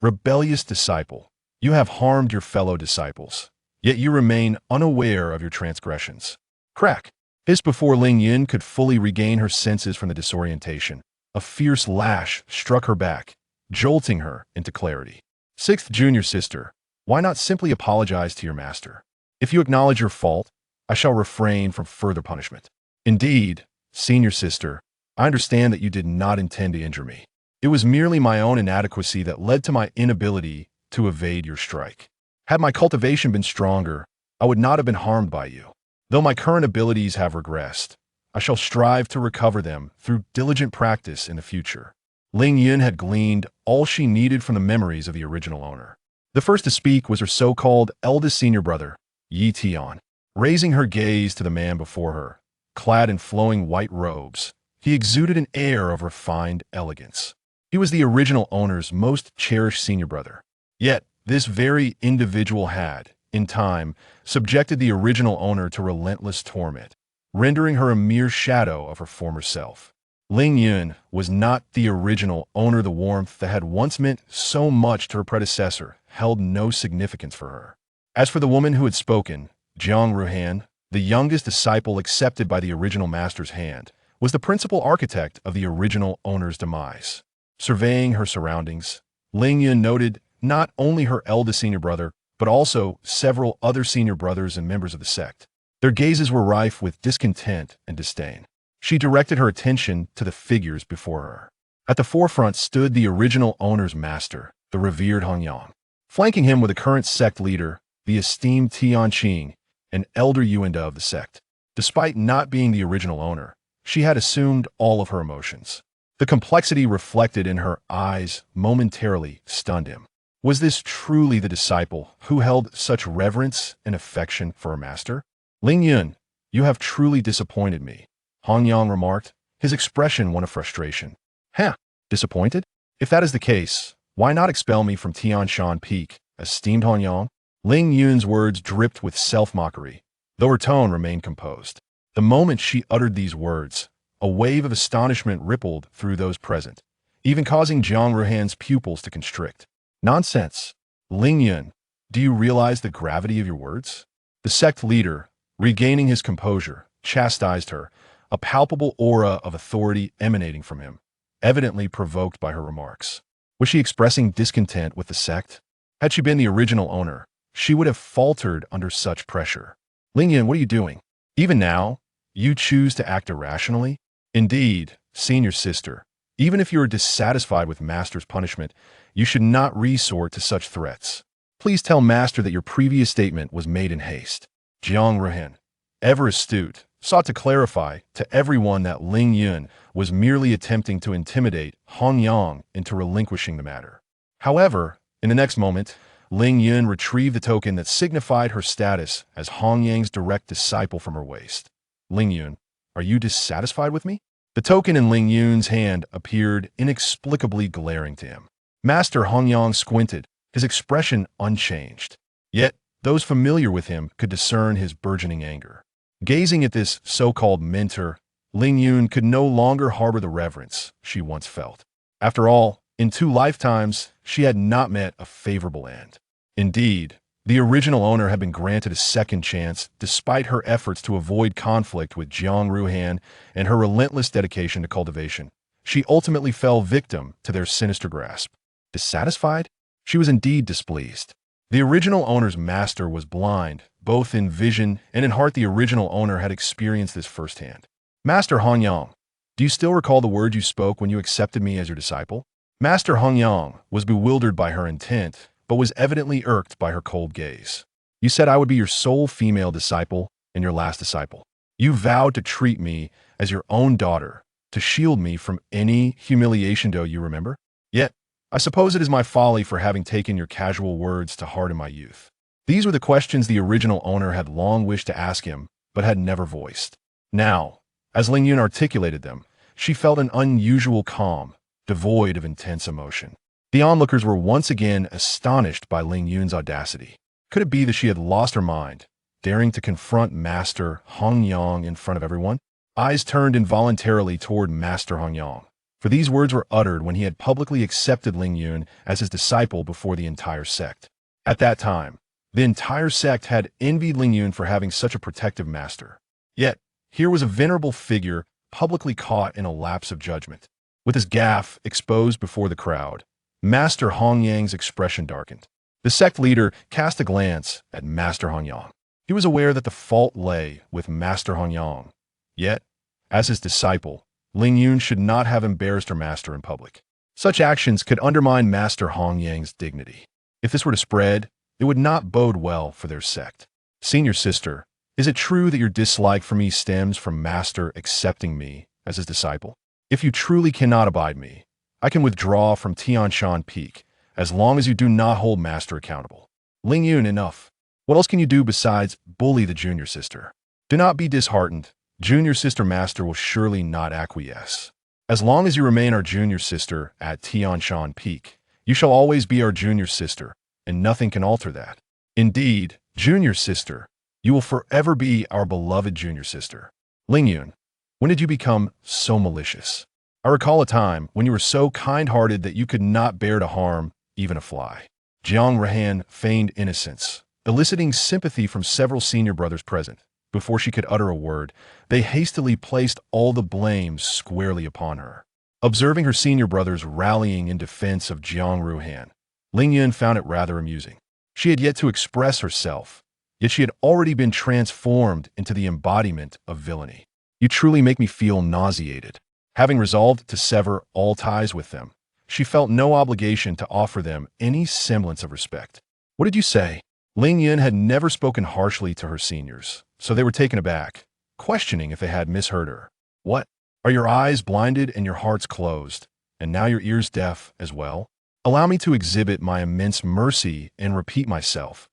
Rebellious disciple, you have harmed your fellow disciples, yet you remain unaware of your transgressions. Crack! Hissed before Ling Yun could fully regain her senses from the disorientation. A fierce lash struck her back, jolting her into clarity. Sixth junior sister, why not simply apologize to your master? If you acknowledge your fault, I shall refrain from further punishment. Indeed, senior sister, I understand that you did not intend to injure me. It was merely my own inadequacy that led to my inability to evade your strike. Had my cultivation been stronger, I would not have been harmed by you. Though my current abilities have regressed, I shall strive to recover them through diligent practice in the future. Ling Yun had gleaned all she needed from the memories of the original owner. The first to speak was her so-called eldest senior brother, Yi Tian. Raising her gaze to the man before her, clad in flowing white robes, he exuded an air of refined elegance. He was the original owner's most cherished senior brother. Yet, this very individual had, in time, subjected the original owner to relentless torment, rendering her a mere shadow of her former self. Ling Yun was not the original owner. The warmth that had once meant so much to her predecessor held no significance for her. As for the woman who had spoken, Jiang Ruhan, the youngest disciple accepted by the original master's hand, was the principal architect of the original owner's demise. Surveying her surroundings, Ling Yun noted not only her eldest senior brother, but also several other senior brothers and members of the sect. Their gazes were rife with discontent and disdain. She directed her attention to the figures before her. At the forefront stood the original owner's master, the revered Hongyang. Flanking him were the current sect leader, the esteemed Tianqing, an elder Yuanda of the sect. Despite not being the original owner, she had assumed all of her emotions. The complexity reflected in her eyes momentarily stunned him. Was this truly the disciple who held such reverence and affection for her master? Ling Yun, you have truly disappointed me, Hongyang remarked, his expression one of frustration. Huh, disappointed? If that is the case, why not expel me from Tianshan Peak, esteemed Hongyang? Ling Yun's words dripped with self-mockery, though her tone remained composed. The moment she uttered these words, a wave of astonishment rippled through those present, even causing Jiang Ruhan's pupils to constrict. Nonsense. Ling Yun, do you realize the gravity of your words? The sect leader, regaining his composure, chastised her, a palpable aura of authority emanating from him, evidently provoked by her remarks. Was she expressing discontent with the sect? Had she been the original owner, she would have faltered under such pressure. Ling Yun, what are you doing? Even now, you choose to act irrationally? Indeed, senior sister, even if you are dissatisfied with master's punishment, you should not resort to such threats. Please tell master that your previous statement was made in haste. Jiang Ruhan, ever astute, sought to clarify to everyone that Ling Yun was merely attempting to intimidate Hongyang into relinquishing the matter. However, in the next moment, Ling Yun retrieved the token that signified her status as Hongyang's direct disciple from her waist. Ling Yun, are you dissatisfied with me? The token in Ling Yun's hand appeared inexplicably glaring to him. Master Hongyang squinted, his expression unchanged. Yet, those familiar with him could discern his burgeoning anger. Gazing at this so-called mentor, Ling Yun could no longer harbor the reverence she once felt. After all, in 2 lifetimes, she had not met a favorable end. Indeed, the original owner had been granted a second chance despite her efforts to avoid conflict with Jiang Ruhan and her relentless dedication to cultivation. She ultimately fell victim to their sinister grasp. Dissatisfied? She was indeed displeased. The original owner's master was blind, both in vision and in heart. The original owner had experienced this firsthand. Master Hongyang, do you still recall the words you spoke when you accepted me as your disciple? Master Hongyang was bewildered by her intent, but was evidently irked by her cold gaze. You said I would be your sole female disciple and your last disciple. You vowed to treat me as your own daughter, to shield me from any humiliation. Do you remember? Yet, I suppose it is my folly for having taken your casual words to heart in my youth. These were the questions the original owner had long wished to ask him, but had never voiced. Now, as Ling Yun articulated them, she felt an unusual calm, devoid of intense emotion. The onlookers were once again astonished by Ling Yun's audacity. Could it be that she had lost her mind, daring to confront Master Hongyang in front of everyone? Eyes turned involuntarily toward Master Hongyang, for these words were uttered when he had publicly accepted Ling Yun as his disciple before the entire sect. At that time, the entire sect had envied Ling Yun for having such a protective master. Yet, here was a venerable figure publicly caught in a lapse of judgment. With his gaffe exposed before the crowd, Master Hongyang's expression darkened. The sect leader cast a glance at Master Hongyang. He was aware that the fault lay with Master Hongyang. Yet, as his disciple, Ling Yun should not have embarrassed her master in public. Such actions could undermine Master Hongyang's dignity. If this were to spread, it would not bode well for their sect. Senior sister, is it true that your dislike for me stems from Master accepting me as his disciple? If you truly cannot abide me, I can withdraw from Tianshan Peak, as long as you do not hold Master accountable. Ling Yun, enough. What else can you do besides bully the junior sister? Do not be disheartened. Junior sister Master will surely not acquiesce. As long as you remain our junior sister at Tianshan Peak, you shall always be our junior sister, and nothing can alter that. Indeed, junior sister, you will forever be our beloved junior sister. Ling Yun, when did you become so malicious? I recall a time when you were so kind-hearted that you could not bear to harm even a fly. Jiang Rehan feigned innocence, eliciting sympathy from several senior brothers present. Before she could utter a word, they hastily placed all the blame squarely upon her. Observing her senior brothers rallying in defense of Jiang Ruhan, Ling Yun found it rather amusing. She had yet to express herself, yet she had already been transformed into the embodiment of villainy. You truly make me feel nauseated. Having resolved to sever all ties with them, she felt no obligation to offer them any semblance of respect. What did you say? Ling Yun had never spoken harshly to her seniors, so they were taken aback, questioning if they had misheard her. What? Are your eyes blinded and your hearts closed, and now your ears deaf as well? Allow me to exhibit my immense mercy and repeat myself.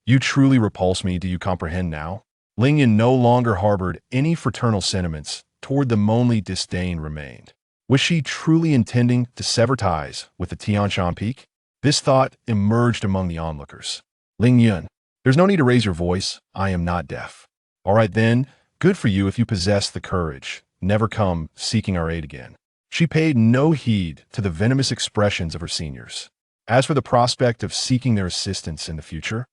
You truly repulse me, do you comprehend now? Ling Yun no longer harbored any fraternal sentiments toward them, only disdain remained. Was she truly intending to sever ties with the Tianshan Peak? This thought emerged among the onlookers. Ling Yun, there's no need to raise your voice. I am not deaf. All right then, good for you if you possess the courage. Never come seeking our aid again. She paid no heed to the venomous expressions of her seniors. As for the prospect of seeking their assistance in the future,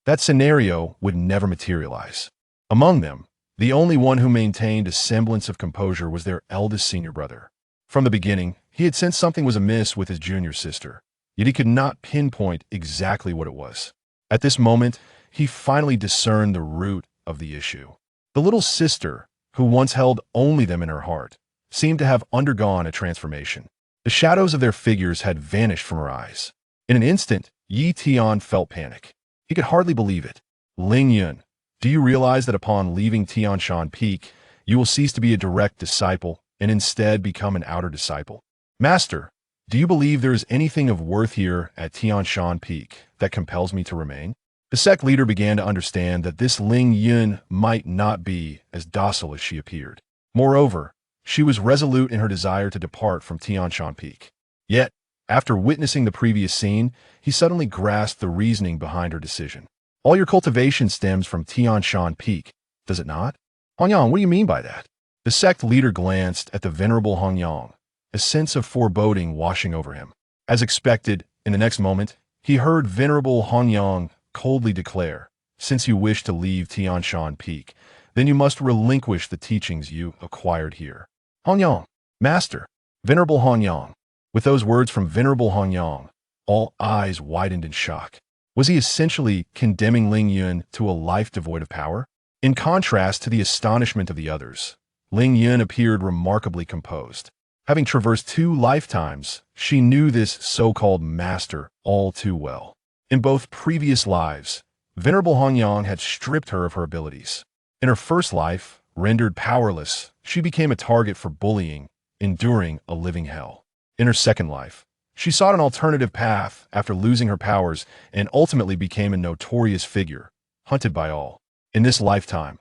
that scenario would never materialize. Among them, the only one who maintained a semblance of composure was their eldest senior brother. From the beginning, he had sensed something was amiss with his junior sister, yet he could not pinpoint exactly what it was. At this moment, he finally discerned the root of the issue. The little sister, who once held only them in her heart, seemed to have undergone a transformation. The shadows of their figures had vanished from her eyes. In an instant, Yi Tian felt panic. He could hardly believe it. Ling Yun, do you realize that upon leaving Tianshan Peak, you will cease to be a direct disciple and instead become an outer disciple? Master, do you believe there is anything of worth here at Tianshan Peak that compels me to remain? The sect leader began to understand that this Ling Yun might not be as docile as she appeared. Moreover, she was resolute in her desire to depart from Tianshan Peak. Yet, after witnessing the previous scene, he suddenly grasped the reasoning behind her decision. All your cultivation stems from Tianshan Peak, does it not? Hongyang, what do you mean by that? The sect leader glanced at the venerable Hongyang, a sense of foreboding washing over him. As expected, in the next moment, he heard venerable Hongyang coldly declare, since you wish to leave Tianshan Peak, then you must relinquish the teachings you acquired here. Hongyang, master, venerable Hongyang. With those words from venerable Hongyang, all eyes widened in shock. Was he essentially condemning Ling Yun to a life devoid of power? In contrast to the astonishment of the others, Ling Yun appeared remarkably composed. Having traversed 2 lifetimes, she knew this so-called master all too well. In both previous lives, venerable Hongyang had stripped her of her abilities. In her first life, rendered powerless, she became a target for bullying, enduring a living hell. In her second life, she sought an alternative path after losing her powers and ultimately became a notorious figure, hunted by all. In this lifetime,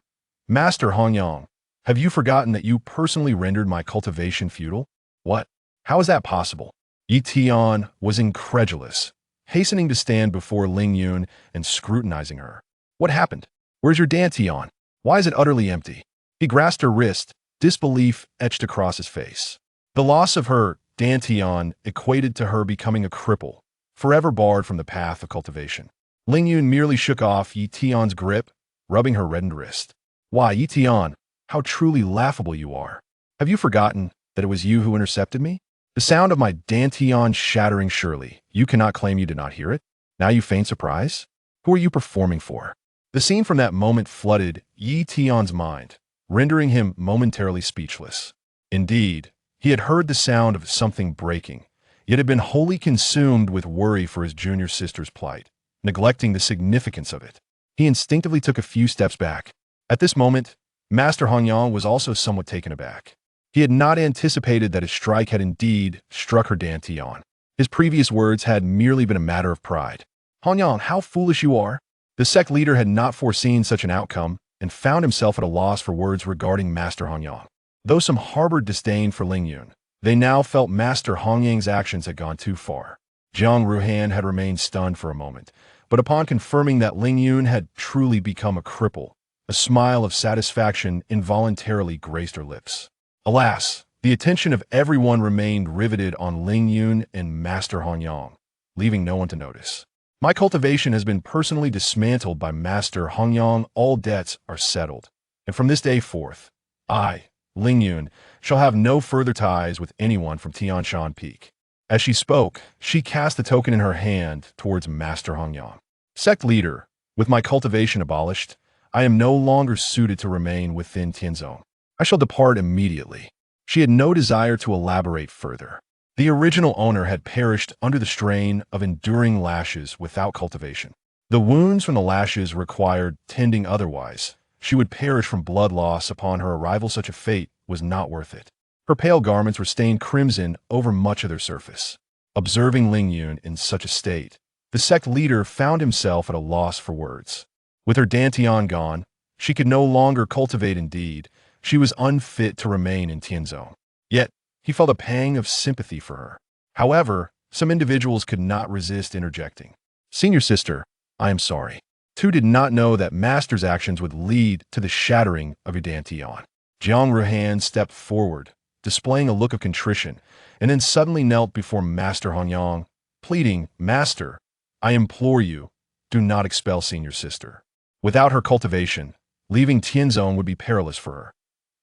Master Hongyang, have you forgotten that you personally rendered my cultivation futile? What? How is that possible? Yi Tian was incredulous, hastening to stand before Ling Yun and scrutinizing her. What happened? Where's your Dantian? Why is it utterly empty? He grasped her wrist, disbelief etched across his face. The loss of her dantian equated to her becoming a cripple, forever barred from the path of cultivation. Ling Yun merely shook off Yi Tian's grip, rubbing her reddened wrist. Why, Yi Tian, how truly laughable you are. Have you forgotten that it was you who intercepted me? The sound of my dantian shattering surely. You cannot claim you did not hear it? Now you feign surprise? Who are you performing for? The scene from that moment flooded Yi Tian's mind, rendering him momentarily speechless. Indeed, he had heard the sound of something breaking, yet had been wholly consumed with worry for his junior sister's plight, neglecting the significance of it. He instinctively took a few steps back. At this moment, Master Hangyang was also somewhat taken aback. He had not anticipated that his strike had indeed struck her dantian. His previous words had merely been a matter of pride. Hangyang, how foolish you are! The sect leader had not foreseen such an outcome and found himself at a loss for words regarding Master Hangyang. Though some harbored disdain for Ling Yun, they now felt Master Hangyang's actions had gone too far. Jiang Ruhan had remained stunned for a moment, but upon confirming that Ling Yun had truly become a cripple, a smile of satisfaction involuntarily graced her lips. Alas, the attention of everyone remained riveted on Ling Yun and Master Hangyang, leaving no one to notice. My cultivation has been personally dismantled by Master Hangyang. All debts are settled, and from this day forth, I, Ling Yun, shall have no further ties with anyone from Tianshan Peak. As she spoke, she cast the token in her hand towards Master Hangyang. Sect leader, with my cultivation abolished, I am no longer suited to remain within Tianzong. I shall depart immediately. She had no desire to elaborate further. The original owner had perished under the strain of enduring lashes without cultivation. The wounds from the lashes required tending, otherwise she would perish from blood loss upon her arrival. Such a fate was not worth it. Her pale garments were stained crimson over much of their surface. Observing Ling Yun in such a state, the sect leader found himself at a loss for words. With her dantian gone, she could no longer cultivate. Indeed, she was unfit to remain in Tianzong. Yet, he felt a pang of sympathy for her. However, some individuals could not resist interjecting. Senior sister, I am sorry. Tu did not know that Master's actions would lead to the shattering of your dantian. Jiang Ruhan stepped forward, displaying a look of contrition, and then suddenly knelt before Master Hangyang, pleading, Master, I implore you, do not expel senior sister. Without her cultivation, leaving Tianzong would be perilous for her.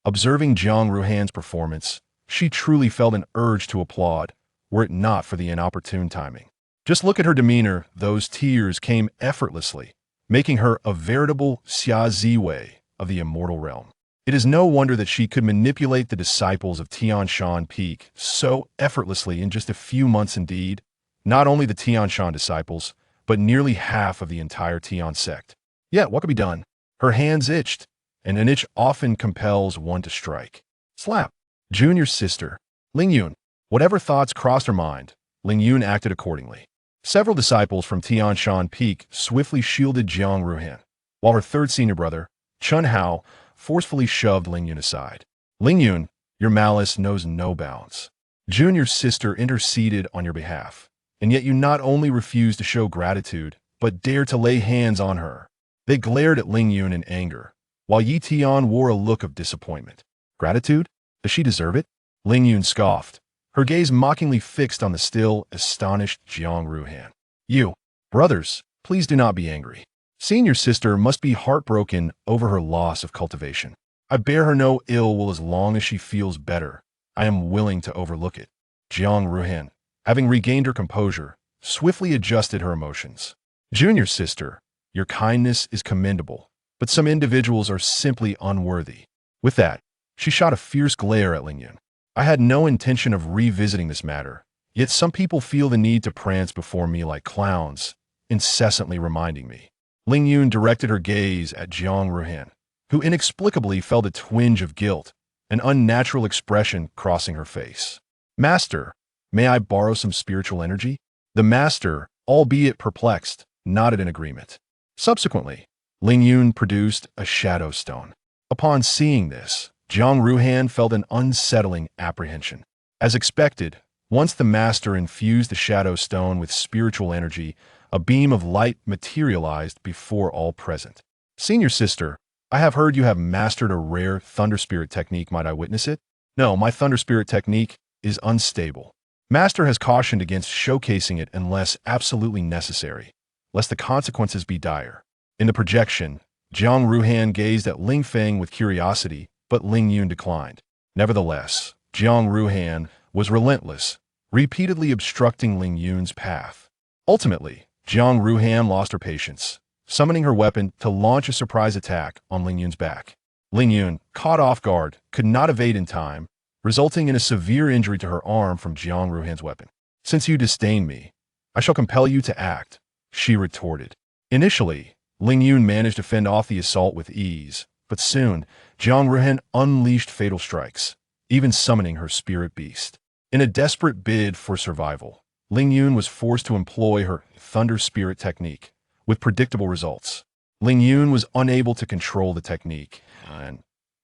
Observing Jiang Ruhan's performance, she truly felt an urge to applaud, were it not for the inopportune timing. Just look at her demeanor. Those tears came effortlessly, making her a veritable Xia Ziwei of the immortal realm. It is no wonder that she could manipulate the disciples of Tianshan Peak so effortlessly in just a few months. Indeed, not only the Tianshan disciples, but nearly half of the entire Tian sect. Yet, what could be done? Her hands itched, and an itch often compels one to strike. Slap. Junior sister, Ling Yun. Whatever thoughts crossed her mind, Ling Yun acted accordingly. Several disciples from Tianshan Peak swiftly shielded Jiang Ruhan, while her third senior brother, Chun Hao, forcefully shoved Ling Yun aside. Ling Yun, your malice knows no bounds. Junior sister interceded on your behalf, and yet you not only refused to show gratitude, but dared to lay hands on her. They glared at Ling Yun in anger, while Yi Tian wore a look of disappointment. Gratitude? Does she deserve it? Ling Yun scoffed, her gaze mockingly fixed on the still astonished Jiang Ruhan. You, brothers, please do not be angry. Senior sister must be heartbroken over her loss of cultivation. I bear her no ill will as long as she feels better. I am willing to overlook it. Jiang Ruhan, having regained her composure, swiftly adjusted her emotions. Junior sister, your kindness is commendable, but some individuals are simply unworthy. With that, she shot a fierce glare at Ling Yun. I had no intention of revisiting this matter, yet some people feel the need to prance before me like clowns, incessantly reminding me. Ling Yun directed her gaze at Jiang Ruhan, who inexplicably felt a twinge of guilt, an unnatural expression crossing her face. Master, may I borrow some spiritual energy? The master, albeit perplexed, nodded in agreement. Subsequently, Ling Yun produced a shadow stone. Upon seeing this, Jiang Ruhan felt an unsettling apprehension. As expected, once the master infused the shadow stone with spiritual energy, a beam of light materialized before all present. Senior sister, I have heard you have mastered a rare thunder spirit technique. Might I witness it? No, my thunder spirit technique is unstable. Master has cautioned against showcasing it unless absolutely necessary, lest the consequences be dire. In the projection, Jiang Ruhan gazed at Ling Feng with curiosity, but Ling Yun declined. Nevertheless, Jiang Ruhan was relentless, repeatedly obstructing Ling Yun's path. Ultimately, Jiang Ruhan lost her patience, summoning her weapon to launch a surprise attack on Ling Yun's back. Ling Yun, caught off guard, could not evade in time, resulting in a severe injury to her arm from Jiang Ruhan's weapon. "Since you disdain me, I shall compel you to act," she retorted. Initially, Ling Yun managed to fend off the assault with ease, but soon, Jiang Ruhan unleashed fatal strikes, even summoning her spirit beast. In a desperate bid for survival, Ling Yun was forced to employ her thunder spirit technique, with predictable results. Ling Yun was unable to control the technique, and,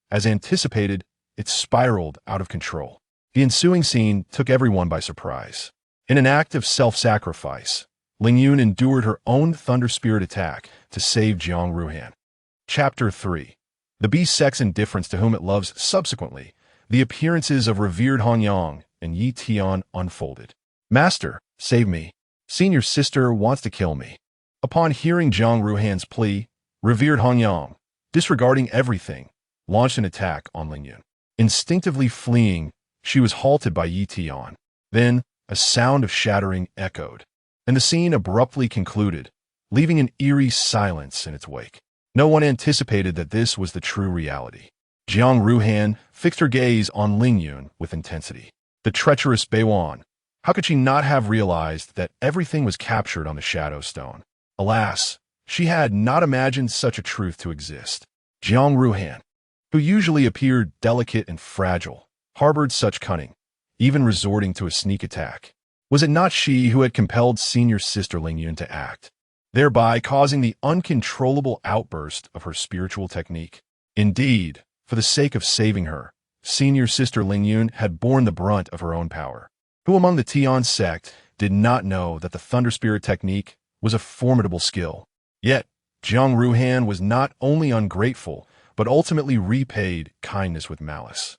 as anticipated, it spiraled out of control. The ensuing scene took everyone by surprise. In an act of self-sacrifice, Ling Yun endured her own thunder spirit attack to save Jiang Ruhan. Chapter 3. The beast sex indifference to whom it loves. Subsequently, the appearances of revered Hanyang and Yi Tian unfolded. "Master, save me. Senior sister wants to kill me." Upon hearing Jiang Ruhan's plea, revered Hanyang, disregarding everything, launched an attack on Ling Yun. Instinctively fleeing, she was halted by Yi Tian. Then, a sound of shattering echoed, and the scene abruptly concluded, leaving an eerie silence in its wake. No one anticipated that this was the true reality. Jiang Ruhan fixed her gaze on Ling Yun with intensity. The treacherous Beiwan. How could she not have realized that everything was captured on the Shadow Stone? Alas, she had not imagined such a truth to exist. Jiang Ruhan, who usually appeared delicate and fragile, harbored such cunning, even resorting to a sneak attack. Was it not she who had compelled senior sister Ling Yun to act, thereby causing the uncontrollable outburst of her spiritual technique? Indeed, for the sake of saving her, senior sister Ling Yun had borne the brunt of her own power. Who among the Tian sect did not know that the Thunder Spirit technique was a formidable skill? Yet, Jiang Ruhan was not only ungrateful, but ultimately repaid kindness with malice,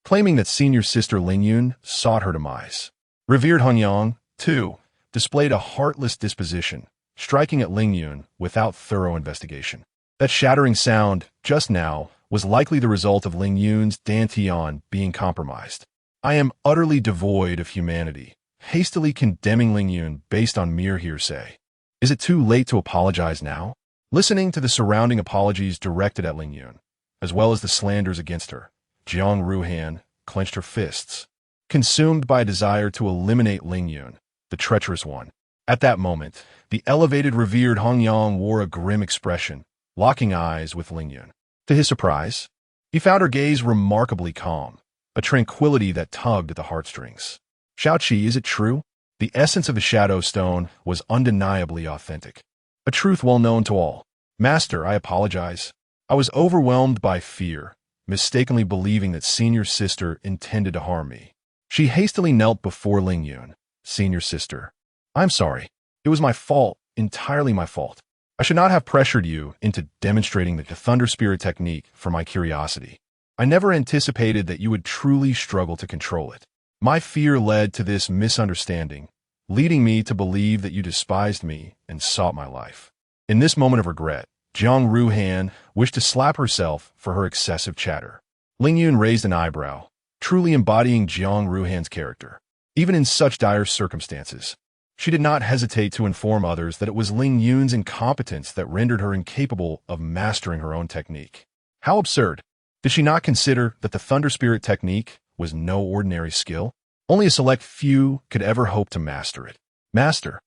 claiming that senior sister Ling Yun sought her demise. Revered Hanyang, too, displayed a heartless disposition, striking at Ling Yun without thorough investigation. That shattering sound, just now, was likely the result of Ling Yun's dantian being compromised. I am utterly devoid of humanity, hastily condemning Ling Yun based on mere hearsay. Is it too late to apologize now? Listening to the surrounding apologies directed at Ling Yun, as well as the slanders against her, Jiang Ruhan clenched her fists, consumed by a desire to eliminate Ling Yun, the treacherous one. At that moment, the elevated revered Hanyang wore a grim expression, locking eyes with Ling Yun. To his surprise, he found her gaze remarkably calm, a tranquility that tugged at the heartstrings. "Shaoqi, is it true?" The essence of the Shadow Stone was undeniably authentic, a truth well known to all. "Master, I apologize. I was overwhelmed by fear, mistakenly believing that senior sister intended to harm me." She hastily knelt before Ling Yun. "Senior sister, I'm sorry. It was my fault, entirely my fault. I should not have pressured you into demonstrating the Thunder Spirit technique for my curiosity. I never anticipated that you would truly struggle to control it. My fear led to this misunderstanding, leading me to believe that you despised me and sought my life." In this moment of regret, Jiang Ruhan wished to slap herself for her excessive chatter. Ling Yun raised an eyebrow, truly embodying Jiang Ruhan's character. Even in such dire circumstances, she did not hesitate to inform others that it was Ling Yun's incompetence that rendered her incapable of mastering her own technique. How absurd! Did she not consider that the Thunder Spirit technique was no ordinary skill? Only a select few could ever hope to master it. "Master,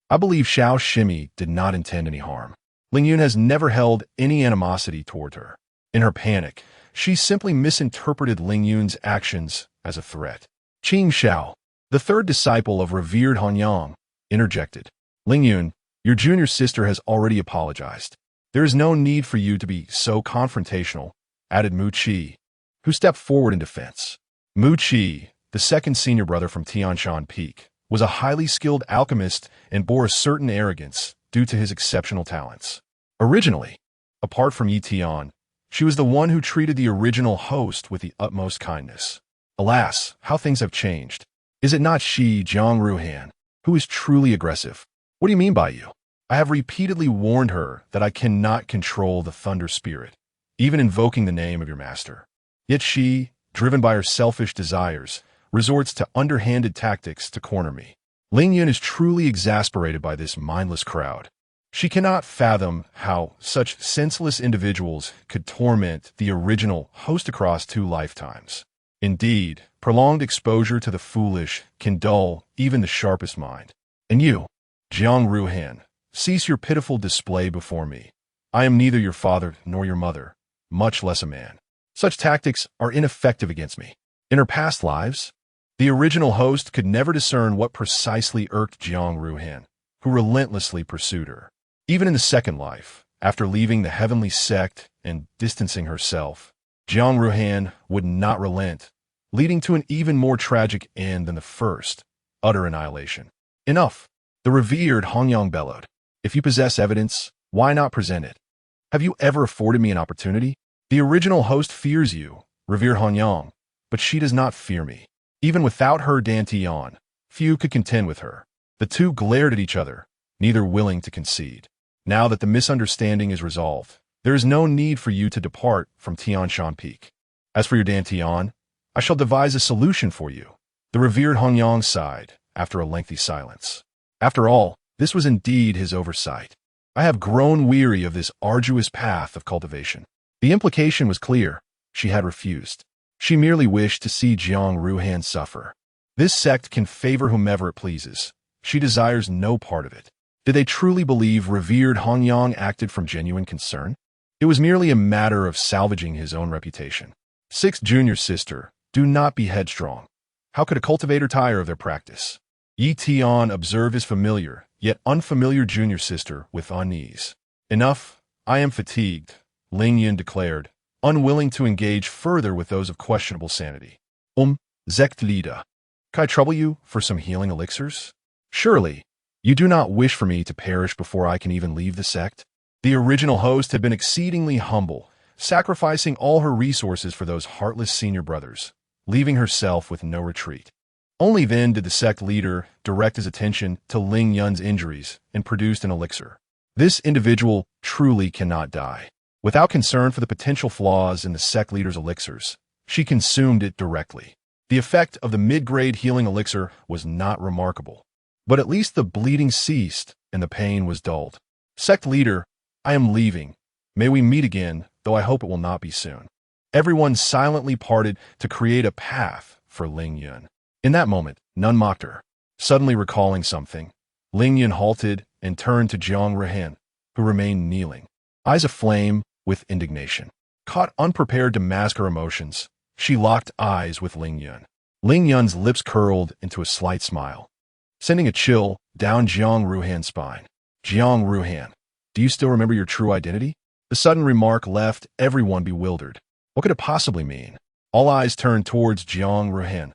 I believe Xiao Shimi did not intend any harm. Ling Yun has never held any animosity toward her. In her panic, she simply misinterpreted Ling Yun's actions as a threat." Qing Xiao, the third disciple of revered Hanyang, interjected. "Ling Yun, your junior sister has already apologized. There is no need for you to be so confrontational," added Mu Qi, who stepped forward in defense. Mu Qi, the second senior brother from Tianshan Peak, was a highly skilled alchemist and bore a certain arrogance due to his exceptional talents. Originally, apart from Yi Tian, she was the one who treated the original host with the utmost kindness. Alas, how things have changed. Is it not she, Jiang Ruhan, who is truly aggressive? What do you mean by you? I have repeatedly warned her that I cannot control the thunder spirit, even invoking the name of your master. Yet she, driven by her selfish desires, resorts to underhanded tactics to corner me. Ling Yun is truly exasperated by this mindless crowd. She cannot fathom how such senseless individuals could torment the original host across 2 lifetimes. Indeed, prolonged exposure to the foolish can dull even the sharpest mind. And you, Jiang Ruhan, cease your pitiful display before me. I am neither your father nor your mother, much less a man. Such tactics are ineffective against me. In her past lives, the original host could never discern what precisely irked Jiang Ruhan, who relentlessly pursued her. Even in the second life, after leaving the heavenly sect and distancing herself, Jiang Ruhan would not relent, leading to an even more tragic end than the first, utter annihilation. Enough! The revered Hongyang bellowed. If you possess evidence, why not present it? Have you ever afforded me an opportunity? The original host fears you, revered Hongyang, but she does not fear me. Even without her Dantian, few could contend with her. The two glared at each other, neither willing to concede. Now that the misunderstanding is resolved, there is no need for you to depart from Tianshan Peak. As for your Dantian, I shall devise a solution for you. The revered Hongyang sighed, after a lengthy silence. After all, this was indeed his oversight. I have grown weary of this arduous path of cultivation. The implication was clear. She had refused. She merely wished to see Jiang Ruhan suffer. This sect can favor whomever it pleases. She desires no part of it. Did they truly believe revered Hongyang acted from genuine concern? It was merely a matter of salvaging his own reputation. Sixth junior sister, do not be headstrong. How could a cultivator tire of their practice? Yi Tian observed his familiar, yet unfamiliar junior sister with unease. Enough, I am fatigued, Ling Yun declared, unwilling to engage further with those of questionable sanity. Zect Lida. Can I trouble you for some healing elixirs? Surely, you do not wish for me to perish before I can even leave the sect? The original host had been exceedingly humble, sacrificing all her resources for those heartless senior brothers, leaving herself with no retreat. Only then did the sect leader direct his attention to Ling Yun's injuries and produced an elixir. This individual truly cannot die. Without concern for the potential flaws in the sect leader's elixirs, she consumed it directly. The effect of the mid-grade healing elixir was not remarkable, but at least the bleeding ceased and the pain was dulled. Sect leader, I am leaving. May we meet again, though I hope it will not be soon. Everyone silently parted to create a path for Ling Yun. In that moment, none mocked her. Suddenly recalling something, Ling Yun halted and turned to Jiang Ruhan, who remained kneeling, eyes aflame with indignation. Caught unprepared to mask her emotions, she locked eyes with Ling Yun. Ling Yun's lips curled into a slight smile, sending a chill down Jiang Ruhan's spine. Jiang Ruhan, do you still remember your true identity? The sudden remark left everyone bewildered. What could it possibly mean? All eyes turned towards Jiang Ruhan,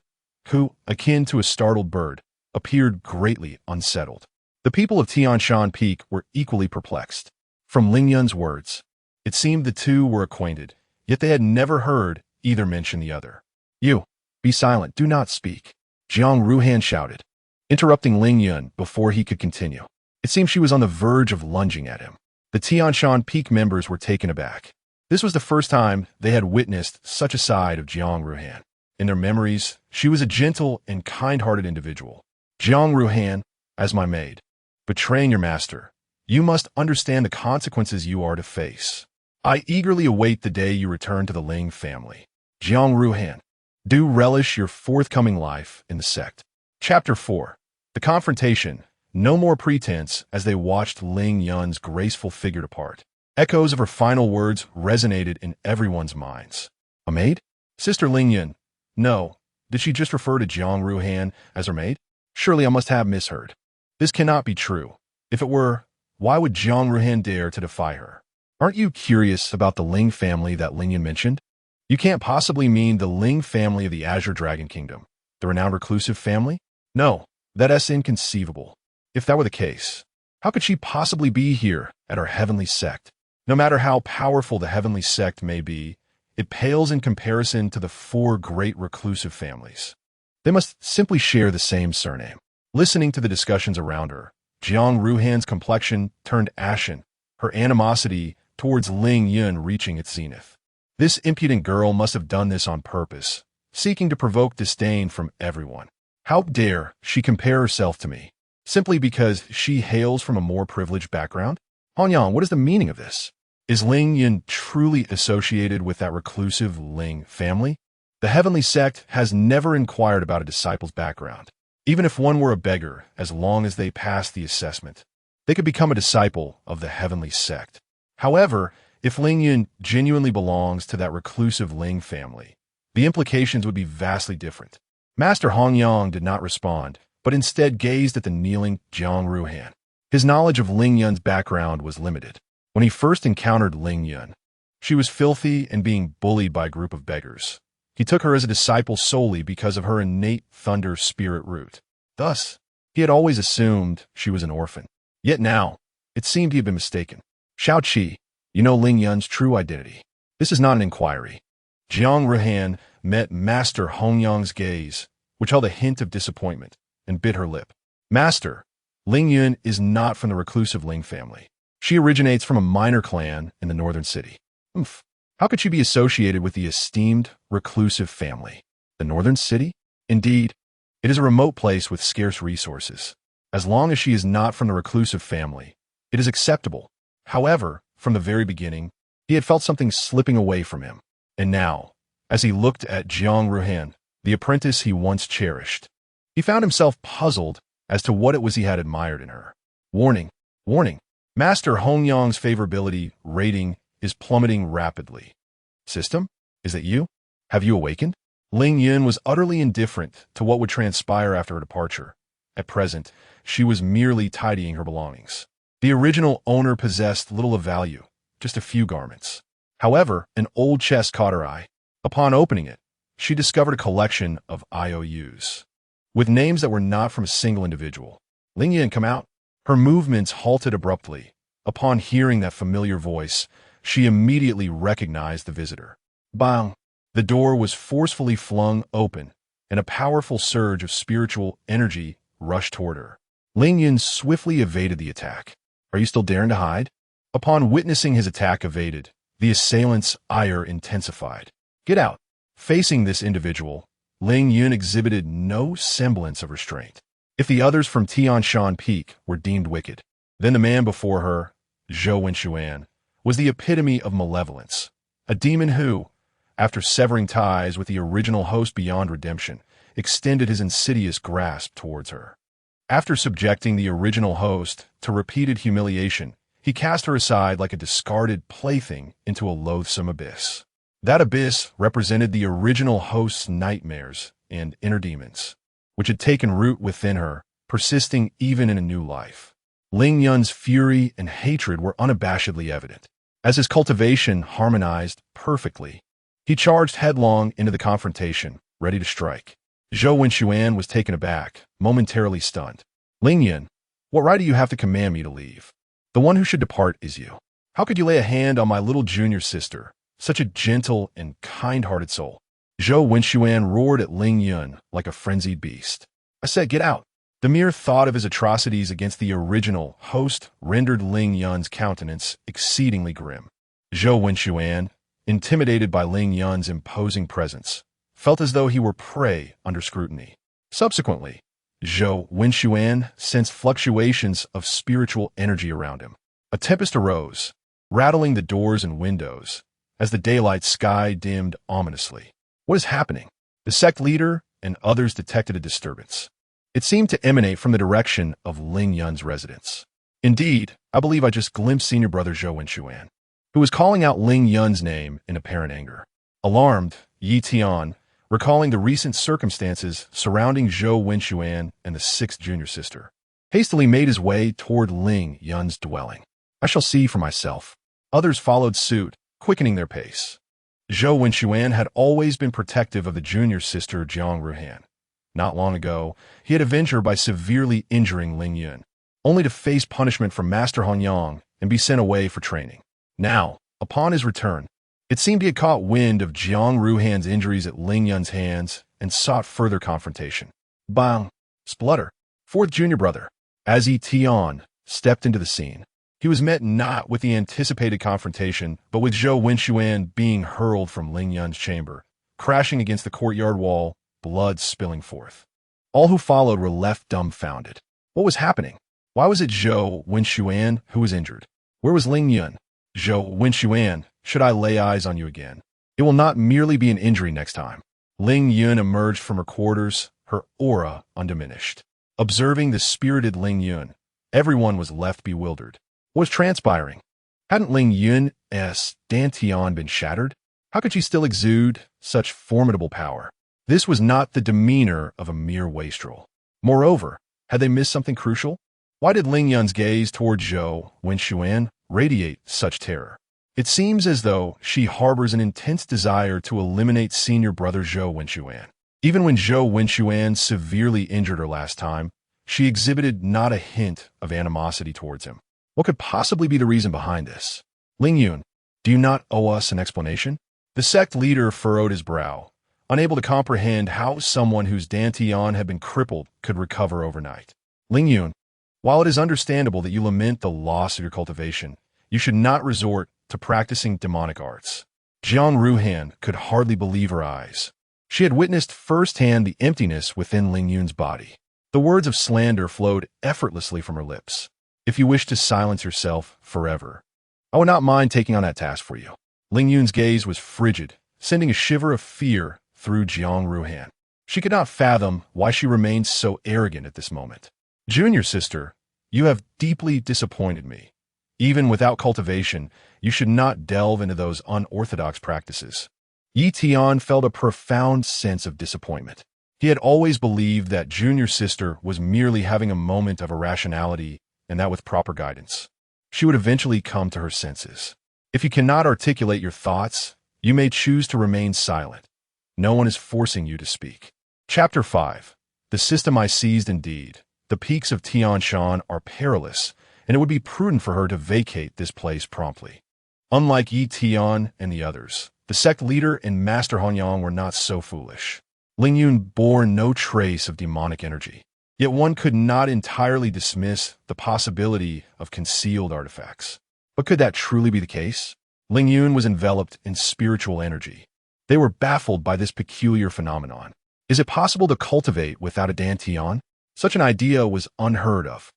who, akin to a startled bird, appeared greatly unsettled. The people of Tianshan Peak were equally perplexed. From Ling Yun's words, it seemed the two were acquainted, yet they had never heard either mention the other. You, be silent, do not speak, Jiang Ruhan shouted, interrupting Ling Yun before he could continue. It seemed she was on the verge of lunging at him. The Tianshan Peak members were taken aback. This was the first time they had witnessed such a side of Jiang Ruhan. In their memories, she was a gentle and kind-hearted individual. Jiang Ruhan, as my maid, betraying your master, you must understand the consequences you are to face. I eagerly await the day you return to the Ling family. Jiang Ruhan, do relish your forthcoming life in the sect. Chapter 4. The Confrontation. No more pretense as they watched Ling Yun's graceful figure depart. Echoes of her final words resonated in everyone's minds. A maid? Sister Ling Yun. No. Did she just refer to Jiang Ruhan as her maid? Surely I must have misheard. This cannot be true. If it were, why would Jiang Ruhan dare to defy her? Aren't you curious about the Ling family that Ling Yun mentioned? You can't possibly mean the Ling family of the Azure Dragon Kingdom, the renowned reclusive family? No, that's inconceivable. If that were the case, how could she possibly be here at our heavenly sect? No matter how powerful the heavenly sect may be, it pales in comparison to the four great reclusive families. They must simply share the same surname. Listening to the discussions around her, Jiang Ruhan's complexion turned ashen, her animosity towards Ling Yun reaching its zenith. This impudent girl must have done this on purpose, seeking to provoke disdain from everyone. How dare she compare herself to me, simply because she hails from a more privileged background? Honyang, what is the meaning of this? Is Ling Yun truly associated with that reclusive Ling family? The heavenly sect has never inquired about a disciple's background. Even if one were a beggar, as long as they passed the assessment, they could become a disciple of the heavenly sect. However, if Ling Yun genuinely belongs to that reclusive Ling family, the implications would be vastly different. Master Hongyang did not respond, but instead gazed at the kneeling Jiang Ruhan. His knowledge of Ling Yun's background was limited. When he first encountered Ling Yun, she was filthy and being bullied by a group of beggars. He took her as a disciple solely because of her innate thunder spirit root. Thus, he had always assumed she was an orphan. Yet now, it seemed he had been mistaken. Shao Qi, you know Ling Yun's true identity. This is not an inquiry. Jiang Ruhan met Master Hongyang's gaze, which held a hint of disappointment, and bit her lip. Master, Ling Yun is not from the reclusive Ling family. She originates from a minor clan in the northern city. How could she be associated with the esteemed reclusive family? The northern city? Indeed, it is a remote place with scarce resources. As long as she is not from the reclusive family, it is acceptable. However, from the very beginning, he had felt something slipping away from him. And now, as he looked at Jiang Ruhan, the apprentice he once cherished, he found himself puzzled as to what it was he had admired in her. Warning, warning. Master Hongyang's favorability rating is plummeting rapidly. System? Is it you? Have you awakened? Ling Yun was utterly indifferent to what would transpire after her departure. At present, she was merely tidying her belongings. The original owner possessed little of value, just a few garments. However, an old chest caught her eye. Upon opening it, she discovered a collection of IOUs, with names that were not from a single individual. Ling Yun, come out. Her movements halted abruptly. Upon hearing that familiar voice, she immediately recognized the visitor. Bang! The door was forcefully flung open, and a powerful surge of spiritual energy rushed toward her. Ling Yun swiftly evaded the attack. Are you still daring to hide? Upon witnessing his attack evaded, the assailant's ire intensified. Get out! Facing this individual, Ling Yun exhibited no semblance of restraint. If the others from Tianshan Peak were deemed wicked, then the man before her, Zhou Wenxuan, was the epitome of malevolence. A demon who, after severing ties with the original host beyond redemption, extended his insidious grasp towards her. After subjecting the original host to repeated humiliation, he cast her aside like a discarded plaything into a loathsome abyss. That abyss represented the original host's nightmares and inner demons, which had taken root within her, persisting even in a new life. Ling Yun's fury and hatred were unabashedly evident. As his cultivation harmonized perfectly, he charged headlong into the confrontation, ready to strike. Zhou Wenxuan was taken aback, momentarily stunned. Ling Yun, what right do you have to command me to leave? The one who should depart is you. How could you lay a hand on my little junior sister, such a gentle and kind-hearted soul? Zhou Wenxuan roared at Ling Yun like a frenzied beast. I said, get out. The mere thought of his atrocities against the original host rendered Ling Yun's countenance exceedingly grim. Zhou Wenxuan, intimidated by Ling Yun's imposing presence, felt as though he were prey under scrutiny. Subsequently, Zhou Wenxuan sensed fluctuations of spiritual energy around him. A tempest arose, rattling the doors and windows, as the daylight sky dimmed ominously. What is happening? The sect leader and others detected a disturbance. It seemed to emanate from the direction of Ling Yun's residence. Indeed, I believe I just glimpsed senior brother Zhou Wenxuan, who was calling out Ling Yun's name in apparent anger. Alarmed, Yi Tian, recalling the recent circumstances surrounding Zhou Wenxuan and the sixth junior sister, hastily made his way toward Ling Yun's dwelling. I shall see for myself. Others followed suit, quickening their pace. Zhou Wenxuan had always been protective of the junior sister Jiang Ruhan. Not long ago, he had avenged her by severely injuring Ling Yun, only to face punishment from Master Hongyang and be sent away for training. Now, upon his return, It seemed he had caught wind of Jiang Ruhan's injuries at Ling Yun's hands and sought further confrontation. Bang! Splutter. Fourth junior brother. As Yi Tian stepped into the scene, he was met not with the anticipated confrontation, but with Zhou Wenxuan being hurled from Ling Yun's chamber, crashing against the courtyard wall, blood spilling forth. All who followed were left dumbfounded. What was happening? Why was it Zhou Wenxuan who was injured? Where was Ling Yun? Zhou Wenxuan, should I lay eyes on you again? It will not merely be an injury next time. Ling Yun emerged from her quarters, her aura undiminished. Observing the spirited Ling Yun, everyone was left bewildered. What was transpiring? Hadn't Ling Yun's dantian been shattered? How could she still exude such formidable power? This was not the demeanor of a mere wastrel. Moreover, had they missed something crucial? Why did Ling Yun's gaze toward Zhou Wenxuan radiate such terror? It seems as though she harbors an intense desire to eliminate senior brother Zhou Wenxuan. Even when Zhou Wenxuan severely injured her last time, she exhibited not a hint of animosity towards him. What could possibly be the reason behind this? Ling Yun, do you not owe us an explanation? The sect leader furrowed his brow, unable to comprehend how someone whose dantian had been crippled could recover overnight. Ling Yun, while it is understandable that you lament the loss of your cultivation, you should not resort to practicing demonic arts. Jiang Ruhan could hardly believe her eyes. She had witnessed firsthand the emptiness within Ling Yun's body. The words of slander flowed effortlessly from her lips. If you wish to silence yourself forever, I would not mind taking on that task for you. Ling Yun's gaze was frigid, sending a shiver of fear through Jiang Ruhan. She could not fathom why she remained so arrogant at this moment. Junior sister, you have deeply disappointed me. Even without cultivation, you should not delve into those unorthodox practices. Yi Tian felt a profound sense of disappointment. He had always believed that junior sister was merely having a moment of irrationality, and that with proper guidance, she would eventually come to her senses. If you cannot articulate your thoughts, you may choose to remain silent. No one is forcing you to speak. Chapter 5. The system I seized indeed. The peaks of Tianshan are perilous, and it would be prudent for her to vacate this place promptly. Unlike Yi Tian and the others, the sect leader and Master Hongyang were not so foolish. Ling Yun bore no trace of demonic energy. Yet one could not entirely dismiss the possibility of concealed artifacts. But could that truly be the case? Ling Yun was enveloped in spiritual energy. They were baffled by this peculiar phenomenon. Is it possible to cultivate without a dantian? Such an idea was unheard of.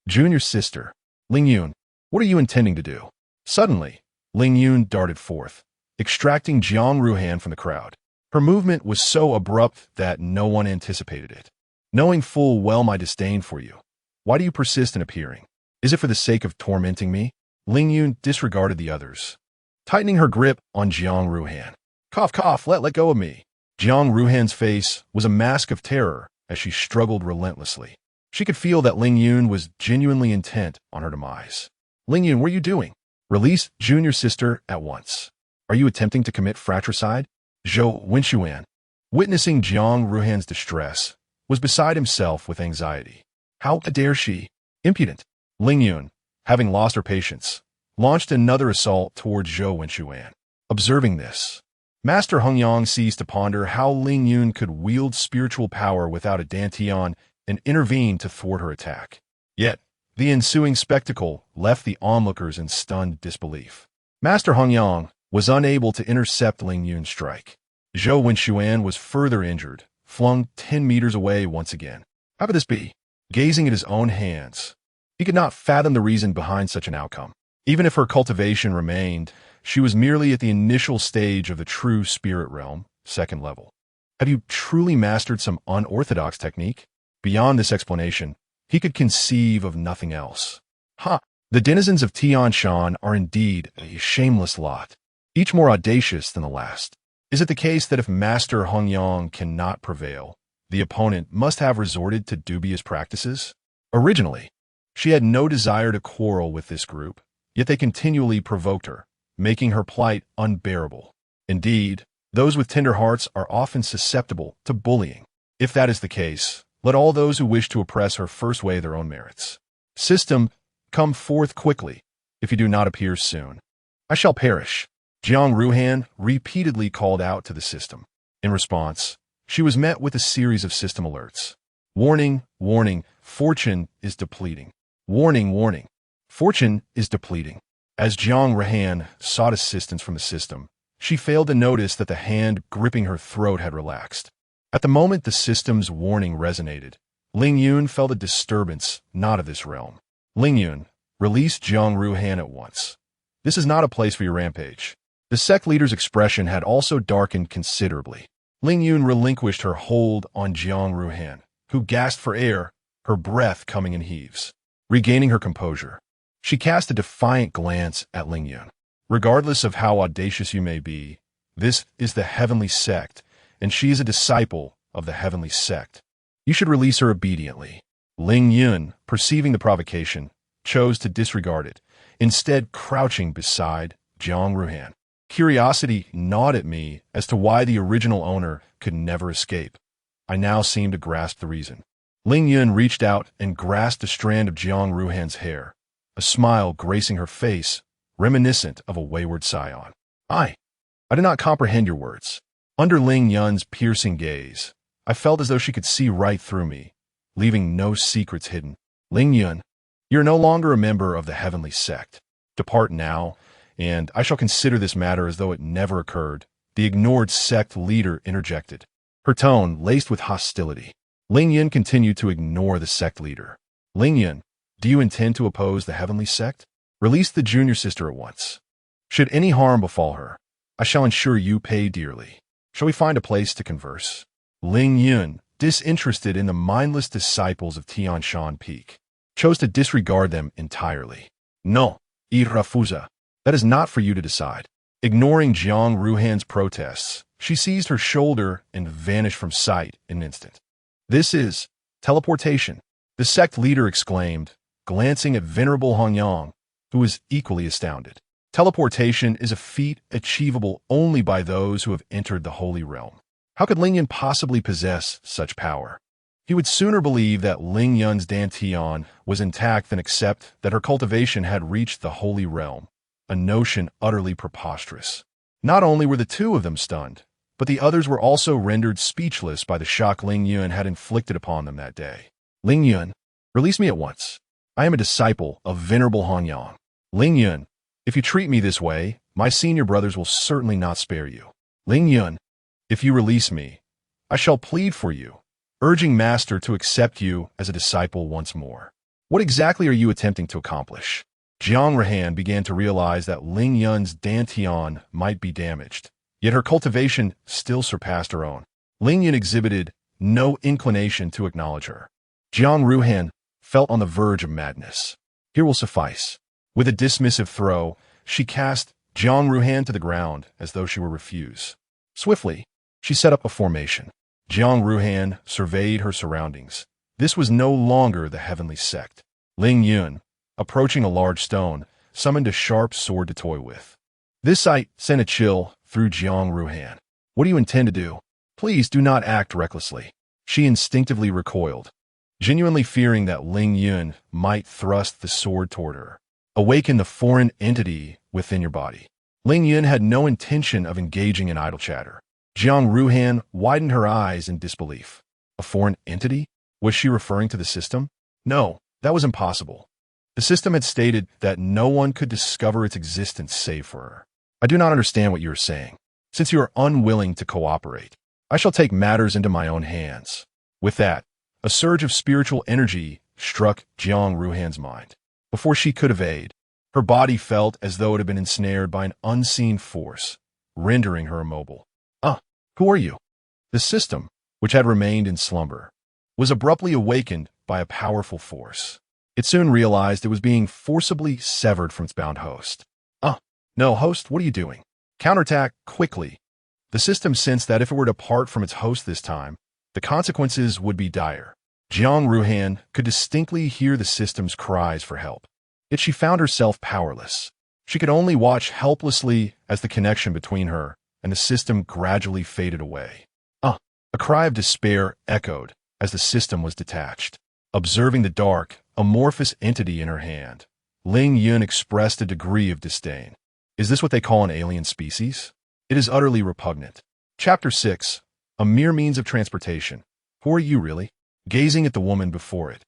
Junior sister, Ling Yun, what are you intending to do? Suddenly, Ling Yun darted forth, extracting Jiang Ruhan from the crowd. Her movement was so abrupt that no one anticipated it. Knowing full well my disdain for you, why do you persist in appearing? Is it for the sake of tormenting me? Ling Yun disregarded the others, tightening her grip on Jiang Ruhan. Cough, cough, let go of me. Jiang Ruhan's face was a mask of terror as she struggled relentlessly. She could feel that Ling Yun was genuinely intent on her demise. Ling Yun, what are you doing? Release junior sister at once. Are you attempting to commit fratricide? Zhou Wenxuan, witnessing Jiang Ruhan's distress, was beside himself with anxiety. How dare she? Impudent. Ling Yun, having lost her patience, launched another assault towards Zhou Wenxuan. Observing this, Master Hongyang ceased to ponder how Ling Yun could wield spiritual power without a dantian and intervene to thwart her attack. Yet, the ensuing spectacle left the onlookers in stunned disbelief. Master Hongyang was unable to intercept Ling Yun's strike. Zhou Wenxuan was further injured, flung 10 meters away once again. How could this be? Gazing at his own hands, he could not fathom the reason behind such an outcome. Even if her cultivation remained, she was merely at the initial stage of the true spirit realm, second level. Have you truly mastered some unorthodox technique? Beyond this explanation, he could conceive of nothing else. The denizens of Tianshan are indeed a shameless lot, each more audacious than the last. Is it the case that if Master Hongyang cannot prevail, the opponent must have resorted to dubious practices? Originally, she had no desire to quarrel with this group, yet they continually provoked her, making her plight unbearable. Indeed, those with tender hearts are often susceptible to bullying. If that is the case, let all those who wish to oppress her first weigh their own merits. System, come forth quickly. If you do not appear soon, I shall perish. Jiang Ruhan repeatedly called out to the system. In response, she was met with a series of system alerts. Warning, warning, fortune is depleting. Warning, warning, fortune is depleting. As Jiang Ruhan sought assistance from the system, she failed to notice that the hand gripping her throat had relaxed. At the moment the system's warning resonated, Ling Yun felt a disturbance not of this realm. Ling Yun, release Jiang Ruhan at once. This is not a place for your rampage. The sect leader's expression had also darkened considerably. Ling Yun relinquished her hold on Jiang Ruhan, who gasped for air, her breath coming in heaves. Regaining her composure, she cast a defiant glance at Ling Yun. Regardless of how audacious you may be, this is the heavenly sect, and she is a disciple of the heavenly sect. You should release her obediently. Ling Yun, perceiving the provocation, chose to disregard it, instead crouching beside Jiang Ruhan. Curiosity gnawed at me as to why the original owner could never escape. I now seemed to grasp the reason. Ling Yun reached out and grasped a strand of Jiang Ruhan's hair, a smile gracing her face, reminiscent of a wayward scion. I did not comprehend your words. Under Ling Yun's piercing gaze, I felt as though she could see right through me, leaving no secrets hidden. Ling Yun, you're no longer a member of the heavenly sect. Depart now, and I shall consider this matter as though it never occurred, the ignored sect leader interjected, her tone laced with hostility. Ling Yun continued to ignore the sect leader. Ling Yun, do you intend to oppose the heavenly sect? Release the junior sister at once. Should any harm befall her, I shall ensure you pay dearly. Shall we find a place to converse? Ling Yun, disinterested in the mindless disciples of Tian Shan Peak, chose to disregard them entirely. No, Irafuza. That is not for you to decide. Ignoring Jiang Ruhan's protests, she seized her shoulder and vanished from sight in an instant. This is teleportation, the sect leader exclaimed, glancing at venerable Hongyang, who was equally astounded. Teleportation is a feat achievable only by those who have entered the Holy Realm. How could Ling Yun possibly possess such power? He would sooner believe that Ling Yun's dantian was intact than accept that her cultivation had reached the Holy Realm, a notion utterly preposterous. Not only were the two of them stunned, but the others were also rendered speechless by the shock Ling Yun had inflicted upon them that day. Ling Yun, release me at once. I am a disciple of venerable Hongyang. Ling Yun, if you treat me this way, my senior brothers will certainly not spare you. Ling Yun, if you release me, I shall plead for you, urging Master to accept you as a disciple once more. What exactly are you attempting to accomplish? Jiang Ruhan began to realize that Ling Yun's dantian might be damaged, yet her cultivation still surpassed her own. Ling Yun exhibited no inclination to acknowledge her. Jiang Ruhan felt on the verge of madness. Here will suffice. With a dismissive throw, she cast Jiang Ruhan to the ground as though she were refused. Swiftly, she set up a formation. Jiang Ruhan surveyed her surroundings. This was no longer the heavenly sect. Ling Yun, approaching a large stone, summoned a sharp sword to toy with. This sight sent a chill through Jiang Ruhan. What do you intend to do? Please do not act recklessly. She instinctively recoiled, genuinely fearing that Ling Yun might thrust the sword toward her. Awaken the foreign entity within your body. Ling Yun had no intention of engaging in idle chatter. Jiang Ruhan widened her eyes in disbelief. A foreign entity? Was she referring to the system? No, that was impossible. The system had stated that no one could discover its existence save for her. I do not understand what you are saying. Since you are unwilling to cooperate, I shall take matters into my own hands. With that, a surge of spiritual energy struck Jiang Ruhan's mind. Before she could evade, her body felt as though it had been ensnared by an unseen force, rendering her immobile. Who are you? The system, which had remained in slumber, was abruptly awakened by a powerful force. It soon realized it was being forcibly severed from its bound host. No, host, what are you doing? Counterattack quickly. The system sensed that if it were to part from its host this time, the consequences would be dire. Jiang Ruhan could distinctly hear the system's cries for help. Yet she found herself powerless. She could only watch helplessly as the connection between her and the system gradually faded away. A cry of despair echoed as the system was detached. Observing the dark, amorphous entity in her hand, Ling Yun expressed a degree of disdain. Is this what they call an alien species? It is utterly repugnant. Chapter 6. A mere means of transportation. Who are you, really? Gazing at the woman before it.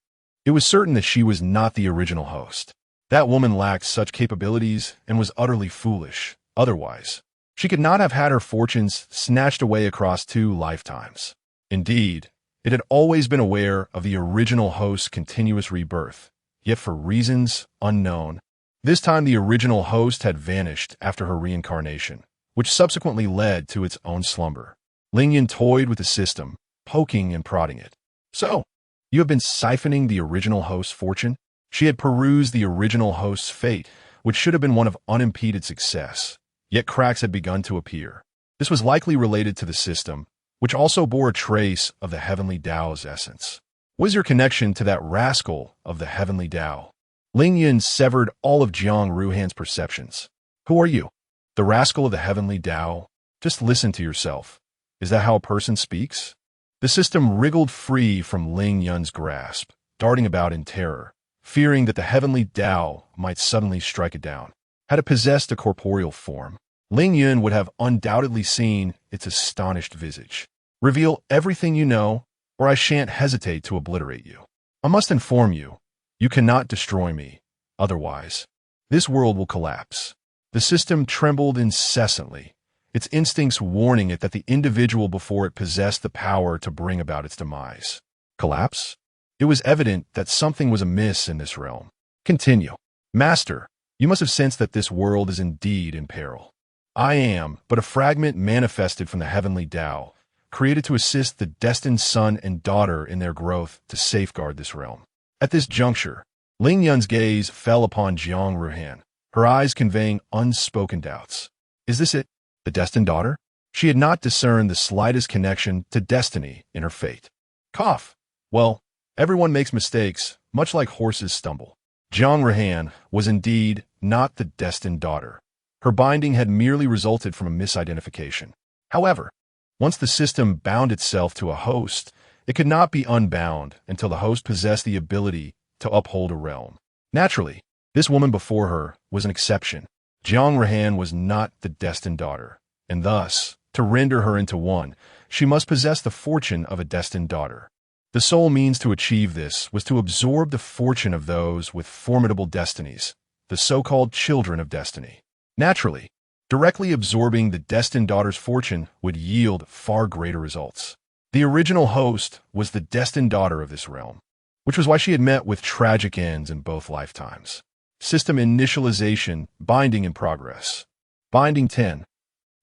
It was certain that she was not the original host. That woman lacked such capabilities and was utterly foolish. Otherwise, she could not have had her fortunes snatched away across 2 lifetimes. Indeed, it had always been aware of the original host's continuous rebirth, yet for reasons unknown, this time the original host had vanished after her reincarnation, which subsequently led to its own slumber. Ling Yun toyed with the system, poking and prodding it. So, you have been siphoning the original host's fortune? She had perused the original host's fate, which should have been one of unimpeded success, yet cracks had begun to appear. This was likely related to the system, which also bore a trace of the heavenly Tao's essence. What is your connection to that rascal of the heavenly Tao? Ling Yun severed all of Jiang Ruhan's perceptions. Who are you? The rascal of the heavenly Tao? Just listen to yourself. Is that how a person speaks? The system wriggled free from Ling Yun's grasp, darting about in terror, fearing that the heavenly Tao might suddenly strike it down. Had it possessed a corporeal form, Ling Yun would have undoubtedly seen its astonished visage. Reveal everything you know, or I shan't hesitate to obliterate you. I must inform you, you cannot destroy me. Otherwise, this world will collapse. The system trembled incessantly, its instincts warning it that the individual before it possessed the power to bring about its demise. Collapse? It was evident that something was amiss in this realm. Continue. Master, you must have sensed that this world is indeed in peril. I am but a fragment manifested from the heavenly Tao, created to assist the destined son and daughter in their growth to safeguard this realm. At this juncture, Ling Yun's gaze fell upon Jiang Ruhan, her eyes conveying unspoken doubts. Is this it? The destined daughter? She had not discerned the slightest connection to destiny in her fate. Cough. Well, everyone makes mistakes, much like horses stumble. Jiang Ruhan was indeed not the destined daughter. Her binding had merely resulted from a misidentification. However, once the system bound itself to a host, it could not be unbound until the host possessed the ability to uphold a realm. Naturally, this woman before her was an exception. Jiang Ruhan was not the destined daughter, and thus, to render her into one, she must possess the fortune of a destined daughter. The sole means to achieve this was to absorb the fortune of those with formidable destinies, the so-called children of destiny. Naturally, directly absorbing the destined daughter's fortune would yield far greater results. The original host was the destined daughter of this realm, which was why she had met with tragic ends in both lifetimes. System initialization, binding in progress. Binding 10.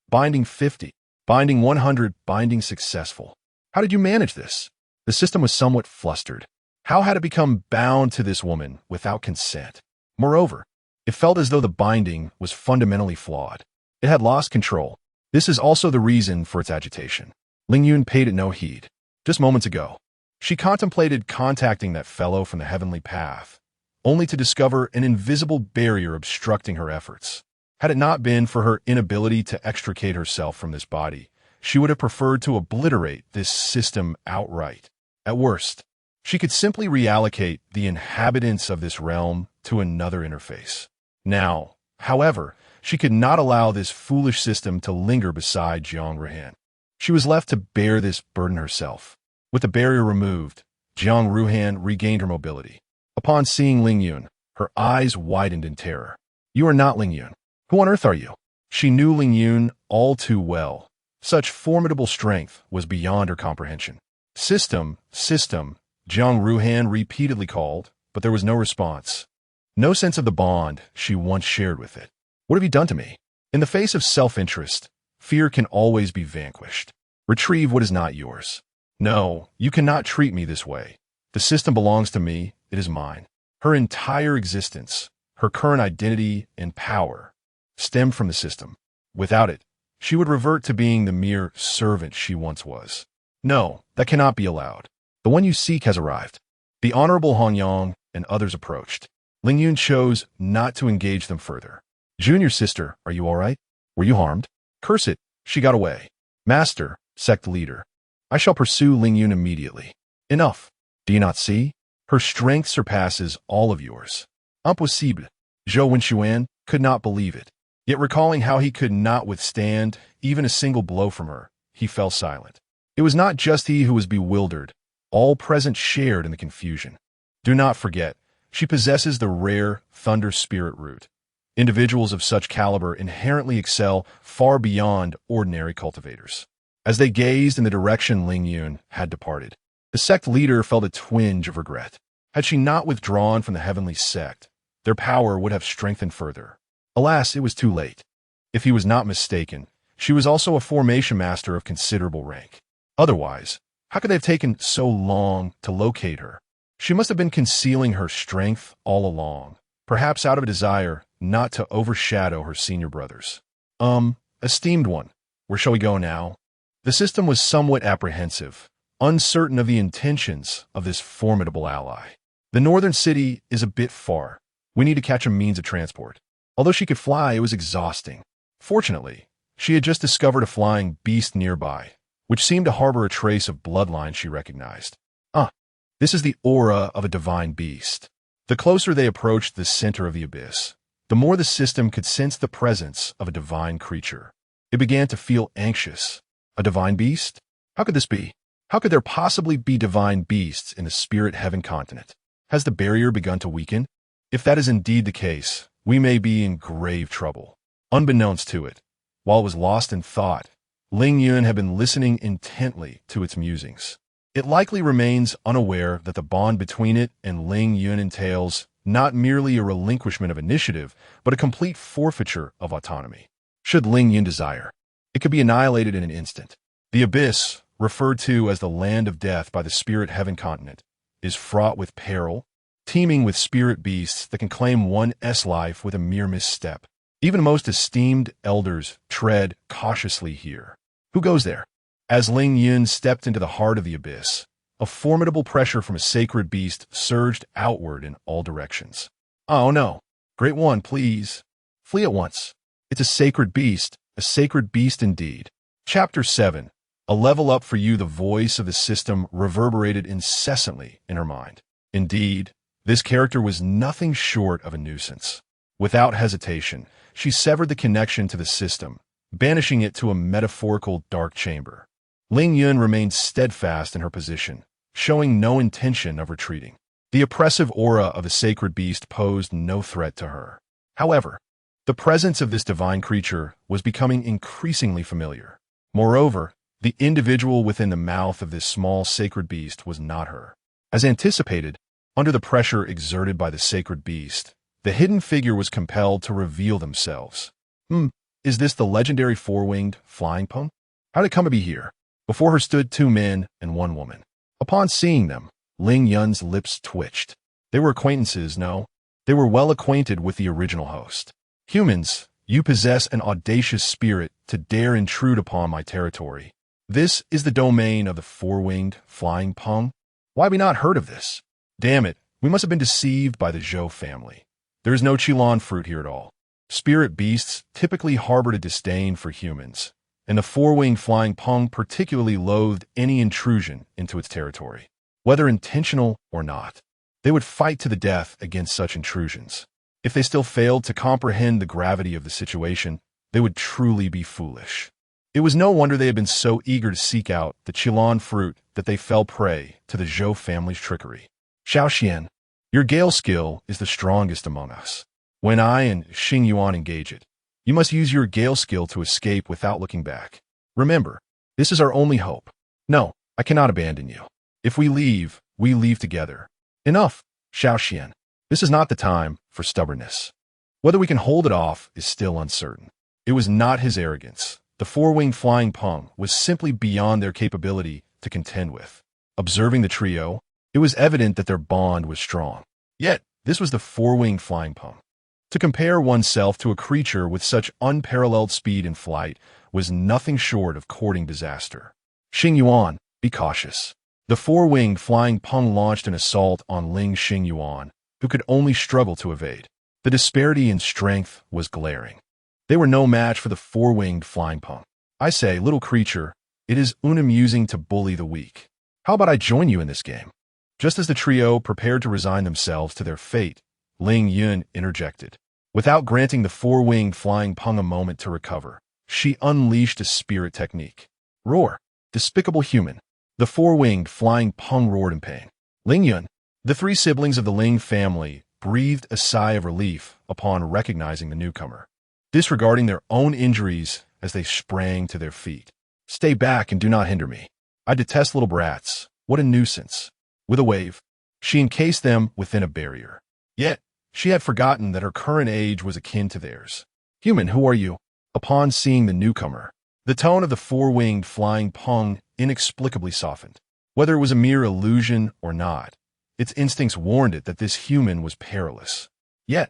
Binding 50. Binding 100. Binding successful. How did you manage this? The system was somewhat flustered. How had it become bound to this woman without consent? Moreover, it felt as though the binding was fundamentally flawed. It had lost control. This is also the reason for its agitation. Ling Yun paid it no heed. Just moments ago, she contemplated contacting that fellow from the heavenly path, only to discover an invisible barrier obstructing her efforts. Had it not been for her inability to extricate herself from this body, she would have preferred to obliterate this system outright. At worst, she could simply reallocate the inhabitants of this realm to another interface. Now, however, she could not allow this foolish system to linger beside Jiang Ruhan. She was left to bear this burden herself. With the barrier removed, Jiang Ruhan regained her mobility. Upon seeing Ling Yun, her eyes widened in terror. You are not Ling Yun. Who on earth are you? She knew Ling Yun all too well. Such formidable strength was beyond her comprehension. System, Jiang Ruhan repeatedly called, but there was no response. No sense of the bond she once shared with it. What have you done to me? In the face of self-interest, fear can always be vanquished. Retrieve what is not yours. No, you cannot treat me this way. The system belongs to me, it is mine. Her entire existence, her current identity and power, stem from the system. Without it, she would revert to being the mere servant she once was. No, that cannot be allowed. The one you seek has arrived. The Honorable Hongyang and others approached. Ling Yun chose not to engage them further. Junior sister, are you all right? Were you harmed? Curse it, she got away. Master, sect leader, I shall pursue Ling Yun immediately. Enough. Do you not see? Her strength surpasses all of yours. Impossible. Zhou Wenxuan could not believe it. Yet recalling how he could not withstand even a single blow from her, he fell silent. It was not just he who was bewildered. All present shared in the confusion. Do not forget, she possesses the rare thunder spirit root. Individuals of such caliber inherently excel far beyond ordinary cultivators. As they gazed in the direction Ling Yun had departed, the sect leader felt a twinge of regret. Had she not withdrawn from the heavenly sect, their power would have strengthened further. Alas, it was too late. If he was not mistaken, she was also a formation master of considerable rank. Otherwise, how could they have taken so long to locate her? She must have been concealing her strength all along, perhaps out of a desire not to overshadow her senior brothers. Esteemed one, where shall we go now? The system was somewhat apprehensive, uncertain of the intentions of this formidable ally. The northern city is a bit far. We need to catch a means of transport. Although she could fly, it was exhausting. Fortunately, she had just discovered a flying beast nearby, which seemed to harbor a trace of bloodline she recognized. This is the aura of a divine beast. The closer they approached the center of the abyss, the more the system could sense the presence of a divine creature. It began to feel anxious. A divine beast? How could this be? How could there possibly be divine beasts in the spirit heaven continent? Has the barrier begun to weaken? If that is indeed the case, we may be in grave trouble. Unbeknownst to it, while it was lost in thought, Ling Yun had been listening intently to its musings. It likely remains unaware that the bond between it and Ling Yun entails not merely a relinquishment of initiative, but a complete forfeiture of autonomy. Should Ling Yun desire, it could be annihilated in an instant. The abyss, referred to as the land of death by the spirit heaven continent, is fraught with peril, teeming with spirit beasts that can claim one's life with a mere misstep. Even most esteemed elders tread cautiously here. Who goes there? As Ling Yun stepped into the heart of the abyss, a formidable pressure from a sacred beast surged outward in all directions. Oh no! Great one, please. Flee at once. It's a sacred beast indeed. Chapter 7. A level up for you. The voice of the system reverberated incessantly in her mind. Indeed, this character was nothing short of a nuisance. Without hesitation, she severed the connection to the system, banishing it to a metaphorical dark chamber. Ling Yun remained steadfast in her position, showing no intention of retreating. The oppressive aura of the sacred beast posed no threat to her. However, the presence of this divine creature was becoming increasingly familiar. Moreover, the individual within the mouth of this small sacred beast was not her. As anticipated, under the pressure exerted by the sacred beast, the hidden figure was compelled to reveal themselves. Is this the legendary four-winged flying pung? How did it come to be here? Before her stood two men and one woman. Upon seeing them, Ling Yun's lips twitched. They were acquaintances, no. They were well acquainted with the original host. Humans, you possess an audacious spirit to dare intrude upon my territory. This is the domain of the four-winged flying pung? Why have we not heard of this? Damn it, we must have been deceived by the Zhou family. There is no Qilon fruit here at all. Spirit beasts typically harbored a disdain for humans, and the four-winged flying pung particularly loathed any intrusion into its territory. Whether intentional or not, they would fight to the death against such intrusions. If they still failed to comprehend the gravity of the situation, they would truly be foolish. It was no wonder they had been so eager to seek out the Qilon fruit that they fell prey to the Zhou family's trickery. Xiaoxian, your gale skill is the strongest among us. When I and Xing Yuan engage it, you must use your gale skill to escape without looking back. Remember, this is our only hope. No, I cannot abandon you. If we leave together. Enough, Xiaoxian. This is not the time for stubbornness. Whether we can hold it off is still uncertain. It was not his arrogance. The four-winged flying pung was simply beyond their capability to contend with. Observing the trio, it was evident that their bond was strong. Yet, this was the four-winged flying pung. To compare oneself to a creature with such unparalleled speed and flight was nothing short of courting disaster. Xing Yuan, be cautious. The four-winged flying pung launched an assault on Xing Yuan, who could only struggle to evade. The disparity in strength was glaring. They were no match for the four-winged flying pung. I say, little creature, it is unamusing to bully the weak. How about I join you in this game? Just as the trio prepared to resign themselves to their fate, Ling Yun interjected. Without granting the four-winged flying Peng a moment to recover, she unleashed a spirit technique. Roar! Despicable human! The four-winged flying Peng roared in pain. Ling Yun, the three siblings of the Ling family, breathed a sigh of relief upon recognizing the newcomer, disregarding their own injuries as they sprang to their feet. Stay back and do not hinder me. I detest little brats. What a nuisance. With a wave, she encased them within a barrier. Yet, she had forgotten that her current age was akin to theirs. Human, who are you? Upon seeing the newcomer, the tone of the four-winged flying Peng inexplicably softened. Whether it was a mere illusion or not, its instincts warned it that this human was perilous. Yet,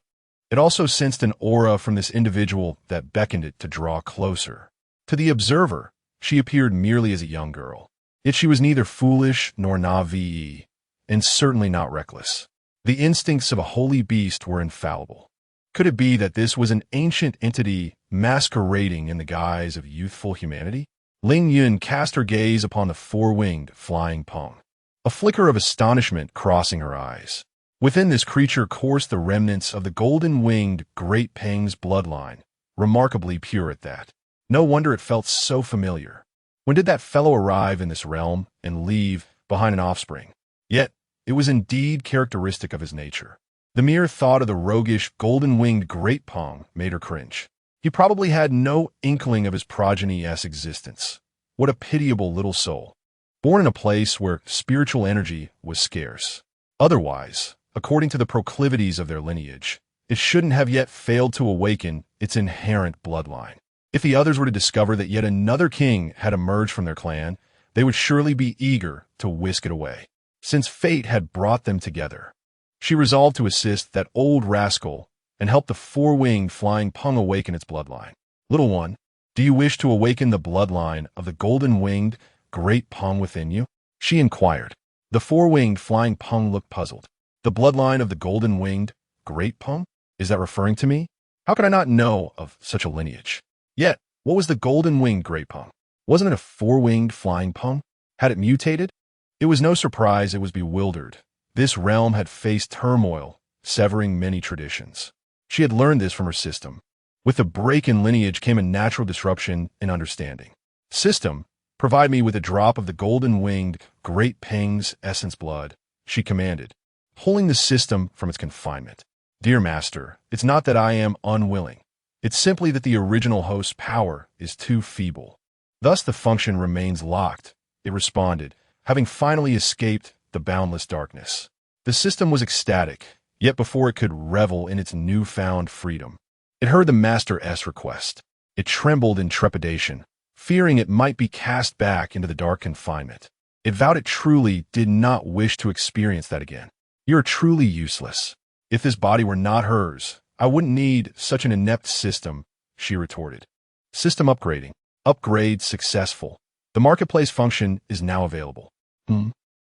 it also sensed an aura from this individual that beckoned it to draw closer. To the observer, she appeared merely as a young girl. Yet she was neither foolish nor naive, and certainly not reckless. The instincts of a holy beast were infallible. Could it be that this was an ancient entity masquerading in the guise of youthful humanity? Ling Yun cast her gaze upon the four-winged flying Peng, a flicker of astonishment crossing her eyes. Within this creature coursed the remnants of the golden-winged Great Peng's bloodline, remarkably pure at that. No wonder it felt so familiar. When did that fellow arrive in this realm and leave behind an offspring? Yet, it was indeed characteristic of his nature. The mere thought of the roguish, golden-winged Great Peng made her cringe. He probably had no inkling of his progeny's existence. What a pitiable little soul, born in a place where spiritual energy was scarce. Otherwise, according to the proclivities of their lineage, it shouldn't have yet failed to awaken its inherent bloodline. If the others were to discover that yet another king had emerged from their clan, they would surely be eager to whisk it away. Since fate had brought them together, she resolved to assist that old rascal and help the four-winged flying Peng awaken its bloodline. Little one, do you wish to awaken the bloodline of the golden-winged Great Peng within you? She inquired. The four-winged flying Peng looked puzzled. The bloodline of the golden-winged Great Peng? Is that referring to me? How could I not know of such a lineage? Yet, what was the golden-winged Great Peng? Wasn't it a four-winged flying Peng? Had it mutated? It was no surprise it was bewildered. This realm had faced turmoil, severing many traditions. She had learned this from her system. With the break in lineage came a natural disruption in understanding. System, provide me with a drop of the golden-winged Great Peng's essence blood, she commanded, pulling the system from its confinement. Dear Master, it's not that I am unwilling. It's simply that the original host's power is too feeble. Thus the function remains locked, it responded, having finally escaped the boundless darkness. The system was ecstatic, yet before it could revel in its newfound freedom, it heard the Master's request. It trembled in trepidation, fearing it might be cast back into the dark confinement. It vowed it truly did not wish to experience that again. You're truly useless. If this body were not hers, I wouldn't need such an inept system, she retorted. System upgrading. Upgrade successful. The marketplace function is now available.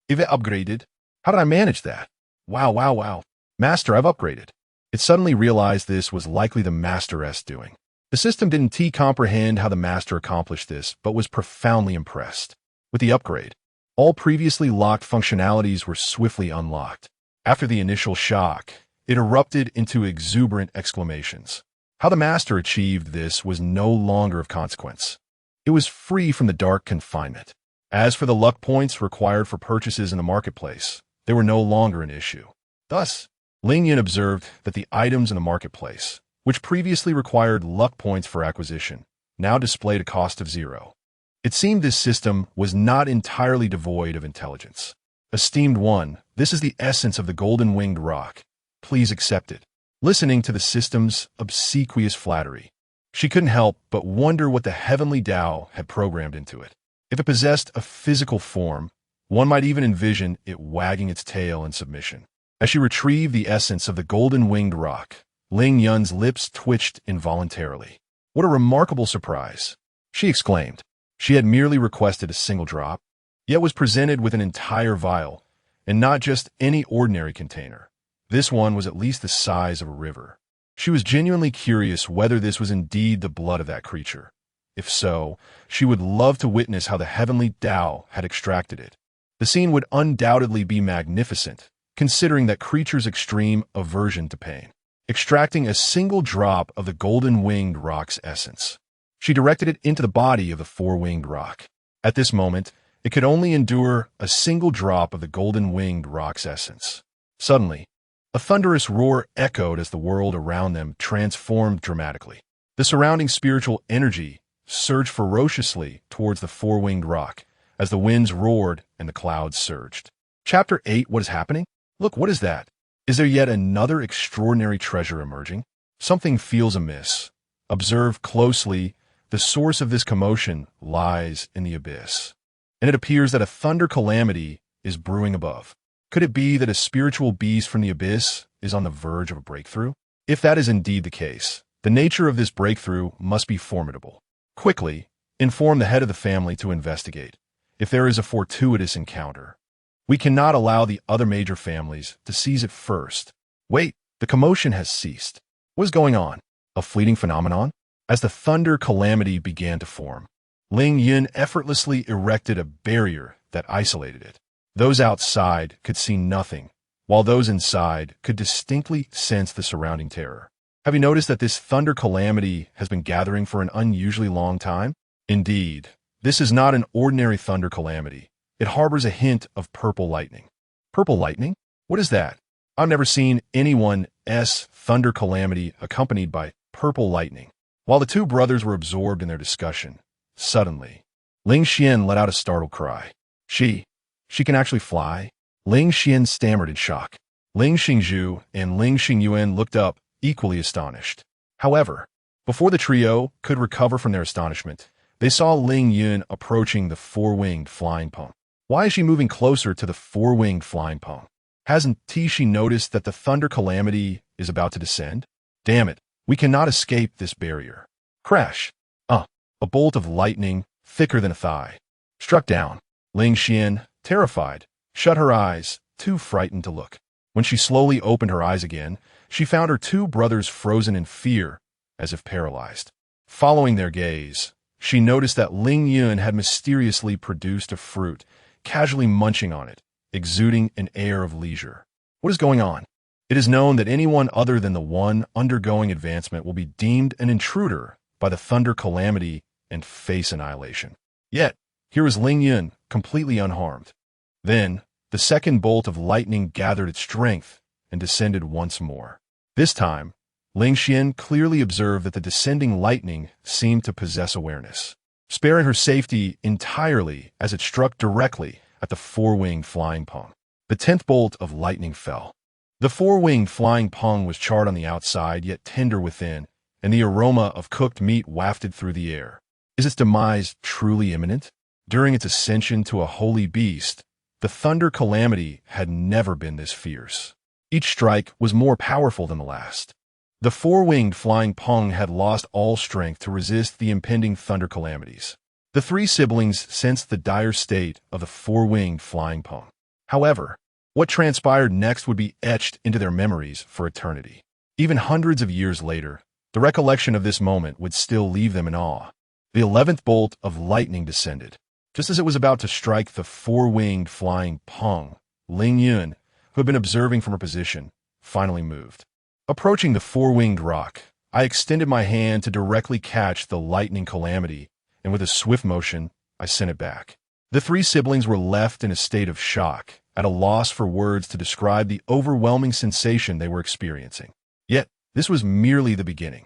If it upgraded, how did I manage that? Wow. Master, I've upgraded. It suddenly realized this was likely the Master's doing. The system didn't comprehend how the Master accomplished this, but was profoundly impressed. With the upgrade, all previously locked functionalities were swiftly unlocked. After the initial shock, it erupted into exuberant exclamations. How the Master achieved this was no longer of consequence. It was free from the dark confinement. As for the luck points required for purchases in the marketplace, they were no longer an issue. Thus, Ling Yun observed that the items in the marketplace, which previously required luck points for acquisition, now displayed a cost of 0. It seemed this system was not entirely devoid of intelligence. Esteemed one, this is the essence of the golden-winged rock. Please accept it. Listening to the system's obsequious flattery, she couldn't help but wonder what the heavenly Tao had programmed into it. If it possessed a physical form, one might even envision it wagging its tail in submission. As she retrieved the essence of the golden-winged rock, Ling Yun's lips twitched involuntarily. What a remarkable surprise, she exclaimed. She had merely requested a single drop, yet was presented with an entire vial, and not just any ordinary container. This one was at least the size of a river. She was genuinely curious whether this was indeed the blood of that creature. If so, she would love to witness how the heavenly Tao had extracted it. The scene would undoubtedly be magnificent, considering that creature's extreme aversion to pain. extracting a single drop of the golden-winged rock's essence. She directed it into the body of the four-winged rock. At this moment, it could only endure a single drop of the golden-winged rock's essence. Suddenly, a thunderous roar echoed as the world around them transformed dramatically. The surrounding spiritual energy surged ferociously towards the four-winged rock as the winds roared and the clouds surged. Chapter 8. What is happening? Look, what is that? Is there yet another extraordinary treasure emerging? Something feels amiss. Observe closely. The source of this commotion lies in the abyss, and it appears that a thunder calamity is brewing above. Could it be that a spiritual beast from the abyss is on the verge of a breakthrough? If that is indeed the case, the nature of this breakthrough must be formidable. Quickly, inform the head of the family to investigate if there is a fortuitous encounter. We cannot allow the other major families to seize it first. Wait, the commotion has ceased. What is going on? A fleeting phenomenon? As the thunder calamity began to form, Ling Yun effortlessly erected a barrier that isolated it. Those outside could see nothing, while those inside could distinctly sense the surrounding terror. Have you noticed that this thunder calamity has been gathering for an unusually long time? Indeed, this is not an ordinary thunder calamity. It harbors a hint of purple lightning. Purple lightning? What is that? I've never seen anyone's thunder calamity accompanied by purple lightning. While the two brothers were absorbed in their discussion, suddenly, Ling Xian let out a startled cry. She can actually fly? Ling Xian stammered in shock. Ling Xingzhu and Ling Xingyuan looked up, equally astonished. However, before the trio could recover from their astonishment, they saw Ling Yun approaching the four-winged flying pung. Why is she moving closer to the four-winged flying pung? Hasn't she noticed that the thunder calamity is about to descend? Damn it, we cannot escape this barrier. Crash! A bolt of lightning, thicker than a thigh, struck down. Ling Xian, terrified, shut her eyes, too frightened to look. When she slowly opened her eyes again, she found her two brothers frozen in fear, as if paralyzed. Following their gaze, she noticed that Ling Yun had mysteriously produced a fruit, casually munching on it, exuding an air of leisure. What is going on? It is known that anyone other than the one undergoing advancement will be deemed an intruder by the thunder calamity and face annihilation. Yet, here is Ling Yun, completely unharmed. Then, the second bolt of lightning gathered its strength and descended once more. This time, Ling Xian clearly observed that the descending lightning seemed to possess awareness, sparing her safety entirely as it struck directly at the four-winged flying pung. The 10th bolt of lightning fell. The four-winged flying pung was charred on the outside, yet tender within, and the aroma of cooked meat wafted through the air. Is its demise truly imminent? During its ascension to a holy beast, the thunder calamity had never been this fierce. Each strike was more powerful than the last. The four-winged flying pung had lost all strength to resist the impending thunder calamities. The three siblings sensed the dire state of the four-winged flying pung. However, what transpired next would be etched into their memories for eternity. Even hundreds of years later, the recollection of this moment would still leave them in awe. The 11th bolt of lightning descended. Just as it was about to strike the four-winged flying pung, Ling Yun, who had been observing from her position, finally moved. Approaching the four-winged rock, I extended my hand to directly catch the lightning calamity, and with a swift motion, I sent it back. The three siblings were left in a state of shock, at a loss for words to describe the overwhelming sensation they were experiencing. Yet, this was merely the beginning.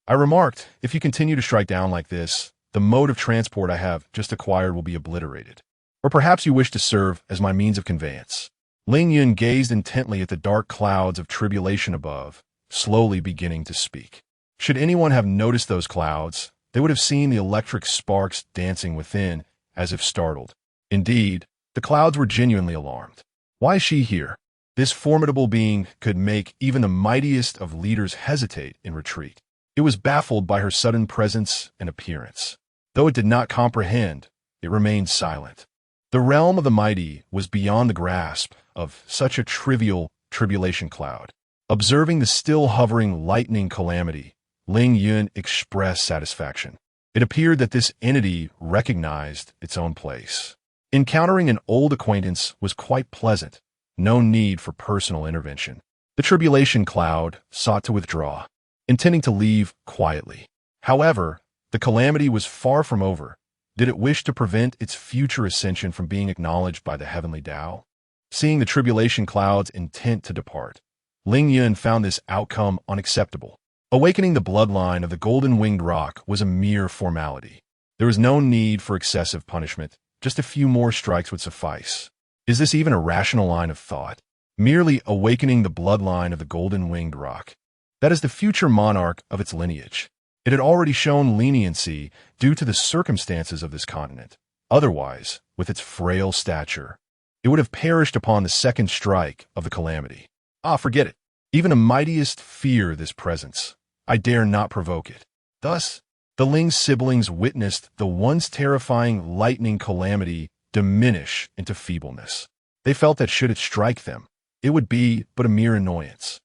I remarked, if you continue to strike down like this, the mode of transport I have just acquired will be obliterated. Or perhaps you wish to serve as my means of conveyance. Ling Yun gazed intently at the dark clouds of tribulation above, slowly beginning to speak. Should anyone have noticed those clouds, they would have seen the electric sparks dancing within, as if startled. Indeed, the clouds were genuinely alarmed. Why is she here? This formidable being could make even the mightiest of leaders hesitate in retreat. It was baffled by her sudden presence and appearance. Though it did not comprehend, it remained silent. The realm of the mighty was beyond the grasp of such a trivial tribulation cloud. Observing the still hovering lightning calamity, Ling Yun expressed satisfaction. It appeared that this entity recognized its own place. Encountering an old acquaintance was quite pleasant. No need for personal intervention. The tribulation cloud sought to withdraw, intending to leave quietly. However, the calamity was far from over. Did it wish to prevent its future ascension from being acknowledged by the heavenly Tao? Seeing the tribulation cloud's intent to depart, Ling Yun found this outcome unacceptable. Awakening the bloodline of the golden-winged rock was a mere formality. There was no need for excessive punishment. Just a few more strikes would suffice. Is this even a rational line of thought? Merely awakening the bloodline of the golden-winged rock. That is the future monarch of its lineage. It had already shown leniency due to the circumstances of this continent. Otherwise, with its frail stature, it would have perished upon the second strike of the calamity. Forget it. Even the mightiest fear this presence. I dare not provoke it. Thus, the Ling siblings witnessed the once terrifying lightning calamity diminish into feebleness. They felt that should it strike them, it would be but a mere annoyance.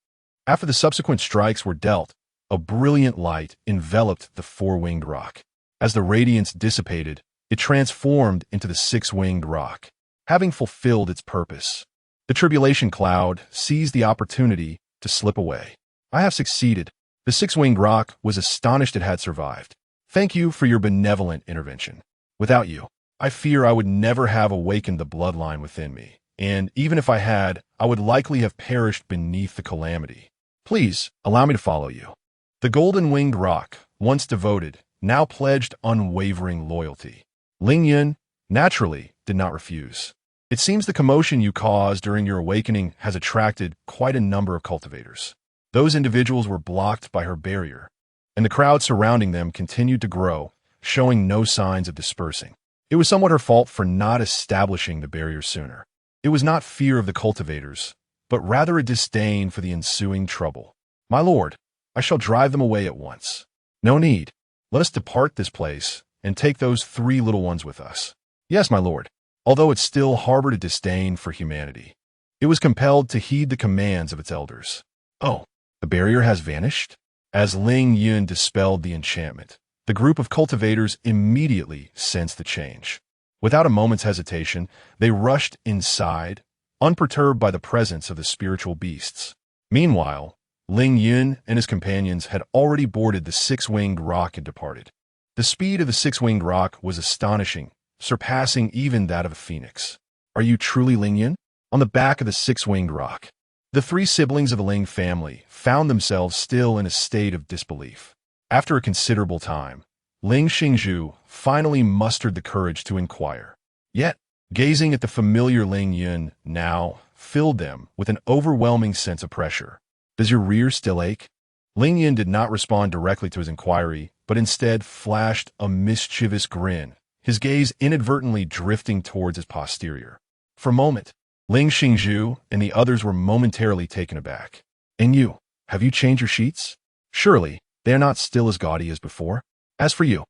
After the subsequent strikes were dealt, a brilliant light enveloped the four-winged rock. As the radiance dissipated, it transformed into the six-winged rock, having fulfilled its purpose. The tribulation cloud seized the opportunity to slip away. I have succeeded. The six-winged rock was astonished it had survived. Thank you for your benevolent intervention. Without you, I fear I would never have awakened the bloodline within me, and even if I had, I would likely have perished beneath the calamity. Please, allow me to follow you. The golden-winged rock, once devoted, now pledged unwavering loyalty. Ling Yun, naturally, did not refuse. It seems the commotion you caused during your awakening has attracted quite a number of cultivators. Those individuals were blocked by her barrier, and the crowd surrounding them continued to grow, showing no signs of dispersing. It was somewhat her fault for not establishing the barrier sooner. It was not fear of the cultivators, but rather a disdain for the ensuing trouble. My lord, I shall drive them away at once. No need. Let us depart this place and take those three little ones with us. Yes, my lord. Although it still harbored a disdain for humanity, it was compelled to heed the commands of its elders. Oh, the barrier has vanished? As Ling Yun dispelled the enchantment, the group of cultivators immediately sensed the change. Without a moment's hesitation, they rushed inside, unperturbed by the presence of the spiritual beasts. Meanwhile, Ling Yun and his companions had already boarded the six-winged rock and departed. The speed of the six-winged rock was astonishing, surpassing even that of a phoenix. Are you truly Ling Yun? On the back of the six-winged rock. The three siblings of the Ling family found themselves still in a state of disbelief. After a considerable time, Ling Xingzhu finally mustered the courage to inquire. Yet, gazing at the familiar Ling Yun now filled them with an overwhelming sense of pressure. Does your rear still ache? Ling Yun did not respond directly to his inquiry, but instead flashed a mischievous grin, his gaze inadvertently drifting towards his posterior. For a moment, Ling Xingzhu and the others were momentarily taken aback. And you, have you changed your sheets? Surely, they are not still as gaudy as before. As for you,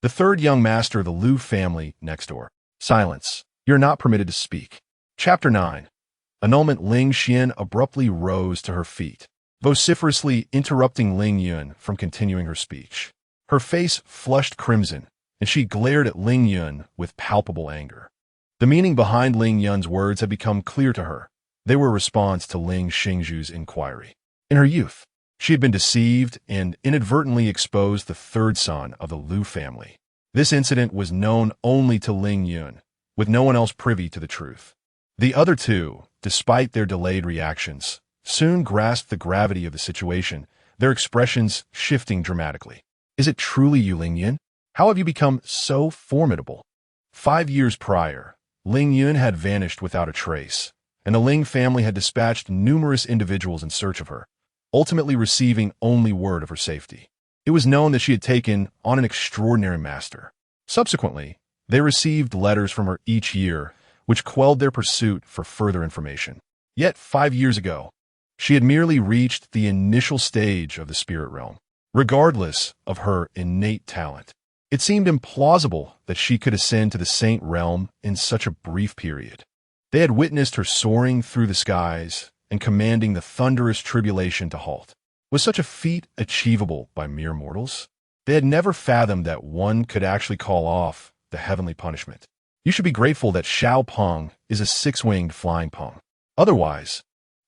the third young master of the Liu family next door. Silence. You're not permitted to speak. Chapter 9. Annulment. Ling Xian abruptly rose to her feet, vociferously interrupting Ling Yun from continuing her speech. Her face flushed crimson, and she glared at Ling Yun with palpable anger. The meaning behind Ling Yun's words had become clear to her. They were a response to Ling Xingzhu's inquiry. In her youth, she had been deceived and inadvertently exposed the third son of the Liu family. This incident was known only to Ling Yun, with no one else privy to the truth. The other two, despite their delayed reactions, soon grasped the gravity of the situation, their expressions shifting dramatically. Is it truly you, Ling Yun? How have you become so formidable? 5 years prior, Ling Yun had vanished without a trace, and the Ling family had dispatched numerous individuals in search of her, ultimately receiving only word of her safety. It was known that she had taken on an extraordinary master. Subsequently, they received letters from her each year, which quelled their pursuit for further information. Yet 5 years ago, she had merely reached the initial stage of the spirit realm. Regardless of her innate talent, it seemed implausible that she could ascend to the saint realm in such a brief period. They had witnessed her soaring through the skies and commanding the thunderous tribulation to halt. Was such a feat achievable by mere mortals? They had never fathomed that one could actually call off the heavenly punishment. You should be grateful that Xiao Peng is a six-winged flying peng. Otherwise,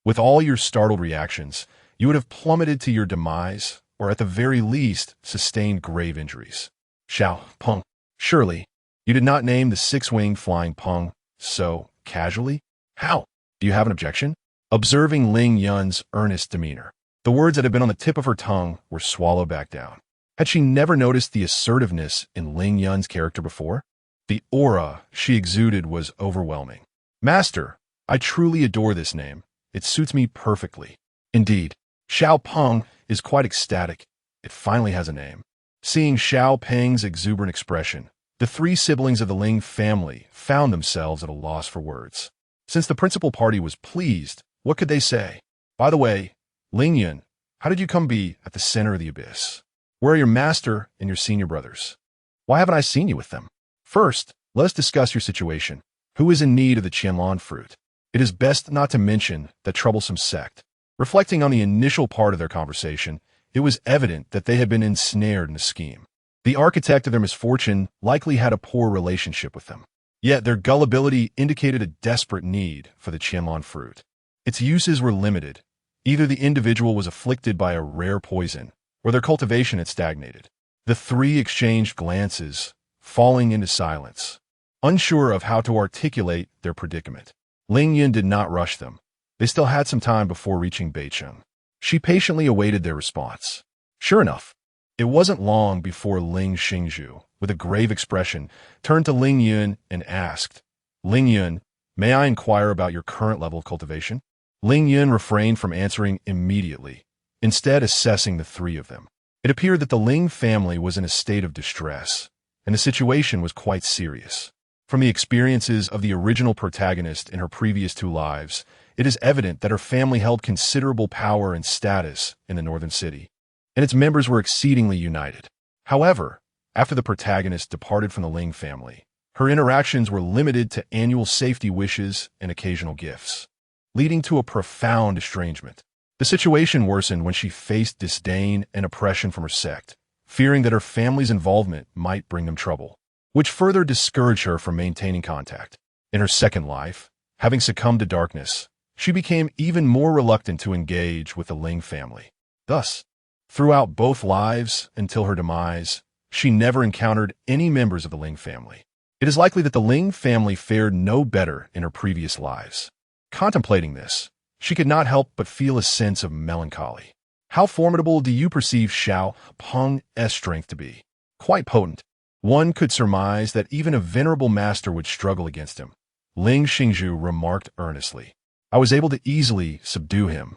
With all your startled reactions, you would have plummeted to your demise, or at the very least, sustained grave injuries. Xiao Peng. Surely, you did not name the six-winged flying Peng so casually? How? Do you have an objection? Observing Ling Yun's earnest demeanor, the words that had been on the tip of her tongue were swallowed back down. Had she never noticed the assertiveness in Ling Yun's character before? The aura she exuded was overwhelming. Master, I truly adore this name. It suits me perfectly. Indeed, Xiao Peng is quite ecstatic. It finally has a name. Seeing Xiao Peng's exuberant expression, the three siblings of the Ling family found themselves at a loss for words. Since the principal party was pleased, what could they say? By the way, Ling Yun, how did you come be at the center of the abyss? Where are your master and your senior brothers? Why haven't I seen you with them? First, let us discuss your situation. Who is in need of the Qianlan fruit? It is best not to mention that troublesome sect. Reflecting on the initial part of their conversation, it was evident that they had been ensnared in a scheme. The architect of their misfortune likely had a poor relationship with them. Yet their gullibility indicated a desperate need for the Qianlan fruit. Its uses were limited. Either the individual was afflicted by a rare poison, or their cultivation had stagnated. The three exchanged glances, falling into silence, unsure of how to articulate their predicament. Ling Yun did not rush them. They still had some time before reaching Beicheng. She patiently awaited their response. Sure enough, it wasn't long before Ling Xingzhu, with a grave expression, turned to Ling Yun and asked, Ling Yun, may I inquire about your current level of cultivation? Ling Yun refrained from answering immediately, instead assessing the three of them. It appeared that the Ling family was in a state of distress, and the situation was quite serious. From the experiences of the original protagonist in her previous two lives, it is evident that her family held considerable power and status in the northern city, and its members were exceedingly united. However, after the protagonist departed from the Ling family, her interactions were limited to annual safety wishes and occasional gifts, leading to a profound estrangement. The situation worsened when she faced disdain and oppression from her sect, fearing that her family's involvement might bring them trouble, which further discouraged her from maintaining contact. In her second life, having succumbed to darkness, she became even more reluctant to engage with the Ling family. Thus, throughout both lives until her demise, she never encountered any members of the Ling family. It is likely that the Ling family fared no better in her previous lives. Contemplating this, she could not help but feel a sense of melancholy. How formidable do you perceive Xiao Peng's strength to be? Quite potent. One could surmise that even a venerable master would struggle against him. Ling Xingzhu remarked earnestly. I was able to easily subdue him.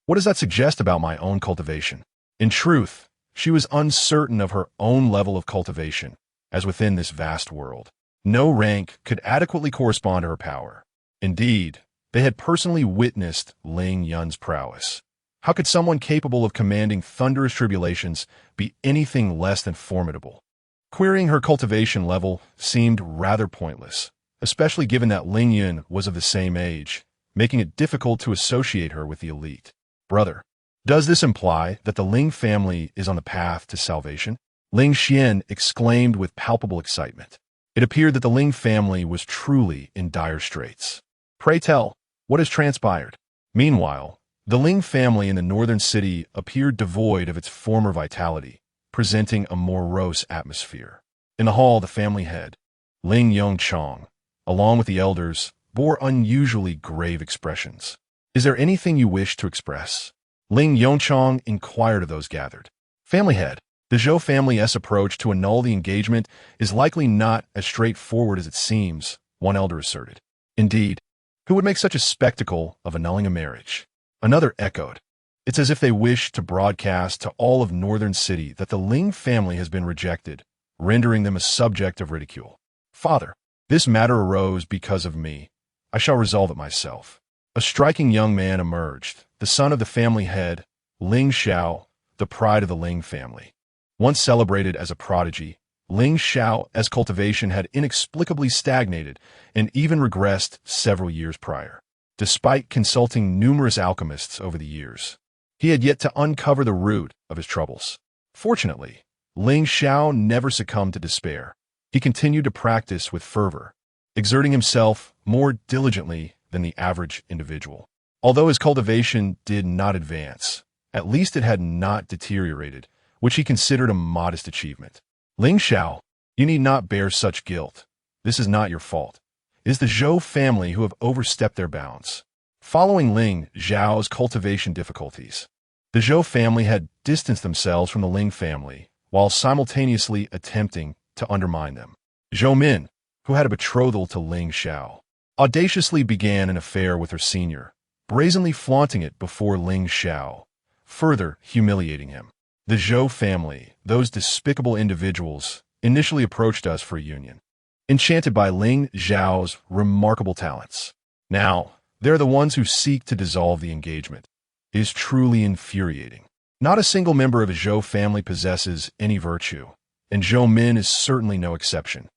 What does that suggest about my own cultivation? In truth, she was uncertain of her own level of cultivation, as within this vast world, no rank could adequately correspond to her power. Indeed, they had personally witnessed Ling Yun's prowess. How could someone capable of commanding thunderous tribulations be anything less than formidable? Querying her cultivation level seemed rather pointless, especially given that Ling Yun was of the same age, making it difficult to associate her with the elite. Brother, does this imply that the Ling family is on the path to salvation? Ling Xian exclaimed with palpable excitement. It appeared that the Ling family was truly in dire straits. Pray tell, what has transpired? Meanwhile, the Ling family in the northern city appeared devoid of its former vitality, presenting a morose atmosphere. In the hall, the family head, Ling Yongchong, along with the elders, bore unusually grave expressions. Is there anything you wish to express? Ling Yongchong inquired of those gathered. Family head, the Zhou family's approach to annul the engagement is likely not as straightforward as it seems, one elder asserted. Indeed, who would make such a spectacle of annulling a marriage? Another echoed. It's as if they wish to broadcast to all of Northern City that the Ling family has been rejected, rendering them a subject of ridicule. Father, this matter arose because of me. I shall resolve it myself. A striking young man emerged, the son of the family head, Ling Xiao, the pride of the Ling family. Once celebrated as a prodigy, Ling Xiao's cultivation had inexplicably stagnated and even regressed several years prior. Despite consulting numerous alchemists over the years, he had yet to uncover the root of his troubles. Fortunately, Ling Xiao never succumbed to despair. He continued to practice with fervor, exerting himself more diligently than the average individual. Although his cultivation did not advance, at least it had not deteriorated, which he considered a modest achievement. Ling Xiao, you need not bear such guilt. This is not your fault. It is the Zhou family who have overstepped their bounds. Following Ling Xiao's cultivation difficulties, the Zhou family had distanced themselves from the Ling family while simultaneously attempting to undermine them. Zhou Min, who had a betrothal to Ling Xiao, audaciously began an affair with her senior, brazenly flaunting it before Ling Xiao, further humiliating him. The Zhou family, those despicable individuals, initially approached us for a union, enchanted by Ling Xiao's remarkable talents. Now, they're the ones who seek to dissolve the engagement. It is truly infuriating. Not a single member of a Zhou family possesses any virtue, and Zhou Min is certainly no exception.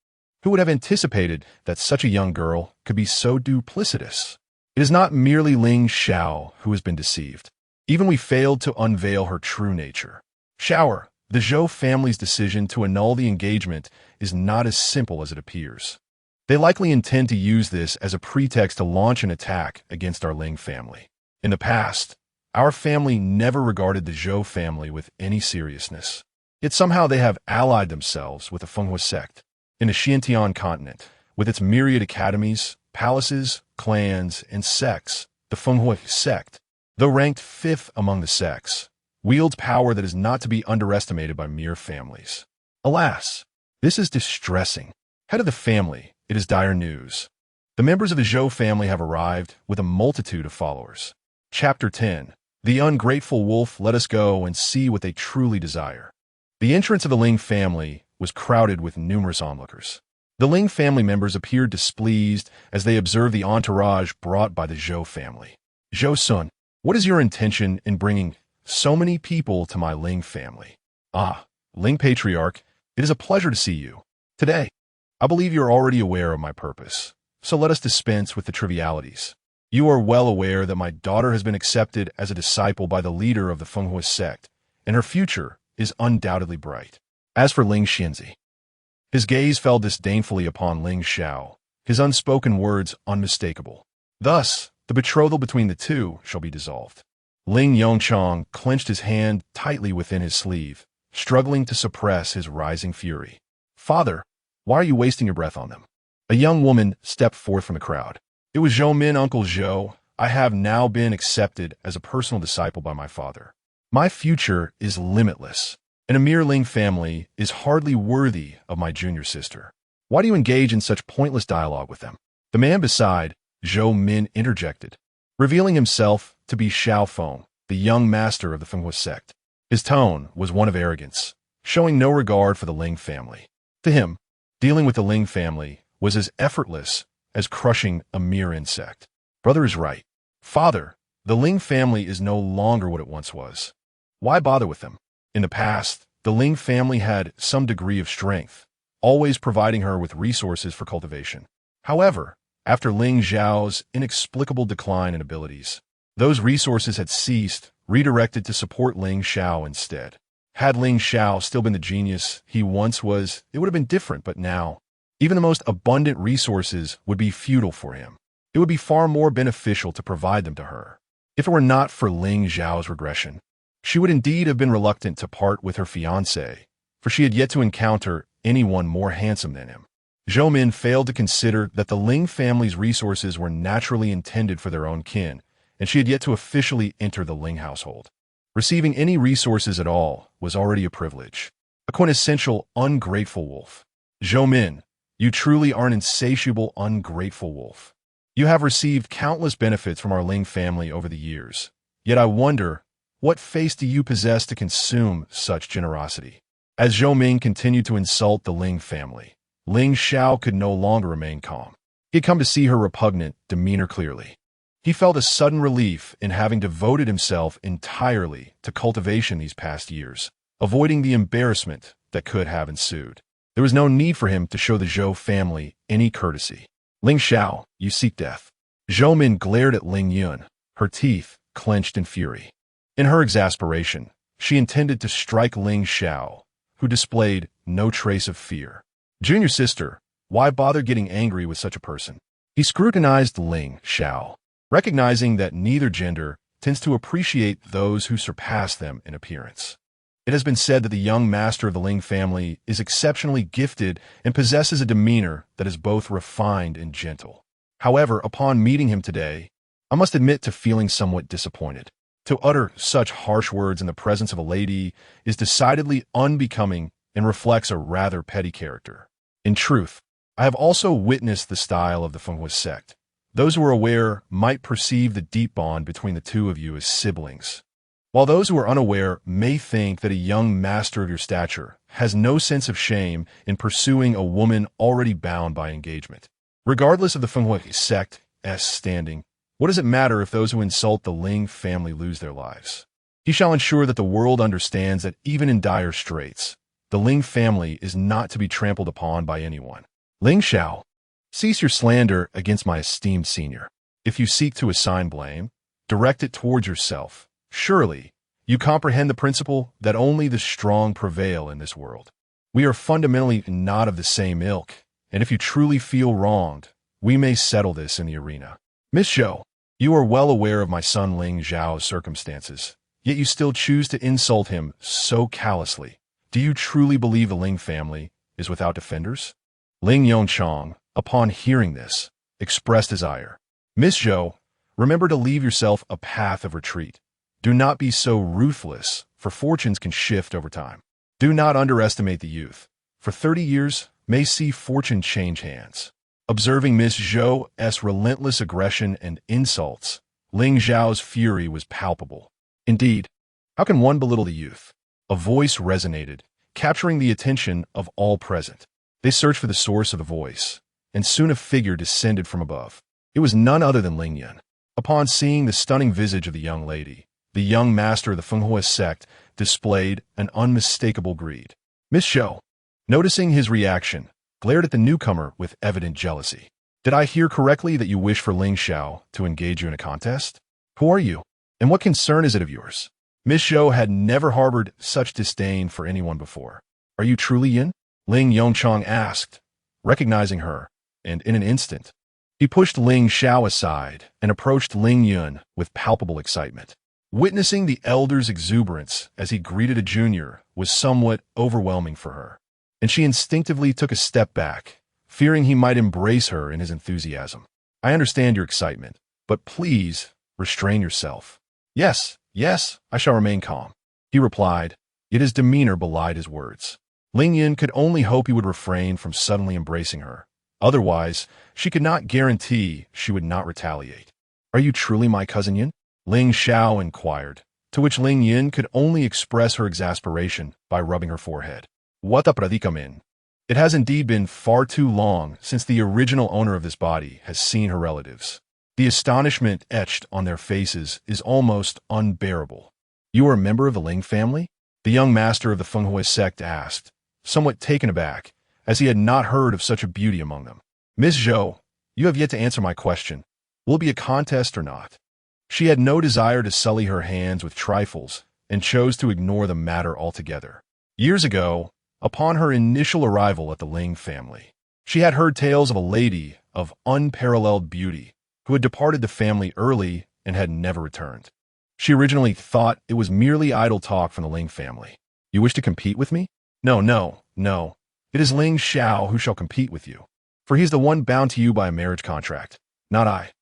Who would have anticipated that such a young girl could be so duplicitous? It is not merely Ling Xiao who has been deceived. Even we failed to unveil her true nature. Shower, the Zhou family's decision to annul the engagement is not as simple as it appears. They likely intend to use this as a pretext to launch an attack against our Ling family. In the past, our family never regarded the Zhou family with any seriousness. Yet somehow they have allied themselves with the Fenghua sect. In the Xintian continent, with its myriad academies, palaces, clans, and sects, the Fenghua sect, though ranked fifth among the sects, wields power that is not to be underestimated by mere families. Alas, this is distressing. Head of the family, it is dire news. The members of the Zhou family have arrived with a multitude of followers. Chapter 10. The ungrateful wolf, let us go and see what they truly desire. The entrance of the Ling family was crowded with numerous onlookers. The Ling family members appeared displeased as they observed the entourage brought by the Zhou family. Zhou Sun, what is your intention in bringing so many people to my Ling family? Ah, Ling Patriarch, it is a pleasure to see you. Today, I believe you are already aware of my purpose, so let us dispense with the trivialities. You are well aware that my daughter has been accepted as a disciple by the leader of the Fenghua sect, and her future is undoubtedly bright. As for Ling Xianzi, his gaze fell disdainfully upon Ling Xiao, his unspoken words unmistakable. Thus, the betrothal between the two shall be dissolved. Ling Yongchang clenched his hand tightly within his sleeve, struggling to suppress his rising fury. Father, why are you wasting your breath on them? A young woman stepped forth from the crowd. It was Zhou Min, Uncle Zhou. I have now been accepted as a personal disciple by my father. My future is limitless, and a mere Ling family is hardly worthy of my junior sister. Why do you engage in such pointless dialogue with them? The man beside Zhou Min interjected, revealing himself to be Xiao Feng, the young master of the Fenghua sect. His tone was one of arrogance, showing no regard for the Ling family. To him, dealing with the Ling family was as effortless as crushing a mere insect. Brother is right. Father, the Ling family is no longer what it once was. Why bother with them? In the past, the Ling family had some degree of strength, always providing her with resources for cultivation. However, after Ling Xiao's inexplicable decline in abilities, those resources had ceased, redirected to support Ling Xiao instead. Had Ling Xiao still been the genius he once was, it would have been different, but now, even the most abundant resources would be futile for him. It would be far more beneficial to provide them to her. If it were not for Ling Xiao's regression, she would indeed have been reluctant to part with her fiancé, for she had yet to encounter anyone more handsome than him. Zhou Min failed to consider that the Ling family's resources were naturally intended for their own kin, and she had yet to officially enter the Ling household. Receiving any resources at all was already a privilege. A quintessential ungrateful wolf. Zhou Min, you truly are an insatiable, ungrateful wolf. You have received countless benefits from our Ling family over the years, yet I wonder, what face do you possess to consume such generosity? As Zhou Min continued to insult the Ling family, Ling Xiao could no longer remain calm. He had come to see her repugnant demeanor clearly. He felt a sudden relief in having devoted himself entirely to cultivation these past years, avoiding the embarrassment that could have ensued. There was no need for him to show the Zhou family any courtesy. Ling Xiao, you seek death. Zhou Min glared at Ling Yun, her teeth clenched in fury. In her exasperation, she intended to strike Ling Xiao, who displayed no trace of fear. Junior sister, why bother getting angry with such a person? He scrutinized Ling Xiao. recognizing that neither gender tends to appreciate those who surpass them in appearance. It has been said that the young master of the Ling family is exceptionally gifted and possesses a demeanor that is both refined and gentle. However, upon meeting him today, I must admit to feeling somewhat disappointed. To utter such harsh words in the presence of a lady is decidedly unbecoming and reflects a rather petty character. In truth, I have also witnessed the style of the Fenghua sect. Those who are aware might perceive the deep bond between the two of you as siblings, while those who are unaware may think that a young master of your stature has no sense of shame in pursuing a woman already bound by engagement. Regardless of the Fenghua sect's standing, what does it matter if those who insult the Ling family lose their lives? He shall ensure that the world understands that even in dire straits, the Ling family is not to be trampled upon by anyone. Ling Xiao, cease your slander against my esteemed senior. If you seek to assign blame, direct it towards yourself. Surely, you comprehend the principle that only the strong prevail in this world. We are fundamentally not of the same ilk, and if you truly feel wronged, we may settle this in the arena. Miss Zhou, you are well aware of my son Ling Zhao's circumstances, yet you still choose to insult him so callously. Do you truly believe the Ling family is without defenders? Ling Yongchang, upon hearing this, expressed his ire. Miss Zhou, remember to leave yourself a path of retreat. Do not be so ruthless, for fortunes can shift over time. Do not underestimate the youth, for 30 years may see fortune change hands. Observing Miss Zhou's relentless aggression and insults, Ling Zhao's fury was palpable. Indeed, how can one belittle the youth? A voice resonated, capturing the attention of all present. They searched for the source of the voice, and soon a figure descended from above. It was none other than Ling Yun. Upon seeing the stunning visage of the young lady, the young master of the Fenghua sect displayed an unmistakable greed. Miss Zhou, noticing his reaction, glared at the newcomer with evident jealousy. Did I hear correctly that you wish for Ling Xiao to engage you in a contest? Who are you, and what concern is it of yours? Miss Zhou had never harbored such disdain for anyone before. Are you truly Yin? Ling Yongchang asked, recognizing her, and in an instant, he pushed Ling Xiao aside and approached Ling Yun with palpable excitement. Witnessing the elder's exuberance as he greeted a junior was somewhat overwhelming for her, and she instinctively took a step back, fearing he might embrace her in his enthusiasm. I understand your excitement, but please restrain yourself. Yes, I shall remain calm, he replied, yet his demeanor belied his words. Ling Yun could only hope he would refrain from suddenly embracing her. Otherwise, she could not guarantee she would not retaliate. Are you truly my cousin Yun? Ling Xiao inquired, to which Ling Yun could only express her exasperation by rubbing her forehead. What a predicament! It has indeed been far too long since the original owner of this body has seen her relatives. The astonishment etched on their faces is almost unbearable. You are a member of the Ling family? The young master of the Fenghua sect asked, somewhat taken aback, as he had not heard of such a beauty among them. Miss Zhou, you have yet to answer my question. Will it be a contest or not? She had no desire to sully her hands with trifles and chose to ignore the matter altogether. Years ago, upon her initial arrival at the Ling family, she had heard tales of a lady of unparalleled beauty who had departed the family early and had never returned. She originally thought it was merely idle talk from the Ling family. You wish to compete with me? No. It is Ling Xiao who shall compete with you, for he is the one bound to you by a marriage contract, not I.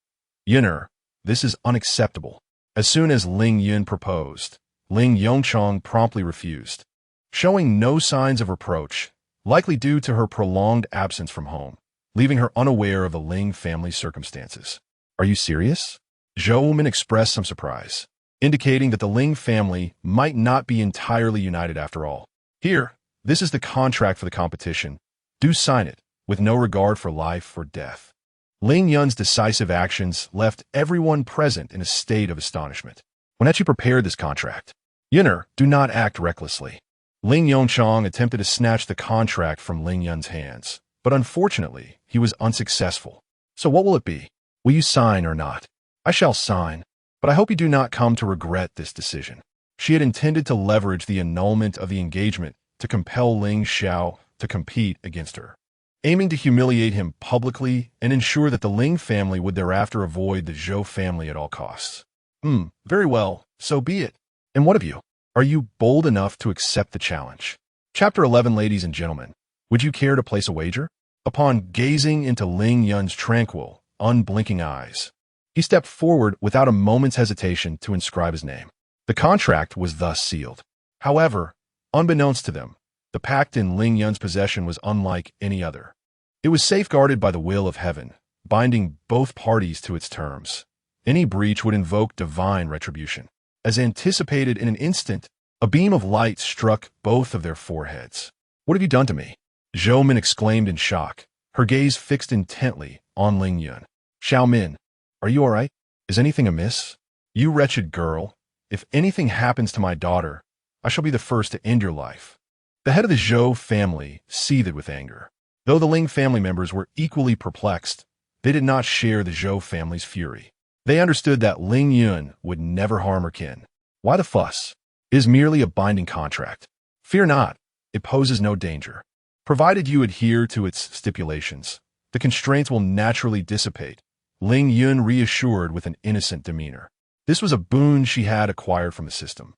Yunner, this is unacceptable. As soon as Ling Yun proposed, Ling Yongchang promptly refused, showing no signs of reproach, likely due to her prolonged absence from home, leaving her unaware of the Ling family's circumstances. Are you serious? Zhou woman expressed some surprise, indicating that the Ling family might not be entirely united after all. Here, this is the contract for the competition. Do sign it, with no regard for life or death. Ling Yun's decisive actions left everyone present in a state of astonishment. When had she prepared this contract? Yunner, do not act recklessly. Ling Yongchang attempted to snatch the contract from Ling Yun's hands, but unfortunately, he was unsuccessful. So what will it be? Will you sign or not? I shall sign, but I hope you do not come to regret this decision. She had intended to leverage the annulment of the engagement to compel Ling Xiao to compete against her. aiming to humiliate him publicly and ensure that the Ling family would thereafter avoid the Zhou family at all costs. Very well, so be it. And what of you? Are you bold enough to accept the challenge? Chapter 11, ladies and gentlemen. Would you care to place a wager? Upon gazing into Ling Yun's tranquil, unblinking eyes, he stepped forward without a moment's hesitation to inscribe his name. The contract was thus sealed. However, unbeknownst to them, the pact in Ling Yun's possession was unlike any other. It was safeguarded by the will of heaven, binding both parties to its terms. Any breach would invoke divine retribution. As anticipated, in an instant, a beam of light struck both of their foreheads. "What have you done to me?" Zhou Min exclaimed in shock, her gaze fixed intently on Ling Yun. "Xiao Min, are you all right? Is anything amiss? You wretched girl, if anything happens to my daughter, I shall be the first to end your life." The head of the Zhou family seethed with anger. Though the Ling family members were equally perplexed, they did not share the Zhou family's fury. They understood that Ling Yun would never harm her kin. Why the fuss? It is merely a binding contract. Fear not, it poses no danger. Provided you adhere to its stipulations, the constraints will naturally dissipate, Ling Yun reassured with an innocent demeanor. This was a boon she had acquired from the system,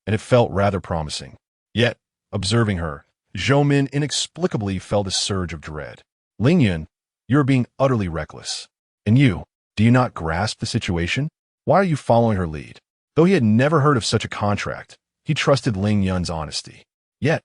and it felt rather promising. Yet, observing her, Zhou Min inexplicably felt a surge of dread. "Ling Yun, you are being utterly reckless. And you, do you not grasp the situation? Why are you following her lead?" Though he had never heard of such a contract, he trusted Ling Yun's honesty. Yet,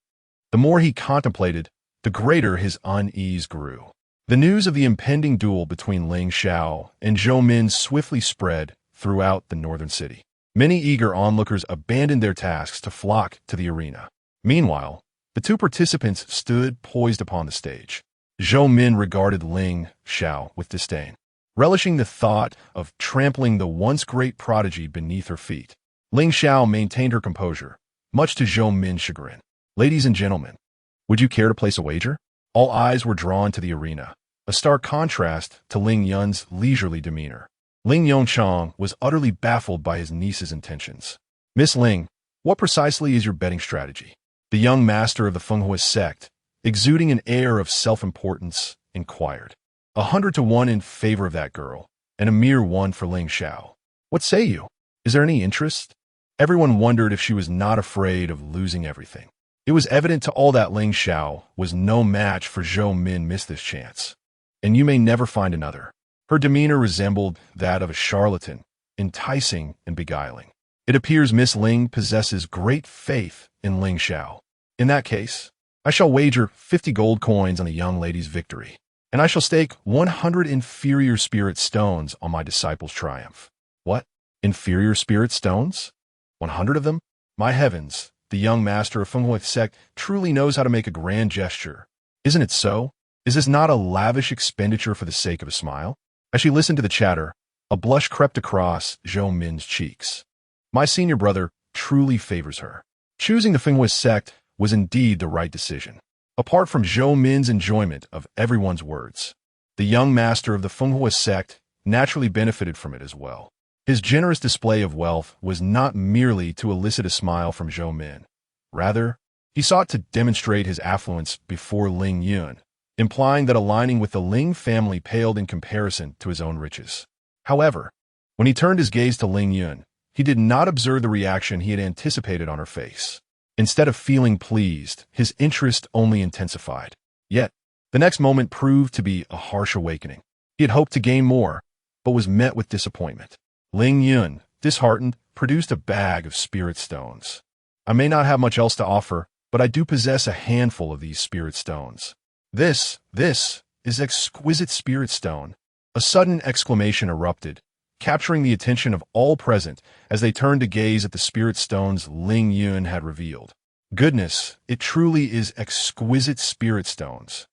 the more he contemplated, the greater his unease grew. The news of the impending duel between Ling Xiao and Zhou Min swiftly spread throughout the northern city. Many eager onlookers abandoned their tasks to flock to the arena. Meanwhile, the two participants stood poised upon the stage. Zhou Min regarded Ling Xiao with disdain, relishing the thought of trampling the once great prodigy beneath her feet. Ling Xiao maintained her composure, much to Zhou Min's chagrin. "Ladies and gentlemen, would you care to place a wager?" All eyes were drawn to the arena, a stark contrast to Ling Yun's leisurely demeanor. Ling Yongchang was utterly baffled by his niece's intentions. "Miss Ling, what precisely is your betting strategy?" The young master of the Fenghua sect, exuding an air of self-importance, inquired. 100 to 1 in favor of that girl, and a mere 1 for Ling Xiao. "What say you? Is there any interest?" Everyone wondered if she was not afraid of losing everything. It was evident to all that Ling Xiao was no match for Zhou Min. Missed this chance, and you may never find another. Her demeanor resembled that of a charlatan, enticing and beguiling. "It appears Miss Ling possesses great faith in Ling Xiao. In that case, I shall wager 50 gold coins on the young lady's victory, and I shall stake 100 inferior spirit stones on my disciple's triumph." "What? Inferior spirit stones? 100 of them? My heavens, the young master of Fenghua sect truly knows how to make a grand gesture. Isn't it so? Is this not a lavish expenditure for the sake of a smile?" As she listened to the chatter, a blush crept across Zhou Min's cheeks. My senior brother truly favors her. Choosing the Fenghua sect was indeed the right decision. Apart from Zhou Min's enjoyment of everyone's words, the young master of the Fenghua sect naturally benefited from it as well. His generous display of wealth was not merely to elicit a smile from Zhou Min. Rather, he sought to demonstrate his affluence before Ling Yun, implying that aligning with the Ling family paled in comparison to his own riches. However, when he turned his gaze to Ling Yun, he did not observe the reaction he had anticipated on her face. Instead of feeling pleased, his interest only intensified. Yet, the next moment proved to be a harsh awakening. He had hoped to gain more, but was met with disappointment. Ling Yun, disheartened, produced a bag of spirit stones. "I may not have much else to offer, but I do possess a handful of these spirit stones. This is exquisite spirit stone." A sudden exclamation erupted, capturing the attention of all present as they turned to gaze at the spirit stones Ling Yun had revealed. "Goodness, it truly is exquisite spirit stones.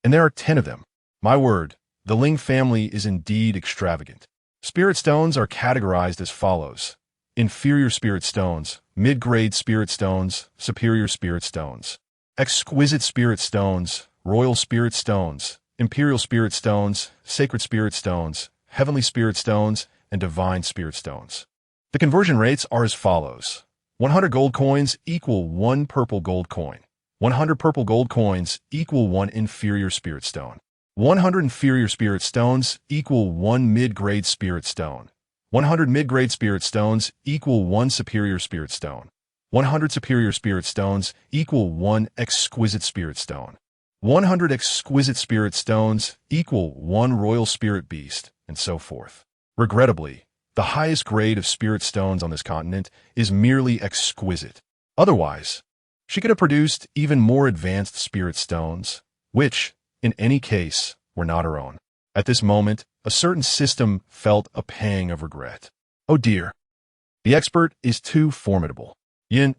And there are 10 of them. My word, the Ling family is indeed extravagant." Spirit stones are categorized as follows: inferior spirit stones, mid-grade spirit stones, superior spirit stones, exquisite spirit stones, royal spirit stones, imperial spirit stones, sacred spirit stones, heavenly spirit stones, and divine spirit stones. The conversion rates are as follows: 100 gold coins equal 1 purple gold coin, 100 purple gold coins equal 1 inferior spirit stone. 100 inferior spirit stones equal 1 mid-grade spirit stone. 100 mid-grade spirit stones equal 1 superior spirit stone. 100 superior spirit stones equal 1 exquisite spirit stone. 100 exquisite spirit stones equal 1 royal spirit beast, and so forth. Regrettably, the highest grade of spirit stones on this continent is merely exquisite. Otherwise, she could have produced even more advanced spirit stones, which, in any case, were not her own. At this moment, a certain system felt a pang of regret. Oh dear. The expert is too formidable. Yin,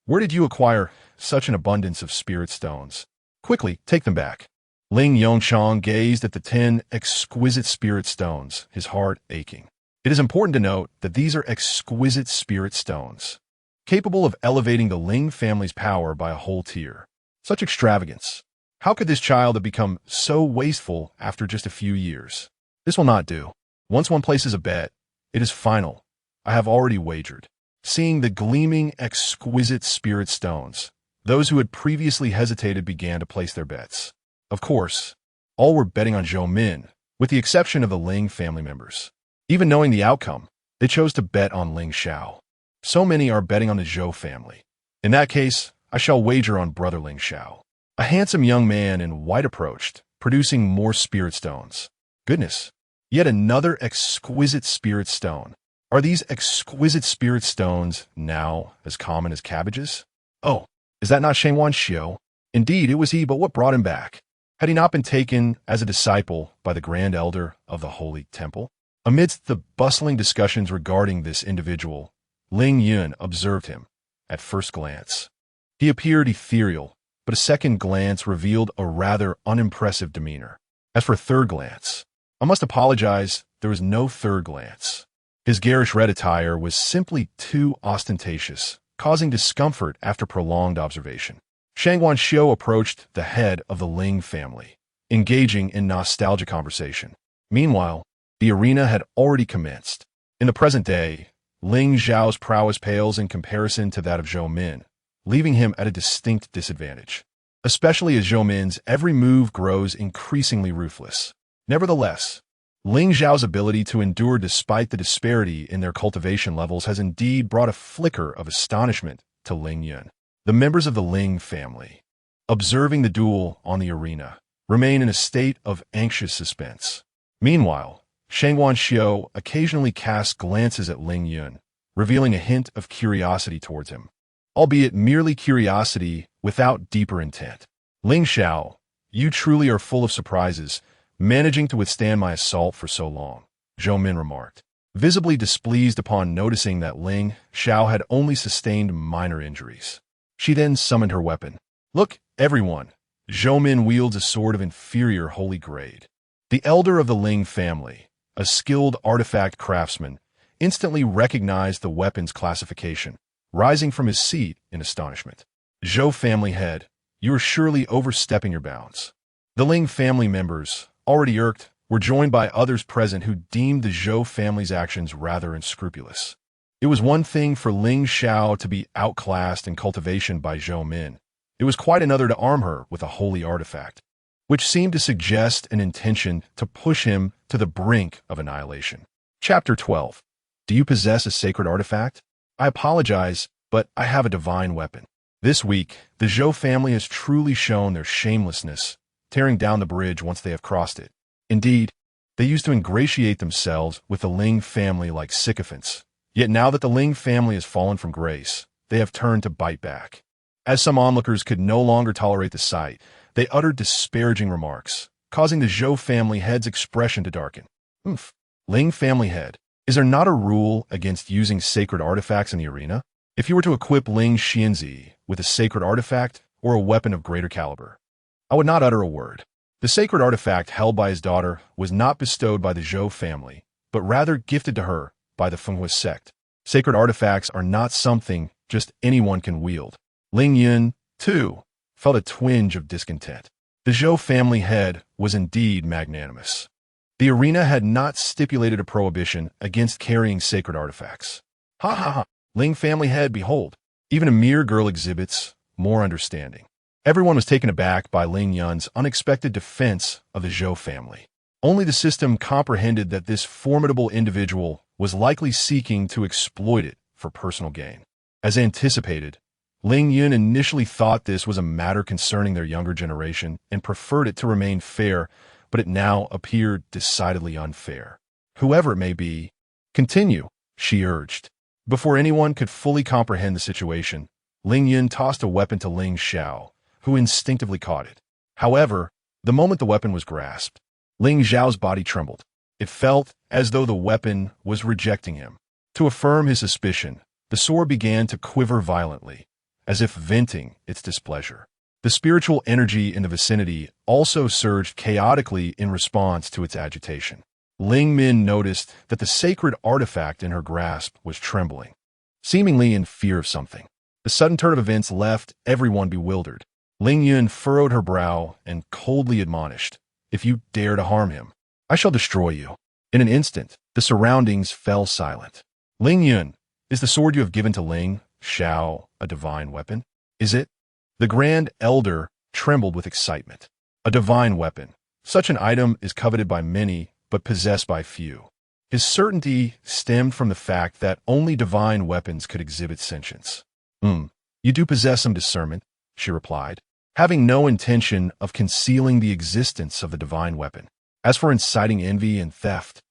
where did you acquire such an abundance of spirit stones? Quickly, take them back. Ling Yun gazed at the 10 exquisite spirit stones, his heart aching. It is important to note that these are exquisite spirit stones, capable of elevating the Ling family's power by a whole tier. Such extravagance. How could this child have become so wasteful after just a few years? This will not do. Once one places a bet, it is final. I have already wagered. Seeing the gleaming, exquisite spirit stones, those who had previously hesitated began to place their bets. Of course, all were betting on Zhou Min, with the exception of the Ling family members. Even knowing the outcome, they chose to bet on Ling Xiao. So many are betting on the Zhou family. In that case, I shall wager on brother Ling Xiao. A handsome young man in white approached, producing more spirit stones. Goodness, yet another exquisite spirit stone. Are these exquisite spirit stones now as common as cabbages? Oh, is that not Shangwan Xiu? Indeed, it was he, but what brought him back? Had he not been taken as a disciple by the Grand Elder of the Holy Temple? Amidst the bustling discussions regarding this individual, Ling Yun observed him at first glance. He appeared ethereal, but a second glance revealed a rather unimpressive demeanor. As for a third glance, I must apologize, there was no third glance. His garish red attire was simply too ostentatious, causing discomfort after prolonged observation. Shangwan Xiu approached the head of the Ling family, engaging in nostalgia conversation. Meanwhile, the arena had already commenced. In the present day, Ling Zhao's prowess pales in comparison to that of Zhou Min, leaving him at a distinct disadvantage, especially as Zhou Min's every move grows increasingly ruthless. Nevertheless, Ling Zhao's ability to endure despite the disparity in their cultivation levels has indeed brought a flicker of astonishment to Ling Yun. The members of the Ling family, observing the duel on the arena, remain in a state of anxious suspense. Meanwhile, Shangwan Xiu occasionally casts glances at Ling Yun, revealing a hint of curiosity towards him, albeit merely curiosity without deeper intent. Ling Xiao, you truly are full of surprises, managing to withstand my assault for so long, Zhou Min remarked, visibly displeased upon noticing that Ling Xiao had only sustained minor injuries. She then summoned her weapon. Look, everyone, Zhou Min wields a sword of inferior holy grade. The elder of the Ling family, a skilled artifact craftsman, instantly recognized the weapon's classification, rising from his seat in astonishment. Zhou family head, you are surely overstepping your bounds. The Ling family members, already irked, were joined by others present who deemed the Zhou family's actions rather unscrupulous. It was one thing for Ling Xiao to be outclassed in cultivation by Zhou Min. It was quite another to arm her with a holy artifact, which seemed to suggest an intention to push him to the brink of annihilation. Chapter 12. Do you possess a sacred artifact? I apologize, but I have a divine weapon. This week, the Zhou family has truly shown their shamelessness, tearing down the bridge once they have crossed it. Indeed, they used to ingratiate themselves with the Ling family like sycophants. Yet now that the Ling family has fallen from grace, they have turned to bite back. As some onlookers could no longer tolerate the sight, they uttered disparaging remarks, causing the Zhou family head's expression to darken. Ling family head, is there not a rule against using sacred artifacts in the arena? If you were to equip Ling Xianzi with a sacred artifact or a weapon of greater caliber, I would not utter a word. The sacred artifact held by his daughter was not bestowed by the Zhou family, but rather gifted to her by the Fenghua sect. Sacred artifacts are not something just anyone can wield. Ling Yun, too, felt a twinge of discontent. The Zhou family head was indeed magnanimous. The arena had not stipulated a prohibition against carrying sacred artifacts. Ha ha ha! Ling family head, behold, even a mere girl exhibits more understanding. Everyone was taken aback by Ling Yun's unexpected defense of the Zhou family. Only the system comprehended that this formidable individual was likely seeking to exploit it for personal gain. As anticipated, Ling Yun initially thought this was a matter concerning their younger generation and preferred it to remain fair, but it now appeared decidedly unfair. Whoever it may be, continue, she urged. Before anyone could fully comprehend the situation, Ling Yun tossed a weapon to Ling Xiao, who instinctively caught it. However, the moment the weapon was grasped, Ling Xiao's body trembled. It felt as though the weapon was rejecting him. To affirm his suspicion, the sword began to quiver violently, as if venting its displeasure. The spiritual energy in the vicinity also surged chaotically in response to its agitation. Ling Min noticed that the sacred artifact in her grasp was trembling, seemingly in fear of something. The sudden turn of events left everyone bewildered. Ling Yun furrowed her brow and coldly admonished, "If you dare to harm him, I shall destroy you." In an instant, the surroundings fell silent. "Ling Yun, is the sword you have given to Ling Xiao a divine weapon? Is it?" The Grand Elder trembled with excitement. A divine weapon. Such an item is coveted by many, but possessed by few. His certainty stemmed from the fact that only divine weapons could exhibit sentience. You do possess some discernment," she replied, having no intention of concealing the existence of the divine weapon. As for inciting envy and theft,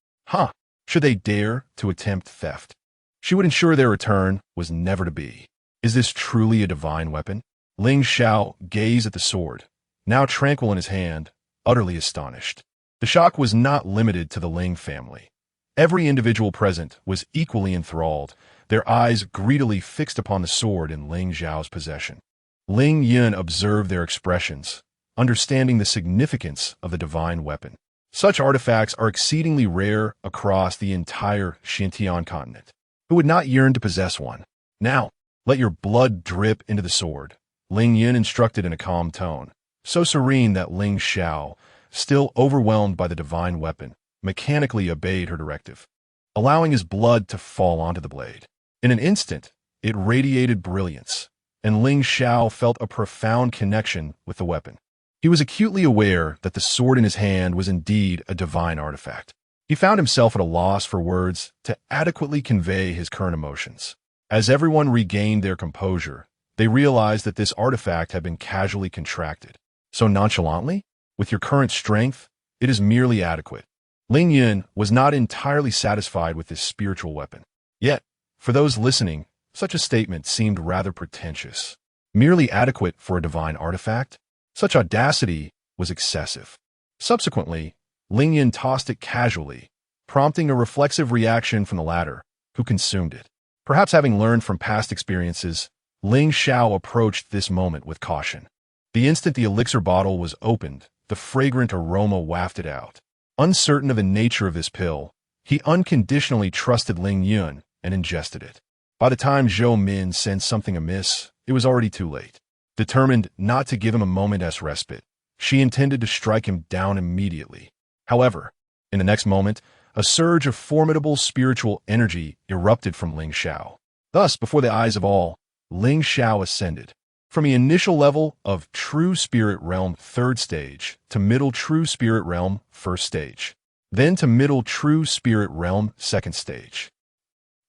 should they dare to attempt theft, she would ensure their return was never to be. Is this truly a divine weapon? Ling Xiao gazed at the sword, now tranquil in his hand, utterly astonished. The shock was not limited to the Ling family. Every individual present was equally enthralled, their eyes greedily fixed upon the sword in Ling Xiao's possession. Ling Yun observed their expressions, understanding the significance of the divine weapon. Such artifacts are exceedingly rare across the entire Xintian continent. Who would not yearn to possess one? "Now, let your blood drip into the sword," Ling Yun instructed in a calm tone, so serene that Ling Xiao, still overwhelmed by the divine weapon, mechanically obeyed her directive, allowing his blood to fall onto the blade. In an instant, it radiated brilliance, and Ling Xiao felt a profound connection with the weapon. He was acutely aware that the sword in his hand was indeed a divine artifact. He found himself at a loss for words to adequately convey his current emotions. As everyone regained their composure, they realized that this artifact had been casually contracted. "So nonchalantly? With your current strength, it is merely adequate." Ling Yun was not entirely satisfied with this spiritual weapon. Yet, for those listening, such a statement seemed rather pretentious. Merely adequate for a divine artifact? Such audacity was excessive. Subsequently, Ling Yun tossed it casually, prompting a reflexive reaction from the latter, who consumed it. Perhaps having learned from past experiences, Ling Xiao approached this moment with caution. The instant the elixir bottle was opened, the fragrant aroma wafted out. Uncertain of the nature of this pill, he unconditionally trusted Ling Yun and ingested it. By the time Zhou Min sensed something amiss, it was already too late. Determined not to give him a moment's respite, she intended to strike him down immediately. However, in the next moment, a surge of formidable spiritual energy erupted from Ling Xiao. Thus, before the eyes of all, Ling Xiao ascended. From the initial level of True Spirit Realm 3rd stage to Middle True Spirit Realm 1st stage, then to Middle True Spirit Realm 2nd stage.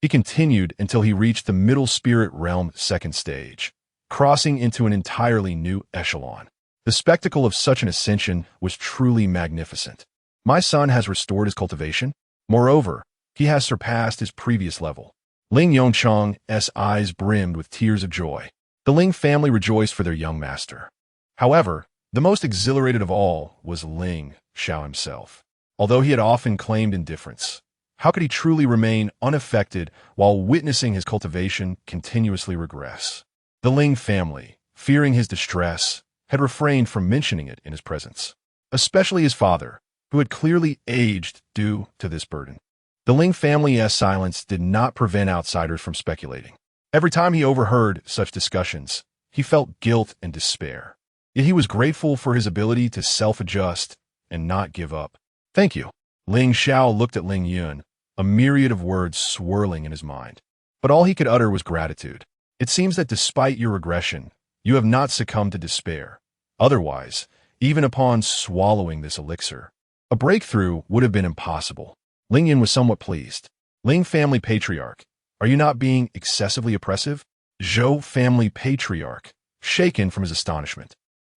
He continued until he reached the Middle Spirit Realm 2nd stage, crossing into an entirely new echelon. The spectacle of such an ascension was truly magnificent. My son has restored his cultivation. Moreover, he has surpassed his previous level. Ling Yongchang's eyes brimmed with tears of joy. The Ling family rejoiced for their young master. However, the most exhilarated of all was Ling Xiao himself. Although he had often claimed indifference, how could he truly remain unaffected while witnessing his cultivation continuously regress? The Ling family, fearing his distress, had refrained from mentioning it in his presence, especially his father, who had clearly aged due to this burden. The Ling family's silence did not prevent outsiders from speculating. Every time he overheard such discussions, he felt guilt and despair. Yet he was grateful for his ability to self-adjust and not give up. "Thank you." Ling Xiao looked at Ling Yun, a myriad of words swirling in his mind. But all he could utter was gratitude. "It seems that despite your regression, You have not succumbed to despair. Otherwise, even upon swallowing this elixir, a breakthrough would have been impossible. Ling Yun was somewhat pleased. Ling family patriarch, are you not being excessively oppressive? Zhou family patriarch, shaken from his astonishment,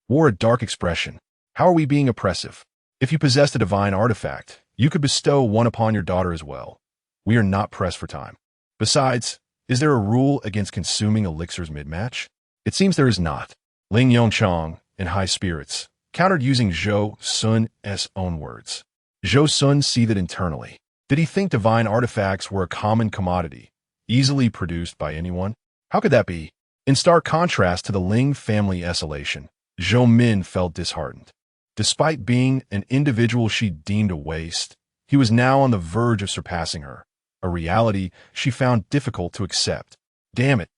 wore a dark expression. How are we being oppressive? If you possessed a divine artifact, you could bestow one upon your daughter as well. We are not pressed for time. Besides, is there a rule against consuming elixirs mid-match? It seems there is not. Ling Yongchang, in high spirits, countered using Zhou Sun's own words. Zhou Sun seethed internally. Did he think divine artifacts were a common commodity, easily produced by anyone? How could that be? In stark contrast to the Ling family's isolation, Zhou Min felt disheartened. Despite being an individual she deemed a waste, he was now on the verge of surpassing her, a reality she found difficult to accept. Damn it,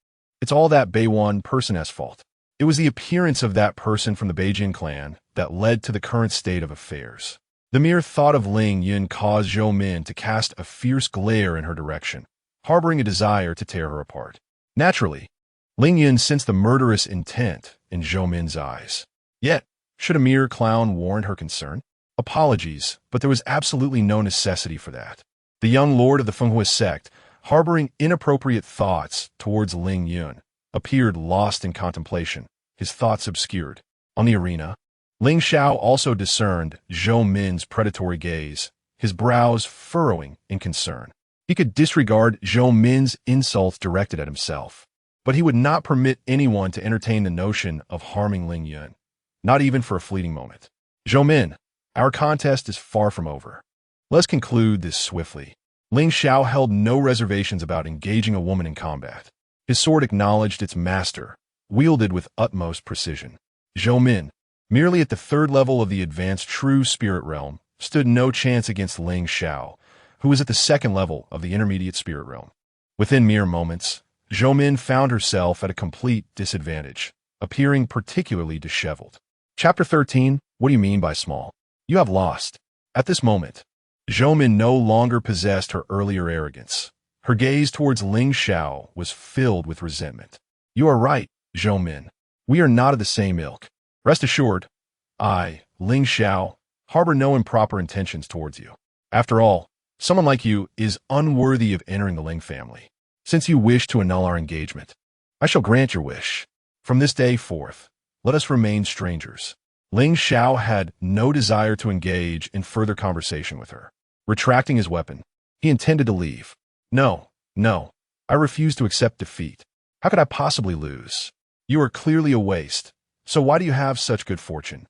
it's all that Beiwan person's fault. It was the appearance of that person from the Beijing clan that led to the current state of affairs. The mere thought of Ling Yun caused Zhou Min to cast a fierce glare in her direction, harboring a desire to tear her apart. Naturally, Ling Yun sensed the murderous intent in Zhou Min's eyes. Yet, should a mere clown warrant her concern? Apologies, but there was absolutely no necessity for that. The young lord of the Fenghua sect, harboring inappropriate thoughts towards Ling Yun, appeared lost in contemplation, his thoughts obscured. On the arena, Ling Xiao also discerned Zhou Min's predatory gaze, his brows furrowing in concern. He could disregard Zhou Min's insults directed at himself, but he would not permit anyone to entertain the notion of harming Ling Yun, not even for a fleeting moment. Zhou Min, our contest is far from over. Let's conclude this swiftly. Ling Xiao held no reservations about engaging a woman in combat. His sword acknowledged its master, wielded with utmost precision. Zhou Min, merely at the third level of the advanced true spirit realm, stood no chance against Ling Xiao, who was at the second level of the intermediate spirit realm. Within mere moments, Zhou Min found herself at a complete disadvantage, appearing particularly disheveled. Chapter 13, what do you mean by small? You have lost. At this moment, Zhou Min no longer possessed her earlier arrogance. Her gaze towards Ling Xiao was filled with resentment. You are right, Zhou Min. We are not of the same ilk. Rest assured, I, Ling Xiao, harbor no improper intentions towards you. After all, someone like you is unworthy of entering the Ling family. Since you wish to annul our engagement, I shall grant your wish. From this day forth, let us remain strangers. Ling Xiao had no desire to engage in further conversation with her. Retracting his weapon, he intended to leave. No, I refuse to accept defeat. How could I possibly lose? You are clearly a waste, so why do you have such good fortune?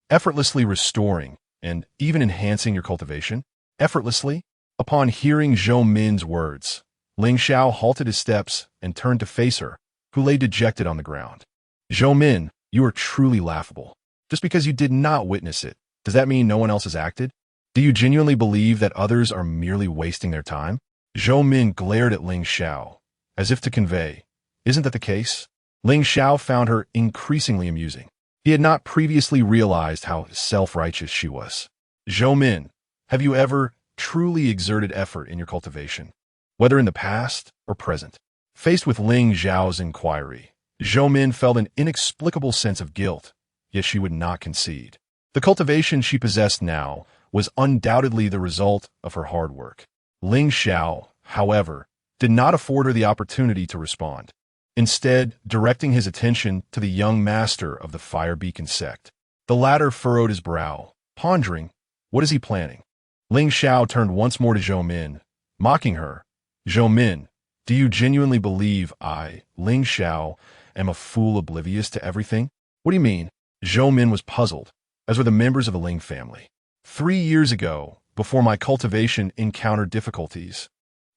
Effortlessly restoring and even enhancing your cultivation? Effortlessly? Upon hearing Zhou Min's words, Ling Xiao halted his steps and turned to face her, who lay dejected on the ground. Zhou Min, you are truly laughable. Just because you did not witness it, does that mean no one else has acted? Do you genuinely believe that others are merely wasting their time? Zhou Min glared at Ling Xiao, as if to convey, isn't that the case? Ling Xiao found her increasingly amusing. He had not previously realized how self-righteous she was. Zhou Min, have you ever truly exerted effort in your cultivation, whether in the past or present? Faced with Ling Xiao's inquiry, Zhou Min felt an inexplicable sense of guilt, yet she would not concede. The cultivation she possessed now was undoubtedly the result of her hard work. Ling Xiao, however, did not afford her the opportunity to respond, instead directing his attention to the young master of the Fire Beacon sect. The latter furrowed his brow, pondering, what is he planning? Ling Xiao turned once more to Zhou Min, mocking her. Zhou Min, do you genuinely believe I, Ling Xiao, am a fool oblivious to everything? What do you mean? Zhou Min was puzzled, as were the members of the Ling family. 3 years ago, before my cultivation encountered difficulties,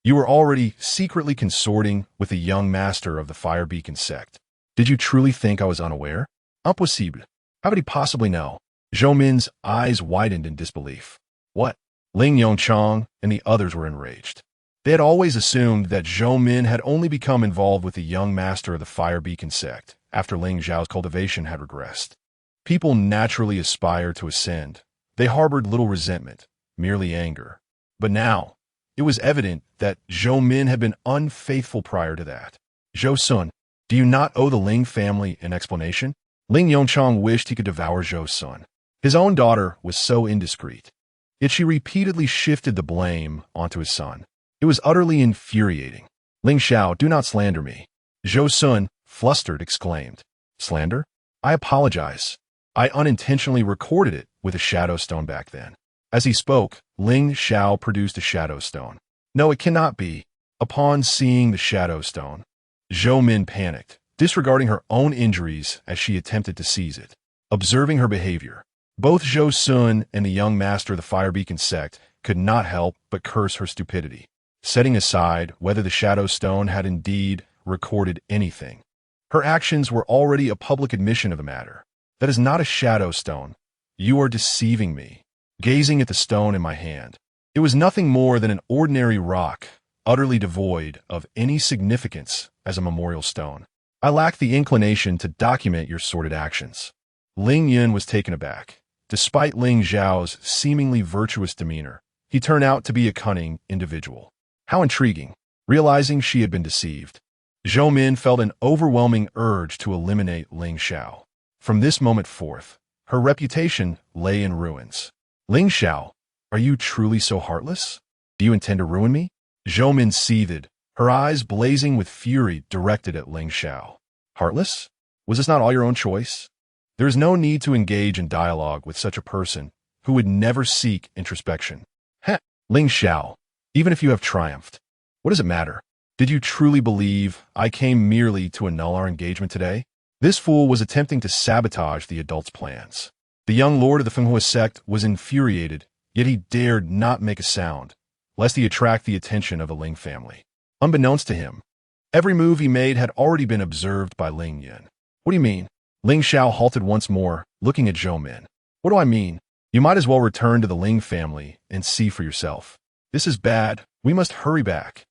you were already secretly consorting with the young master of the Fire Beacon sect. Did you truly think I was unaware? Impossible. How could he possibly know? Zhou Min's eyes widened in disbelief. What? Ling Yongchang and the others were enraged. They had always assumed that Zhou Min had only become involved with the young master of the Fire Beacon sect after Ling Zhao's cultivation had regressed. People naturally aspire to ascend. They harbored little resentment, merely anger. But now, it was evident that Zhou Min had been unfaithful prior to that. Zhou Sun, Do you not owe the Ling family an explanation? Ling Yongchang wished he could devour Zhou's son. His own daughter was so indiscreet. Yet she repeatedly shifted the blame onto his son. It was utterly infuriating. Ling Xiao, do not slander me. Zhou Sun, flustered, exclaimed. Slander? I apologize. I unintentionally recorded it with a shadow stone back then. As he spoke, Ling Xiao produced a shadow stone. No, it cannot be. Upon seeing the shadow stone, Zhou Min panicked, disregarding her own injuries as she attempted to seize it. Observing her behavior, both Zhou Sun and the young master of the Fire Beacon sect could not help but curse her stupidity. Setting aside whether the shadow stone had indeed recorded anything, her actions were already a public admission of the matter. That is not a shadow stone. You are deceiving me. Gazing at the stone in my hand, it was nothing more than an ordinary rock, utterly devoid of any significance as a memorial stone. I lack the inclination to document your sordid actions. Ling Yun was taken aback. Despite Ling Zhao's seemingly virtuous demeanor, he turned out to be a cunning individual. How intriguing. Realizing she had been deceived, Zhou Min felt an overwhelming urge to eliminate Ling Xiao. From this moment forth, her reputation lay in ruins. Ling Xiao, are you truly so heartless? Do you intend to ruin me? Zhou Min seethed, her eyes blazing with fury directed at Ling Xiao. Heartless? Was this not all your own choice? There is no need to engage in dialogue with such a person who would never seek introspection. Heh, Ling Xiao, even if you have triumphed, what does it matter? Did you truly believe I came merely to annul our engagement today? This fool was attempting to sabotage the adult's plans. The young lord of the Fenghua sect was infuriated, yet he dared not make a sound, lest he attract the attention of the Ling family. Unbeknownst to him, every move he made had already been observed by Ling Yun. What do you mean? Ling Xiao halted once more, looking at Zhou Min. What do I mean? You might as well return to the Ling family and see for yourself. This is bad. We must hurry back.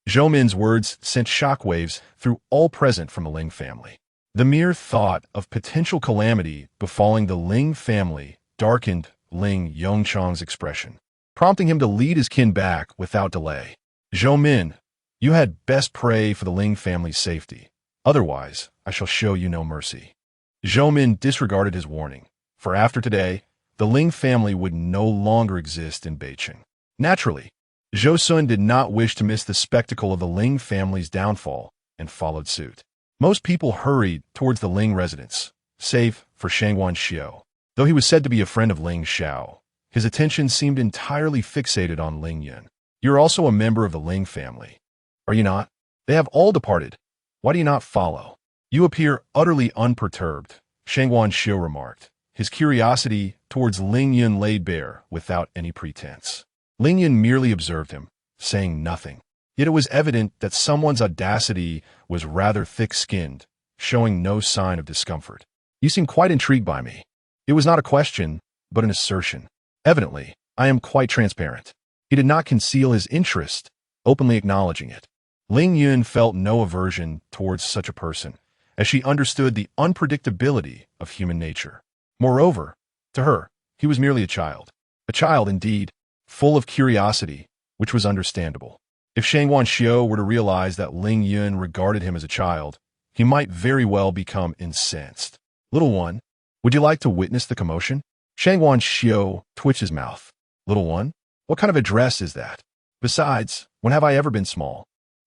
Zhou Min's words sent shockwaves through all present from the Ling family. The mere thought of potential calamity befalling the Ling family darkened Ling Yongchang's expression, prompting him to lead his kin back without delay. Zhou Min, you had best pray for the Ling family's safety. Otherwise, I shall show you no mercy. Zhou Min disregarded his warning, for after today, the Ling family would no longer exist in Beicheng. Naturally, Zhou Sun did not wish to miss the spectacle of the Ling family's downfall and followed suit. Most people hurried towards the Ling residence, save for Shangguan Xiu. Though he was said to be a friend of Ling Xiao, his attention seemed entirely fixated on Ling Yun. You're also a member of the Ling family, are you not? They have all departed. Why do you not follow? You appear utterly unperturbed, Shangguan Xiu remarked, his curiosity towards Ling Yun laid bare without any pretense. Ling Yun merely observed him, saying nothing. Yet it was evident that someone's audacity was rather thick-skinned, showing no sign of discomfort. You seem quite intrigued by me. It was not a question, but an assertion. Evidently, I am quite transparent. He did not conceal his interest, openly acknowledging it. Ling Yun felt no aversion towards such a person, as she understood the unpredictability of human nature. Moreover, to her, he was merely a child. A child, indeed, full of curiosity, which was understandable. If Shangguan Xiu were to realize that Ling Yun regarded him as a child, he might very well become incensed. Little one, would you like to witness the commotion? Shangguan Xiu twitched his mouth. Little one? What kind of address is that? Besides, when have I ever been small?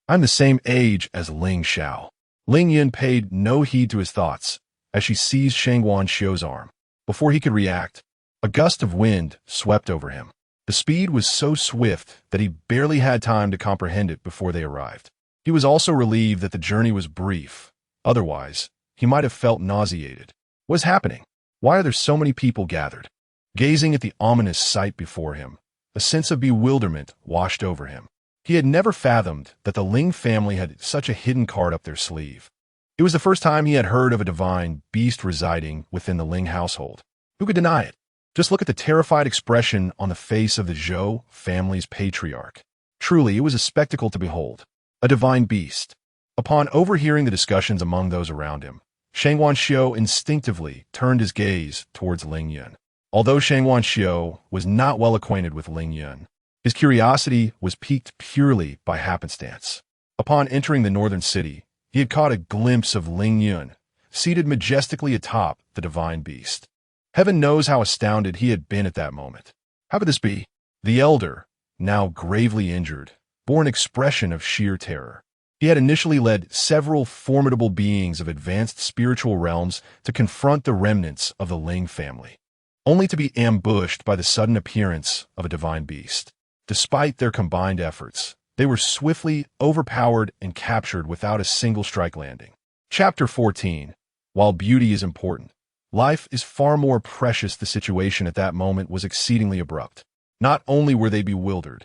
I'm the same age as Ling Xiao. Ling Yun paid no heed to his thoughts as she seized Shangguan Xiu's arm. Before he could react, a gust of wind swept over him. The speed was so swift that he barely had time to comprehend it before they arrived. He was also relieved that the journey was brief. Otherwise, he might have felt nauseated. What is happening? Why are there so many people gathered? Gazing at the ominous sight before him, a sense of bewilderment washed over him. He had never fathomed that the Ling family had such a hidden card up their sleeve. It was the first time he had heard of a divine beast residing within the Ling household. Who could deny it? Just look at the terrified expression on the face of the Zhou family's patriarch. Truly, it was a spectacle to behold. A divine beast. Upon overhearing the discussions among those around him, Shangguan Xiu instinctively turned his gaze towards Ling Yun. Although Shangguan Xiu was not well acquainted with Ling Yun, his curiosity was piqued purely by happenstance. Upon entering the northern city, he had caught a glimpse of Ling Yun, seated majestically atop the divine beast. Heaven knows how astounded he had been at that moment. How could this be? The elder, now gravely injured, bore an expression of sheer terror. He had initially led several formidable beings of advanced spiritual realms to confront the remnants of the Ling family, only to be ambushed by the sudden appearance of a divine beast. Despite their combined efforts, they were swiftly overpowered and captured without a single strike landing. Chapter 14. While beauty is important, life is far more precious. The situation at that moment was exceedingly abrupt. Not only were they bewildered,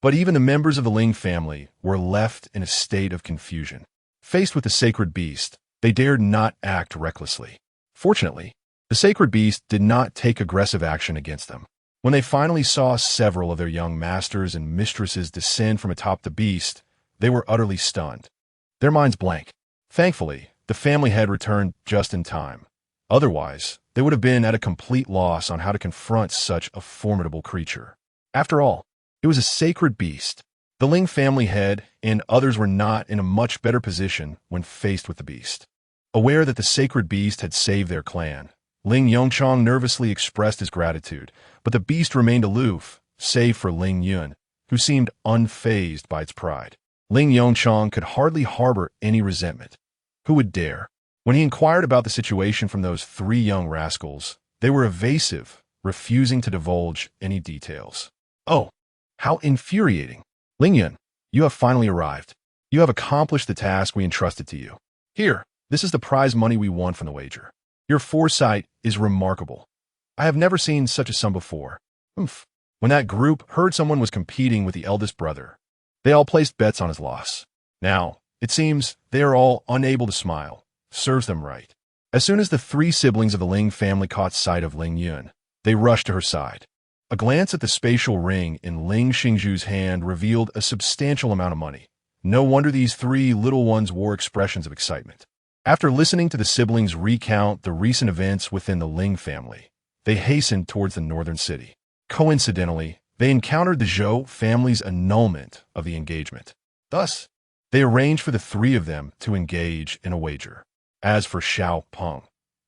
but even the members of the Ling family were left in a state of confusion. Faced with the sacred beast, they dared not act recklessly. Fortunately, the sacred beast did not take aggressive action against them. When they finally saw several of their young masters and mistresses descend from atop the beast, they were utterly stunned, their minds blank. Thankfully, the family had returned just in time. Otherwise, they would have been at a complete loss on how to confront such a formidable creature. After all, it was a sacred beast. The Ling family head and others were not in a much better position when faced with the beast. Aware that the sacred beast had saved their clan, Ling Yongchong nervously expressed his gratitude, but the beast remained aloof, save for Ling Yun, who seemed unfazed by its pride. Ling Yongchong could hardly harbor any resentment. Who would dare? When he inquired about the situation from those three young rascals, they were evasive, refusing to divulge any details. Oh, how infuriating! Ling Yun, you have finally arrived. You have accomplished the task we entrusted to you. Here, this is the prize money we won from the wager. Your foresight is remarkable. I have never seen such a sum before. Oomph. When that group heard someone was competing with the eldest brother, they all placed bets on his loss. Now, it seems they are all unable to smile. Serves them right. As soon as the three siblings of the Ling family caught sight of Ling Yun, they rushed to her side. A glance at the spatial ring in Ling Xingzhu's hand revealed a substantial amount of money. No wonder these three little ones wore expressions of excitement. After listening to the siblings recount the recent events within the Ling family, they hastened towards the northern city. Coincidentally, they encountered the Zhou family's annulment of the engagement. Thus, they arranged for the three of them to engage in a wager. As for Xiao Peng,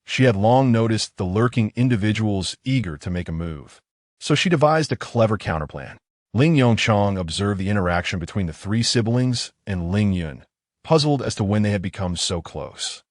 she had long noticed the lurking individuals eager to make a move, so she devised a clever counterplan. Ling Yongchong observed the interaction between the three siblings and Ling Yun, puzzled as to when they had become so close.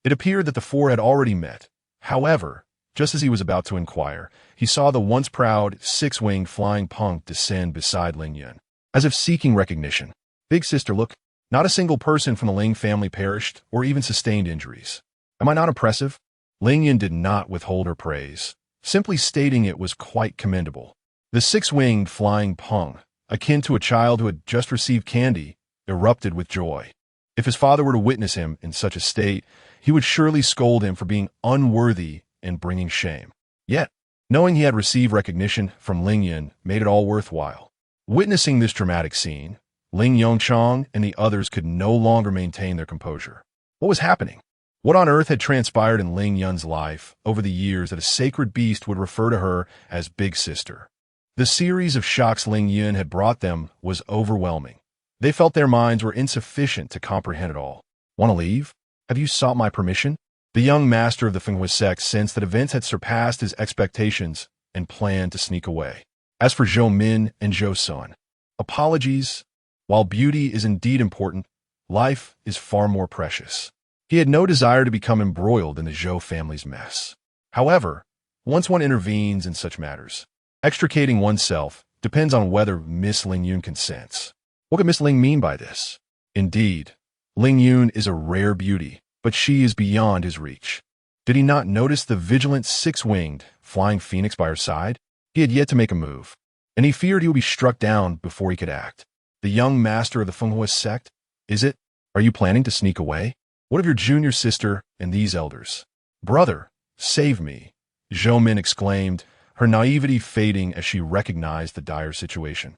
It appeared that the four had already met. However, just as he was about to inquire, he saw the once proud, six-winged flying punk descend beside Ling Yun, as if seeking recognition. Big sister, look, not a single person from the Ling family perished or even sustained injuries. Am I not impressive? Ling Yun did not withhold her praise, simply stating it was quite commendable. The six-winged flying pung, akin to a child who had just received candy, erupted with joy. If his father were to witness him in such a state, he would surely scold him for being unworthy and bringing shame. Yet, knowing he had received recognition from Ling Yun made it all worthwhile. Witnessing this dramatic scene, Ling Yongchong and the others could no longer maintain their composure. What was happening? What on earth had transpired in Ling Yun's life over the years that a sacred beast would refer to her as Big Sister? The series of shocks Ling Yun had brought them was overwhelming. They felt their minds were insufficient to comprehend it all. Want to leave? Have you sought my permission? The young master of the Fenghua sect sensed that events had surpassed his expectations and planned to sneak away. As for Zhou Min and Zhou Sun, apologies. While beauty is indeed important, life is far more precious. He had no desire to become embroiled in the Zhou family's mess. However, once one intervenes in such matters, extricating oneself depends on whether Miss Ling Yun consents. What could Miss Ling mean by this? Indeed, Ling Yun is a rare beauty, but she is beyond his reach. Did he not notice the vigilant six-winged, flying phoenix by her side? He had yet to make a move, and he feared he would be struck down before he could act. The young master of the Fenghua sect? Is it? Are you planning to sneak away? What of your junior sister and these elders? Brother, save me, Zhou Min exclaimed, her naivety fading as she recognized the dire situation.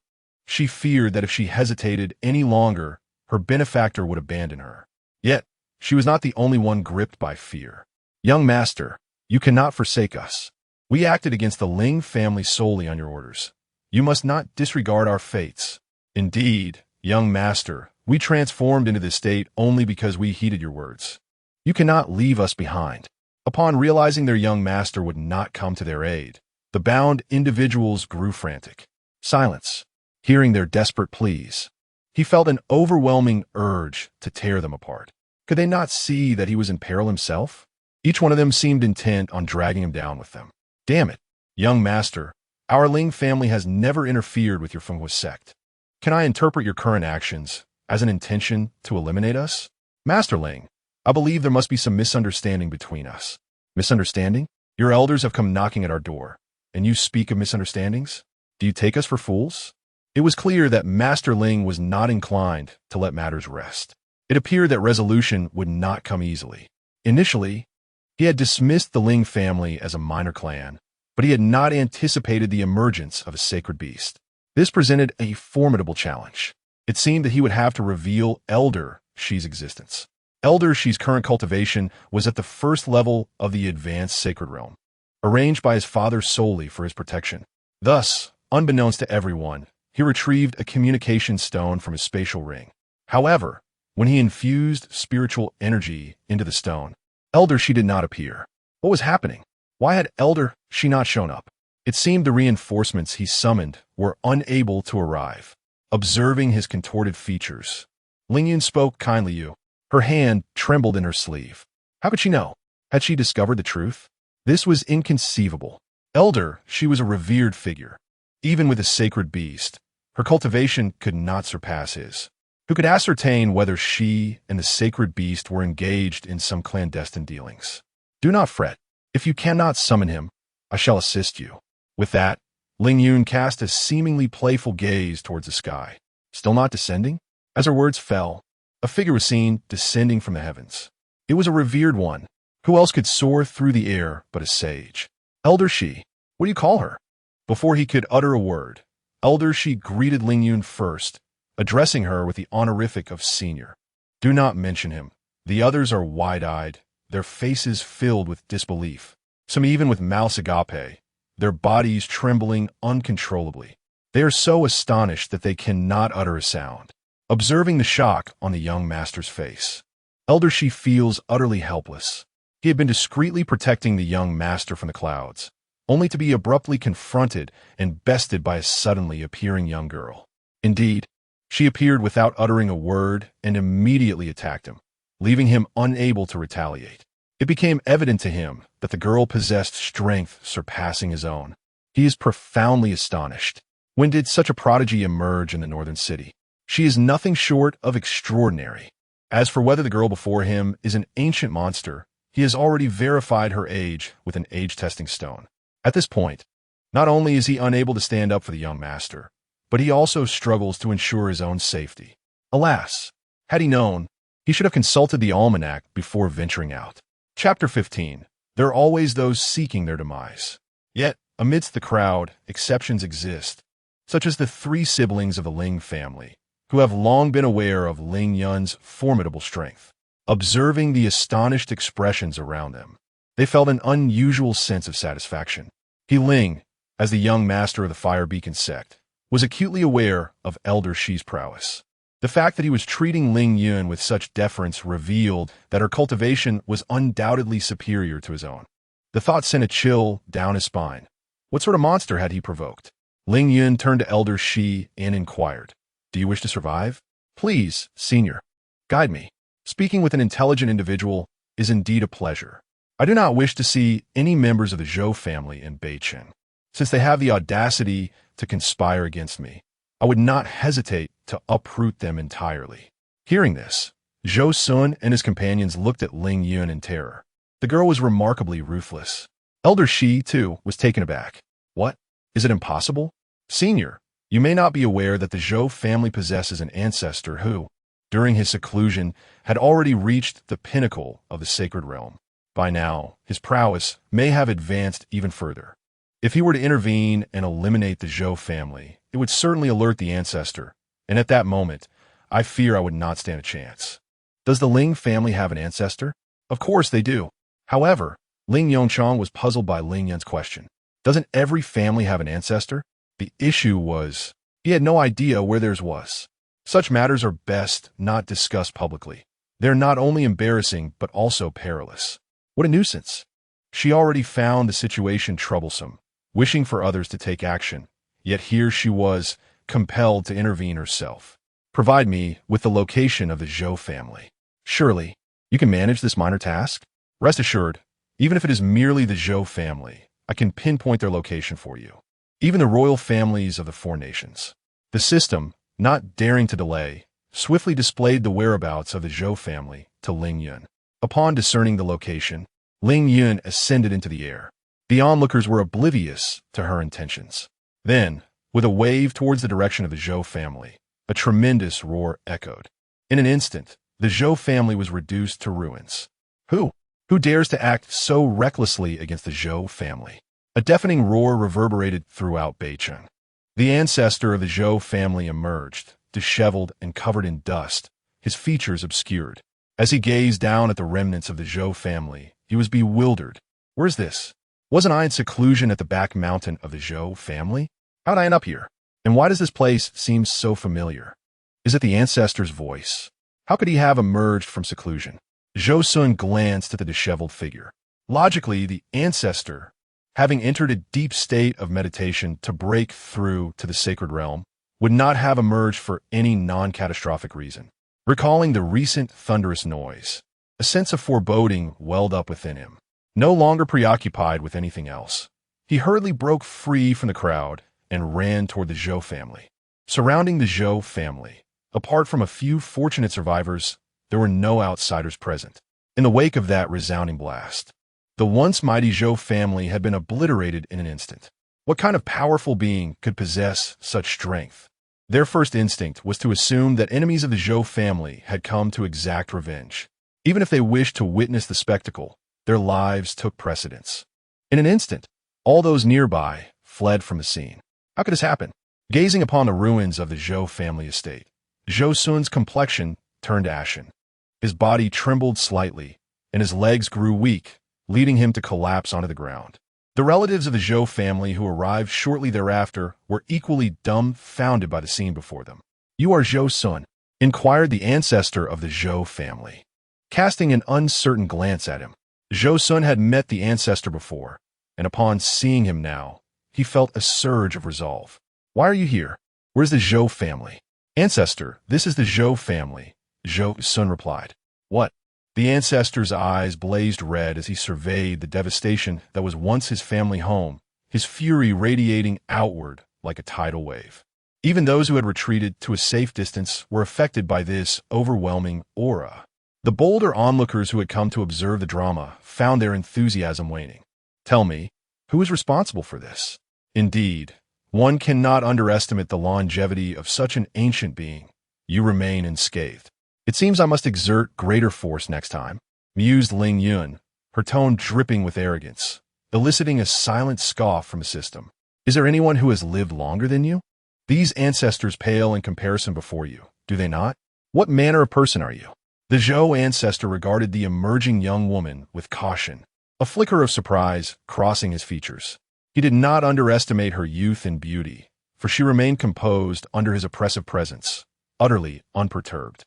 She feared that if she hesitated any longer, her benefactor would abandon her. Yet, she was not the only one gripped by fear. Young master, you cannot forsake us. We acted against the Ling family solely on your orders. You must not disregard our fates. Indeed, young master, We transformed into this state only because we heeded your words. You cannot leave us behind." Upon realizing their young master would not come to their aid, the bound individuals grew frantic. Silence. Hearing their desperate pleas, he felt an overwhelming urge to tear them apart. Could they not see that he was in peril himself? Each one of them seemed intent on dragging him down with them. "Damn it, young master, our Ling family has never interfered with your Fenghua sect. Can I interpret your current actions as an intention to eliminate us?" "Master Ling, I believe there must be some misunderstanding between us." "Misunderstanding? Your elders have come knocking at our door, and you speak of misunderstandings? Do you take us for fools?" It was clear that Master Ling was not inclined to let matters rest. It appeared that resolution would not come easily. Initially, he had dismissed the Ling family as a minor clan, but he had not anticipated the emergence of a sacred beast. This presented a formidable challenge. It seemed that he would have to reveal Elder Shi's existence. Elder Shi's current cultivation was at the first level of the advanced sacred realm, arranged by his father solely for his protection. Thus, unbeknownst to everyone, he retrieved a communication stone from his spatial ring. However, when he infused spiritual energy into the stone, Elder Shi did not appear. What was happening? Why had Elder Shi not shown up? It seemed the reinforcements he summoned were unable to arrive. Observing his contorted features, Ling Yun spoke kindly. Her hand trembled in her sleeve. How could she know? Had she discovered the truth? This was inconceivable. Elder Shi was a revered figure. Even with a sacred beast, her cultivation could not surpass his. Who could ascertain whether she and the sacred beast were engaged in some clandestine dealings? "Do not fret. If you cannot summon him, I shall assist you." With that, Ling Yun cast a seemingly playful gaze towards the sky. Still not descending? As her words fell, a figure was seen descending from the heavens. It was a revered one. Who else could soar through the air but a sage? "Elder Shi, what do you call her?" Before he could utter a word, Elder Shi greeted Ling Yun first, addressing her with the honorific of senior. "Do not mention him." The others are wide-eyed, their faces filled with disbelief, some even with malice agape, their bodies trembling uncontrollably. They are so astonished that they cannot utter a sound. Observing the shock on the young master's face, Elder Shi feels utterly helpless. He had been discreetly protecting the young master from the clouds, only to be abruptly confronted and bested by a suddenly appearing young girl. Indeed, she appeared without uttering a word and immediately attacked him, leaving him unable to retaliate. It became evident to him that the girl possessed strength surpassing his own. He is profoundly astonished. When did such a prodigy emerge in the northern city? She is nothing short of extraordinary. As for whether the girl before him is an ancient monster, he has already verified her age with an age-testing stone. At this point, not only is he unable to stand up for the young master, but he also struggles to ensure his own safety. Alas, had he known, he should have consulted the almanac before venturing out. Chapter 15. There are always those seeking their demise. Yet, amidst the crowd, exceptions exist, such as the 3 siblings of the Ling family, who have long been aware of Ling Yun's formidable strength. Observing the astonished expressions around them, they felt an unusual sense of satisfaction. He Ling, as the young master of the Fire Beacon sect, was acutely aware of Elder Shi's prowess. The fact that he was treating Ling Yun with such deference revealed that her cultivation was undoubtedly superior to his own. The thought sent a chill down his spine. What sort of monster had he provoked? Ling Yun turned to Elder Shi and inquired, "Do you wish to survive? Please, senior, guide me. Speaking with an intelligent individual is indeed a pleasure. I do not wish to see any members of the Zhou family in Beichen. Since they have the audacity to conspire against me, I would not hesitate to uproot them entirely." Hearing this, Zhou Sun and his companions looked at Ling Yun in terror. The girl was remarkably ruthless. Elder Shi, too, was taken aback. "What? Is it impossible? Senior, you may not be aware that the Zhou family possesses an ancestor who, during his seclusion, had already reached the pinnacle of the sacred realm. By now, his prowess may have advanced even further. If he were to intervene and eliminate the Zhou family, it would certainly alert the ancestor, and at that moment, I fear I would not stand a chance." "Does the Ling family have an ancestor?" "Of course they do." However, Ling Yongchang was puzzled by Ling Yun's question. Doesn't every family have an ancestor? The issue was, he had no idea where theirs was. Such matters are best not discussed publicly. They're not only embarrassing, but also perilous. What a nuisance. She already found the situation troublesome, wishing for others to take action, yet here she was, compelled to intervene herself. Provide me with the location of the Zhou family. Surely, you can manage this minor task? Rest assured, even if it is merely the Zhou family, I can pinpoint their location for you. Even the royal families of the four nations. The system, not daring to delay, swiftly displayed the whereabouts of the Zhou family to Ling Yun. Upon discerning the location, Ling Yun ascended into the air. The onlookers were oblivious to her intentions. Then, with a wave towards the direction of the Zhou family, a tremendous roar echoed. In an instant, the Zhou family was reduced to ruins. Who? Who dares to act so recklessly against the Zhou family? A deafening roar reverberated throughout Beicheng. The ancestor of the Zhou family emerged, disheveled and covered in dust, his features obscured. As he gazed down at the remnants of the Zhou family, he was bewildered. Where's this? Wasn't I in seclusion at the back mountain of the Zhou family? How'd I end up here? And why does this place seem so familiar? Is it the ancestor's voice? How could he have emerged from seclusion? Zhou Sun glanced at the disheveled figure. Logically, the ancestor, having entered a deep state of meditation to break through to the sacred realm, would not have emerged for any non-catastrophic reason. Recalling the recent thunderous noise, a sense of foreboding welled up within him. No longer preoccupied with anything else, he hurriedly broke free from the crowd and ran toward the Zhou family. Surrounding the Zhou family, apart from a few fortunate survivors, there were no outsiders present. In the wake of that resounding blast, the once mighty Zhou family had been obliterated in an instant. What kind of powerful being could possess such strength? Their first instinct was to assume that enemies of the Zhou family had come to exact revenge. Even if they wished to witness the spectacle, their lives took precedence. In an instant, all those nearby fled from the scene. How could this happen? Gazing upon the ruins of the Zhou family estate, Zhou Sun's complexion turned ashen. His body trembled slightly, and his legs grew weak, leading him to collapse onto the ground. The relatives of the Zhou family who arrived shortly thereafter were equally dumbfounded by the scene before them. "You are Zhou Sun?" inquired the ancestor of the Zhou family. Casting an uncertain glance at him, Zhou Sun had met the ancestor before, and upon seeing him now, he felt a surge of resolve. "Why are you here? Where's the Zhou family?" "Ancestor, this is the Zhou family," Zhou Sun replied. "What?" The ancestor's eyes blazed red as he surveyed the devastation that was once his family home, his fury radiating outward like a tidal wave. Even those who had retreated to a safe distance were affected by this overwhelming aura. The bolder onlookers who had come to observe the drama found their enthusiasm waning. "Tell me, who is responsible for this?" Indeed, one cannot underestimate the longevity of such an ancient being. You remain unscathed. "It seems I must exert greater force next time," mused Ling Yun, her tone dripping with arrogance, eliciting a silent scoff from the system. "Is there anyone who has lived longer than you? These ancestors pale in comparison before you, do they not? What manner of person are you?" The Zhou ancestor regarded the emerging young woman with caution, a flicker of surprise crossing his features. He did not underestimate her youth and beauty, for she remained composed under his oppressive presence, utterly unperturbed.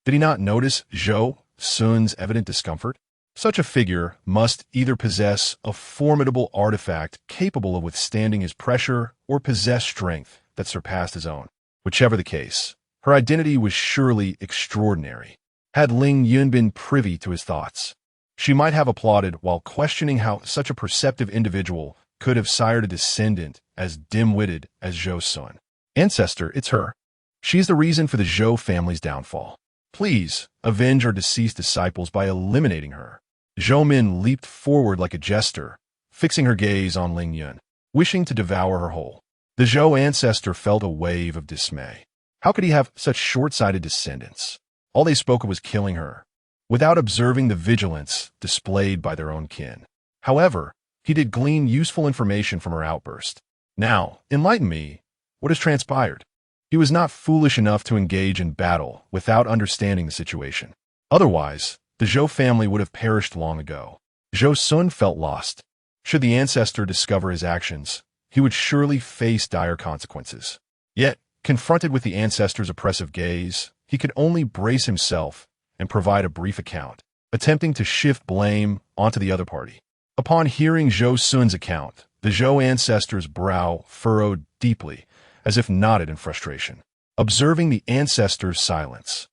Did he not notice Zhou Sun's evident discomfort? Such a figure must either possess a formidable artifact capable of withstanding his pressure or possess strength that surpassed his own. Whichever the case, her identity was surely extraordinary. Had Ling Yun been privy to his thoughts, she might have applauded while questioning how such a perceptive individual could have sired a descendant as dim-witted as Zhou Sun. "Ancestor, it's her. She's the reason for the Zhou family's downfall. Please, avenge our deceased disciples by eliminating her." Zhou Min leaped forward like a jester, fixing her gaze on Ling Yun, wishing to devour her whole. The Zhou ancestor felt a wave of dismay. How could he have such short-sighted descendants? All they spoke of was killing her, without observing the vigilance displayed by their own kin. However, he did glean useful information from her outburst. "Now, enlighten me. What has transpired?" He was not foolish enough to engage in battle without understanding the situation. Otherwise, the Zhou family would have perished long ago. Zhou Sun felt lost. Should the ancestor discover his actions, he would surely face dire consequences. Yet, Confronted with the ancestor's oppressive gaze, he could only brace himself and provide a brief account, attempting to shift blame onto the other party. Upon hearing Zhou Sun's account, the Zhou ancestor's brow furrowed deeply, as if knotted in frustration. Observing the ancestor's silence,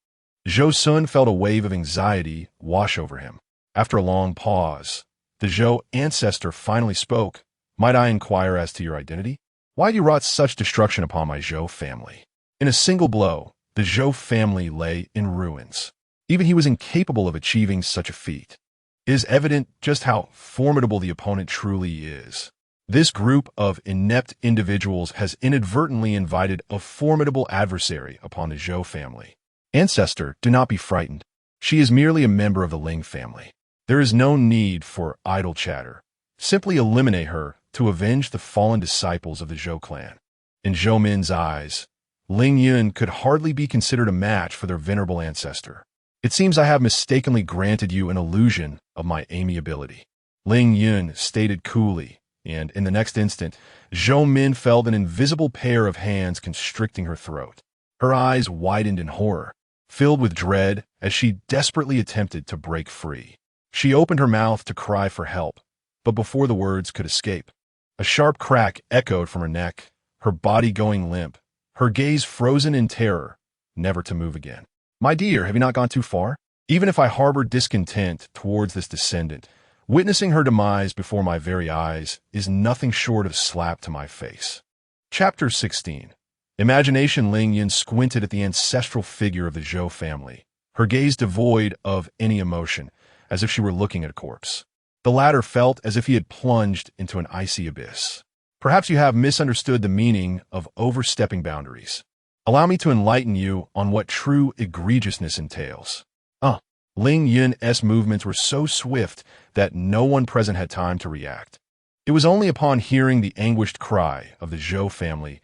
Zhou Sun felt a wave of anxiety wash over him. After a long pause, the Zhou ancestor finally spoke. "Might I inquire as to your identity? Why you wrought such destruction upon my Zhou family?" In a single blow, the Zhou family lay in ruins. Even he was incapable of achieving such a feat. It is evident just how formidable the opponent truly is. This group of inept individuals has inadvertently invited a formidable adversary upon the Zhou family. Ancestor, do not be frightened. She is merely a member of the Ling family. There is no need for idle chatter. Simply eliminate her to avenge the fallen disciples of the Zhou clan. In Zhou Min's eyes, Ling Yun could hardly be considered a match for their venerable ancestor. "It seems I have mistakenly granted you an illusion of my amiability," Ling Yun stated coolly, and in the next instant, Zhou Min felt an invisible pair of hands constricting her throat. Her eyes widened in horror, filled with dread as she desperately attempted to break free. She opened her mouth to cry for help, but before the words could escape, a sharp crack echoed from her neck, her body going limp, her gaze frozen in terror, never to move again. "My dear, have you not gone too far? Even if I harbor discontent towards this descendant, witnessing her demise before my very eyes is nothing short of slap to my face." Chapter 16. Imagination. Ling Yun squinted at the ancestral figure of the Zhou family, her gaze devoid of any emotion, as if she were looking at a corpse. The latter felt as if he had plunged into an icy abyss. "Perhaps you have misunderstood the meaning of overstepping boundaries. Allow me to enlighten you on what true egregiousness entails." Ling Yun's movements were so swift that no one present had time to react. It was only upon hearing the anguished cry of the Zhou family's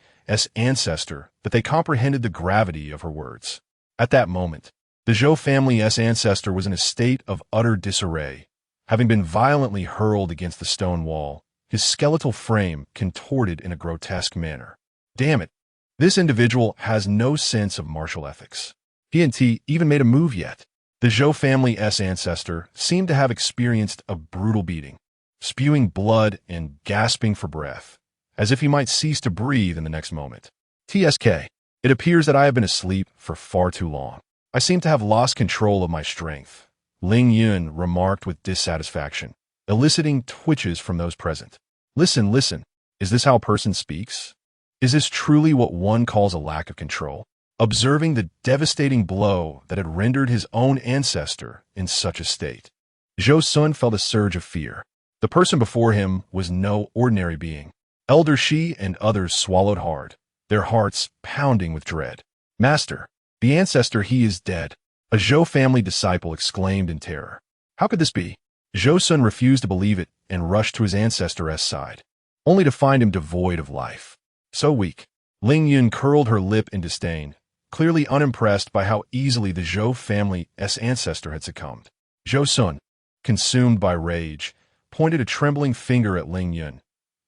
ancestor that they comprehended the gravity of her words. At that moment, the Zhou family's ancestor was in a state of utter disarray, having been violently hurled against the stone wall, his skeletal frame contorted in a grotesque manner. Damn it, this individual has no sense of martial ethics. He ain't even made a move yet. The Zhou family's ancestor seemed to have experienced a brutal beating, spewing blood and gasping for breath, as if he might cease to breathe in the next moment. "TSK, it appears that I have been asleep for far too long. I seem to have lost control of my strength," Ling Yun remarked with dissatisfaction, eliciting twitches from those present. Listen, is this how a person speaks? Is this truly what one calls a lack of control?" Observing the devastating blow that had rendered his own ancestor in such a state, Zhou Sun felt a surge of fear. The person before him was no ordinary being. Elder Shi and others swallowed hard, their hearts pounding with dread. "Master, the ancestor, he is dead," a Zhou family disciple exclaimed in terror. "How could this be?" Zhou Sun refused to believe it and rushed to his ancestor's side, only to find him devoid of life. So weak. Ling Yun curled her lip in disdain, clearly unimpressed by how easily the Zhou family's ancestor had succumbed. Zhou Sun, consumed by rage, pointed a trembling finger at Ling Yun.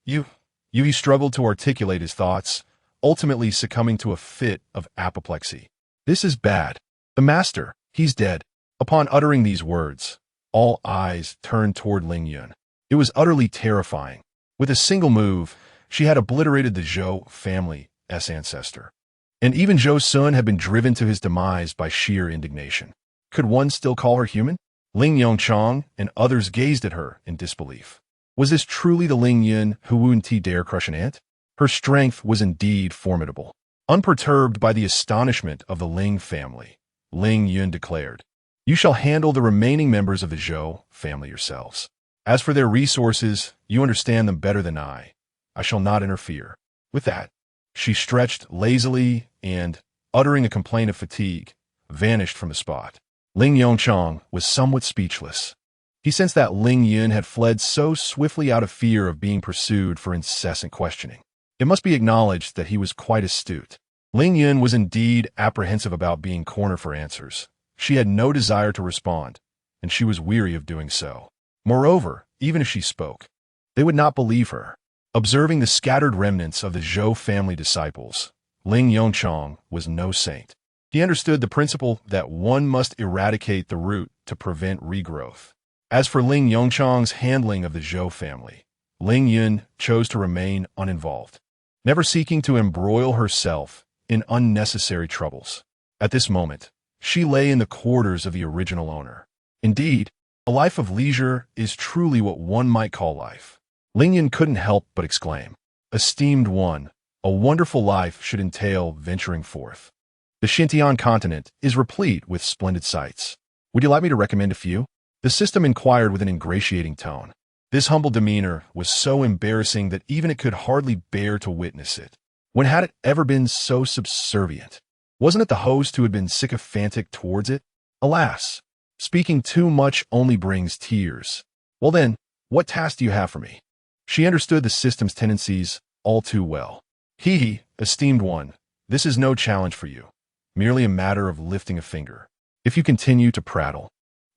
He struggled to articulate his thoughts, ultimately succumbing to a fit of apoplexy. "This is bad. The master, he's dead." Upon uttering these words, all eyes turned toward Ling Yun. It was utterly terrifying. With a single move, she had obliterated the Zhou family's ancestor. And even Zhou Sun had been driven to his demise by sheer indignation. Could one still call her human? Ling Yongchang and others gazed at her in disbelief. Was this truly the Ling Yun who wouldn't dare crush an ant? Her strength was indeed formidable. Unperturbed by the astonishment of the Ling family, Ling Yun declared, "You shall handle the remaining members of the Zhou family yourselves. As for their resources, you understand them better than I. I shall not interfere." With that, she stretched lazily and, uttering a complaint of fatigue, vanished from the spot. Ling Yongchang was somewhat speechless. He sensed that Ling Yun had fled so swiftly out of fear of being pursued for incessant questioning. It must be acknowledged that he was quite astute. Ling Yun was indeed apprehensive about being cornered for answers. She had no desire to respond, and she was weary of doing so. Moreover, even if she spoke, they would not believe her. Observing the scattered remnants of the Zhou family disciples, Ling Yun was no saint. He understood the principle that one must eradicate the root to prevent regrowth. As for Ling Yun's handling of the Zhou family, Ling Yun chose to remain uninvolved, never seeking to embroil herself in unnecessary troubles. At this moment, she lay in the quarters of the original owner. Indeed, a life of leisure is truly what one might call life. Ling Yun couldn't help but exclaim, "Esteemed one, a wonderful life should entail venturing forth. The Xinjiang continent is replete with splendid sights. Would you like me to recommend a few?" The system inquired with an ingratiating tone. This humble demeanor was so embarrassing that even it could hardly bear to witness it. When had it ever been so subservient? Wasn't it the host who had been sycophantic towards it? Alas, speaking too much only brings tears. Well then, what task do you have for me? She understood the system's tendencies all too well. Esteemed one, this is no challenge for you, merely a matter of lifting a finger. If you continue to prattle,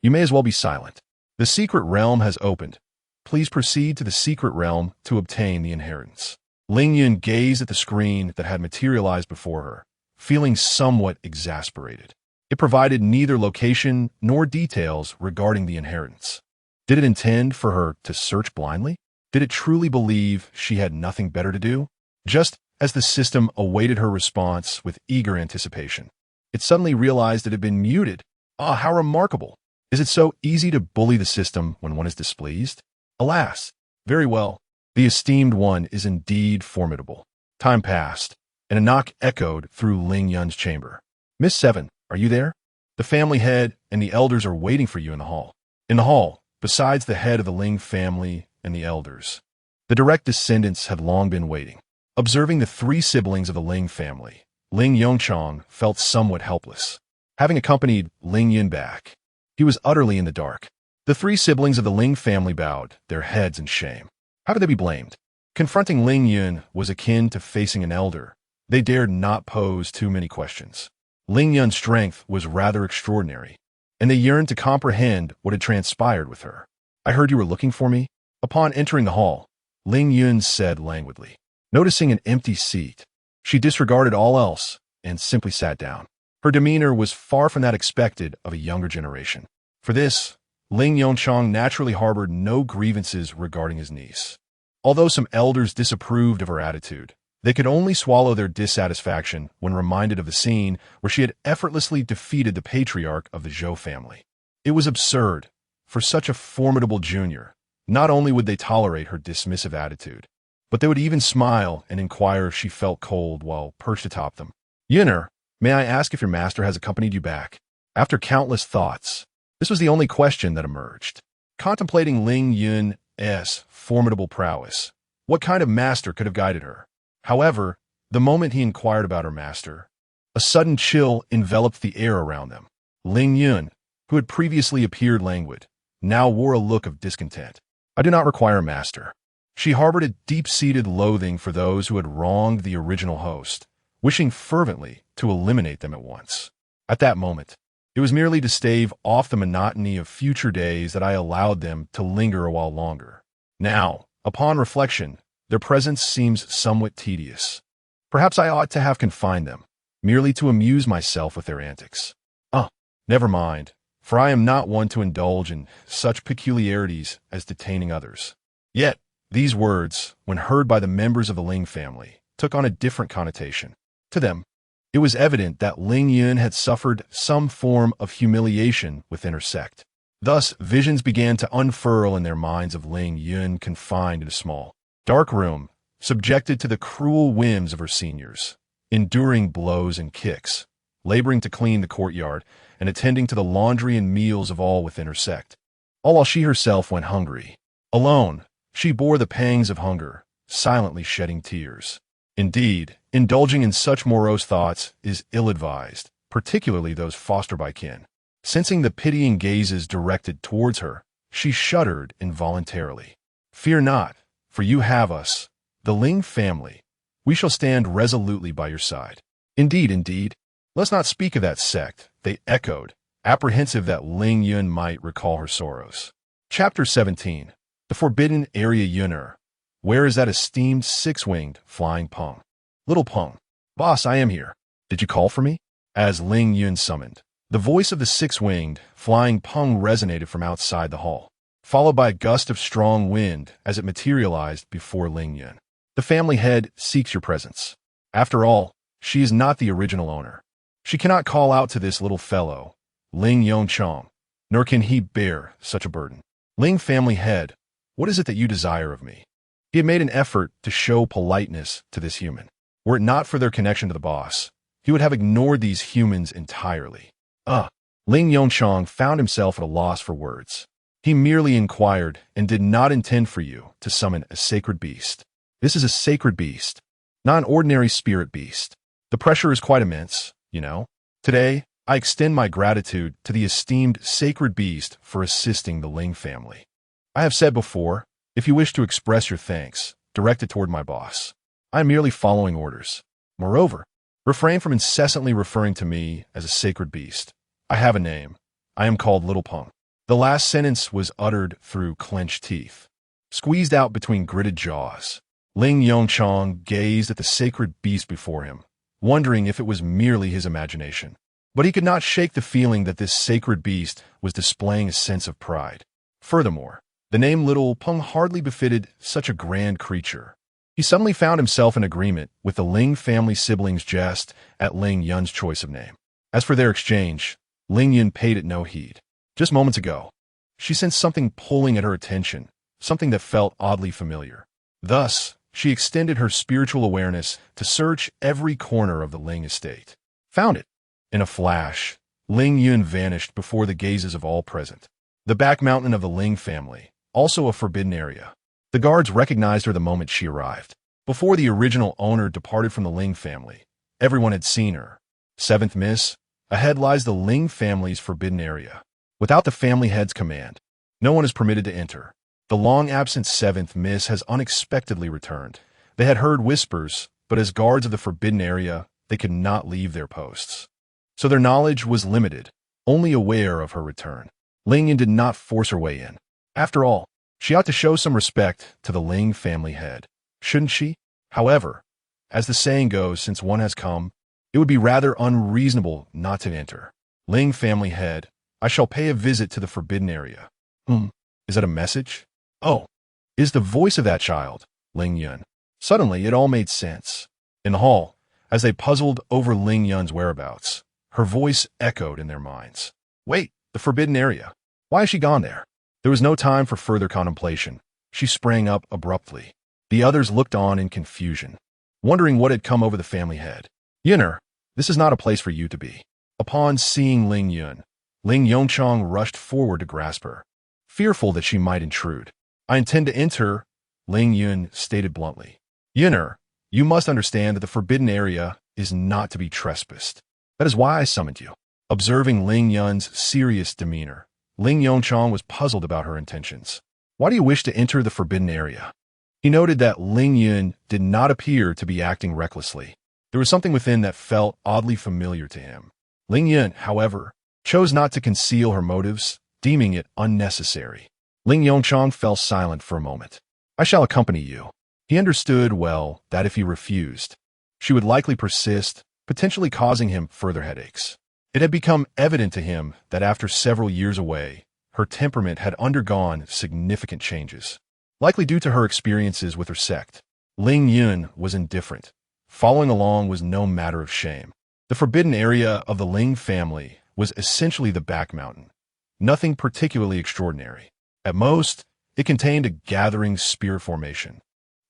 you may as well be silent. The secret realm has opened. Please proceed to the secret realm to obtain the inheritance. Ling Yun gazed at the screen that had materialized before her, feeling somewhat exasperated. It provided neither location nor details regarding the inheritance. Did it intend for her to search blindly? Did it truly believe she had nothing better to do? Just as the system awaited her response with eager anticipation, it suddenly realized it had been muted. Ah, how remarkable! Is it so easy to bully the system when one is displeased? Alas, very well. The esteemed one is indeed formidable. Time passed, and a knock echoed through Ling Yun's chamber. "Miss Seven, are you there? The family head and the elders are waiting for you in the hall." In the hall, besides the head of the Ling family and the elders, the direct descendants had long been waiting. Observing the three siblings of the Ling family, Ling Yun felt somewhat helpless. Having accompanied Ling Yun back, he was utterly in the dark. The three siblings of the Ling family bowed their heads in shame. How could they be blamed? Confronting Ling Yun was akin to facing an elder. They dared not pose too many questions. Ling Yun's strength was rather extraordinary, and they yearned to comprehend what had transpired with her. "I heard you were looking for me." Upon entering the hall, Ling Yun said languidly. Noticing an empty seat, she disregarded all else and simply sat down. Her demeanor was far from that expected of a younger generation. For this, Ling Yun naturally harbored no grievances regarding his niece. Although some elders disapproved of her attitude, they could only swallow their dissatisfaction when reminded of the scene where she had effortlessly defeated the patriarch of the Zhou family. It was absurd. For such a formidable junior, not only would they tolerate her dismissive attitude, but they would even smile and inquire if she felt cold while perched atop them. "Yunner, may I ask if your master has accompanied you back?" After countless thoughts, this was the only question that emerged. Contemplating Ling Yun's formidable prowess, what kind of master could have guided her? However, the moment he inquired about her master, a sudden chill enveloped the air around them. Ling Yun, who had previously appeared languid, now wore a look of discontent. "I do not require a master." She harbored a deep-seated loathing for those who had wronged the original host, wishing fervently to eliminate them at once. At that moment, it was merely to stave off the monotony of future days that I allowed them to linger a while longer. Now, upon reflection, their presence seems somewhat tedious. Perhaps I ought to have confined them, merely to amuse myself with their antics. Never mind, for I am not one to indulge in such peculiarities as detaining others. Yet, these words, when heard by the members of the Ling family, took on a different connotation. To them, it was evident that Ling Yun had suffered some form of humiliation within her sect. Thus, visions began to unfurl in their minds of Ling Yun confined in a small, dark room, subjected to the cruel whims of her seniors, enduring blows and kicks, laboring to clean the courtyard, and attending to the laundry and meals of all within her sect, all while she herself went hungry. Alone, she bore the pangs of hunger, silently shedding tears. Indeed, indulging in such morose thoughts is ill-advised, particularly those fostered by kin. Sensing the pitying gazes directed towards her, she shuddered involuntarily. "Fear not, for you have us, the Ling family. We shall stand resolutely by your side." Indeed. Let's not speak of that sect," they echoed, apprehensive that Ling Yun might recall her sorrows. Chapter 17. The Forbidden Area. Yunner. Where is that esteemed six-winged flying Peng? Little Peng, Boss, I am here. Did you call for me? As Ling Yun summoned, the voice of the six-winged, flying Peng resonated from outside the hall, followed by a gust of strong wind as it materialized before Ling Yun. The family head seeks your presence. After all, she is not the original owner. She cannot call out to this little fellow, Ling Yongchang, nor can he bear such a burden. Ling family head, what is it that you desire of me? He had made an effort to show politeness to this human. Were it not for their connection to the boss, he would have ignored these humans entirely. Ling Yongchang found himself at a loss for words. He merely inquired and did not intend for you to summon a sacred beast. This is a sacred beast, not an ordinary spirit beast. The pressure is quite immense, you know. Today, I extend my gratitude to the esteemed sacred beast for assisting the Ling family. I have said before, if you wish to express your thanks, direct it toward my boss. I am merely following orders. Moreover, refrain from incessantly referring to me as a sacred beast. I have a name. I am called Little Peng. The last sentence was uttered through clenched teeth, squeezed out between gritted jaws. Ling Yongchang gazed at the sacred beast before him, wondering if it was merely his imagination. But he could not shake the feeling that this sacred beast was displaying a sense of pride. Furthermore, the name Little Peng hardly befitted such a grand creature. He suddenly found himself in agreement with the Ling family siblings' jest at Ling Yun's choice of name. As for their exchange, Ling Yun paid it no heed. Just moments ago, she sensed something pulling at her attention, something that felt oddly familiar. Thus, she extended her spiritual awareness to search every corner of the Ling estate. Found it. In a flash, Ling Yun vanished before the gazes of all present. The back mountain of the Ling family, also a forbidden area. The guards recognized her the moment she arrived. Before the original owner departed from the Ling family, everyone had seen her. Seventh Miss, ahead lies the Ling family's forbidden area. Without the family head's command, no one is permitted to enter. The long-absent seventh Miss has unexpectedly returned. They had heard whispers, but as guards of the forbidden area, they could not leave their posts. So their knowledge was limited, only aware of her return. Ling Yun did not force her way in. After all, she ought to show some respect to the Ling family head, shouldn't she? However, as the saying goes, since one has come, it would be rather unreasonable not to enter. Ling family head, I shall pay a visit to the forbidden area. Is that a message? Oh, is the voice of that child, Ling Yun. Suddenly, it all made sense. In the hall, as they puzzled over Ling Yun's whereabouts, her voice echoed in their minds. Wait, the forbidden area. Why has she gone there? There was no time for further contemplation. She sprang up abruptly. The others looked on in confusion, wondering what had come over the family head. Yunner, this is not a place for you to be. Upon seeing Ling Yun, Ling Yongchang rushed forward to grasp her, fearful that she might intrude. I intend to enter, Ling Yun stated bluntly. Yunner, you must understand that the forbidden area is not to be trespassed. That is why I summoned you. Observing Ling Yun's serious demeanor, Ling Yongchang was puzzled about her intentions. Why do you wish to enter the forbidden area? He noted that Ling Yun did not appear to be acting recklessly. There was something within that felt oddly familiar to him. Ling Yun, however, chose not to conceal her motives, deeming it unnecessary. Ling Yongchang fell silent for a moment. I shall accompany you. He understood well that if he refused, she would likely persist, potentially causing him further headaches. It had become evident to him that after several years away, her temperament had undergone significant changes, likely due to her experiences with her sect. Ling Yun was indifferent. Following along was no matter of shame. The forbidden area of the Ling family was essentially the back mountain. Nothing particularly extraordinary. At most, it contained a gathering spirit formation,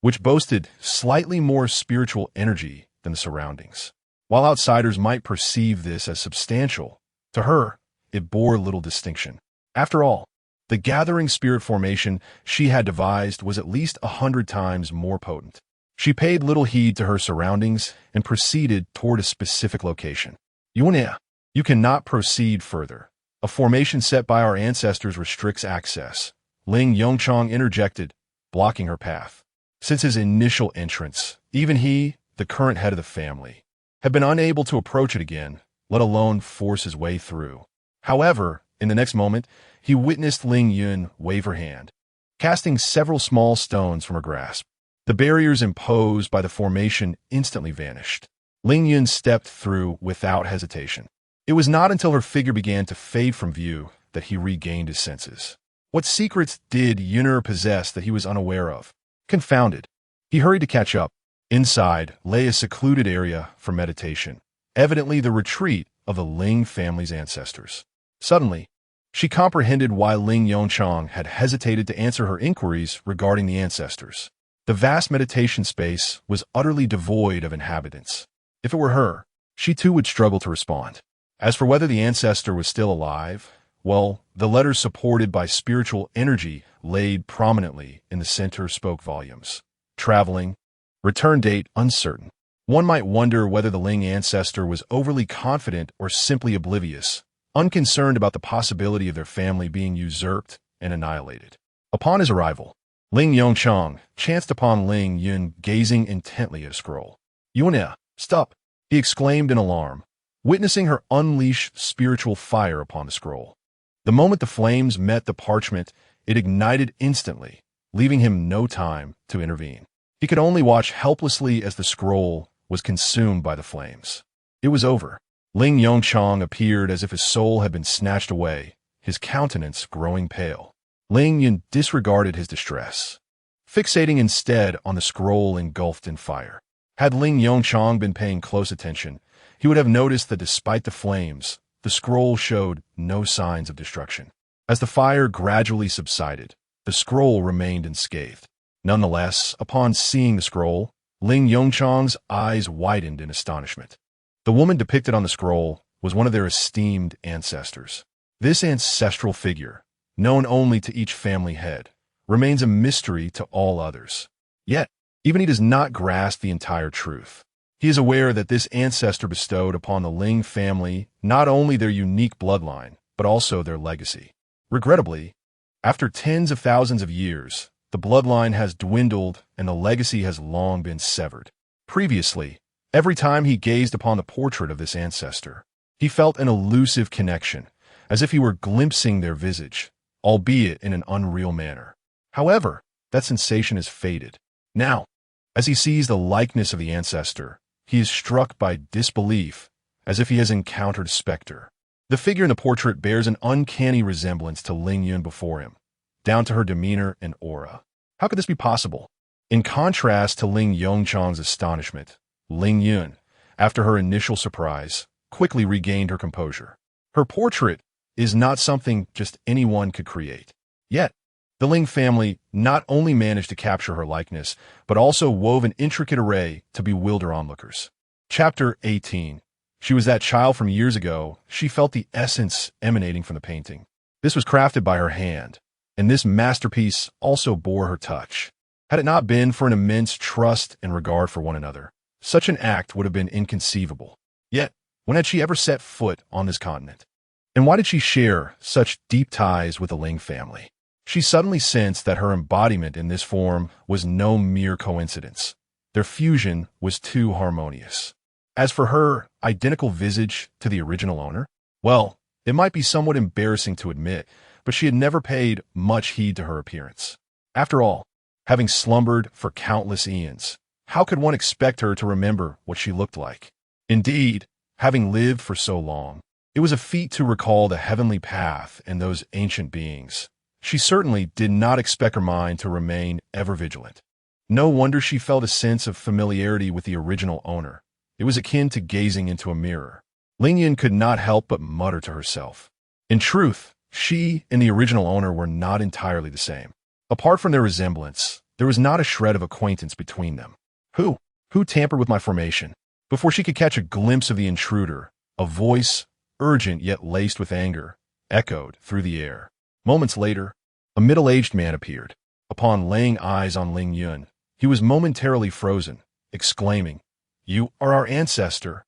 which boasted slightly more spiritual energy than the surroundings. While outsiders might perceive this as substantial, to her, it bore little distinction. After all, the gathering spirit formation she had devised was at least 100 times more potent. She paid little heed to her surroundings and proceeded toward a specific location. Yunia, you cannot proceed further. A formation set by our ancestors restricts access. Ling Yongchang interjected, blocking her path. Since his initial entrance, even he, the current head of the family, had been unable to approach it again, let alone force his way through. However, in the next moment, he witnessed Ling Yun wave her hand, casting several small stones from her grasp. The barriers imposed by the formation instantly vanished. Ling Yun stepped through without hesitation. It was not until her figure began to fade from view that he regained his senses. What secrets did Yun'er possess that he was unaware of? Confounded, he hurried to catch up. Inside lay a secluded area for meditation, evidently the retreat of the Ling family's ancestors. Suddenly, she comprehended why Ling Yongchang had hesitated to answer her inquiries regarding the ancestors. The vast meditation space was utterly devoid of inhabitants. If it were her, she too would struggle to respond. As for whether the ancestor was still alive, well, the letters supported by spiritual energy laid prominently in the center spoke volumes. Traveling, return date uncertain. One might wonder whether the Ling ancestor was overly confident or simply oblivious, unconcerned about the possibility of their family being usurped and annihilated. Upon his arrival, Ling Yongchang chanced upon Ling Yun gazing intently at a scroll. "Yun'er, stop!" he exclaimed in alarm, witnessing her unleash spiritual fire upon the scroll. The moment the flames met the parchment, it ignited instantly, leaving him no time to intervene. He could only watch helplessly as the scroll was consumed by the flames. It was over. Ling Yongchang appeared as if his soul had been snatched away, his countenance growing pale. Ling Yun disregarded his distress, fixating instead on the scroll engulfed in fire. Had Ling Yongchang been paying close attention, he would have noticed that despite the flames, the scroll showed no signs of destruction. As the fire gradually subsided, the scroll remained unscathed. Nonetheless, upon seeing the scroll, Ling Yongchang's eyes widened in astonishment. The woman depicted on the scroll was one of their esteemed ancestors. This ancestral figure, known only to each family head, remains a mystery to all others. Yet, even he does not grasp the entire truth. He is aware that this ancestor bestowed upon the Ling family not only their unique bloodline, but also their legacy. Regrettably, after tens of thousands of years, the bloodline has dwindled and the legacy has long been severed. Previously, every time he gazed upon the portrait of this ancestor, he felt an elusive connection, as if he were glimpsing their visage, albeit in an unreal manner. However, that sensation has faded. Now, as he sees the likeness of the ancestor, he is struck by disbelief, as if he has encountered a specter. The figure in the portrait bears an uncanny resemblance to Ling Yun before him, down to her demeanor and aura. How could this be possible? In contrast to Ling Yongchang's astonishment, Ling Yun, after her initial surprise, quickly regained her composure. Her portrait is not something just anyone could create. Yet, the Ling family not only managed to capture her likeness, but also wove an intricate array to bewilder onlookers. Chapter 18. She was that child from years ago. She felt the essence emanating from the painting. This was crafted by her hand, and this masterpiece also bore her touch. Had it not been for an immense trust and regard for one another, such an act would have been inconceivable. Yet, when had she ever set foot on this continent? And why did she share such deep ties with the Ling family? She suddenly sensed that her embodiment in this form was no mere coincidence. Their fusion was too harmonious. As for her identical visage to the original owner, well, it might be somewhat embarrassing to admit, but she had never paid much heed to her appearance. After all, having slumbered for countless eons, how could one expect her to remember what she looked like? Indeed, having lived for so long, it was a feat to recall the heavenly path and those ancient beings. She certainly did not expect her mind to remain ever vigilant. No wonder she felt a sense of familiarity with the original owner. It was akin to gazing into a mirror. Ling Yun could not help but mutter to herself. In truth, she and the original owner were not entirely the same. Apart from their resemblance, there was not a shred of acquaintance between them. Who tampered with my formation? Before she could catch a glimpse of the intruder, a voice, urgent yet laced with anger, echoed through the air. Moments later, a middle-aged man appeared. Upon laying eyes on Ling Yun, he was momentarily frozen, exclaiming, "You are our ancestor."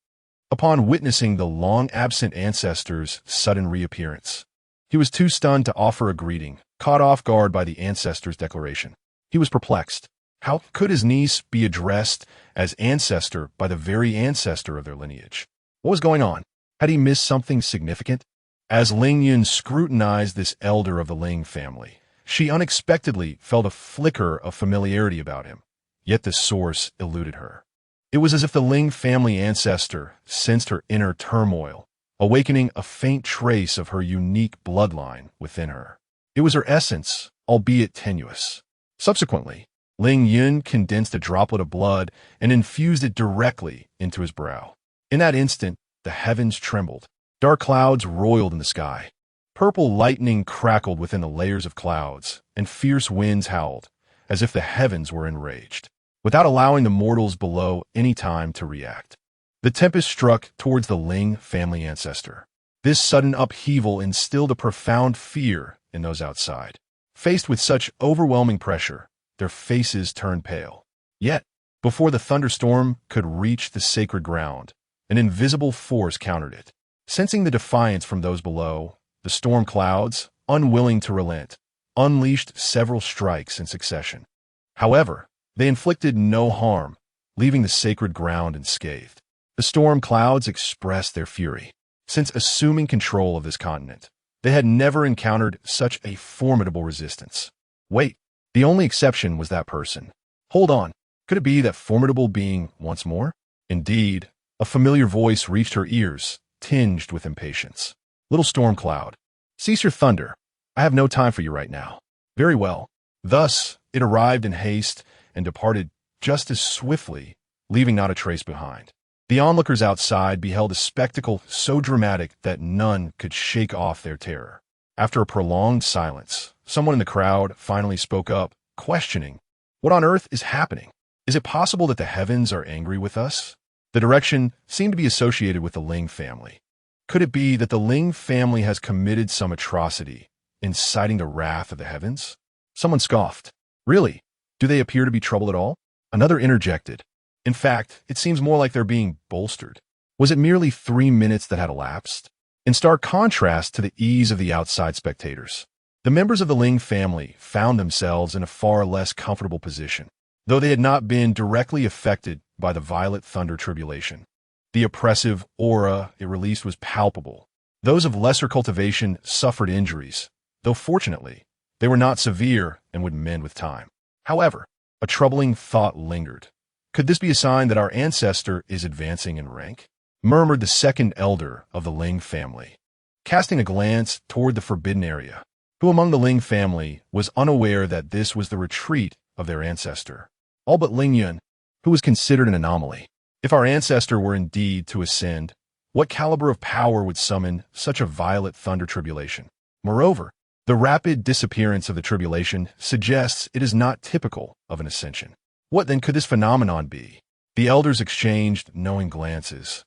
Upon witnessing the long-absent ancestor's sudden reappearance, he was too stunned to offer a greeting, caught off guard by the ancestor's declaration. He was perplexed. How could his niece be addressed as ancestor by the very ancestor of their lineage? What was going on? Had he missed something significant? As Ling Yun scrutinized this elder of the Ling family, she unexpectedly felt a flicker of familiarity about him, yet the source eluded her. It It was as if the Ling family ancestor sensed her inner turmoil, awakening a faint trace of her unique bloodline within her. It was her essence, albeit tenuous. Subsequently, Ling Yun condensed a droplet of blood and infused it directly into his brow. In that instant, the heavens trembled. Dark clouds roiled in the sky. Purple lightning crackled within the layers of clouds, and fierce winds howled, as if the heavens were enraged, without allowing the mortals below any time to react. The tempest struck towards the Ling family ancestor. This sudden upheaval instilled a profound fear in those outside. Faced with such overwhelming pressure, their faces turned pale. Yet, before the thunderstorm could reach the sacred ground, an invisible force countered it. Sensing the defiance from those below, the storm clouds, unwilling to relent, unleashed several strikes in succession. However, they inflicted no harm, leaving the sacred ground unscathed. The storm clouds expressed their fury. Since assuming control of this continent, they had never encountered such a formidable resistance. Wait, the only exception was that person. Hold on, could it be that formidable being once more? Indeed, a familiar voice reached her ears, tinged with impatience. Little storm cloud, cease your thunder. I have no time for you right now. Very well. Thus, it arrived in haste and departed just as swiftly, leaving not a trace behind. The onlookers outside beheld a spectacle so dramatic that none could shake off their terror. After a prolonged silence, someone in the crowd finally spoke up, questioning, "What on earth is happening? Is it possible that the heavens are angry with us?" The direction seemed to be associated with the Ling family. Could it be that the Ling family has committed some atrocity, inciting the wrath of the heavens? Someone scoffed. Really? Do they appear to be troubled at all? Another interjected. In fact, it seems more like they're being bolstered. Was it merely 3 minutes that had elapsed? In stark contrast to the ease of the outside spectators, the members of the Ling family found themselves in a far less comfortable position, though they had not been directly affected by the violet thunder tribulation. The oppressive aura it released was palpable. Those of lesser cultivation suffered injuries, though fortunately, they were not severe and would mend with time. However, a troubling thought lingered. Could this be a sign that our ancestor is advancing in rank? Murmured the second elder of the Ling family, casting a glance toward the forbidden area. Who among the Ling family was unaware that this was the retreat of their ancestor? All but Ling Yun, who was considered an anomaly. If our ancestor were indeed to ascend, what caliber of power would summon such a violet thunder tribulation? Moreover, the rapid disappearance of the tribulation suggests it is not typical of an ascension. What then could this phenomenon be? The elders exchanged knowing glances,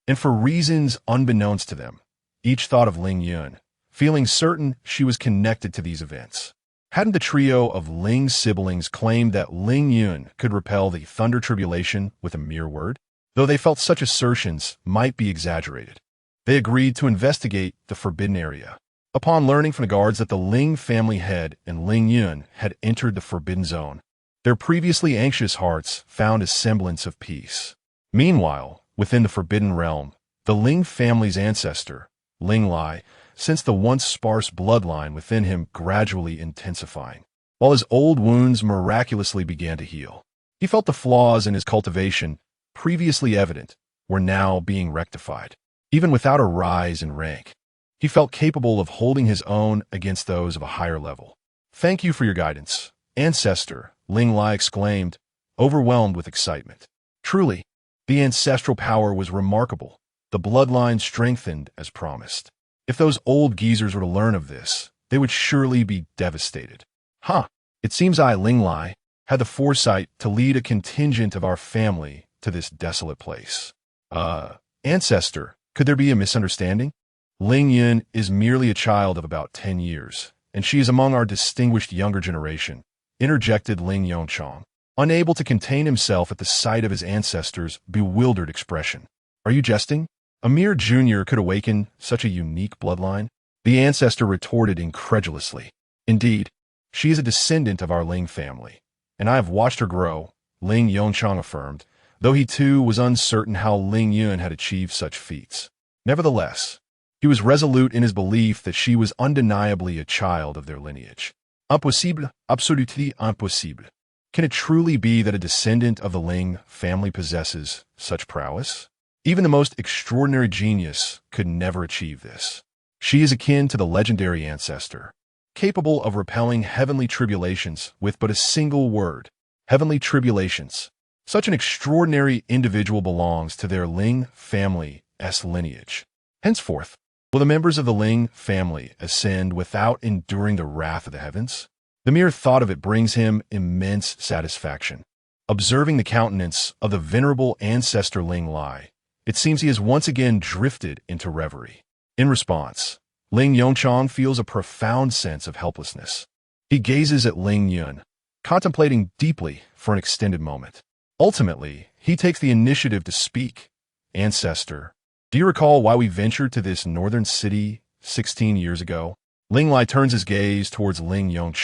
and for reasons unbeknownst to them, each thought of Ling Yun, feeling certain she was connected to these events. Hadn't the trio of Ling siblings claimed that Ling Yun could repel the thunder tribulation with a mere word? Though they felt such assertions might be exaggerated, they agreed to investigate the forbidden area. Upon learning from the guards that the Ling family head and Ling Yun had entered the forbidden zone, their previously anxious hearts found a semblance of peace. Meanwhile, within the forbidden realm, the Ling family's ancestor, Ling Lai, sensed the once sparse bloodline within him gradually intensifying, while his old wounds miraculously began to heal. He felt the flaws in his cultivation, previously evident, were now being rectified. Even without a rise in rank, he felt capable of holding his own against those of a higher level. "Thank you for your guidance, ancestor," Ling Lai exclaimed, overwhelmed with excitement. Truly, the ancestral power was remarkable, the bloodline strengthened as promised. If those old geezers were to learn of this, they would surely be devastated. It seems I, Ling Lai, had the foresight to lead a contingent of our family to this desolate place. Ancestor, could there be a misunderstanding? Ling Yun is merely a child of about 10 years, and she is among our distinguished younger generation, interjected Ling Yongchang, unable to contain himself at the sight of his ancestor's bewildered expression. Are you jesting? A mere junior could awaken such a unique bloodline? The ancestor retorted incredulously. Indeed, she is a descendant of our Ling family, and I have watched her grow, Ling Yongchang affirmed, though he too was uncertain how Ling Yun had achieved such feats. Nevertheless, he was resolute in his belief that she was undeniably a child of their lineage. Impossible, absolument impossible. Can it truly be that a descendant of the Ling family possesses such prowess? Even the most extraordinary genius could never achieve this. She is akin to the legendary ancestor, capable of repelling heavenly tribulations with but a single word. Heavenly tribulations. Such an extraordinary individual belongs to their Ling family's lineage. Henceforth, will the members of the Ling family ascend without enduring the wrath of the heavens? The mere thought of it brings him immense satisfaction. Observing the countenance of the venerable ancestor Ling Lai, it seems he has once again drifted into reverie. In response, Ling Yun feels a profound sense of helplessness. He gazes at Ling Yun, contemplating deeply for an extended moment. Ultimately, he takes the initiative to speak. Ancestor, do you recall why we ventured to this northern city 16 years ago? Ling Lai turns his gaze towards Ling Yun,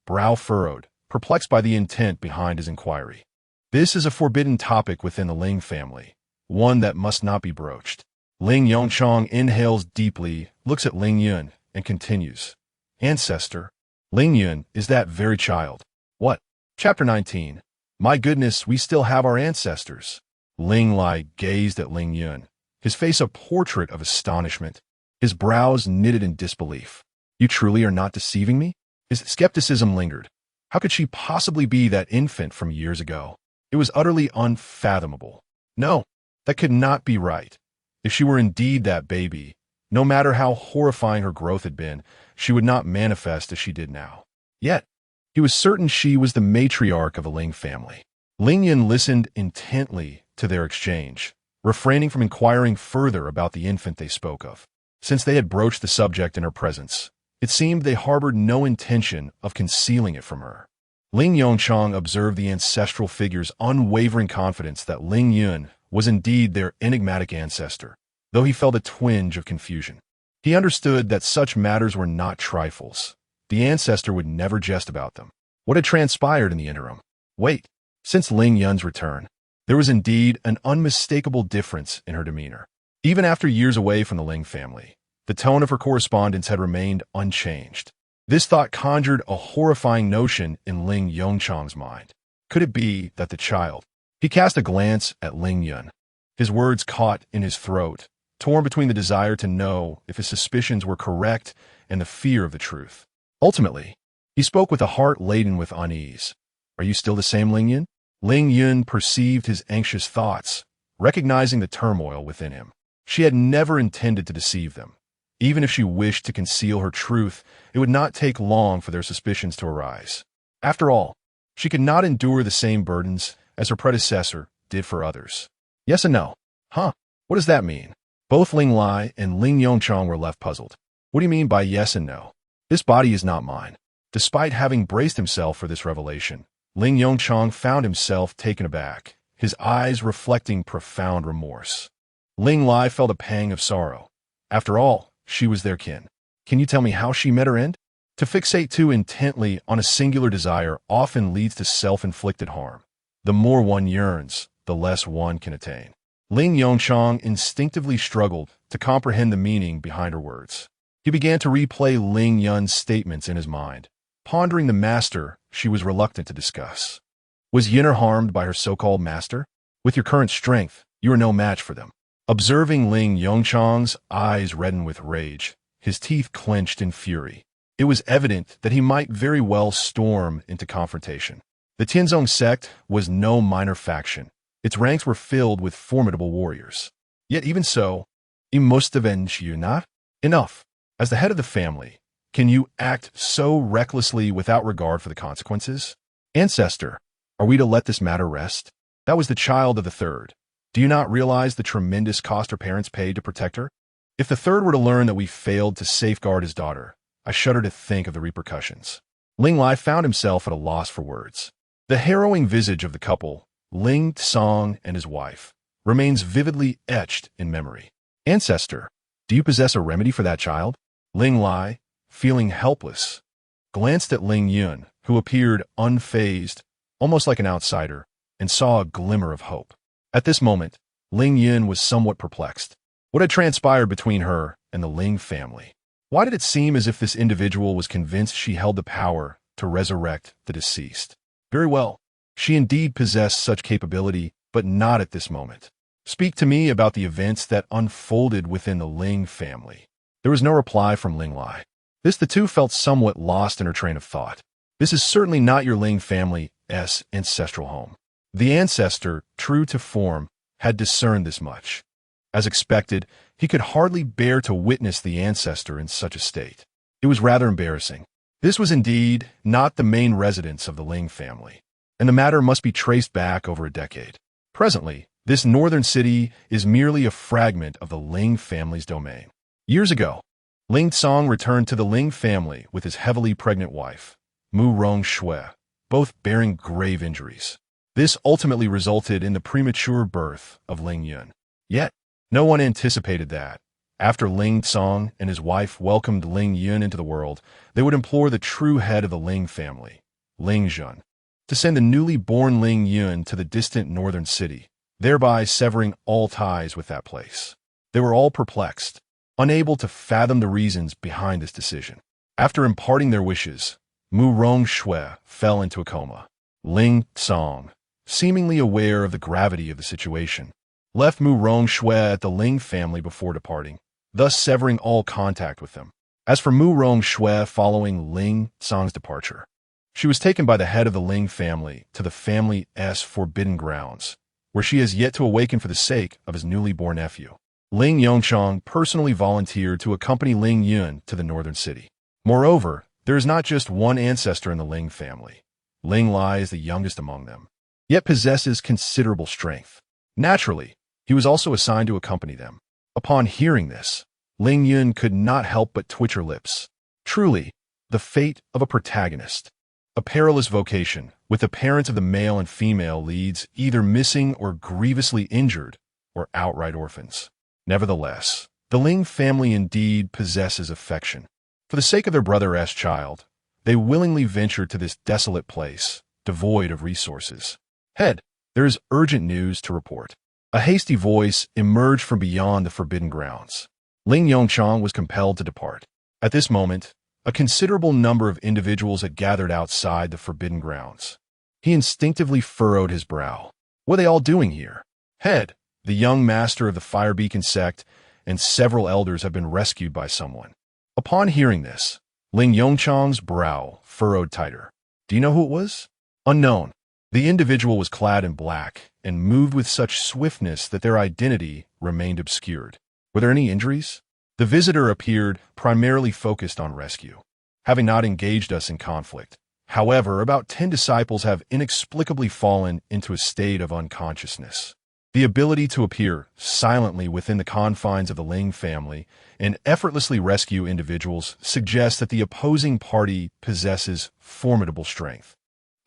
brow furrowed, perplexed by the intent behind his inquiry. This is a forbidden topic within the Ling family, one that must not be broached. Ling Yun inhales deeply, looks at Ling Yun, and continues. Ancestor, Ling Yun is that very child. What? Chapter 19. My goodness, we still have our ancestors. Ling Lai gazed at Ling Yun, his face a portrait of astonishment, his brows knitted in disbelief. You truly are not deceiving me? His skepticism lingered. How could she possibly be that infant from years ago? It was utterly unfathomable. No, that could not be right. If she were indeed that baby, no matter how horrifying her growth had been, she would not manifest as she did now. Yet, he was certain she was the matriarch of a Ling family. Ling Yun listened intently to their exchange, refraining from inquiring further about the infant they spoke of. Since they had broached the subject in her presence, it seemed they harbored no intention of concealing it from her. Ling Yun observed the ancestral figure's unwavering confidence that Ling Yun was indeed their enigmatic ancestor, though he felt a twinge of confusion. He understood that such matters were not trifles. The ancestor would never jest about them. What had transpired in the interim? Wait, since Ling Yun's return, there was indeed an unmistakable difference in her demeanor. Even after years away from the Ling family, the tone of her correspondence had remained unchanged. This thought conjured a horrifying notion in Ling Yun's mind. Could it be that the child? He cast a glance at Ling Yun. His words caught in his throat, torn between the desire to know if his suspicions were correct and the fear of the truth. Ultimately, he spoke with a heart laden with unease. Are you still the same Ling Yun? Ling Yun perceived his anxious thoughts, recognizing the turmoil within him. She had never intended to deceive them. Even if she wished to conceal her truth, it would not take long for their suspicions to arise. After all, she could not endure the same burdens as her predecessor did for others. Yes and no. Huh? What does that mean? Both Ling Lai and Ling Yun were left puzzled. What do you mean by yes and no? This body is not mine. Despite having braced himself for this revelation, Ling Yun found himself taken aback, his eyes reflecting profound remorse. Ling Lai felt a pang of sorrow. After all, she was their kin. Can you tell me how she met her end? To fixate too intently on a singular desire often leads to self-inflicted harm. The more one yearns, the less one can attain. Ling Yun instinctively struggled to comprehend the meaning behind her words. He began to replay Ling Yun's statements in his mind, pondering the master she was reluctant to discuss. Was Yun'er harmed by her so-called master? With your current strength, you are no match for them. Observing Ling Yun's eyes redden with rage, his teeth clenched in fury, it was evident that he might very well storm into confrontation. The Tianzong sect was no minor faction. Its ranks were filled with formidable warriors. Yet even so, he must avenge you not? Enough. As the head of the family, can you act so recklessly without regard for the consequences? Ancestor, are we to let this matter rest? That was the child of the third. Do you not realize the tremendous cost her parents paid to protect her? If the third were to learn that we failed to safeguard his daughter, I shudder to think of the repercussions. Ling Lai found himself at a loss for words. The harrowing visage of the couple, Ling Tsong and his wife, remains vividly etched in memory. Ancestor, do you possess a remedy for that child? Ling Lai, feeling helpless, glanced at Ling Yun, who appeared unfazed, almost like an outsider, and saw a glimmer of hope. At this moment, Ling Yun was somewhat perplexed. What had transpired between her and the Ling family? Why did it seem as if this individual was convinced she held the power to resurrect the deceased? Very well. She indeed possessed such capability, but not at this moment. Speak to me about the events that unfolded within the Ling family. There was no reply from Ling Lai. The two felt somewhat lost in her train of thought. This is certainly not your Ling family's ancestral home. The ancestor, true to form, had discerned this much. As expected, he could hardly bear to witness the ancestor in such a state. It was rather embarrassing. This was indeed not the main residence of the Ling family, and the matter must be traced back over a decade. Presently, this northern city is merely a fragment of the Ling family's domain. Years ago, Ling Tsong returned to the Ling family with his heavily pregnant wife, Mu Rong Shui, both bearing grave injuries. This ultimately resulted in the premature birth of Ling Yun. Yet, no one anticipated that, after Ling Tsong and his wife welcomed Ling Yun into the world, they would implore the true head of the Ling family, Ling Yun, to send the newly born Ling Yun to the distant northern city, thereby severing all ties with that place. They were all perplexed, unable to fathom the reasons behind this decision. After imparting their wishes, Mu Rong Shui fell into a coma. Ling Tsong, seemingly aware of the gravity of the situation, left Mu Rong Shui at the Ling family before departing, thus severing all contact with them. As for Mu Rong Shui following Ling Tsong's departure, she was taken by the head of the Ling family to the family's forbidden grounds, where she has yet to awaken for the sake of his newly born nephew. Ling Yongchang personally volunteered to accompany Ling Yun to the northern city. Moreover, there is not just one ancestor in the Ling family. Ling Lai is the youngest among them, yet possesses considerable strength. Naturally, he was also assigned to accompany them. Upon hearing this, Ling Yun could not help but twitch her lips. Truly, the fate of a protagonist. A perilous vocation, with the parents of the male and female leads either missing or grievously injured, or outright orphans. Nevertheless, the Ling family indeed possesses affection. For the sake of their brother's child, they willingly ventured to this desolate place, devoid of resources. Head, there is urgent news to report. A hasty voice emerged from beyond the forbidden grounds. Ling Yongchang was compelled to depart. At this moment, a considerable number of individuals had gathered outside the forbidden grounds. He instinctively furrowed his brow. What are they all doing here? Head, the young master of the Fire Beacon sect, and several elders have been rescued by someone. Upon hearing this, Ling Yongchang's brow furrowed tighter. Do you know who it was? Unknown. The individual was clad in black and moved with such swiftness that their identity remained obscured. Were there any injuries? The visitor appeared primarily focused on rescue, having not engaged us in conflict. However, about 10 disciples have inexplicably fallen into a state of unconsciousness. The ability to appear silently within the confines of the Ling family and effortlessly rescue individuals suggests that the opposing party possesses formidable strength,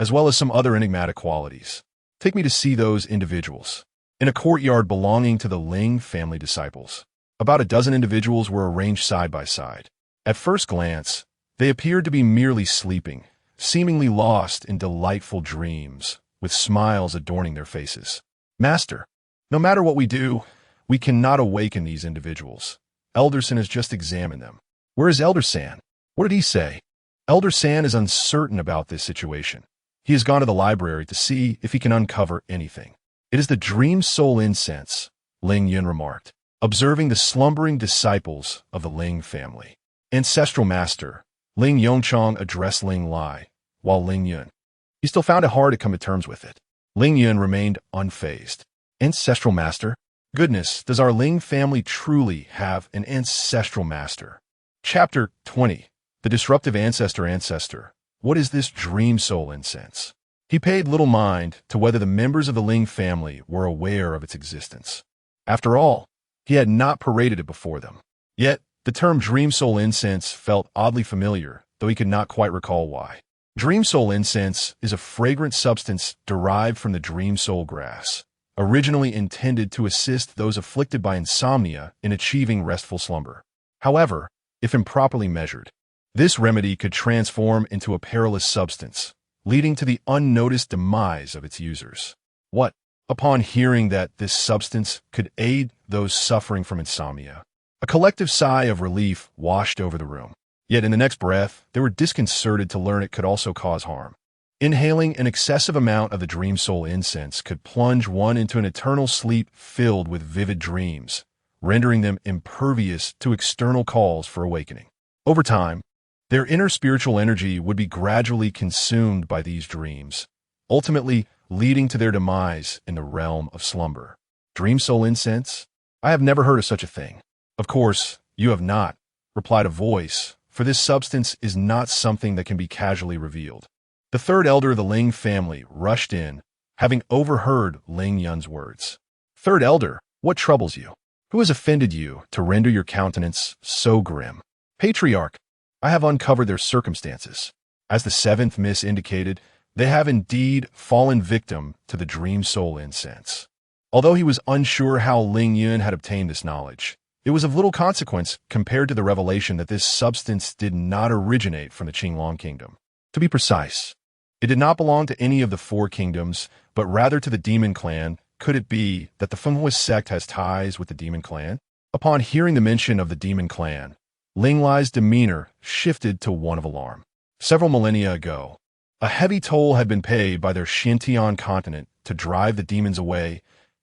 as well as some other enigmatic qualities. Take me to see those individuals. In a courtyard belonging to the Ling family disciples, about a dozen individuals were arranged side by side. At first glance, they appeared to be merely sleeping, seemingly lost in delightful dreams, with smiles adorning their faces. Master, no matter what we do, we cannot awaken these individuals. Elder San has just examined them. Where is Elder San? What did he say? Elder San is uncertain about this situation. He has gone to the library to see if he can uncover anything. It is the dream soul incense, Ling Yun remarked, observing the slumbering disciples of the Ling family. Ancestral Master, Ling Yongchang addressed Ling Lai, while Ling Yun. He still found it hard to come to terms with it. Ling Yun remained unfazed. Ancestral Master? Goodness, does our Ling family truly have an ancestral master? Chapter 20. The Disruptive Ancestor. What is this dream soul incense? He paid little mind to whether the members of the Ling family were aware of its existence. After all, he had not paraded it before them. Yet, the term dream soul incense felt oddly familiar, though he could not quite recall why. Dream soul incense is a fragrant substance derived from the dream soul grass, originally intended to assist those afflicted by insomnia in achieving restful slumber. However, if improperly measured, this remedy could transform into a perilous substance, leading to the unnoticed demise of its users. What? Upon hearing that this substance could aid those suffering from insomnia, a collective sigh of relief washed over the room. Yet in the next breath, they were disconcerted to learn it could also cause harm. Inhaling an excessive amount of the dream soul incense could plunge one into an eternal sleep filled with vivid dreams, rendering them impervious to external calls for awakening. Over time, their inner spiritual energy would be gradually consumed by these dreams, ultimately leading to their demise in the realm of slumber. Dream soul incense? I have never heard of such a thing. Of course, you have not, replied a voice, for this substance is not something that can be casually revealed. The third elder of the Ling family rushed in, having overheard Ling Yun's words. Third elder, what troubles you? Who has offended you to render your countenance so grim? Patriarch, I have uncovered their circumstances. As the seventh miss indicated, they have indeed fallen victim to the dream soul incense. Although he was unsure how Ling Yun had obtained this knowledge, it was of little consequence compared to the revelation that this substance did not originate from the Qinglong kingdom. To be precise, it did not belong to any of the four kingdoms, but rather to the demon clan. Could it be that the Fenghui sect has ties with the demon clan? Upon hearing the mention of the demon clan, Ling Lai's demeanor shifted to one of alarm. Several millennia ago, a heavy toll had been paid by their Xintian continent to drive the demons away,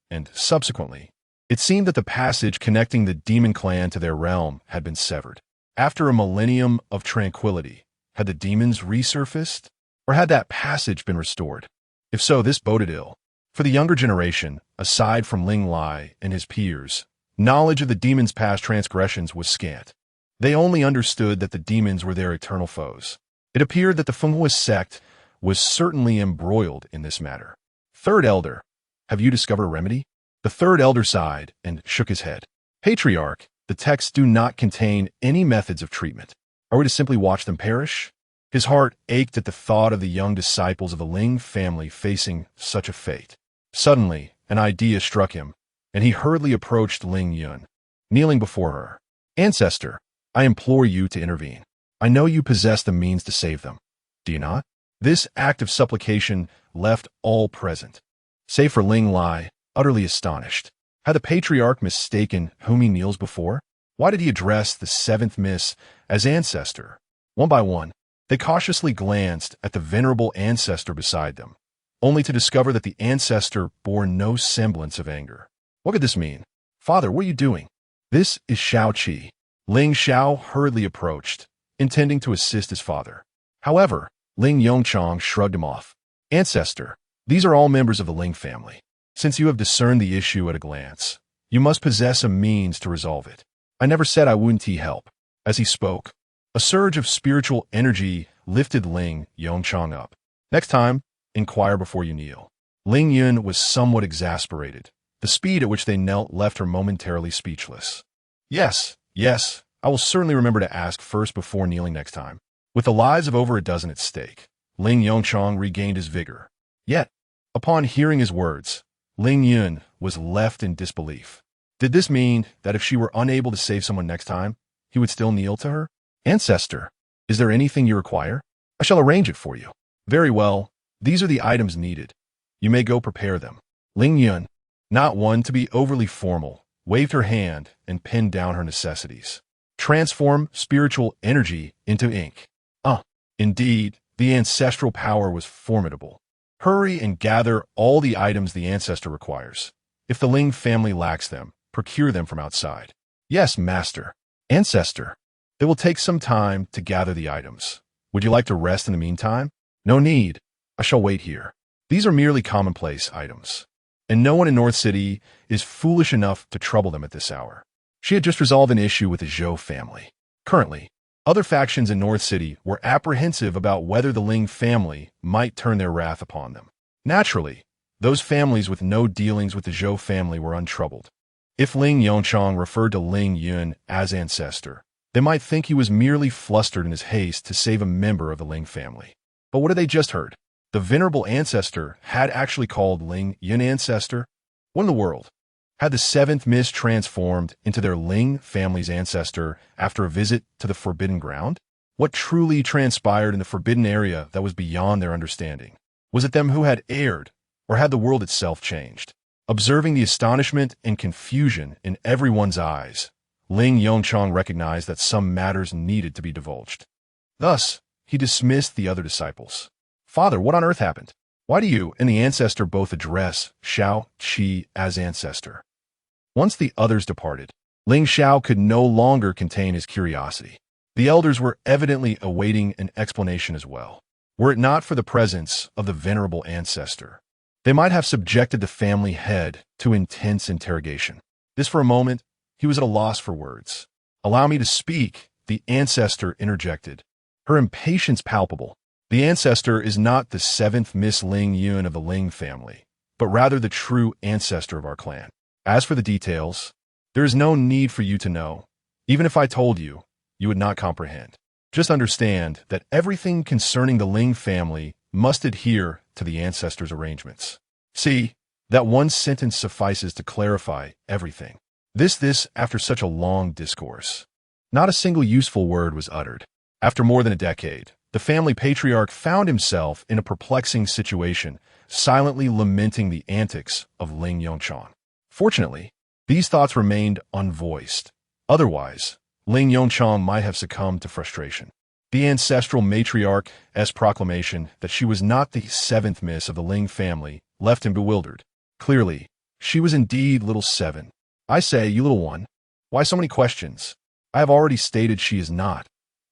and subsequently, it seemed that the passage connecting the demon clan to their realm had been severed. After a millennium of tranquility, had the demons resurfaced? Or had that passage been restored? If so, this boded ill. For the younger generation, aside from Ling Lai and his peers, knowledge of the demons' past transgressions was scant. They only understood that the demons were their eternal foes. It appeared that the Fenghui sect was certainly embroiled in this matter. Third elder, have you discovered a remedy? The third elder sighed and shook his head. Patriarch, the texts do not contain any methods of treatment. Are we to simply watch them perish? His heart ached at the thought of the young disciples of the Ling family facing such a fate. Suddenly, an idea struck him, and he hurriedly approached Ling Yun, kneeling before her. Ancestor, I implore you to intervene. I know you possess the means to save them. Do you not? This act of supplication left all present, save for Ling Lai, utterly astonished. Had the patriarch mistaken whom he kneels before? Why did he address the seventh miss as ancestor? One by one, they cautiously glanced at the venerable ancestor beside them, only to discover that the ancestor bore no semblance of anger. What could this mean? Father, what are you doing? This is Shao Qi. Ling Xiao hurriedly approached, intending to assist his father. However, Ling Yongchang shrugged him off. Ancestor, these are all members of the Ling family. Since you have discerned the issue at a glance, you must possess a means to resolve it. I never said I wouldn't help. As he spoke, a surge of spiritual energy lifted Ling Yongchang up. Next time, inquire before you kneel. Ling Yun was somewhat exasperated. The speed at which they knelt left her momentarily speechless. Yes, I will certainly remember to ask first before kneeling next time. With the lives of over a dozen at stake, Ling Yongchang regained his vigor. Yet, upon hearing his words, Ling Yun was left in disbelief. Did this mean that if she were unable to save someone next time, he would still kneel to her? Ancestor, is there anything you require? I shall arrange it for you. Very well, these are the items needed. You may go prepare them. Ling Yun, not one to be overly formal, waved her hand and pinned down her necessities. Transform spiritual energy into ink. Indeed, the ancestral power was formidable. Hurry and gather all the items the ancestor requires. If the Ling family lacks them, procure them from outside. Yes, master. Ancestor, it will take some time to gather the items. Would you like to rest in the meantime? No need. I shall wait here. These are merely commonplace items, and no one in North City is foolish enough to trouble them at this hour. She had just resolved an issue with the Zhou family. Currently, other factions in North City were apprehensive about whether the Ling family might turn their wrath upon them. Naturally, those families with no dealings with the Zhou family were untroubled. If Ling Yongchang referred to Ling Yun as ancestor, they might think he was merely flustered in his haste to save a member of the Ling family. But what had they just heard? The venerable ancestor had actually called Ling Yun ancestor? What in the world? Had the seventh miss transformed into their Ling family's ancestor after a visit to the Forbidden Ground? What truly transpired in the forbidden area that was beyond their understanding? Was it them who had erred, or had the world itself changed? Observing the astonishment and confusion in everyone's eyes, Ling Yongchang recognized that some matters needed to be divulged. Thus, he dismissed the other disciples. "Father, what on earth happened? Why do you and the ancestor both address Xiao Qi as ancestor?" Once the others departed, Ling Xiao could no longer contain his curiosity. The elders were evidently awaiting an explanation as well. Were it not for the presence of the venerable ancestor, they might have subjected the family head to intense interrogation. This for a moment, he was at a loss for words. "Allow me to speak," the ancestor interjected, her impatience palpable. "The ancestor is not the seventh Miss Ling Yun of the Ling family, but rather the true ancestor of our clan. As for the details, there is no need for you to know. Even if I told you, you would not comprehend. Just understand that everything concerning the Ling family must adhere to the ancestor's arrangements." See, that one sentence suffices to clarify everything. This after such a long discourse. Not a single useful word was uttered. After more than a decade, the family patriarch found himself in a perplexing situation, silently lamenting the antics of Ling Yun. Fortunately, these thoughts remained unvoiced. Otherwise, Ling Yun might have succumbed to frustration. The ancestral matriarch's proclamation that she was not the seventh miss of the Ling family left him bewildered. Clearly, she was indeed little seven. "I say, you little one, why so many questions? I have already stated she is not.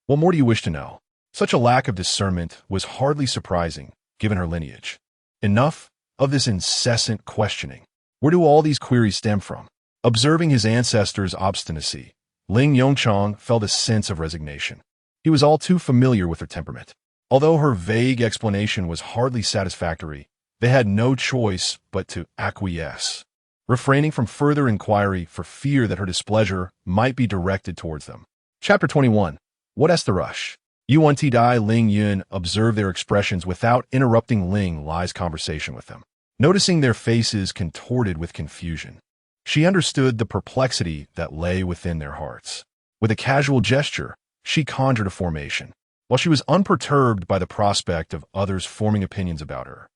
What more do you wish to know?" Such a lack of discernment was hardly surprising, given her lineage. Enough of this incessant questioning. Where do all these queries stem from? Observing his ancestor's obstinacy, Ling Yun felt a sense of resignation. He was all too familiar with her temperament. Although her vague explanation was hardly satisfactory, they had no choice but to acquiesce, refraining from further inquiry for fear that her displeasure might be directed towards them. Chapter 21. What's the rush? Yuan Dai Ling Yun observed their expressions without interrupting Ling Lai's conversation with them. Noticing their faces contorted with confusion, she understood the perplexity that lay within their hearts. With a casual gesture, she conjured a formation. While she was unperturbed by the prospect of others forming opinions about her,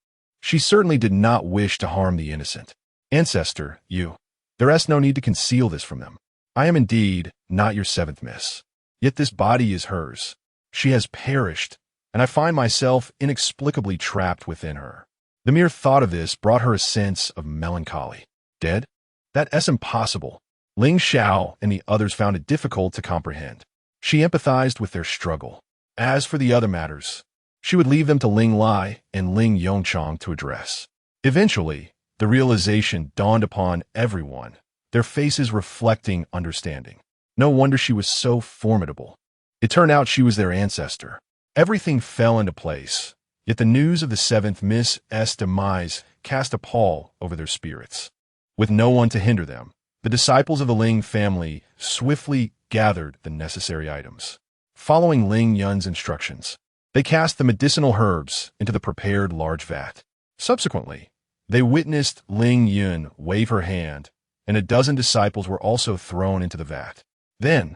she certainly did not wish to harm the innocent. "Ancestor, there is no need to conceal this from them. I am indeed not your seventh miss. Yet this body is hers. She has perished, and I find myself inexplicably trapped within her." The mere thought of this brought her a sense of melancholy. Dead? That's impossible. Ling Xiao and the others found it difficult to comprehend. She empathized with their struggle. As for the other matters, she would leave them to Ling Lai and Ling Yun to address. Eventually, the realization dawned upon everyone, their faces reflecting understanding. No wonder she was so formidable. It turned out she was their ancestor. Everything fell into place, yet the news of the seventh Miss S demise cast a pall over their spirits. With no one to hinder them, the disciples of the Ling family swiftly gathered the necessary items. Following Ling Yun's instructions, they cast the medicinal herbs into the prepared large vat. Subsequently, they witnessed Ling Yun wave her hand, and a dozen disciples were also thrown into the vat. Then,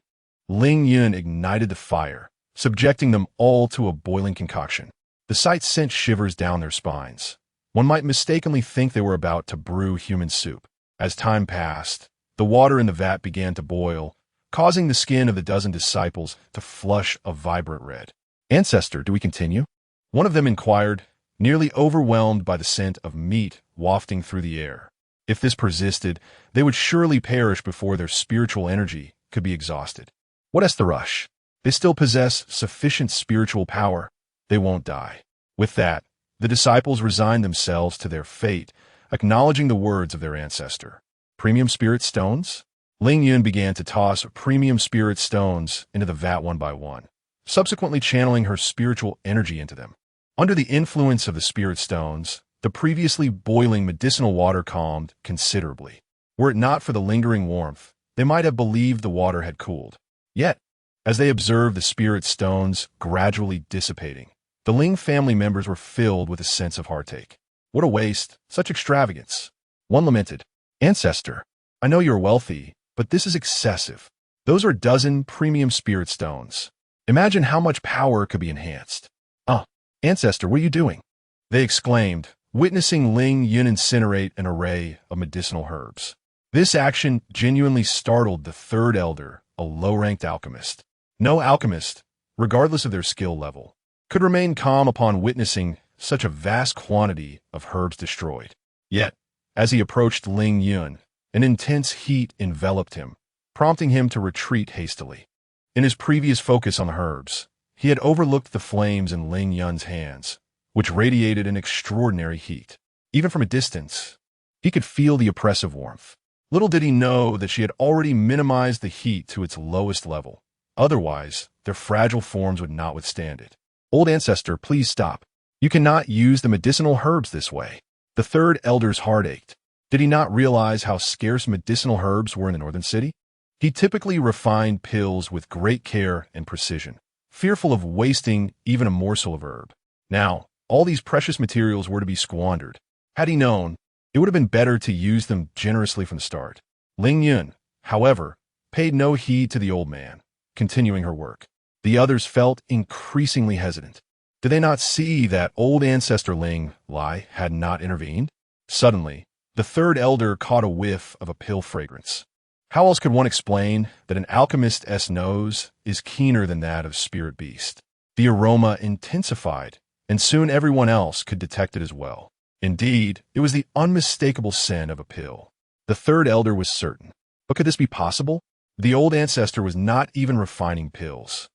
Ling Yun ignited the fire, subjecting them all to a boiling concoction. The sight sent shivers down their spines. One might mistakenly think they were about to brew human soup. As time passed, the water in the vat began to boil, causing the skin of the dozen disciples to flush a vibrant red. "Ancestor, do we continue?" one of them inquired, nearly overwhelmed by the scent of meat wafting through the air. If this persisted, they would surely perish before their spiritual energy could be exhausted. "What's the rush? They still possess sufficient spiritual power. They won't die." With that, the disciples resigned themselves to their fate, acknowledging the words of their ancestor. Premium spirit stones? Ling Yun began to toss premium spirit stones into the vat one by one, subsequently channeling her spiritual energy into them. Under the influence of the spirit stones, the previously boiling medicinal water calmed considerably. Were it not for the lingering warmth, they might have believed the water had cooled. Yet, as they observed the spirit stones gradually dissipating, the Ling family members were filled with a sense of heartache. "What a waste, such extravagance." One lamented, "Ancestor, I know you're wealthy, but this is excessive. Those are a dozen premium spirit stones. Imagine how much power could be enhanced." Ancestor, what are you doing?" they exclaimed, witnessing Ling Yun incinerate an array of medicinal herbs. This action genuinely startled the third elder, a low-ranked alchemist. No alchemist, regardless of their skill level, could remain calm upon witnessing such a vast quantity of herbs destroyed. Yet, as he approached Ling Yun, an intense heat enveloped him, prompting him to retreat hastily. In his previous focus on the herbs, he had overlooked the flames in Ling Yun's hands, which radiated an extraordinary heat. Even from a distance, he could feel the oppressive warmth. Little did he know that she had already minimized the heat to its lowest level. Otherwise, their fragile forms would not withstand it. Old ancestor, please stop. You cannot use the medicinal herbs this way. The third elder's heart ached. Did he not realize how scarce medicinal herbs were in the northern city? He typically refined pills with great care and precision, fearful of wasting even a morsel of herb. Now, all these precious materials were to be squandered. Had he known, it would have been better to use them generously from the start. Ling Yun, however, paid no heed to the old man, continuing her work. The others felt increasingly hesitant. Did they not see that old ancestor Ling Lai had not intervened? Suddenly, the third elder caught a whiff of a pill fragrance. How else could one explain that an alchemist's nose is keener than that of spirit beast? The aroma intensified, and soon everyone else could detect it as well. Indeed, it was the unmistakable scent of a pill. The third elder was certain. But could this be possible? The old ancestor was not even refining pills.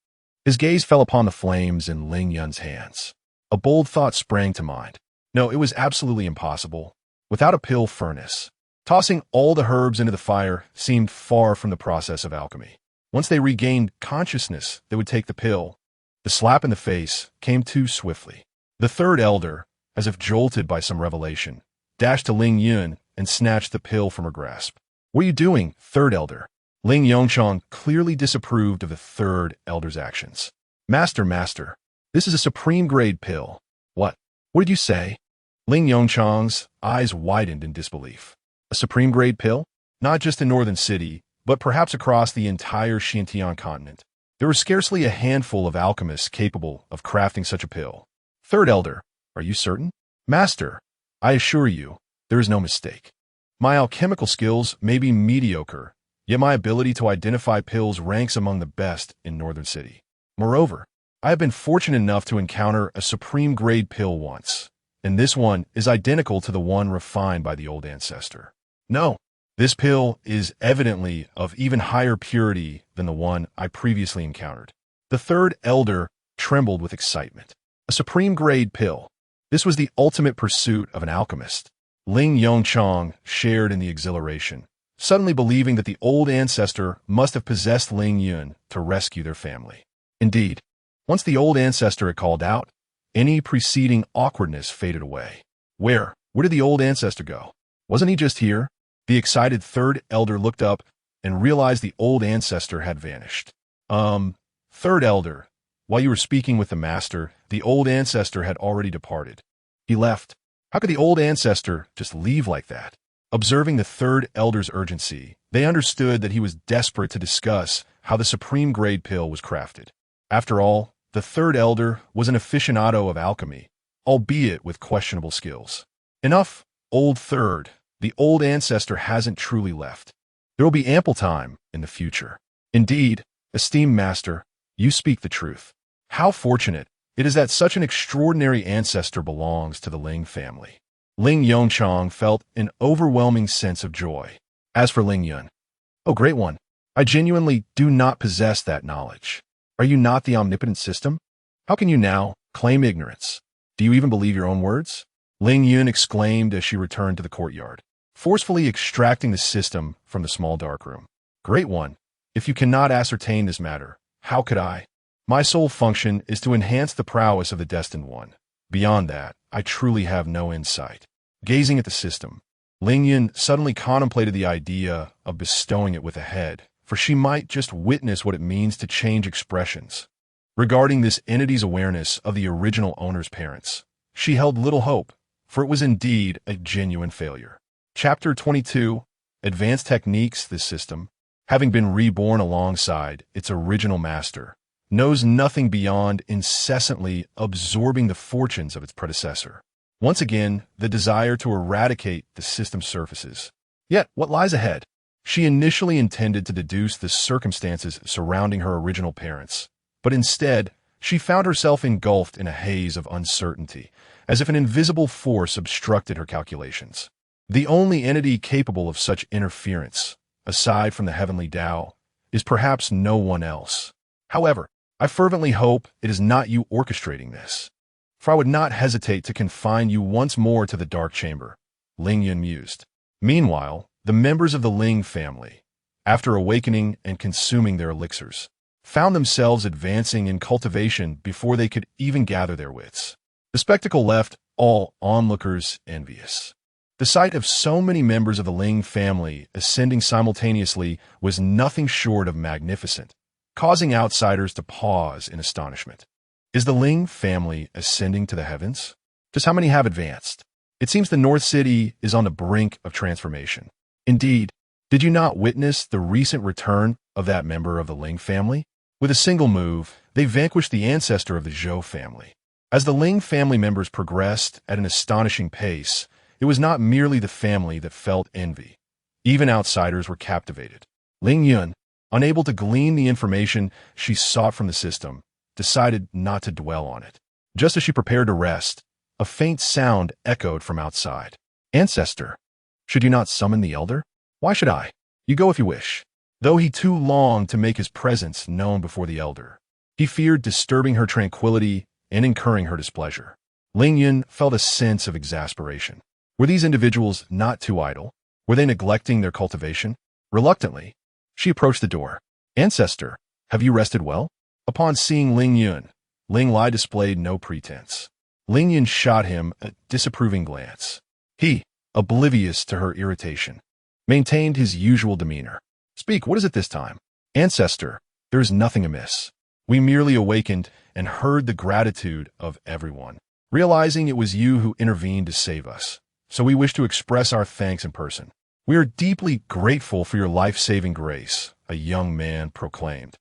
His gaze fell upon the flames in Ling Yun's hands. A bold thought sprang to mind. No, it was absolutely impossible. Without a pill furnace, tossing all the herbs into the fire seemed far from the process of alchemy. Once they regained consciousness, they would take the pill. The slap in the face came too swiftly. The third elder, as if jolted by some revelation, dashed to Ling Yun and snatched the pill from her grasp. What are you doing, third elder? Ling Yongchang clearly disapproved of the third elder's actions. Master, this is a supreme-grade pill. What did you say? Ling Yongchang's eyes widened in disbelief. A supreme-grade pill? Not just in Northern City, but perhaps across the entire Xintian continent. There were scarcely a handful of alchemists capable of crafting such a pill. Third elder, are you certain? Master, I assure you, there is no mistake. My alchemical skills may be mediocre, yet my ability to identify pills ranks among the best in Northern City. Moreover, I have been fortunate enough to encounter a supreme-grade pill once, and this one is identical to the one refined by the old ancestor. No, this pill is evidently of even higher purity than the one I previously encountered. The third elder trembled with excitement. A supreme-grade pill. This was the ultimate pursuit of an alchemist. Ling Yongchang shared in the exhilaration, suddenly believing that the old ancestor must have possessed Ling Yun to rescue their family. Indeed, once the old ancestor had called out, any preceding awkwardness faded away. Where did the old ancestor go? Wasn't he just here? The excited third elder looked up and realized the old ancestor had vanished. Third elder, while you were speaking with the master, the old ancestor had already departed. He left. How could the old ancestor just leave like that? Observing the third elder's urgency, they understood that he was desperate to discuss how the supreme-grade pill was crafted. After all, the third elder was an aficionado of alchemy, albeit with questionable skills. Enough, old third. The old ancestor hasn't truly left. There will be ample time in the future. Indeed, esteemed master, you speak the truth. How fortunate it is that such an extraordinary ancestor belongs to the Ling family. Ling Yongchang felt an overwhelming sense of joy. As for Ling Yun, oh great one, I genuinely do not possess that knowledge. Are you not the omnipotent system? How can you now claim ignorance? Do you even believe your own words? Ling Yun exclaimed as she returned to the courtyard, forcefully extracting the system from the small darkroom. Great one, if you cannot ascertain this matter, how could I? My sole function is to enhance the prowess of the Destined One. Beyond that, I truly have no insight. Gazing at the system, Ling Yun suddenly contemplated the idea of bestowing it with a head, for she might just witness what it means to change expressions. Regarding this entity's awareness of the original owner's parents, she held little hope, for it was indeed a genuine failure. Chapter 22, Advanced Techniques. This system, having been reborn alongside its original master, knows nothing beyond incessantly absorbing the fortunes of its predecessor. Once again, the desire to eradicate the system surfaces. Yet, what lies ahead? She initially intended to deduce the circumstances surrounding her original parents, but instead, she found herself engulfed in a haze of uncertainty as if an invisible force obstructed her calculations. The only entity capable of such interference, aside from the heavenly Tao, is perhaps no one else. However, I fervently hope it is not you orchestrating this, for I would not hesitate to confine you once more to the dark chamber, Ling Yun mused. Meanwhile, the members of the Ling family, after awakening and consuming their elixirs, found themselves advancing in cultivation before they could even gather their wits. The spectacle left all onlookers envious. The sight of so many members of the Ling family ascending simultaneously was nothing short of magnificent, causing outsiders to pause in astonishment. Is the Ling family ascending to the heavens? Just how many have advanced? It seems the North City is on the brink of transformation. Indeed, did you not witness the recent return of that member of the Ling family? With a single move, they vanquished the ancestor of the Zhou family. As the Ling family members progressed at an astonishing pace, it was not merely the family that felt envy. Even outsiders were captivated. Ling Yun, unable to glean the information she sought from the system, decided not to dwell on it. Just as she prepared to rest, a faint sound echoed from outside. Ancestor, should you not summon the elder? Why should I? You go if you wish. Though he too longed to make his presence known before the elder, he feared disturbing her tranquility and incurring her displeasure. Ling Yun felt a sense of exasperation. Were these individuals not too idle? Were they neglecting their cultivation? Reluctantly, she approached the door. Ancestor, have you rested well? Upon seeing Ling Yun, Ling Lai displayed no pretense. Ling Yun shot him a disapproving glance. He, oblivious to her irritation, maintained his usual demeanor. Speak, what is it this time? Ancestor, there is nothing amiss. We merely awakened and heard the gratitude of everyone, realizing it was you who intervened to save us. So we wish to express our thanks in person. We are deeply grateful for your life-saving grace, a young man proclaimed,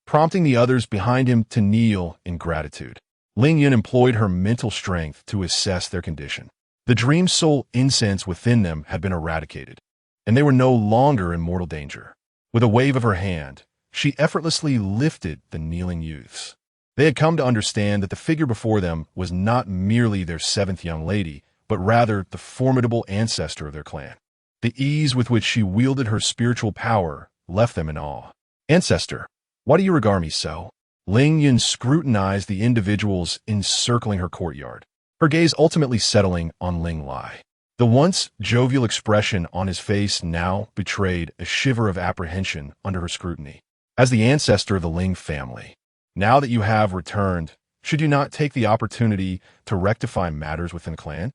prompting the others behind him to kneel in gratitude. Ling Yun employed her mental strength to assess their condition. The dream soul incense within them had been eradicated, and they were no longer in mortal danger. With a wave of her hand, she effortlessly lifted the kneeling youths. They had come to understand that the figure before them was not merely their seventh young lady, but rather the formidable ancestor of their clan. The ease with which she wielded her spiritual power left them in awe. Ancestor, why do you regard me so? Ling Yun scrutinized the individuals encircling her courtyard, her gaze ultimately settling on Ling Lai. The once jovial expression on his face now betrayed a shiver of apprehension under her scrutiny. As the ancestor of the Ling family, now that you have returned, should you not take the opportunity to rectify matters within the clan?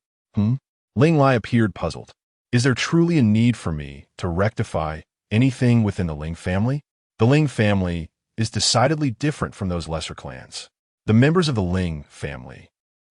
Ling Lai appeared puzzled. Is there truly a need for me to rectify anything within the Ling family? The Ling family is decidedly different from those lesser clans. The members of the Ling family,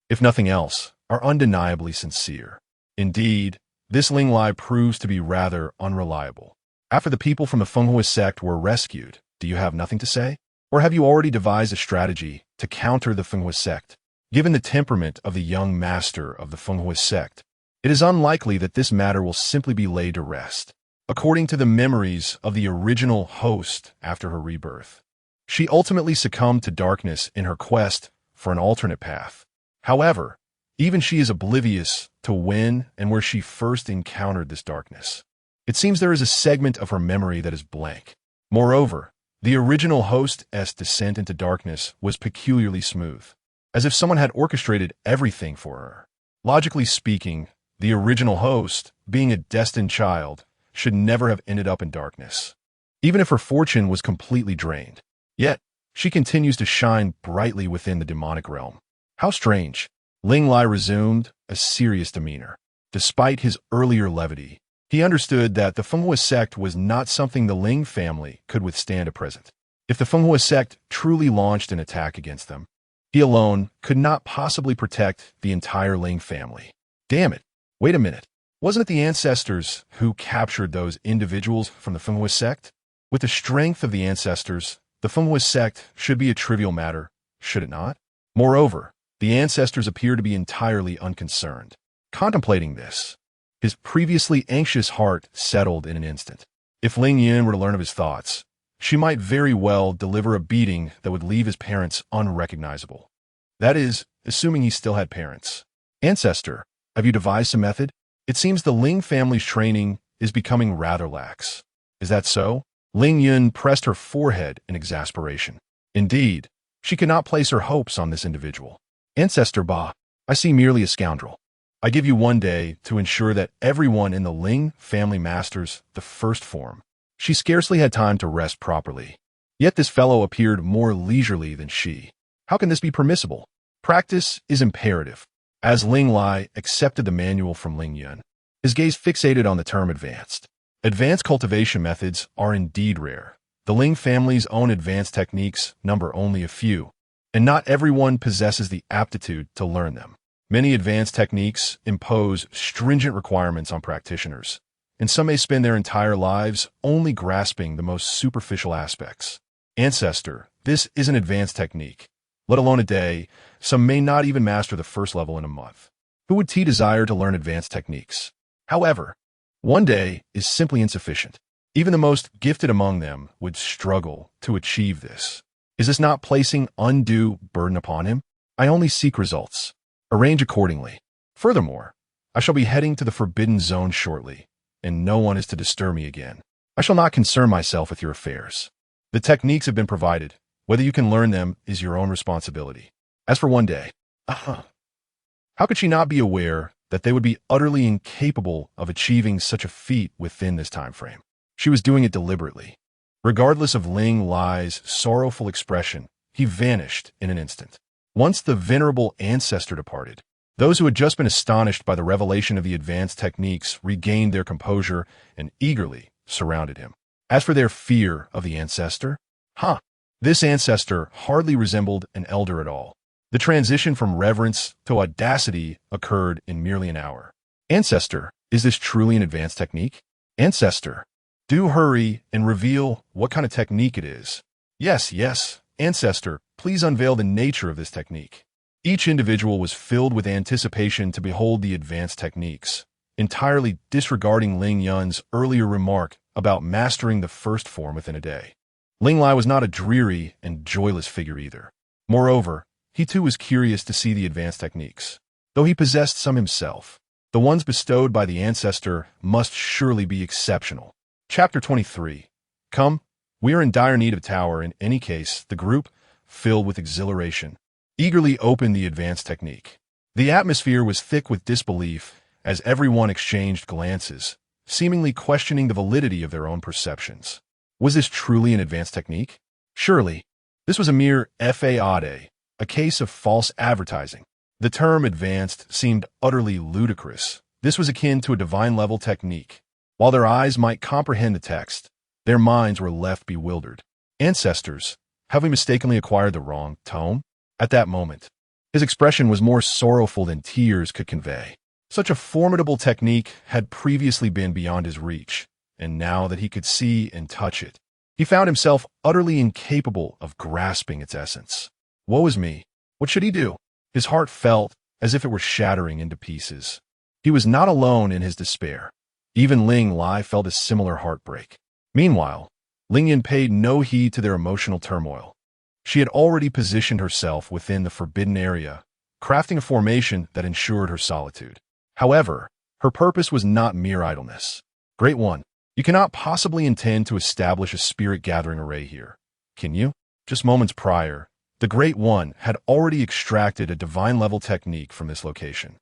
if nothing else, are undeniably sincere. Indeed, this Ling Lai proves to be rather unreliable. After the people from the Fenghua sect were rescued, do you have nothing to say? Or have you already devised a strategy to counter the Fenghua sect? Given the temperament of the young master of the Fenghua sect, it is unlikely that this matter will simply be laid to rest. According to the memories of the original host after her rebirth, she ultimately succumbed to darkness in her quest for an alternate path. However, even she is oblivious to when and where she first encountered this darkness. It seems there is a segment of her memory that is blank. Moreover, the original host's descent into darkness was peculiarly smooth, as if someone had orchestrated everything for her. Logically speaking, the original host, being a destined child, should never have ended up in darkness, even if her fortune was completely drained. Yet, she continues to shine brightly within the demonic realm. How strange. Ling Lai resumed a serious demeanor. Despite his earlier levity, he understood that the Fenghua sect was not something the Ling family could withstand at present. If the Fenghua sect truly launched an attack against them, he alone could not possibly protect the entire Ling family. Damn it. Wait a minute. Wasn't it the ancestors who captured those individuals from the Fenghua sect? With the strength of the ancestors, the Fenghua sect should be a trivial matter, should it not? Moreover, the ancestors appear to be entirely unconcerned. Contemplating this, his previously anxious heart settled in an instant. If Ling Yun were to learn of his thoughts, she might very well deliver a beating that would leave his parents unrecognizable. That is, assuming he still had parents. Ancestor, have you devised a method? It seems the Ling family's training is becoming rather lax. Is that so? Ling Yun pressed her forehead in exasperation. Indeed, she could not place her hopes on this individual. Ancestor Ba, I see merely a scoundrel. I give you 1 day to ensure that everyone in the Ling family masters the first form. She scarcely had time to rest properly. Yet this fellow appeared more leisurely than she. How can this be permissible? Practice is imperative. As Ling Lai accepted the manual from Ling Yun, his gaze fixated on the term advanced. Advanced cultivation methods are indeed rare. The Ling family's own advanced techniques number only a few, and not everyone possesses the aptitude to learn them. Many advanced techniques impose stringent requirements on practitioners, and some may spend their entire lives only grasping the most superficial aspects. Ancestor, this is an advanced technique. Let alone a day, some may not even master the first level in a month. Who would desire to learn advanced techniques? However, 1 day is simply insufficient. Even the most gifted among them would struggle to achieve this. Is this not placing undue burden upon him? I only seek results. Arrange accordingly. Furthermore, I shall be heading to the Forbidden Zone shortly, and no one is to disturb me again. I shall not concern myself with your affairs. The techniques have been provided. Whether you can learn them is your own responsibility. As for 1 day, how could she not be aware that they would be utterly incapable of achieving such a feat within this time frame? She was doing it deliberately. Regardless of Ling Lai's sorrowful expression, he vanished in an instant. Once the venerable ancestor departed, those who had just been astonished by the revelation of the advanced techniques regained their composure and eagerly surrounded him. As for their fear of the ancestor, this ancestor hardly resembled an elder at all. The transition from reverence to audacity occurred in merely an hour. Ancestor, is this truly an advanced technique? Ancestor, do hurry and reveal what kind of technique it is. Yes, Ancestor, please unveil the nature of this technique. Each individual was filled with anticipation to behold the advanced techniques, entirely disregarding Ling Yun's earlier remark about mastering the first form within a day. Ling Lai was not a dreary and joyless figure either. Moreover, he too was curious to see the advanced techniques. Though he possessed some himself, the ones bestowed by the ancestor must surely be exceptional. Chapter 23. Come, we are in dire need of a tower. In any case, the group, filled with exhilaration, eagerly opened the advanced technique. The atmosphere was thick with disbelief as everyone exchanged glances, seemingly questioning the validity of their own perceptions. Was this truly an advanced technique? Surely, this was a mere fade, a case of false advertising. The term advanced seemed utterly ludicrous. This was akin to a divine-level technique. While their eyes might comprehend the text, their minds were left bewildered. Ancestors, have we mistakenly acquired the wrong tome? At that moment, his expression was more sorrowful than tears could convey. Such a formidable technique had previously been beyond his reach, and now that he could see and touch it, he found himself utterly incapable of grasping its essence. Woe is me! What should he do? His heart felt as if it were shattering into pieces. He was not alone in his despair. Even Ling Lai felt a similar heartbreak. Meanwhile, Ling Yun paid no heed to their emotional turmoil. She had already positioned herself within the forbidden area, crafting a formation that ensured her solitude. However, her purpose was not mere idleness. Great One, you cannot possibly intend to establish a spirit-gathering array here, can you? Just moments prior, the Great One had already extracted a divine-level technique from this location,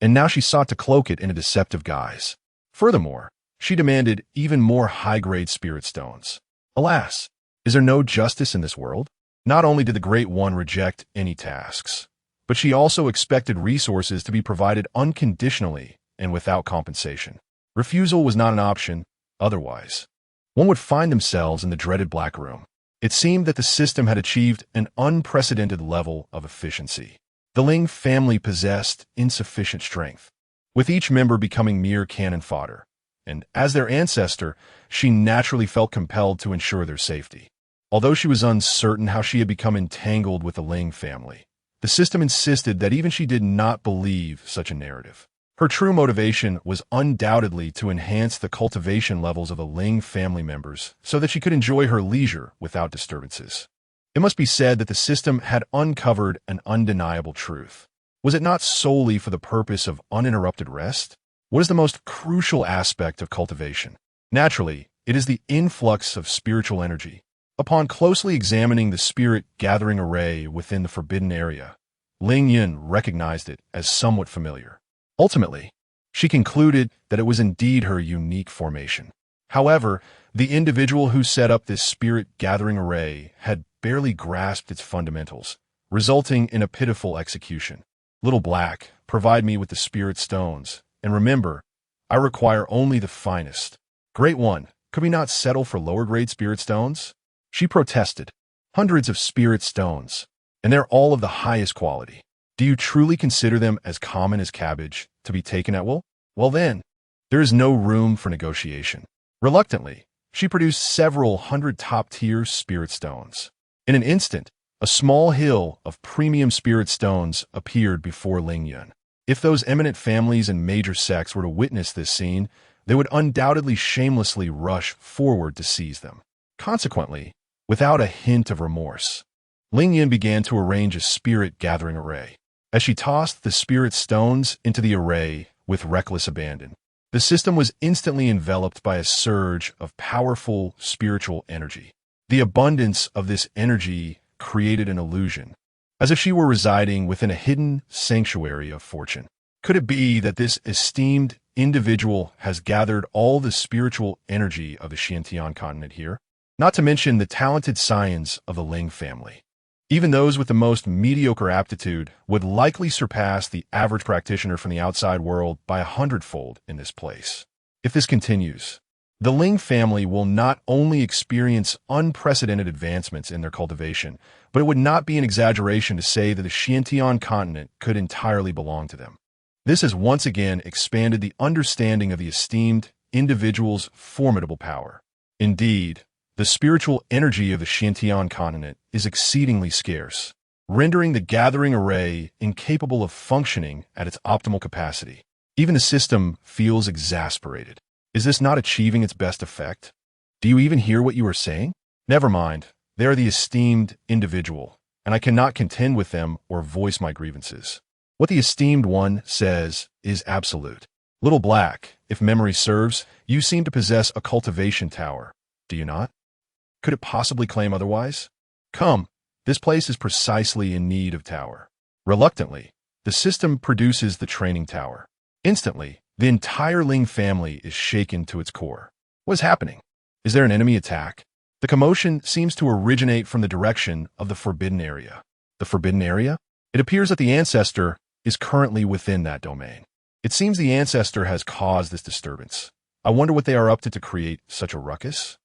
and now she sought to cloak it in a deceptive guise. Furthermore, she demanded even more high-grade spirit stones. Alas, is there no justice in this world? Not only did the Great One reject any tasks, but she also expected resources to be provided unconditionally and without compensation. Refusal was not an option, otherwise one would find themselves in the dreaded Black Room. It seemed that the system had achieved an unprecedented level of efficiency. The Ling family possessed insufficient strength, with each member becoming mere cannon fodder, and as their ancestor, she naturally felt compelled to ensure their safety. Although she was uncertain how she had become entangled with the Ling family, the system insisted that even she did not believe such a narrative. Her true motivation was undoubtedly to enhance the cultivation levels of the Ling family members so that she could enjoy her leisure without disturbances. It must be said that the system had uncovered an undeniable truth. Was it not solely for the purpose of uninterrupted rest? What is the most crucial aspect of cultivation? Naturally, it is the influx of spiritual energy. Upon closely examining the spirit-gathering array within the forbidden area, Ling Yun recognized it as somewhat familiar. Ultimately, she concluded that it was indeed her unique formation. However, the individual who set up this spirit-gathering array had barely grasped its fundamentals, resulting in a pitiful execution. Little Black, provide me with the spirit stones, and remember, I require only the finest. Great One, could we not settle for lower-grade spirit stones? She protested. Hundreds of spirit stones, and they're all of the highest quality. Do you truly consider them as common as cabbage, to be taken at will? Well then, there is no room for negotiation. Reluctantly, she produced several hundred top-tier spirit stones. In an instant, a small hill of premium spirit stones appeared before Ling Yun. If those eminent families and major sects were to witness this scene, they would undoubtedly shamelessly rush forward to seize them. Consequently, without a hint of remorse, Ling Yun began to arrange a spirit-gathering array. As she tossed the spirit stones into the array with reckless abandon, the system was instantly enveloped by a surge of powerful spiritual energy. The abundance of this energy created an illusion, as if she were residing within a hidden sanctuary of fortune. Could it be that this esteemed individual has gathered all the spiritual energy of the Xiantian continent here? Not to mention the talented scions of the Ling family. Even those with the most mediocre aptitude would likely surpass the average practitioner from the outside world by 100-fold in this place. If this continues, the Ling family will not only experience unprecedented advancements in their cultivation, but it would not be an exaggeration to say that the Xiantian continent could entirely belong to them. This has once again expanded the understanding of the esteemed individual's formidable power. Indeed, the spiritual energy of the Xiantian continent is exceedingly scarce, rendering the gathering array incapable of functioning at its optimal capacity. Even the system feels exasperated. Is this not achieving its best effect? Do you even hear what you are saying? Never mind, they are the esteemed individual, and I cannot contend with them or voice my grievances. What the esteemed one says is absolute. Little Black, if memory serves, you seem to possess a cultivation tower, do you not? Could it possibly claim otherwise? Come, this place is precisely in need of tower. Reluctantly, the system produces the training tower. Instantly, the entire Ling family is shaken to its core. What is happening? Is there an enemy attack? The commotion seems to originate from the direction of the forbidden area. The forbidden area? It appears that the ancestor is currently within that domain. It seems the ancestor has caused this disturbance. I wonder what they are up to create such a ruckus.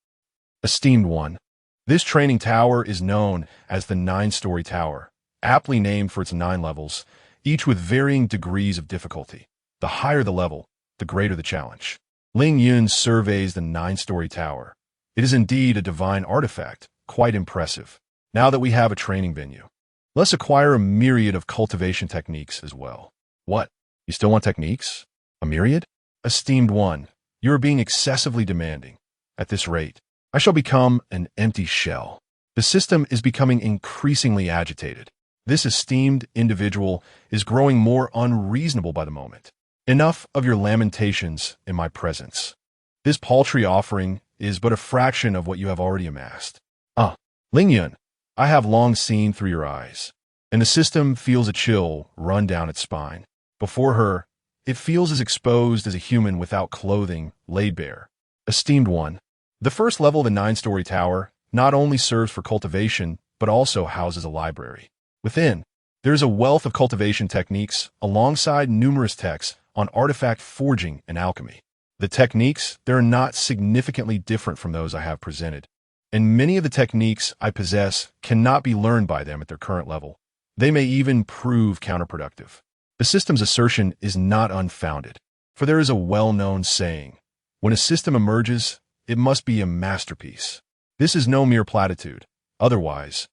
Esteemed One, this training tower is known as the 9-story tower, aptly named for its 9 levels, each with varying degrees of difficulty. The higher the level, the greater the challenge. Ling Yun surveys the 9-story tower. It is indeed a divine artifact, quite impressive. Now that we have a training venue, let's acquire a myriad of cultivation techniques as well. What? You still want techniques? A myriad? Esteemed One, you are being excessively demanding. At this rate, I shall become an empty shell. The system is becoming increasingly agitated. This esteemed individual is growing more unreasonable by the moment. Enough of your lamentations in my presence. This paltry offering is but a fraction of what you have already amassed. Ling Yun, I have long seen through your eyes, and the system feels a chill run down its spine. Before her, it feels as exposed as a human without clothing, laid bare. Esteemed One, the first level of the 9-story tower not only serves for cultivation, but also houses a library. Within, there is a wealth of cultivation techniques alongside numerous texts on artifact forging and alchemy. The techniques, they are not significantly different from those I have presented, and many of the techniques I possess cannot be learned by them at their current level. They may even prove counterproductive. The system's assertion is not unfounded, for there is a well-known saying, when a system emerges, it must be a masterpiece. This is no mere platitude. Otherwise,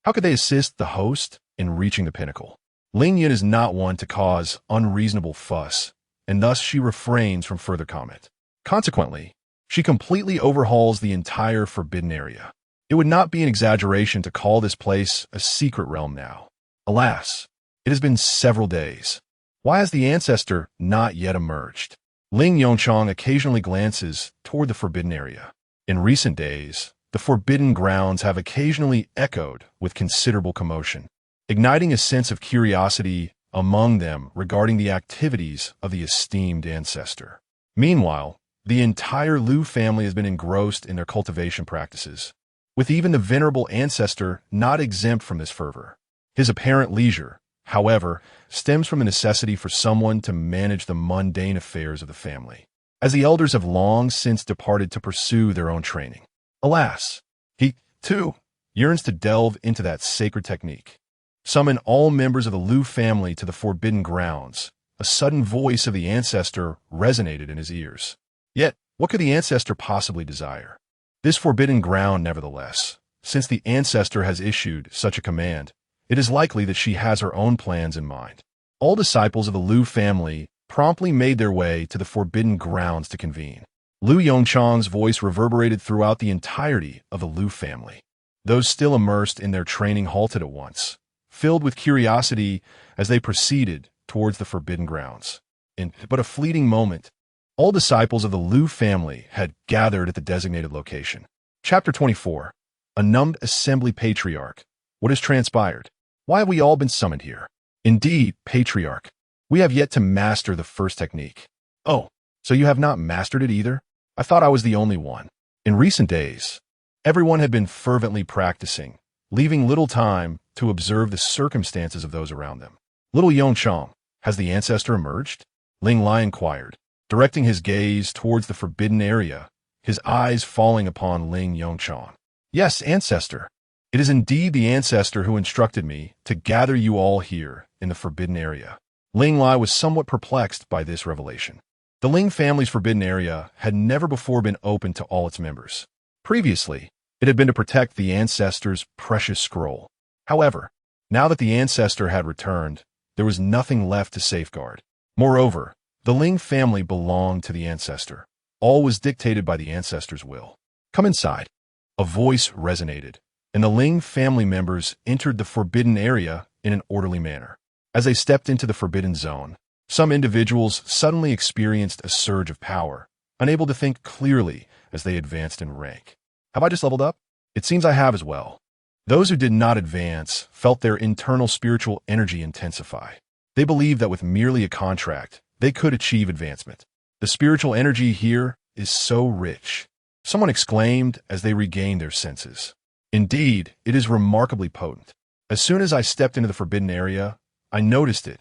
how could they assist the host in reaching the pinnacle? Ling Yun is not one to cause unreasonable fuss, and thus she refrains from further comment. Consequently, she completely overhauls the entire forbidden area. It would not be an exaggeration to call this place a secret realm now. Alas, It has been several days. Why has the ancestor not yet emerged? Ling Yun occasionally glances toward the forbidden area. In recent days, the forbidden grounds have occasionally echoed with considerable commotion, igniting a sense of curiosity among them regarding the activities of the esteemed ancestor. Meanwhile, the entire Liu family has been engrossed in their cultivation practices, with even the venerable ancestor not exempt from this fervor. His apparent leisure, however, stems from the necessity for someone to manage the mundane affairs of the family, as the elders have long since departed to pursue their own training. Alas, he, too, yearns to delve into that sacred technique. Summon all members of the Liu family to the forbidden grounds. A sudden voice of the ancestor resonated in his ears. Yet, what could the ancestor possibly desire? This forbidden ground, nevertheless, since the ancestor has issued such a command, it is likely that she has her own plans in mind. All disciples of the Liu family promptly made their way to the forbidden grounds to convene. Liu Yongchang's voice reverberated throughout the entirety of the Liu family. Those still immersed in their training halted at once, filled with curiosity as they proceeded towards the forbidden grounds. In but a fleeting moment, all disciples of the Liu family had gathered at the designated location. Chapter 24. A numbed assembly patriarch. What has transpired? Why have we all been summoned here? Indeed, patriarch, we have yet to master the first technique. Oh, so you have not mastered it either? I thought I was the only one. In recent days, everyone had been fervently practicing, leaving little time to observe the circumstances of those around them. Little Yongchang, has the ancestor emerged? Ling Lai inquired, directing his gaze towards the forbidden area, his eyes falling upon Ling Yongchang. Yes, ancestor. It is indeed the ancestor who instructed me to gather you all here in the forbidden area. Ling Lai was somewhat perplexed by this revelation. The Ling family's forbidden area had never before been open to all its members. Previously, it had been to protect the ancestor's precious scroll. However, now that the ancestor had returned, there was nothing left to safeguard. Moreover, the Ling family belonged to the ancestor. All was dictated by the ancestor's will. Come inside. A voice resonated, and the Ling family members entered the forbidden area in an orderly manner. As they stepped into the forbidden zone, some individuals suddenly experienced a surge of power, unable to think clearly as they advanced in rank. Have I just leveled up? It seems I have as well. Those who did not advance felt their internal spiritual energy intensify. They believed that with merely a contract, they could achieve advancement. The spiritual energy here is so rich, someone exclaimed as they regained their senses. Indeed, it is remarkably potent. As soon as I stepped into the forbidden area, I noticed it,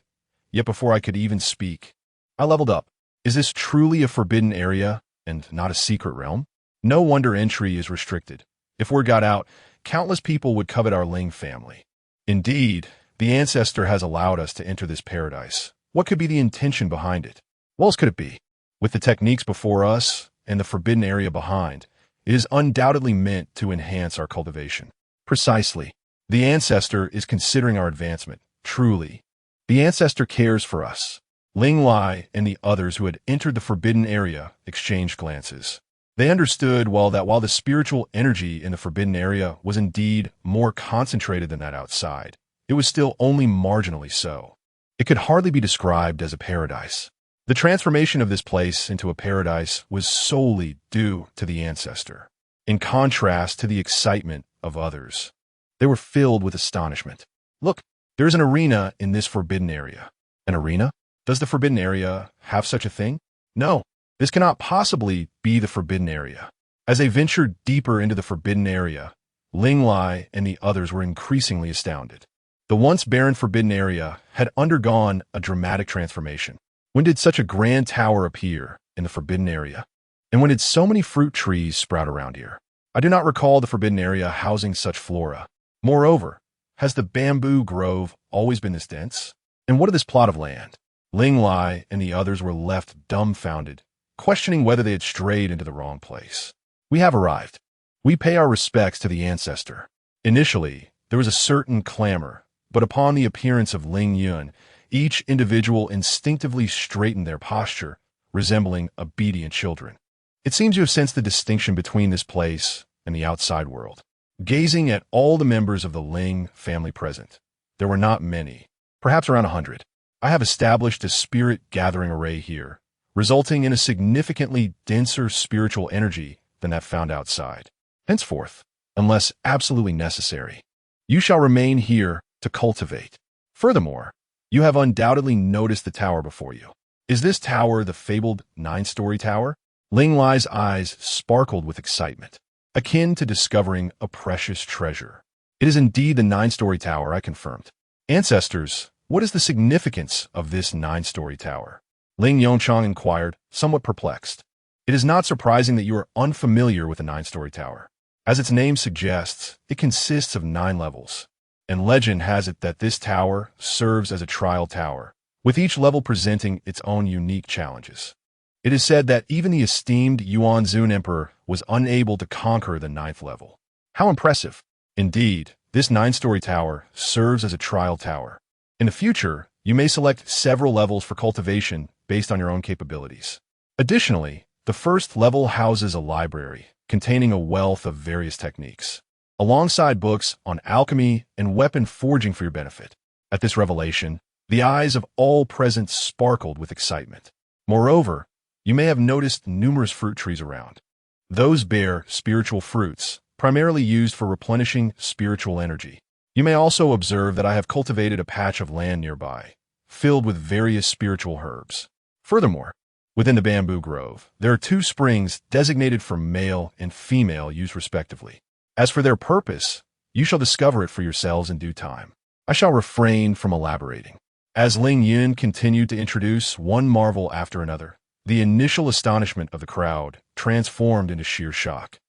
yet before I could even speak, I leveled up. Is this truly a forbidden area and not a secret realm? No wonder entry is restricted. If word got out, countless people would covet our Ling family. Indeed, the ancestor has allowed us to enter this paradise. What could be the intention behind it? What else could it be? With the techniques before us and the forbidden area behind, it is undoubtedly meant to enhance our cultivation. Precisely. The ancestor is considering our advancement. Truly. The ancestor cares for us. Ling Lai and the others who had entered the forbidden area exchanged glances. They understood while the spiritual energy in the forbidden area was indeed more concentrated than that outside, it was still only marginally so. It could hardly be described as a paradise. The transformation of this place into a paradise was solely due to the ancestor. In contrast to the excitement of others, they were filled with astonishment. Look, there is an arena in this forbidden area. An arena? Does the forbidden area have such a thing? No. This cannot possibly be the forbidden area. As they ventured deeper into the forbidden area, Ling Lai and the others were increasingly astounded. The once barren forbidden area had undergone a dramatic transformation. When did such a grand tower appear in the forbidden area? And when did so many fruit trees sprout around here? I do not recall the forbidden area housing such flora. Moreover, has the bamboo grove always been this dense? And what of this plot of land? Ling Lai and the others were left dumbfounded, questioning whether they had strayed into the wrong place. We have arrived. We pay our respects to the ancestor. Initially, there was a certain clamor, but upon the appearance of Ling Yun, each individual instinctively straightened their posture, resembling obedient children. It seems you have sensed the distinction between this place and the outside world. Gazing at all the members of the Ling family present, there were not many, Perhaps around 100. I have established a spirit-gathering array here, resulting in a significantly denser spiritual energy than that found outside. Henceforth, unless absolutely necessary, you shall remain here to cultivate. Furthermore, you have undoubtedly noticed the tower before you. Is this tower the fabled 9-story tower? Ling Lai's eyes sparkled with excitement, akin to discovering a precious treasure. It is indeed the 9-story tower, I confirmed. Ancestors, what is the significance of this 9-story tower? Ling Yun inquired, somewhat perplexed. It is not surprising that you are unfamiliar with the 9-story tower. As its name suggests, it consists of 9 levels, and legend has it that this tower serves as a trial tower, with each level presenting its own unique challenges. It is said that even the esteemed Yuan Zun Emperor was unable to conquer the 9th level. How impressive! Indeed, this 9-story tower serves as a trial tower. In the future, you may select several levels for cultivation based on your own capabilities. Additionally, the first level houses a library containing a wealth of various techniques, alongside books on alchemy and weapon forging for your benefit. At this revelation, the eyes of all present sparkled with excitement. Moreover, you may have noticed numerous fruit trees around. Those bear spiritual fruits, primarily used for replenishing spiritual energy. You may also observe that I have cultivated a patch of land nearby, filled with various spiritual herbs. Furthermore, within the bamboo grove, there are 2 springs designated for male and female use respectively. As for their purpose, you shall discover it for yourselves in due time. I shall refrain from elaborating. As Ling Yun continued to introduce one marvel after another, the initial astonishment of the crowd transformed into sheer shock,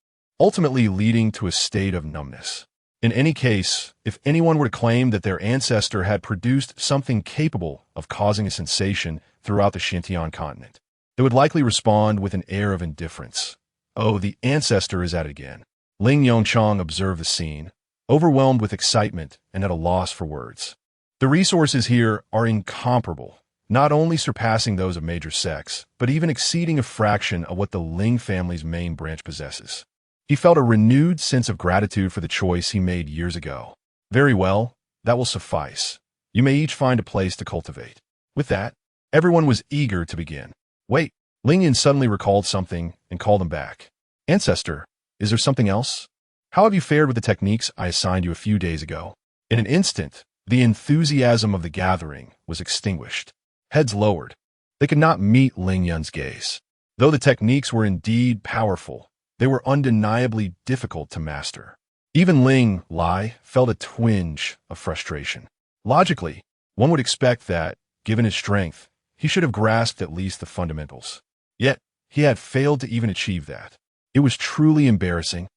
ultimately leading to a state of numbness. In any case, if anyone were to claim that their ancestor had produced something capable of causing a sensation throughout the Xintian continent, they would likely respond with an air of indifference. Oh, the ancestor is at it again. Ling Yongchang observed the scene, overwhelmed with excitement and at a loss for words. The resources here are incomparable, not only surpassing those of major sects, but even exceeding a fraction of what the Ling family's main branch possesses. He felt a renewed sense of gratitude for the choice he made years ago. Very well, that will suffice. You may each find a place to cultivate. With that, everyone was eager to begin. Wait, Ling Yun suddenly recalled something and called him back. Ancestor, is there something else? How have you fared with the techniques I assigned you a few days ago? In an instant, the enthusiasm of the gathering was extinguished. Heads lowered. They could not meet Ling Yun's gaze. Though the techniques were indeed powerful, they were undeniably difficult to master. Even Ling Lai felt a twinge of frustration. Logically, one would expect that, given his strength, he should have grasped at least the fundamentals. Yet, he had failed to even achieve that. It was truly embarrassing,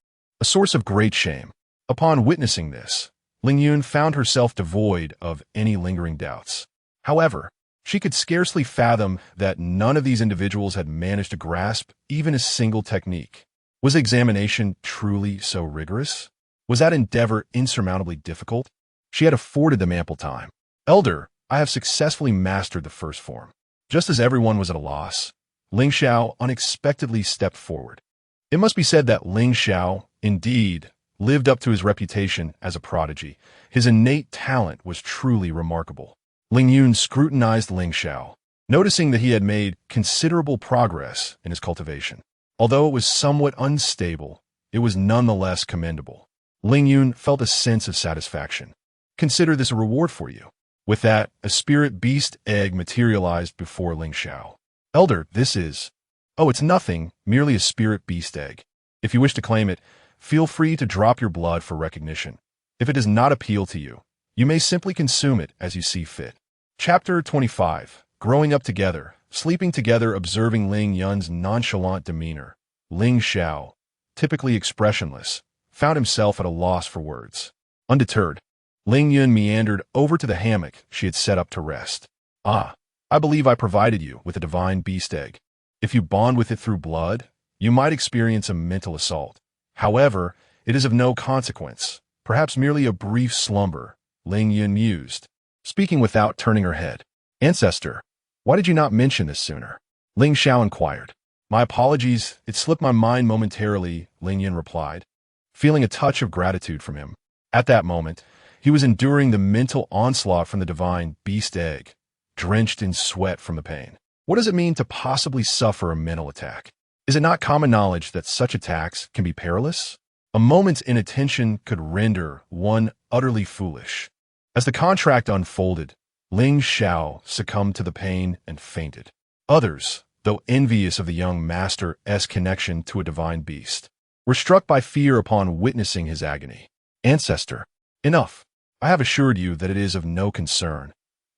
a source of great shame. Upon witnessing this, Ling Yun found herself devoid of any lingering doubts. However, she could scarcely fathom that none of these individuals had managed to grasp even a single technique. Was the examination truly so rigorous? Was that endeavor insurmountably difficult? She had afforded them ample time. Elder, I have successfully mastered the first form. Just as everyone was at a loss, Ling Xiao unexpectedly stepped forward. It must be said that Ling Xiao, indeed, lived up to his reputation as a prodigy. His innate talent was truly remarkable. Ling Yun scrutinized Ling Xiao, noticing that he had made considerable progress in his cultivation. Although it was somewhat unstable, it was nonetheless commendable. Ling Yun felt a sense of satisfaction. Consider this a reward for you. With that, a spirit beast egg materialized before Ling Xiao. Elder, this is... Oh, it's nothing, merely a spirit beast egg. If you wish to claim it, feel free to drop your blood for recognition. If it does not appeal to you, you may simply consume it as you see fit. Chapter 25. Growing up together, sleeping together, observing Ling Yun's nonchalant demeanor. Ling Xiao, typically expressionless, found himself at a loss for words. Undeterred, Ling Yun meandered over to the hammock she had set up to rest. Ah, I believe I provided you with a divine beast egg. If you bond with it through blood, you might experience a mental assault. However, it is of no consequence, perhaps merely a brief slumber, Ling Yun mused, speaking without turning her head. Ancestor, why did you not mention this sooner? Ling Xiao inquired. My apologies, it slipped my mind momentarily, Ling Yun replied, feeling a touch of gratitude from him. At that moment, he He was enduring the mental onslaught from the divine beast egg, drenched in sweat from the pain. What does it mean to possibly suffer a mental attack? Is it not common knowledge that such attacks can be perilous? A moment's inattention could render one utterly foolish. As the contract unfolded, Ling Xiao succumbed to the pain and fainted. Others, though envious of the young master's connection to a divine beast, were struck by fear upon witnessing his agony. Ancestor, enough. I have assured you that it is of no concern.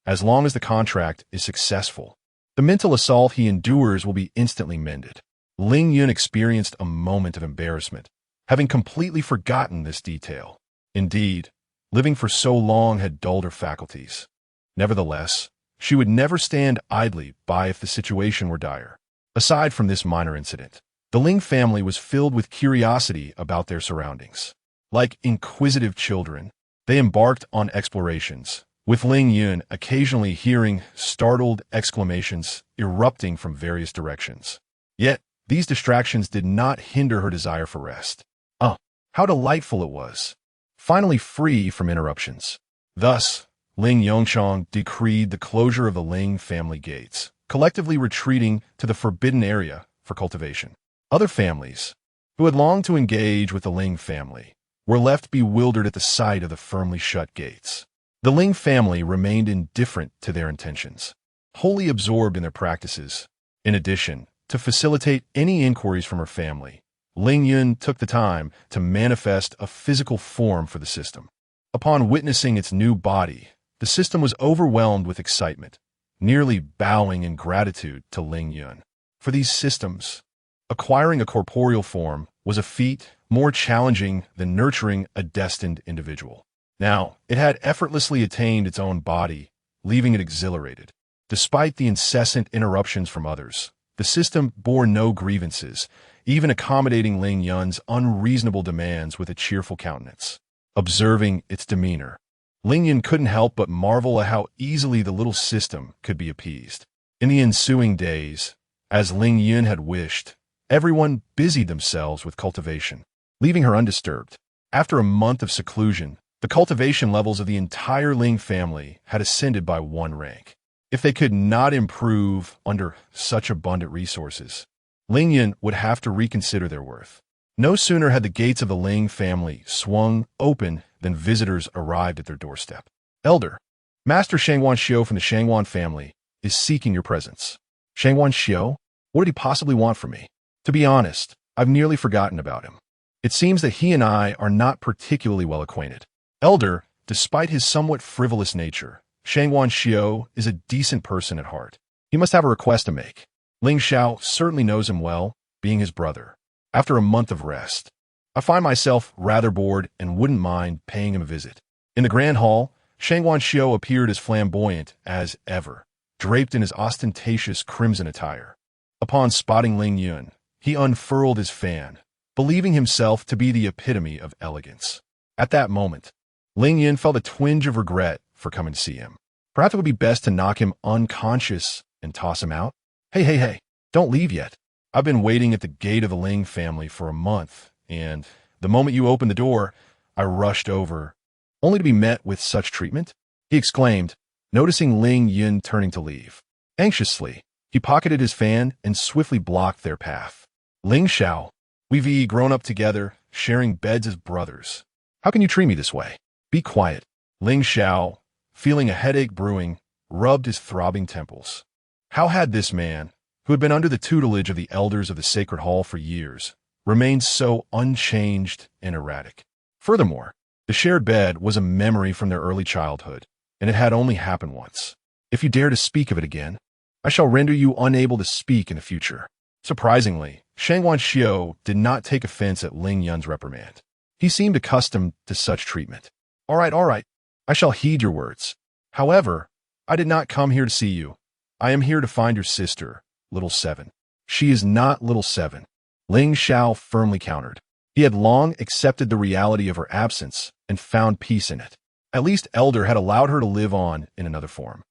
As long as the contract is successful, the mental assault he endures will be instantly mended. Ling Yun experienced a moment of embarrassment, having completely forgotten this detail. Indeed, living for so long had dulled her faculties. Nevertheless, she would never stand idly by if the situation were dire. Aside from this minor incident, the Ling family was filled with curiosity about their surroundings. Like inquisitive children, they embarked on explorations, with Ling Yun occasionally hearing startled exclamations erupting from various directions. Yet, these distractions did not hinder her desire for rest. How delightful it was! Finally free from interruptions. Thus, Ling Yongshang decreed the closure of the Ling family gates, collectively retreating to the forbidden area for cultivation. Other families, who had longed to engage with the Ling family, were left bewildered at the sight of the firmly shut gates. The Ling family remained indifferent to their intentions, wholly absorbed in their practices. In addition, to facilitate any inquiries from her family, Ling Yun took the time to manifest a physical form for the system. Upon witnessing its new body, the system was overwhelmed with excitement, nearly bowing in gratitude to Ling Yun. For these systems, acquiring a corporeal form was a feat more challenging than nurturing a destined individual. Now, it had effortlessly attained its own body, leaving it exhilarated. Despite the incessant interruptions from others, the system bore no grievances, even accommodating Ling Yun's unreasonable demands with a cheerful countenance. Observing its demeanor, Ling Yun couldn't help but marvel at how easily the little system could be appeased. In the ensuing days, as Ling Yun had wished, everyone busied themselves with cultivation, leaving her undisturbed. After a month of seclusion, the cultivation levels of the entire Ling family had ascended by 1 rank. If they could not improve under such abundant resources, Ling Yun would have to reconsider their worth. No sooner had the gates of the Ling family swung open than visitors arrived at their doorstep. Elder, Master Shangwan Xiu from the Shangwan family is seeking your presence. Shangwan Xiu? What did he possibly want from me? To be honest, I've nearly forgotten about him. It seems that he and I are not particularly well acquainted. Elder, despite his somewhat frivolous nature, Shangwan Xiu is a decent person at heart. He must have a request to make. Ling Xiao certainly knows him well, being his brother. After a month of rest, I find myself rather bored and wouldn't mind paying him a visit. In the grand hall, Shangwan Xiu appeared as flamboyant as ever, draped in his ostentatious crimson attire. Upon spotting Ling Yun, he unfurled his fan, believing himself to be the epitome of elegance. At that moment, Ling Yun felt a twinge of regret for coming to see him. Perhaps it would be best to knock him unconscious and toss him out. Hey, don't leave yet. I've been waiting at the gate of the Ling family for a month, and the moment you opened the door, I rushed over, only to be met with such treatment, he exclaimed, noticing Ling Yun turning to leave. Anxiously, he pocketed his fan and swiftly blocked their path. Ling Xiao, we've grown up together, sharing beds as brothers. How can you treat me this way? Be quiet. Ling Xiao, feeling a headache brewing, rubbed his throbbing temples. How had this man, who had been under the tutelage of the elders of the Sacred Hall for years, remained so unchanged and erratic? Furthermore, the shared bed was a memory from their early childhood, and it had only happened once. If you dare to speak of it again, I shall render you unable to speak in the future. Surprisingly, Shangwan Xiu did not take offense at Ling Yun's reprimand. He seemed accustomed to such treatment. All right, I shall heed your words. However, I did not come here to see you. I am here to find your sister, Little Seven. She is not Little Seven, Ling Xiao firmly countered. He had long accepted the reality of her absence and found peace in it. At least Elder had allowed her to live on in another form.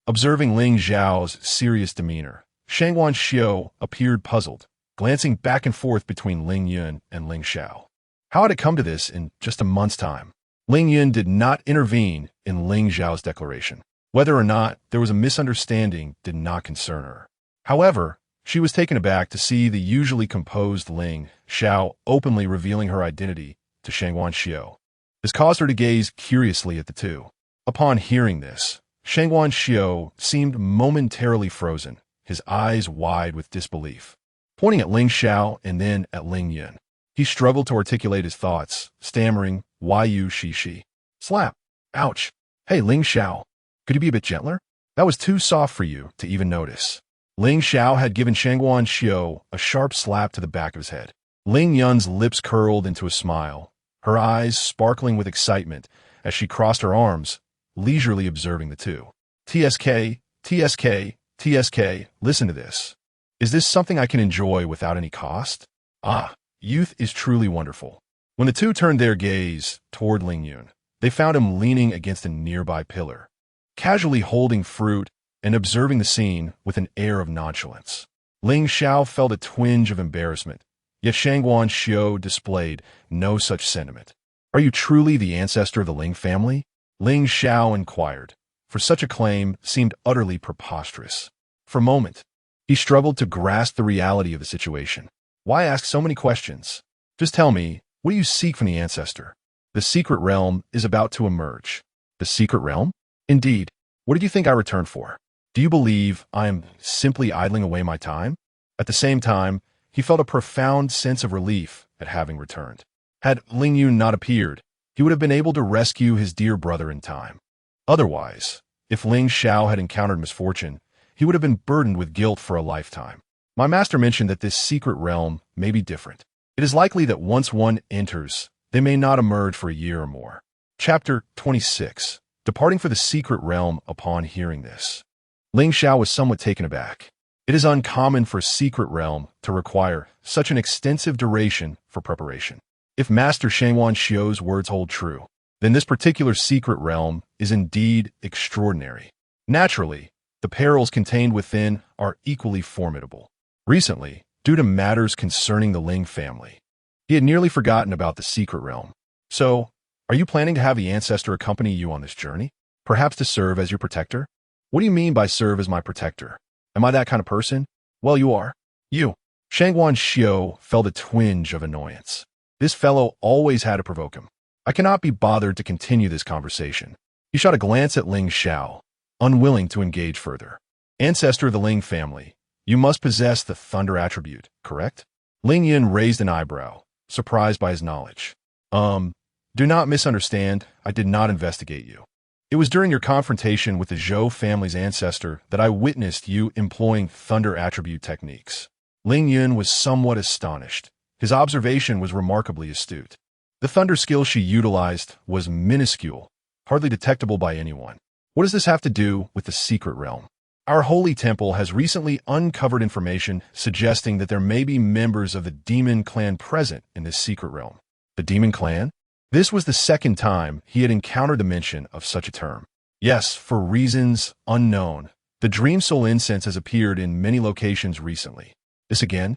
Observing Ling Xiao's serious demeanor, Shangwan Xiu appeared puzzled, glancing back and forth between Ling Yun and Ling Xiao. How had it come to this in just a month's time? Ling Yun did not intervene in Ling Zhao's declaration. Whether or not there was a misunderstanding did not concern her. However, she was taken aback to see the usually composed Ling Xiao openly revealing her identity to Shangguan Xiao. This caused her to gaze curiously at the two. Upon hearing this, Shangguan Xiao seemed momentarily frozen, his eyes wide with disbelief. Pointing at Ling Xiao and then at Ling Yun, he struggled to articulate his thoughts, stammering, "Yu shi. Slap. Ouch. Hey, Ling Xiao. Could you be a bit gentler? That was too soft for you to even notice." Ling Xiao had given Shangguan Xiao a sharp slap to the back of his head. Ling Yun's lips curled into a smile, her eyes sparkling with excitement as she crossed her arms, leisurely observing the two. TSK, TSK, TSK, listen to this. Is this something I can enjoy without any cost? Ah, youth is truly wonderful. When the two turned their gaze toward Ling Yun, they found him leaning against a nearby pillar, casually holding fruit and observing the scene with an air of nonchalance. Ling Xiao felt a twinge of embarrassment, yet Shangguan Xiao displayed no such sentiment. Are you truly the ancestor of the Ling family? Ling Xiao inquired, for such a claim seemed utterly preposterous. For a moment, he struggled to grasp the reality of the situation. Why ask so many questions? Just tell me, what do you seek from the ancestor? The secret realm is about to emerge. The secret realm? Indeed. What did you think I returned for? Do you believe I am simply idling away my time? At the same time, he felt a profound sense of relief at having returned. Had Ling Yun not appeared, he would have been able to rescue his dear brother in time. Otherwise, if Ling Xiao had encountered misfortune, he would have been burdened with guilt for a lifetime. My master mentioned that this secret realm may be different. It is likely that once one enters, they may not emerge for a year or more. Chapter 26. Departing for the secret realm upon hearing this. Ling Xiao was somewhat taken aback. It is uncommon for a secret realm to require such an extensive duration for preparation. If Master Shangguan Xiao's words hold true, then this particular secret realm is indeed extraordinary. Naturally, the perils contained within are equally formidable. Recently, due to matters concerning the Ling family, he had nearly forgotten about the secret realm. So, are you planning to have the ancestor accompany you on this journey? Perhaps to serve as your protector? What do you mean by serve as my protector? Am I that kind of person? Well, you are. You. Shangguan Xiao felt a twinge of annoyance. This fellow always had to provoke him. I cannot be bothered to continue this conversation. He shot a glance at Ling Xiao, unwilling to engage further. Ancestor of the Ling family, you must possess the thunder attribute, correct? Ling Yun raised an eyebrow, surprised by his knowledge. Do not misunderstand, I did not investigate you. It was during your confrontation with the Zhou family's ancestor that I witnessed you employing thunder attribute techniques. Ling Yun was somewhat astonished. His observation was remarkably astute. The thunder skill she utilized was minuscule, hardly detectable by anyone. What does this have to do with the secret realm? Our holy temple has recently uncovered information suggesting that there may be members of the demon clan present in this secret realm. The demon clan? This was the second time he had encountered the mention of such a term. Yes, for reasons unknown, the Dream Soul incense has appeared in many locations recently. This again?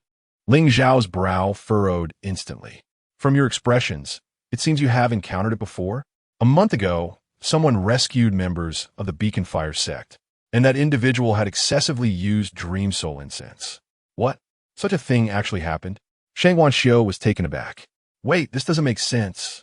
Ling Zhao's brow furrowed instantly. From your expressions, it seems you have encountered it before. A month ago, someone rescued members of the Beacon Fire sect, and that individual had excessively used Dream Soul incense. What? Such a thing actually happened? Shangguan Xiao was taken aback. Wait, this doesn't make sense.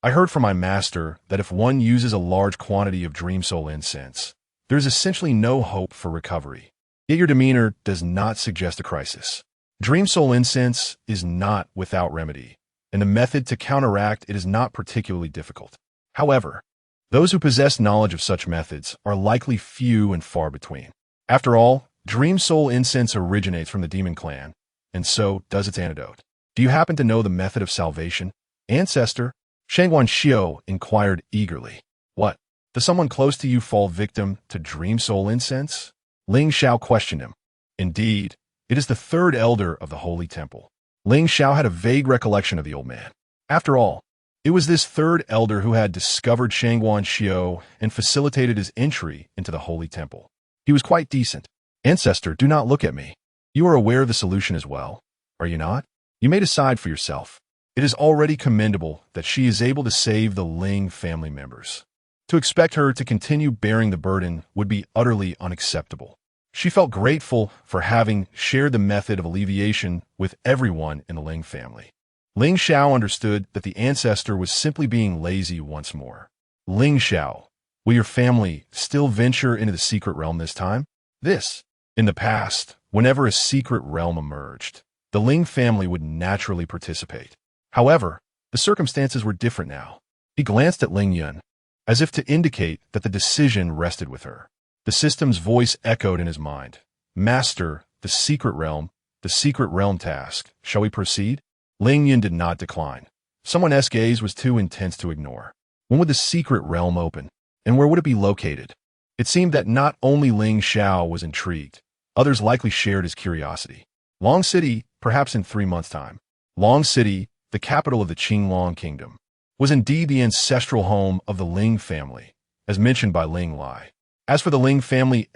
I heard from my master that if one uses a large quantity of Dream Soul incense, there is essentially no hope for recovery. Yet your demeanor does not suggest a crisis. Dream Soul incense is not without remedy, and the method to counteract it is not particularly difficult. However, those who possess knowledge of such methods are likely few and far between. After all, Dream Soul incense originates from the demon clan, and so does its antidote. Do you happen to know the method of salvation? Ancestor? Shangguan Xiao inquired eagerly. What? Does someone close to you fall victim to Dream Soul incense? Ling Xiao questioned him. Indeed, it is the third elder of the Holy Temple. Ling Xiao had a vague recollection of the old man. After all, it was this third elder who had discovered Shangguan Xiao and facilitated his entry into the Holy Temple. He was quite decent. Ancestor, do not look at me. You are aware of the solution as well, are you not? You may decide for yourself. It is already commendable that she is able to save the Ling family members. To expect her to continue bearing the burden would be utterly unacceptable. She felt grateful for having shared the method of alleviation with everyone in the Ling family. Ling Xiao understood that the ancestor was simply being lazy once more. Ling Xiao, will your family still venture into the secret realm this time? In the past, whenever a secret realm emerged, the Ling family would naturally participate. However, the circumstances were different now. He glanced at Ling Yun, as if to indicate that the decision rested with her. The system's voice echoed in his mind. Master, the secret realm task. Shall we proceed? Ling Yun did not decline. Someone else's gaze was too intense to ignore. When would the secret realm open? And where would it be located? It seemed that not only Ling Xiao was intrigued, others likely shared his curiosity. Long City, perhaps in 3 months' time. Long City, the capital of the Qinglong Kingdom, was indeed the ancestral home of the Ling family, as mentioned by Ling Lai. As for the Ling family's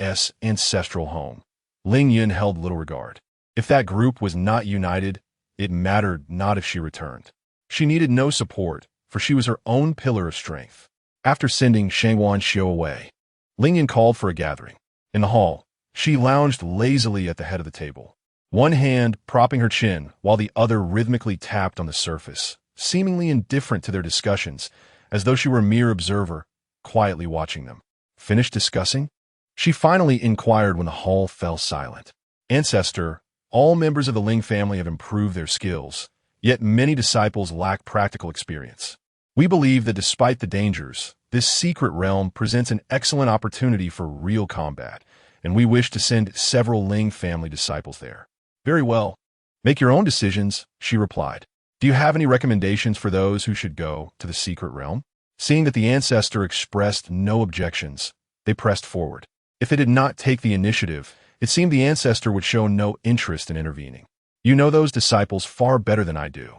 ancestral home, Ling Yun held little regard. If that group was not united, it mattered not if she returned. She needed no support, for she was her own pillar of strength. After sending Shangwan Xiu away, Ling Yun called for a gathering. In the hall, she lounged lazily at the head of the table, one hand propping her chin while the other rhythmically tapped on the surface, seemingly indifferent to their discussions, as though she were a mere observer, quietly watching them. Finished discussing? She finally inquired when the hall fell silent. Ancestor, all members of the Ling family have improved their skills, yet many disciples lack practical experience. We believe that despite the dangers, this secret realm presents an excellent opportunity for real combat, and we wish to send several Ling family disciples there. Very well. Make your own decisions, she replied. Do you have any recommendations for those who should go to the secret realm? Seeing that the ancestor expressed no objections, they pressed forward. If it did not take the initiative, it seemed the ancestor would show no interest in intervening. You know those disciples far better than I do.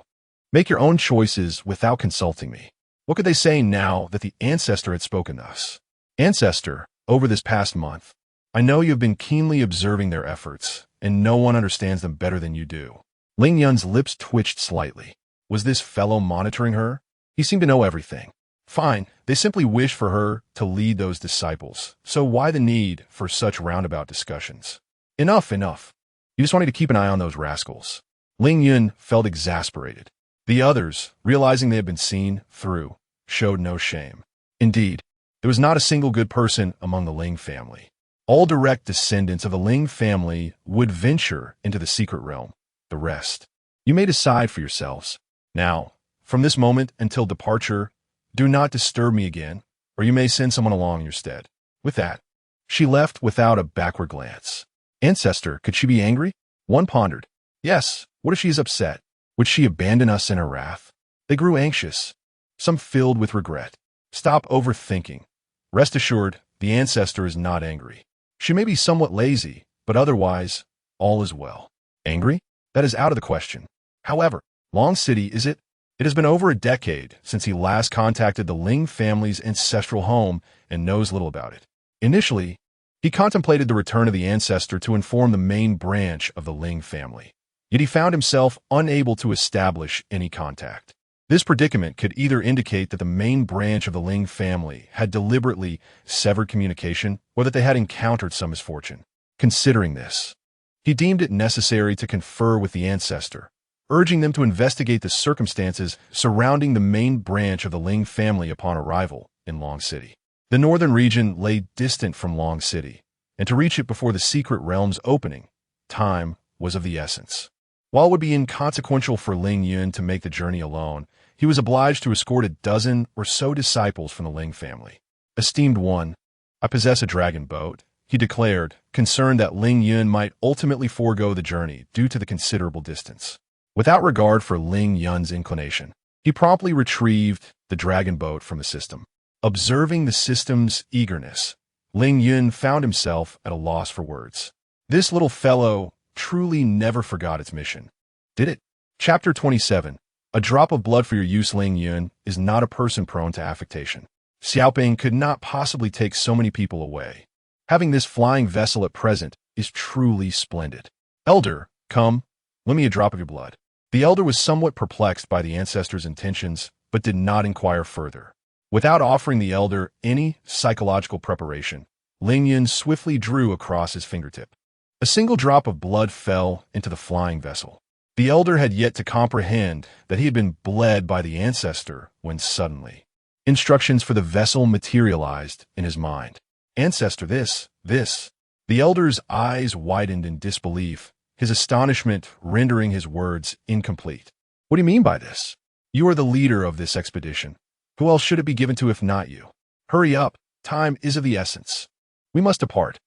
Make your own choices without consulting me. What could they say now that the ancestor had spoken thus? Ancestor, over this past month, I know you have been keenly observing their efforts, and no one understands them better than you do. Ling Yun's lips twitched slightly. Was this fellow monitoring her? He seemed to know everything. Fine, they simply wish for her to lead those disciples, so why the need for such roundabout discussions? Enough. You just want me to keep an eye on those rascals. Ling Yun felt exasperated. The others, realizing they had been seen through, showed no shame. Indeed, there was not a single good person among the Ling family. All direct descendants of the Ling family would venture into the secret realm. The rest, you may decide for yourselves. Now, from this moment until departure, do not disturb me again, or you may send someone along in your stead. With that, she left without a backward glance. Ancestor, could she be angry? One pondered. Yes, what if she is upset? Would she abandon us in her wrath? They grew anxious, some filled with regret. Stop overthinking. Rest assured, the ancestor is not angry. She may be somewhat lazy, but otherwise, all is well. Angry? That is out of the question. However, Long City, is it? It has been over a decade since he last contacted the Ling family's ancestral home and knows little about it. Initially, he contemplated the return of the ancestor to inform the main branch of the Ling family. Yet he found himself unable to establish any contact. This predicament could either indicate that the main branch of the Ling family had deliberately severed communication or that they had encountered some misfortune. Considering this, he deemed it necessary to confer with the ancestor, urging them to investigate the circumstances surrounding the main branch of the Ling family upon arrival in Long City. The northern region lay distant from Long City, and to reach it before the secret realm's opening, time was of the essence. While it would be inconsequential for Ling Yun to make the journey alone, he was obliged to escort a dozen or so disciples from the Ling family. Esteemed one, I possess a dragon boat, he declared, concerned that Ling Yun might ultimately forego the journey due to the considerable distance. Without regard for Ling Yun's inclination, he promptly retrieved the dragon boat from the system. Observing the system's eagerness, Ling Yun found himself at a loss for words. This little fellow truly never forgot its mission, did it? Chapter 27. A drop of blood for your use. Ling Yun is not a person prone to affectation. Xiaoping could not possibly take so many people away. Having this flying vessel at present is truly splendid. Elder, come, lend me a drop of your blood. The elder was somewhat perplexed by the ancestor's intentions, but did not inquire further. Without offering the elder any psychological preparation, Ling Yun swiftly drew across his fingertip. A single drop of blood fell into the flying vessel. The elder had yet to comprehend that he had been bled by the ancestor when suddenly instructions for the vessel materialized in his mind. Ancestor, this. The elder's eyes widened in disbelief, his astonishment rendering his words incomplete. What do you mean by this? You are the leader of this expedition. Who else should it be given to if not you? Hurry up. Time is of the essence. We must depart.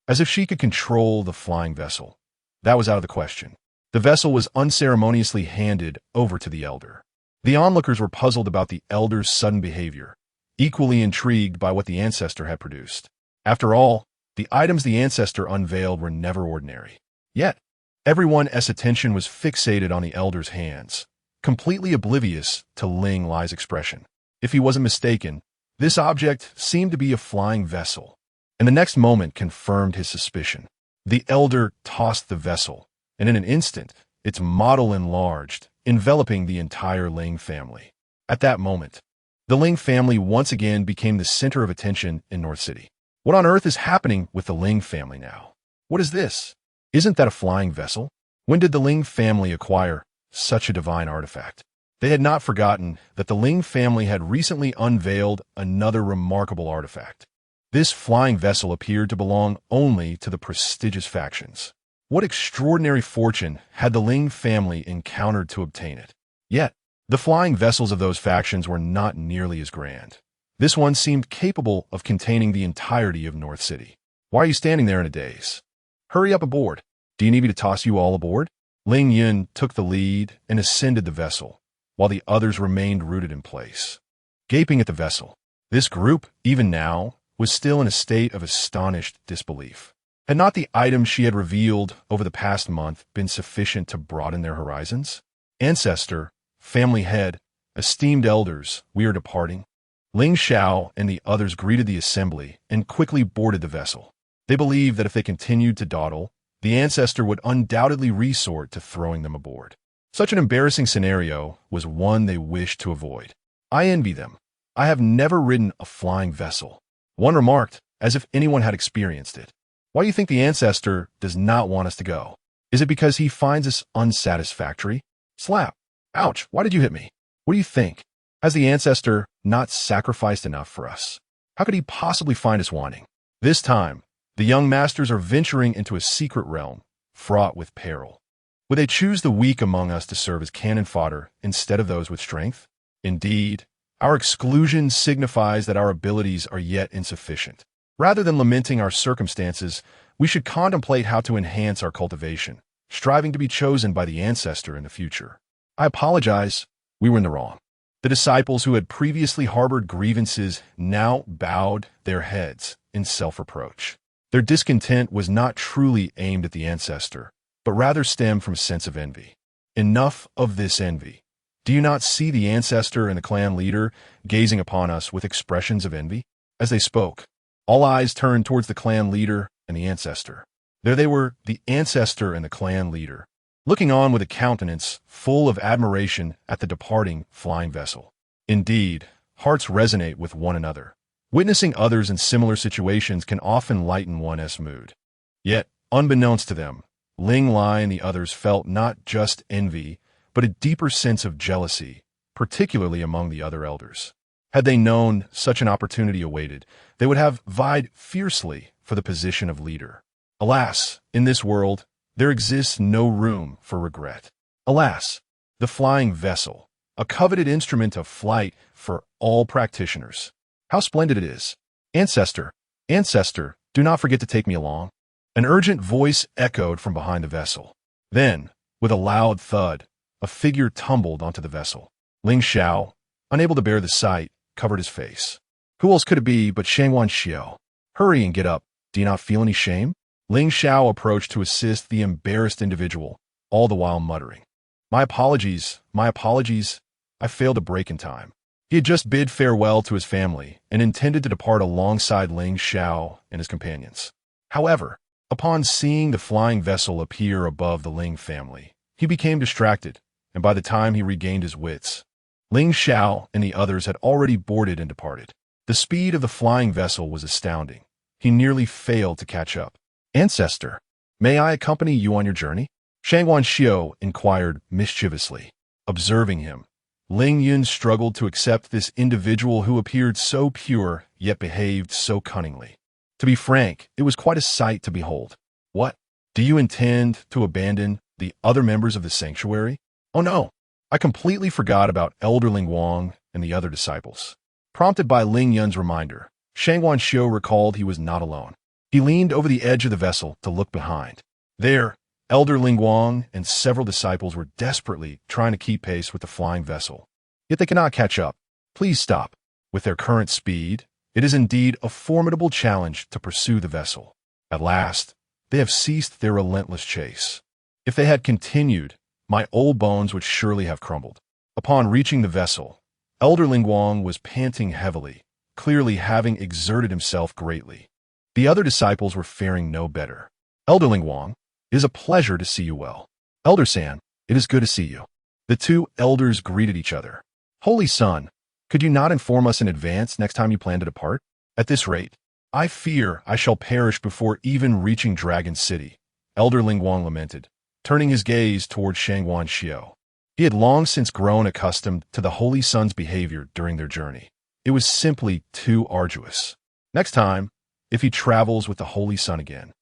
As if she could control the flying vessel. That was out of the question. The vessel was unceremoniously handed over to the elder. The onlookers were puzzled about the elder's sudden behavior, equally intrigued by what the ancestor had produced. After all, the items the ancestor unveiled were never ordinary. Yet, everyone's attention was fixated on the elder's hands, completely oblivious to Ling Li's expression. If he wasn't mistaken, this object seemed to be a flying vessel, and the next moment confirmed his suspicion. The elder tossed the vessel, and in an instant, its model enlarged, enveloping the entire Ling family. At that moment, the Ling family once again became the center of attention in North City. What on earth is happening with the Ling family now? What is this? Isn't that a flying vessel? When did the Ling family acquire such a divine artifact? They had not forgotten that the Ling family had recently unveiled another remarkable artifact. This flying vessel appeared to belong only to the prestigious factions. What extraordinary fortune had the Ling family encountered to obtain it? Yet, the flying vessels of those factions were not nearly as grand. This one seemed capable of containing the entirety of North City. Why are you standing there in a daze? Hurry up aboard. Do you need me to toss you all aboard? Ling Yun took the lead and ascended the vessel, while the others remained rooted in place, gaping at the vessel. This group, even now, was still in a state of astonished disbelief. Had not the items she had revealed over the past month been sufficient to broaden their horizons? Ancestor, family head, esteemed elders, we are departing. Ling Xiao and the others greeted the assembly and quickly boarded the vessel. They believed that if they continued to dawdle, the ancestor would undoubtedly resort to throwing them aboard. Such an embarrassing scenario was one they wished to avoid. I envy them. I have never ridden a flying vessel. One remarked, as if anyone had experienced it. Why do you think the ancestor does not want us to go? Is it because he finds us unsatisfactory? Slap. Ouch, why did you hit me? What do you think? Has the ancestor not sacrificed enough for us? How could he possibly find us wanting? This time, the young masters are venturing into a secret realm, fraught with peril. Would they choose the weak among us to serve as cannon fodder instead of those with strength? Indeed, our exclusion signifies that our abilities are yet insufficient. Rather than lamenting our circumstances, we should contemplate how to enhance our cultivation, striving to be chosen by the ancestor in the future. I apologize, we were in the wrong. The disciples who had previously harbored grievances now bowed their heads in self-reproach. Their discontent was not truly aimed at the ancestor, but rather stemmed from a sense of envy. Enough of this envy. Do you not see the ancestor and the clan leader gazing upon us with expressions of envy? As they spoke, all eyes turned towards the clan leader and the ancestor. There they were, the ancestor and the clan leader, looking on with a countenance full of admiration at the departing flying vessel. Indeed, hearts resonate with one another. Witnessing others in similar situations can often lighten one's mood. Yet, unbeknownst to them, Ling Li and the others felt not just envy, but a deeper sense of jealousy, particularly among the other elders. Had they known such an opportunity awaited, they would have vied fiercely for the position of leader. Alas, in this world, there exists no room for regret. Alas, the flying vessel, a coveted instrument of flight for all practitioners. How splendid it is. Ancestor, do not forget to take me along. An urgent voice echoed from behind the vessel. Then, with a loud thud, a figure tumbled onto the vessel. Ling Xiao, unable to bear the sight, covered his face. Who else could it be but Shangwan Xiao? Hurry and get up. Do you not feel any shame? Ling Xiao approached to assist the embarrassed individual, all the while muttering. My apologies. I failed to break in time. He had just bid farewell to his family and intended to depart alongside Ling Xiao and his companions. However, upon seeing the flying vessel appear above the Ling family, He became distracted, and by the time he regained his wits, Ling Xiao and the others had already boarded and departed. The speed of the flying vessel was astounding. He nearly failed to catch up. "Ancestor, may I accompany you on your journey?" Shangguan Xiu inquired mischievously. Observing him, Ling Yun struggled to accept this individual who appeared so pure yet behaved so cunningly. To be frank, it was quite a sight to behold. "What? Do you intend to abandon the other members of the sanctuary?" "Oh no, I completely forgot about Elder Ling Wang and the other disciples." Prompted by Ling Yun's reminder, Shangguan Xiu recalled he was not alone. He leaned over the edge of the vessel to look behind. There, Elder Ling Wang and several disciples were desperately trying to keep pace with the flying vessel. Yet they cannot catch up. "Please stop. With their current speed, it is indeed a formidable challenge to pursue the vessel." At last, they have ceased their relentless chase. If they had continued, my old bones would surely have crumbled. Upon reaching the vessel, Elder Ling Wang was panting heavily, clearly having exerted himself greatly. The other disciples were faring no better. "Elder Ling Wang, it is a pleasure to see you well." "Elder San, it is good to see you." The two elders greeted each other. "Holy Son, could you not inform us in advance next time you plan to depart? At this rate, I fear I shall perish before even reaching Dragon City," Elder Ling Wang lamented, turning his gaze toward Shangguan Xiu. He had long since grown accustomed to the Holy Son's behavior during their journey. It was simply too arduous. Next time, if he travels with the Holy Son again,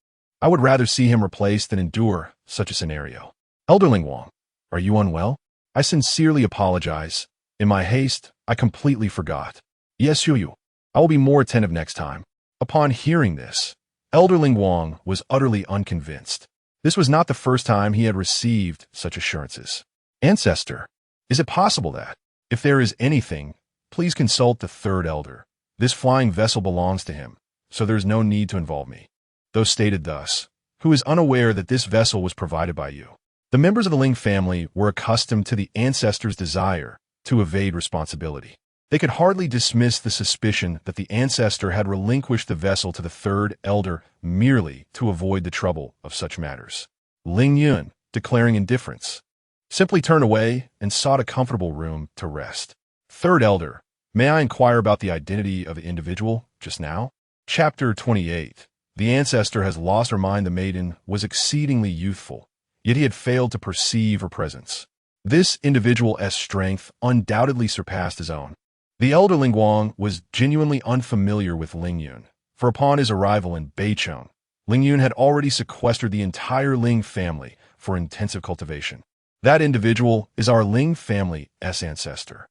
I would rather see him replaced than endure such a scenario. "Elder Ling Wang, are you unwell?" "I sincerely apologize. In my haste, I completely forgot." "Yes, Yu. I will be more attentive next time." Upon hearing this, Elder Ling Wang was utterly unconvinced. This was not the first time he had received such assurances. "Ancestor, is it possible that, if there is anything, please consult the third elder. This flying vessel belongs to him, so there is no need to involve me." Though stated thus, who is unaware that this vessel was provided by you? The members of the Ling family were accustomed to the ancestor's desire to evade responsibility. They could hardly dismiss the suspicion that the ancestor had relinquished the vessel to the third elder merely to avoid the trouble of such matters. Ling Yun, declaring indifference, simply turned away and sought a comfortable room to rest. "Third elder, may I inquire about the identity of the individual just now?" Chapter 28. The ancestor has lost her mind. The maiden was exceedingly youthful, yet he had failed to perceive her presence. This individual's strength undoubtedly surpassed his own. The elder Ling Wang was genuinely unfamiliar with Ling Yun, for upon his arrival in Beichong, Ling Yun had already sequestered the entire Ling family for intensive cultivation. That individual is our Ling family's ancestor.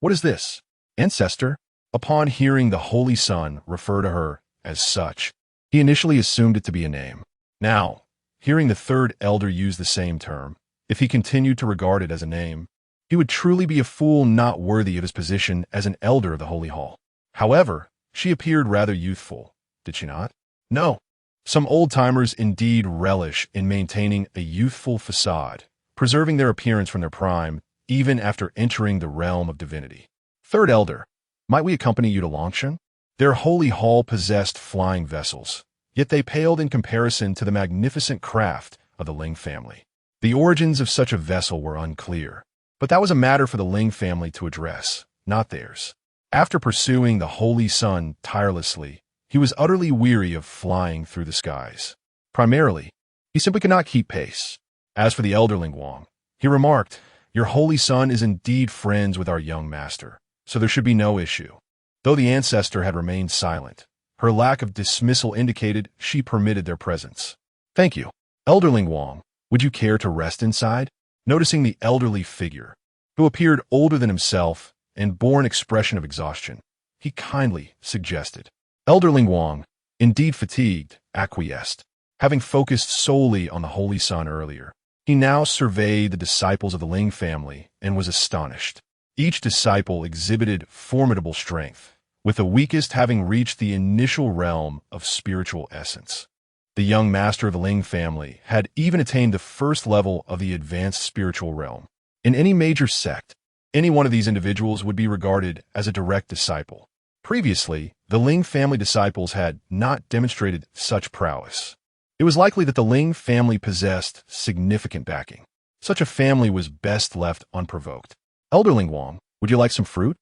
What is this? Ancestor? Upon hearing the Holy Son refer to her as such, he initially assumed it to be a name. Now, hearing the third elder use the same term, if he continued to regard it as a name, he would truly be a fool not worthy of his position as an elder of the Holy Hall. However, she appeared rather youthful, did she not? No. Some old-timers indeed relish in maintaining a youthful facade, preserving their appearance from their prime, even after entering the realm of divinity. Third elder, might we accompany you to Longshan? Their holy hall possessed flying vessels, yet they paled in comparison to the magnificent craft of the Ling family. The origins of such a vessel were unclear, but that was a matter for the Ling family to address, not theirs. After pursuing the Holy Son tirelessly, he was utterly weary of flying through the skies. Primarily, he simply could not keep pace. As for the elder Ling Wang, he remarked, "Your Holy Son is indeed friends with our young master, so there should be no issue." Though the ancestor had remained silent, her lack of dismissal indicated she permitted their presence. "Thank you. Elder Ling Wang, would you care to rest inside?" Noticing the elderly figure, who appeared older than himself and bore an expression of exhaustion, he kindly suggested. Elder Ling Wang, indeed fatigued, acquiesced. Having focused solely on the Holy Son earlier, he now surveyed the disciples of the Ling family and was astonished. Each disciple exhibited formidable strength, with the weakest having reached the initial realm of spiritual essence. The young master of the Ling family had even attained the first level of the advanced spiritual realm. In any major sect, any one of these individuals would be regarded as a direct disciple. Previously, the Ling family disciples had not demonstrated such prowess. It was likely that the Ling family possessed significant backing. Such a family was best left unprovoked. Elder Ling Wang, would you like some fruit?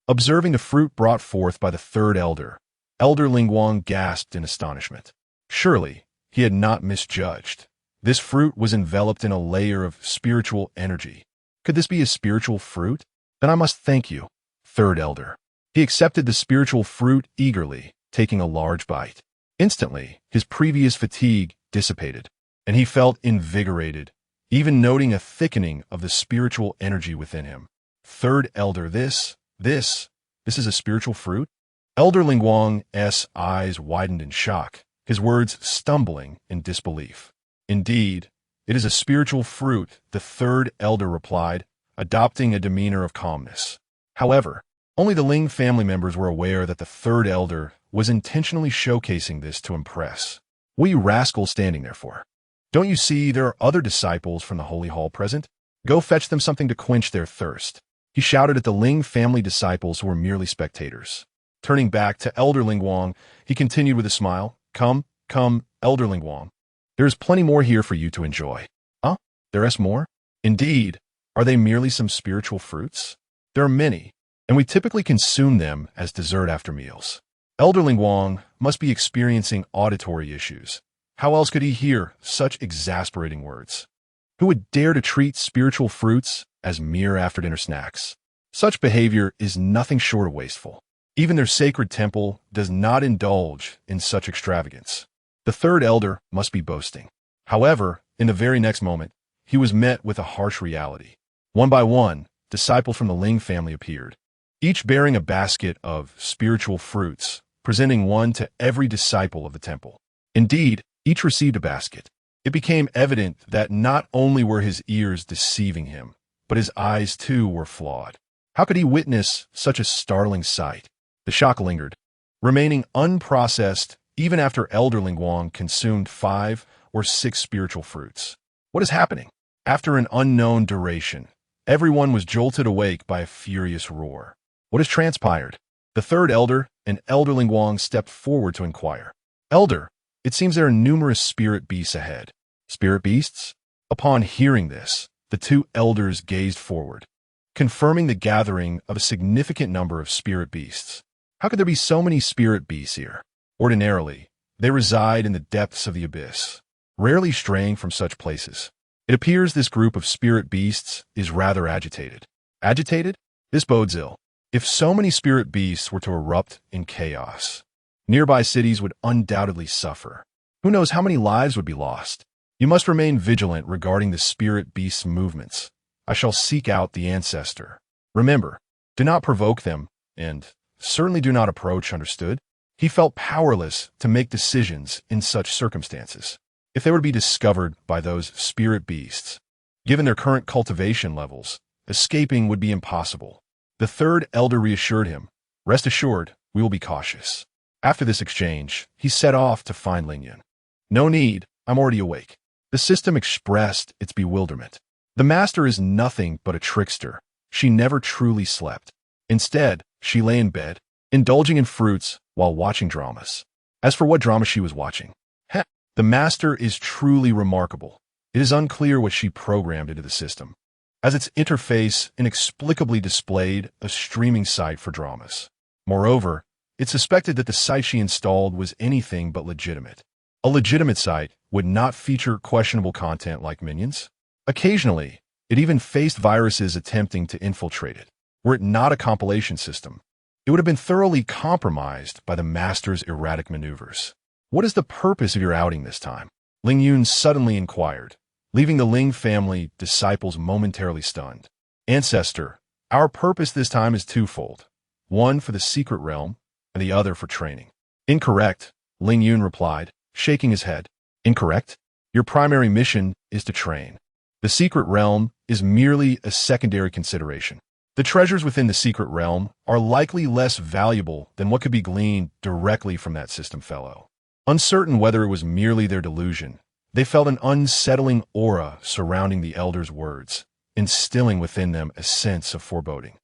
Observing the fruit brought forth by the third elder, Elder Ling Wang gasped in astonishment. Surely, he had not misjudged. This fruit was enveloped in a layer of spiritual energy. Could this be a spiritual fruit? Then I must thank you, third elder. He accepted the spiritual fruit eagerly, taking a large bite. Instantly, his previous fatigue dissipated, and he felt invigorated, even noting a thickening of the spiritual energy within him. Third elder, this is a spiritual fruit? Elder Ling Wang's eyes widened in shock, his words stumbling in disbelief. Indeed, it is a spiritual fruit, the third elder replied, adopting a demeanor of calmness. However, only the Ling family members were aware that the third elder was intentionally showcasing this to impress. What are you rascals standing there for? Don't you see there are other disciples from the holy hall present? Go fetch them something to quench their thirst. He shouted at the Ling family disciples who were merely spectators. Turning back to Elder Ling Wang, he continued with a smile. Come, Elder Ling Wang. There is plenty more here for you to enjoy. Huh? There is more? Indeed. Are they merely some spiritual fruits? There are many, and we typically consume them as dessert after meals. Elder Ling Wang must be experiencing auditory issues. How else could he hear such exasperating words? Who would dare to treat spiritual fruits as mere after-dinner snacks? Such behavior is nothing short of wasteful. Even their sacred temple does not indulge in such extravagance. The third elder must be boasting. However, in the very next moment, he was met with a harsh reality. One by one, disciples from the Ling family appeared, each bearing a basket of spiritual fruits, presenting one to every disciple of the temple. Indeed, each received a basket. It became evident that not only were his ears deceiving him, but his eyes too were flawed. How could he witness such a startling sight? The shock lingered, remaining unprocessed even after Elder Ling Wang consumed 5 or 6 spiritual fruits. What is happening? After an unknown duration, everyone was jolted awake by a furious roar. What has transpired? The third elder and Elder Ling Wang stepped forward to inquire. Elder, it seems there are numerous spirit beasts ahead. Spirit beasts? Upon hearing this, the 2 elders gazed forward, confirming the gathering of a significant number of spirit beasts. How could there be so many spirit beasts here? Ordinarily, they reside in the depths of the abyss, rarely straying from such places. It appears this group of spirit beasts is rather agitated. Agitated? This bodes ill. If so many spirit beasts were to erupt in chaos, nearby cities would undoubtedly suffer. Who knows how many lives would be lost? You must remain vigilant regarding the spirit beasts' movements. I shall seek out the ancestor. Remember, do not provoke them, and certainly do not approach, understood? He felt powerless to make decisions in such circumstances. If they were to be discovered by those spirit beasts, given their current cultivation levels, escaping would be impossible. The third elder reassured him, rest assured, we will be cautious. After this exchange, he set off to find Ling Yun. No need, I'm already awake. The system expressed its bewilderment. The master is nothing but a trickster. She never truly slept. Instead, she lay in bed, indulging in fruits while watching dramas. As for what drama she was watching, the master is truly remarkable. It is unclear what she programmed into the system, as its interface inexplicably displayed a streaming site for dramas. Moreover, it's suspected that the site she installed was anything but legitimate. A legitimate site would not feature questionable content like minions. Occasionally, it even faced viruses attempting to infiltrate it. Were it not a compilation system, it would have been thoroughly compromised by the master's erratic maneuvers. What is the purpose of your outing this time? Ling Yun suddenly inquired, leaving the Ling family disciples momentarily stunned. Ancestor, our purpose this time is twofold. One for the secret realm, and the other for training. Incorrect, Ling Yun replied, shaking his head. Incorrect? Your primary mission is to train. The secret realm is merely a secondary consideration. The treasures within the secret realm are likely less valuable than what could be gleaned directly from that system fellow. Uncertain whether it was merely their delusion, they felt an unsettling aura surrounding the elder's words, instilling within them a sense of foreboding.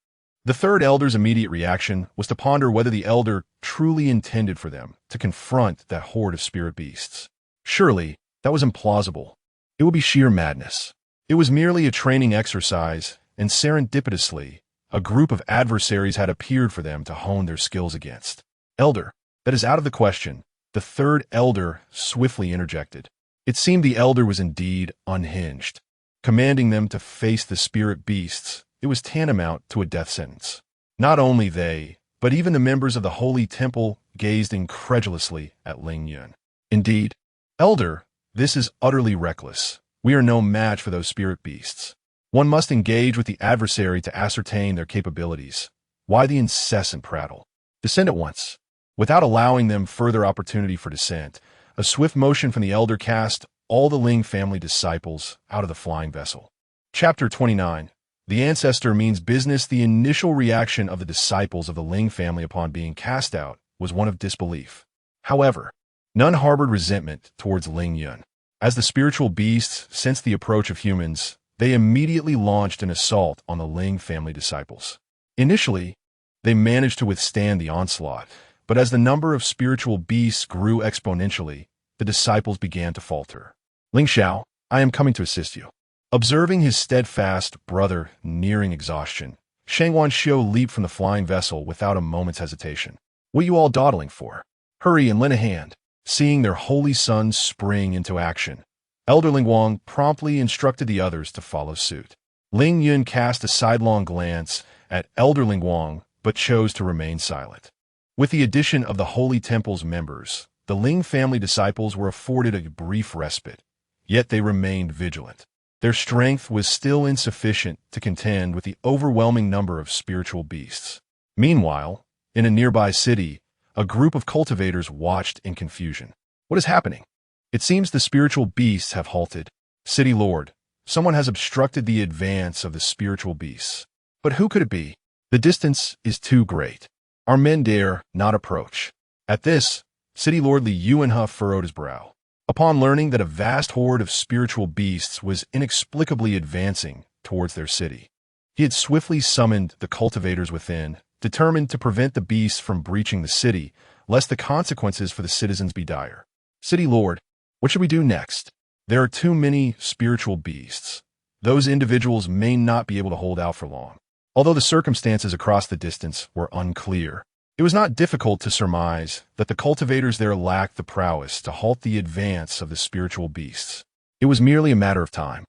The third elder's immediate reaction was to ponder whether the elder truly intended for them to confront that horde of spirit beasts. Surely, that was implausible. It would be sheer madness. It was merely a training exercise, and serendipitously, a group of adversaries had appeared for them to hone their skills against. Elder, that is out of the question, the third elder swiftly interjected. It seemed the elder was indeed unhinged. Commanding them to face the spirit beasts, it was tantamount to a death sentence. Not only they, but even the members of the holy temple gazed incredulously at Ling Yun. Indeed, elder, this is utterly reckless. We are no match for those spirit beasts. One must engage with the adversary to ascertain their capabilities. Why the incessant prattle? Descend at once. Without allowing them further opportunity for descent, a swift motion from the elder cast all the Ling family disciples out of the flying vessel. Chapter 29. The ancestor means business. The initial reaction of the disciples of the Ling family upon being cast out was one of disbelief. However, none harbored resentment towards Ling Yun. As the spiritual beasts sensed the approach of humans, they immediately launched an assault on the Ling family disciples. Initially, they managed to withstand the onslaught, but as the number of spiritual beasts grew exponentially, the disciples began to falter. Ling Xiao, I am coming to assist you. Observing his steadfast brother nearing exhaustion, Shang Wanxiu leaped from the flying vessel without a moment's hesitation. What are you all dawdling for? Hurry and lend a hand. Seeing their holy son spring into action, Elder Ling Wang promptly instructed the others to follow suit. Ling Yun cast a sidelong glance at Elder Ling Wang, but chose to remain silent. With the addition of the Holy Temple's members, the Ling family disciples were afforded a brief respite, yet they remained vigilant. Their strength was still insufficient to contend with the overwhelming number of spiritual beasts. Meanwhile, in a nearby city, a group of cultivators watched in confusion. What is happening? It seems the spiritual beasts have halted. City Lord, someone has obstructed the advance of the spiritual beasts. But who could it be? The distance is too great. Our men dare not approach. At this, City Lord Ling Yun furrowed his brow. Upon learning that a vast horde of spiritual beasts was inexplicably advancing towards their city, he had swiftly summoned the cultivators within, determined to prevent the beasts from breaching the city, lest the consequences for the citizens be dire. City Lord, what should we do next? There are too many spiritual beasts. Those individuals may not be able to hold out for long. Although the circumstances across the distance were unclear, it was not difficult to surmise that the cultivators there lacked the prowess to halt the advance of the spiritual beasts. It was merely a matter of time.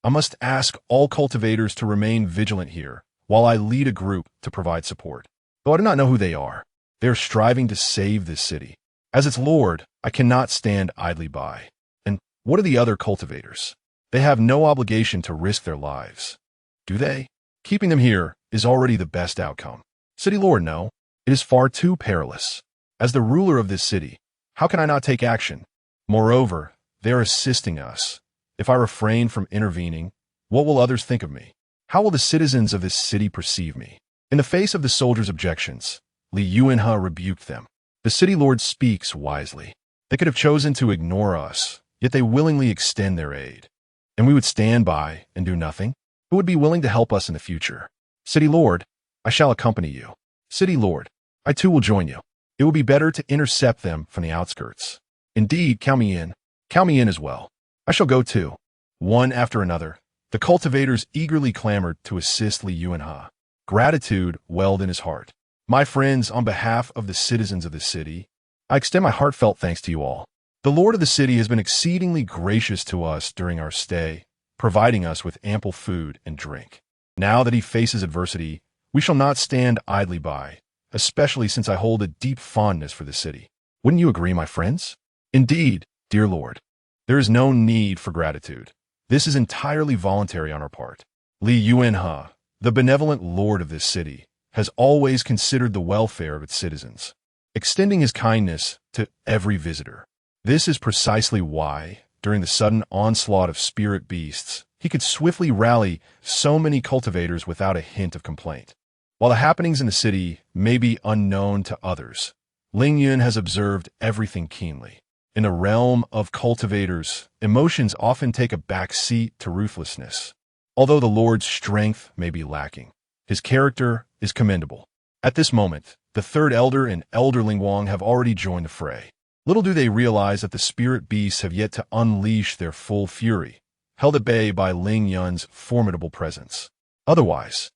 I must ask all cultivators to remain vigilant here, while I lead a group to provide support. Though I do not know who they are, they are striving to save this city. As its lord, I cannot stand idly by. And what are the other cultivators? They have no obligation to risk their lives. Do they? Keeping them here is already the best outcome. City Lord, no. It is far too perilous. As the ruler of this city, how can I not take action? Moreover, they are assisting us. If I refrain from intervening, what will others think of me? How will the citizens of this city perceive me? In the face of the soldiers' objections, Ling Yun rebuked them. The city lord speaks wisely. They could have chosen to ignore us, yet they willingly extend their aid. And we would stand by and do nothing? Who would be willing to help us in the future? City Lord, I shall accompany you. City Lord, I too will join you. It will be better to intercept them from the outskirts. Indeed, count me in. Count me in as well. I shall go too. One after another, the cultivators eagerly clamored to assist Ling Yun. Gratitude welled in his heart. My friends, on behalf of the citizens of this city, I extend my heartfelt thanks to you all. The Lord of the city has been exceedingly gracious to us during our stay, providing us with ample food and drink. Now that he faces adversity, we shall not stand idly by, especially since I hold a deep fondness for the city. Wouldn't you agree, my friends? Indeed, dear Lord. There is no need for gratitude. This is entirely voluntary on our part. Ling Yun, the benevolent lord of this city, has always considered the welfare of its citizens, extending his kindness to every visitor. This is precisely why, during the sudden onslaught of spirit beasts, he could swiftly rally so many cultivators without a hint of complaint. While the happenings in the city may be unknown to others, Ling Yun has observed everything keenly. In the realm of cultivators, emotions often take a back seat to ruthlessness. Although the Lord's strength may be lacking, his character is commendable. At this moment, the third elder and Elder Ling Wang have already joined the fray. Little do they realize that the spirit beasts have yet to unleash their full fury, held at bay by Ling Yun's formidable presence. Otherwise,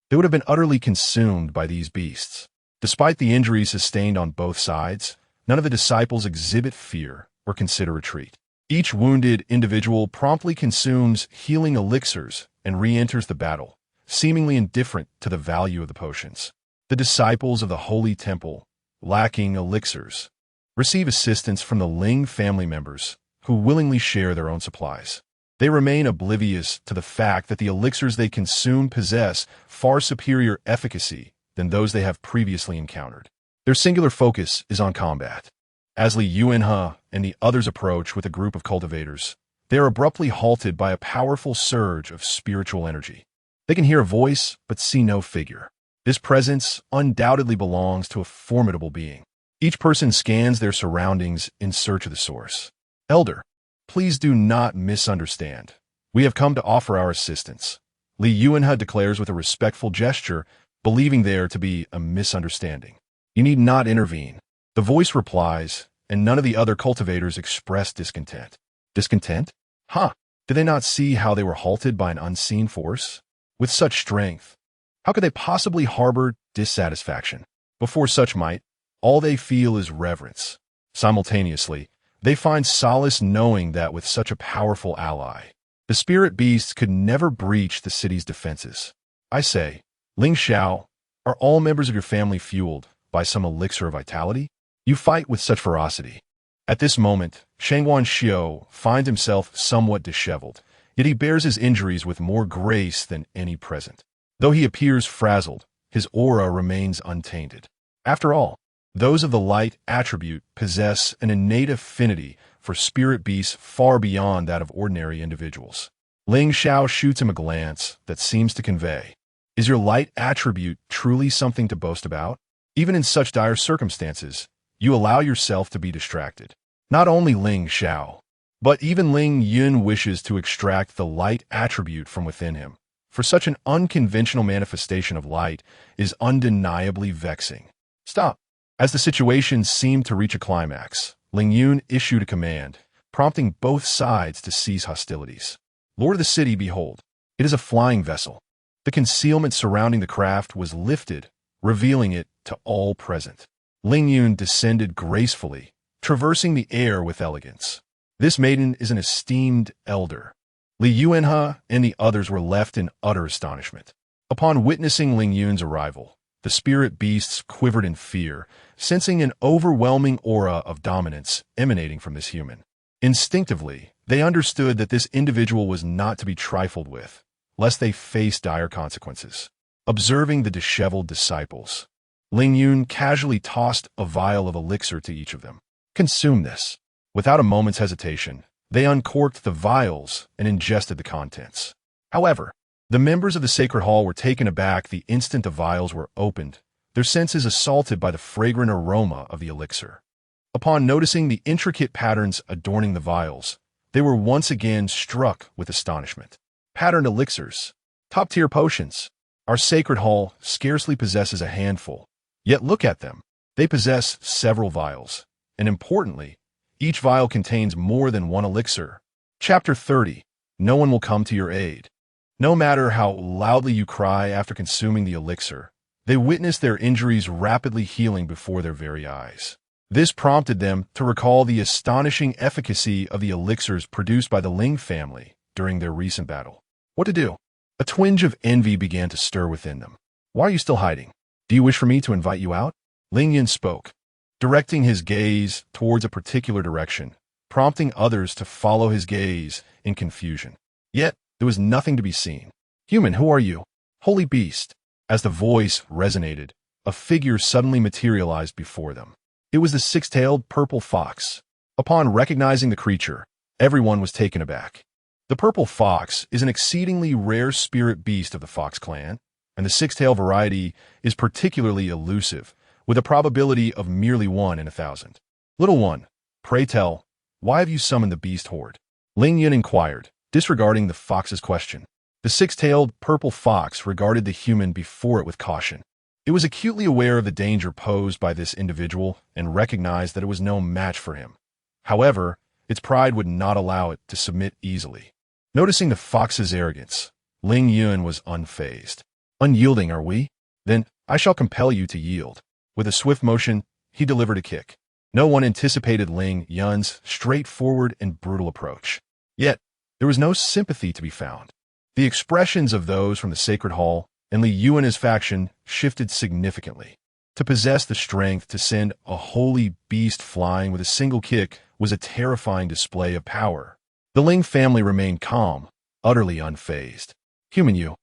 they would have been utterly consumed by these beasts. Despite the injuries sustained on both sides, none of the disciples exhibit fear or consider retreat. Each wounded individual promptly consumes healing elixirs and re-enters the battle, seemingly indifferent to the value of the potions. The disciples of the Holy Temple, lacking elixirs, receive assistance from the Ling family members, who willingly share their own supplies. They remain oblivious to the fact that the elixirs they consume possess far superior efficacy than those they have previously encountered. Their singular focus is on combat. As Ling Yun and the others approach with a group of cultivators, they are abruptly halted by a powerful surge of spiritual energy. They can hear a voice but see no figure. This presence undoubtedly belongs to a formidable being. Each person scans their surroundings in search of the source. Elder, please do not misunderstand. We have come to offer our assistance, Ling Yun declares with a respectful gesture, believing there to be a misunderstanding. You need not intervene. The voice replies, and none of the other cultivators express discontent. Discontent? Huh? Did they not see how they were halted by an unseen force? With such strength, how could they possibly harbor dissatisfaction? Before such might, all they feel is reverence. Simultaneously, they find solace knowing that with such a powerful ally, the spirit beasts could never breach the city's defenses. I say, Ling Xiao, are all members of your family fueled by some elixir of vitality? You fight with such ferocity. At this moment, Shangguan Xiao finds himself somewhat disheveled, yet he bears his injuries with more grace than any present. Though he appears frazzled, his aura remains untainted. After all, those of the light attribute possess an innate affinity for spirit beasts far beyond that of ordinary individuals. Ling Xiao shoots him a glance that seems to convey, is your light attribute truly something to boast about? Even in such dire circumstances, you allow yourself to be distracted. Not only Ling Xiao, but even Ling Yun wishes to extract the light attribute from within him, for such an unconventional manifestation of light is undeniably vexing. Stop. As the situation seemed to reach a climax, Ling Yun issued a command, prompting both sides to cease hostilities. Lord of the city, behold, it is a flying vessel. The concealment surrounding the craft was lifted, revealing it to all present. Ling Yun descended gracefully, traversing the air with elegance. This maiden is an esteemed elder. Ling Yun and the others were left in utter astonishment. Upon witnessing Ling Yun's arrival, the spirit beasts quivered in fear, sensing an overwhelming aura of dominance emanating from this human. Instinctively, they understood that this individual was not to be trifled with, lest they face dire consequences. Observing the disheveled disciples, Ling Yun casually tossed a vial of elixir to each of them. Consume this. Without a moment's hesitation, they uncorked the vials and ingested the contents. However, the members of the sacred hall were taken aback the instant the vials were opened, their senses assaulted by the fragrant aroma of the elixir. Upon noticing the intricate patterns adorning the vials, they were once again struck with astonishment. Patterned elixirs, top-tier potions. Our sacred hall scarcely possesses a handful, yet look at them. They possess several vials, and importantly, each vial contains more than one elixir. Chapter 30. No one will come to your aid. No matter how loudly you cry after consuming the elixir, they witness their injuries rapidly healing before their very eyes. This prompted them to recall the astonishing efficacy of the elixirs produced by the Ling family during their recent battle. What to do? A twinge of envy began to stir within them. Why are you still hiding? Do you wish for me to invite you out? Ling Yun spoke, directing his gaze towards a particular direction, prompting others to follow his gaze in confusion. Yet, there was nothing to be seen. Human, who are you? Holy beast. As the voice resonated, a figure suddenly materialized before them. It was the six-tailed purple fox. Upon recognizing the creature, everyone was taken aback. The purple fox is an exceedingly rare spirit beast of the fox clan, and the six-tailed variety is particularly elusive, with a probability of merely 1 in 1,000. Little one, pray tell, why have you summoned the beast horde? Ling Yun inquired, disregarding the fox's question. The six-tailed purple fox regarded the human before it with caution. It was acutely aware of the danger posed by this individual and recognized that it was no match for him. However, its pride would not allow it to submit easily. Noticing the fox's arrogance, Ling Yun was unfazed. Unyielding, are we? Then I shall compel you to yield. With a swift motion, he delivered a kick. No one anticipated Ling Yun's straightforward and brutal approach. Yet, there was no sympathy to be found. The expressions of those from the sacred hall and Li Yu and his faction shifted significantly. To possess the strength to send a holy beast flying with a single kick was a terrifying display of power. The Ling family remained calm, utterly unfazed. Human Yu,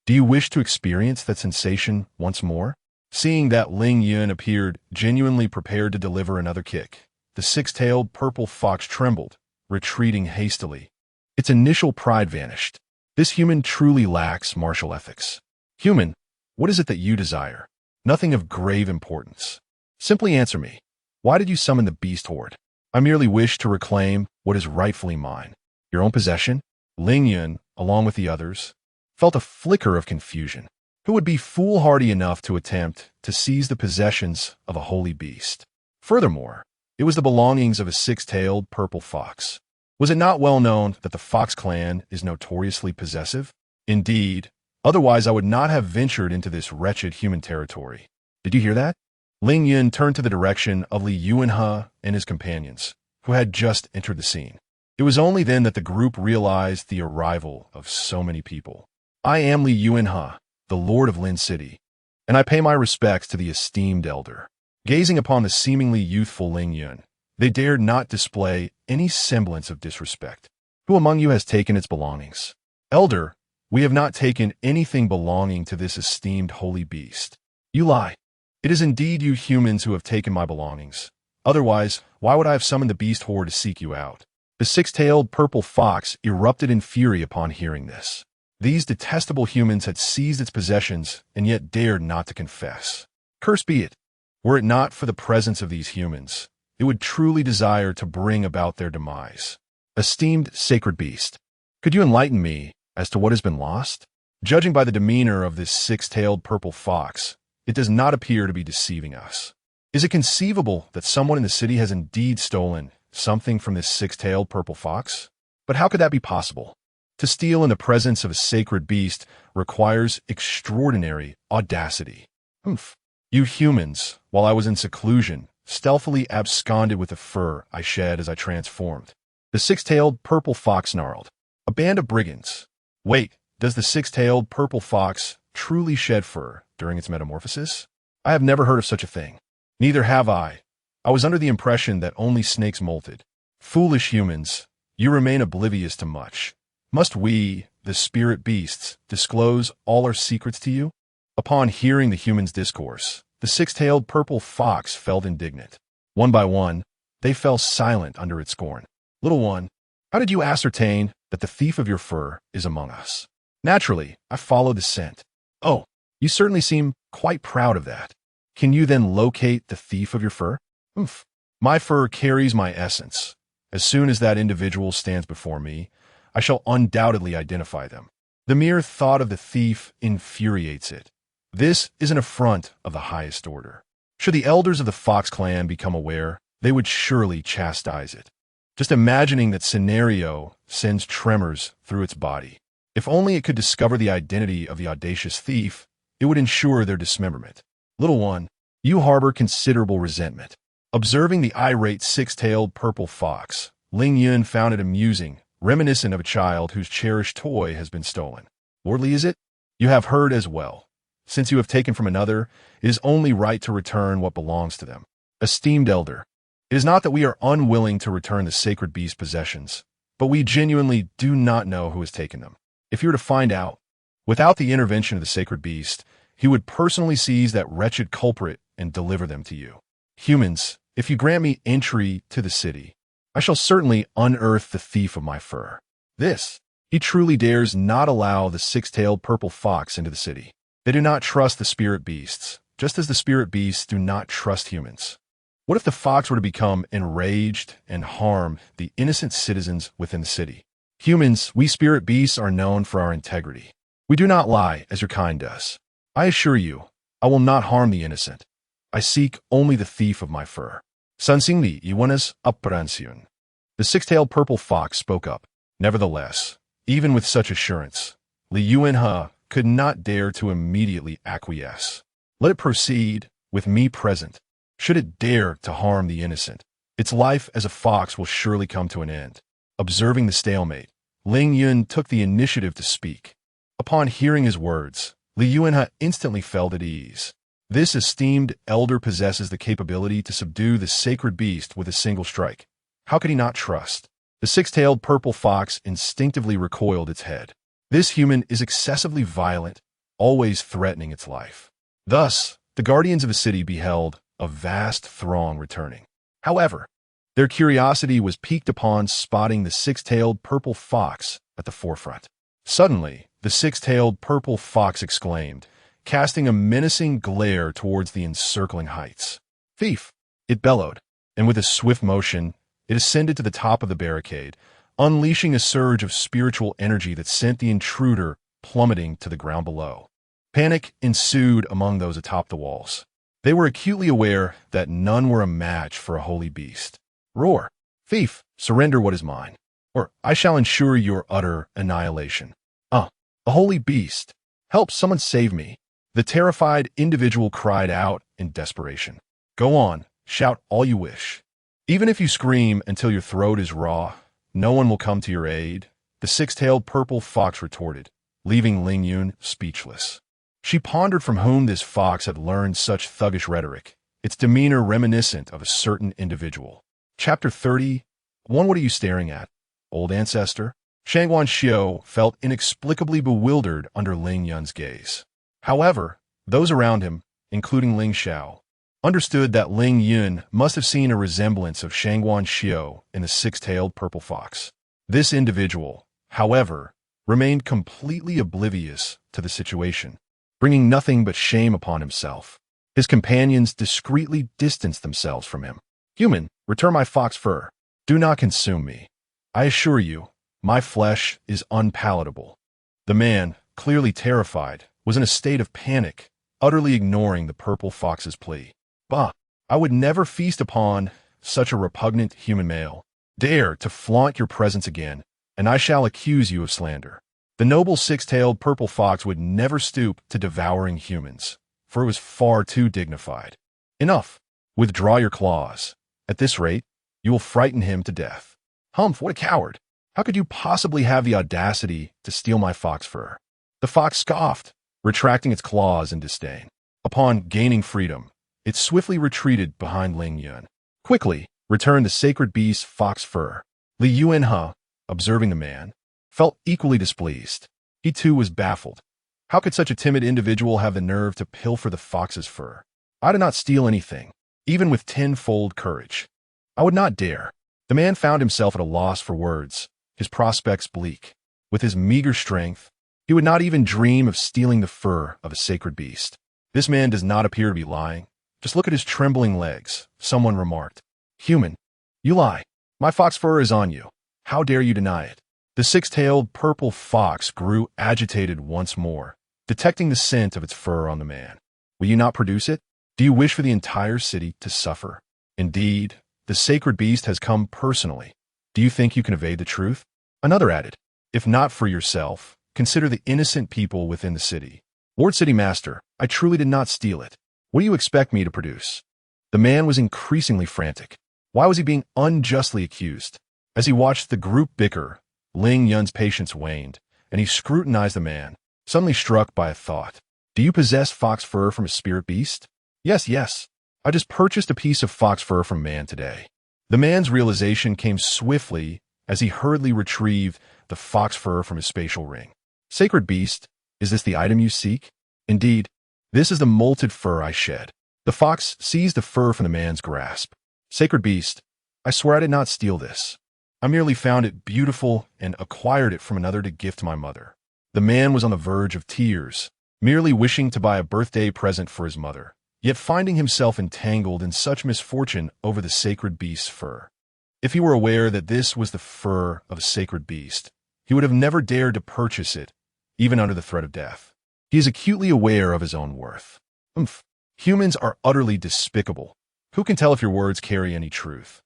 do you wish to experience that sensation once more? Seeing that Ling Yun appeared genuinely prepared to deliver another kick, the six-tailed purple fox trembled, retreating hastily. Its initial pride vanished. This human truly lacks martial ethics. Human, what is it that you desire? Nothing of grave importance. Simply answer me. Why did you summon the beast horde? I merely wish to reclaim what is rightfully mine. Your own possession? Ling Yun, along with the others, felt a flicker of confusion. Who would be foolhardy enough to attempt to seize the possessions of a holy beast? Furthermore, it was the belongings of a six-tailed purple fox. Was it not well known that the Fox clan is notoriously possessive? Indeed, otherwise I would not have ventured into this wretched human territory. Did you hear that? Ling Yun turned to the direction of Li Yuanhe and his companions, who had just entered the scene. It was only then that the group realized the arrival of so many people. I am Li Yuanhe, the Lord of Lin City, and I pay my respects to the esteemed elder. Gazing upon the seemingly youthful Ling Yun, they dared not display any semblance of disrespect. Who among you has taken its belongings? Elder, we have not taken anything belonging to this esteemed holy beast. You lie. It is indeed you humans who have taken my belongings. Otherwise, why would I have summoned the beast horde to seek you out? The six-tailed purple fox erupted in fury upon hearing this. These detestable humans had seized its possessions and yet dared not to confess. Cursed be it. Were it not for the presence of these humans, it would truly desire to bring about their demise. Esteemed sacred beast, could you enlighten me as to what has been lost? Judging by the demeanor of this six-tailed purple fox, it does not appear to be deceiving us. Is it conceivable that someone in the city has indeed stolen something from this six-tailed purple fox? But how could that be possible? To steal in the presence of a sacred beast requires extraordinary audacity. You humans, while I was in seclusion, stealthily absconded with the fur I shed as I transformed. The six-tailed purple fox snarled. A band of brigands. Wait, does the six-tailed purple fox truly shed fur during its metamorphosis? I have never heard of such a thing. Neither have I. I was under the impression that only snakes molted. Foolish humans, you remain oblivious to much. Must we, the spirit beasts, disclose all our secrets to you? Upon hearing the humans' discourse, the six-tailed purple fox felt indignant. One by one, they fell silent under its scorn. Little one, how did you ascertain that the thief of your fur is among us? Naturally, I followed the scent. Oh, you certainly seem quite proud of that. Can you then locate the thief of your fur? My fur carries my essence. As soon as that individual stands before me, I shall undoubtedly identify them. The mere thought of the thief infuriates it. This is an affront of the highest order. Should the elders of the Fox clan become aware, they would surely chastise it. Just imagining that scenario sends tremors through its body. If only it could discover the identity of the audacious thief, it would ensure their dismemberment. Little one, you harbor considerable resentment. Observing the irate six-tailed purple fox, Ling Yun found it amusing, reminiscent of a child whose cherished toy has been stolen. Lordly is it? You have heard as well. Since you have taken from another, it is only right to return what belongs to them. Esteemed elder, it is not that we are unwilling to return the sacred beast's possessions, but we genuinely do not know who has taken them. If you were to find out, without the intervention of the sacred beast, he would personally seize that wretched culprit and deliver them to you. Humans, if you grant me entry to the city, I shall certainly unearth the thief of my fur. He truly dares not allow the six-tailed purple fox into the city. They do not trust the spirit beasts, just as the spirit beasts do not trust humans. What if the fox were to become enraged and harm the innocent citizens within the city? Humans, we spirit beasts are known for our integrity. We do not lie as your kind does. I assure you, I will not harm the innocent. I seek only the thief of my fur. Sanxingli Iwanas Apparancion. The six-tailed purple fox spoke up. Nevertheless, Even with such assurance, Ling Yun could not dare to immediately acquiesce. Let it proceed, with me present. Should it dare to harm the innocent, its life as a fox will surely come to an end. Observing the stalemate, Ling Yun took the initiative to speak. Upon hearing his words, Ling Yun instantly felt at ease. This esteemed elder possesses the capability to subdue the sacred beast with a single strike. How could he not trust? The six-tailed purple fox instinctively recoiled its head. This human is excessively violent, always threatening its life. Thus, the guardians of a city beheld a vast throng returning. However, their curiosity was piqued upon spotting the six-tailed purple fox at the forefront. Suddenly, the six-tailed purple fox exclaimed, casting a menacing glare towards the encircling heights. "Thief!" it bellowed, and with a swift motion, it ascended to the top of the barricade, unleashing a surge of spiritual energy that sent the intruder plummeting to the ground below. Panic ensued among those atop the walls. They were acutely aware that none were a match for a holy beast. "Roar! Thief, surrender what is mine, or I shall ensure your utter annihilation." A holy beast! Help, someone save me!" The terrified individual cried out in desperation. "Go on, shout all you wish. Even if you scream until your throat is raw, no one will come to your aid," the six-tailed purple fox retorted, leaving Ling Yun speechless. She pondered from whom this fox had learned such thuggish rhetoric, its demeanor reminiscent of a certain individual. Chapter 30. What are you staring at, old ancestor? Shangguan Xiu felt inexplicably bewildered under Ling Yun's gaze. However, those around him, including Ling Xiao, understood that Ling Yun must have seen a resemblance of Shangguan Xiu in the six-tailed purple fox. This individual, however, remained completely oblivious to the situation, bringing nothing but shame upon himself. His companions discreetly distanced themselves from him. "Human, return my fox fur. Do not consume me. I assure you, my flesh is unpalatable." The man, clearly terrified, was in a state of panic, utterly ignoring the purple fox's plea. "Bah! I would never feast upon such a repugnant human male. Dare to flaunt your presence again, and I shall accuse you of slander." The noble six-tailed purple fox would never stoop to devouring humans, for it was far too dignified. "Enough! Withdraw your claws. At this rate, you will frighten him to death." "Humph, what a coward! How could you possibly have the audacity to steal my fox fur?" The fox scoffed, retracting its claws in disdain. Upon gaining freedom, it swiftly retreated behind Ling Yun. "Quickly, return the sacred beast's fox fur." Ling Yun, observing the man, felt equally displeased. He too was baffled. How could such a timid individual have the nerve to pilfer the fox's fur? "I did not steal anything, even with tenfold courage. I would not dare." The man found himself at a loss for words, his prospects bleak. With his meager strength, he would not even dream of stealing the fur of a sacred beast. "This man does not appear to be lying. Just look at his trembling legs," someone remarked. "Human, you lie. My fox fur is on you. How dare you deny it?" The six-tailed purple fox grew agitated once more, detecting the scent of its fur on the man. "Will you not produce it? Do you wish for the entire city to suffer? Indeed, the sacred beast has come personally. Do you think you can evade the truth?" Another added, "If not for yourself, consider the innocent people within the city." "Lord City Master, I truly did not steal it. What do you expect me to produce?" The man was increasingly frantic. Why was he being unjustly accused? As he watched the group bicker, Ling Yun's patience waned, and he scrutinized the man, suddenly struck by a thought. "Do you possess fox fur from a spirit beast?" Yes. I just purchased a piece of fox fur from man today." The man's realization came swiftly as he hurriedly retrieved the fox fur from his spatial ring. "Sacred beast, is this the item you seek?" "Indeed, this is the molted fur I shed." The fox seized the fur from the man's grasp. "Sacred beast, I swear I did not steal this. I merely found it beautiful and acquired it from another to gift to my mother." The man was on the verge of tears, merely wishing to buy a birthday present for his mother, yet finding himself entangled in such misfortune over the sacred beast's fur. If he were aware that this was the fur of a sacred beast, he would have never dared to purchase it, even under the threat of death. He is acutely aware of his own worth. Humans are utterly despicable. Who can tell if your words carry any truth?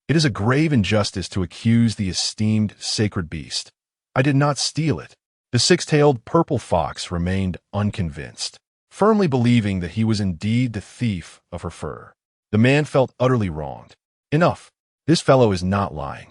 It is a grave injustice to accuse the esteemed sacred beast. I did not steal it. The six-tailed purple fox remained unconvinced, firmly believing that he was indeed the thief of her fur. The man felt utterly wronged. Enough. This fellow is not lying.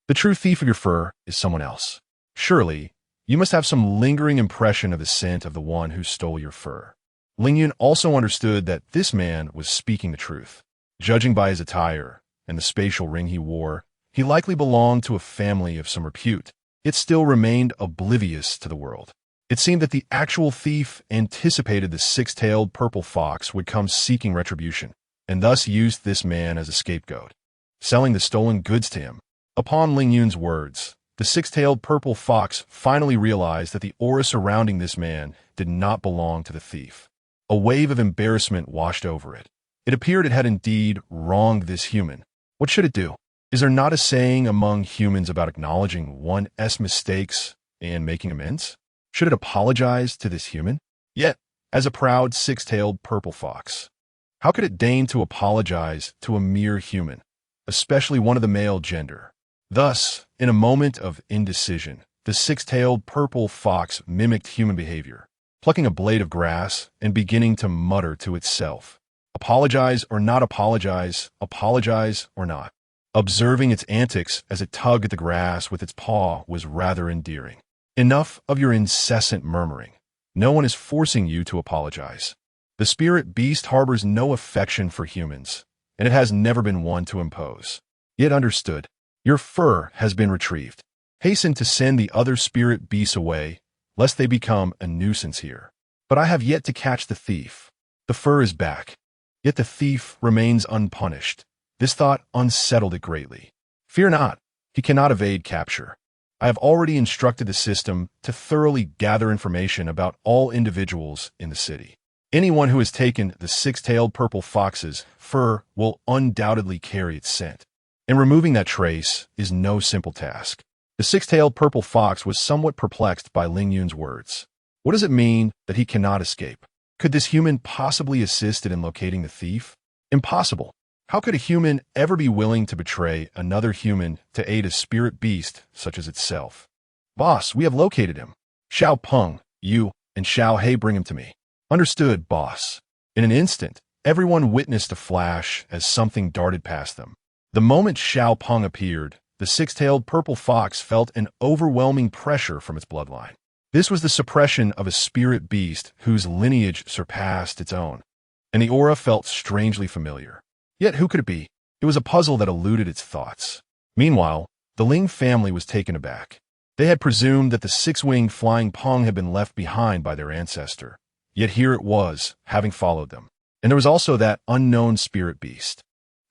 The true thief of your fur is someone else. Surely, you must have some lingering impression of the scent of the one who stole your fur. Ling Yun also understood that this man was speaking the truth. Judging by his attire and the spatial ring he wore, he likely belonged to a family of some repute. It still remained oblivious to the world. It seemed that the actual thief anticipated the six-tailed purple fox would come seeking retribution, and thus used this man as a scapegoat, selling the stolen goods to him. Upon Ling Yun's words, the six-tailed purple fox finally realized that the aura surrounding this man did not belong to the thief. A wave of embarrassment washed over it. It appeared it had indeed wronged this human. What should it do? Is there not a saying among humans about acknowledging one's mistakes and making amends? Should it apologize to this human? Yet, as a proud six-tailed purple fox, how could it deign to apologize to a mere human, especially one of the male gender? Thus, in a moment of indecision, the six-tailed purple fox mimicked human behavior, plucking a blade of grass and beginning to mutter to itself, apologize or not apologize or not. Observing its antics as it tugged at the grass with its paw was rather endearing. Enough of your incessant murmuring. No one is forcing you to apologize. The spirit beast harbors no affection for humans, and it has never been one to impose. Yet understood. Your fur has been retrieved. Hasten to send the other spirit beasts away, lest they become a nuisance here. But I have yet to catch the thief. The fur is back. Yet the thief remains unpunished. This thought unsettled it greatly. Fear not, he cannot evade capture. I have already instructed the system to thoroughly gather information about all individuals in the city. Anyone who has taken the six-tailed purple fox's fur will undoubtedly carry its scent. And removing that trace is no simple task. The six-tailed purple fox was somewhat perplexed by Ling Yun's words. What does it mean that he cannot escape? Could this human possibly assist in locating the thief? Impossible. How could a human ever be willing to betray another human to aid a spirit beast such as itself? Boss, we have located him. Xiao Peng, you, and Xiao He bring him to me. Understood, boss. In an instant, everyone witnessed a flash as something darted past them. The moment Xiao Peng appeared, the six-tailed purple fox felt an overwhelming pressure from its bloodline. This was the suppression of a spirit beast whose lineage surpassed its own, and the aura felt strangely familiar. Yet who could it be? It was a puzzle that eluded its thoughts. Meanwhile, the Ling family was taken aback. They had presumed that the six-winged flying Peng had been left behind by their ancestor. Yet here it was, having followed them. And there was also that unknown spirit beast.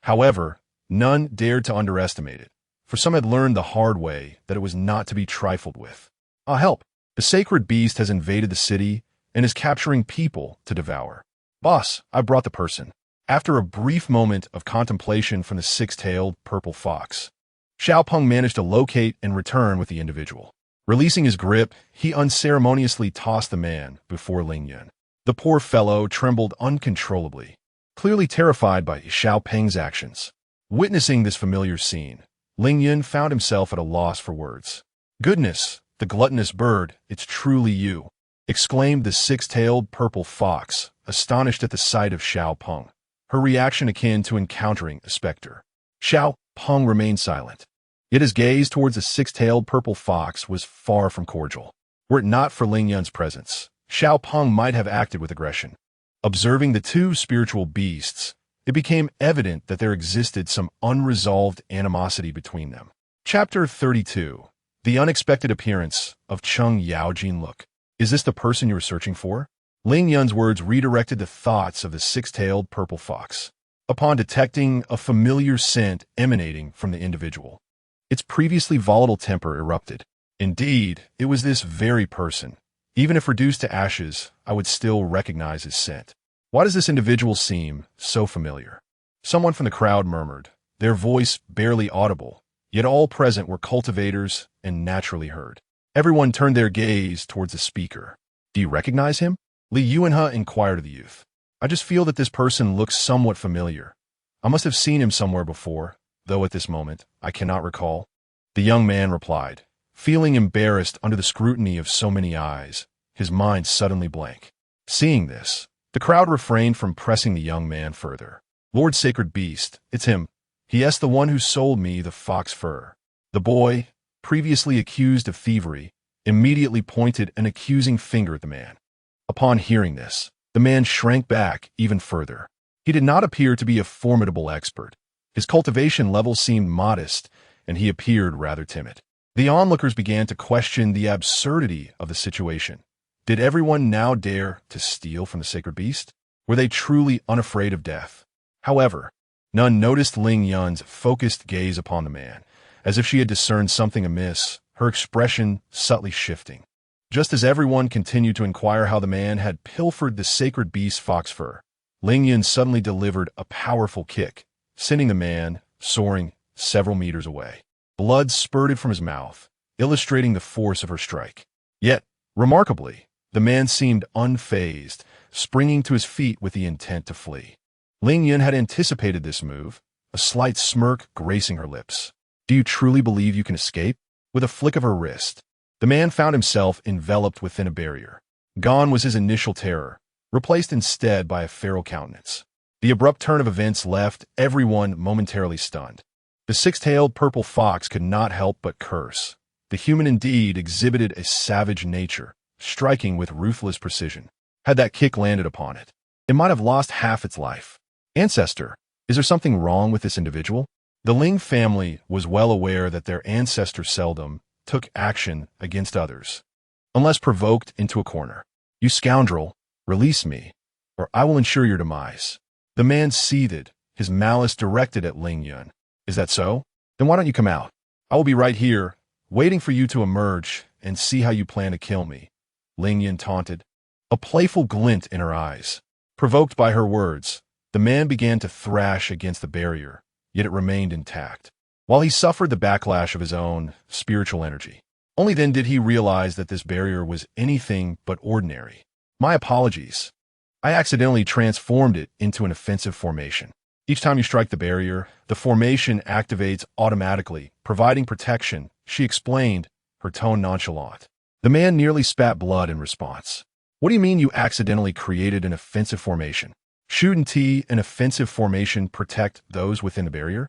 However, none dared to underestimate it, for some had learned the hard way that it was not to be trifled with. Ah, help! The sacred beast has invaded the city and is capturing people to devour. Boss, I brought the person. After a brief moment of contemplation from the six-tailed purple fox, Xiao Peng managed to locate and return with the individual. Releasing his grip, he unceremoniously tossed the man before Ling Yun. The poor fellow trembled uncontrollably, clearly terrified by Xiao Peng's actions. Witnessing this familiar scene, Ling Yun found himself at a loss for words. Goodness, the gluttonous bird, it's truly you, exclaimed the six-tailed purple fox, astonished at the sight of Xiao Peng, her reaction akin to encountering a specter. Xiao Peng remained silent, yet his gaze towards the six-tailed purple fox was far from cordial. Were it not for Ling Yun's presence, Xiao Peng might have acted with aggression. Observing the two spiritual beasts, it became evident that there existed some unresolved animosity between them. Chapter 32. The unexpected appearance of Cheng Yaojin. Look, is this the person you were searching for? Ling Yun's words redirected the thoughts of the six-tailed purple fox. Upon detecting a familiar scent emanating from the individual, its previously volatile temper erupted. Indeed, it was this very person. Even if reduced to ashes, I would still recognize his scent. Why does this individual seem so familiar? Someone from the crowd murmured, their voice barely audible, yet all present were cultivators and naturally heard. Everyone turned their gaze towards the speaker. Do you recognize him? Li Yuanhe inquired of the youth. I just feel that this person looks somewhat familiar. I must have seen him somewhere before, though at this moment I cannot recall. The young man replied, Feeling embarrassed under the scrutiny of so many eyes, his mind suddenly blank. Seeing this, the crowd refrained from pressing the young man further. "Lord Sacred Beast, it's him. He the one who sold me the fox fur." The boy, previously accused of thievery, immediately pointed an accusing finger at the man. Upon hearing this, the man shrank back even further. He did not appear to be a formidable expert. His cultivation level seemed modest, and he appeared rather timid. The onlookers began to question the absurdity of the situation. Did everyone now dare to steal from the sacred beast? Were they truly unafraid of death? However, none noticed Ling Yun's focused gaze upon the man, as if she had discerned something amiss, her expression subtly shifting. Just as everyone continued to inquire how the man had pilfered the sacred beast's fox fur, Ling Yun suddenly delivered a powerful kick, sending the man soaring several meters away. Blood spurted from his mouth, illustrating the force of her strike. Yet, remarkably, the man seemed unfazed, springing to his feet with the intent to flee. Ling Yun had anticipated this move, a slight smirk gracing her lips. "Do you truly believe you can escape?" With a flick of her wrist, the man found himself enveloped within a barrier. Gone was his initial terror, replaced instead by a feral countenance. The abrupt turn of events left everyone momentarily stunned. The six-tailed purple fox could not help but curse. The human indeed exhibited a savage nature, striking with ruthless precision. Had that kick landed upon it, it might have lost half its life. "Ancestor, is there something wrong with this individual?" The Ling family was well aware that their ancestor seldom took action against others, unless provoked into a corner. "You scoundrel, release me, or I will ensure your demise." The man seethed, his malice directed at Ling Yun. "Is that so? Then why don't you come out? I will be right here, waiting for you to emerge and see how you plan to kill me," Ling Yun taunted, a playful glint in her eyes. Provoked by her words, the man began to thrash against the barrier, yet it remained intact, while he suffered the backlash of his own spiritual energy. Only then did he realize that this barrier was anything but ordinary. "My apologies. I accidentally transformed it into an offensive formation. Each time you strike the barrier, the formation activates automatically, providing protection," she explained, her tone nonchalant. The man nearly spat blood in response. "What do you mean you accidentally created an offensive formation? Shouldn't an offensive formation protect those within the barrier?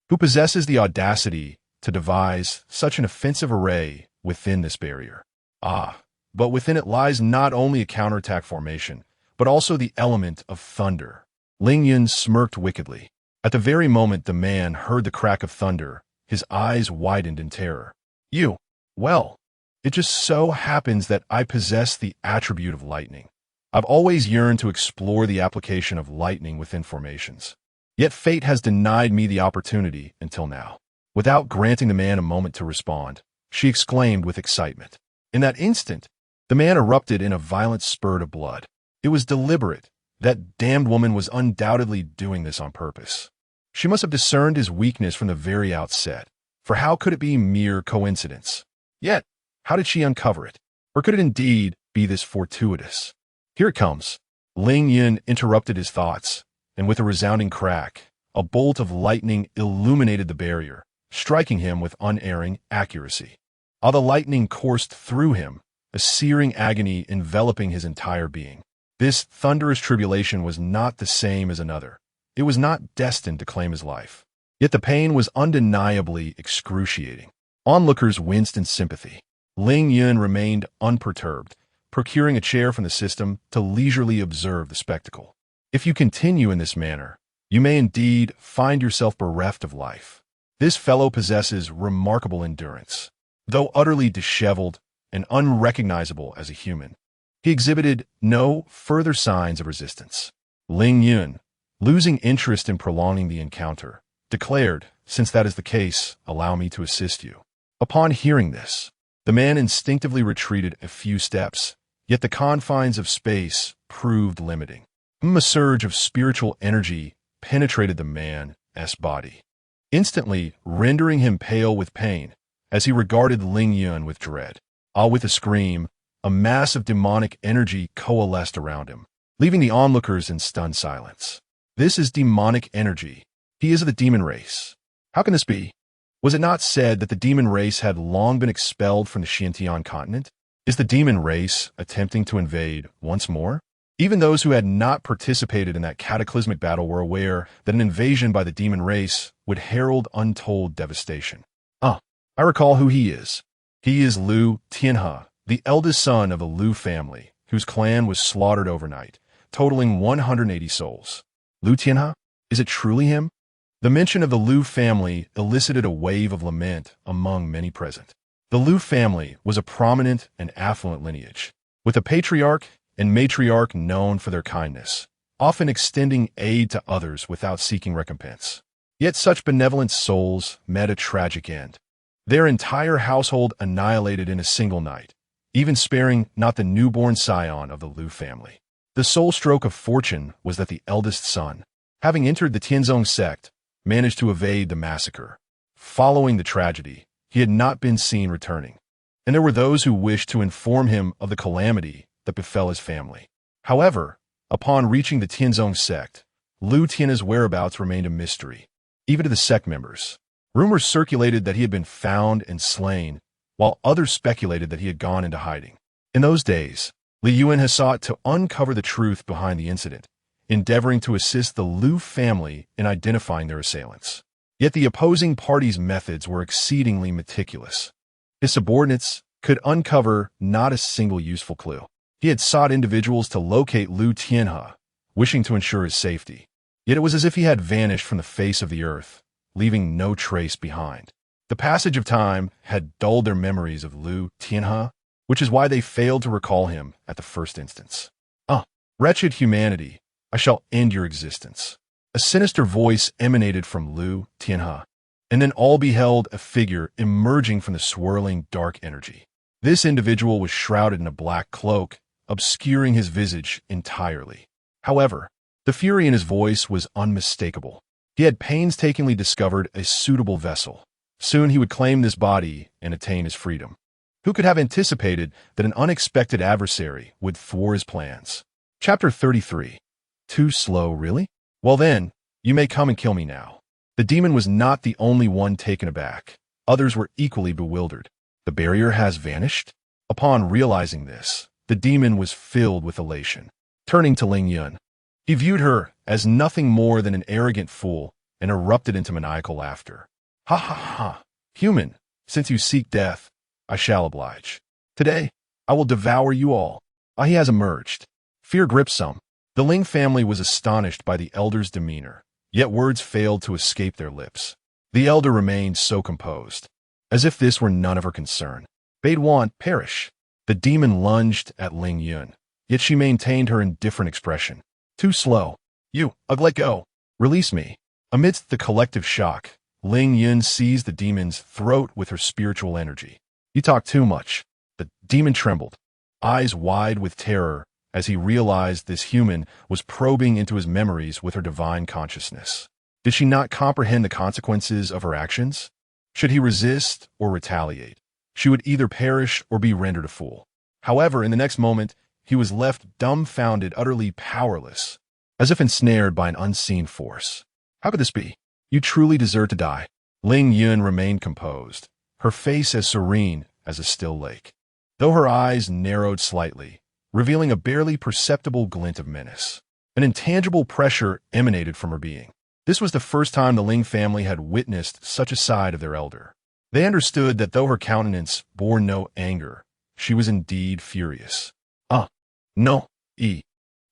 Who possesses the audacity to devise such an offensive array within this barrier?" "Ah, but within it lies not only a counterattack formation, but also the element of thunder." Ling Yun smirked wickedly. At the very moment the man heard the crack of thunder, his eyes widened in terror. "You? Well, it just so happens that I possess the attribute of lightning. I've always yearned to explore the application of lightning within formations. Yet fate has denied me the opportunity until now." Without granting the man a moment to respond, she exclaimed with excitement. In that instant, the man erupted in a violent spurt of blood. It was deliberate. That damned woman was undoubtedly doing this on purpose. She must have discerned his weakness from the very outset, for how could it be mere coincidence? Yet, how did she uncover it? Or could it indeed be this fortuitous? "Here it comes." Ling Yun interrupted his thoughts, and with a resounding crack, a bolt of lightning illuminated the barrier, striking him with unerring accuracy. While the lightning coursed through him, a searing agony enveloping his entire being. This thunderous tribulation was not the same as another. It was not destined to claim his life. Yet the pain was undeniably excruciating. Onlookers winced in sympathy. Ling Yun remained unperturbed, procuring a chair from the system to leisurely observe the spectacle. "If you continue in this manner, you may indeed find yourself bereft of life. This fellow possesses remarkable endurance. Though utterly disheveled and unrecognizable as a human, he exhibited no further signs of resistance." Ling Yun, losing interest in prolonging the encounter, declared, "Since that is the case, allow me to assist you." Upon hearing this, the man instinctively retreated a few steps, yet the confines of space proved limiting. A surge of spiritual energy penetrated the man's body, instantly rendering him pale with pain as he regarded Ling Yun with dread. With a scream, a mass of demonic energy coalesced around him, leaving the onlookers in stunned silence. "This is demonic energy. He is of the demon race. How can this be?" Was it not said that the demon race had long been expelled from the Xintian continent? Is the demon race attempting to invade once more? Even those who had not participated in that cataclysmic battle were aware that an invasion by the demon race would herald untold devastation. I recall who he is. He is Lu Tianhe, the eldest son of the Lu family, whose clan was slaughtered overnight, totaling 180 souls. Lu Tianhe? Is it truly him? The mention of the Lu family elicited a wave of lament among many present. The Lu family was a prominent and affluent lineage, with a patriarch and matriarch known for their kindness, often extending aid to others without seeking recompense. Yet such benevolent souls met a tragic end. Their entire household annihilated in a single night, even sparing not the newborn scion of the Lu family. The sole stroke of fortune was that the eldest son, having entered the Tianzong sect, managed to evade the massacre. Following the tragedy, he had not been seen returning, and there were those who wished to inform him of the calamity that befell his family. However, upon reaching the Tianzong sect, Lu Tianhe's whereabouts remained a mystery, even to the sect members. Rumors circulated that he had been found and slain, while others speculated that he had gone into hiding. In those days, Ling Yun has sought to uncover the truth behind the incident, endeavoring to assist the Lu family in identifying their assailants. Yet the opposing party's methods were exceedingly meticulous. His subordinates could uncover not a single useful clue. He had sought individuals to locate Lu Tianhe, wishing to ensure his safety. Yet it was as if he had vanished from the face of the earth, leaving no trace behind. The passage of time had dulled their memories of Lu Tianhe, which is why they failed to recall him at the first instance. Wretched humanity, I shall end your existence. A sinister voice emanated from Lu Tianhe, and then all beheld a figure emerging from the swirling dark energy. This individual was shrouded in a black cloak, obscuring his visage entirely. However, the fury in his voice was unmistakable. He had painstakingly discovered a suitable vessel. Soon he would claim this body and attain his freedom. Who could have anticipated that an unexpected adversary would thwart his plans? Chapter 33. Too slow, really? Well then, you may come and kill me now. The demon was not the only one taken aback. Others were equally bewildered. The barrier has vanished? Upon realizing this, the demon was filled with elation. Turning to Ling Yun, he viewed her as nothing more than an arrogant fool and erupted into maniacal laughter. Ha ha ha! Human, since you seek death, I shall oblige. Today, I will devour you all. He has emerged. Fear gripped some. The Ling family was astonished by the elder's demeanor, yet words failed to escape their lips. The elder remained so composed, as if this were none of her concern. Bade want perish. The demon lunged at Ling Yun, yet she maintained her indifferent expression. Too slow. You, let go. Release me. Amidst the collective shock, Ling Yun seized the demon's throat with her spiritual energy. You talk too much. The demon trembled, eyes wide with terror, as he realized this human was probing into his memories with her divine consciousness. Did she not comprehend the consequences of her actions? Should he resist or retaliate, she would either perish or be rendered a fool. However, in the next moment, he was left dumbfounded, utterly powerless, as if ensnared by an unseen force. How could this be? You truly deserve to die. Ling Yun remained composed, her face as serene as a still lake, though her eyes narrowed slightly, revealing a barely perceptible glint of menace. An intangible pressure emanated from her being. This was the first time the Ling family had witnessed such a side of their elder. They understood that though her countenance bore no anger, she was indeed furious. No,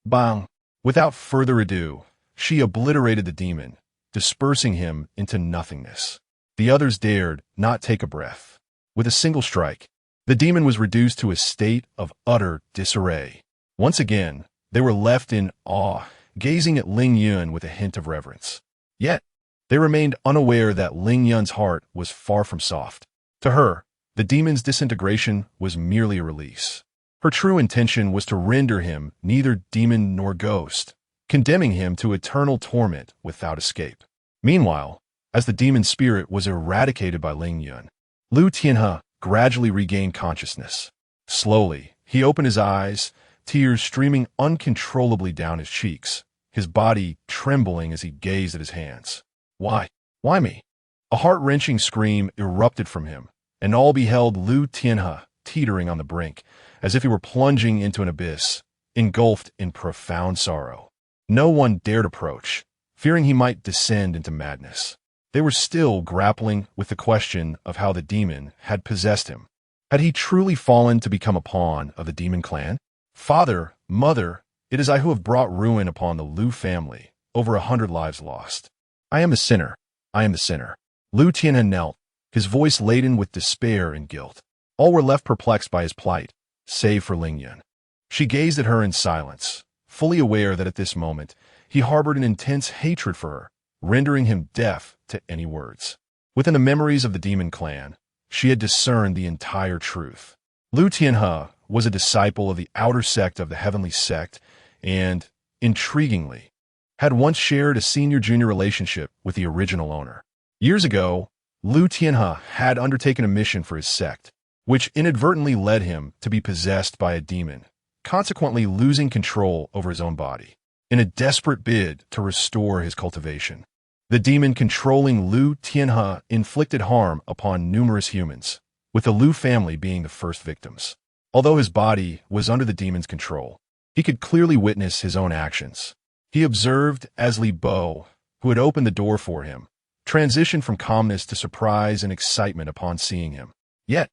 bang. Without further ado, she obliterated the demon, dispersing him into nothingness. The others dared not take a breath. With a single strike, the demon was reduced to a state of utter disarray. Once again, they were left in awe, gazing at Ling Yun with a hint of reverence. Yet, they remained unaware that Ling Yun's heart was far from soft. To her, the demon's disintegration was merely a release. Her true intention was to render him neither demon nor ghost, condemning him to eternal torment without escape. Meanwhile, as the demon spirit was eradicated by Ling Yun, Lu Tianhe gradually regained consciousness. Slowly, he opened his eyes, tears streaming uncontrollably down his cheeks, his body trembling as he gazed at his hands. Why me? A heart-wrenching scream erupted from him, and all beheld Lu Tianhe teetering on the brink, as if he were plunging into an abyss, engulfed in profound sorrow. No one dared approach, fearing he might descend into madness. They were still grappling with the question of how the demon had possessed him. Had he truly fallen to become a pawn of the demon clan? Father, mother, it is I who have brought ruin upon the Lu family, over 100 lives lost. I am the sinner. I am the sinner. Lu Tianhe knelt, his voice laden with despair and guilt. All were left perplexed by his plight, save for Ling Yun. She gazed at her in silence, fully aware that at this moment he harbored an intense hatred for her, rendering him deaf to any words. Within the memories of the demon clan, she had discerned the entire truth. Lu Tianhe was a disciple of the outer sect of the heavenly sect and, intriguingly, had once shared a senior-junior relationship with the original owner. Years ago, Lu Tianhe had undertaken a mission for his sect, which inadvertently led him to be possessed by a demon, consequently losing control over his own body. In a desperate bid to restore his cultivation, the demon controlling Lu Tianhe inflicted harm upon numerous humans, with the Lu family being the first victims. Although his body was under the demon's control, he could clearly witness his own actions. He observed as Li Bo, who had opened the door for him, transitioned from calmness to surprise and excitement upon seeing him. Yet,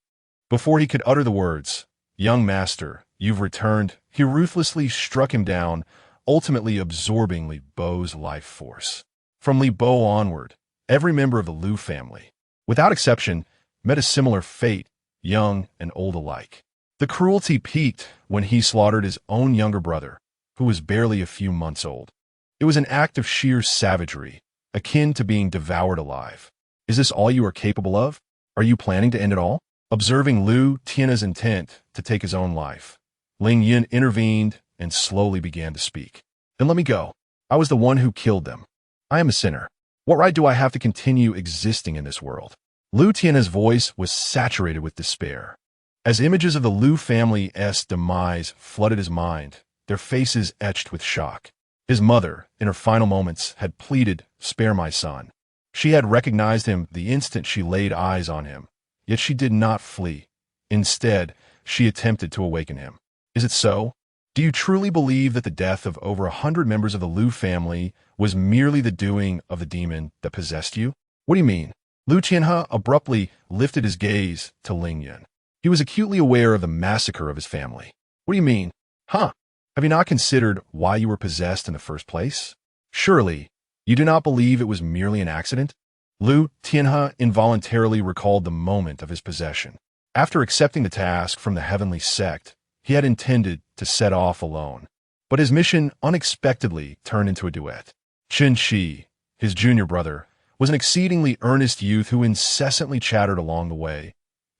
before he could utter the words, "Young master, you've returned," he ruthlessly struck him down, ultimately absorbing Li Bo's life force. From Li Bo onward, every member of the Lu family, without exception, met a similar fate, young and old alike. The cruelty peaked when he slaughtered his own younger brother, who was barely a few months old. It was an act of sheer savagery, akin to being devoured alive. Is this all you are capable of? Are you planning to end it all? Observing Lu Tianhe's intent to take his own life, Ling Yun intervened and slowly began to speak. Then let me go. I was the one who killed them. I am a sinner. What right do I have to continue existing in this world? Lu Tianhe's voice was saturated with despair. As images of the Lu family's demise flooded his mind, their faces etched with shock. His mother, in her final moments, had pleaded, "Spare my son." She had recognized him the instant she laid eyes on him, yet she did not flee. Instead, she attempted to awaken him. Is it so? Do you truly believe that the death of over 100 members of the Lu family was merely the doing of the demon that possessed you? What do you mean? Lu Tianhe abruptly lifted his gaze to Ling Yun. He was acutely aware of the massacre of his family. What do you mean? Huh? Have you not considered why you were possessed in the first place? Surely, you do not believe it was merely an accident? Lu Tianhe involuntarily recalled the moment of his possession. After accepting the task from the heavenly sect, he had intended to set off alone. But his mission unexpectedly turned into a duet. Chen Shi, his junior brother, was an exceedingly earnest youth who incessantly chattered along the way,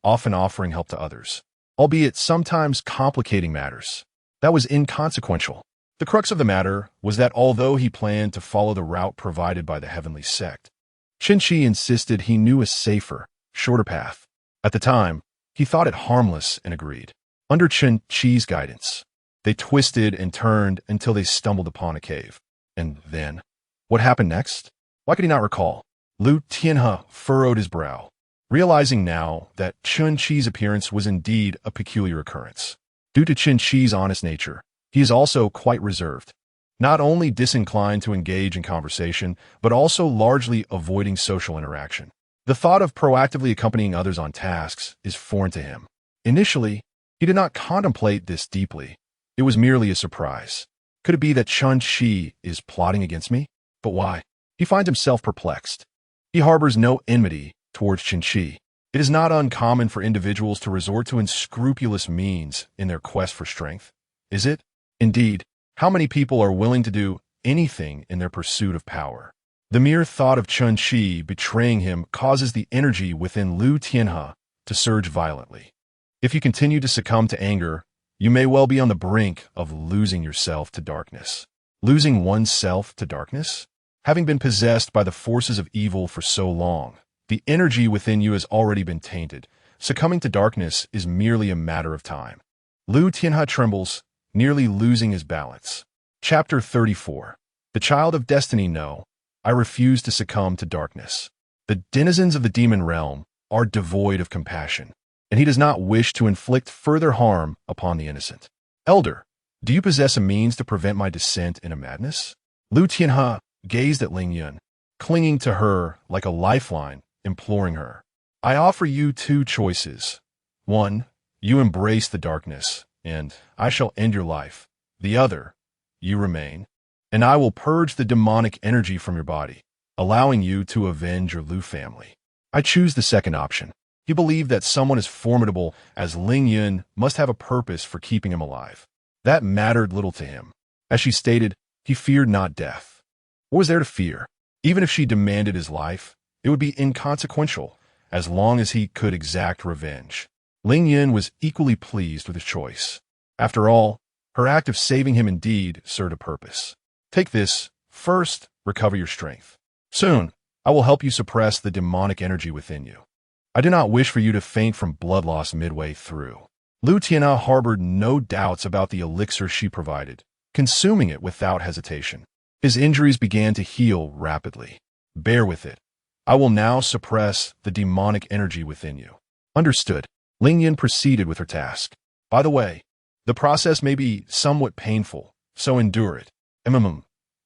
often offering help to others, albeit sometimes complicating matters. That was inconsequential. The crux of the matter was that although he planned to follow the route provided by the heavenly sect, Chen Shi insisted he knew a safer, shorter path. At the time, he thought it harmless and agreed. Under Chen Shi's guidance, they twisted and turned until they stumbled upon a cave. And then, what happened next? Why could he not recall? Lu Tianhe furrowed his brow, realizing now that Chen Shi's appearance was indeed a peculiar occurrence. Due to Chen Shi's honest nature, he is also quite reserved, not only disinclined to engage in conversation, but also largely avoiding social interaction. The thought of proactively accompanying others on tasks is foreign to him. Initially, he did not contemplate this deeply. It was merely a surprise. Could it be that Chen Shi is plotting against me? But why? He finds himself perplexed. He harbors no enmity towards Chen Shi. It is not uncommon for individuals to resort to unscrupulous means in their quest for strength. Is it? Indeed, how many people are willing to do anything in their pursuit of power? The mere thought of Chen Shi betraying him causes the energy within Lu Tianhe to surge violently. If you continue to succumb to anger, you may well be on the brink of losing yourself to darkness. Losing oneself to darkness? Having been possessed by the forces of evil for so long, the energy within you has already been tainted. Succumbing to darkness is merely a matter of time. Lu Tianhe trembles, nearly losing his balance. Chapter 34. The Child of Destiny. No, I refuse to succumb to darkness. The denizens of the demon realm are devoid of compassion, and he does not wish to inflict further harm upon the innocent. Elder, do you possess a means to prevent my descent into madness? Lu Tianhe gazed at Ling Yun, clinging to her like a lifeline, imploring her. I offer you two choices. One, you embrace the darkness, and I shall end your life. The other, you remain, and I will purge the demonic energy from your body, allowing you to avenge your Lu family. I choose the second option. He believed that someone as formidable as Ling Yun must have a purpose for keeping him alive. That mattered little to him. As she stated, he feared not death. What was there to fear? Even if she demanded his life, it would be inconsequential, as long as he could exact revenge. Ling Yun was equally pleased with his choice. After all, her act of saving him indeed served a purpose. Take this. First, recover your strength. Soon, I will help you suppress the demonic energy within you. I do not wish for you to faint from blood loss midway through. Lu Tianhe harbored no doubts about the elixir she provided, consuming it without hesitation. His injuries began to heal rapidly. Bear with it. I will now suppress the demonic energy within you. Understood. Ling Yun proceeded with her task. By the way, the process may be somewhat painful, so endure it.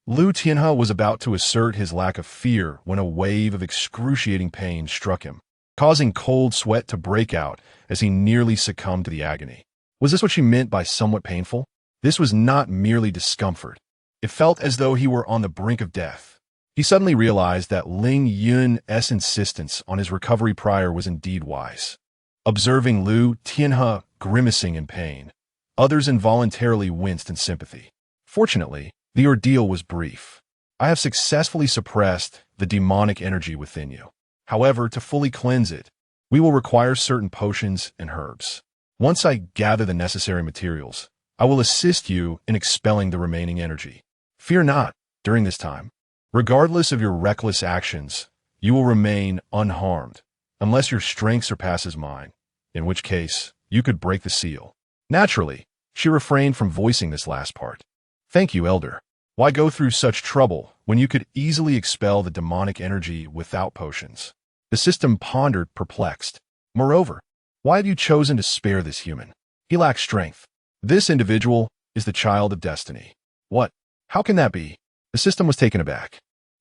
Lu Tianhe was about to assert his lack of fear when a wave of excruciating pain struck him, causing cold sweat to break out as he nearly succumbed to the agony. Was this what she meant by somewhat painful? This was not merely discomfort. It felt as though he were on the brink of death. He suddenly realized that Ling Yun's insistence on his recovery prior was indeed wise. Observing Lu Tianhe grimacing in pain, others involuntarily winced in sympathy. Fortunately, the ordeal was brief. I have successfully suppressed the demonic energy within you. However, to fully cleanse it, we will require certain potions and herbs. Once I gather the necessary materials, I will assist you in expelling the remaining energy. Fear not, during this time. Regardless of your reckless actions, you will remain unharmed, unless your strength surpasses mine, in which case you could break the seal. Naturally, she refrained from voicing this last part. Thank you, Elder. Why go through such trouble when you could easily expel the demonic energy without potions? The system pondered, perplexed. Moreover, why have you chosen to spare this human? He lacks strength. This individual is the child of destiny. What? How can that be? The system was taken aback.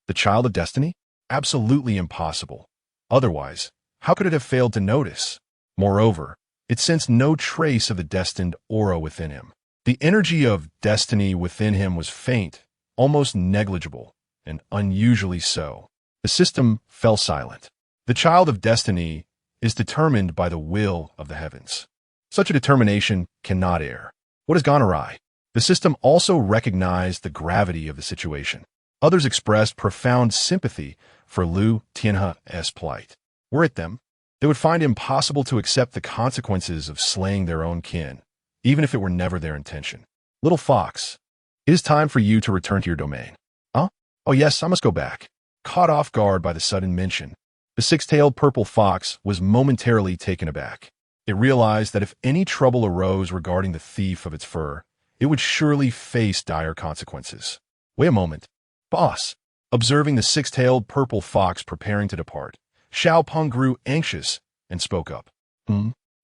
The child of destiny? Absolutely impossible. Otherwise, how could it have failed to notice? Moreover, it sensed no trace of the destined aura within him. The energy of destiny within him was faint, almost negligible, and unusually so. The system fell silent. The child of destiny is determined by the will of the heavens. Such a determination cannot err. What has gone awry? The system also recognized the gravity of the situation. Others expressed profound sympathy for Lu Tianhe's plight. Were it them, they would find it impossible to accept the consequences of slaying their own kin, even if it were never their intention. Little fox, it is time for you to return to your domain. Huh? Oh yes, I must go back. Caught off guard by the sudden mention, the six-tailed purple fox was momentarily taken aback. It realized that if any trouble arose regarding the thief of its fur, it would surely face dire consequences. Wait a moment. Boss. Observing the six-tailed purple fox preparing to depart, Xiao Peng grew anxious and spoke up.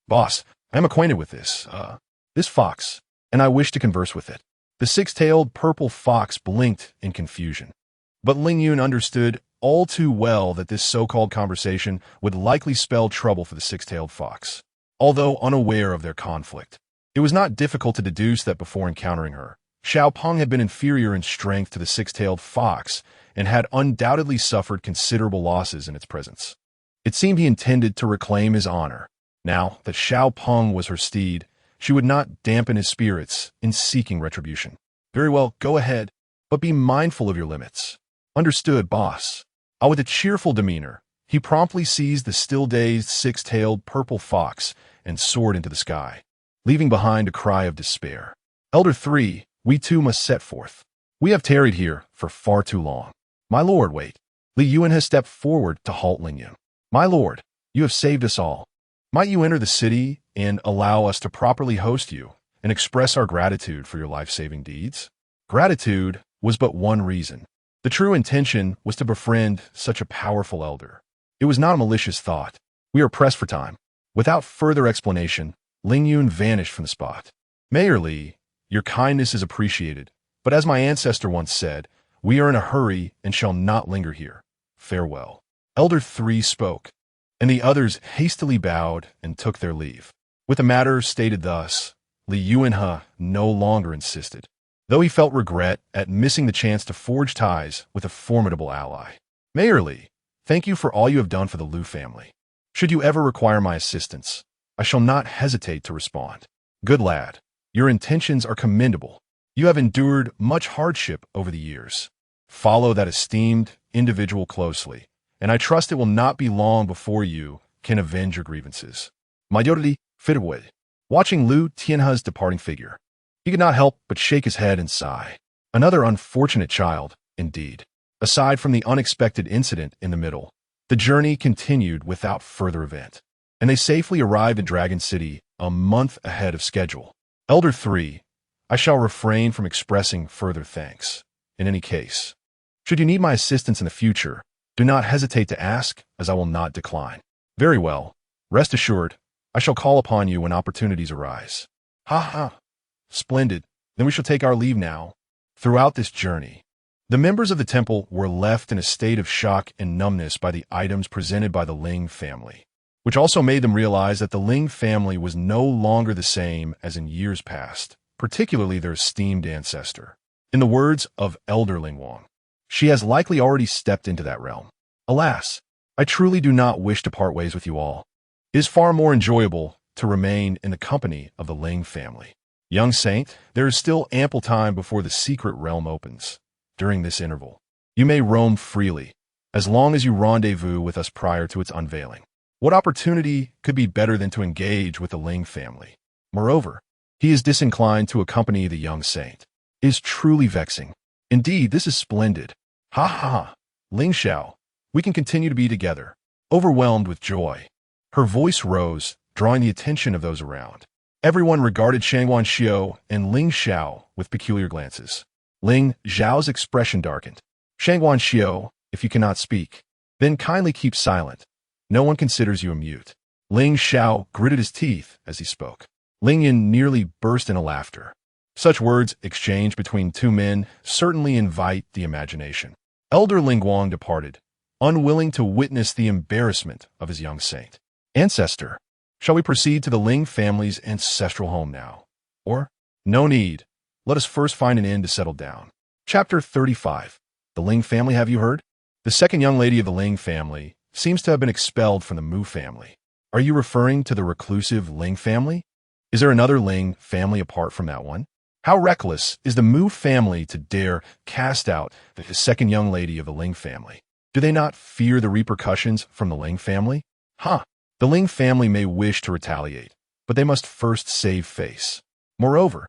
Boss, I am acquainted with this fox, and I wish to converse with it. The six-tailed purple fox blinked in confusion. But Ling Yun understood all too well that this so-called conversation would likely spell trouble for the six-tailed fox. Although unaware of their conflict, it was not difficult to deduce that before encountering her, Xiao Peng had been inferior in strength to the six-tailed fox and had undoubtedly suffered considerable losses in its presence. It seemed he intended to reclaim his honor. Now that Xiao Peng was her steed, she would not dampen his spirits in seeking retribution. Very well, go ahead, but be mindful of your limits. Understood, boss. With a cheerful demeanor, he promptly seized the still-dazed six-tailed purple fox and soared into the sky, leaving behind a cry of despair. Elder 3, we too must set forth. We have tarried here for far too long. My lord, wait. Li Yun has stepped forward to halt Ling Yun. My lord, you have saved us all. Might you enter the city and allow us to properly host you and express our gratitude for your life-saving deeds? Gratitude was but one reason. The true intention was to befriend such a powerful elder. It was not a malicious thought. We are pressed for time. Without further explanation, Ling Yun vanished from the spot. Mayor Li, your kindness is appreciated, but as my ancestor once said, we are in a hurry and shall not linger here. Farewell. Elder 3 spoke, and the others hastily bowed and took their leave. With the matter stated thus, Li Yuanhe no longer insisted, though he felt regret at missing the chance to forge ties with a formidable ally. Mayor Li, thank you for all you have done for the Liu family. Should you ever require my assistance, I shall not hesitate to respond. Good lad, your intentions are commendable. You have endured much hardship over the years. Follow that esteemed individual closely, and I trust it will not be long before you can avenge your grievances. Majority Fitaway. Watching Liu Tianhe's departing figure, he could not help but shake his head and sigh. Another unfortunate child, indeed. Aside from the unexpected incident in the middle, the journey continued without further event, and they safely arrived in Dragon City a month ahead of schedule. Elder 3, I shall refrain from expressing further thanks. In any case, should you need my assistance in the future, do not hesitate to ask, as I will not decline. Very well. Rest assured, I shall call upon you when opportunities arise. Ha ha. Splendid. Then we shall take our leave now. Throughout this journey, the members of the temple were left in a state of shock and numbness by the items presented by the Ling family, which also made them realize that the Ling family was no longer the same as in years past, particularly their esteemed ancestor. In the words of Elder Ling Wang, she has likely already stepped into that realm. Alas, I truly do not wish to part ways with you all. It is far more enjoyable to remain in the company of the Ling family. Young Saint, there is still ample time before the secret realm opens. During this interval, you may roam freely, as long as you rendezvous with us prior to its unveiling. What opportunity could be better than to engage with the Ling family? Moreover, he is disinclined to accompany the young saint. It is truly vexing. Indeed, this is splendid. Ha ha! Ling Xiao, we can continue to be together. Overwhelmed with joy, her voice rose, drawing the attention of those around. Everyone regarded Shangguan Xiao and Ling Xiao with peculiar glances. Ling Xiao's expression darkened. Shangguan Xiao, if you cannot speak, then kindly keep silent. No one considers you a mute. Ling Xiao gritted his teeth as he spoke. Ling Yun nearly burst into laughter. Such words exchanged between two men certainly invite the imagination. Elder Ling Guang departed, unwilling to witness the embarrassment of his young saint. Ancestor, shall we proceed to the Ling family's ancestral home now? Or, no need. Let us first find an inn to settle down. Chapter 35. The Ling family, have you heard? The second young lady of the Ling family seems to have been expelled from the Mu family. Are you referring to the reclusive Ling family? Is there another Ling family apart from that one? How reckless is the Mu family to dare cast out the second young lady of the Ling family? Do they not fear the repercussions from the Ling family? The Ling family may wish to retaliate, but they must first save face. Moreover,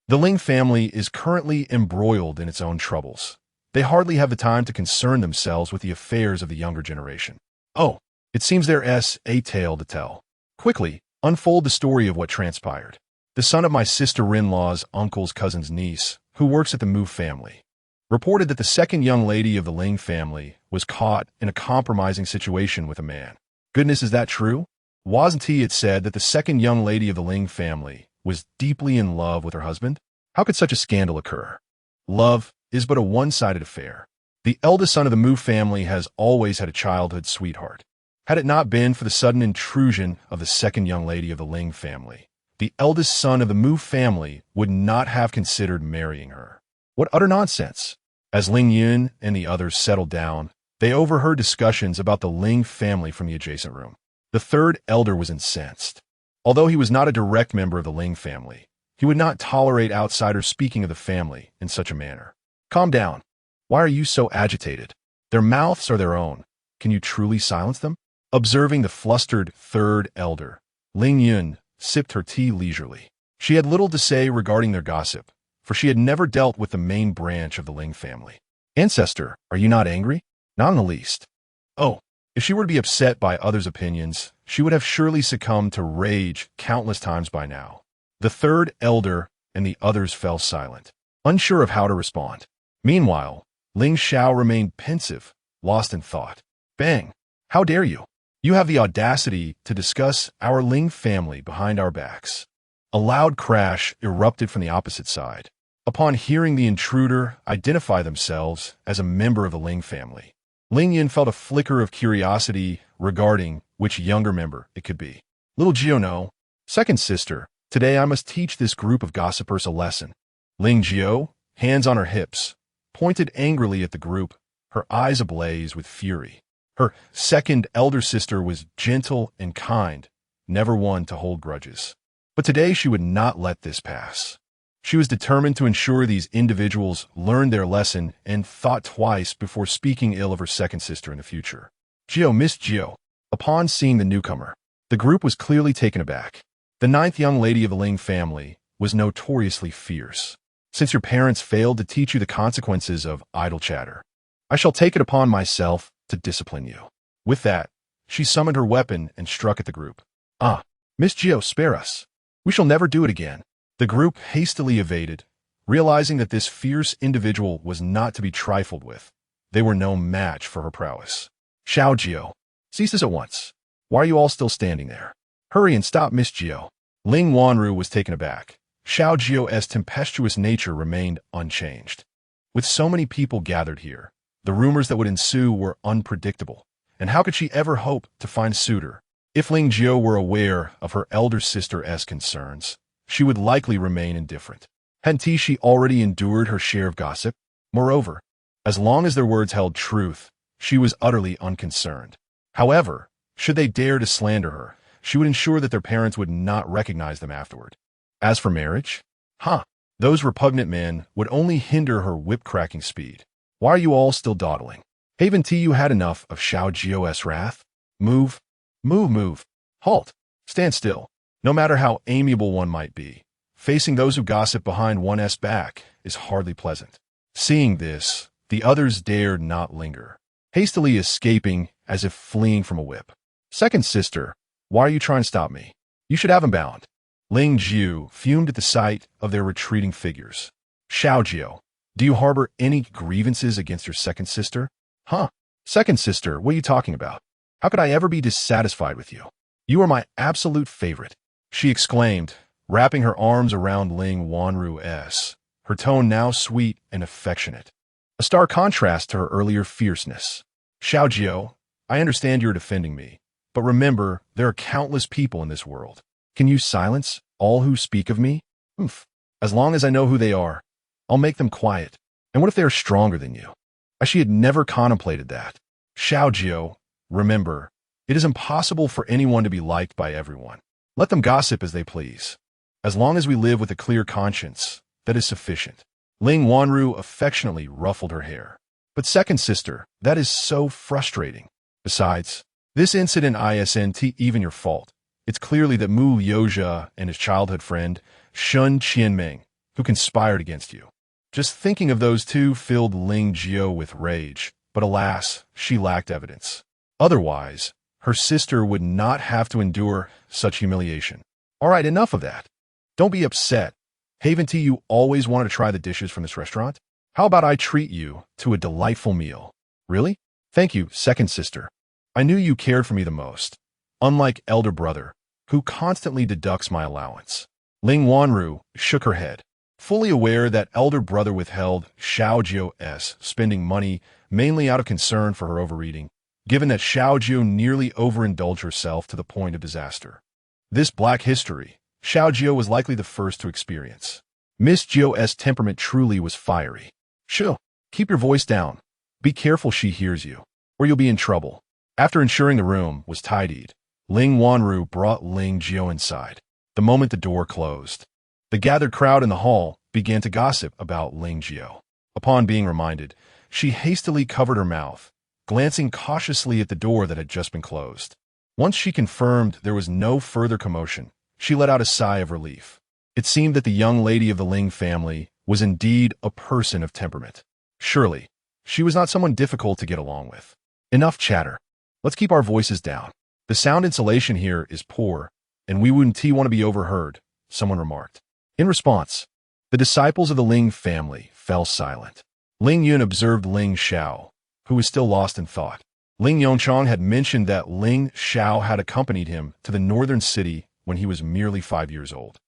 the Ling family is currently embroiled in its own troubles. They hardly have the time to concern themselves with the affairs of the younger generation. Oh, it seems there's a tale to tell. Quickly, unfold the story of what transpired. The son of my sister-in-law's uncle's cousin's niece, who works at the Mu family, reported that the second young lady of the Ling family was caught in a compromising situation with a man. Goodness, is that true? Wasn't it said that the second young lady of the Ling family was deeply in love with her husband? How could such a scandal occur? Love is but a one-sided affair. The eldest son of the Mu family has always had a childhood sweetheart. Had it not been for the sudden intrusion of the second young lady of the Ling family, the eldest son of the Mu family would not have considered marrying her. What utter nonsense! As Ling Yun and the others settled down, they overheard discussions about the Ling family from the adjacent room. The third elder was incensed. Although he was not a direct member of the Ling family, he would not tolerate outsiders speaking of the family in such a manner. Calm down. Why are you so agitated? Their mouths are their own. Can you truly silence them? Observing the flustered third elder, Ling Yun sipped her tea leisurely. She had little to say regarding their gossip, for she had never dealt with the main branch of the Ling family. Ancestor, are you not angry? Not in the least. Oh, if she were to be upset by others' opinions, she would have surely succumbed to rage countless times by now. The third elder and the others fell silent, unsure of how to respond. Meanwhile, Ling Xiao remained pensive, lost in thought. Bang! How dare you? You have the audacity to discuss our Ling family behind our backs. A loud crash erupted from the opposite side. Upon hearing the intruder identify themselves as a member of the Ling family, Ling Yun felt a flicker of curiosity regarding which younger member it could be. Little Jiao, no. Second sister, today I must teach this group of gossipers a lesson. Ling Jiao, hands on her hips, pointed angrily at the group, her eyes ablaze with fury. Her second elder sister was gentle and kind, never one to hold grudges. But today she would not let this pass. She was determined to ensure these individuals learned their lesson and thought twice before speaking ill of her second sister in the future. Jiao, Miss Jiao. Upon seeing the newcomer, the group was clearly taken aback. The ninth young lady of the Ling family was notoriously fierce. Since your parents failed to teach you the consequences of idle chatter, I shall take it upon myself to discipline you. With that, she summoned her weapon and struck at the group. Ah, Miss Jiao, spare us. We shall never do it again. The group hastily evaded, realizing that this fierce individual was not to be trifled with. They were no match for her prowess. Xiao Jiao, cease this at once. Why are you all still standing there? Hurry and stop Miss Jiao. Ling Wanru was taken aback. Xiao Jiao's tempestuous nature remained unchanged. With so many people gathered here, the rumors that would ensue were unpredictable, and how could she ever hope to find a suitor? If Ling Jiao were aware of her elder sister's concerns, she would likely remain indifferent. Hadn't she already endured her share of gossip? Moreover, as long as their words held truth, she was utterly unconcerned. However, should they dare to slander her, she would ensure that their parents would not recognize them afterward. As for marriage, those repugnant men would only hinder her whip-cracking speed. Why are you all still dawdling? Haven't you had enough of Xiao Jiao's wrath? Move, move, move. Halt. Stand still. No matter how amiable one might be, facing those who gossip behind one's back is hardly pleasant. Seeing this, the others dared not linger, hastily escaping as if fleeing from a whip. Second sister, why are you trying to stop me? You should have him bound. Ling Jiu fumed at the sight of their retreating figures. Xiao Jiao, do you harbor any grievances against your second sister? Second sister, what are you talking about? How could I ever be dissatisfied with you? You are my absolute favorite, she exclaimed, wrapping her arms around Ling Wanru's, her tone now sweet and affectionate. A stark contrast to her earlier fierceness. Xiao Jiao, I understand you're defending me, but remember, there are countless people in this world. Can you silence all who speak of me? As long as I know who they are, I'll make them quiet. And what if they are stronger than you? She had never contemplated that. Xiao Jiao, remember, it is impossible for anyone to be liked by everyone. Let them gossip as they please. As long as we live with a clear conscience, that is sufficient. Ling Wanru affectionately ruffled her hair. But second sister, that is so frustrating. Besides, this incident isn't even your fault. It's clearly that Mu Liuzhe and his childhood friend, Shun Qianming, who conspired against you. Just thinking of those two filled Ling Jiao with rage, but alas, she lacked evidence. Otherwise, her sister would not have to endure such humiliation. All right, enough of that. Don't be upset. Haven't you always wanted to try the dishes from this restaurant? How about I treat you to a delightful meal? Really? Thank you, second sister. I knew you cared for me the most, unlike elder brother, who constantly deducts my allowance. Ling Wanru shook her head, fully aware that elder brother withheld Xiao Jiao's spending money mainly out of concern for her overeating, given that Xiao Jiao nearly overindulged herself to the point of disaster. This black history, Xiao Jiao was likely the first to experience. Miss Jiao's temperament truly was fiery. Shoo, keep your voice down. Be careful she hears you, or you'll be in trouble. After ensuring the room was tidied, Ling Wanru brought Ling Jiao inside. The moment the door closed, the gathered crowd in the hall began to gossip about Ling Jiao. Upon being reminded, she hastily covered her mouth, glancing cautiously at the door that had just been closed. Once she confirmed there was no further commotion, she let out a sigh of relief. It seemed that the young lady of the Ling family was indeed a person of temperament. Surely, she was not someone difficult to get along with. Enough chatter. Let's keep our voices down. The sound insulation here is poor, and we wouldn't want to be overheard, someone remarked. In response, the disciples of the Ling family fell silent. Ling Yun observed Ling Xiao, who was still lost in thought. Ling Yonchang had mentioned that Ling Xiao had accompanied him to the northern city when he was merely 5 years old.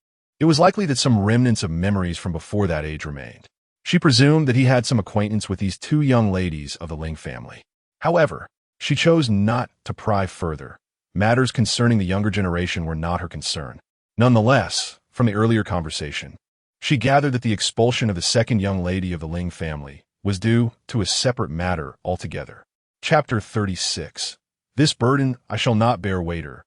It was likely that some remnants of memories from before that age remained. She presumed that he had some acquaintance with these two young ladies of the Ling family. However, she chose not to pry further. Matters concerning the younger generation were not her concern. Nonetheless, from the earlier conversation, she gathered that the expulsion of the second young lady of the Ling family was due to a separate matter altogether. Chapter 36. This burden I shall not bear, waiter.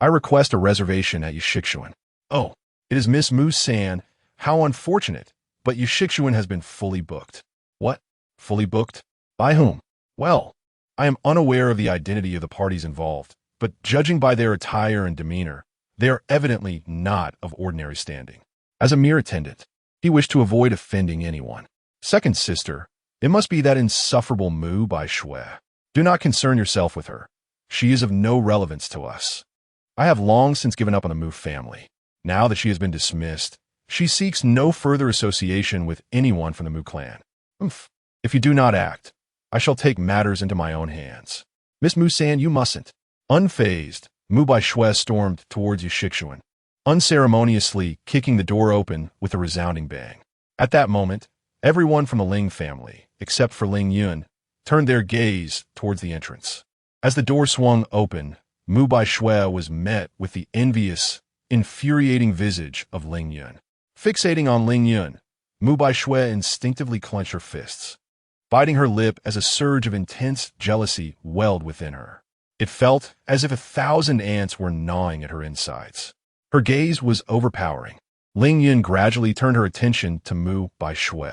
I request a reservation at Yashixuan. Oh, it is Miss Mu San. How unfortunate, but Yashixuan has been fully booked. What? Fully booked? By whom? Well, I am unaware of the identity of the parties involved, but judging by their attire and demeanor, they are evidently not of ordinary standing. As a mere attendant, he wished to avoid offending anyone. Second sister, it must be that insufferable Mu Bai Shui. Do not concern yourself with her. She is of no relevance to us. I have long since given up on the Mu family. Now that she has been dismissed, she seeks no further association with anyone from the Mu clan. If you do not act, I shall take matters into my own hands. Miss Mu San, you mustn't. Unfazed, Mu Bai Shui stormed towards Yashixuan, unceremoniously kicking the door open with a resounding bang. At that moment, everyone from the Ling family, except for Ling Yun, turned their gaze towards the entrance. As the door swung open, Mu Bai Shui was met with the envious, infuriating visage of Ling Yun. Fixating on Ling Yun, Mu Bai Shui instinctively clenched her fists, biting her lip as a surge of intense jealousy welled within her. It felt as if 1,000 ants were gnawing at her insides. Her gaze was overpowering. Ling Yun gradually turned her attention to Mu Bai Shui.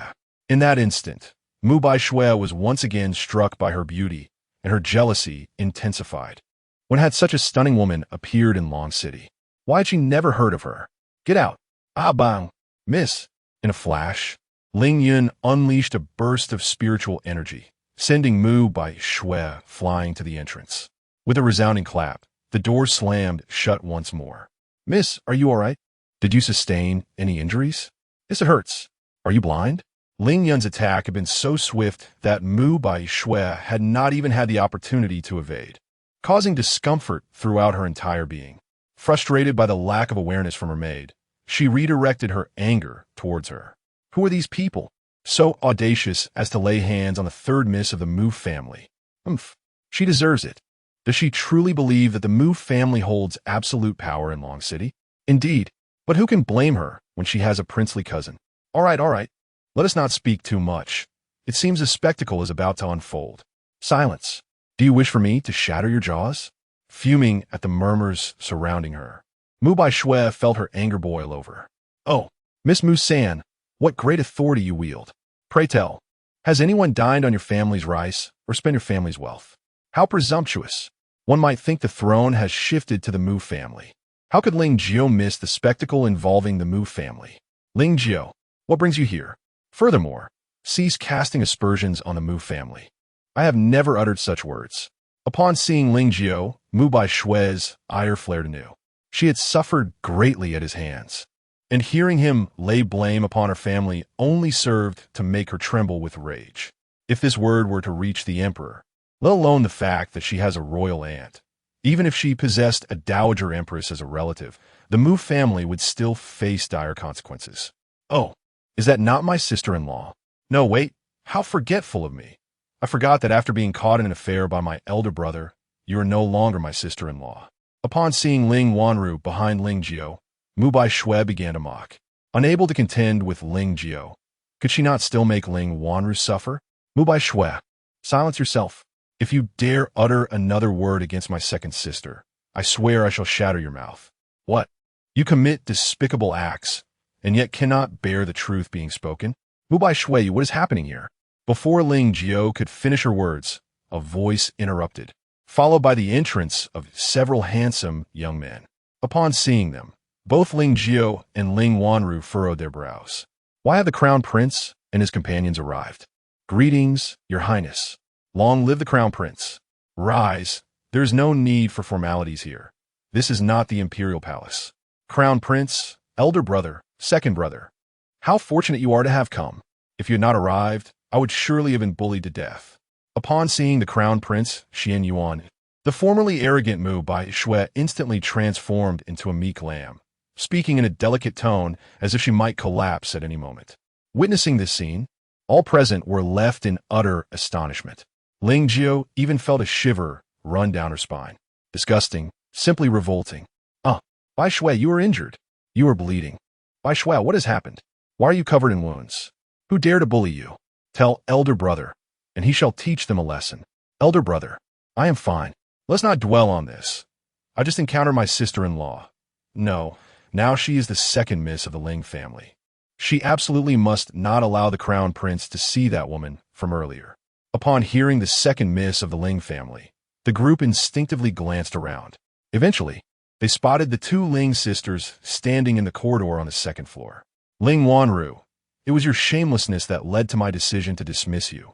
In that instant, Mu Bai Shui was once again struck by her beauty, and her jealousy intensified. When had such a stunning woman appeared in Long City? Why had she never heard of her? Get out! Ah bang! Miss! In a flash, Ling Yun unleashed a burst of spiritual energy, sending Mu Bai Shui flying to the entrance. With a resounding clap, the door slammed shut once more. Miss, are you all right? Did you sustain any injuries? Yes, it hurts. Are you blind? Ling Yun's attack had been so swift that Mu Bai Shui had not even had the opportunity to evade, causing discomfort throughout her entire being. Frustrated by the lack of awareness from her maid, she redirected her anger towards her. Who are these people, so audacious as to lay hands on the third miss of the Mu family? She deserves it. Does she truly believe that the Mu family holds absolute power in Long City? Indeed, but who can blame her when she has a princely cousin? All right. Let us not speak too much. It seems a spectacle is about to unfold. Silence. Do you wish for me to shatter your jaws? Fuming at the murmurs surrounding her, Mu Bai Shui felt her anger boil over. Oh, Miss Mu San, what great authority you wield. Pray tell, has anyone dined on your family's rice or spent your family's wealth? How presumptuous. One might think the throne has shifted to the Mu family. How could Ling Jiao miss the spectacle involving the Mu family? Ling Jiao, what brings you here? Furthermore, cease casting aspersions on the Mu family. I have never uttered such words. Upon seeing Ling Jiao, Mu Bai Shui's ire flared anew. She had suffered greatly at his hands, and hearing him lay blame upon her family only served to make her tremble with rage. If this word were to reach the emperor, let alone the fact that she has a royal aunt, even if she possessed a dowager empress as a relative, the Mu family would still face dire consequences. Oh, is that not my sister-in-law? No, wait, how forgetful of me. I forgot that after being caught in an affair by my elder brother, you are no longer my sister-in-law. Upon seeing Ling Wanru behind Ling Jiao, Mu Bai Shui began to mock. Unable to contend with Ling Jiao, could she not still make Ling Wanru suffer? Mu Bai Shui, silence yourself. If you dare utter another word against my second sister, I swear I shall shatter your mouth. What? You commit despicable acts, and yet cannot bear the truth being spoken? Mu Bai Shui, what is happening here? Before Ling Jiao could finish her words, a voice interrupted, followed by the entrance of several handsome young men. Upon seeing them, both Ling Jiao and Ling Wanru furrowed their brows. Why have the crown prince and his companions arrived? Greetings, your highness. Long live the crown prince. Rise. There is no need for formalities here. This is not the imperial palace. Crown prince, elder brother, second brother. How fortunate you are to have come. If you had not arrived, I would surely have been bullied to death. Upon seeing the crown prince, Ling Yun, the formerly arrogant Mu Bai Shui instantly transformed into a meek lamb, speaking in a delicate tone as if she might collapse at any moment. Witnessing this scene, all present were left in utter astonishment. Ling Jiao even felt a shiver run down her spine. Disgusting, simply revolting. Bai Shui, you are injured. You are bleeding. Bai Shui, what has happened? Why are you covered in wounds? Who dare to bully you? Tell elder brother, and he shall teach them a lesson. Elder brother, I am fine. Let's not dwell on this. I just encountered my sister-in-law. No, now she is the second miss of the Ling family. She absolutely must not allow the crown prince to see that woman from earlier. Upon hearing the second miss of the Ling family, the group instinctively glanced around. Eventually, they spotted the two Ling sisters standing in the corridor on the second floor. Ling Wanru, it was your shamelessness that led to my decision to dismiss you.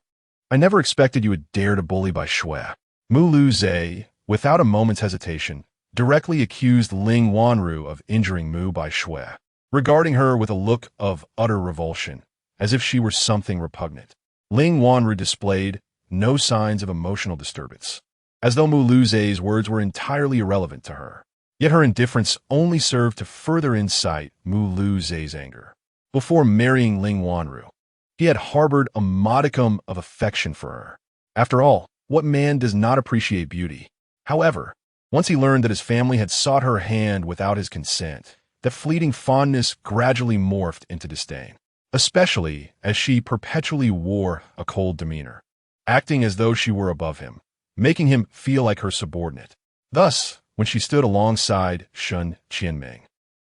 I never expected you would dare to bully Bai Shui. Mu Lu Zhe, without a moment's hesitation, directly accused Ling Wanru of injuring Mu Bai Shui, regarding her with a look of utter revulsion, as if she were something repugnant. Ling Wanru displayed no signs of emotional disturbance, as though Mu Lu Zhe's words were entirely irrelevant to her. Yet her indifference only served to further incite Mu Lu Zhe's anger. Before marrying Ling Wanru, he had harbored a modicum of affection for her. After all, what man does not appreciate beauty? However, once he learned that his family had sought her hand without his consent, that fleeting fondness gradually morphed into disdain, especially as she perpetually wore a cold demeanor, acting as though she were above him, making him feel like her subordinate. Thus, when she stood alongside Shun Qianming,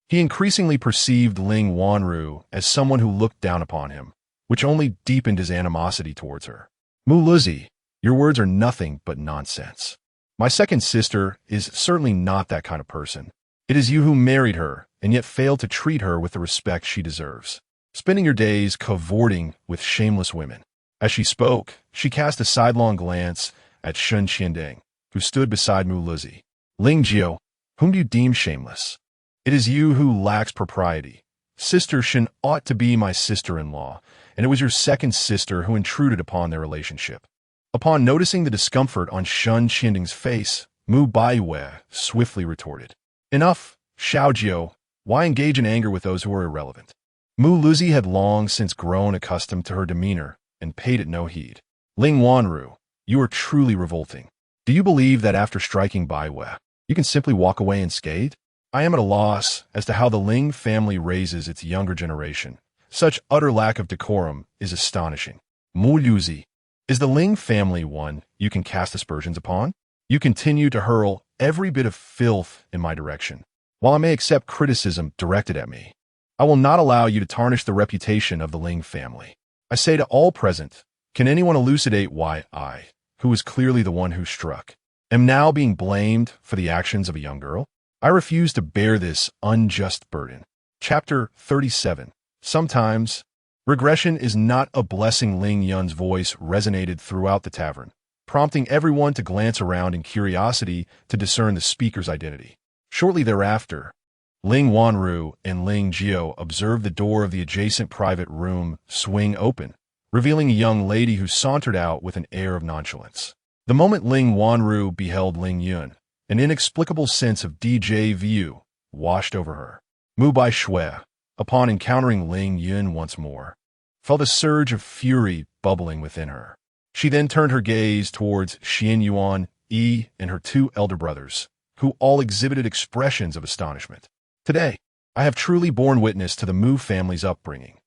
he increasingly perceived Ling Wanru as someone who looked down upon him, which only deepened his animosity towards her. Mu Luzi, your words are nothing but nonsense. My second sister is certainly not that kind of person. It is you who married her, and yet failed to treat her with the respect she deserves, spending your days cavorting with shameless women. As she spoke, she cast a sidelong glance at Shun Qianding, who stood beside Mu Luzi. Ling Jiao, whom do you deem shameless? It is you who lacks propriety. Sister Shen ought to be my sister-in-law, and it was your second sister who intruded upon their relationship. Upon noticing the discomfort on Shun Qianding's face, Mu Baiwei swiftly retorted. Enough, Xiaojiao, why engage in anger with those who are irrelevant? Mu Luzi had long since grown accustomed to her demeanor and paid it no heed. Ling Wanru, you are truly revolting. Do you believe that after striking Baiwei, you can simply walk away unscathed? I am at a loss as to how the Ling family raises its younger generation. Such utter lack of decorum is astonishing. Mu Luzi, is the Ling family one you can cast aspersions upon? You continue to hurl every bit of filth in my direction. While I may accept criticism directed at me, I will not allow you to tarnish the reputation of the Ling family. I say to all present, can anyone elucidate why I, who was clearly the one who struck, am now being blamed for the actions of a young girl? I refuse to bear this unjust burden. Chapter 37. Sometimes, regression is not a blessing. Ling Yun's voice resonated throughout the tavern, prompting everyone to glance around in curiosity to discern the speaker's identity. Shortly thereafter, Ling Wanru and Ling Jiao observed the door of the adjacent private room swing open, revealing a young lady who sauntered out with an air of nonchalance. The moment Ling Wanru beheld Ling Yun, an inexplicable sense of déjà vu washed over her. Mu Bai Shui, upon encountering Ling Yun once more, felt a surge of fury bubbling within her. She then turned her gaze towards Xian Yuan, Yi, and her two elder brothers, who all exhibited expressions of astonishment. Today, I have truly borne witness to the Mu family's upbringing.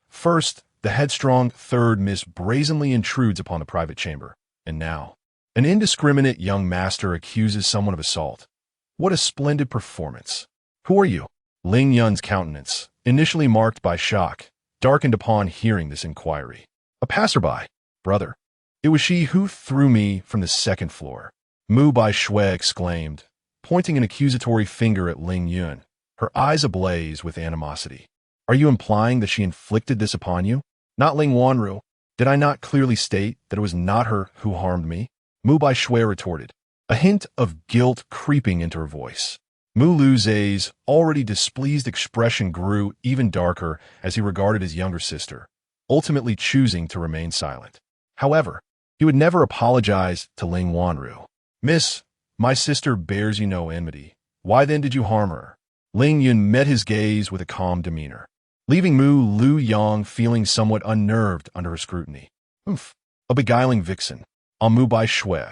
First, the headstrong third miss brazenly intrudes upon the private chamber, and now, an indiscriminate young master accuses someone of assault. What a splendid performance. Who are you? Ling Yun's countenance, initially marked by shock, darkened upon hearing this inquiry. A passerby, brother. It was she who threw me from the second floor. Mu Bai Shui exclaimed, pointing an accusatory finger at Ling Yun, her eyes ablaze with animosity. Are you implying that she inflicted this upon you? Not Ling Wanru. Did I not clearly state that it was not her who harmed me? Mu Bai Shui retorted, a hint of guilt creeping into her voice. Mu Lu Zhe's already displeased expression grew even darker as he regarded his younger sister, ultimately choosing to remain silent. However, he He would never apologize to Ling Wanru. Miss, my sister bears you no enmity. Why then did you harm her? Ling Yun met his gaze with a calm demeanor, leaving Mu Lu Yang feeling somewhat unnerved under her scrutiny. Oomph, a beguiling vixen. Mu Bai Shui,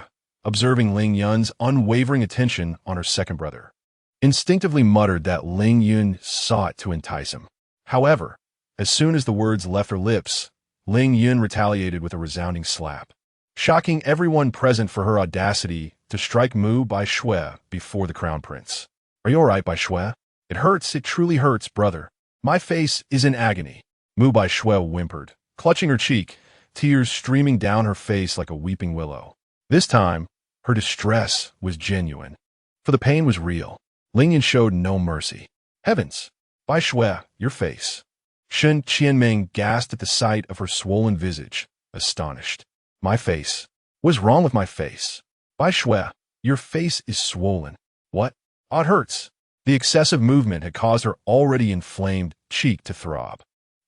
observing Ling Yun's unwavering attention on her second brother, instinctively muttered that Ling Yun sought to entice him. However, as soon as the words left her lips, Ling Yun retaliated with a resounding slap, shocking everyone present for her audacity to strike Mu Bai Shui before the crown prince. Are you all right, Bai Shui? It hurts, it truly hurts, brother. My face is in agony. Mu Bai Shui whimpered, clutching her cheek, tears streaming down her face like a weeping willow. This time, her distress was genuine, for the pain was real. Ling Yun showed no mercy. Heavens! Bai Shui, your face. Shen Qianming gasped at the sight of her swollen visage, astonished. My face? What's wrong with my face? Bai Shui, your face is swollen. What? Oh, it hurts. The excessive movement had caused her already inflamed cheek to throb,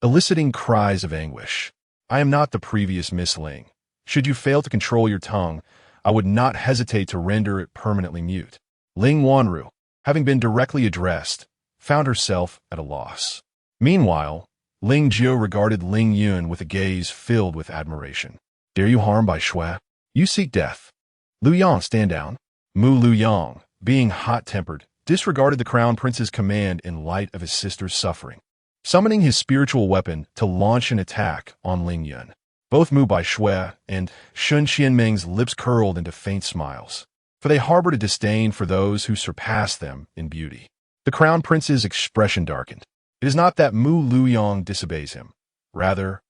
eliciting cries of anguish. I am not the previous Miss Ling. Should you fail to control your tongue, I would not hesitate to render it permanently mute. Ling Wanru, having been directly addressed, found herself at a loss. Meanwhile, Ling Jiu regarded Ling Yun with a gaze filled with admiration. Dare you harm Bai Shui? You seek death. Lu Yang, stand down. Mu Lu Yang, being hot-tempered, disregarded the crown prince's command in light of his sister's suffering, summoning his spiritual weapon to launch an attack on Ling Yun. Both Mu Bai Shui and Shen Qianming's lips curled into faint smiles, for they harbored a disdain for those who surpassed them in beauty. The crown prince's expression darkened. It is not that Mu Lu Yang disobeys him. Rather,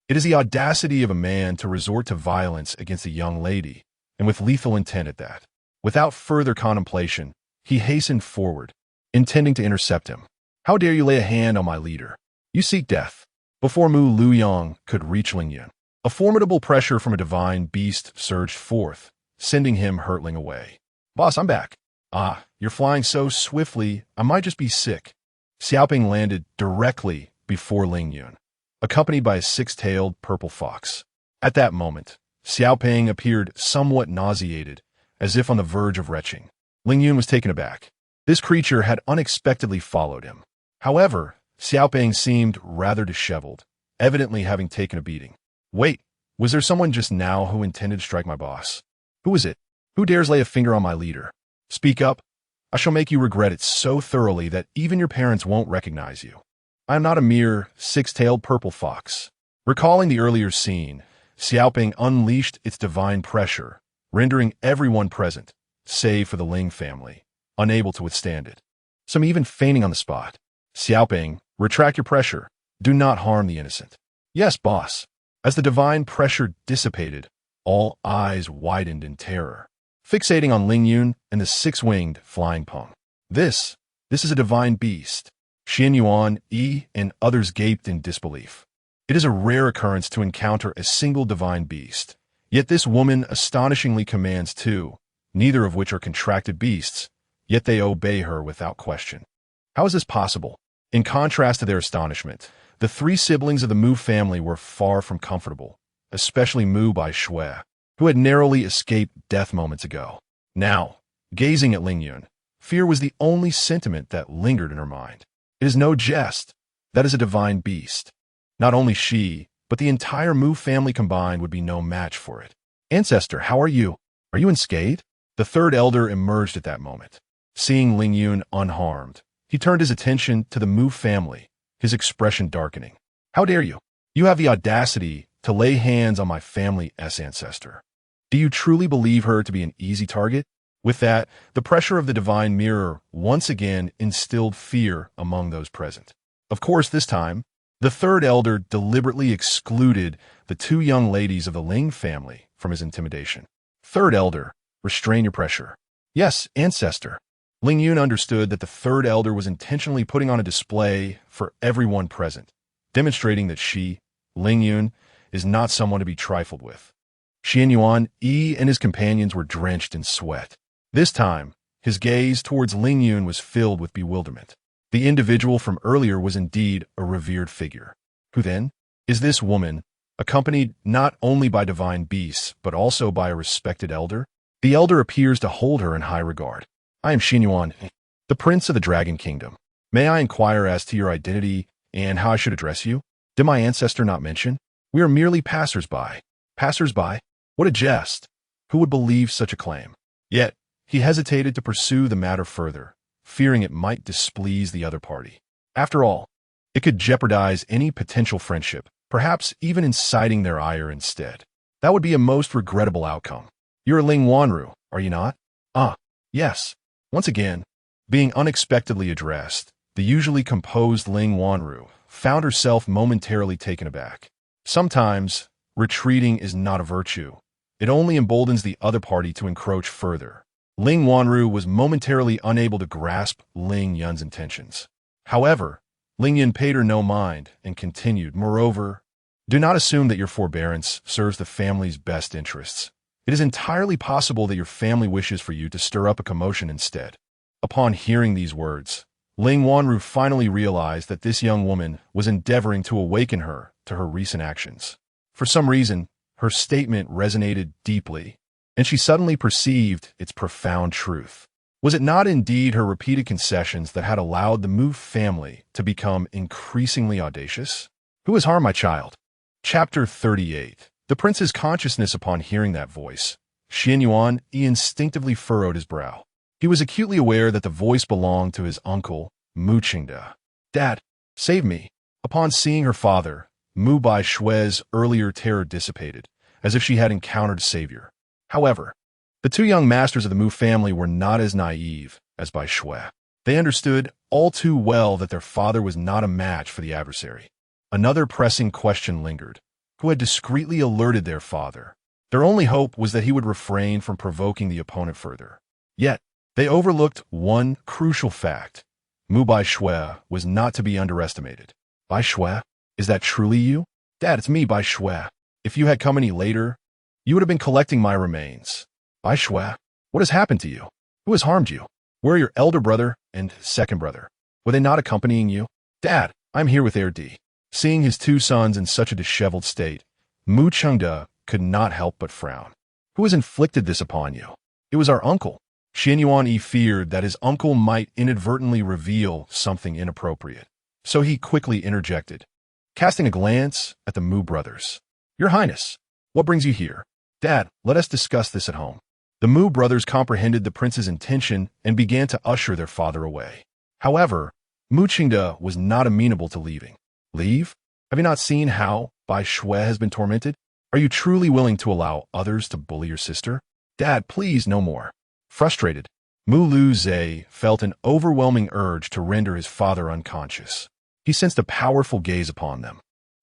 it is the audacity of a man to resort to violence against a young lady, and with lethal intent at that. Without further contemplation, he hastened forward, intending to intercept him. How dare you lay a hand on my leader? You seek death. Before Mu Lu Yang could reach Ling Yun, a formidable pressure from a divine beast surged forth, sending him hurtling away. Boss, I'm back. Ah, you're flying so swiftly, I might just be sick. Xiaoping landed directly before Ling Yun, accompanied by a six-tailed purple fox. At that moment, Xiaoping appeared somewhat nauseated, as if on the verge of retching. Ling Yun was taken aback. This creature had unexpectedly followed him. However, Xiaoping seemed rather disheveled, evidently having taken a beating. Wait, was there someone just now who intended to strike my boss? Who is it? Who dares lay a finger on my leader? Speak up. I shall make you regret it so thoroughly that even your parents won't recognize you. I am not a mere six-tailed purple fox. Recalling the earlier scene, Xiaoping unleashed its divine pressure, rendering everyone present, save for the Ling family, unable to withstand it. Some even fainting on the spot. Xiaoping, retract your pressure. Do not harm the innocent. Yes, boss. As the divine pressure dissipated, all eyes widened in terror, fixating on Ling Yun and the six-winged flying pong. This is a divine beast. Xin Yuan, Yi, and others gaped in disbelief. It is a rare occurrence to encounter a single divine beast, yet this woman astonishingly commands two, neither of which are contracted beasts, yet they obey her without question. How is this possible? In contrast to their astonishment, the three siblings of the Mu family were far from comfortable, especially Mu Bai Shui, who had narrowly escaped death moments ago. Now, gazing at Ling Yun, fear was the only sentiment that lingered in her mind. It is no jest. That is a divine beast. Not only she, but the entire Mu family combined would be no match for it. Ancestor, how are you? Are you unscathed? The third elder emerged at that moment. Seeing Ling Yun unharmed, he turned his attention to the Mu family, his expression darkening. How dare you? You have the audacity to lay hands on my family's ancestor. Do you truly believe her to be an easy target? With that, the pressure of the divine mirror once again instilled fear among those present. Of course, this time, the third elder deliberately excluded the two young ladies of the Ling family from his intimidation. Third elder, restrain your pressure. Yes, ancestor. Ling Yun understood that the third elder was intentionally putting on a display for everyone present, demonstrating that she, Ling Yun, is not someone to be trifled with. Xian Yuan, Yi, and his companions were drenched in sweat. This time, his gaze towards Ling Yun was filled with bewilderment. The individual from earlier was indeed a revered figure. Who then? Is this woman, accompanied not only by divine beasts, but also by a respected elder. The elder appears to hold her in high regard. I am Ling Yun, the Prince of the Dragon Kingdom. May I inquire as to your identity and how I should address you? Did my ancestor not mention? We are merely passers-by. Passers-by? What a jest! Who would believe such a claim? Yet, he hesitated to pursue the matter further, fearing it might displease the other party. After all, it could jeopardize any potential friendship, perhaps even inciting their ire instead. That would be a most regrettable outcome. You're Ling Wanru, are you not? Ah, yes. Once again, being unexpectedly addressed, the usually composed Ling Wanru found herself momentarily taken aback. Sometimes, retreating is not a virtue. It only emboldens the other party to encroach further. Ling Wanru was momentarily unable to grasp Ling Yun's intentions. However, Ling Yun paid her no mind and continued, moreover, do not assume that your forbearance serves the family's best interests. It is entirely possible that your family wishes for you to stir up a commotion instead. Upon hearing these words, Ling Wanru finally realized that this young woman was endeavoring to awaken her to her recent actions. For some reason, her statement resonated deeply, and she suddenly perceived its profound truth. Was it not indeed her repeated concessions that had allowed the Mu family to become increasingly audacious? Who has harmed my child? Chapter 38. The prince's consciousness upon hearing that voice. Ling Yun instinctively furrowed his brow. He was acutely aware that the voice belonged to his uncle, Mu Qingde. Dad, save me. Upon seeing her father, Mu Bai Shui's earlier terror dissipated, as if she had encountered a savior. However, the two young masters of the Mu family were not as naive as Bai Shui. They understood all too well that their father was not a match for the adversary. Another pressing question lingered. Who had discreetly alerted their father? Their only hope was that he would refrain from provoking the opponent further. Yet, they overlooked one crucial fact. Mu Bai Shui was not to be underestimated. Bai Shui? Is that truly you? Dad, it's me, Bai Shui. If you had come any later, you would have been collecting my remains. Bai Shui, what has happened to you? Who has harmed you? Where are your elder brother and second brother? Were they not accompanying you? Dad, I'm here with Erdi. Seeing his two sons in such a disheveled state, Mu Qingde could not help but frown. Who has inflicted this upon you? It was our uncle. Ling Yun feared that his uncle might inadvertently reveal something inappropriate, so he quickly interjected, casting a glance at the Mu brothers. Your Highness, what brings you here? Dad, let us discuss this at home. The Mu brothers comprehended the prince's intention and began to usher their father away. However, Mu Qingde was not amenable to leaving. Leave? Have you not seen how Bai Shui has been tormented? Are you truly willing to allow others to bully your sister? Dad, please, no more. Frustrated, Mu Lu Zhe felt an overwhelming urge to render his father unconscious. He sensed a powerful gaze upon them,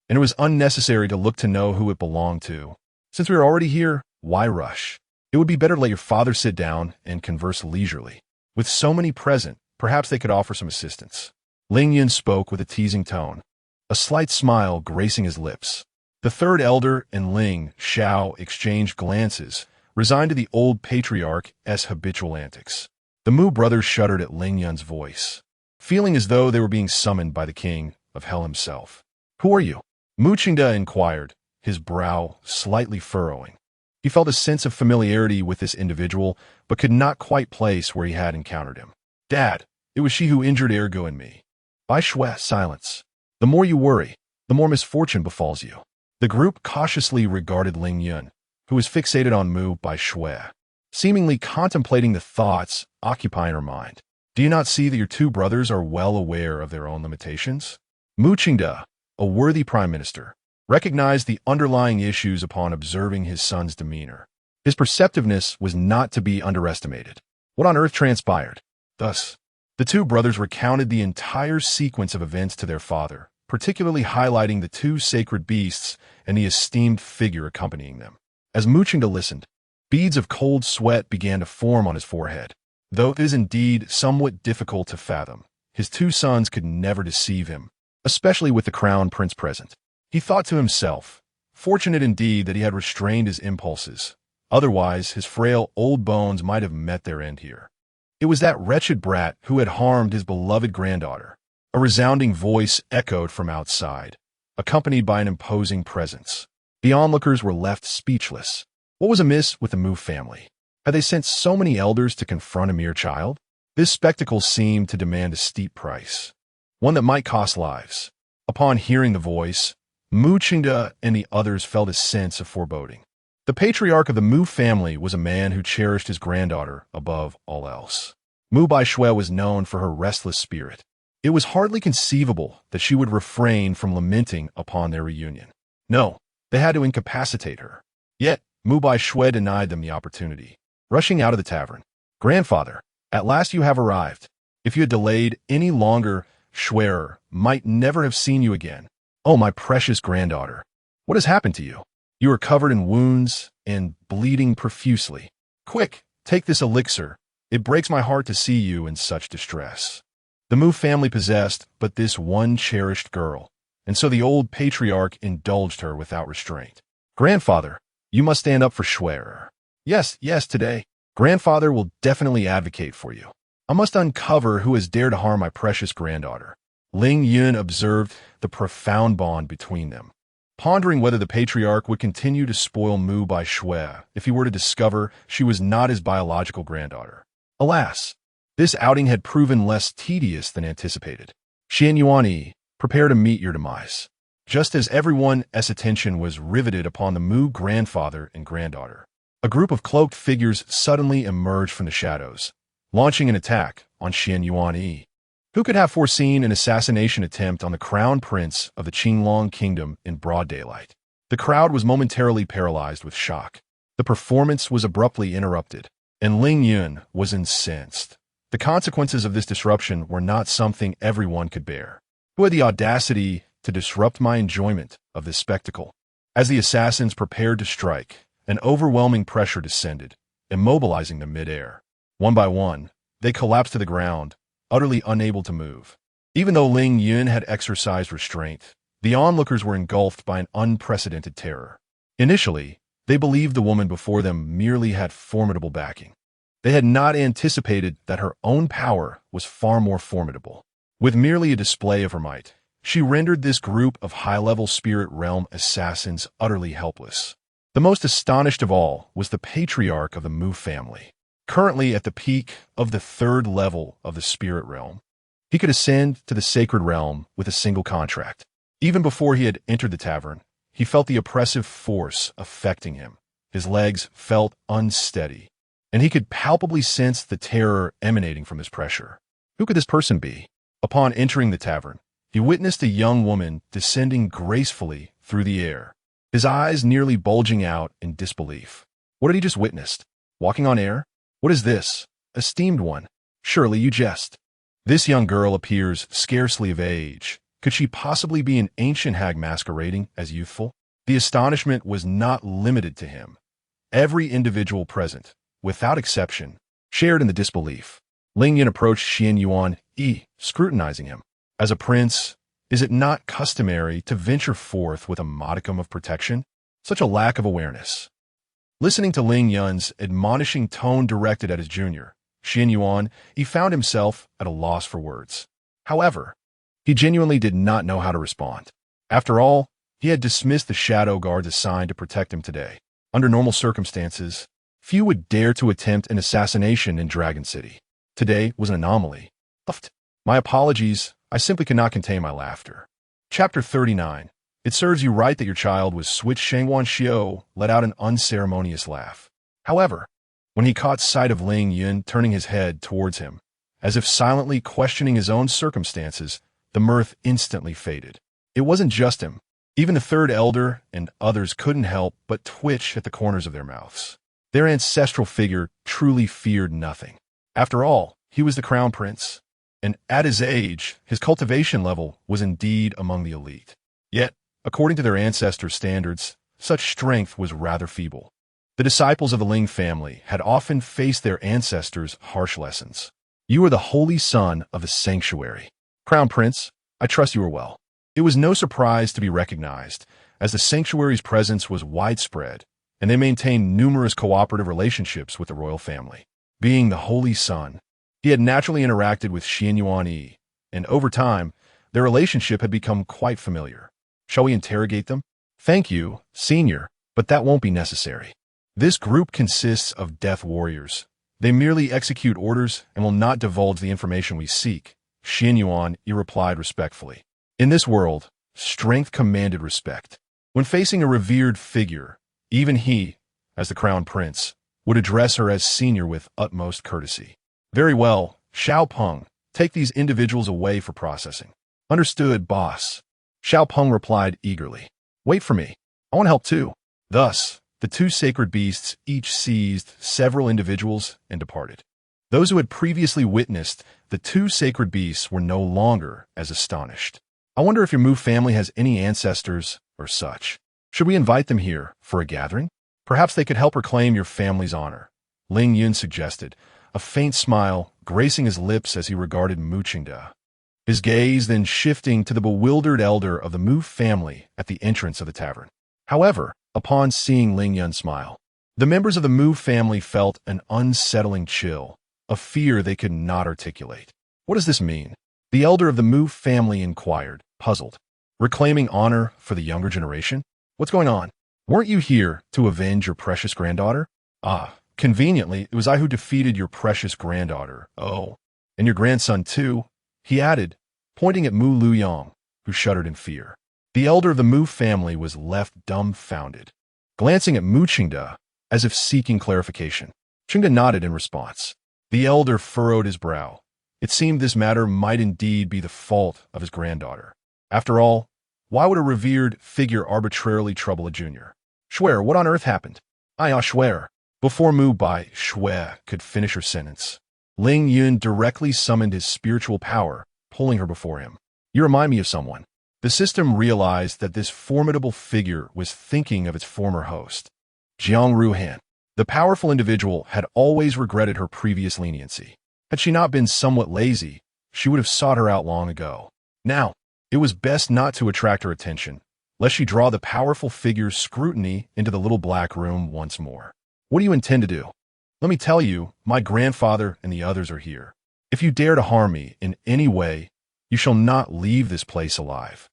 and it was unnecessary to look to know who it belonged to. Since we are already here, why rush? It would be better to let your father sit down and converse leisurely. With so many present, perhaps they could offer some assistance. Ling Yun spoke with a teasing tone, a slight smile gracing his lips. The third elder and Ling Xiao exchanged glances, resigned to the old patriarch's habitual antics. The Mu brothers shuddered at Ling Yun's voice, feeling as though they were being summoned by the king of hell himself. Who are you? Mu Qingde inquired, his brow slightly furrowing. He felt a sense of familiarity with this individual, but could not quite place where he had encountered him. Dad, it was she who injured Ergo and me. Bai Shui, silence. The more you worry, the more misfortune befalls you. The group cautiously regarded Ling Yun, who was fixated on Mu Bai Shui, seemingly contemplating the thoughts occupying her mind. Do you not see that your two brothers are well aware of their own limitations? Mu Qingde, a worthy prime minister, recognized the underlying issues upon observing his son's demeanor. His perceptiveness was not to be underestimated. What on earth transpired? Thus, the two brothers recounted the entire sequence of events to their father, particularly highlighting the two sacred beasts and the esteemed figure accompanying them. As Mu Qingde listened, beads of cold sweat began to form on his forehead. Though it is indeed somewhat difficult to fathom, his two sons could never deceive him, especially with the crown prince present. He thought to himself, fortunate indeed that he had restrained his impulses. Otherwise, his frail old bones might have met their end here. It was that wretched brat who had harmed his beloved granddaughter. A resounding voice echoed from outside, accompanied by an imposing presence. The onlookers were left speechless. What was amiss with the Mu family? Had they sent so many elders to confront a mere child? This spectacle seemed to demand a steep price, one that might cost lives. Upon hearing the voice, Mu Qingde and the others felt a sense of foreboding. The patriarch of the Mu family was a man who cherished his granddaughter above all else. Mu Baishui was known for her restless spirit. It was hardly conceivable that she would refrain from lamenting upon their reunion. No, they had to incapacitate her. Yet, Mu Baishui denied them the opportunity. Rushing out of the tavern, "Grandfather, at last you have arrived. If you had delayed any longer, Shui'er might never have seen you again. Oh, my precious granddaughter, what has happened to you? You are covered in wounds and bleeding profusely. Quick, take this elixir. It breaks my heart to see you in such distress." The Mu family possessed but this one cherished girl, and so the old patriarch indulged her without restraint. "Grandfather, you must stand up for Shui'er. Yes, today. Grandfather will definitely advocate for you. I must uncover who has dared to harm my precious granddaughter." Ling Yun observed the profound bond between them, pondering whether the patriarch would continue to spoil Mu Baishui if he were to discover she was not his biological granddaughter. Alas, this outing had proven less tedious than anticipated. Xian Yuan, prepare to meet your demise. Just as everyone's attention was riveted upon the Mu grandfather and granddaughter, a group of cloaked figures suddenly emerged from the shadows, launching an attack on Xian Yuan. Who could have foreseen an assassination attempt on the crown prince of the Qinglong kingdom in broad daylight? The crowd was momentarily paralyzed with shock. The performance was abruptly interrupted, and Ling Yun was incensed. The consequences of this disruption were not something everyone could bear. Who had the audacity to disrupt my enjoyment of this spectacle? As the assassins prepared to strike, an overwhelming pressure descended, immobilizing them mid-air. One by one, they collapsed to the ground, utterly unable to move. Even though Ling Yun had exercised restraint, the onlookers were engulfed by an unprecedented terror. Initially, they believed the woman before them merely had formidable backing. They had not anticipated that her own power was far more formidable. With merely a display of her might, she rendered this group of high-level spirit realm assassins utterly helpless. The most astonished of all was the patriarch of the Mu family. Currently at the peak of the 3rd level of the spirit realm, he could ascend to the sacred realm with a single contract. Even before he had entered the tavern, he felt the oppressive force affecting him. His legs felt unsteady, and he could palpably sense the terror emanating from this pressure. Who could this person be? Upon entering the tavern, he witnessed a young woman descending gracefully through the air, his eyes nearly bulging out in disbelief. What had he just witnessed? Walking on air? What is this? Esteemed one, surely you jest. This young girl appears scarcely of age. Could she possibly be an ancient hag masquerading as youthful? The astonishment was not limited to him. Every individual present, without exception, shared in the disbelief. Ling Yun approached Xian Yuan, scrutinizing him. As a prince, is it not customary to venture forth with a modicum of protection? Such a lack of awareness. Listening to Ling Yun's admonishing tone directed at his junior, Xian Yuan, he found himself at a loss for words. However, he genuinely did not know how to respond. After all, he had dismissed the shadow guards assigned to protect him today. Under normal circumstances, few would dare to attempt an assassination in Dragon City. Today was an anomaly. My apologies, I simply could not contain my laughter. Chapter 39. It serves you right that your child was switched. Shangwan Xiao let out an unceremonious laugh. However, when he caught sight of Ling Yun turning his head towards him, as if silently questioning his own circumstances, the mirth instantly faded. It wasn't just him. Even the 3rd elder and others couldn't help but twitch at the corners of their mouths. Their ancestral figure truly feared nothing. After all, he was the crown prince, and at his age, his cultivation level was indeed among the elite. Yet, according to their ancestors' standards, such strength was rather feeble. The disciples of the Ling family had often faced their ancestors' harsh lessons. You are the holy son of the sanctuary. Crown Prince, I trust you are well. It was no surprise to be recognized, as the sanctuary's presence was widespread, and they maintained numerous cooperative relationships with the royal family. Being the holy son, he had naturally interacted with Xian Yuan, and over time, their relationship had become quite familiar. Shall we interrogate them? Thank you, senior, but that won't be necessary. This group consists of death warriors. They merely execute orders and will not divulge the information we seek. Ling Yun replied respectfully. In this world, strength commanded respect. When facing a revered figure, even he, as the crown prince, would address her as senior with utmost courtesy. Very well, Xiao Peng, take these individuals away for processing. Understood, boss. Xiao Peng replied eagerly. Wait for me. I want help too. Thus, the two sacred beasts each seized several individuals and departed. Those who had previously witnessed the two sacred beasts were no longer as astonished. I wonder if your Mu family has any ancestors or such. Should we invite them here for a gathering? Perhaps they could help reclaim your family's honor. Ling Yun suggested, a faint smile gracing his lips as he regarded Mu Qingde. His gaze then shifting to the bewildered elder of the Mu family at the entrance of the tavern. However, upon seeing Ling Yun smile, the members of the Mu family felt an unsettling chill, a fear they could not articulate. What does this mean? The elder of the Mu family inquired, puzzled. Reclaiming honor for the younger generation? What's going on? Weren't you here to avenge your precious granddaughter? Ah, conveniently, it was I who defeated your precious granddaughter. Oh, and your grandson too, he added, pointing at Mu Luyang, who shuddered in fear. The elder of the Mu family was left dumbfounded, glancing at Mu Qingde as if seeking clarification. Qingde nodded in response. The elder furrowed his brow. It seemed this matter might indeed be the fault of his granddaughter. After all, why would a revered figure arbitrarily trouble a junior? Swear, what on earth happened? I swear. Before Mu Bai Shui could finish her sentence, Ling Yun directly summoned his spiritual power, pulling her before him. You remind me of someone. The system realized that this formidable figure was thinking of its former host, Jiang Ruhan. The powerful individual had always regretted her previous leniency. Had she not been somewhat lazy, she would have sought her out long ago. Now, it was best not to attract her attention, lest she draw the powerful figure's scrutiny into the little black room once more. What do you intend to do? Let me tell you, my grandfather and the others are here. If you dare to harm me in any way, you shall not leave this place alive.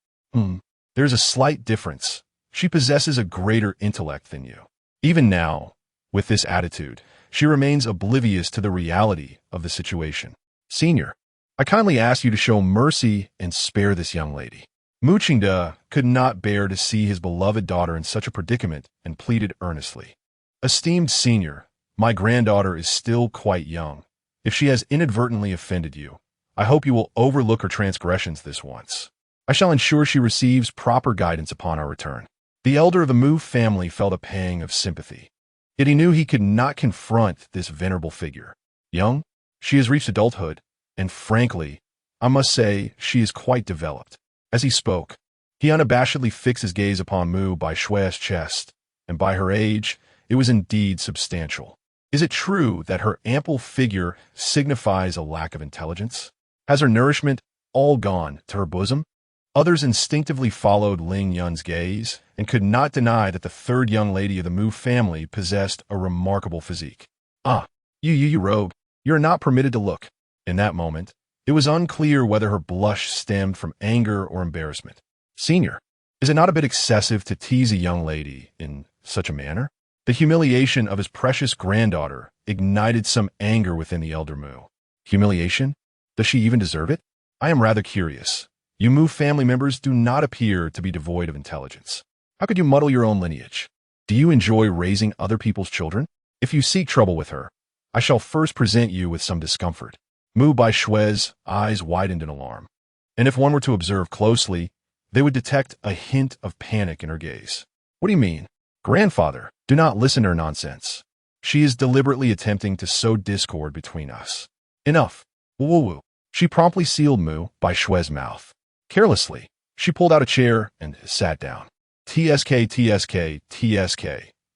There's a slight difference. She possesses a greater intellect than you. Even now, with this attitude, she remains oblivious to the reality of the situation. Senior, I kindly ask you to show mercy and spare this young lady. Mu Qingde could not bear to see his beloved daughter in such a predicament and pleaded earnestly. Esteemed senior, my granddaughter is still quite young. If she has inadvertently offended you, I hope you will overlook her transgressions this once. I shall ensure she receives proper guidance upon our return. The elder of the Mu family felt a pang of sympathy. Yet he knew he could not confront this venerable figure. Young, she has reached adulthood, and frankly, I must say she is quite developed. As he spoke, he unabashedly fixed his gaze upon Mu Bai Shui's chest, and by her age, it was indeed substantial. Is it true that her ample figure signifies a lack of intelligence? Has her nourishment all gone to her bosom? Others instinctively followed Ling Yun's gaze and could not deny that the third young lady of the Mu family possessed a remarkable physique. You rogue, you are not permitted to look. In that moment, it was unclear whether her blush stemmed from anger or embarrassment. Senior, is it not a bit excessive to tease a young lady in such a manner? The humiliation of his precious granddaughter ignited some anger within the elder Mu. Humiliation? Does she even deserve it? I am rather curious. You Mu family members do not appear to be devoid of intelligence. How could you muddle your own lineage? Do you enjoy raising other people's children? If you seek trouble with her, I shall first present you with some discomfort. Mu Bai Shui's eyes widened in alarm, and if one were to observe closely, they would detect a hint of panic in her gaze. What do you mean? Grandfather, do not listen to her nonsense. She is deliberately attempting to sow discord between us. Enough. Woo-woo-woo. She promptly sealed Mu Bai Shui's mouth. Carelessly, she pulled out a chair and sat down. TSK.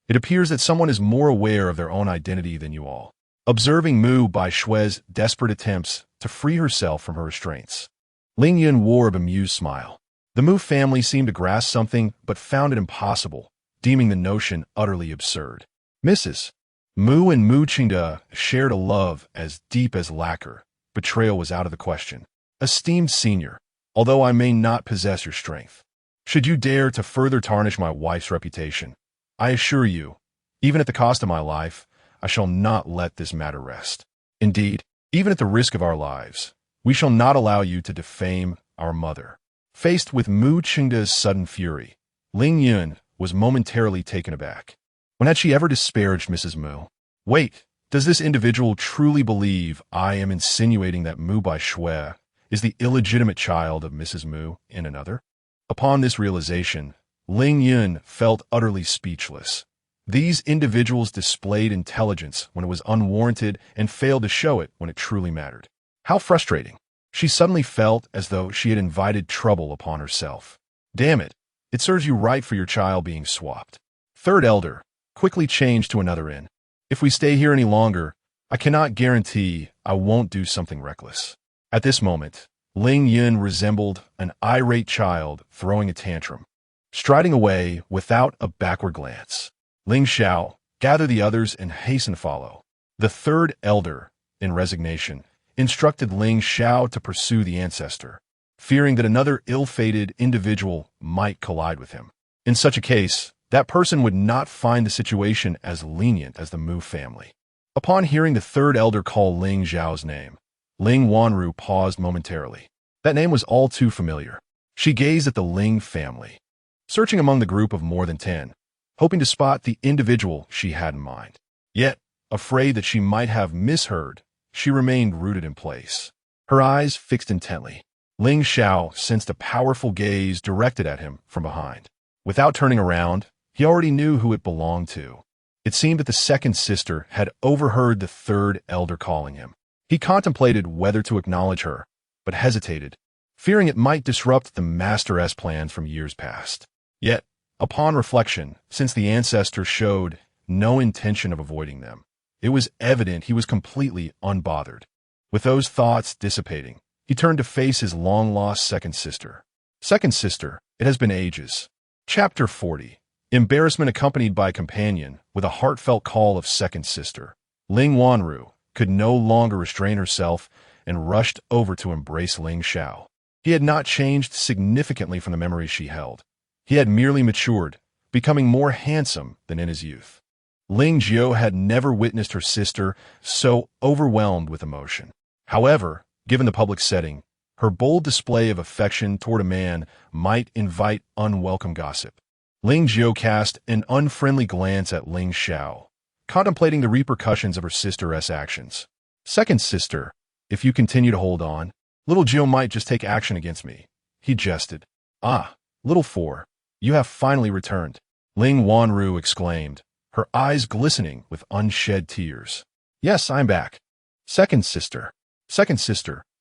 It appears that someone is more aware of their own identity than you all. Observing Mu Bai Shui's desperate attempts to free herself from her restraints, Ling Yun wore a bemused smile. The Mu family seemed to grasp something but found it impossible, deeming the notion utterly absurd. Mrs. Mu and Mu Qingde shared a love as deep as lacquer. Betrayal was out of the question. Esteemed senior, although I may not possess your strength, Should you dare to further tarnish my wife's reputation, I assure you, even at the cost of my life, I shall not let this matter rest. Indeed, even at the risk of our lives, we shall not allow you to defame our mother." Faced with Mu Qingda's sudden fury, Ling Yun was momentarily taken aback. When had she ever disparaged Mrs. Mu? Wait, does this individual truly believe I am insinuating that Mu Baishui is the illegitimate child of Mrs. Mu in another? Upon this realization, Ling Yun felt utterly speechless. These individuals displayed intelligence when it was unwarranted and failed to show it when it truly mattered. How frustrating. She suddenly felt as though she had invited trouble upon herself. Damn it, it serves you right for your child being swapped. Third elder quickly changed to another inn. If we stay here any longer, I cannot guarantee I won't do something reckless. At this moment, Ling Yun resembled an irate child throwing a tantrum. Striding away without a backward glance, Ling Xiao gathered the others and hastened to follow. The third elder, in resignation, instructed Ling Xiao to pursue the ancestor, fearing that another ill-fated individual might collide with him. In such a case, that person would not find the situation as lenient as the Mu family. Upon hearing the third elder call Ling Xiao's name, Ling Wanru paused momentarily. That name was all too familiar. She gazed at the Ling family, searching among the group of more than 10, hoping to spot the individual she had in mind. Yet, afraid that she might have misheard, she remained rooted in place, her eyes fixed intently. Ling Xiao sensed a powerful gaze directed at him from behind. Without turning around, he already knew who it belonged to. It seemed that the second sister had overheard the third elder calling him. He contemplated whether to acknowledge her, but hesitated, fearing it might disrupt the Master-S plans from years past. Yet, upon reflection, since the ancestor showed no intention of avoiding them, it was evident he was completely unbothered. With those thoughts dissipating, he turned to face his long-lost second sister. Second sister, it has been ages. Chapter 40. Embarrassment accompanied by companion with a heartfelt call of second sister. Ling Wanru could no longer restrain herself and rushed over to embrace Ling Xiao. He had not changed significantly from the memories she held. He had merely matured, becoming more handsome than in his youth. Ling Jiao had never witnessed her sister so overwhelmed with emotion. However, given the public setting, her bold display of affection toward a man might invite unwelcome gossip. Ling Jiao cast an unfriendly glance at Ling Xiao, contemplating the repercussions of her sister's actions. Second sister, if you continue to hold on, little Jiao might just take action against me. He jested. Ah, little four, you have finally returned, Ling Wanru exclaimed, her eyes glistening with unshed tears. Yes, I'm back. Second sister,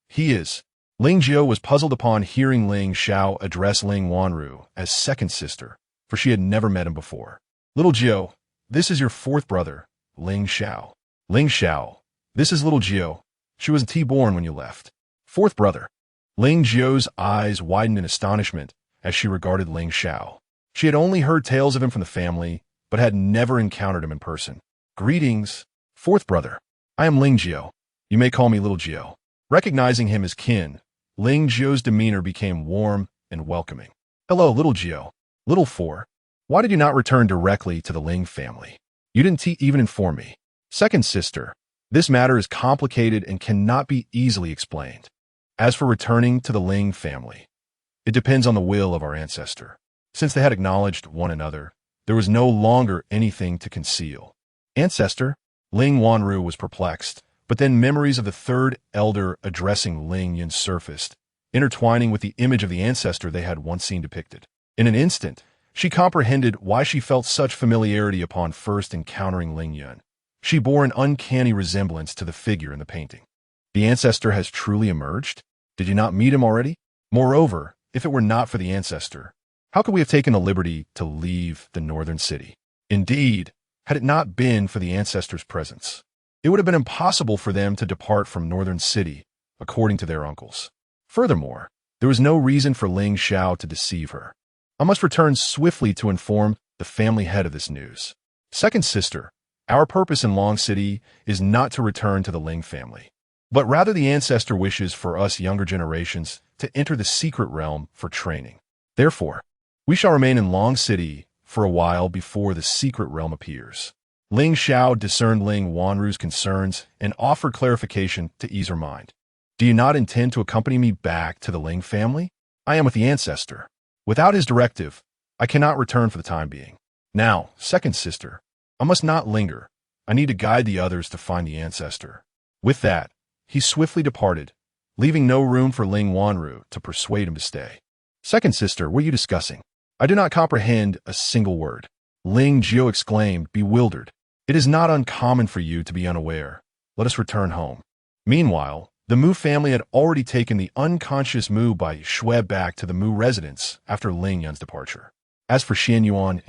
he is. Ling Jiao was puzzled upon hearing Ling Xiao address Ling Wanru as second sister, for she had never met him before. Little Jiao, this is your fourth brother, Ling Xiao. Ling Xiao, this is little Jiao. She was T-born when you left. Fourth brother. Ling Jiao's eyes widened in astonishment as she regarded Ling Xiao. She had only heard tales of him from the family, but had never encountered him in person. Greetings, fourth brother. I am Ling Jiao. You may call me little Jiao. Recognizing him as kin, Ling Jiao's demeanor became warm and welcoming. Hello, little Jiao. Little four, why did you not return directly to the Ling family? You didn't even inform me. Second sister, this matter is complicated and cannot be easily explained. As for returning to the Ling family, it depends on the will of our ancestor. Since they had acknowledged one another, there was no longer anything to conceal. Ancestor? Ling Wanru was perplexed, but then memories of the third elder addressing Ling Yun surfaced, intertwining with the image of the ancestor they had once seen depicted. In an instant, she comprehended why she felt such familiarity upon first encountering Ling Yun. She bore an uncanny resemblance to the figure in the painting. The ancestor has truly emerged? Did you not meet him already? Moreover, if it were not for the ancestor, how could we have taken the liberty to leave the northern city? Indeed, had it not been for the ancestor's presence, it would have been impossible for them to depart from northern city, according to their uncles. Furthermore, there was no reason for Ling Xiao to deceive her. I must return swiftly to inform the family head of this news. Second sister, our purpose in Long City is not to return to the Ling family, but rather the ancestor wishes for us younger generations to enter the secret realm for training. Therefore, We shall remain in Long City for a while before the secret realm appears. Ling Xiao discerned Ling Wanru's concerns and offered clarification to ease her mind. Do you not intend to accompany me back to the Ling family? I am with the ancestor. Without his directive, I cannot return for the time being. Now, second sister, I must not linger. I need to guide the others to find the ancestor. With that, he swiftly departed, leaving no room for Ling Wanru to persuade him to stay. Second sister, what are you discussing? I do not comprehend a single word. Ling Jiu exclaimed, bewildered. It is not uncommon for you to be unaware. Let us return home. Meanwhile, the Mu family had already taken the unconscious Mu Bai Shui back to the Mu residence after Ling Yun's departure. As for Xian Yuan,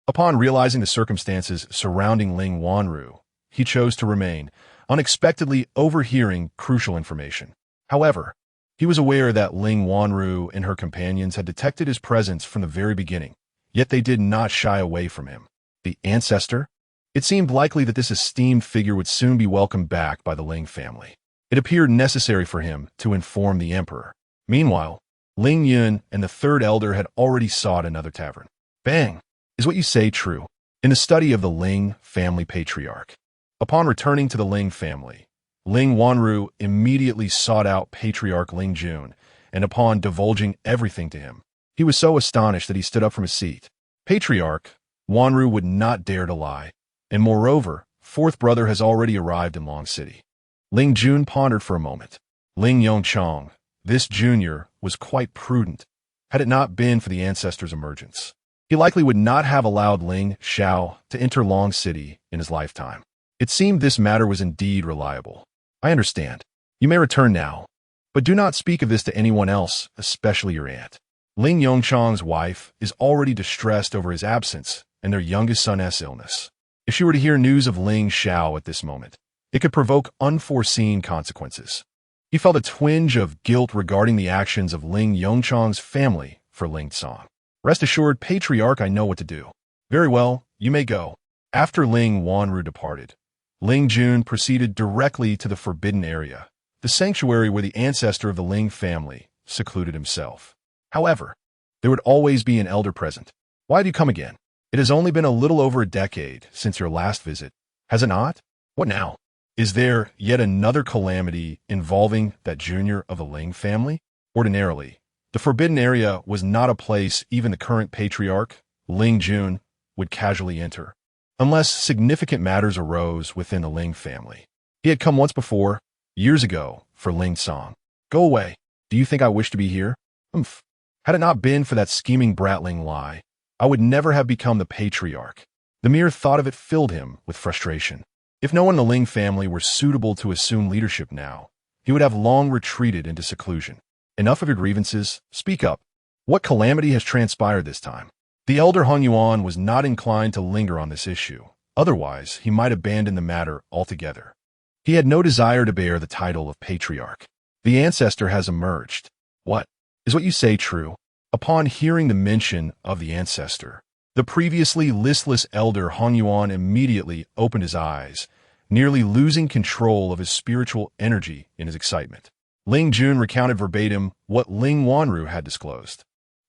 upon realizing the circumstances surrounding Ling Wanru, he chose to remain, unexpectedly overhearing crucial information. However, he was aware that Ling Wanru and her companions had detected his presence from the very beginning, yet they did not shy away from him. The ancestor? It seemed likely that this esteemed figure would soon be welcomed back by the Ling family. It appeared necessary for him to inform the emperor. Meanwhile, Ling Yun and the third elder had already sought another tavern. Bang! Is what you say true? In the study of the Ling family patriarch. Upon returning to the Ling family, Ling Wanru immediately sought out Patriarch Ling Jun, and upon divulging everything to him, he was so astonished that he stood up from his seat. Patriarch Wanru would not dare to lie, and moreover, fourth brother has already arrived in Long City. Ling Jun pondered for a moment. Ling Yongchang, this junior, was quite prudent, had it not been for the ancestor's emergence. He likely would not have allowed Ling Xiao to enter Long City in his lifetime. It seemed this matter was indeed reliable. I understand. You may return now, but do not speak of this to anyone else, especially your aunt. Ling Yongchang's wife is already distressed over his absence and their youngest son's illness. If she were to hear news of Ling Xiao at this moment, it could provoke unforeseen consequences. He felt a twinge of guilt regarding the actions of Ling Yongchang's family for Ling Tsang. Rest assured, Patriarch, I know what to do. Very well, you may go. After Ling Wanru departed, Ling Jun proceeded directly to the forbidden area, the sanctuary where the ancestor of the Ling family secluded himself. However, there would always be an elder present. Why have you come again? It has only been a little over a decade since your last visit, has it not? What now? Is there yet another calamity involving that junior of the Ling family? Ordinarily, the forbidden area was not a place even the current patriarch, Ling Jun, would casually enter, unless significant matters arose within the Ling family. He had come once before, years ago, for Ling Tsang. Go away. Do you think I wish to be here? Humph. Had it not been for that scheming brat Ling Lai, I would never have become the patriarch. The mere thought of it filled him with frustration. If no one in the Ling family were suitable to assume leadership now, he would have long retreated into seclusion. Enough of your grievances. Speak up. What calamity has transpired this time? The elder Hong Yuan was not inclined to linger on this issue. Otherwise, he might abandon the matter altogether. He had no desire to bear the title of patriarch. The ancestor has emerged. What? Is what you say true? Upon hearing the mention of the ancestor, the previously listless elder Hong Yuan immediately opened his eyes, nearly losing control of his spiritual energy in his excitement. Ling Jun recounted verbatim what Ling Wanru had disclosed.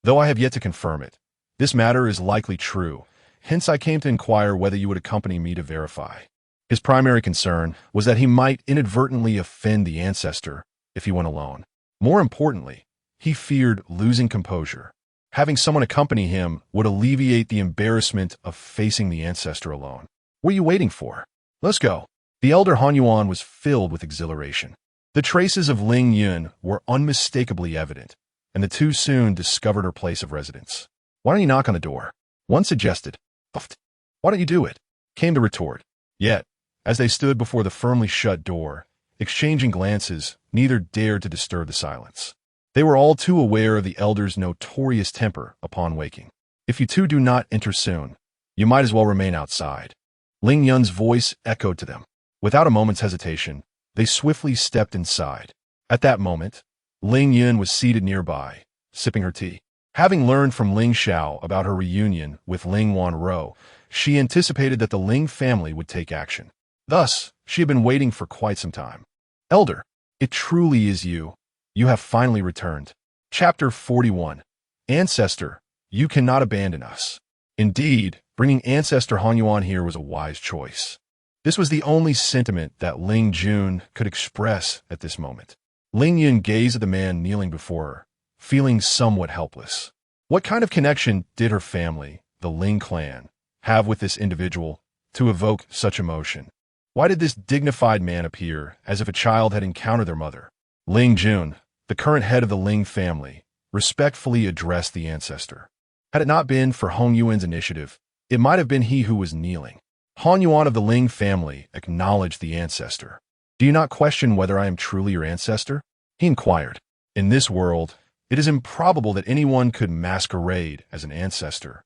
Though I have yet to confirm it, this matter is likely true, hence I came to inquire whether you would accompany me to verify. His primary concern was that he might inadvertently offend the ancestor if he went alone. More importantly, he feared losing composure. Having someone accompany him would alleviate the embarrassment of facing the ancestor alone. What are you waiting for? Let's go. The elder Han Yuan was filled with exhilaration. The traces of Ling Yun were unmistakably evident, and the two soon discovered her place of residence. Why don't you knock on the door? One suggested. Why don't you do it? Came the retort. Yet, as they stood before the firmly shut door, exchanging glances, neither dared to disturb the silence. They were all too aware of the elder's notorious temper upon waking. If you two do not enter soon, you might as well remain outside. Ling Yun's voice echoed to them. Without a moment's hesitation, they swiftly stepped inside. At that moment, Ling Yun was seated nearby, sipping her tea. Having learned from Ling Xiao about her reunion with Ling Wanru, she anticipated that the Ling family would take action. Thus, she had been waiting for quite some time. Elder, it truly is you. You have finally returned. Chapter 41. Ancestor, you cannot abandon us. Indeed, bringing ancestor Han Yuan here was a wise choice. This was the only sentiment that Ling Yun could express at this moment. Ling Yun gazed at the man kneeling before her, feeling somewhat helpless. What kind of connection did her family, the Ling clan, have with this individual to evoke such emotion? Why did this dignified man appear as if a child had encountered their mother? Ling Yun, the current head of the Ling family, respectfully addressed the ancestor. Had it not been for Hong Yuan's initiative, it might have been he who was kneeling. Han Yuan of the Ling family acknowledged the ancestor. Do you not question whether I am truly your ancestor? He inquired. In this world, it is improbable that anyone could masquerade as an ancestor,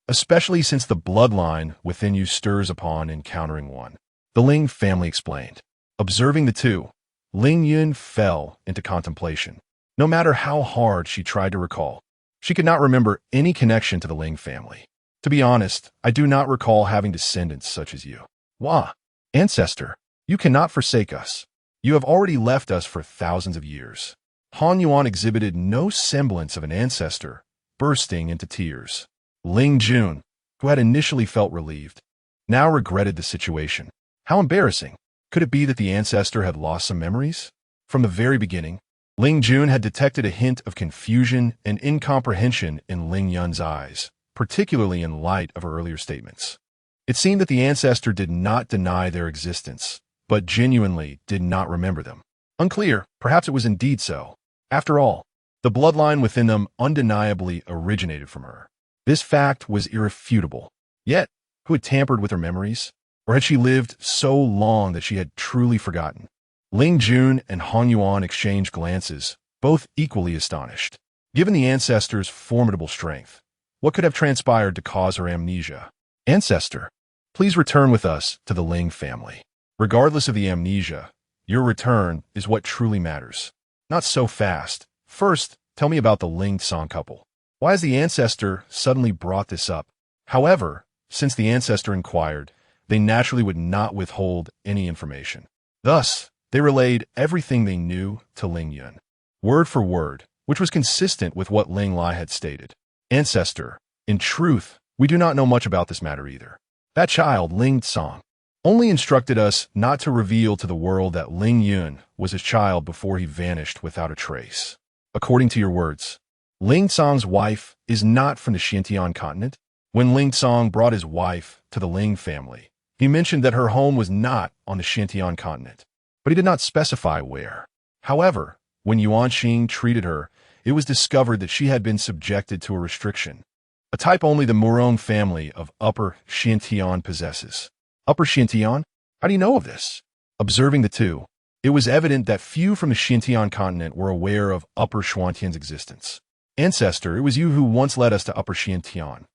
especially since the bloodline within you stirs upon encountering one. The Ling family explained. Observing the two, Ling Yun fell into contemplation. No matter how hard she tried to recall, she could not remember any connection to the Ling family. To be honest, I do not recall having descendants such as you. Wah! Ancestor, you cannot forsake us. You have already left us for thousands of years. Han Yuan exhibited no semblance of an ancestor, bursting into tears. Ling Yun, who had initially felt relieved, now regretted the situation. How embarrassing. Could it be that the ancestor had lost some memories? From the very beginning, Ling Yun had detected a hint of confusion and incomprehension in Ling Yun's eyes, particularly in light of her earlier statements. It seemed that the ancestor did not deny their existence, but genuinely did not remember them. Unclear, perhaps it was indeed so. After all, the bloodline within them undeniably originated from her. This fact was irrefutable. Yet, who had tampered with her memories? Or had she lived so long that she had truly forgotten? Ling Yun and Han Yuan exchanged glances, both equally astonished. Given the ancestor's formidable strength, what could have transpired to cause her amnesia? Ancestor, please return with us to the Ling family. Regardless of the amnesia, your return is what truly matters. Not so fast. First, tell me about the Ling Song couple. Why has the ancestor suddenly brought this up? However, since the ancestor inquired, they naturally would not withhold any information. Thus, they relayed everything they knew to Ling Yun, word for word, which was consistent with what Ling Lai had stated. Ancestor, in truth, we do not know much about this matter either. That child, Ling Song, only instructed us not to reveal to the world that Ling Yun was his child before he vanished without a trace. According to your words, Ling Song's wife is not from the Xintian continent? When Ling Song brought his wife to the Ling family, he mentioned that her home was not on the Xintian continent, but he did not specify where. However, when Yuan Xing treated her, it was discovered that she had been subjected to a restriction, a type only the Murong family of Upper Xintian possesses. Upper Xintian? How do you know of this? Observing the two, it was evident that few from the Xintian continent were aware of Upper Xuantian's existence. Ancestor, it was you who once led us to Upper Xintian.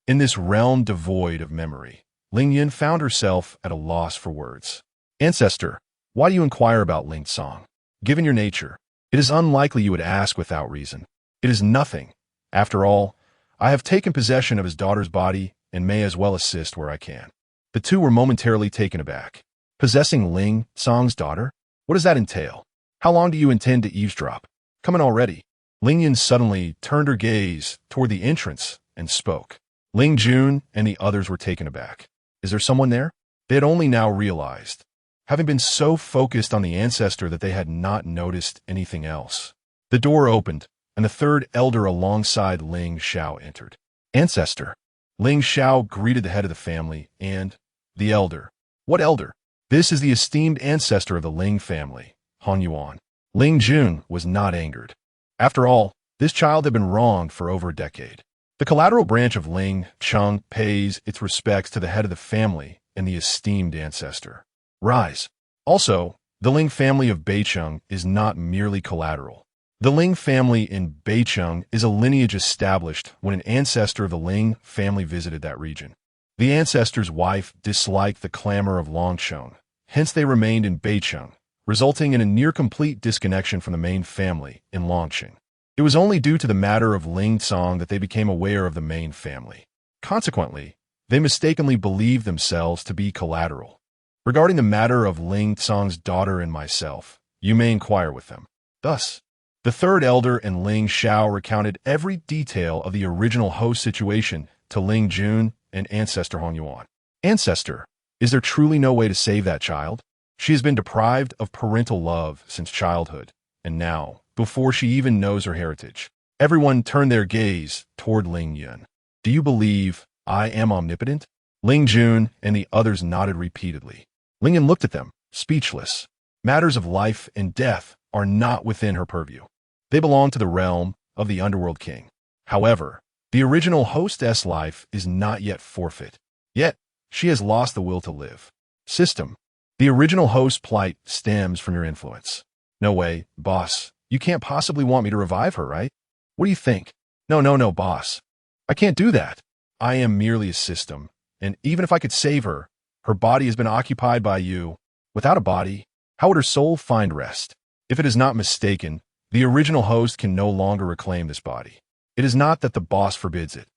In this realm devoid of memory, Ling Yun found herself at a loss for words. Ancestor, why do you inquire about Ling Song? Given your nature, it is unlikely you would ask without reason. It is nothing. After all, I have taken possession of his daughter's body and may as well assist where I can. The two were momentarily taken aback. Possessing Ling Song's daughter? What does that entail? How long do you intend to eavesdrop? Come in already. Ling Yun suddenly turned her gaze toward the entrance and spoke. Ling Yun and the others were taken aback. Is there someone there? They had only now realized, having been so focused on the ancestor that they had not noticed anything else. The door opened, and the third elder alongside Ling Xiao entered. Ancestor. Ling Xiao greeted the head of the family and the elder. What elder? This is the esteemed ancestor of the Ling family, Han Yuan. Ling Yun was not angered. After all, this child had been wronged for over a decade. The collateral branch of Ling Cheng pays its respects to the head of the family and the esteemed ancestor. Rise. Also, the Ling family of Beicheng is not merely collateral. The Ling family in Beicheng is a lineage established when an ancestor of the Ling family visited that region. The ancestor's wife disliked the clamor of Longcheng, hence they remained in Beicheng, resulting in a near-complete disconnection from the main family in Longcheng. It was only due to the matter of Ling Song that they became aware of the main family. Consequently, they mistakenly believed themselves to be collateral. Regarding the matter of Ling Song's daughter and myself, you may inquire with them. Thus, The third elder and Ling Xiao recounted every detail of the original host situation to Ling Yun and ancestor Hong Yuan. Ancestor, is there truly no way to save that child? She has been deprived of parental love since childhood, and now, before she even knows her heritage, everyone turned their gaze toward Ling Yun. Do you believe I am omnipotent? Ling Yun and the others nodded repeatedly. Ling Yun looked at them, speechless. Matters of life and death are not within her purview. They belong to the realm of the underworld king. However, the original hostess' life is not yet forfeit. Yet, she has lost the will to live. System. The original host's plight stems from your influence. No way, boss. You can't possibly want me to revive her, right? What do you think? No, boss. I can't do that. I am merely a system, and even if I could save her, her body has been occupied by you. Without a body, how would her soul find rest? If it is not mistaken, the original host can no longer reclaim this body. It is not that the boss forbids it,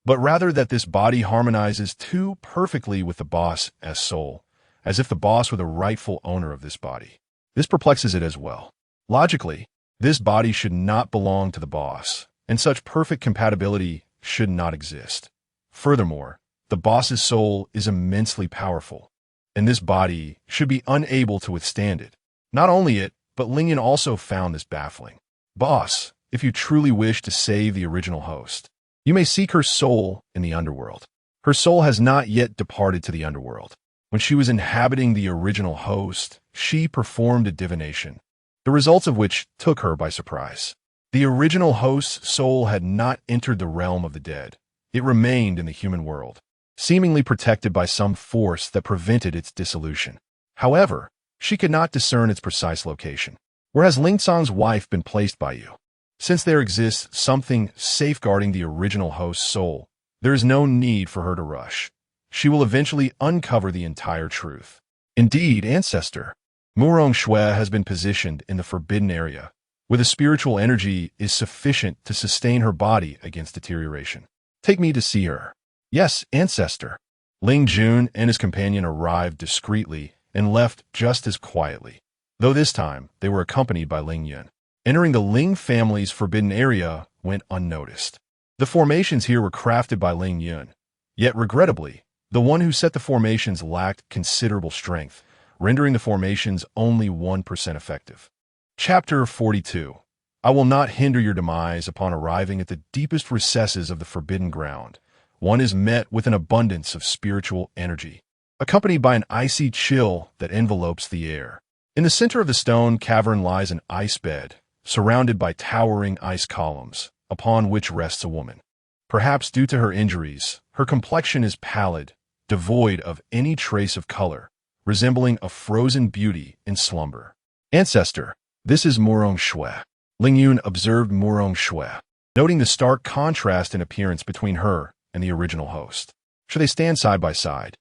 but rather that this body harmonizes too perfectly with the boss as soul, as if the boss were the rightful owner of this body. This perplexes it as well. Logically, this body should not belong to the boss, and such perfect compatibility should not exist. Furthermore, the boss's soul is immensely powerful, and this body should be unable to withstand it. Not only it, but Ling Yun also found this baffling. Boss, if you truly wish to save the original host, you may seek her soul in the underworld. Her soul has not yet departed to the underworld. When she was inhabiting the original host, she performed a divination, the results of which took her by surprise. The original host's soul had not entered the realm of the dead. It remained in the human world, seemingly protected by some force that prevented its dissolution. However, she could not discern its precise location. Where has Ling Song's wife been placed by you? Since there exists something safeguarding the original host's soul, there is no need for her to rush. She will eventually uncover the entire truth. Indeed, ancestor, Murong Shui has been positioned in the forbidden area, where the spiritual energy is sufficient to sustain her body against deterioration. Take me to see her. Yes, ancestor. Ling Yun and his companion arrived discreetly and left just as quietly, though this time they were accompanied by Ling Yun. Entering the Ling family's forbidden area went unnoticed. The formations here were crafted by Ling Yun, yet regrettably, the one who set the formations lacked considerable strength, rendering the formations only 1% effective. Chapter 42. I will not hinder your demise. Upon arriving at the deepest recesses of the forbidden ground, one is met with an abundance of spiritual energy, accompanied by an icy chill that envelopes the air. In the center of the stone cavern lies an ice bed, surrounded by towering ice columns, upon which rests a woman. Perhaps due to her injuries, her complexion is pallid, devoid of any trace of color, resembling a frozen beauty in slumber. Ancestor, this is Murong Shui. Ling Yun observed Murong Shui, noting the stark contrast in appearance between her and the original host. Should they stand side by side,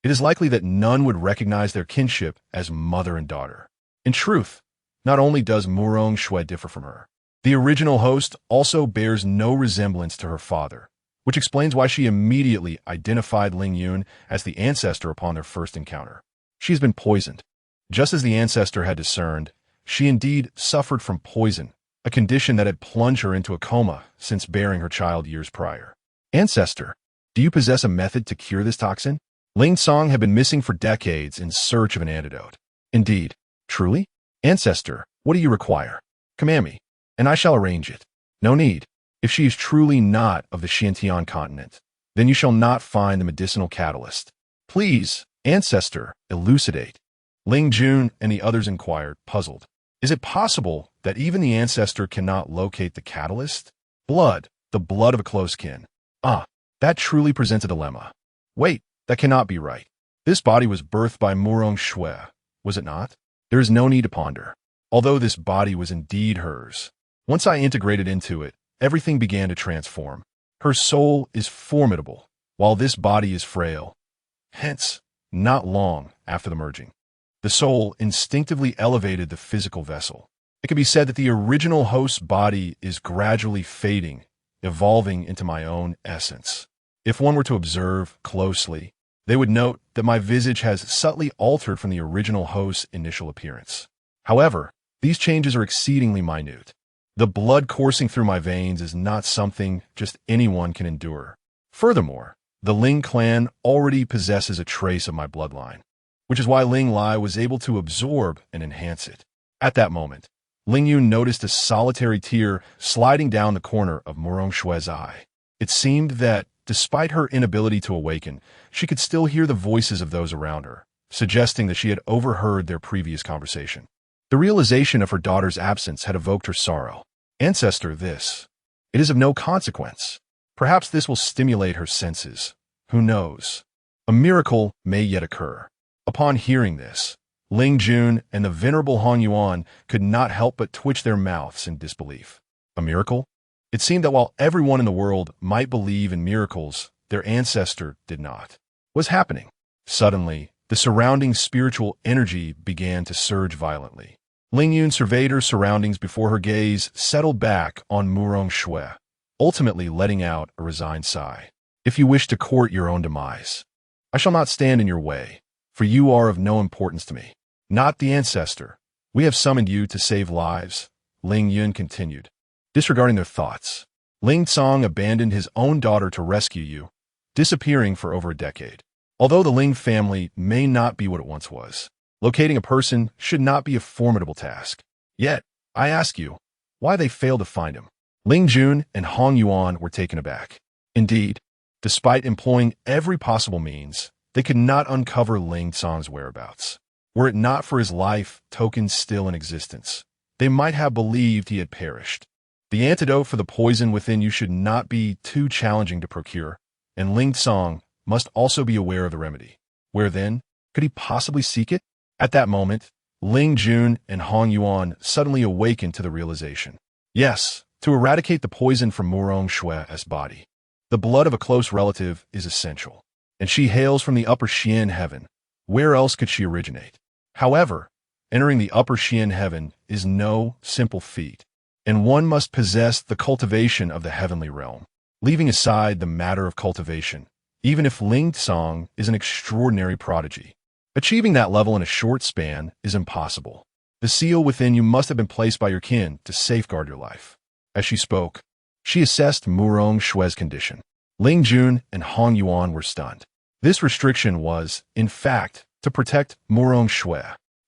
it is likely that none would recognize their kinship as mother and daughter. In truth, not only does Murong Shui differ from her, the original host also bears no resemblance to her father, which explains why she immediately identified Ling Yun as the ancestor upon their first encounter. She has been poisoned. Just as the ancestor had discerned, she indeed suffered from poison, a condition that had plunged her into a coma since bearing her child years prior. Ancestor, do you possess a method to cure this toxin? Ling Song had been missing for decades in search of an antidote. Indeed. Truly? Ancestor, what do you require? Command me, and I shall arrange it. No need. If she is truly not of the Xiantian continent, then you shall not find the medicinal catalyst. Please, ancestor, elucidate. Ling Yun and the others inquired, puzzled. Is it possible that even the ancestor cannot locate the catalyst? Blood, the blood of a close kin. Ah, that truly presents a dilemma. Wait, that cannot be right. This body was birthed by Murong Shui, was it not? There is no need to ponder. Although this body was indeed hers, once I integrated into it, everything began to transform. Her soul is formidable, while this body is frail. Hence, not long after the merging, the soul instinctively elevated the physical vessel. It can be said that the original host's body is gradually fading, evolving into my own essence. If one were to observe closely, they would note that my visage has subtly altered from the original host's initial appearance. However, these changes are exceedingly minute. The blood coursing through my veins is not something just anyone can endure. Furthermore, the Ling clan already possesses a trace of my bloodline, which is why Ling Lai was able to absorb and enhance it. At that moment, Ling Yun noticed a solitary tear sliding down the corner of Murong Shue's eye. It seemed that, despite her inability to awaken, she could still hear the voices of those around her, suggesting that she had overheard their previous conversation. The realization of her daughter's absence had evoked her sorrow. Ancestor, this. It is of no consequence. Perhaps this will stimulate her senses. Who knows? A miracle may yet occur. Upon hearing this, Ling Jun and the venerable Han Yuan could not help but twitch their mouths in disbelief. A miracle? It seemed that while everyone in the world might believe in miracles, their ancestor did not. What was happening? Suddenly, the surrounding spiritual energy began to surge violently. Ling Yun surveyed her surroundings before her gaze settled back on Murong Shui, ultimately letting out a resigned sigh. If you wish to court your own demise, I shall not stand in your way, for you are of no importance to me. Not the ancestor. We have summoned you to save lives, Ling Yun continued. Disregarding their thoughts, Ling Tsong abandoned his own daughter to rescue you, disappearing for over a decade. Although the Ling family may not be what it once was, locating a person should not be a formidable task. Yet, I ask you, why they failed to find him? Ling Jun and Hong Yuan were taken aback. Indeed, despite employing every possible means, they could not uncover Ling Tsong's whereabouts. Were it not for his life token still in existence, they might have believed he had perished. The antidote for the poison within you should not be too challenging to procure, and Ling Tsong must also be aware of the remedy. Where then could he possibly seek it? At that moment, Ling Jun and Hong Yuan suddenly awakened to the realization. Yes, to eradicate the poison from Murong Shue's body, the blood of a close relative is essential, and she hails from the upper Xian heaven. Where else could she originate? However, entering the upper Xian heaven is no simple feat, and one must possess the cultivation of the heavenly realm. Leaving aside the matter of cultivation, even if Ling Tsong is an extraordinary prodigy, achieving that level in a short span is impossible. The seal within you must have been placed by your kin to safeguard your life. As she spoke, she assessed Murong Shue's condition. Ling Jun and Hong Yuan were stunned. This restriction was, in fact, to protect Murong Shui.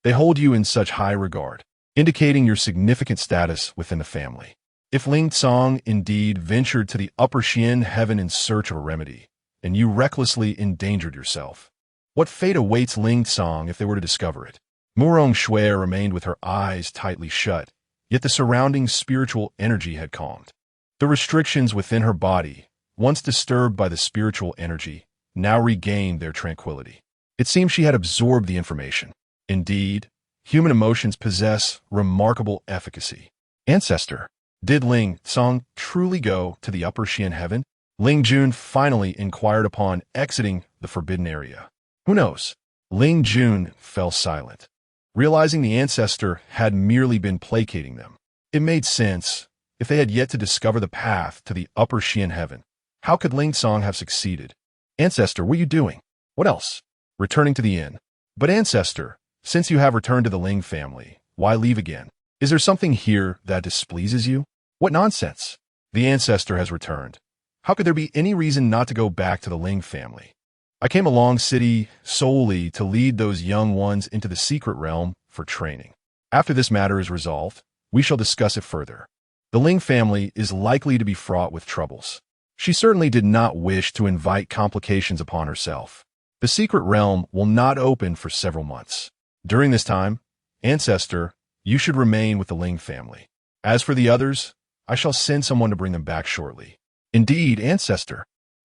They hold you in such high regard, indicating your significant status within the family. If Ling Tsong indeed ventured to the upper Xian heaven in search of a remedy, and you recklessly endangered yourself, what fate awaits Ling Tsong if they were to discover it? Murong Shui remained with her eyes tightly shut, yet the surrounding spiritual energy had calmed. The restrictions within her body, once disturbed by the spiritual energy, now regained their tranquility. It seemed she had absorbed the information. Indeed, human emotions possess remarkable efficacy. Ancestor, did Ling Tsong truly go to the upper Xian heaven? Ling Jun finally inquired upon exiting the forbidden area. Who knows? Ling Jun fell silent, realizing the ancestor had merely been placating them. It made sense. If they had yet to discover the path to the upper Xian heaven, how could Ling Tsong have succeeded? Ancestor, what are you doing? What else? Returning to the inn. But ancestor, since you have returned to the Ling family, why leave again? Is there something here that displeases you? What nonsense! The ancestor has returned. How could there be any reason not to go back to the Ling family? I came along city solely to lead those young ones into the secret realm for training. After this matter is resolved, we shall discuss it further. The Ling family is likely to be fraught with troubles. She certainly did not wish to invite complications upon herself. The secret realm will not open for several months. During this time, ancestor, you should remain with the Ling family. As for the others, I shall send someone to bring them back shortly. Indeed, ancestor,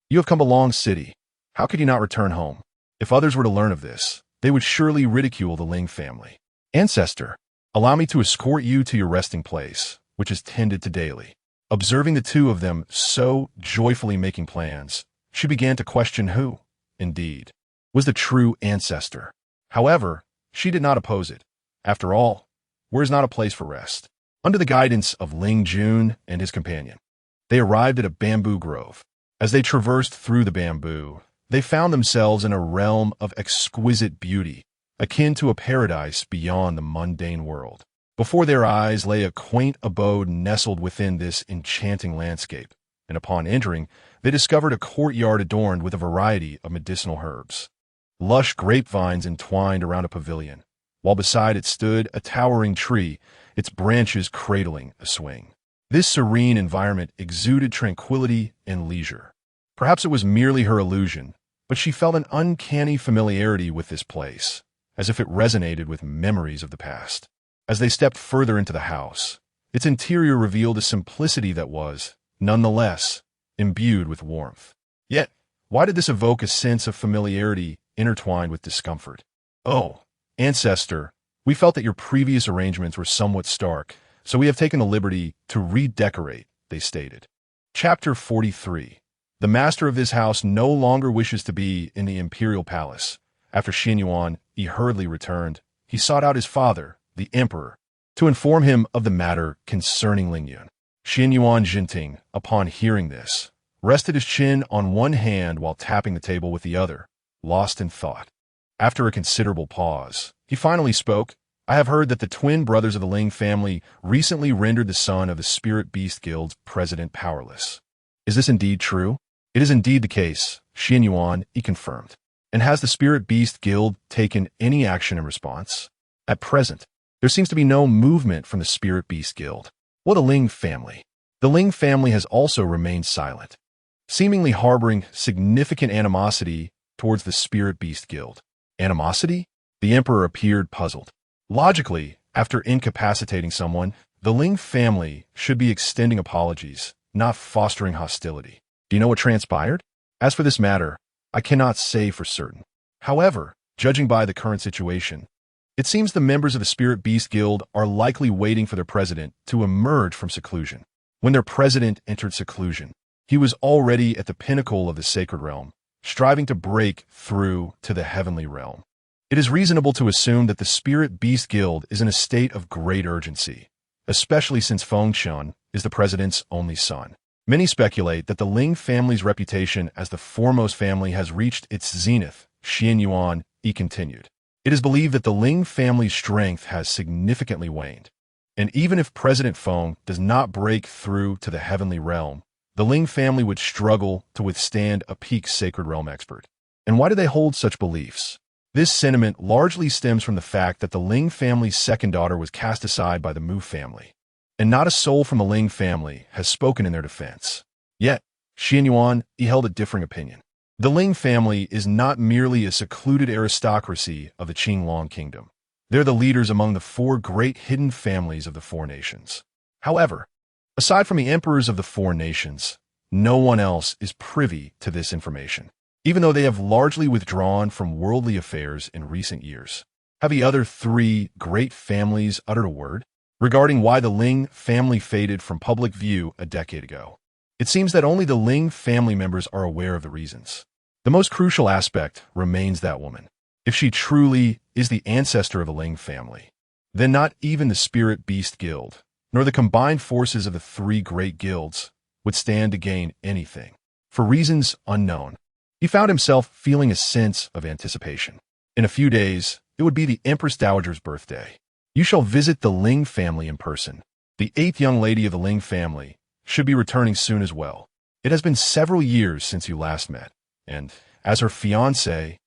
you have come a long city. How could you not return home? If others were to learn of this, they would surely ridicule the Ling family. Ancestor, allow me to escort you to your resting place, which is tended to daily. Observing the two of them so joyfully making plans, she began to question who, indeed, was the true ancestor. However, she did not oppose it. After all, where is not a place for rest? Under the guidance of Ling Jun and his companion, they arrived at a bamboo grove. As they traversed through the bamboo, they found themselves in a realm of exquisite beauty, akin to a paradise beyond the mundane world. Before their eyes lay a quaint abode nestled within this enchanting landscape, and upon entering, they discovered a courtyard adorned with a variety of medicinal herbs. Lush grapevines entwined around a pavilion, while beside it stood a towering tree, its branches cradling a swing. This serene environment exuded tranquility and leisure. Perhaps it was merely her illusion, but she felt an uncanny familiarity with this place, as if it resonated with memories of the past. As they stepped further into the house, its interior revealed a simplicity that was, nonetheless, imbued with warmth. Yet, why did this evoke a sense of familiarity intertwined with discomfort? "Oh, ancestor, we felt that your previous arrangements were somewhat stark, so we have taken the liberty to redecorate," they stated. Chapter 43. The master of this house no longer wishes to be in the imperial palace. After Ling Yun hurriedly returned, he sought out his father, the emperor, to inform him of the matter concerning Ling Yun. Ling Yun, upon hearing this, rested his chin on one hand while tapping the table with the other, lost in thought. After a considerable pause, he finally spoke. "I have heard that the twin brothers of the Ling family recently rendered the son of the Spirit Beast Guild's president powerless. Is this indeed true?" "It is indeed the case," Ling Yun confirmed. "And has the Spirit Beast Guild taken any action in response?" "At present, there seems to be no movement from the Spirit Beast Guild." "What a Ling family." "The Ling family has also remained silent, seemingly harboring significant animosity towards the Spirit Beast Guild." "Animosity?" The emperor appeared puzzled. Logically, after incapacitating someone, the Ling family should be extending apologies, not fostering hostility. "Do you know what transpired?" "As for this matter, I cannot say for certain. However, judging by the current situation, it seems the members of the Spirit Beast Guild are likely waiting for their president to emerge from seclusion." When their president entered seclusion, he was already at the pinnacle of the sacred realm, striving to break through to the heavenly realm. It is reasonable to assume that the Spirit Beast Guild is in a state of great urgency, especially since Feng Qian is the president's only son. Many speculate that the Ling family's reputation as the foremost family has reached its zenith. Ling Yun continued. "It is believed that the Ling family's strength has significantly waned, and even if President Feng does not break through to the heavenly realm, the Ling family would struggle to withstand a peak sacred realm expert." And why do they hold such beliefs? This sentiment largely stems from the fact that the Ling family's second daughter was cast aside by the Mu family, and not a soul from the Ling family has spoken in their defense. Yet, Ling Yun held a differing opinion. The Ling family is not merely a secluded aristocracy of the Qinglong kingdom. They're the leaders among the four great hidden families of the four nations. However, aside from the emperors of the four nations, no one else is privy to this information, even though they have largely withdrawn from worldly affairs in recent years. Have the other three great families uttered a word regarding why the Ling family faded from public view a decade ago? It seems that only the Ling family members are aware of the reasons. The most crucial aspect remains that woman. If she truly is the ancestor of the Ling family, then not even the Spirit Beast Guild, nor the combined forces of the three great guilds, would stand to gain anything. For reasons unknown, he found himself feeling a sense of anticipation. In a few days, it would be the Empress Dowager's birthday. You shall visit the Ling family in person. The 8th young lady of the Ling family should be returning soon as well. It has been several years since you last met, and as her fiancé,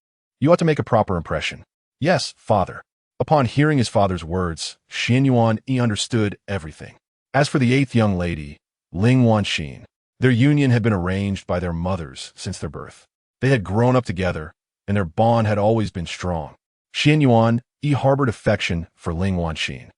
you ought to make a proper impression. Yes, father. Upon hearing his father's words, Ling Yun understood everything. As for the 8th young lady, Ling Wanxin, their union had been arranged by their mothers since their birth. They had grown up together, and their bond had always been strong. Ling Yun harbored affection for Ling Wanxin,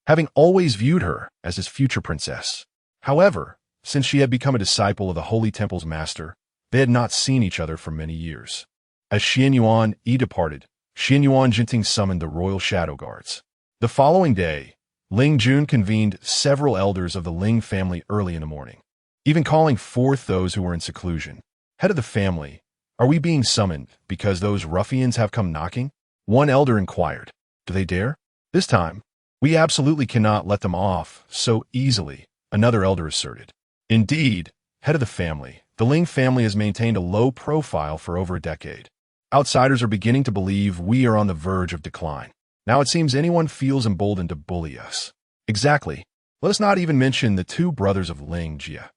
having always viewed her as his future princess. However, since she had become a disciple of the Holy Temple's master, they had not seen each other for many years. As Ling Yun departed, Ling Yun summoned the royal shadow guards. The following day, Ling Jun convened several elders of the Ling family early in the morning, even calling forth those who were in seclusion. "Head of the family, are we being summoned because those ruffians have come knocking?" One elder inquired. "Do they dare?" "This time, we absolutely cannot let them off so easily," another elder asserted. "Indeed, head of the family, the Ling family has maintained a low profile for over a decade. Outsiders are beginning to believe we are on the verge of decline. Now it seems anyone feels emboldened to bully us." Exactly. Let us not even mention the two brothers of Ling Jia.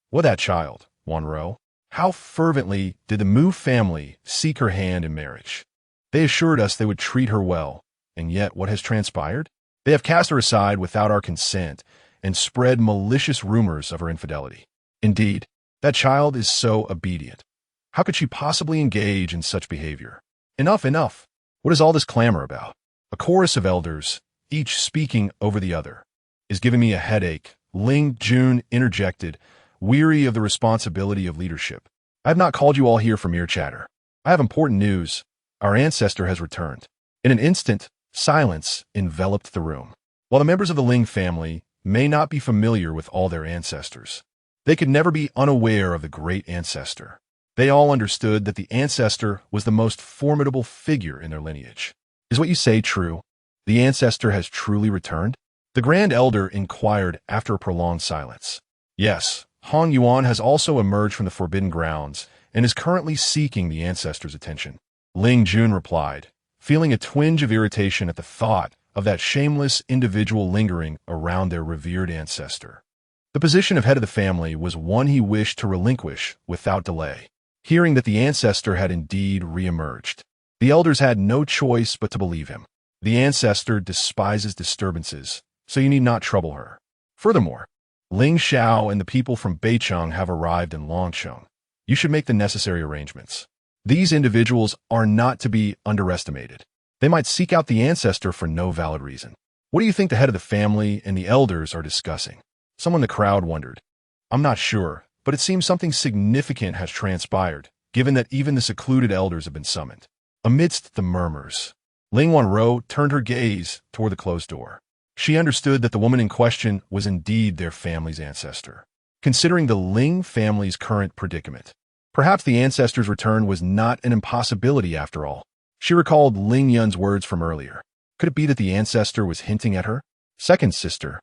What that child, Wan Ro? How fervently did the Mu family seek her hand in marriage? They assured us they would treat her well, and yet what has transpired? They have cast her aside without our consent and spread malicious rumors of her infidelity. Indeed, that child is so obedient. How could she possibly engage in such behavior? Enough, enough. What is all this clamor about? A chorus of elders, each speaking over the other, is giving me a headache. Ling Yun interjected, weary of the responsibility of leadership. I have not called you all here for mere chatter. I have important news. Our ancestor has returned. In an instant, silence enveloped the room. While the members of the Ling family may not be familiar with all their ancestors, they could never be unaware of the great ancestor. They all understood that the ancestor was the most formidable figure in their lineage. Is what you say true? The ancestor has truly returned? The Grand Elder inquired after a prolonged silence. Yes, Hong Yuan has also emerged from the Forbidden Grounds and is currently seeking the ancestor's attention. Ling Yun replied, feeling a twinge of irritation at the thought of that shameless individual lingering around their revered ancestor. The position of head of the family was one he wished to relinquish without delay. Hearing that the ancestor had indeed re-emerged, the elders had no choice but to believe him. The ancestor despises disturbances, so you need not trouble her. Furthermore, Ling Xiao and the people from Beicheng have arrived in Longcheng. You should make the necessary arrangements. These individuals are not to be underestimated. They might seek out the ancestor for no valid reason. What do you think the head of the family and the elders are discussing? Someone in the crowd wondered. I'm not sure, but it seems something significant has transpired, given that even the secluded elders have been summoned. Amidst the murmurs, Ling Wanro turned her gaze toward the closed door. She understood that the woman in question was indeed their family's ancestor. Considering the Ling family's current predicament, perhaps the ancestor's return was not an impossibility after all. She recalled Ling Yun's words from earlier. Could it be that the ancestor was hinting at her? Second sister,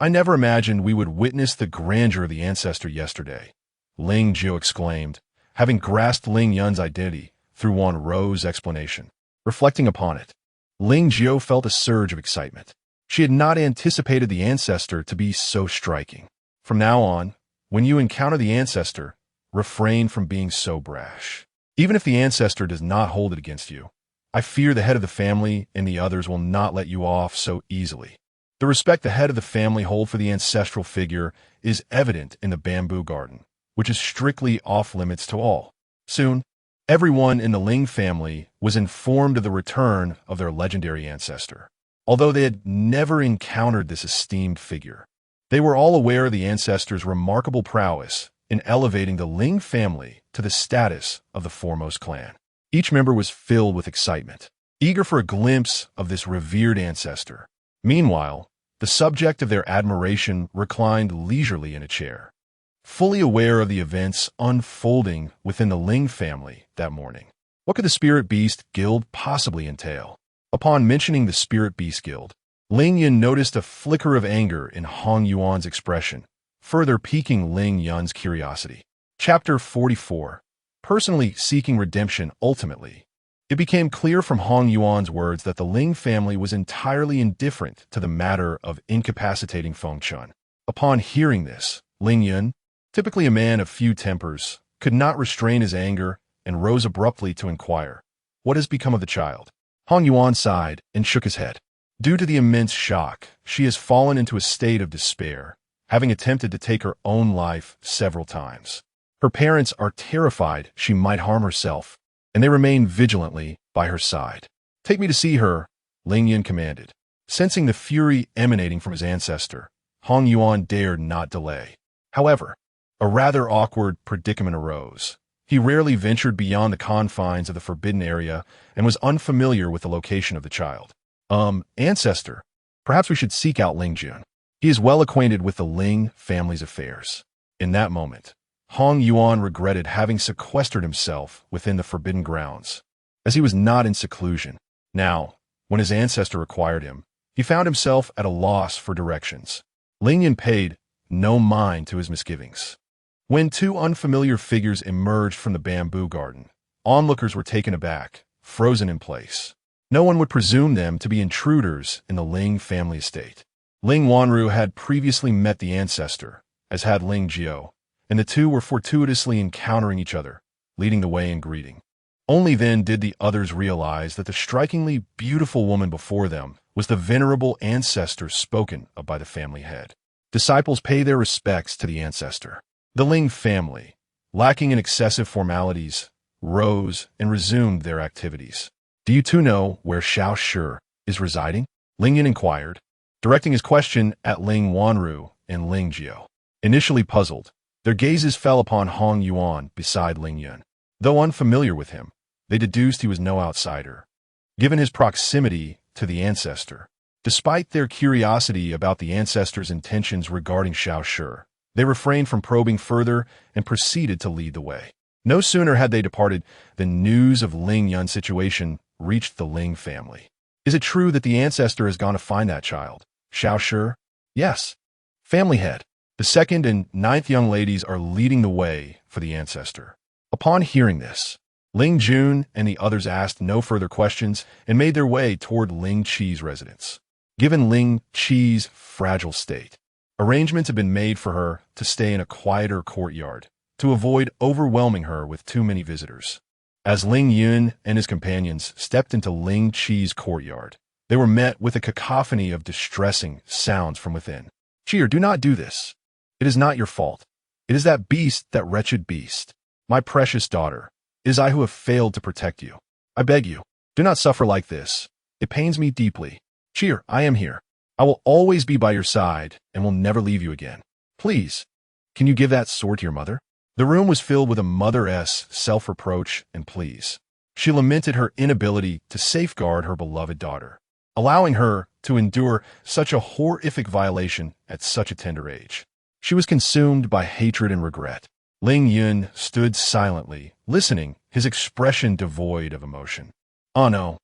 I never imagined we would witness the grandeur of the ancestor yesterday, Ling Jiu exclaimed, having grasped Ling Yun's identity through Wan Ro's explanation. Reflecting upon it, Ling Jiu felt a surge of excitement. She had not anticipated the ancestor to be so striking. From now on, when you encounter the ancestor, refrain from being so brash. Even if the ancestor does not hold it against you, I fear the head of the family and the others will not let you off so easily. The respect the head of the family hold for the ancestral figure is evident in the bamboo garden, which is strictly off-limits to all. Soon, everyone in the Ling family was informed of the return of their legendary ancestor. Although they had never encountered this esteemed figure, they were all aware of the ancestor's remarkable prowess in elevating the Ling family to the status of the foremost clan. Each member was filled with excitement, eager for a glimpse of this revered ancestor. Meanwhile, the subject of their admiration reclined leisurely in a chair, fully aware of the events unfolding within the Ling family that morning. What could the Spirit Beast Guild possibly entail? Upon mentioning the Spirit Beast Guild, Ling Yun noticed a flicker of anger in Hong Yuan's expression, further piquing Ling Yun's curiosity. Chapter 44. Personally seeking redemption ultimately. It became clear from Hong Yuan's words that the Ling family was entirely indifferent to the matter of incapacitating Feng Chun. Upon hearing this, Ling Yun, typically a man of few tempers, could not restrain his anger and rose abruptly to inquire, "What has become of the child?" Hong Yuan sighed and shook his head. Due to the immense shock, she has fallen into a state of despair, having attempted to take her own life several times. Her parents are terrified she might harm herself, and they remain vigilantly by her side. "Take me to see her," Ling Yun commanded. Sensing the fury emanating from his ancestor, Hong Yuan dared not delay. However, a rather awkward predicament arose. He rarely ventured beyond the confines of the forbidden area and was unfamiliar with the location of the child. Ancestor, perhaps we should seek out Ling Yun. He is well acquainted with the Ling family's affairs. In that moment, Hong Yuan regretted having sequestered himself within the forbidden grounds, as he was not in seclusion. Now, when his ancestor required him, he found himself at a loss for directions. Ling Yun paid no mind to his misgivings. When two unfamiliar figures emerged from the bamboo garden, onlookers were taken aback, frozen in place. No one would presume them to be intruders in the Ling family estate. Ling Wanru had previously met the ancestor, as had Ling Jiao, and the two were fortuitously encountering each other, leading the way in greeting. Only then did the others realize that the strikingly beautiful woman before them was the venerable ancestor spoken of by the family head. Disciples pay their respects to the ancestor. The Ling family, lacking in excessive formalities, rose and resumed their activities. "Do you two know where Xiao Shi is residing?" Ling Yun inquired, directing his question at Ling Wanru and Ling Jiao. Initially puzzled, their gazes fell upon Hong Yuan beside Ling Yun. Though unfamiliar with him, they deduced he was no outsider, given his proximity to the ancestor. Despite their curiosity about the ancestor's intentions regarding Xiao Shi, they refrained from probing further and proceeded to lead the way. No sooner had they departed than news of Ling Yun's situation reached the Ling family. "Is it true that the ancestor has gone to find that child, Xiao Shi?" "Yes." Family head. The second and ninth young ladies are leading the way for the ancestor. Upon hearing this, Ling Jun and the others asked no further questions and made their way toward Ling Qi's residence. Given Ling Qi's fragile state, arrangements have been made for her to stay in a quieter courtyard to avoid overwhelming her with too many visitors. As Ling Yun and his companions stepped into Ling Qi's courtyard, they were met with a cacophony of distressing sounds from within. "Cheer, do not do this. It is not your fault. It is that beast, that wretched beast. My precious daughter, it is I who have failed to protect you. I beg you, do not suffer like this. It pains me deeply. Cheer, I am here. I will always be by your side and will never leave you again. Please, can you give that sword to your mother?" The room was filled with a mother's self-reproach and pleas. She lamented her inability to safeguard her beloved daughter, allowing her to endure such a horrific violation at such a tender age. She was consumed by hatred and regret. Ling Yun stood silently, listening, his expression devoid of emotion. Oh no.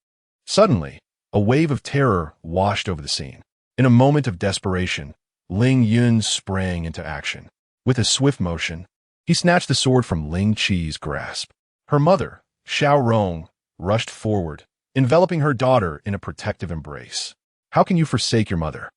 Suddenly, a wave of terror washed over the scene. In a moment of desperation, Ling Yun sprang into action. With a swift motion, he snatched the sword from Ling Qi's grasp. Her mother, Xiao Rong, rushed forward, enveloping her daughter in a protective embrace. "How can you forsake your mother?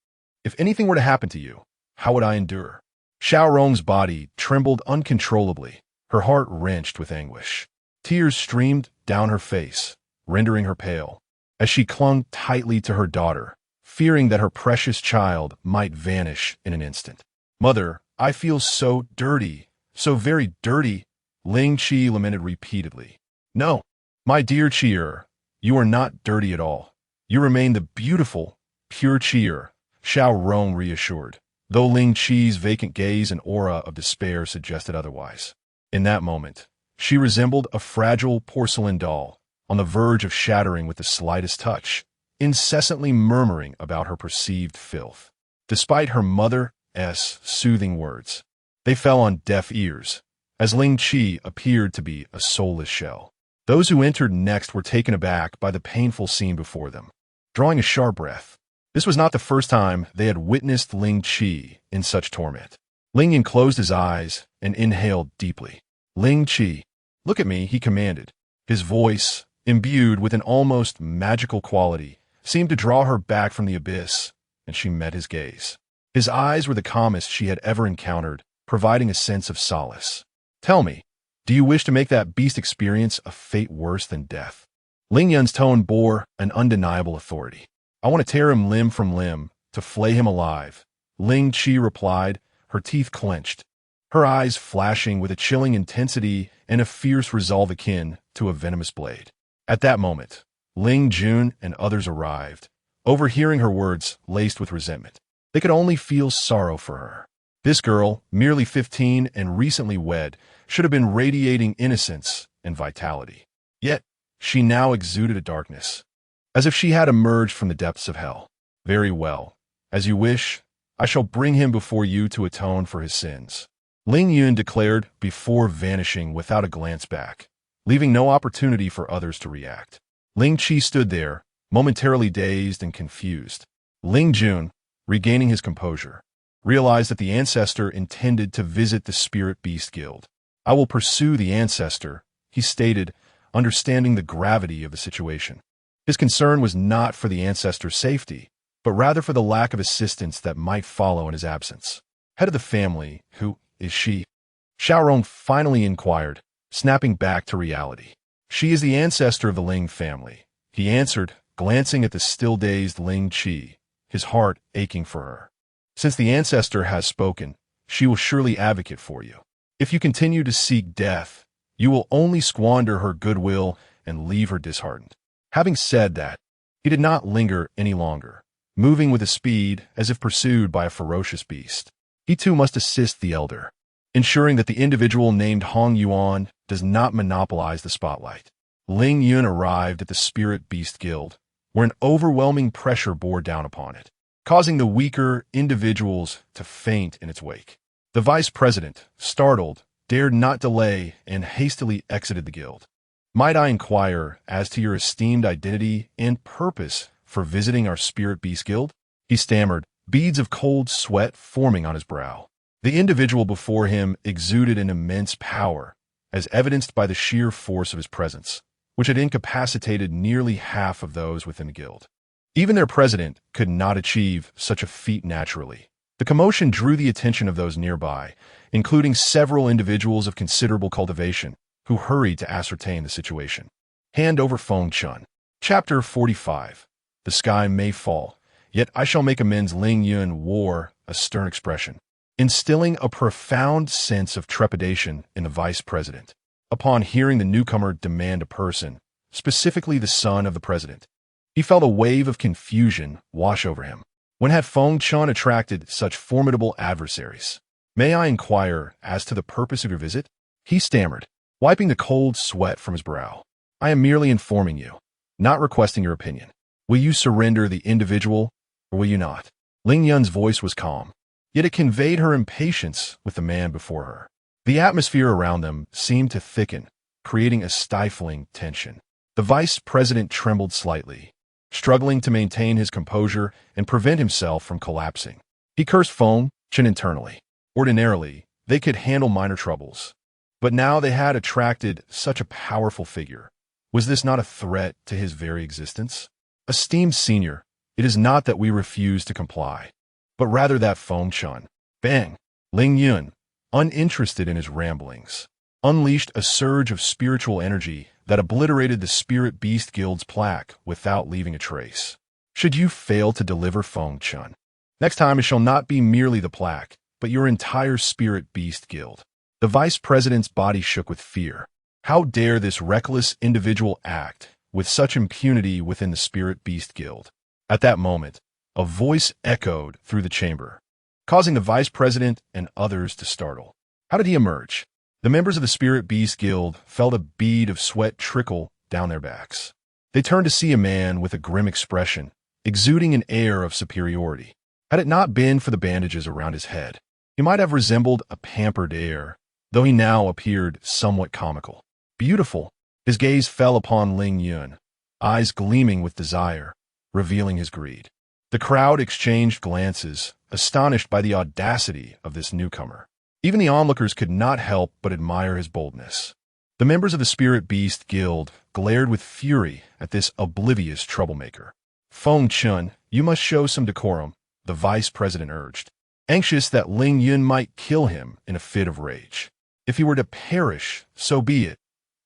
If anything were to happen to you, how would I endure?" Xiao Rong's body trembled uncontrollably, her heart wrenched with anguish. Tears streamed down her face, rendering her pale, as she clung tightly to her daughter, fearing that her precious child might vanish in an instant. "Mother, I feel so dirty, so very dirty," Ling Qi lamented repeatedly. "No, my dear Qi'er, you are not dirty at all. You remain the beautiful, pure Qi'er," Xiao Rong reassured, though Ling Qi's vacant gaze and aura of despair suggested otherwise. In that moment, she resembled a fragile porcelain doll, on the verge of shattering with the slightest touch, incessantly murmuring about her perceived filth. Despite her mother's soothing words, they fell on deaf ears, as Ling Qi appeared to be a soulless shell. Those who entered next were taken aback by the painful scene before them, drawing a sharp breath. This was not the first time they had witnessed Ling Qi in such torment. Ling Yun closed his eyes and inhaled deeply. "Ling Qi, look at me," he commanded. His voice, imbued with an almost magical quality, seemed to draw her back from the abyss, and she met his gaze. His eyes were the calmest she had ever encountered, providing a sense of solace. "Tell me, do you wish to make that beast experience a fate worse than death?" Ling Yun's tone bore an undeniable authority. "I want to tear him limb from limb, to flay him alive," Ling Qi replied, her teeth clenched, her eyes flashing with a chilling intensity and a fierce resolve akin to a venomous blade. At that moment, Ling Jun and others arrived, overhearing her words laced with resentment. They could only feel sorrow for her. This girl, merely 15 and recently wed, should have been radiating innocence and vitality. Yet, she now exuded a darkness, as if she had emerged from the depths of hell. "Very well. As you wish, I shall bring him before you to atone for his sins," Ling Yun declared before vanishing without a glance back, leaving no opportunity for others to react. Ling Qi stood there, momentarily dazed and confused. Ling Jun, regaining his composure, realized that the ancestor intended to visit the Spirit Beast Guild. "I will pursue the ancestor," he stated, understanding the gravity of the situation. His concern was not for the ancestor's safety, but rather for the lack of assistance that might follow in his absence. Head of the family, who is she? Xiaorong finally inquired, snapping back to reality. She is the ancestor of the Ling family, he answered, glancing at the still-dazed Ling Qi, his heart aching for her. Since the ancestor has spoken, she will surely advocate for you. If you continue to seek death, you will only squander her goodwill and leave her disheartened. Having said that, he did not linger any longer, moving with a speed as if pursued by a ferocious beast. He too must assist the elder, ensuring that the individual named Hong Yuan does not monopolize the spotlight. Ling Yun arrived at the Spirit Beast Guild, where an overwhelming pressure bore down upon it, causing the weaker individuals to faint in its wake. The vice president, startled, dared not delay and hastily exited the guild. Might I inquire as to your esteemed identity and purpose for visiting our Spirit Beast Guild? He stammered, beads of cold sweat forming on his brow. The individual before him exuded an immense power, as evidenced by the sheer force of his presence, which had incapacitated nearly half of those within the guild. Even their president could not achieve such a feat naturally. The commotion drew the attention of those nearby, including several individuals of considerable cultivation, who hurried to ascertain the situation. Hand over Feng Chun. Chapter 45. The sky may fall, yet I shall make amends. Ling Yun wore a stern expression, instilling a profound sense of trepidation in the vice president. Upon hearing the newcomer demand a person, specifically the son of the president, he felt a wave of confusion wash over him. When had Feng Chun attracted such formidable adversaries? May I inquire as to the purpose of your visit? He stammered, wiping the cold sweat from his brow. I am merely informing you, not requesting your opinion. Will you surrender the individual, or will you not? Ling Yun's voice was calm, yet it conveyed her impatience with the man before her. The atmosphere around them seemed to thicken, creating a stifling tension. The vice president trembled slightly, struggling to maintain his composure and prevent himself from collapsing. He cursed Feng Chun internally. Ordinarily, they could handle minor troubles, but now they had attracted such a powerful figure. Was this not a threat to his very existence? Esteemed senior, it is not that we refuse to comply, but rather that Feng Chun, bang, Ling Yun, uninterested in his ramblings, unleashed a surge of spiritual energy that obliterated the Spirit Beast Guild's plaque without leaving a trace. Should you fail to deliver Feng Chun, next time it shall not be merely the plaque, but your entire Spirit Beast Guild. The vice president's body shook with fear. How dare this reckless individual act with such impunity within the Spirit Beast Guild? At that moment, a voice echoed through the chamber, causing the vice president and others to startle. How did he emerge? The members of the Spirit Beast Guild felt a bead of sweat trickle down their backs. They turned to see a man with a grim expression, exuding an air of superiority. Had it not been for the bandages around his head, he might have resembled a pampered heir, though he now appeared somewhat comical. Beautiful, his gaze fell upon Ling Yun, eyes gleaming with desire, revealing his greed. The crowd exchanged glances, astonished by the audacity of this newcomer. Even the onlookers could not help but admire his boldness. The members of the Spirit Beast Guild glared with fury at this oblivious troublemaker. Feng Chun, you must show some decorum, the vice president urged, anxious that Ling Yun might kill him in a fit of rage. If he were to perish, so be it.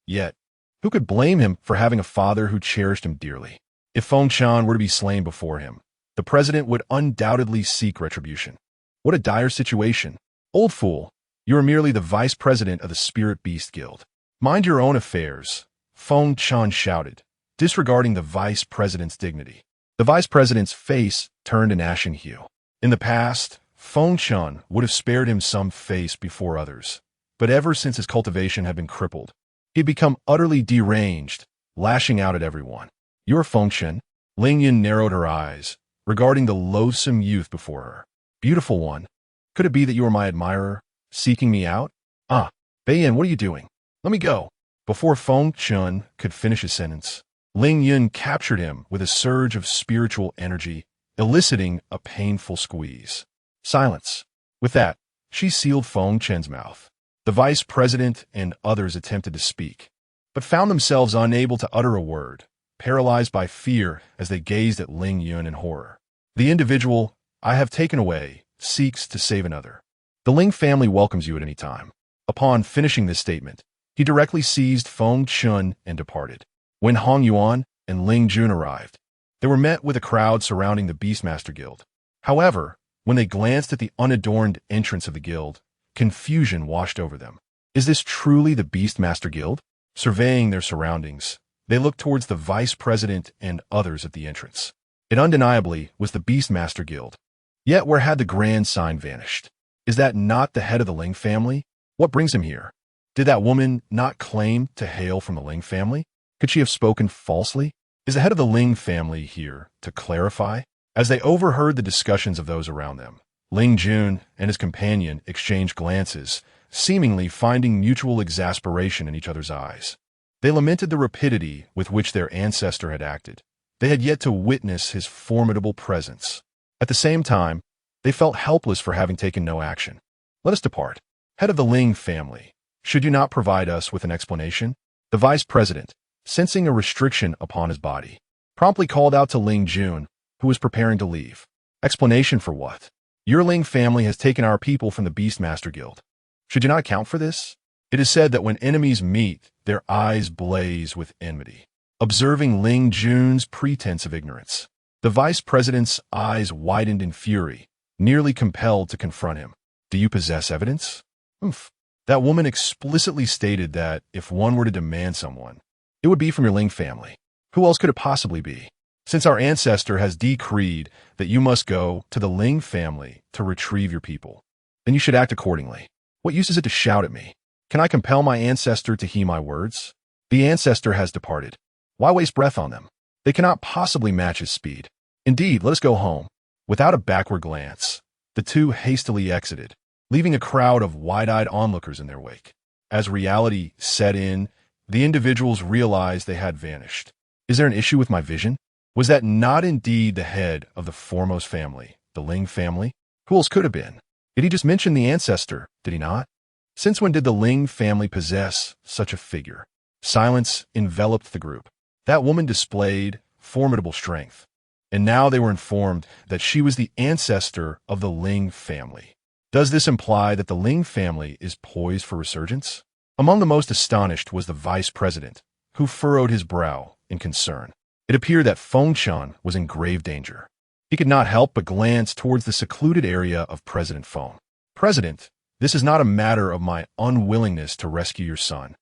Yet, who could blame him for having a father who cherished him dearly? If Feng Chun were to be slain before him, the president would undoubtedly seek retribution. What a dire situation. Old fool, you are merely the vice president of the Spirit Beast Guild. Mind your own affairs, Feng Chun shouted, disregarding the vice president's dignity. The vice president's face turned an ashen hue. In the past, Feng Chun would have spared him some face before others, but ever since his cultivation had been crippled, he had become utterly deranged, lashing out at everyone. Your Feng Chun? Ling Yun narrowed her eyes, regarding the loathsome youth before her. Beautiful one. Could it be that you are my admirer, seeking me out? Ah, Beiyan, what are you doing? Let me go. Before Feng Chun could finish his sentence, Ling Yun captured him with a surge of spiritual energy, eliciting a painful squeeze. Silence. With that, she sealed Feng Chun's mouth. The vice president and others attempted to speak, but found themselves unable to utter a word, paralyzed by fear as they gazed at Ling Yun in horror. The individual I have taken away seeks to save another. The Ling family welcomes you at any time. Upon finishing this statement, he directly seized Feng Chun and departed. When Hong Yuan and Ling Yun arrived, they were met with a crowd surrounding the Beastmaster Guild. However, when they glanced at the unadorned entrance of the guild, confusion washed over them. Is this truly the Beastmaster Guild? Surveying their surroundings, they looked towards the vice president and others at the entrance. It undeniably was the Beastmaster Guild. Yet where had the grand sign vanished? Is that not the head of the Ling family? What brings him here? Did that woman not claim to hail from the Ling family? Could she have spoken falsely? Is the head of the Ling family here to clarify? As they overheard the discussions of those around them, Ling Yun and his companion exchanged glances, seemingly finding mutual exasperation in each other's eyes. They lamented the rapidity with which their ancestor had acted. They had yet to witness his formidable presence. At the same time, they felt helpless for having taken no action. Let us depart. Head of the Ling family, should you not provide us with an explanation? The vice president, sensing a restriction upon his body, promptly called out to Ling Yun, who was preparing to leave. Explanation for what? Your Ling family has taken our people from the Beastmaster Guild. Should you not account for this? It is said that when enemies meet, their eyes blaze with enmity. Observing Ling Yun's pretense of ignorance, the vice president's eyes widened in fury, nearly compelled to confront him. Do you possess evidence? That woman explicitly stated that if one were to demand someone, it would be from your Ling family. Who else could it possibly be? Since our ancestor has decreed that you must go to the Ling family to retrieve your people, then you should act accordingly. What use is it to shout at me? Can I compel my ancestor to heed my words? The ancestor has departed. Why waste breath on them? They cannot possibly match his speed. Indeed, let us go home. Without a backward glance, the two hastily exited, leaving a crowd of wide-eyed onlookers in their wake. As reality set in, the individuals realized they had vanished. Is there an issue with my vision? Was that not indeed the head of the foremost family, the Ling family? Who else could have been? Did he just mention the ancestor, did he not? Since when did the Ling family possess such a figure? Silence enveloped the group. That woman displayed formidable strength, and now they were informed that she was the ancestor of the Ling family. Does this imply that the Ling family is poised for resurgence? Among the most astonished was the vice president, who furrowed his brow in concern. It appeared that Feng Chun was in grave danger. He could not help but glance towards the secluded area of President Feng. President, this is not a matter of my unwillingness to rescue your son.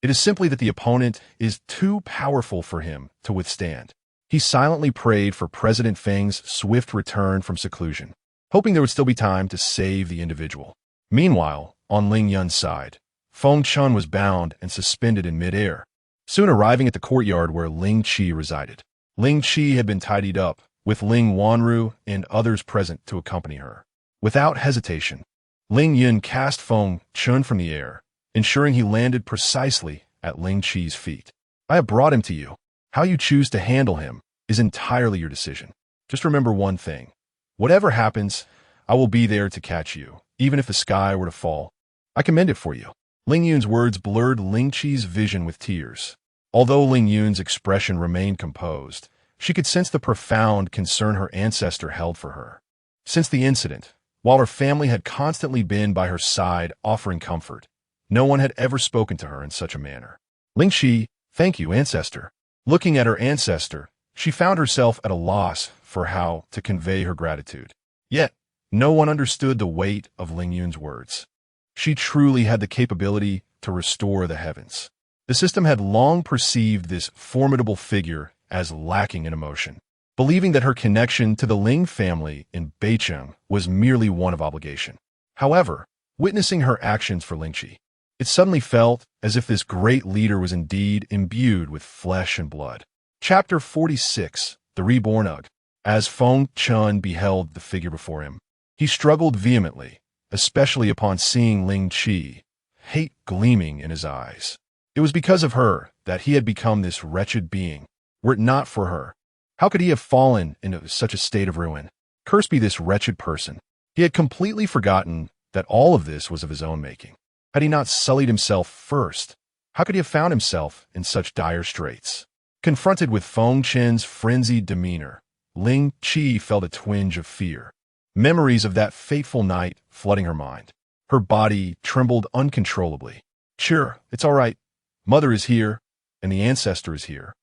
It is simply that the opponent is too powerful for him to withstand. He silently prayed for President Feng's swift return from seclusion, hoping there would still be time to save the individual. Meanwhile, on Ling Yun's side, Feng Chun was bound and suspended in midair, soon arriving at the courtyard where Ling Qi resided. Ling Qi had been tidied up, with Ling Wanru and others present to accompany her. Without hesitation, Ling Yun cast Feng Chun from the air, ensuring he landed precisely at Ling Qi's feet. I have brought him to you. How you choose to handle him is entirely your decision. Just remember one thing. Whatever happens, I will be there to catch you, even if the sky were to fall. I commend it for you. Ling Yun's words blurred Ling Qi's vision with tears. Although Ling Yun's expression remained composed, she could sense the profound concern her ancestor held for her. Since the incident, while her family had constantly been by her side offering comfort, no one had ever spoken to her in such a manner. Ling Qi, thank you, ancestor. Looking at her ancestor, she found herself at a loss for how to convey her gratitude. Yet, no one understood the weight of Ling Yun's words. She truly had the capability to restore the heavens. The system had long perceived this formidable figure as lacking in emotion, believing that her connection to the Ling family in Beicheng was merely one of obligation. However, witnessing her actions for Ling Qi, it suddenly felt as if this great leader was indeed imbued with flesh and blood. Chapter 46, The Reborn Ugg. As Feng Chun beheld the figure before him, he struggled vehemently, especially upon seeing Ling Qi, hate gleaming in his eyes. It was because of her that he had become this wretched being. Were it not for her, how could he have fallen into such a state of ruin? Cursed be this wretched person. He had completely forgotten that all of this was of his own making. Had he not sullied himself first, how could he have found himself in such dire straits? Confronted with Feng Chen's frenzied demeanor, Ling Qi felt a twinge of fear. Memories of that fateful night flooding her mind. Her body trembled uncontrollably. Sure, it's all right. Mother is here, and the ancestor is here.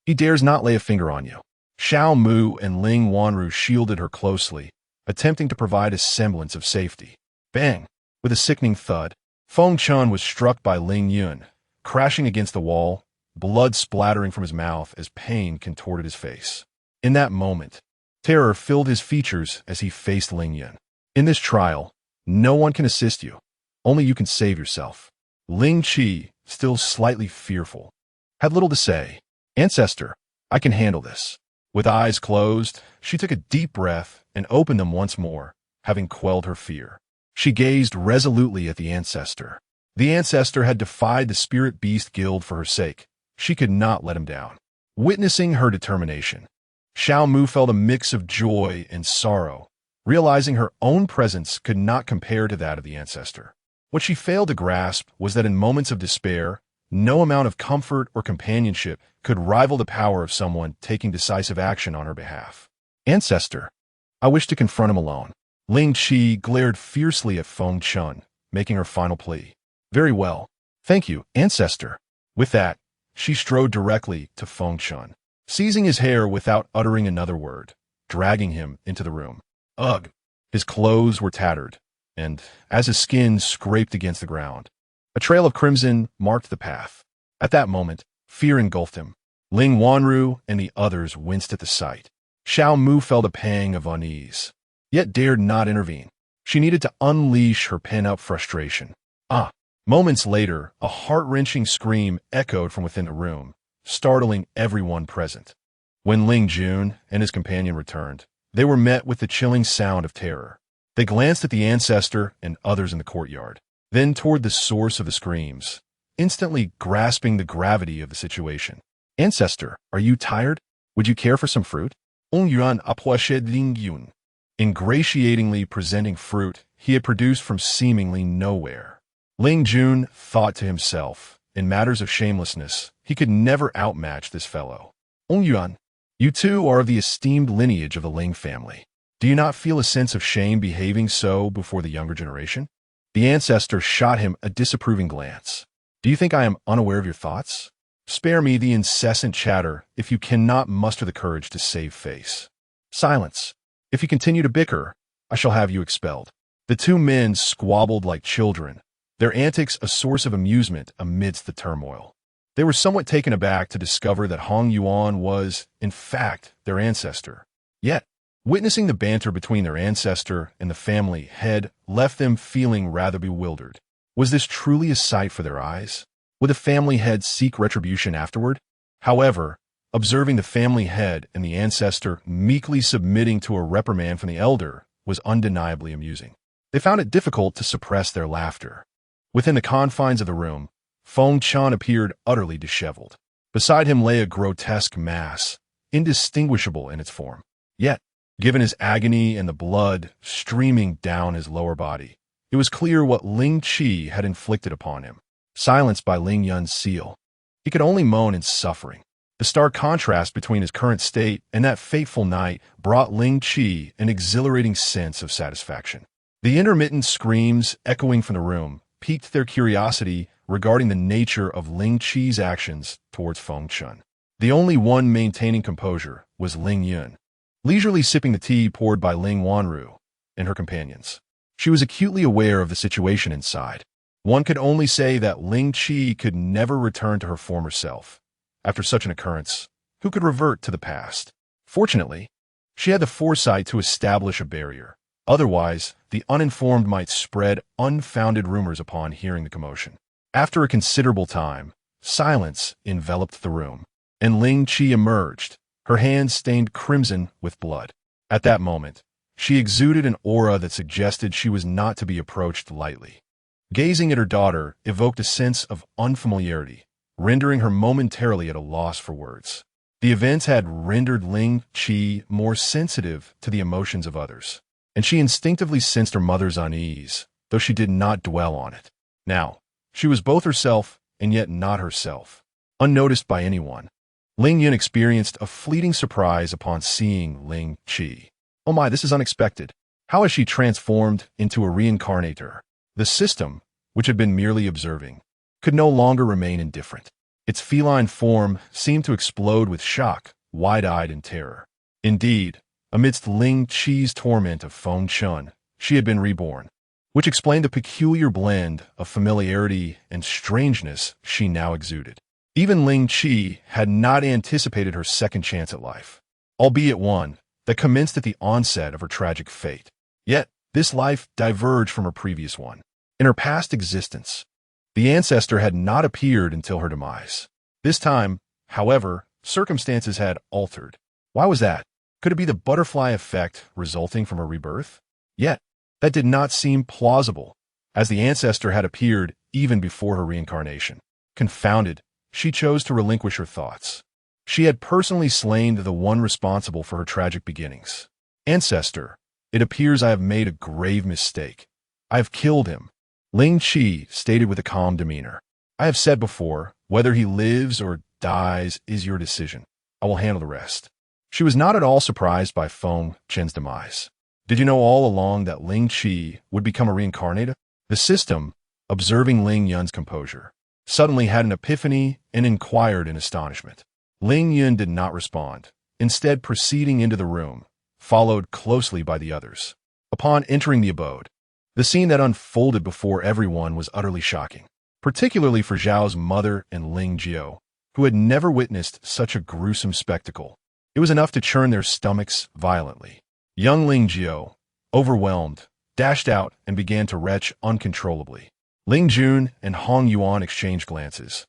He dares not lay a finger on you. Xiao Mu and Ling Wanru shielded her closely, attempting to provide a semblance of safety. Bang! With a sickening thud, Feng Chun was struck by Ling Yun, crashing against the wall, blood splattering from his mouth as pain contorted his face. In that moment, terror filled his features as he faced Ling Yun. In this trial, no one can assist you. Only you can save yourself. Ling Qi, still slightly fearful, had little to say. Ancestor, I can handle this. With eyes closed, she took a deep breath and opened them once more, having quelled her fear. She gazed resolutely at the ancestor. The ancestor had defied the Spirit Beast Guild for her sake. She could not let him down. Witnessing her determination, Xiao Mu felt a mix of joy and sorrow, realizing her own presence could not compare to that of the ancestor. What she failed to grasp was that in moments of despair, no amount of comfort or companionship could rival the power of someone taking decisive action on her behalf. Ancestor, I wish to confront him alone. Ling Qi glared fiercely at Feng Chun, making her final plea. Very well. Thank you, Ancestor. With that, she strode directly to Feng Chun, seizing his hair without uttering another word, dragging him into the room. Ugh! His clothes were tattered, and, as his skin scraped against the ground, a trail of crimson marked the path. At that moment, fear engulfed him. Ling Wanru and the others winced at the sight. Xiao Mu felt a pang of unease, yet dared not intervene. She needed to unleash her pent-up frustration. Moments later, a heart-wrenching scream echoed from within the room, startling everyone present. When Ling Jun and his companion returned, they were met with the chilling sound of terror. They glanced at the ancestor and others in the courtyard, then toward the source of the screams, instantly grasping the gravity of the situation. Ancestor, are you tired? Would you care for some fruit? Ling Yun approached Ling Yun, ingratiatingly presenting fruit he had produced from seemingly nowhere. Ling Jun thought to himself, in matters of shamelessness, he could never outmatch this fellow. Ling Yun, you two are of the esteemed lineage of the Ling family. Do you not feel a sense of shame behaving so before the younger generation? The ancestor shot him a disapproving glance. Do you think I am unaware of your thoughts? Spare me the incessant chatter if you cannot muster the courage to save face. Silence. If you continue to bicker, I shall have you expelled. The two men squabbled like children, their antics a source of amusement amidst the turmoil. They were somewhat taken aback to discover that Hong Yuan was, in fact, their ancestor. Yet, witnessing the banter between their ancestor and the family head left them feeling rather bewildered. Was this truly a sight for their eyes? Would the family head seek retribution afterward? However, observing the family head and the ancestor meekly submitting to a reprimand from the elder was undeniably amusing. They found it difficult to suppress their laughter. Within the confines of the room, Feng Chun appeared utterly disheveled. Beside him lay a grotesque mass, indistinguishable in its form. Yet, given his agony and the blood streaming down his lower body, it was clear what Ling Qi had inflicted upon him. Silenced by Ling Yun's seal, he could only moan in suffering. The stark contrast between his current state and that fateful night brought Ling Qi an exhilarating sense of satisfaction. The intermittent screams echoing from the room piqued their curiosity regarding the nature of Ling Qi's actions towards Feng Chun. The only one maintaining composure was Ling Yun, leisurely sipping the tea poured by Ling Wanru and her companions. She was acutely aware of the situation inside. One could only say that Ling Qi could never return to her former self. After such an occurrence, who could revert to the past? Fortunately, she had the foresight to establish a barrier. Otherwise, the uninformed might spread unfounded rumors upon hearing the commotion. After a considerable time, silence enveloped the room, and Ling Qi emerged, her hands stained crimson with blood. At that moment, she exuded an aura that suggested she was not to be approached lightly. Gazing at her daughter evoked a sense of unfamiliarity, rendering her momentarily at a loss for words. The events had rendered Ling Qi more sensitive to the emotions of others, and she instinctively sensed her mother's unease, though she did not dwell on it. Now, she was both herself and yet not herself. Unnoticed by anyone, Ling Yun experienced a fleeting surprise upon seeing Ling Qi. Oh my, this is unexpected. How has she transformed into a reincarnator? The system, which had been merely observing, could no longer remain indifferent. Its feline form seemed to explode with shock, wide-eyed in terror. Indeed, amidst Ling Qi's torment of Feng Chun, she had been reborn, which explained the peculiar blend of familiarity and strangeness she now exuded. Even Ling Qi had not anticipated her second chance at life, albeit one that commenced at the onset of her tragic fate. Yet, this life diverged from her previous one. In her past existence, the ancestor had not appeared until her demise. This time, however, circumstances had altered. Why was that? Could it be the butterfly effect resulting from her rebirth? Yet, that did not seem plausible, as the ancestor had appeared even before her reincarnation. Confounded, she chose to relinquish her thoughts. She had personally slain the one responsible for her tragic beginnings. Ancestor, it appears I have made a grave mistake. I have killed him. Ling Qi stated with a calm demeanor. I have said before, whether he lives or dies is your decision. I will handle the rest. She was not at all surprised by Feng Chen's demise. Did you know all along that Ling Qi would become a reincarnator? The system, observing Ling Yun's composure, suddenly had an epiphany and inquired in astonishment. Ling Yun did not respond, instead proceeding into the room, followed closely by the others. Upon entering the abode, the scene that unfolded before everyone was utterly shocking, particularly for Zhao's mother and Ling Jiao, who had never witnessed such a gruesome spectacle. It was enough to churn their stomachs violently. Young Ling Jiao, overwhelmed, dashed out and began to retch uncontrollably. Ling Jun and Hong Yuan exchanged glances,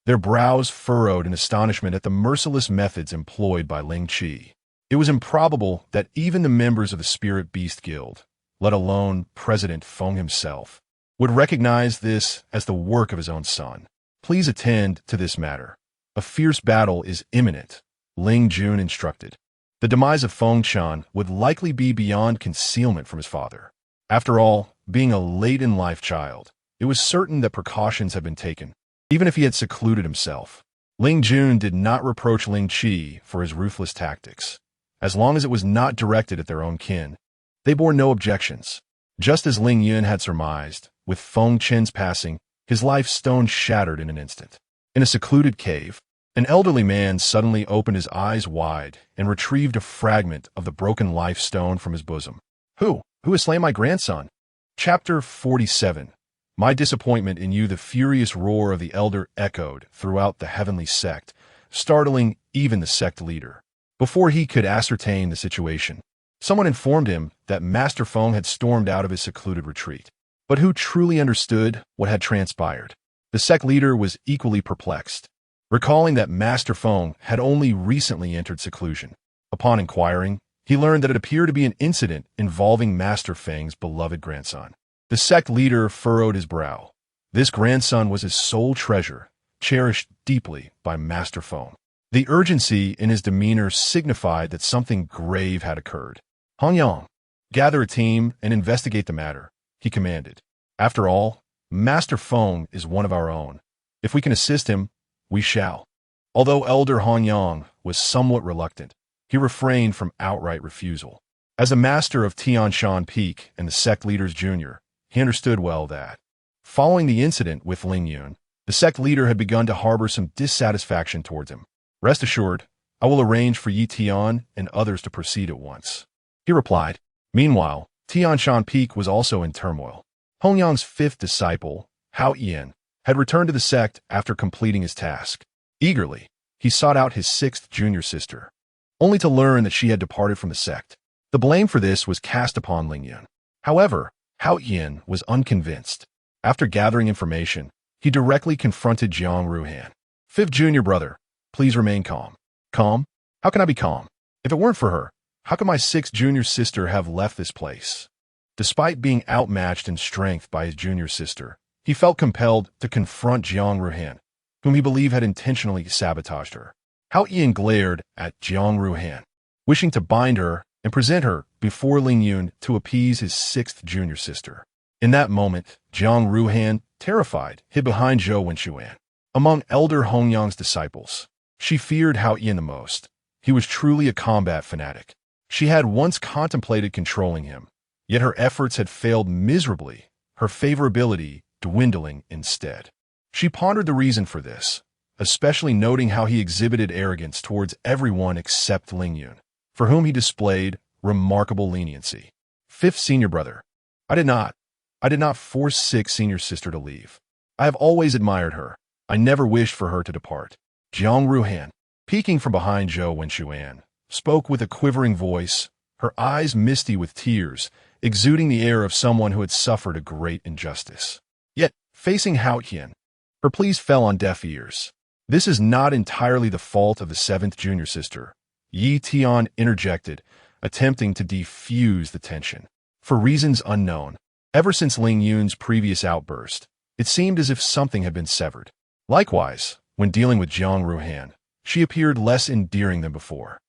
their brows furrowed in astonishment at the merciless methods employed by Ling Qi. It was improbable that even the members of the Spirit Beast Guild, let alone President Feng himself, would recognize this as the work of his own son. Please attend to this matter. A fierce battle is imminent, Ling Jun instructed. The demise of Feng Chan would likely be beyond concealment from his father. After all, being a late-in-life child, it was certain that precautions had been taken, even if he had secluded himself. Ling Jun did not reproach Ling Qi for his ruthless tactics. As long as it was not directed at their own kin, they bore no objections. Just as Ling Yun had surmised, with Feng Chen's passing, his life stone shattered in an instant. In a secluded cave, an elderly man suddenly opened his eyes wide and retrieved a fragment of the broken life stone from his bosom. Who has slain my grandson? Chapter 47. My disappointment in you. The furious roar of the elder echoed throughout the heavenly sect, startling even the sect leader. Before he could ascertain the situation, someone informed him that Master Feng had stormed out of his secluded retreat. But who truly understood what had transpired? The sect leader was equally perplexed, recalling that Master Feng had only recently entered seclusion. Upon inquiring, he learned that it appeared to be an incident involving Master Feng's beloved grandson. The sect leader furrowed his brow. This grandson was his sole treasure, cherished deeply by Master Feng. The urgency in his demeanor signified that something grave had occurred. Hongyang, gather a team and investigate the matter, he commanded. After all, Master Feng is one of our own. If we can assist him, we shall. Although Elder Hongyang was somewhat reluctant, he refrained from outright refusal. As a master of Tianshan Peak and the sect leader's junior, he understood well that, following the incident with Ling Yun, the sect leader had begun to harbor some dissatisfaction towards him. Rest assured, I will arrange for Yi Tian and others to proceed at once, he replied. Meanwhile, Tianshan Peak was also in turmoil. Hongyang's fifth disciple, Hao Yan, had returned to the sect after completing his task. Eagerly, he sought out his sixth junior sister, only to learn that she had departed from the sect. The blame for this was cast upon Ling Yun. However, Hao Yan was unconvinced. After gathering information, he directly confronted Jiang Ruhan. Fifth junior brother, please remain calm. Calm? How can I be calm? If it weren't for her, how could my sixth junior sister have left this place? Despite being outmatched in strength by his junior sister, he felt compelled to confront Jiang Ruhan, whom he believed had intentionally sabotaged her. Hao Yan glared at Jiang Ruhan, wishing to bind her and present her before Ling Yun to appease his sixth junior sister. In that moment, Jiang Ruhan, terrified, hid behind Zhou Wenxuan. Among Elder Hongyang's disciples, She feared Hao Yin the most. He was truly a combat fanatic. She had once contemplated controlling him, yet her efforts had failed miserably, her favorability dwindling instead. She pondered the reason for this, especially noting how he exhibited arrogance towards everyone except Ling Yun, for whom he displayed remarkable leniency. Fifth senior brother. I did not force sixth senior sister to leave. I have always admired her. I never wished for her to depart. Jiang Ruhan, peeking from behind Zhou Wenxuan, spoke with a quivering voice, her eyes misty with tears, exuding the air of someone who had suffered a great injustice. Yet, facing Hao Yin, her pleas fell on deaf ears. This is not entirely the fault of the seventh junior sister, Yi Tian interjected, attempting to defuse the tension. For reasons unknown, ever since Ling Yun's previous outburst, it seemed as if something had been severed. Likewise, when dealing with Jiang Ruhan, she appeared less endearing than before.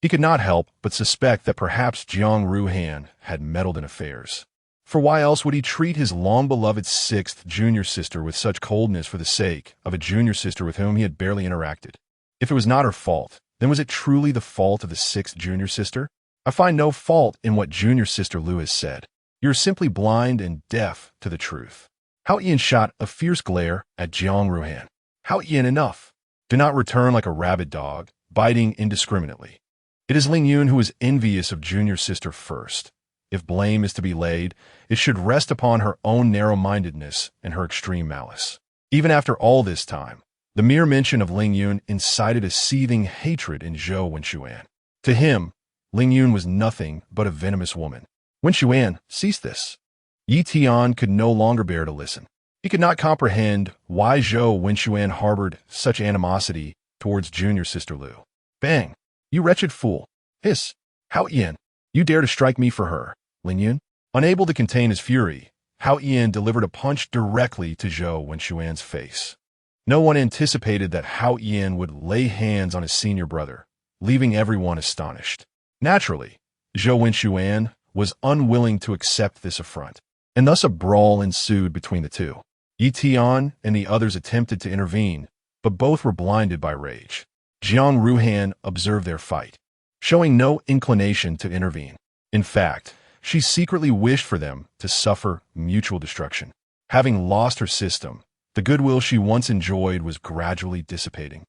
He could not help but suspect that perhaps Jiang Ruhan had meddled in affairs. For why else would he treat his long-beloved sixth junior sister with such coldness for the sake of a junior sister with whom he had barely interacted? If it was not her fault, then was it truly the fault of the sixth junior sister? I find no fault in what junior sister Lu has said. You're simply blind and deaf to the truth. Hao Yin shot a fierce glare at Jiang Ruhan. Hao Yin, enough. Do not return like a rabid dog, biting indiscriminately. It is Ling Yun who is envious of junior sister first. If blame is to be laid, it should rest upon her own narrow-mindedness and her extreme malice. Even after all this time, the mere mention of Ling Yun incited a seething hatred in Zhou Wenxuan. To him, Ling Yun was nothing but a venomous woman. Wenxuan, cease this. Yi Tian could no longer bear to listen. He could not comprehend why Zhou Wenxuan harbored such animosity towards junior sister Lu. Bang! You wretched fool! Hiss! Hao Yin! You dare to strike me for her, Ling Yun? Unable to contain his fury, Hao Yin delivered a punch directly to Zhou Wenxuan's face. No one anticipated that Hao Yin would lay hands on his senior brother, leaving everyone astonished. Naturally, Zhou Wenxuan was unwilling to accept this affront, and thus a brawl ensued between the two. Yi Tian and the others attempted to intervene, but both were blinded by rage. Jiang Ruhan observed their fight, showing no inclination to intervene. In fact, she secretly wished for them to suffer mutual destruction. Having lost her system, the goodwill she once enjoyed was gradually dissipating.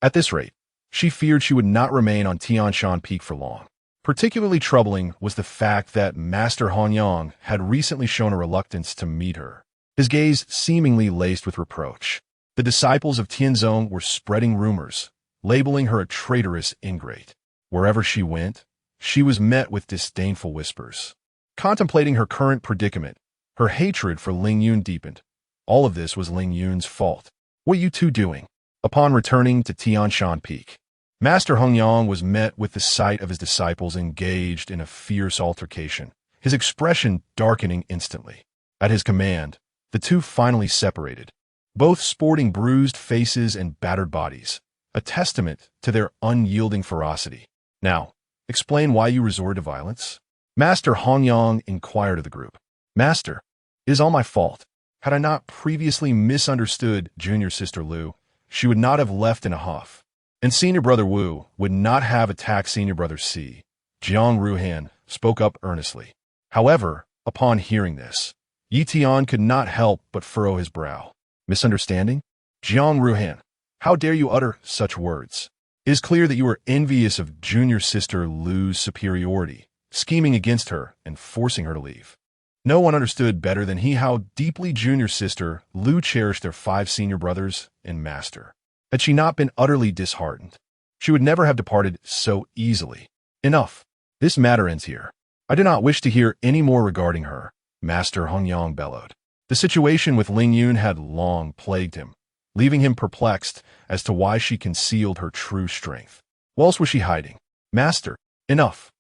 At this rate, she feared she would not remain on Tianshan Peak for long. Particularly troubling was the fact that Master Hongyang had recently shown a reluctance to meet her, his gaze seemingly laced with reproach. The disciples of Tianzong were spreading rumors, labeling her a traitorous ingrate. Wherever she went, she was met with disdainful whispers. Contemplating her current predicament, her hatred for Ling Yun deepened. All of this was Ling Yun's fault. What are you two doing? Upon returning to Tianshan Peak, Master Hongyang was met with the sight of his disciples engaged in a fierce altercation, his expression darkening instantly. At his command, the two finally separated, both sporting bruised faces and battered bodies, a testament to their unyielding ferocity. Now, explain why you resorted to violence? Master Hongyang inquired of the group. Master, it is all my fault. Had I not previously misunderstood junior sister Lu, she would not have left in a huff. And senior brother Wu would not have attacked senior brother Si. Jiang Ruhan spoke up earnestly. However, upon hearing this, Yi Tian could not help but furrow his brow. Misunderstanding? Jiang Ruhan, how dare you utter such words? It is clear that you are envious of junior sister Lu's superiority, scheming against her and forcing her to leave. No one understood better than he how deeply junior sister Lu cherished their 5 senior brothers and master. Had she not been utterly disheartened, she would never have departed so easily. Enough. This matter ends here. I do not wish to hear any more regarding her, Master Hongyang bellowed. The situation with Ling Yun had long plagued him, leaving him perplexed as to why she concealed her true strength. What else was she hiding? Master, enough.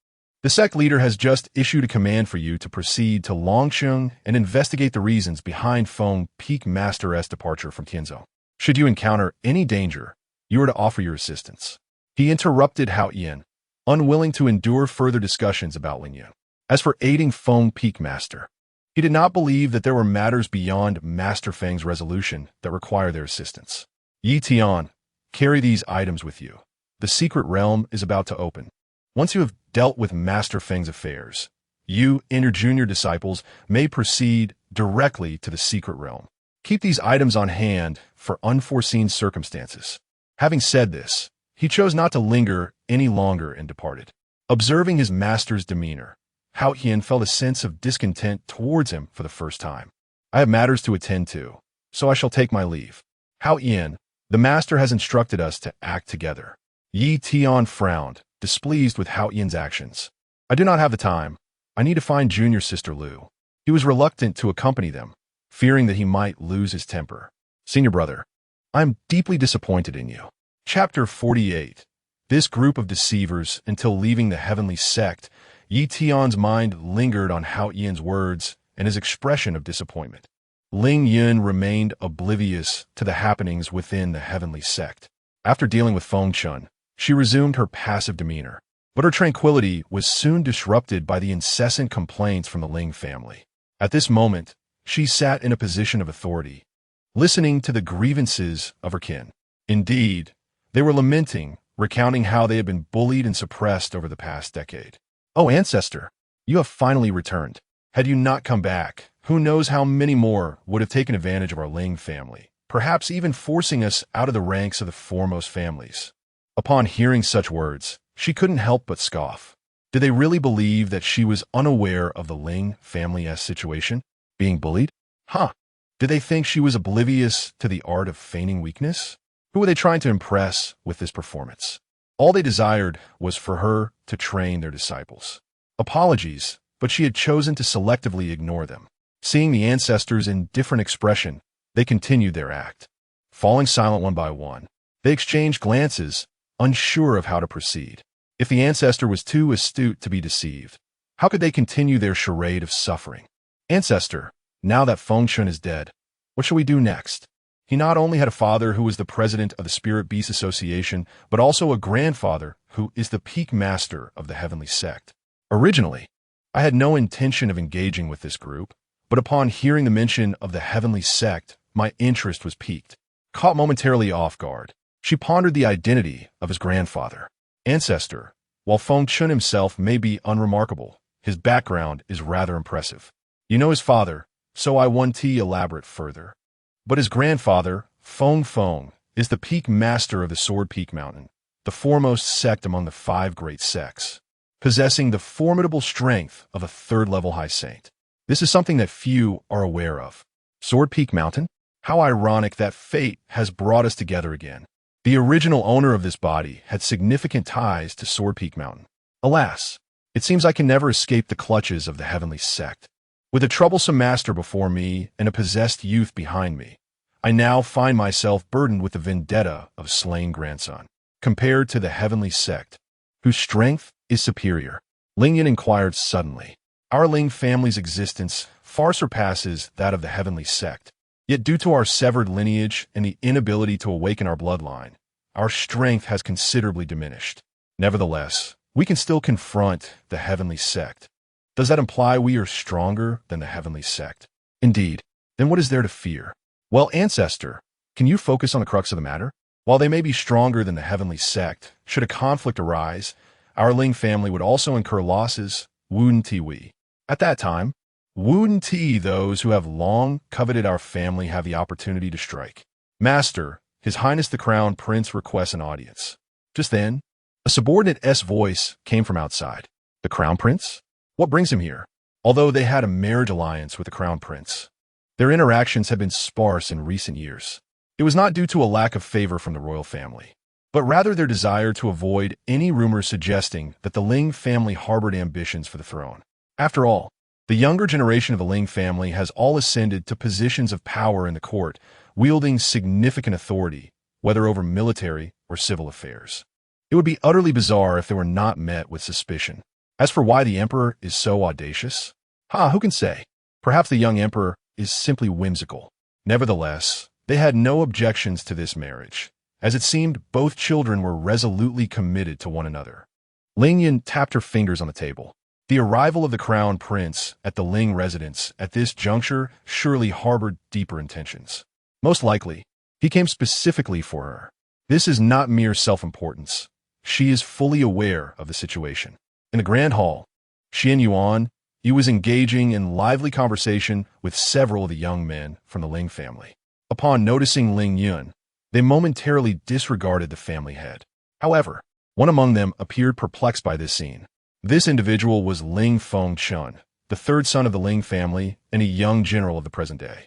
The sect leader has just issued a command for you to proceed to Longsheng and investigate the reasons behind Feng Peak Master's departure from Tianzhong. Should you encounter any danger, you are to offer your assistance. He interrupted Hao Yin, unwilling to endure further discussions about Ling Yun. As for aiding Feng Peak Master, he did not believe that there were matters beyond Master Feng's resolution that require their assistance. Yi Tian, Carry these items with you. The secret realm is about to open. Once you have dealt with Master Feng's affairs, you and your junior disciples may proceed directly to the secret realm. Keep these items on hand for unforeseen circumstances. Having said this, he chose not to linger any longer and departed. Observing his master's demeanor, Hao Qian felt a sense of discontent towards him for the first time. I have matters to attend to, so I shall take my leave. Hao Qian, the master has instructed us to act together. Yi Tian frowned, displeased with Hao Qian's actions. I do not have the time. I need to find junior sister Lu. He was reluctant to accompany them, fearing that he might lose his temper. Senior brother, I am deeply disappointed in you. Chapter 48. This group of deceivers, until leaving the heavenly sect, Yi Tian's mind lingered on Hao Qian's words and his expression of disappointment. Ling Yun remained oblivious to the happenings within the heavenly sect. After dealing with Feng Chun, she resumed her passive demeanor, but her tranquility was soon disrupted by the incessant complaints from the Ling family. At this moment, she sat in a position of authority, listening to the grievances of her kin. Indeed, they were lamenting, recounting how they had been bullied and suppressed over the past decade. Oh, ancestor, you have finally returned. Had you not come back, who knows how many more would have taken advantage of our Ling family, perhaps even forcing us out of the ranks of the foremost families. Upon hearing such words, she couldn't help but scoff. Did they really believe that she was unaware of the Ling family's situation, being bullied? Did they think she was oblivious to the art of feigning weakness? Who were they trying to impress with this performance? All they desired was for her to train their disciples. Apologies, but she had chosen to selectively ignore them. Seeing the ancestors in different expression, they continued their act. Falling silent one by one, they exchanged glances, unsure of how to proceed. If the ancestor was too astute to be deceived, how could they continue their charade of suffering? Ancestor, now that Feng Chun is dead, what shall we do next? He not only had a father who was the president of the Spirit Beast Association, but also a grandfather who is the peak master of the heavenly sect. Originally, I had no intention of engaging with this group, but upon hearing the mention of the heavenly sect, my interest was piqued. Caught momentarily off guard, she pondered the identity of his grandfather. Ancestor, while Feng Chun himself may be unremarkable, his background is rather impressive. You know his father, so I want to elaborate further. But his grandfather, Feng, is the peak master of the Sword Peak Mountain, the foremost sect among the 5 great sects, possessing the formidable strength of a 3rd-level high saint. This is something that few are aware of. Sword Peak Mountain? How ironic that fate has brought us together again. The original owner of this body had significant ties to Sword Peak Mountain. Alas, it seems I can never escape the clutches of the heavenly sect. With a troublesome master before me and a possessed youth behind me, I now find myself burdened with the vendetta of a slain grandson, compared to the heavenly sect, whose strength is superior. Ling Yun inquired suddenly. Our Ling family's existence far surpasses that of the heavenly sect. Yet due to our severed lineage and the inability to awaken our bloodline, our strength has considerably diminished. Nevertheless, we can still confront the heavenly sect. Does that imply we are stronger than the heavenly sect? Indeed. Then what is there to fear? Well, ancestor, can you focus on the crux of the matter? While they may be stronger than the heavenly sect, should a conflict arise, our Ling family would also incur losses, wouldn't we? At that time, wouldn't those who have long coveted our family have the opportunity to strike? Master, His Highness the Crown Prince requests an audience. Just then, a subordinate's voice came from outside. The Crown Prince? What brings him here? Although they had a marriage alliance with the Crown Prince, their interactions had been sparse in recent years. It was not due to a lack of favor from the royal family, but rather their desire to avoid any rumors suggesting that the Ling family harbored ambitions for the throne. After all, the younger generation of the Ling family has all ascended to positions of power in the court, wielding significant authority, whether over military or civil affairs. It would be utterly bizarre if they were not met with suspicion. As for why the emperor is so audacious, who can say? Perhaps the young emperor is simply whimsical. Nevertheless, they had no objections to this marriage, as it seemed both children were resolutely committed to one another. Ling Yun tapped her fingers on the table. The arrival of the crown prince at the Ling residence at this juncture surely harbored deeper intentions. Most likely, he came specifically for her. This is not mere self-importance. She is fully aware of the situation. In the grand hall, Ling Yun was engaging in lively conversation with several of the young men from the Ling family. Upon noticing Ling Yun, they momentarily disregarded the family head. However, one among them appeared perplexed by this scene. This individual was Ling Fengchun, the third son of the Ling family and a young general of the present day.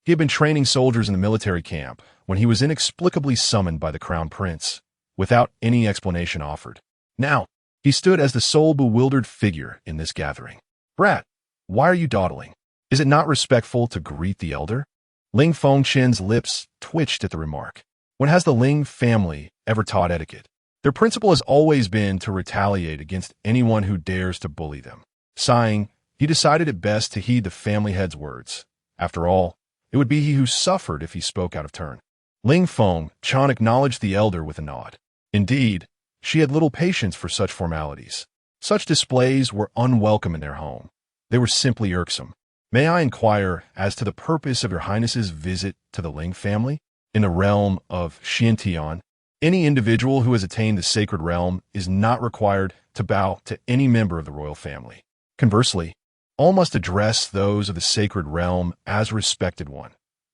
He had been training soldiers in the military camp when he was inexplicably summoned by the crown prince, without any explanation offered. Now, he stood as the sole bewildered figure in this gathering. "Brat, why are you dawdling? Is it not respectful to greet the elder?" Ling Fengchun's lips twitched at the remark. When has the Ling family ever taught etiquette? Their principle has always been to retaliate against anyone who dares to bully them. Sighing, he decided it best to heed the family head's words. After all, it would be he who suffered if he spoke out of turn. Ling Fengchun acknowledged the elder with a nod. Indeed, she had little patience for such formalities. Such displays were unwelcome in their home. They were simply irksome. "May I inquire as to the purpose of your highness's visit to the Ling family? In the realm of Xintian, any individual who has attained the sacred realm is not required to bow to any member of the royal family. Conversely, all must address those of the sacred realm as a respected one.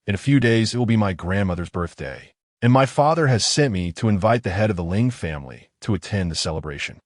In a few days, it will be my grandmother's birthday, and my father has sent me to invite the head of the Ling family to attend the celebration."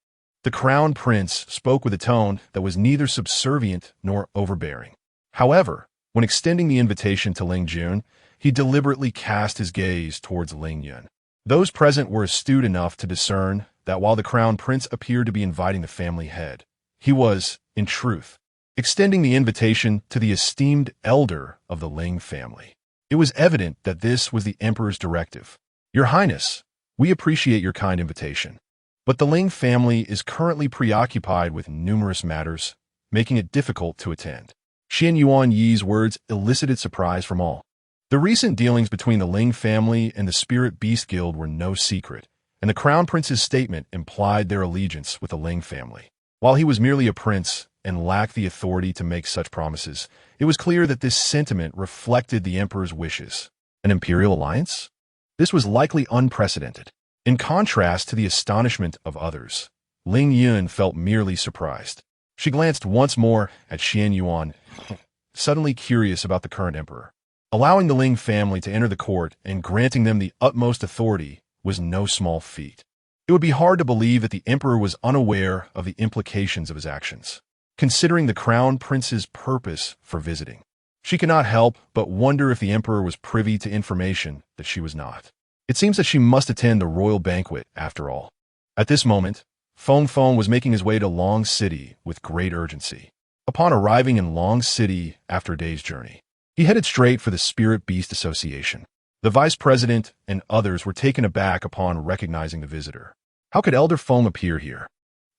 The crown prince spoke with a tone that was neither subservient nor overbearing. However, when extending the invitation to Ling Yun, he deliberately cast his gaze towards Ling Yun. Those present were astute enough to discern that while the crown prince appeared to be inviting the family head, he was, in truth, extending the invitation to the esteemed elder of the Ling family. It was evident that this was the emperor's directive. "Your Highness, we appreciate your kind invitation, but the Ling family is currently preoccupied with numerous matters, making it difficult to attend." Ling Yun's words elicited surprise from all. The recent dealings between the Ling family and the Spirit Beast Guild were no secret, and the crown prince's statement implied their allegiance with the Ling family. While he was merely a prince and lacked the authority to make such promises, it was clear that this sentiment reflected the emperor's wishes. An imperial alliance? This was likely unprecedented. In contrast to the astonishment of others, Ling Yun felt merely surprised. She glanced once more at Ling Yun, suddenly curious about the current emperor. Allowing the Ling family to enter the court and granting them the utmost authority was no small feat. It would be hard to believe that the emperor was unaware of the implications of his actions, considering the crown prince's purpose for visiting. She could not help but wonder if the emperor was privy to information that she was not. It seems that she must attend the royal banquet after all. At this moment, Feng was making his way to Long City with great urgency. Upon arriving in Long City after a day's journey, he headed straight for the Spirit Beast Association. The vice president and others were taken aback upon recognizing the visitor. How could Elder Feng appear here?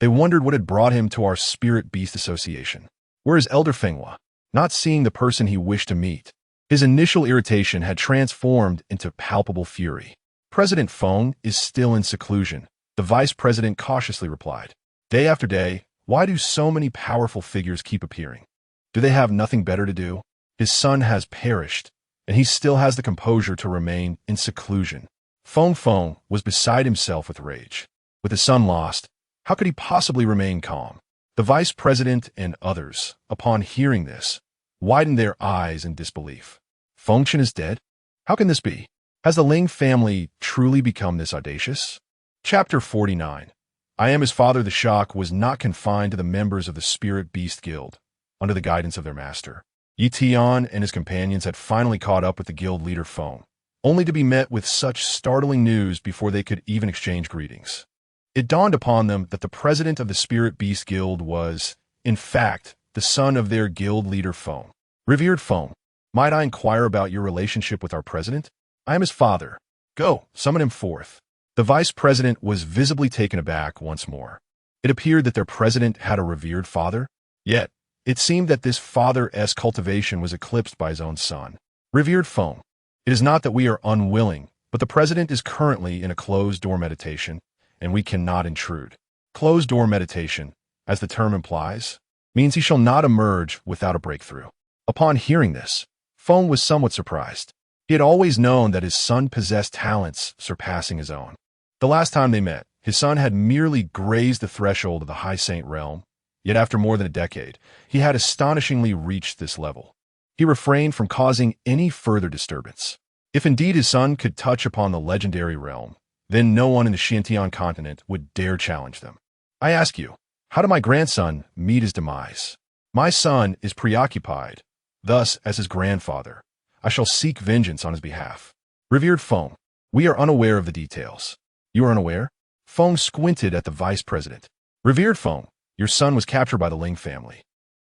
They wondered what had brought him to our Spirit Beast Association. Where is Elder Fenghua? Not seeing the person he wished to meet, his initial irritation had transformed into palpable fury. "President Feng is still in seclusion," the vice president cautiously replied. "Day after day, why do so many powerful figures keep appearing? Do they have nothing better to do? His son has perished, and he still has the composure to remain in seclusion." Feng was beside himself with rage. With his son lost, how could he possibly remain calm? The vice president and others, upon hearing this, widened their eyes in disbelief. Fengchun is dead? How can this be? Has the Ling family truly become this audacious? Chapter 49. I am his father. The shock was not confined to the members of the Spirit Beast Guild, under the guidance of their master. Yi Tian and his companions had finally caught up with the guild leader Feng, only to be met with such startling news before they could even exchange greetings. It dawned upon them that the president of the Spirit Beast Guild was, in fact, the son of their guild leader Feng. "Revered Feng, might I inquire about your relationship with our president? I am his father. Go, summon him forth." The vice president was visibly taken aback once more. It appeared that their president had a revered father, yet it seemed that this father's cultivation was eclipsed by his own son. "Revered Feng, it is not that we are unwilling, but the president is currently in a closed-door meditation, and we cannot intrude. Closed-door meditation, as the term implies, means he shall not emerge without a breakthrough." Upon hearing this, Feng was somewhat surprised. He had always known that his son possessed talents surpassing his own. The last time they met, his son had merely grazed the threshold of the High Saint realm, yet after more than a decade, he had astonishingly reached this level. He refrained from causing any further disturbance. If indeed his son could touch upon the legendary realm, then no one in the Xintian continent would dare challenge them. I ask you, how did my grandson meet his demise? My son is preoccupied. Thus, as his grandfather, I shall seek vengeance on his behalf. Revered Feng, we are unaware of the details. You are unaware? Feng squinted at the vice president. Revered Feng, your son was captured by the Ling family.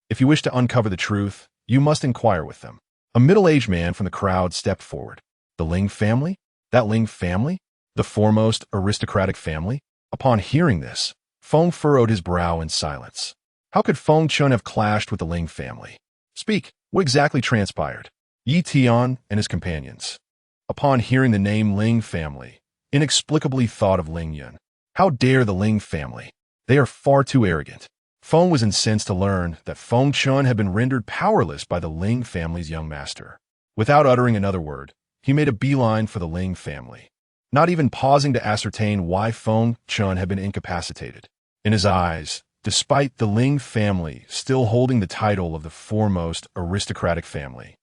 If you wish to uncover the truth, you must inquire with them. A middle-aged man from the crowd stepped forward. The Ling family? That Ling family? The foremost aristocratic family? Upon hearing this, Feng furrowed his brow in silence. How could Feng Chun have clashed with the Ling family? Speak, what exactly transpired? Yi Tian and his companions, upon hearing the name Ling family, inexplicably thought of Ling Yun. How dare the Ling family? They are far too arrogant. Feng was incensed to learn that Feng Chun had been rendered powerless by the Ling family's young master. Without uttering another word, he made a beeline for the Ling family, not even pausing to ascertain why Feng Chun had been incapacitated. In his eyes, despite the Ling family still holding the title of the foremost aristocratic family,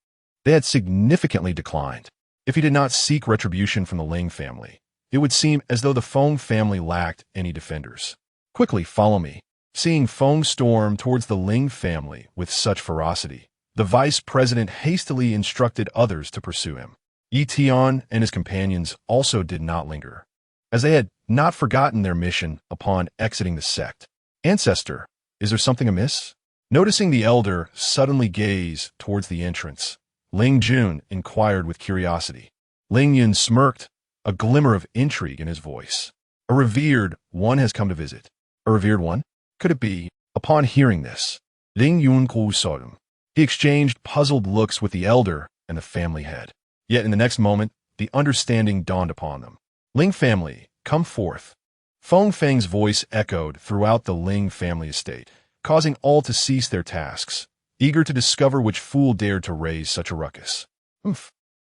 they had significantly declined. If he did not seek retribution from the Ling family, it would seem as though the Feng family lacked any defenders. Quickly, follow me. Seeing Feng storm towards the Ling family with such ferocity, the vice president hastily instructed others to pursue him. Yi Tian and his companions also did not linger, as they had not forgotten their mission upon exiting the sect. Ancestor, is there something amiss? Noticing the elder suddenly gaze towards the entrance, Ling Yun inquired with curiosity. Ling Yun smirked, a glimmer of intrigue in his voice. A revered one has come to visit. A revered one? Could it be? Upon hearing this, Ling Yun saw him. He exchanged puzzled looks with the elder and the family head. Yet in the next moment, the understanding dawned upon them. Ling family, come forth. Feng Feng's voice echoed throughout the Ling family estate, causing all to cease their tasks, eager to discover which fool dared to raise such a ruckus.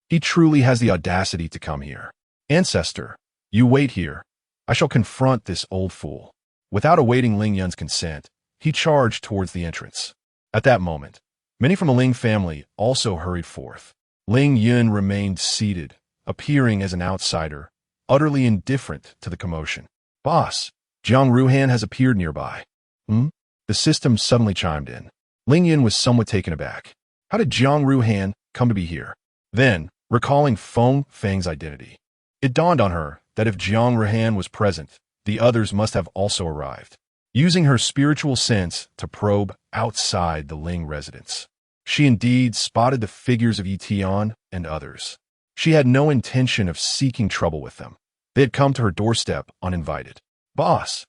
He truly has the audacity to come here. Ancestor, you wait here. I shall confront this old fool. Without awaiting Ling Yun's consent, he charged towards the entrance. At that moment, many from the Ling family also hurried forth. Ling Yun remained seated, appearing as an outsider, utterly indifferent to the commotion. Boss, Jiang Ruhan has appeared nearby. The system suddenly chimed in. Ling Yun was somewhat taken aback. How did Jiang Ruhan come to be here? Then, recalling Feng Feng's identity, it dawned on her that if Jiang Ruhan was present, the others must have also arrived. Using her spiritual sense to probe outside the Ling residence, she indeed spotted the figures of Yi Tian and others. She had no intention of seeking trouble with them. They had come to her doorstep uninvited. Boss,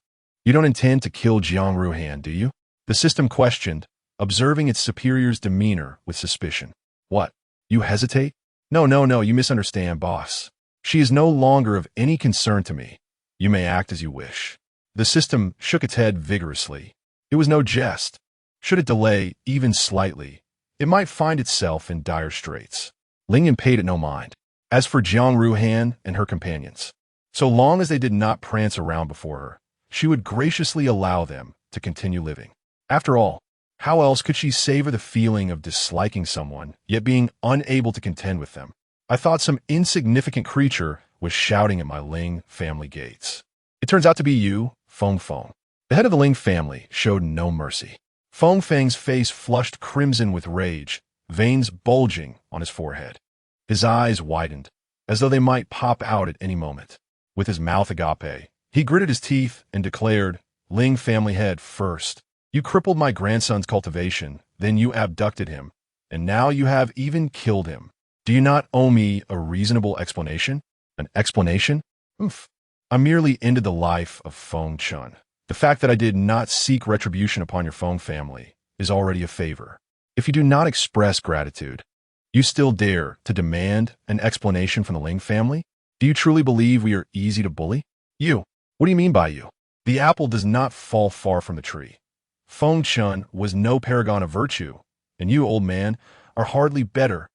you don't intend to kill Jiang Ruhan, do you? The system questioned, observing its superior's demeanor with suspicion. What? You hesitate? No, you misunderstand, boss. She is no longer of any concern to me. You may act as you wish. The system shook its head vigorously. It was no jest. Should it delay, even slightly, it might find itself in dire straits. Ling Yun paid it no mind. As for Jiang Ruhan and her companions, so long as they did not prance around before her, she would graciously allow them to continue living. After all, how else could she savor the feeling of disliking someone, yet being unable to contend with them? I thought some insignificant creature was shouting at my Ling family gates. It turns out to be you, Feng Feng. The head of the Ling family showed no mercy. Feng Feng's face flushed crimson with rage, veins bulging on his forehead. His eyes widened, as though they might pop out at any moment. With his mouth agape, he gritted his teeth and declared, Ling family head first. You crippled my grandson's cultivation, then you abducted him, and now you have even killed him. Do you not owe me a reasonable explanation? An explanation? I merely ended the life of Feng Chun. The fact that I did not seek retribution upon your Feng family is already a favor. If you do not express gratitude, you still dare to demand an explanation from the Ling family? Do you truly believe we are easy to bully? You. What do you mean by you? The apple does not fall far from the tree. Feng Chun was no paragon of virtue, and you, old man, are hardly better.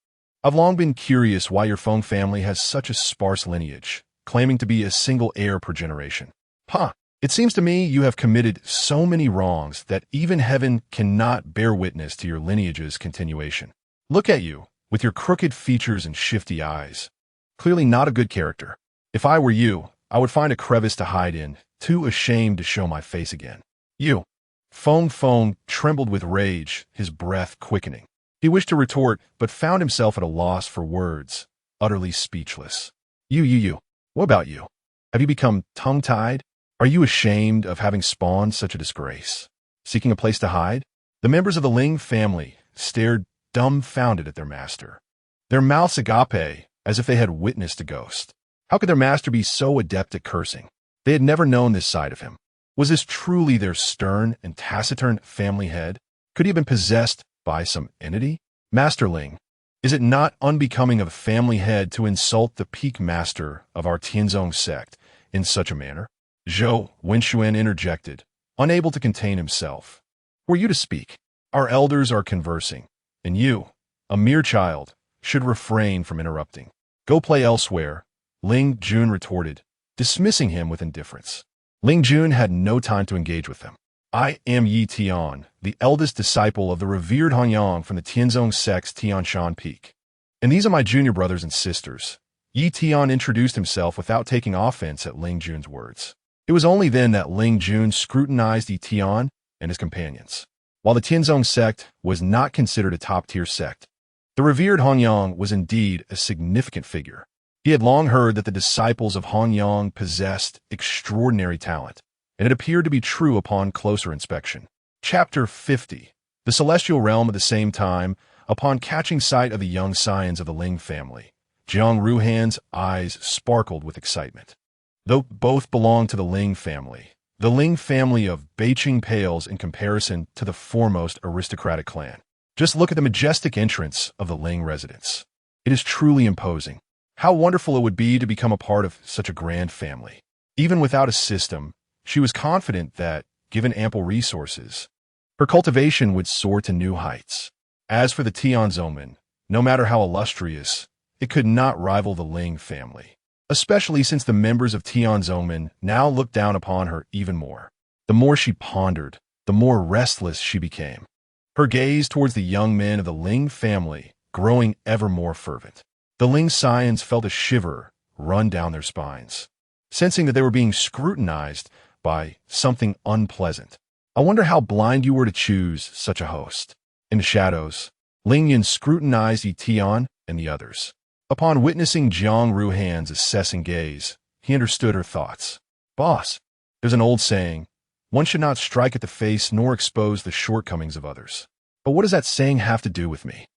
I've long been curious why your Feng family has such a sparse lineage, claiming to be a single heir per generation. Huh. It seems to me you have committed so many wrongs that even heaven cannot bear witness to your lineage's continuation. Look at you, with your crooked features and shifty eyes. Clearly not a good character. If I were you, I would find a crevice to hide in, too ashamed to show my face again. You. Feng trembled with rage, his breath quickening. He wished to retort, but found himself at a loss for words, utterly speechless. You. What about you? Have you become tongue-tied? Are you ashamed of having spawned such a disgrace? Seeking a place to hide? The members of the Ling family stared dumbfounded at their master. Their mouths agape, as if they had witnessed a ghost. How could their master be so adept at cursing? They had never known this side of him. Was this truly their stern and taciturn family head? Could he have been possessed by some entity? Master Ling, is it not unbecoming of a family head to insult the peak master of our Tianzong sect in such a manner? Zhou Wenxuan interjected, unable to contain himself. Were you to speak? Our elders are conversing, and you, a mere child, should refrain from interrupting. Go play elsewhere, Ling Yun retorted, dismissing him with indifference. Ling Yun had no time to engage with them. I am Yi Tian, the eldest disciple of the revered Hanyang from the Tianzong sect's Tianshan Peak. And these are my junior brothers and sisters. Yi Tian introduced himself without taking offense at Ling Yun's words. It was only then that Ling Yun scrutinized Yi Tian and his companions. While the Tianzong sect was not considered a top-tier sect, the revered Hanyang was indeed a significant figure. He had long heard that the disciples of Hanyang possessed extraordinary talent, and it appeared to be true upon closer inspection. Chapter 50. The Celestial Realm. At the same time, upon catching sight of the young scions of the Ling family, Jiang Ruhan's eyes sparkled with excitement. Though both belonged to the Ling family of Beiqing pales in comparison to the foremost aristocratic clan. Just look at the majestic entrance of the Ling residence. It is truly imposing. How wonderful it would be to become a part of such a grand family. Even without a system, she was confident that, given ample resources, her cultivation would soar to new heights. As for the Tianzongmen, no matter how illustrious, it could not rival the Ling family, especially since the members of Tianzongmen now looked down upon her even more. The more she pondered, the more restless she became, her gaze towards the young men of the Ling family growing ever more fervent. The Ling scions felt a shiver run down their spines, sensing that they were being scrutinized by something unpleasant. I wonder how blind you were to choose such a host. In the shadows, Ling Yun scrutinized Yi Tian and the others. Upon witnessing Jiang Ruhan's assessing gaze, he understood her thoughts. Boss, there's an old saying, one should not strike at the face nor expose the shortcomings of others. But what does that saying have to do with me?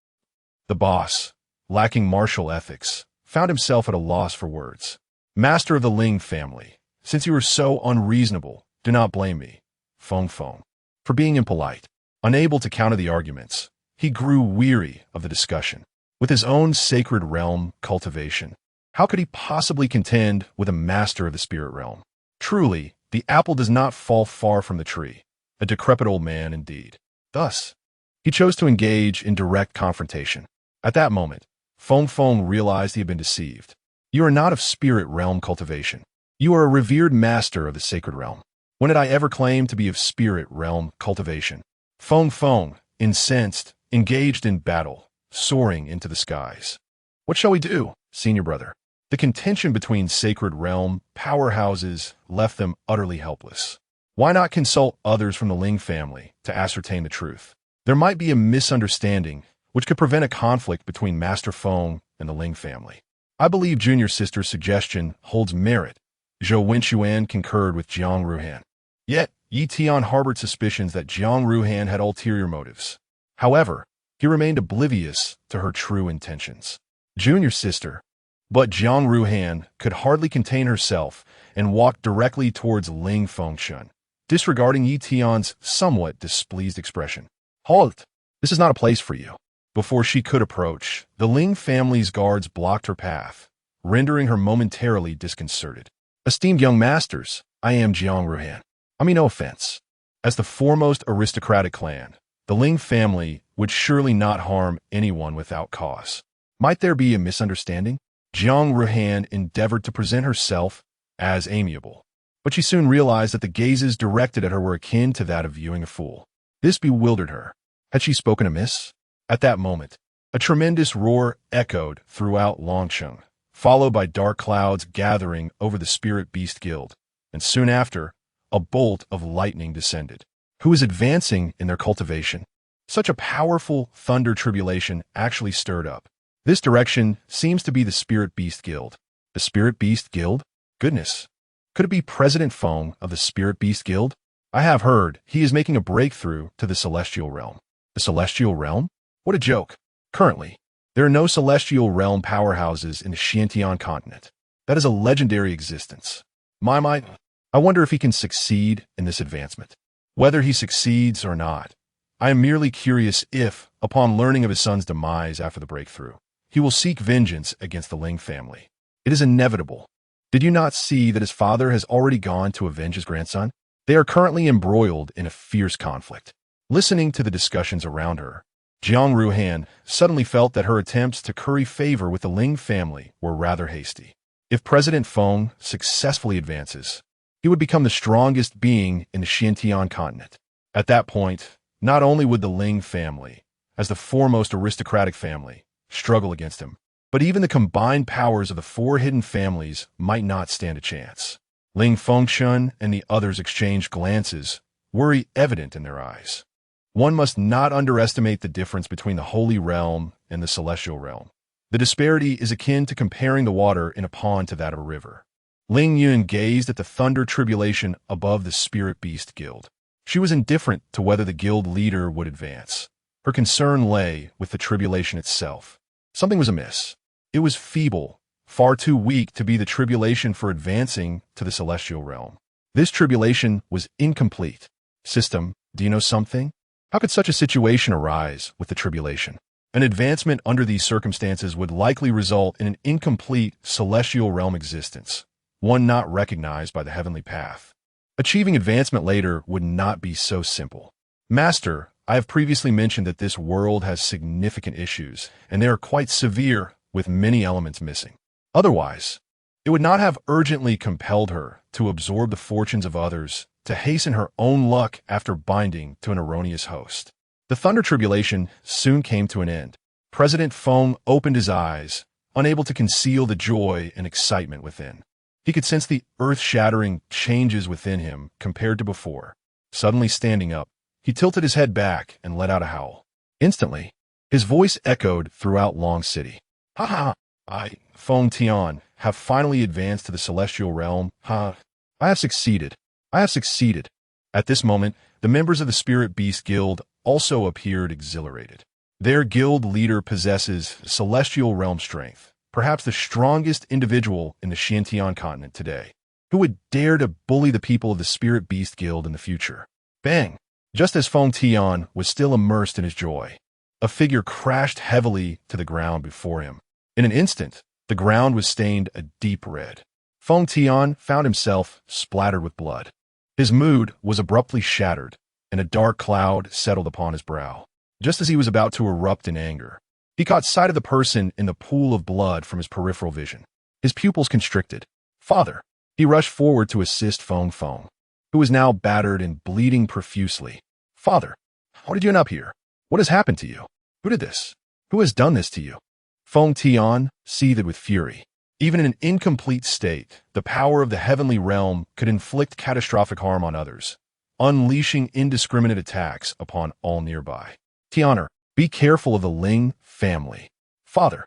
The boss, lacking martial ethics, found himself at a loss for words. Master of the Ling family, since you were so unreasonable, do not blame me, Feng, for being impolite. Unable to counter the arguments, he grew weary of the discussion. With his own sacred realm cultivation, how could he possibly contend with a master of the spirit realm? Truly, the apple does not fall far from the tree, a decrepit old man indeed. Thus, he chose to engage in direct confrontation. At that moment, Feng realized he had been deceived. You are not of spirit realm cultivation. You are a revered master of the sacred realm. When did I ever claim to be of spirit realm cultivation? Feng, incensed, engaged in battle, soaring into the skies. What shall we do, senior brother? The contention between sacred realm powerhouses left them utterly helpless. Why not consult others from the Ling family to ascertain the truth? There might be a misunderstanding which could prevent a conflict between Master Feng and the Ling family. I believe junior sister's suggestion holds merit. Zhou Wenxuan concurred with Jiang Ruhan. Yet, Yi Tian harbored suspicions that Jiang Ruhan had ulterior motives. However, he remained oblivious to her true intentions. Junior sister. But Jiang Ruhan could hardly contain herself and walked directly towards Ling Fengshun, disregarding Yi Tian's somewhat displeased expression. Halt! This is not a place for you. Before she could approach, the Ling family's guards blocked her path, rendering her momentarily disconcerted. Esteemed young masters, I am Jiang Ruhan. I mean no offense. As the foremost aristocratic clan, the Ling family would surely not harm anyone without cause. Might there be a misunderstanding? Jiang Ruhan endeavored to present herself as amiable, but she soon realized that the gazes directed at her were akin to that of viewing a fool. This bewildered her. Had she spoken amiss? At that moment, a tremendous roar echoed throughout Longcheng, followed by dark clouds gathering over the Spirit Beast Guild, and soon after, a bolt of lightning descended. Who is advancing in their cultivation? Such a powerful thunder tribulation actually stirred up. This direction seems to be the Spirit Beast Guild. The Spirit Beast Guild? Goodness. Could it be President Feng of the Spirit Beast Guild? I have heard he is making a breakthrough to the Celestial Realm. The Celestial Realm? What a joke. Currently, there are no Celestial Realm powerhouses in the Xiantian continent. That is a legendary existence. I wonder if he can succeed in this advancement. Whether he succeeds or not, I am merely curious if, upon learning of his son's demise after the breakthrough, he will seek vengeance against the Ling family. It is inevitable. Did you not see that his father has already gone to avenge his grandson? They are currently embroiled in a fierce conflict. Listening to the discussions around her, Jiang Ruhan suddenly felt that her attempts to curry favor with the Ling family were rather hasty. If President Feng successfully advances, he would become the strongest being in the Xiantian continent. At that point, not only would the Ling family, as the foremost aristocratic family, struggle against him, but even the combined powers of the four hidden families might not stand a chance. Ling Fengshun and the others exchanged glances, worry evident in their eyes. One must not underestimate the difference between the Holy Realm and the Celestial Realm. The disparity is akin to comparing the water in a pond to that of a river. Ling Yun gazed at the thunder tribulation above the Spirit Beast Guild. She was indifferent to whether the guild leader would advance. Her concern lay with the tribulation itself. Something was amiss. It was feeble, far too weak to be the tribulation for advancing to the Celestial Realm. This tribulation was incomplete. System, do you know something? How could such a situation arise with the tribulation? An advancement under these circumstances would likely result in an incomplete Celestial Realm existence, one not recognized by the heavenly path. Achieving advancement later would not be so simple. Master, I have previously mentioned that this world has significant issues, and they are quite severe, with many elements missing. Otherwise, it would not have urgently compelled her to absorb the fortunes of others, to hasten her own luck after binding to an erroneous host. The thunder tribulation soon came to an end. President Feng opened his eyes, unable to conceal the joy and excitement within. He could sense the earth-shattering changes within him compared to before. Suddenly standing up, he tilted his head back and let out a howl. Instantly, his voice echoed throughout Long City. Ha ha! I, Feng Tian, have finally advanced to the Celestial Realm. Ha! I have succeeded. I have succeeded. At this moment, the members of the Spirit Beast Guild also appeared exhilarated. Their guild leader possesses Celestial Realm strength, perhaps the strongest individual in the Xiantian continent today. Who would dare to bully the people of the Spirit Beast Guild in the future? Bang! Just as Feng Tian was still immersed in his joy, a figure crashed heavily to the ground before him. In an instant, the ground was stained a deep red. Feng Tian found himself splattered with blood. His mood was abruptly shattered, and a dark cloud settled upon his brow. Just as he was about to erupt in anger, he caught sight of the person in the pool of blood from his peripheral vision. His pupils constricted. Father! He rushed forward to assist Feng Feng, who was now battered and bleeding profusely. Father, how did you end up here? What has happened to you? Who did this? Who has done this to you? Feng Tian seethed with fury. Even in an incomplete state, the power of the heavenly realm could inflict catastrophic harm on others, unleashing indiscriminate attacks upon all nearby. Tianer, be careful of the Ling family. Father,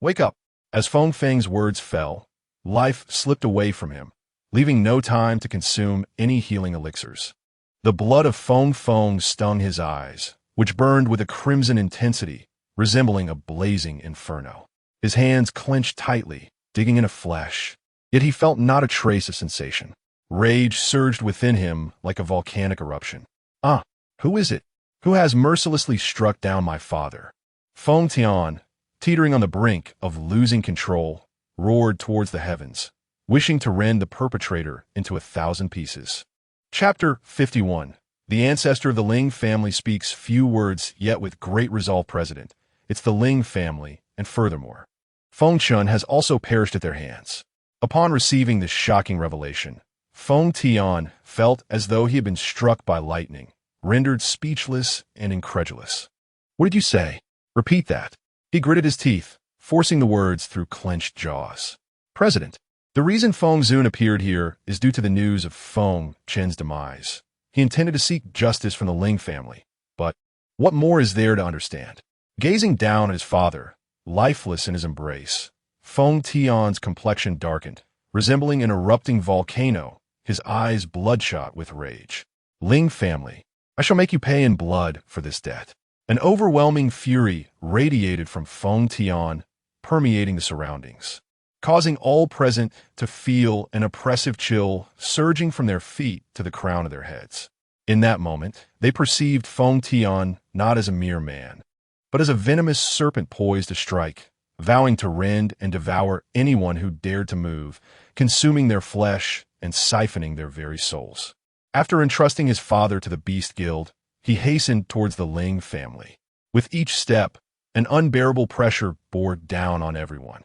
wake up. As Feng Feng's words fell, life slipped away from him, leaving no time to consume any healing elixirs. The blood of Feng Feng stung his eyes, which burned with a crimson intensity, resembling a blazing inferno. His hands clenched tightly, digging into flesh, yet he felt not a trace of sensation. Rage surged within him like a volcanic eruption. Ah, who is it? Who has mercilessly struck down my father? Feng Tian, teetering on the brink of losing control, roared towards the heavens, wishing to rend the perpetrator into 1,000 pieces. Chapter 51. The ancestor of the Ling family speaks few words, yet with great resolve. President, it's the Ling family, and furthermore, Feng Chun has also perished at their hands. Upon receiving this shocking revelation, Feng Tian felt as though he had been struck by lightning, rendered speechless and incredulous. "What did you say? Repeat that." He gritted his teeth, forcing the words through clenched jaws. "President, the reason Feng Zun appeared here is due to the news of Feng Chen's demise. He intended to seek justice from the Ling family. But what more is there to understand?" Gazing down at his father, lifeless in his embrace, Feng Tian's complexion darkened, resembling an erupting volcano, his eyes bloodshot with rage. "Ling family, I shall make you pay in blood for this debt." An overwhelming fury radiated from Feng Tian, permeating the surroundings, causing all present to feel an oppressive chill surging from their feet to the crown of their heads. In that moment, they perceived Feng Tian not as a mere man, but as a venomous serpent poised to strike, vowing to rend and devour anyone who dared to move, consuming their flesh and siphoning their very souls. After entrusting his father to the Beast Guild, he hastened towards the Ling family. With each step, an unbearable pressure bore down on everyone.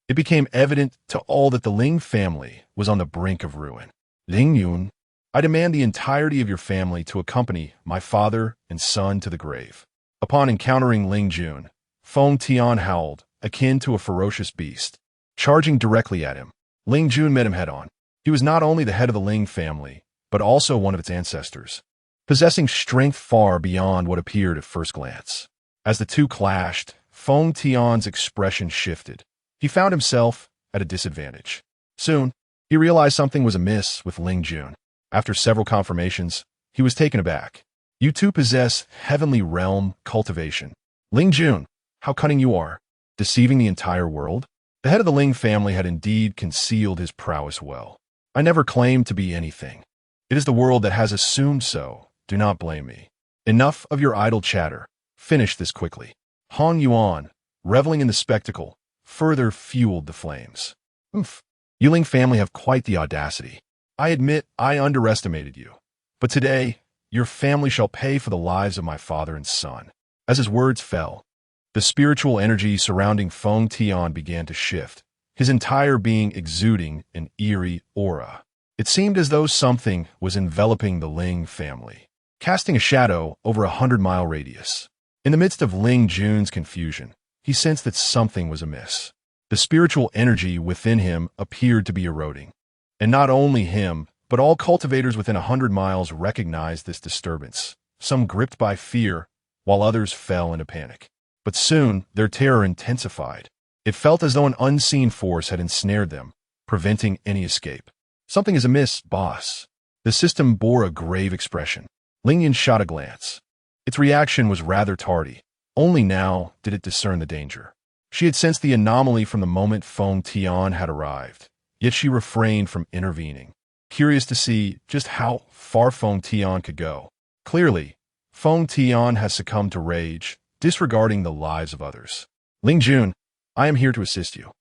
It became evident to all that the Ling family was on the brink of ruin. "Ling Yun, I demand the entirety of your family to accompany my father and son to the grave." Upon encountering Ling Yun, Feng Tian howled, akin to a ferocious beast. Charging directly at him, Ling Yun met him head-on. He was not only the head of the Ling family, but also one of its ancestors, possessing strength far beyond what appeared at first glance. As the two clashed, Feng Tian's expression shifted. He found himself at a disadvantage. Soon, he realized something was amiss with Ling Yun. After several confirmations, he was taken aback. "You two possess heavenly realm cultivation. Ling Yun, how cunning you are, deceiving the entire world." The head of the Ling family had indeed concealed his prowess well. "I never claimed to be anything. It is the world that has assumed so. Do not blame me. Enough of your idle chatter. Finish this quickly." Hong Yuan, reveling in the spectacle, further fueled the flames. "Oof. You Ling family have quite the audacity. I admit I underestimated you. But today, your family shall pay for the lives of my father and son." As his words fell, the spiritual energy surrounding Feng Tian began to shift, his entire being exuding an eerie aura. It seemed as though something was enveloping the Ling family, casting a shadow over 100-mile radius. In the midst of Ling Jun's confusion, he sensed that something was amiss. The spiritual energy within him appeared to be eroding. And not only him, but all cultivators within 100 miles recognized this disturbance, some gripped by fear, while others fell into panic. But soon, their terror intensified. It felt as though an unseen force had ensnared them, preventing any escape. "Something is amiss, boss." The system bore a grave expression. Ling Yun shot a glance. Its reaction was rather tardy. Only now did it discern the danger. She had sensed the anomaly from the moment Feng Tian had arrived, yet she refrained from intervening, curious to see just how far Feng Tian could go. Clearly, Feng Tian has succumbed to rage, disregarding the lives of others. "Ling Yun, I am here to assist you."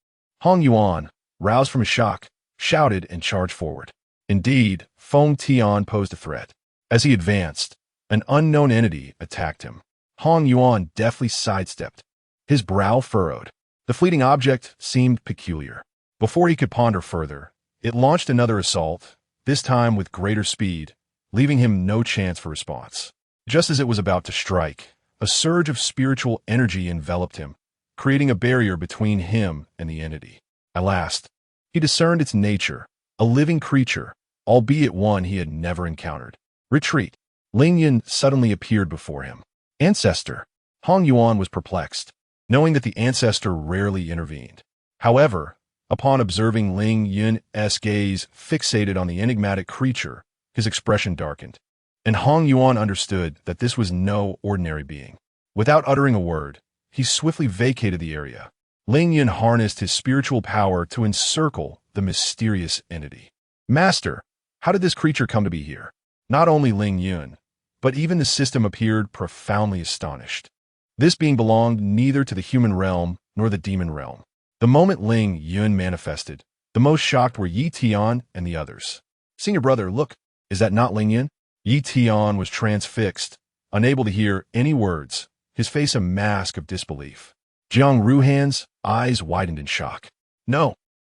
Hong Yuan, roused from his shock, shouted and charged forward. Indeed, Feng Tian posed a threat. As he advanced, an unknown entity attacked him. Hong Yuan deftly sidestepped, his brow furrowed. The fleeting object seemed peculiar. Before he could ponder further, it launched another assault, this time with greater speed, leaving him no chance for response. Just as it was about to strike, a surge of spiritual energy enveloped him, creating a barrier between him and the entity. At last, he discerned its nature, a living creature, albeit one he had never encountered. "Retreat." Ling Yun suddenly appeared before him. "Ancestor." Hong Yuan was perplexed, knowing that the ancestor rarely intervened. However, upon observing Ling Yun's gaze fixated on the enigmatic creature, his expression darkened, and Hong Yuan understood that this was no ordinary being. Without uttering a word, he swiftly vacated the area. Ling Yun harnessed his spiritual power to encircle the mysterious entity. "Master, how did this creature come to be here?" Not only Ling Yun, but even the system appeared profoundly astonished. This being belonged neither to the human realm nor the demon realm. The moment Ling Yun manifested, the most shocked were Yi Tian and the others. "Senior brother, look, is that not Ling Yun?" Yi Tian was transfixed, unable to hear any words, his face a mask of disbelief. Jiang Ruhan's eyes widened in shock. No,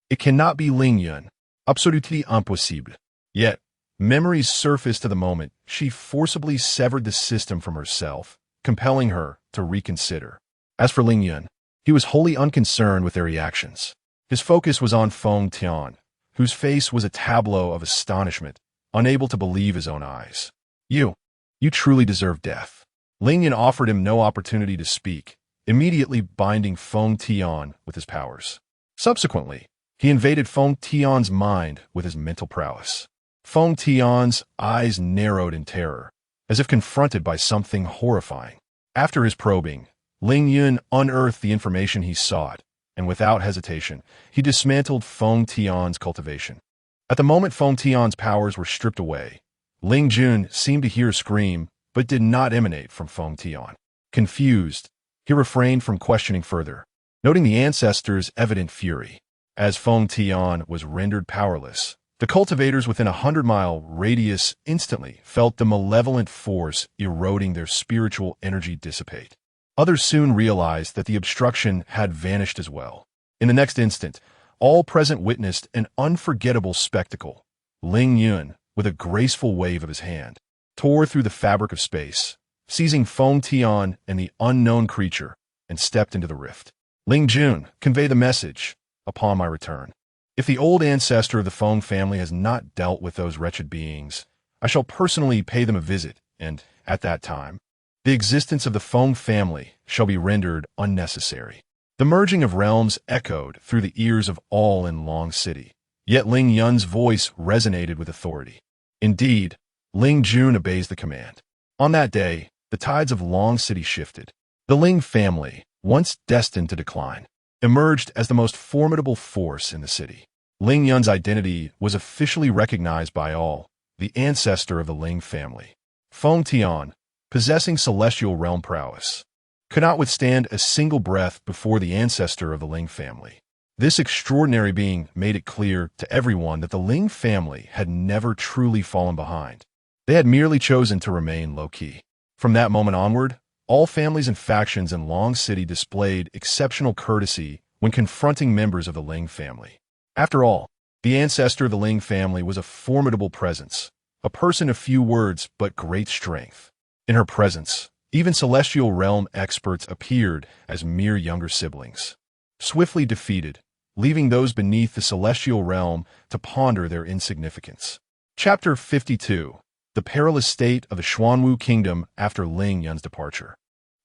it cannot be Ling Yun. Absolutely impossible. Yet, memories surfaced to the moment she forcibly severed the system from herself, compelling her to reconsider. As for Ling Yun, he was wholly unconcerned with their reactions. His focus was on Feng Tian, whose face was a tableau of astonishment, unable to believe his own eyes. You truly deserve death. Ling Yun offered him no opportunity to speak, immediately binding Feng Tian with his powers. Subsequently, he invaded Feng Tian's mind with his mental prowess. Feng Tian's eyes narrowed in terror, as if confronted by something horrifying. After his probing, Ling Yun unearthed the information he sought, and without hesitation, he dismantled Feng Tian's cultivation. At the moment Feng Tian's powers were stripped away, Ling Yun seemed to hear a scream, but did not emanate from Feng Tian. Confused, he refrained from questioning further, noting the ancestor's evident fury. As Feng Tian was rendered powerless, the cultivators within a 100-mile radius instantly felt the malevolent force eroding their spiritual energy dissipate. Others soon realized that the obstruction had vanished as well. In the next instant, all present witnessed an unforgettable spectacle. Ling Yun, with a graceful wave of his hand, tore through the fabric of space, seizing Feng Tian and the unknown creature, and stepped into the rift. Ling Yun, convey the message upon my return. If the old ancestor of the Feng family has not dealt with those wretched beings, I shall personally pay them a visit, and, at that time, the existence of the Feng family shall be rendered unnecessary. The merging of realms echoed through the ears of all in Long City, yet Ling Yun's voice resonated with authority. Indeed, Ling Yun obeys the command. On that day, the tides of Long City shifted. The Ling family, once destined to decline, emerged as the most formidable force in the city. Ling Yun's identity was officially recognized by all, the ancestor of the Ling family. Feng Tian, possessing celestial realm prowess, could not withstand a single breath before the ancestor of the Ling family. This extraordinary being made it clear to everyone that the Ling family had never truly fallen behind. They had merely chosen to remain low-key. From that moment onward, all families and factions in Long City displayed exceptional courtesy when confronting members of the Ling family. After all, the ancestor of the Ling family was a formidable presence, a person of few words but great strength. In her presence, even celestial realm experts appeared as mere younger siblings, swiftly defeated, leaving those beneath the celestial realm to ponder their insignificance. Chapter 52. The Perilous State of the Xuanwu Kingdom after Ling Yun's departure.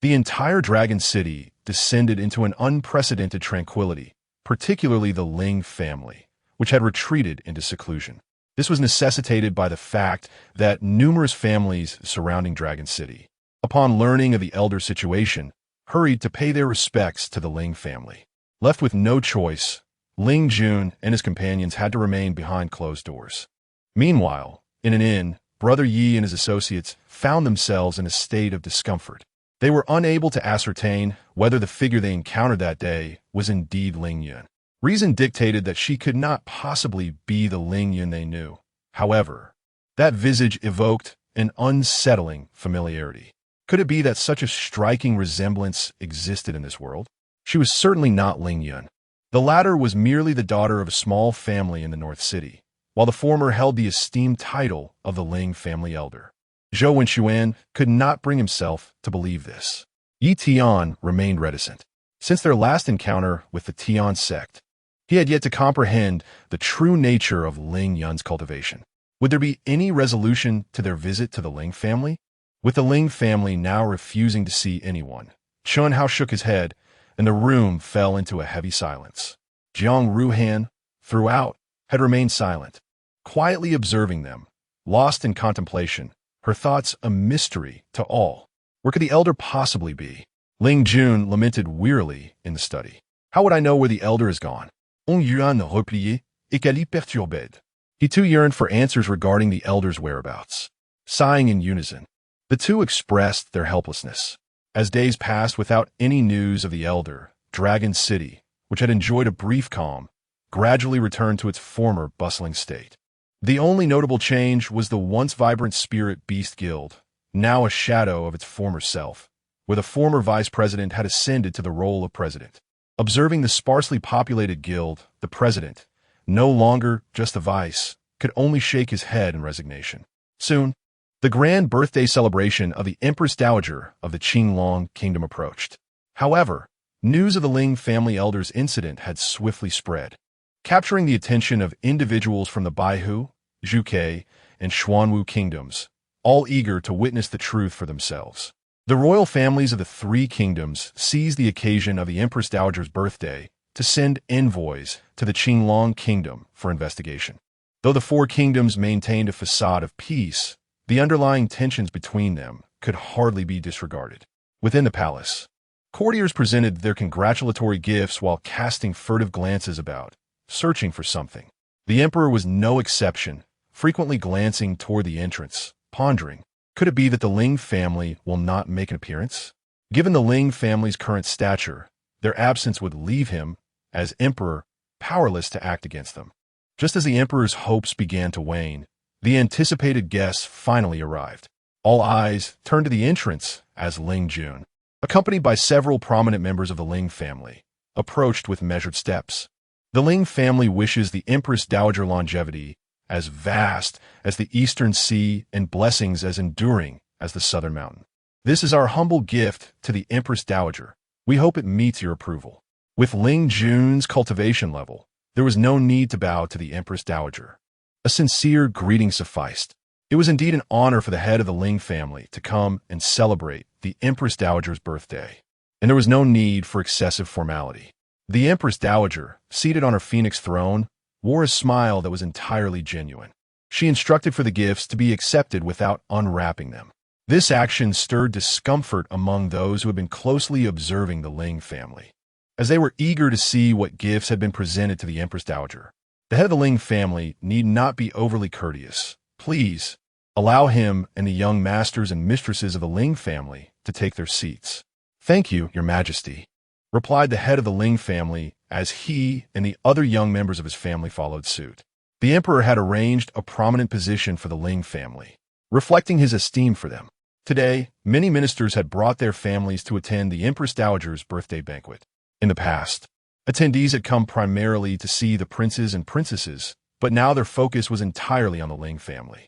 The entire Dragon City descended into an unprecedented tranquility, particularly the Ling family, which had retreated into seclusion. This was necessitated by the fact that numerous families surrounding Dragon City, upon learning of the elder situation, hurried to pay their respects to the Ling family. Left with no choice, Ling Yun and his companions had to remain behind closed doors. Meanwhile, in an inn, Brother Yi and his associates found themselves in a state of discomfort. They were unable to ascertain whether the figure they encountered that day was indeed Ling Yun. Reason dictated that she could not possibly be the Ling Yun they knew. However, that visage evoked an unsettling familiarity. Could it be that such a striking resemblance existed in this world? She was certainly not Ling Yun. The latter was merely the daughter of a small family in the North City, while the former held the esteemed title of the Ling family elder. Zhou Wenxuan could not bring himself to believe this. Yi Tian remained reticent. Since their last encounter with the Tian sect, he had yet to comprehend the true nature of Ling Yun's cultivation. Would there be any resolution to their visit to the Ling family? With the Ling family now refusing to see anyone, Chun Hao shook his head, and the room fell into a heavy silence. Jiang Ruhan, throughout, had remained silent, quietly observing them, lost in contemplation, her thoughts a mystery to all. Where could the elder possibly be? Ling Yun lamented wearily in the study. How would I know where the elder is gone? On Yuan replié, et qu'elle y perturbait. He too yearned for answers regarding the elder's whereabouts. Sighing in unison, the two expressed their helplessness. As days passed without any news of the elder, Dragon City, which had enjoyed a brief calm, gradually returned to its former bustling state. The only notable change was the once vibrant Spirit Beast Guild, now a shadow of its former self, where the former vice president had ascended to the role of president. Observing the sparsely populated guild, the president, no longer just the vice, could only shake his head in resignation. Soon, the grand birthday celebration of the Empress Dowager of the Qinglong Kingdom approached. However, news of the Ling family elder's incident had swiftly spread, capturing the attention of individuals from the Baihu, Zhuke, and Xuanwu kingdoms, all eager to witness the truth for themselves. The royal families of the three kingdoms seized the occasion of the Empress Dowager's birthday to send envoys to the Qinglong Kingdom for investigation. Though the four kingdoms maintained a facade of peace, the underlying tensions between them could hardly be disregarded. Within the palace, courtiers presented their congratulatory gifts while casting furtive glances about, searching for something. The emperor was no exception, frequently glancing toward the entrance, pondering, could it be that the Ling family will not make an appearance? Given the Ling family's current stature, their absence would leave him, as emperor, powerless to act against them. Just as the emperor's hopes began to wane, the anticipated guests finally arrived. All eyes turned to the entrance as Ling Yun, accompanied by several prominent members of the Ling family, approached with measured steps. The Ling family wishes the Empress Dowager longevity as vast as the eastern sea and blessings as enduring as the southern mountain. This is our humble gift to the Empress Dowager. We hope it meets your approval. With Ling Jun's cultivation level, there was no need to bow to the Empress Dowager. A sincere greeting sufficed. It was indeed an honor for the head of the Ling family to come and celebrate the Empress Dowager's birthday, and there was no need for excessive formality. The Empress Dowager, seated on her phoenix throne, wore a smile that was entirely genuine. She instructed for the gifts to be accepted without unwrapping them. This action stirred discomfort among those who had been closely observing the Ling family, as they were eager to see what gifts had been presented to the Empress Dowager. The head of the Ling family need not be overly courteous. Please, allow him and the young masters and mistresses of the Ling family to take their seats. Thank you, Your Majesty, replied the head of the Ling family as he and the other young members of his family followed suit. The emperor had arranged a prominent position for the Ling family, reflecting his esteem for them. Today, many ministers had brought their families to attend the Empress Dowager's birthday banquet. In the past, attendees had come primarily to see the princes and princesses, but now their focus was entirely on the Ling family.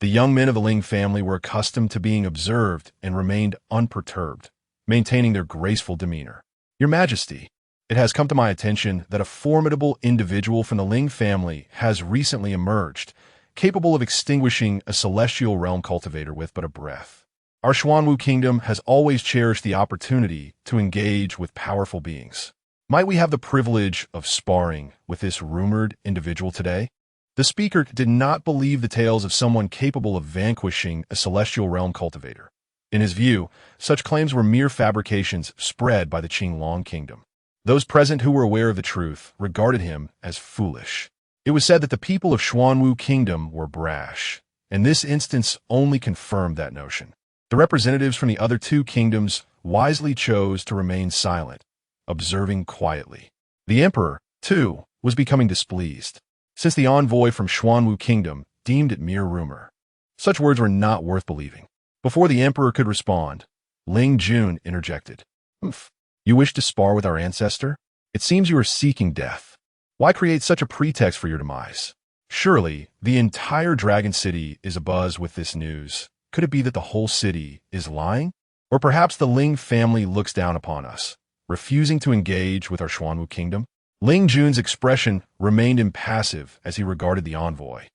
The young men of the Ling family were accustomed to being observed and remained unperturbed, maintaining their graceful demeanor. Your Majesty, it has come to my attention that a formidable individual from the Ling family has recently emerged, capable of extinguishing a celestial realm cultivator with but a breath. Our Xuanwu kingdom has always cherished the opportunity to engage with powerful beings. Might we have the privilege of sparring with this rumored individual today? The speaker did not believe the tales of someone capable of vanquishing a celestial realm cultivator. In his view, such claims were mere fabrications spread by the Qinglong kingdom. Those present who were aware of the truth regarded him as foolish. It was said that the people of Xuanwu kingdom were brash, and this instance only confirmed that notion. The representatives from the other two kingdoms wisely chose to remain silent, observing quietly. The emperor, too, was becoming displeased, since the envoy from Xuanwu kingdom deemed it mere rumor. Such words were not worth believing. Before the emperor could respond, Ling Yun interjected. You wish to spar with our ancestor? It seems you are seeking death. Why create such a pretext for your demise? Surely, the entire Dragon City is abuzz with this news. Could it be that the whole city is lying? Or perhaps the Ling family looks down upon us, refusing to engage with our Xuanwu kingdom? Ling Jun's expression remained impassive as he regarded the envoy,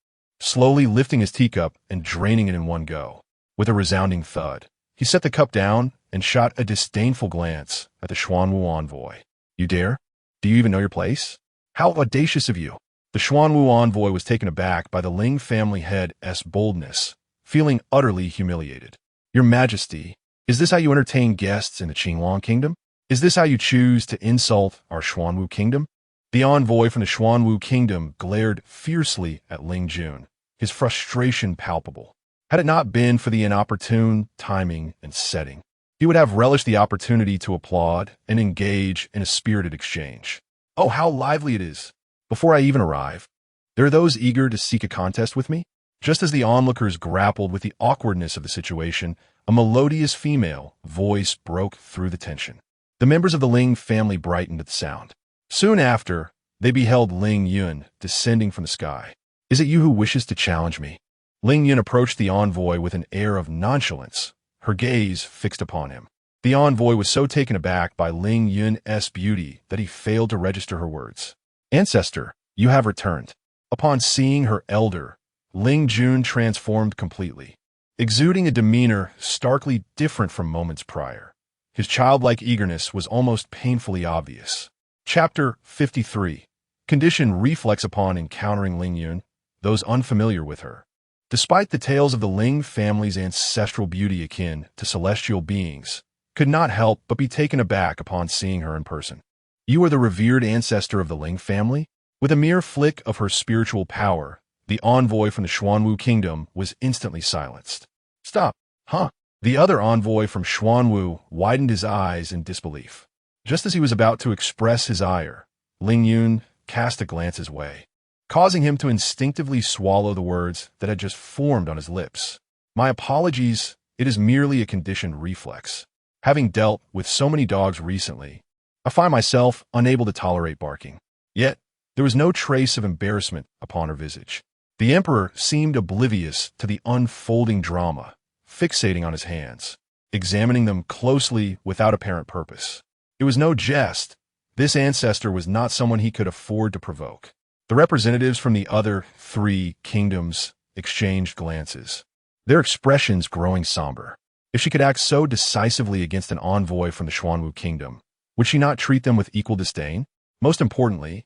slowly lifting his teacup and draining it in one go. With a resounding thud, he set the cup down and shot a disdainful glance at the Xuanwu envoy. You dare? Do you even know your place? How audacious of you! The Xuanwu envoy was taken aback by the Ling family head's boldness, feeling utterly humiliated. Your Majesty, is this how you entertain guests in the Qinglong kingdom? Is this how you choose to insult our Xuanwu kingdom? The envoy from the Xuanwu kingdom glared fiercely at Ling Yun, his frustration palpable. Had it not been for the inopportune timing and setting, he would have relished the opportunity to applaud and engage in a spirited exchange. Oh, how lively it is! Before I even arrive, there are those eager to seek a contest with me. Just as the onlookers grappled with the awkwardness of the situation, A melodious female voice broke through the tension. The members of the Ling family brightened at the sound. Soon after, they beheld Ling Yun descending from the sky. "Is it you who wishes to challenge me?" Ling Yun approached the envoy with an air of nonchalance, her gaze fixed upon him. The envoy was so taken aback by Ling Yun's beauty that he failed to register her words. "Ancestor, you have returned." Upon seeing her elder, Ling Yun transformed completely, exuding a demeanor starkly different from moments prior. His childlike eagerness was almost painfully obvious. Chapter 53. Conditioned reflex upon encountering Ling Yun, those unfamiliar with her. Despite the tales of the Ling family's ancestral beauty akin to celestial beings, could not help but be taken aback upon seeing her in person. "You are the revered ancestor of the Ling family?" With a mere flick of her spiritual power, the envoy from the Xuanwu kingdom was instantly silenced. "Stop, huh?" The other envoy from Xuanwu widened his eyes in disbelief. Just as he was about to express his ire, Ling Yun cast a glance his way, causing him to instinctively swallow the words that had just formed on his lips. "My apologies, it is merely a conditioned reflex. Having dealt with so many dogs recently, I find myself unable to tolerate barking." Yet, there was no trace of embarrassment upon her visage. The emperor seemed oblivious to the unfolding drama, fixating on his hands, examining them closely without apparent purpose. It was no jest. This ancestor was not someone he could afford to provoke. The representatives from the other 3 kingdoms exchanged glances, their expressions growing somber. If she could act so decisively against an envoy from the Xuanwu kingdom, would she not treat them with equal disdain? Most importantly,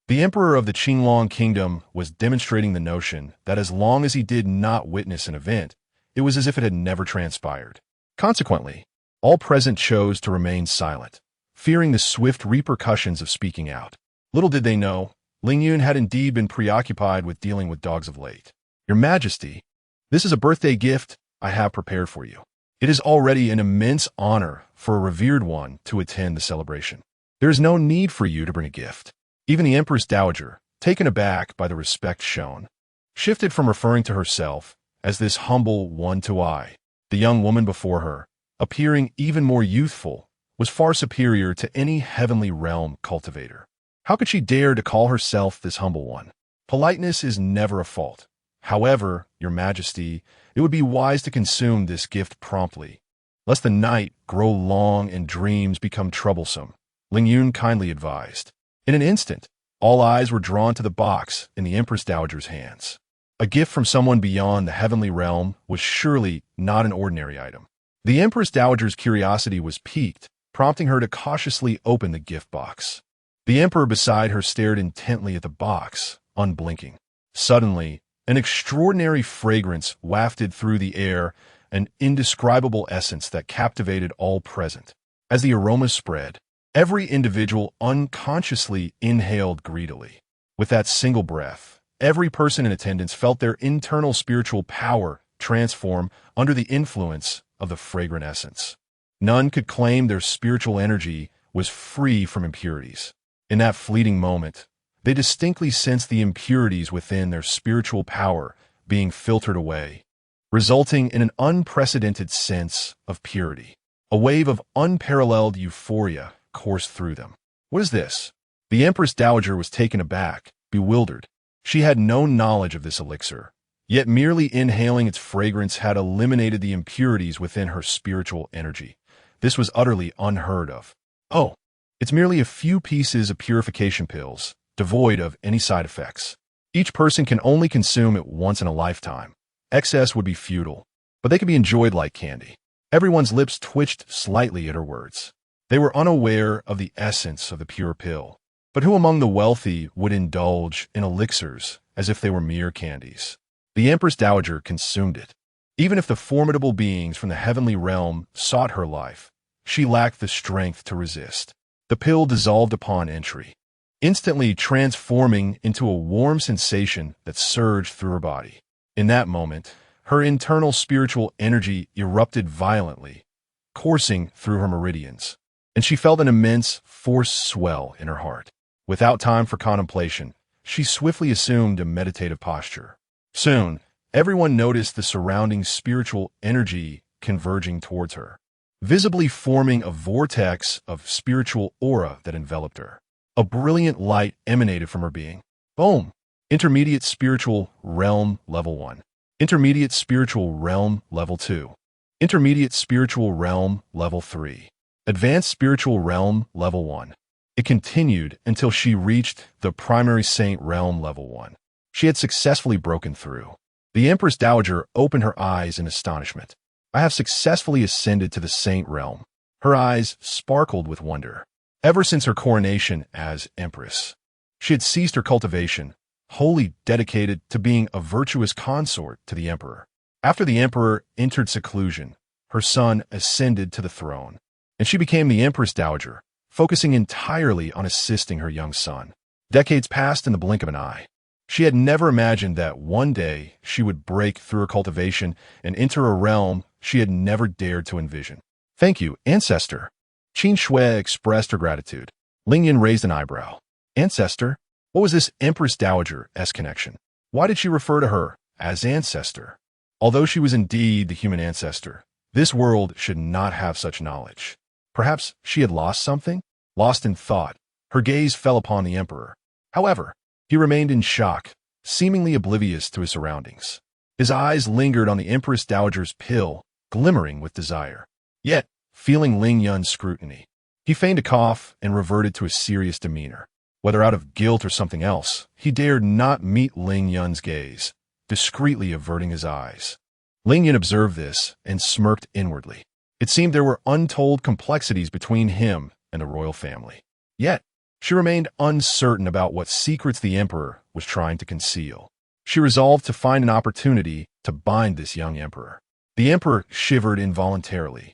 the emperor of the Qinglong kingdom was demonstrating the notion that as long as he did not witness an event, it was as if it had never transpired. Consequently, all present chose to remain silent, fearing the swift repercussions of speaking out. Little did they know, Ling Yun had indeed been preoccupied with dealing with dogs of late. "Your Majesty, this is a birthday gift I have prepared for you. It is already an immense honor for a revered one to attend the celebration. There is no need for you to bring a gift." Even the Empress Dowager, taken aback by the respect shown, shifted from referring to herself as this humble one to I. The young woman before her, appearing even more youthful, was far superior to any heavenly realm cultivator. How could she dare to call herself this humble one? Politeness is never a fault. However, Your Majesty, it would be wise to consume this gift promptly, lest the night grow long and dreams become troublesome, Ling Yun kindly advised. In an instant, all eyes were drawn to the box in the Empress Dowager's hands. A gift from someone beyond the heavenly realm was surely not an ordinary item. The Empress Dowager's curiosity was piqued, prompting her to cautiously open the gift box. The emperor beside her stared intently at the box, unblinking. Suddenly, an extraordinary fragrance wafted through the air, an indescribable essence that captivated all present. As the aroma spread, every individual unconsciously inhaled greedily. With that single breath, every person in attendance felt their internal spiritual power transform under the influence of the fragrant essence. None could claim their spiritual energy was free from impurities. In that fleeting moment, they distinctly sensed the impurities within their spiritual power being filtered away, resulting in an unprecedented sense of purity. A wave of unparalleled euphoria coursed through them. "What is this?" The Empress Dowager was taken aback, bewildered. She had no knowledge of this elixir, yet merely inhaling its fragrance had eliminated the impurities within her spiritual energy. This was utterly unheard of. "Oh, it's merely a few pieces of purification pills, devoid of any side effects. Each person can only consume it once in a lifetime. Excess would be futile, but they can be enjoyed like candy." Everyone's lips twitched slightly at her words. They were unaware of the essence of the pure pill. But who among the wealthy would indulge in elixirs as if they were mere candies? The Empress Dowager consumed it. Even if the formidable beings from the heavenly realm sought her life, she lacked the strength to resist. The pill dissolved upon entry, instantly transforming into a warm sensation that surged through her body. In that moment, her internal spiritual energy erupted violently, coursing through her meridians, and she felt an immense force swell in her heart. Without time for contemplation, she swiftly assumed a meditative posture. Soon, everyone noticed the surrounding spiritual energy converging towards her, visibly forming a vortex of spiritual aura that enveloped her. A brilliant light emanated from her being. Boom! Intermediate spiritual realm level 1. Intermediate spiritual realm level 2. Intermediate spiritual realm level 3. Advanced spiritual realm level 1. It continued until she reached the primary saint realm level 1. She had successfully broken through. The Empress Dowager opened her eyes in astonishment. I have successfully ascended to the saint realm. Her eyes sparkled with wonder. Ever since her coronation as Empress, she had ceased her cultivation, wholly dedicated to being a virtuous consort to the Emperor. After the Emperor entered seclusion, her son ascended to the throne, and she became the Empress Dowager, focusing entirely on assisting her young son. Decades passed in the blink of an eye. She had never imagined that one day she would break through her cultivation and enter a realm she had never dared to envision. Thank you, Ancestor. Qin Shui expressed her gratitude. Ling Yun raised an eyebrow. Ancestor? What was this Empress Dowager's connection? Why did she refer to her as Ancestor? Although she was indeed the human ancestor, this world should not have such knowledge. Perhaps she had lost something? Lost in thought, her gaze fell upon the Emperor. However, he remained in shock, seemingly oblivious to his surroundings. His eyes lingered on the Empress Dowager's pill, glimmering with desire. Yet, feeling Ling Yun's scrutiny, he feigned a cough and reverted to a serious demeanor. Whether out of guilt or something else, he dared not meet Ling Yun's gaze, discreetly averting his eyes. Ling Yun observed this and smirked inwardly. It seemed there were untold complexities between him and the royal family. Yet, she remained uncertain about what secrets the Emperor was trying to conceal. She resolved to find an opportunity to bind this young Emperor. The Emperor shivered involuntarily,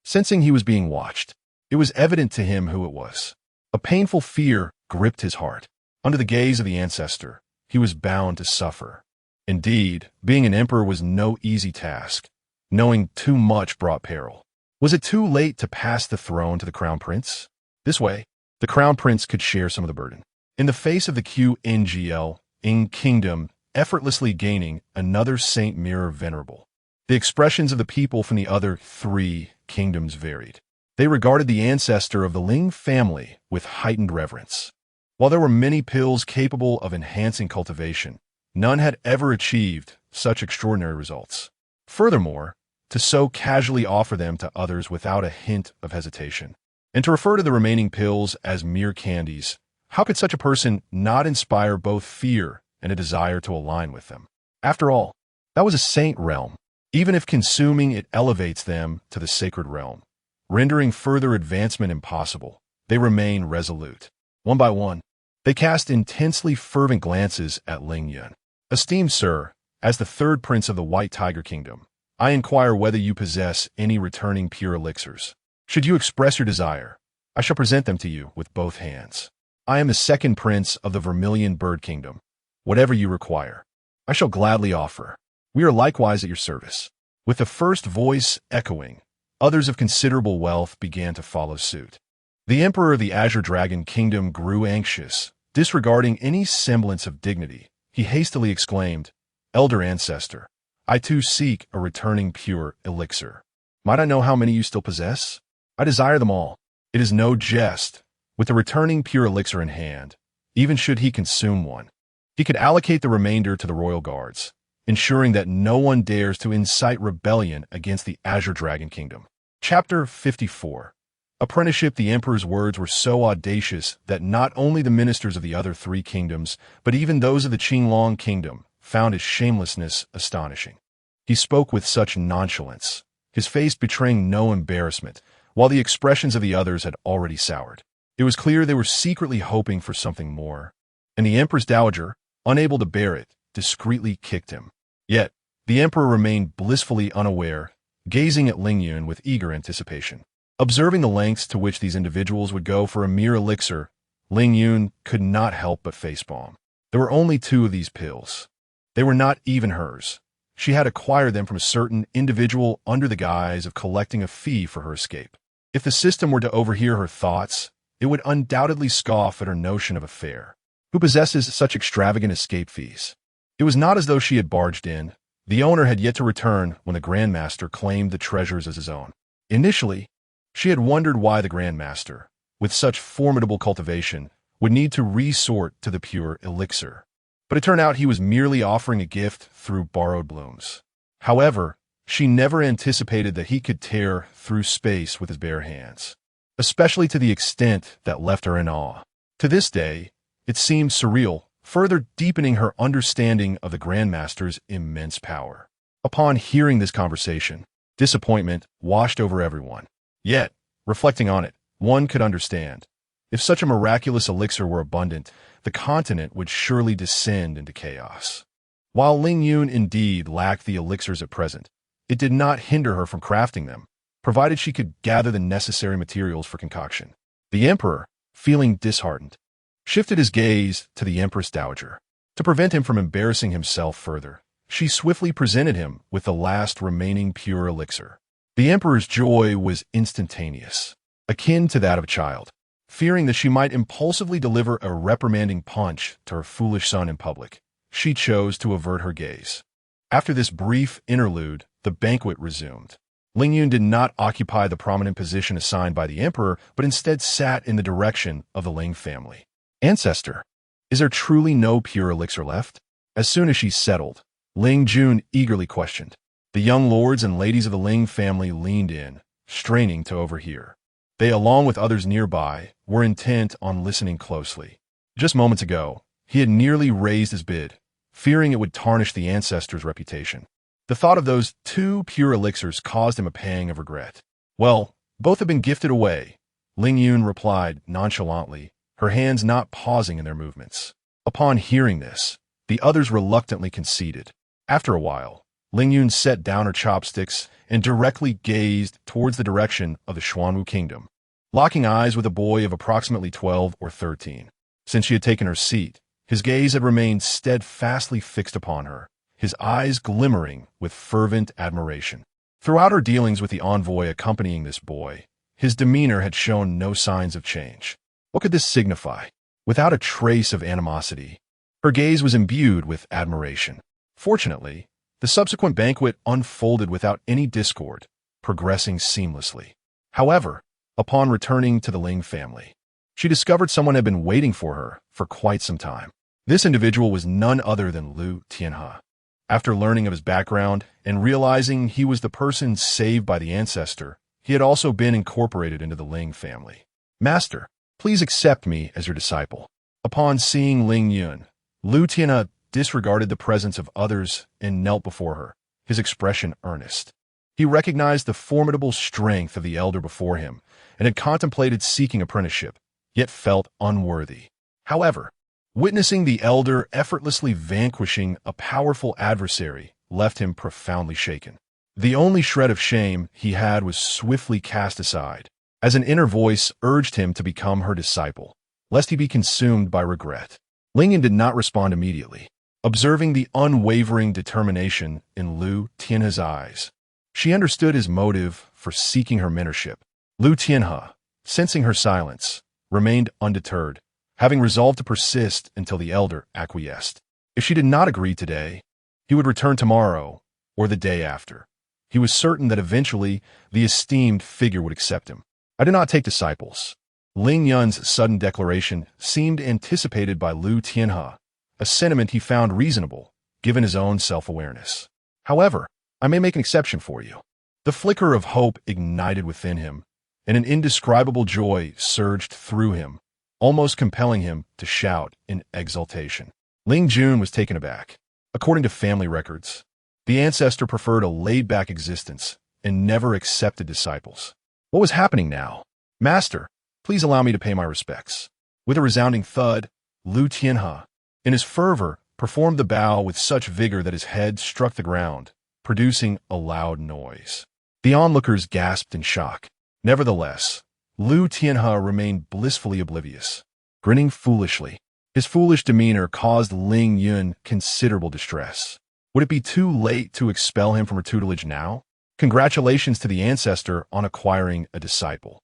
sensing he was being watched. It was evident to him who it was. A painful fear gripped his heart. Under the gaze of the ancestor, he was bound to suffer. Indeed, being an emperor was no easy task. Knowing too much brought peril. Was it too late to pass the throne to the crown prince? This way, the crown prince could share some of the burden. In the face of the QNGL, Ing Kingdom effortlessly gaining another Saint Mirror Venerable, the expressions of the people from the other three kingdoms varied. They regarded the ancestor of the Ling family with heightened reverence. While there were many pills capable of enhancing cultivation, none had ever achieved such extraordinary results. Furthermore, to so casually offer them to others without a hint of hesitation, and to refer to the remaining pills as mere candies, how could such a person not inspire both fear and a desire to align with them? After all, that was a saint realm. Even if consuming it elevates them to the sacred realm, rendering further advancement impossible, they remain resolute. One by one, they cast intensely fervent glances at Ling Yun. Esteemed sir, as the third prince of the White Tiger Kingdom, I inquire whether you possess any returning pure elixirs. Should you express your desire, I shall present them to you with both hands. I am the second prince of the Vermilion Bird Kingdom. Whatever you require, I shall gladly offer. We are likewise at your service. With the first voice echoing, others of considerable wealth began to follow suit. The Emperor of the Azure Dragon Kingdom grew anxious. Disregarding any semblance of dignity, he hastily exclaimed, Elder Ancestor, I too seek a returning pure elixir. Might I know how many you still possess? I desire them all. It is no jest. With the returning pure elixir in hand, even should he consume one, he could allocate the remainder to the royal guards, ensuring that no one dares to incite rebellion against the Azure Dragon Kingdom. Chapter 54. Apprenticeship. The Emperor's words were so audacious that not only the ministers of the other three kingdoms, but even those of the Qinglong Kingdom, found his shamelessness astonishing. He spoke with such nonchalance, his face betraying no embarrassment, while the expressions of the others had already soured. It was clear they were secretly hoping for something more, and the Empress Dowager, unable to bear it, discreetly kicked him. Yet, the Emperor remained blissfully unaware, gazing at Ling Yun with eager anticipation. Observing the lengths to which these individuals would go for a mere elixir, Ling Yun could not help but facepalm. There were only 2 of these pills. They were not even hers. She had acquired them from a certain individual under the guise of collecting a fee for her escape. If the system were to overhear her thoughts, it would undoubtedly scoff at her notion of a fare. Who possesses such extravagant escape fees? It was not as though she had barged in, The owner had yet to return when the Grandmaster claimed the treasures as his own. Initially, she had wondered why the Grandmaster, with such formidable cultivation, would need to resort to the pure elixir. But it turned out he was merely offering a gift through borrowed blooms. However, she never anticipated that he could tear through space with his bare hands, especially to the extent that left her in awe. To this day, it seemed surreal, further deepening her understanding of the Grandmaster's immense power. Upon hearing this conversation, disappointment washed over everyone. Yet, reflecting on it, one could understand. If such a miraculous elixir were abundant, the continent would surely descend into chaos. While Ling Yun indeed lacked the elixirs at present, it did not hinder her from crafting them, provided she could gather the necessary materials for concoction. The emperor, feeling disheartened, shifted his gaze to the Empress Dowager. To prevent him from embarrassing himself further, she swiftly presented him with the last remaining pure elixir. The emperor's joy was instantaneous, akin to that of a child. Fearing that she might impulsively deliver a reprimanding punch to her foolish son in public, she chose to avert her gaze. After this brief interlude, the banquet resumed. Ling Yun did not occupy the prominent position assigned by the emperor, but instead sat in the direction of the Ling family. Ancestor, is there truly no pure elixir left? As soon as she settled, Ling Yun eagerly questioned. The young lords and ladies of the Ling family leaned in, straining to overhear. They, along with others nearby, were intent on listening closely. Just moments ago, he had nearly raised his bid, fearing it would tarnish the ancestor's reputation. The thought of those 2 pure elixirs caused him a pang of regret. Well, both have been gifted away, Ling Yun replied nonchalantly, her hands not pausing in their movements. Upon hearing this, the others reluctantly conceded. After a while, Ling Yun set down her chopsticks and directly gazed towards the direction of the Xuanwu kingdom, locking eyes with a boy of approximately 12 or 13. Since she had taken her seat, his gaze had remained steadfastly fixed upon her, his eyes glimmering with fervent admiration. Throughout her dealings with the envoy accompanying this boy, his demeanor had shown no signs of change. What could this signify? Without a trace of animosity, her gaze was imbued with admiration. Fortunately, the subsequent banquet unfolded without any discord, progressing seamlessly. However, upon returning to the Ling family, she discovered someone had been waiting for her for quite some time. This individual was none other than Lu Tianhe. After learning of his background and realizing he was the person saved by the ancestor, he had also been incorporated into the Ling family. Master, please accept me as your disciple. Upon seeing Ling Yun, Lu Tianhe disregarded the presence of others and knelt before her, his expression earnest. He recognized the formidable strength of the elder before him and had contemplated seeking apprenticeship, yet felt unworthy. However, witnessing the elder effortlessly vanquishing a powerful adversary left him profoundly shaken. The only shred of shame he had was swiftly cast aside, as an inner voice urged him to become her disciple, lest he be consumed by regret. Ling Yun did not respond immediately. Observing the unwavering determination in Lu Tianhe's eyes, she understood his motive for seeking her mentorship. Lu Tianhe, sensing her silence, remained undeterred, having resolved to persist until the elder acquiesced. If she did not agree today, he would return tomorrow or the day after. He was certain that eventually the esteemed figure would accept him. I do not take disciples. Ling Yun's sudden declaration seemed anticipated by Lu Tianhe, a sentiment he found reasonable, given his own self-awareness. However, I may make an exception for you. The flicker of hope ignited within him, and an indescribable joy surged through him, almost compelling him to shout in exultation. Ling Yun was taken aback. According to family records, the ancestor preferred a laid-back existence and never accepted disciples. What was happening now? Master, please allow me to pay my respects. With a resounding thud, Lu Tianhe, in his fervor, performed the bow with such vigor that his head struck the ground, producing a loud noise. The onlookers gasped in shock. Nevertheless, Lu Tianhe remained blissfully oblivious, grinning foolishly. His foolish demeanor caused Ling Yun considerable distress. Would it be too late to expel him from her tutelage now? Congratulations to the ancestor on acquiring a disciple.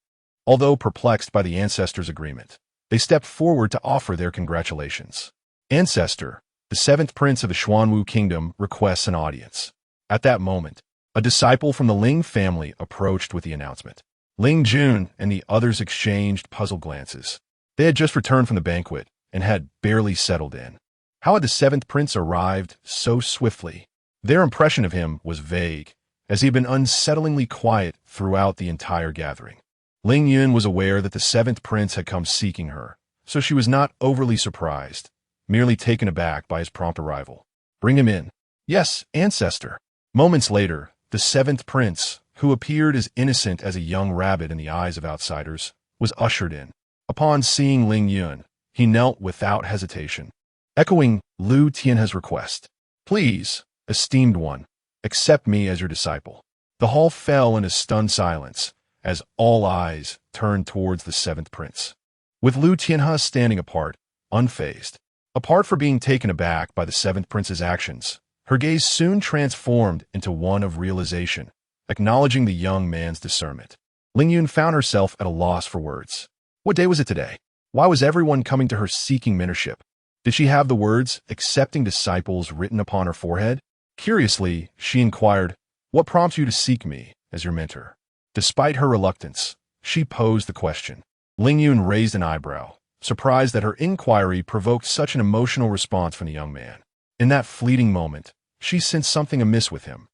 Although perplexed by the ancestor's agreement, they stepped forward to offer their congratulations. Ancestor, the 7th prince of the Xuanwu kingdom, requests an audience. At that moment, a disciple from the Ling family approached with the announcement. Ling Yun and the others exchanged puzzled glances. They had just returned from the banquet and had barely settled in. How had the seventh prince arrived so swiftly? Their impression of him was vague, as he had been unsettlingly quiet throughout the entire gathering. Ling Yun was aware that the seventh prince had come seeking her, so she was not overly surprised, merely taken aback by his prompt arrival. Bring him in. Yes, ancestor. Moments later, the seventh prince, who appeared as innocent as a young rabbit in the eyes of outsiders, was ushered in. Upon seeing Ling Yun, he knelt without hesitation, echoing Lu Tianhe's request. Please, esteemed one, accept me as your disciple. The hall fell in a stunned silence, as all eyes turned towards the seventh prince. With Lu Tianhe standing apart, unfazed. Apart from being taken aback by the seventh prince's actions, her gaze soon transformed into one of realization, acknowledging the young man's discernment. Ling Yun found herself at a loss for words. What day was it today? Why was everyone coming to her seeking mentorship? Did she have the words, accepting disciples, written upon her forehead? Curiously, she inquired, what prompts you to seek me as your mentor? Despite her reluctance, she posed the question. Ling Yun raised an eyebrow, surprised that her inquiry provoked such an emotional response from the young man. In that fleeting moment, she sensed something amiss with him.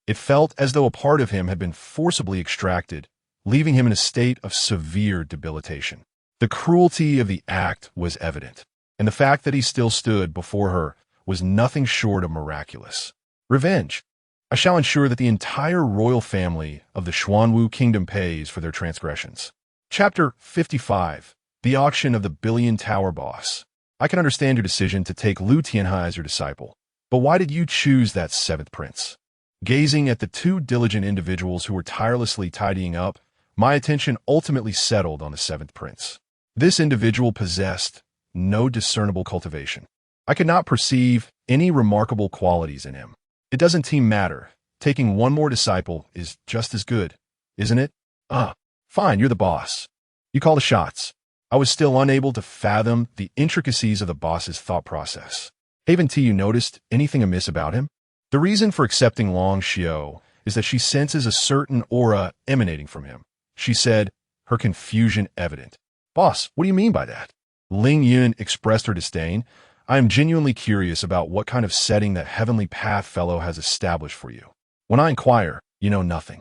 It felt as though a part of him had been forcibly extracted, leaving him in a state of severe debilitation. The cruelty of the act was evident, and the fact that he still stood before her was nothing short of miraculous. Revenge. I shall ensure that the entire royal family of the Xuanwu kingdom pays for their transgressions. Chapter 55. The Auction of the Billion Tower Boss. I can understand your decision to take Lu Tianhe as your disciple, but why did you choose that seventh prince? Gazing at the two diligent individuals who were tirelessly tidying up, my attention ultimately settled on the seventh prince. This individual possessed no discernible cultivation. I could not perceive any remarkable qualities in him. It doesn't seem matter. Taking one more disciple is just as good, isn't it? Fine, you're the boss. You call the shots. I was still unable to fathom the intricacies of the boss's thought process. Haven't you noticed anything amiss about him? The reason for accepting Long Xiao is that she senses a certain aura emanating from him, she said, her confusion evident. Boss, what do you mean by that? Ling Yun expressed her disdain. I am genuinely curious about what kind of setting that heavenly path fellow has established for you. When I inquire, you know nothing.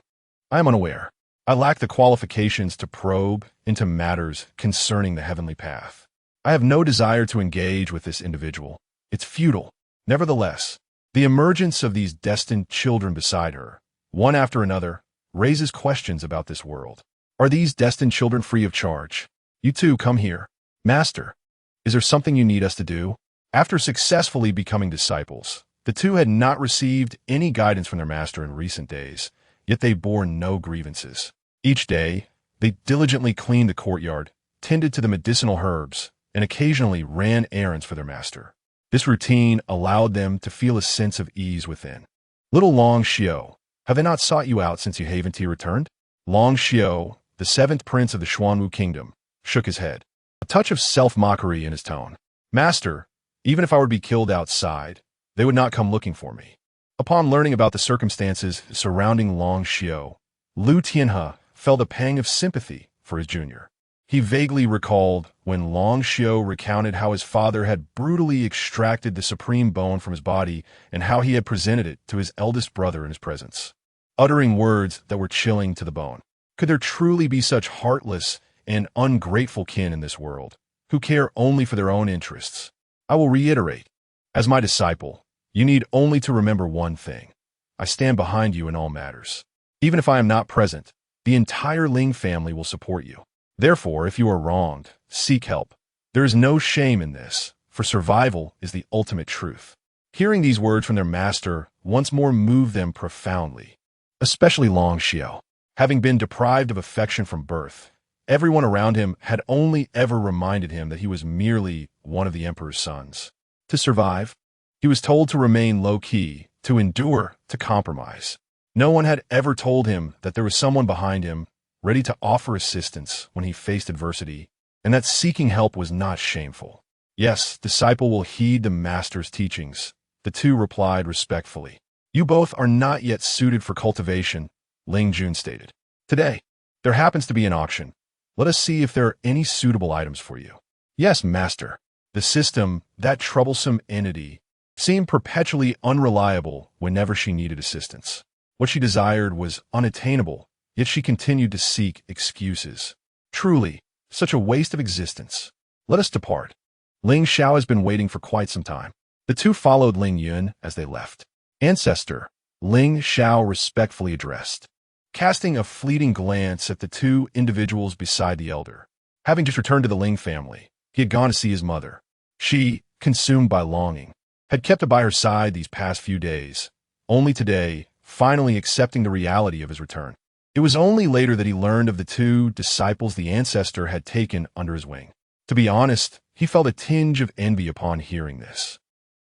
I am unaware. I lack the qualifications to probe into matters concerning the heavenly path. I have no desire to engage with this individual. It's futile. Nevertheless, the emergence of these destined children beside her, one after another, raises questions about this world. Are these destined children free of charge? You two come here. Master, is there something you need us to do? After successfully becoming disciples, the two had not received any guidance from their master in recent days, yet they bore no grievances. Each day, they diligently cleaned the courtyard, tended to the medicinal herbs, and occasionally ran errands for their master. This routine allowed them to feel a sense of ease within. Little Long Xiao, have they not sought you out since you haven't returned? Long Xiao, the seventh prince of the Xuanwu kingdom, shook his head, a touch of self-mockery in his tone. Master, even if I were to be killed outside, they would not come looking for me. Upon learning about the circumstances surrounding Long Xiao, Lu Tianhe felt a pang of sympathy for his junior. He vaguely recalled when Long Xiao recounted how his father had brutally extracted the supreme bone from his body and how he had presented it to his eldest brother in his presence, uttering words that were chilling to the bone. Could there truly be such heartless and ungrateful kin in this world, who care only for their own interests? I will reiterate, as my disciple, you need only to remember one thing. I stand behind you in all matters. Even if I am not present, the entire Ling family will support you. Therefore, if you are wronged, seek help. There is no shame in this, for survival is the ultimate truth. Hearing these words from their master once more moved them profoundly, especially Long Xiao. Having been deprived of affection from birth, everyone around him had only ever reminded him that he was merely one of the emperor's sons. To survive, he was told to remain low-key, to endure, to compromise. No one had ever told him that there was someone behind him, ready to offer assistance when he faced adversity, and that seeking help was not shameful. Yes, disciple will heed the master's teachings, the two replied respectfully. You both are not yet suited for cultivation, Ling Yun stated. Today, there happens to be an auction. Let us see if there are any suitable items for you. Yes, master. The system, that troublesome entity, seemed perpetually unreliable whenever she needed assistance. What she desired was unattainable, yet she continued to seek excuses. Truly, such a waste of existence. Let us depart. Ling Xiao has been waiting for quite some time. The two followed Ling Yun as they left. Ancestor, Ling Xiao respectfully addressed, casting a fleeting glance at the two individuals beside the elder. Having just returned to the Ling family, he had gone to see his mother. She, consumed by longing, had kept by her side these past few days, only today, finally accepting the reality of his return. It was only later that he learned of the two disciples the ancestor had taken under his wing. To be honest, he felt a tinge of envy upon hearing this.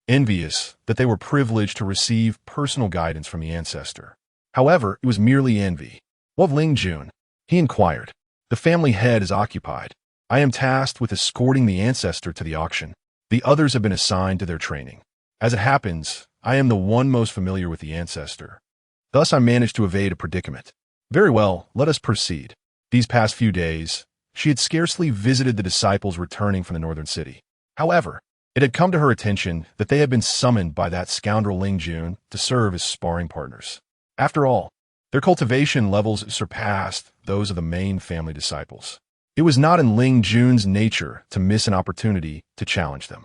Envious that they were privileged to receive personal guidance from the ancestor. However, it was merely envy. What of Ling Yun? He inquired. The family head is occupied. I am tasked with escorting the ancestor to the auction. The others have been assigned to their training. As it happens, I am the one most familiar with the ancestor. Thus I managed to evade a predicament. Very well, let us proceed. These past few days, she had scarcely visited the disciples returning from the northern city. However, it had come to her attention that they had been summoned by that scoundrel Ling Yun to serve as sparring partners. After all, their cultivation levels surpassed those of the main family disciples. It was not in Ling Yun's nature to miss an opportunity to challenge them.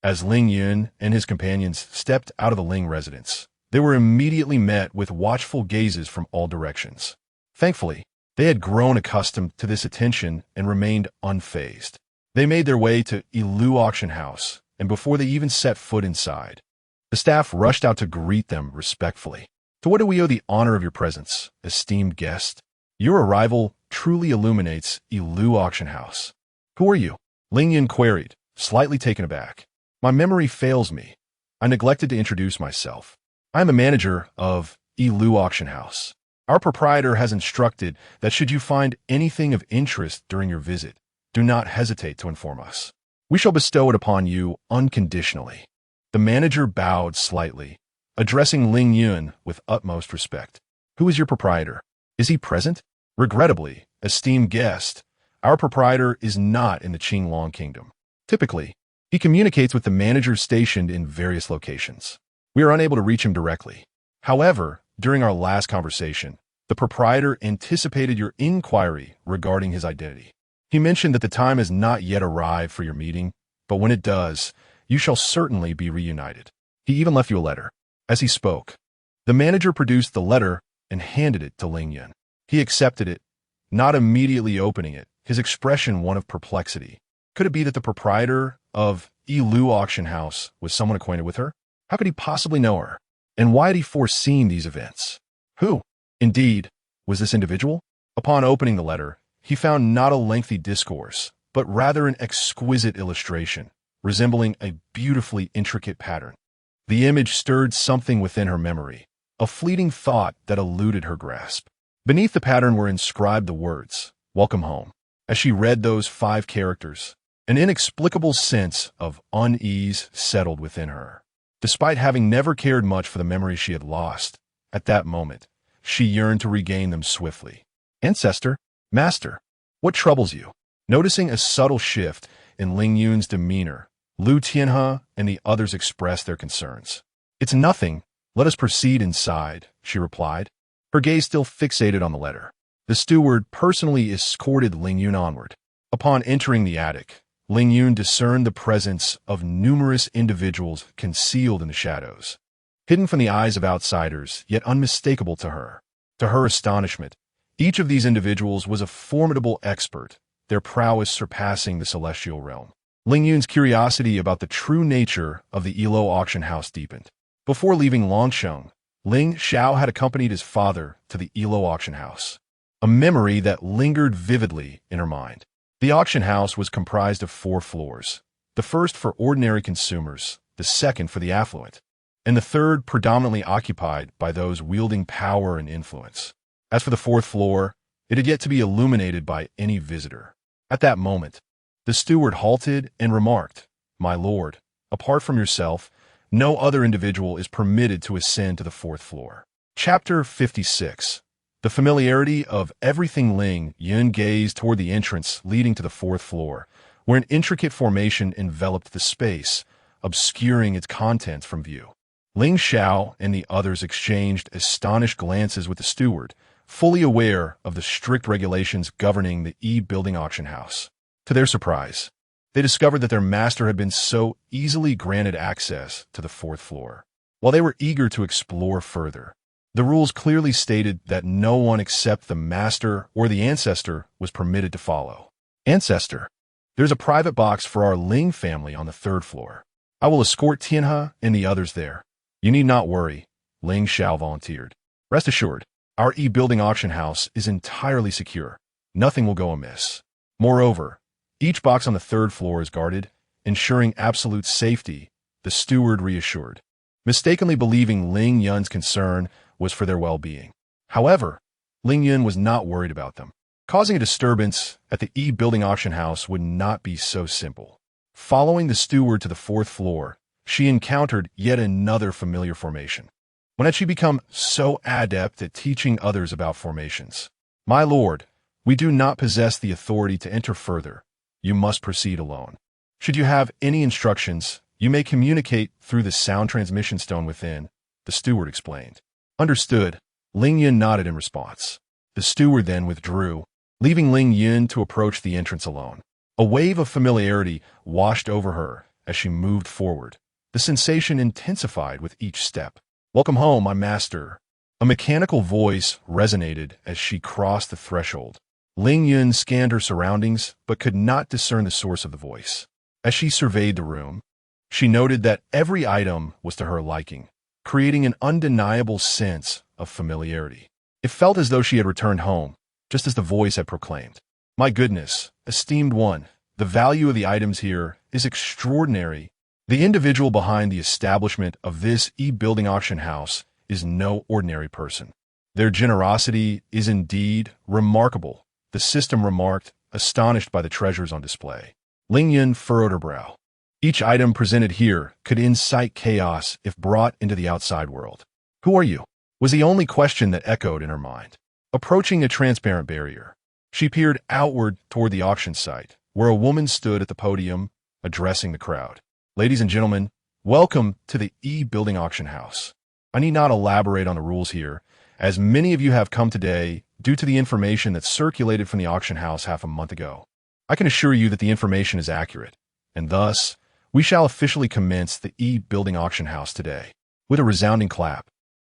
As Ling Yun and his companions stepped out of the Ling residence, they were immediately met with watchful gazes from all directions. Thankfully, they had grown accustomed to this attention and remained unfazed. They made their way to Yilu Auction House, and before they even set foot inside, the staff rushed out to greet them respectfully. To what do we owe the honor of your presence, esteemed guest? Your arrival truly illuminates Yilu Auction House. Who are you? Ling Yun queried, slightly taken aback. My memory fails me. I neglected to introduce myself. I am the manager of Yilu Auction House. Our proprietor has instructed that should you find anything of interest during your visit, do not hesitate to inform us. We shall bestow it upon you unconditionally. The manager bowed slightly, addressing Ling Yun with utmost respect. Who is your proprietor? Is he present? Regrettably, esteemed guest, our proprietor is not in the Qinglong Kingdom. Typically, he communicates with the managers stationed in various locations. We are unable to reach him directly. However, during our last conversation, the proprietor anticipated your inquiry regarding his identity. He mentioned that the time has not yet arrived for your meeting, but when it does, you shall certainly be reunited. He even left you a letter. As he spoke, the manager produced the letter and handed it to Ling Yun. He accepted it, not immediately opening it, his expression one of perplexity. Could it be that the proprietor of Yilu Auction House was someone acquainted with her? How could he possibly know her? And why had he foreseen these events? Who, indeed, was this individual? Upon opening the letter, he found not a lengthy discourse, but rather an exquisite illustration, resembling a beautifully intricate pattern. The image stirred something within her memory, a fleeting thought that eluded her grasp. Beneath the pattern were inscribed the words, "Welcome home." As she read those 5 characters, an inexplicable sense of unease settled within her. Despite having never cared much for the memories she had lost, at that moment, she yearned to regain them swiftly. Ancestor, master, what troubles you? Noticing a subtle shift in Ling Yun's demeanor, Lu Tianhe and the others expressed their concerns. It's nothing. Let us proceed inside, she replied, her gaze still fixated on the letter. The steward personally escorted Ling Yun onward. Upon entering the attic, Ling Yun discerned the presence of numerous individuals concealed in the shadows, hidden from the eyes of outsiders, yet unmistakable to her. To her astonishment, each of these individuals was a formidable expert, their prowess surpassing the celestial realm. Ling Yun's curiosity about the true nature of the Yilu auction house deepened. Before leaving Longsheng, Ling Xiao had accompanied his father to the Yilu auction house, a memory that lingered vividly in her mind. The auction house was comprised of 4 floors, the first for ordinary consumers, the second for the affluent, and the third predominantly occupied by those wielding power and influence. As for the 4th floor, it had yet to be illuminated by any visitor. At that moment, the steward halted and remarked, "My lord, apart from yourself, No other individual is permitted to ascend to the fourth floor. Chapter 56. The familiarity of everything. Ling Yun gazed toward the entrance leading to the fourth floor, where an intricate formation enveloped the space, obscuring its contents from view. Ling Xiao and the others exchanged astonished glances with the steward, fully aware of the strict regulations governing the E-building auction house. To their surprise, they discovered that their master had been so easily granted access to the fourth floor. While they were eager to explore further, the rules clearly stated that no one except the master or the ancestor was permitted to follow. Ancestor, there's a private box for our Ling family on the third floor. I will escort Tianhe and the others there. You need not worry, Ling Xiao volunteered. Rest assured, our E-building auction house is entirely secure. Nothing will go amiss. Moreover, each box on the third floor is guarded, ensuring absolute safety, the steward reassured, mistakenly believing Ling Yun's concern was for their well-being. However, Ling Yun was not worried about them. Causing a disturbance at the E-building auction house would not be so simple. Following the steward to the fourth floor, she encountered yet another familiar formation. When had she become so adept at teaching others about formations? My lord, we do not possess the authority to enter further. You must proceed alone. Should you have any instructions, you may communicate through the sound transmission stone within, the steward explained. Understood. Ling Yun nodded in response. The steward then withdrew, leaving Ling Yun to approach the entrance alone. A wave of familiarity washed over her as she moved forward. The sensation intensified with each step. Welcome home, my master. A mechanical voice resonated as she crossed the threshold. Ling Yun scanned her surroundings but could not discern the source of the voice. As she surveyed the room, she noted that every item was to her liking, creating an undeniable sense of familiarity. It felt as though she had returned home, just as the voice had proclaimed. My goodness, esteemed one, the value of the items here is extraordinary. The individual behind the establishment of this E-building auction house is no ordinary person. Their generosity is indeed remarkable, the system remarked, astonished by the treasures on display. Ling Yun furrowed her brow. Each item presented here could incite chaos if brought into the outside world. Who are you? Was the only question that echoed in her mind. Approaching a transparent barrier, she peered outward toward the auction site, where a woman stood at the podium, addressing the crowd. Ladies and gentlemen, welcome to the E-building auction house. I need not elaborate on the rules here, as many of you have come today due to the information that circulated from the auction house half a month ago. I can assure you that the information is accurate, and thus, we shall officially commence the E-building auction house today. With a resounding clap,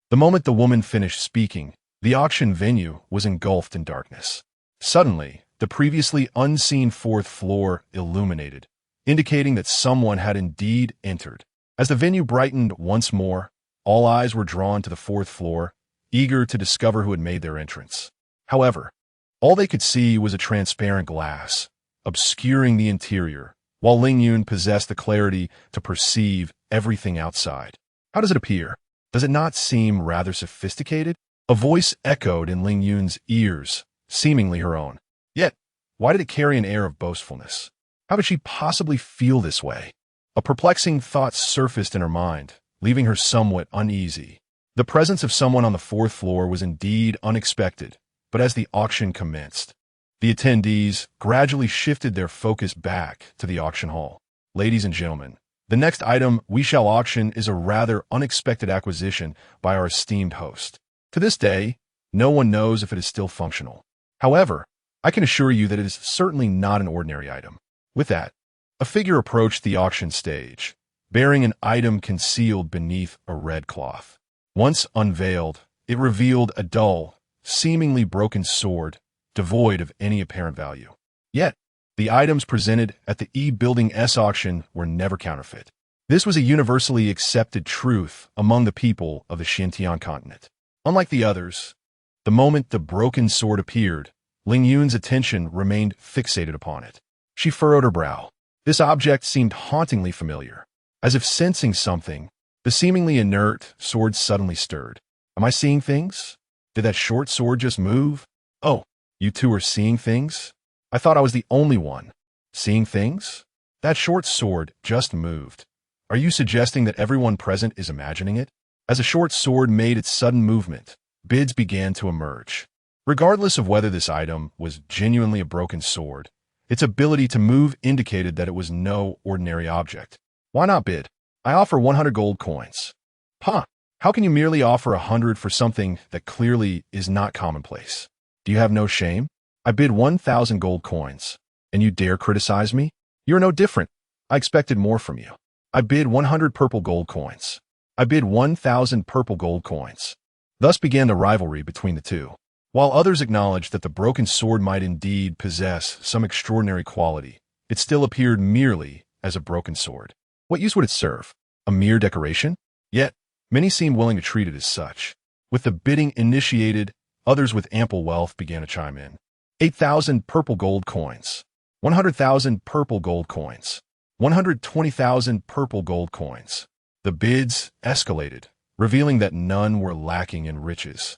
the moment the woman finished speaking, the auction venue was engulfed in darkness. Suddenly, the previously unseen fourth floor illuminated, indicating that someone had indeed entered. As the venue brightened once more, all eyes were drawn to the fourth floor, eager to discover who had made their entrance. However, all they could see was a transparent glass, obscuring the interior, while Ling Yun possessed the clarity to perceive everything outside. How does it appear? Does it not seem rather sophisticated? A voice echoed in Ling Yun's ears, seemingly her own. Yet, why did it carry an air of boastfulness? How could she possibly feel this way? A perplexing thought surfaced in her mind, leaving her somewhat uneasy. The presence of someone on the fourth floor was indeed unexpected, but as the auction commenced, the attendees gradually shifted their focus back to the auction hall. Ladies and gentlemen, the next item we shall auction is a rather unexpected acquisition by our esteemed host. To this day, no one knows if it is still functional. However, I can assure you that it is certainly not an ordinary item. With that, a figure approached the auction stage, bearing an item concealed beneath a red cloth. Once unveiled, it revealed a dull, seemingly broken sword, devoid of any apparent value. Yet, the items presented at the E-building S auction were never counterfeit. This was a universally accepted truth among the people of the Xinjiang continent. Unlike the others, the moment the broken sword appeared, Ling Yun's attention remained fixated upon it. She furrowed her brow. This object seemed hauntingly familiar. As if sensing something, the seemingly inert sword suddenly stirred. Am I seeing things? Did that short sword just move? Oh, you two are seeing things? I thought I was the only one. Seeing things? That short sword just moved. Are you suggesting that everyone present is imagining it? As a short sword made its sudden movement, bids began to emerge. Regardless of whether this item was genuinely a broken sword, its ability to move indicated that it was no ordinary object. Why not bid? I offer 100 gold coins. Huh? How can you merely offer 100 for something that clearly is not commonplace? Do you have no shame? I bid 1,000 gold coins, and you dare criticize me? You're no different. I expected more from you. I bid 100 purple gold coins. I bid 1,000 purple gold coins. Thus began the rivalry between the two. While others acknowledged that the broken sword might indeed possess some extraordinary quality, it still appeared merely as a broken sword. What use would it serve? A mere decoration? Yet, many seemed willing to treat it as such. With the bidding initiated, others with ample wealth began to chime in. 8,000 purple gold coins. 100,000 purple gold coins. 120,000 purple gold coins. The bids escalated, revealing that none were lacking in riches.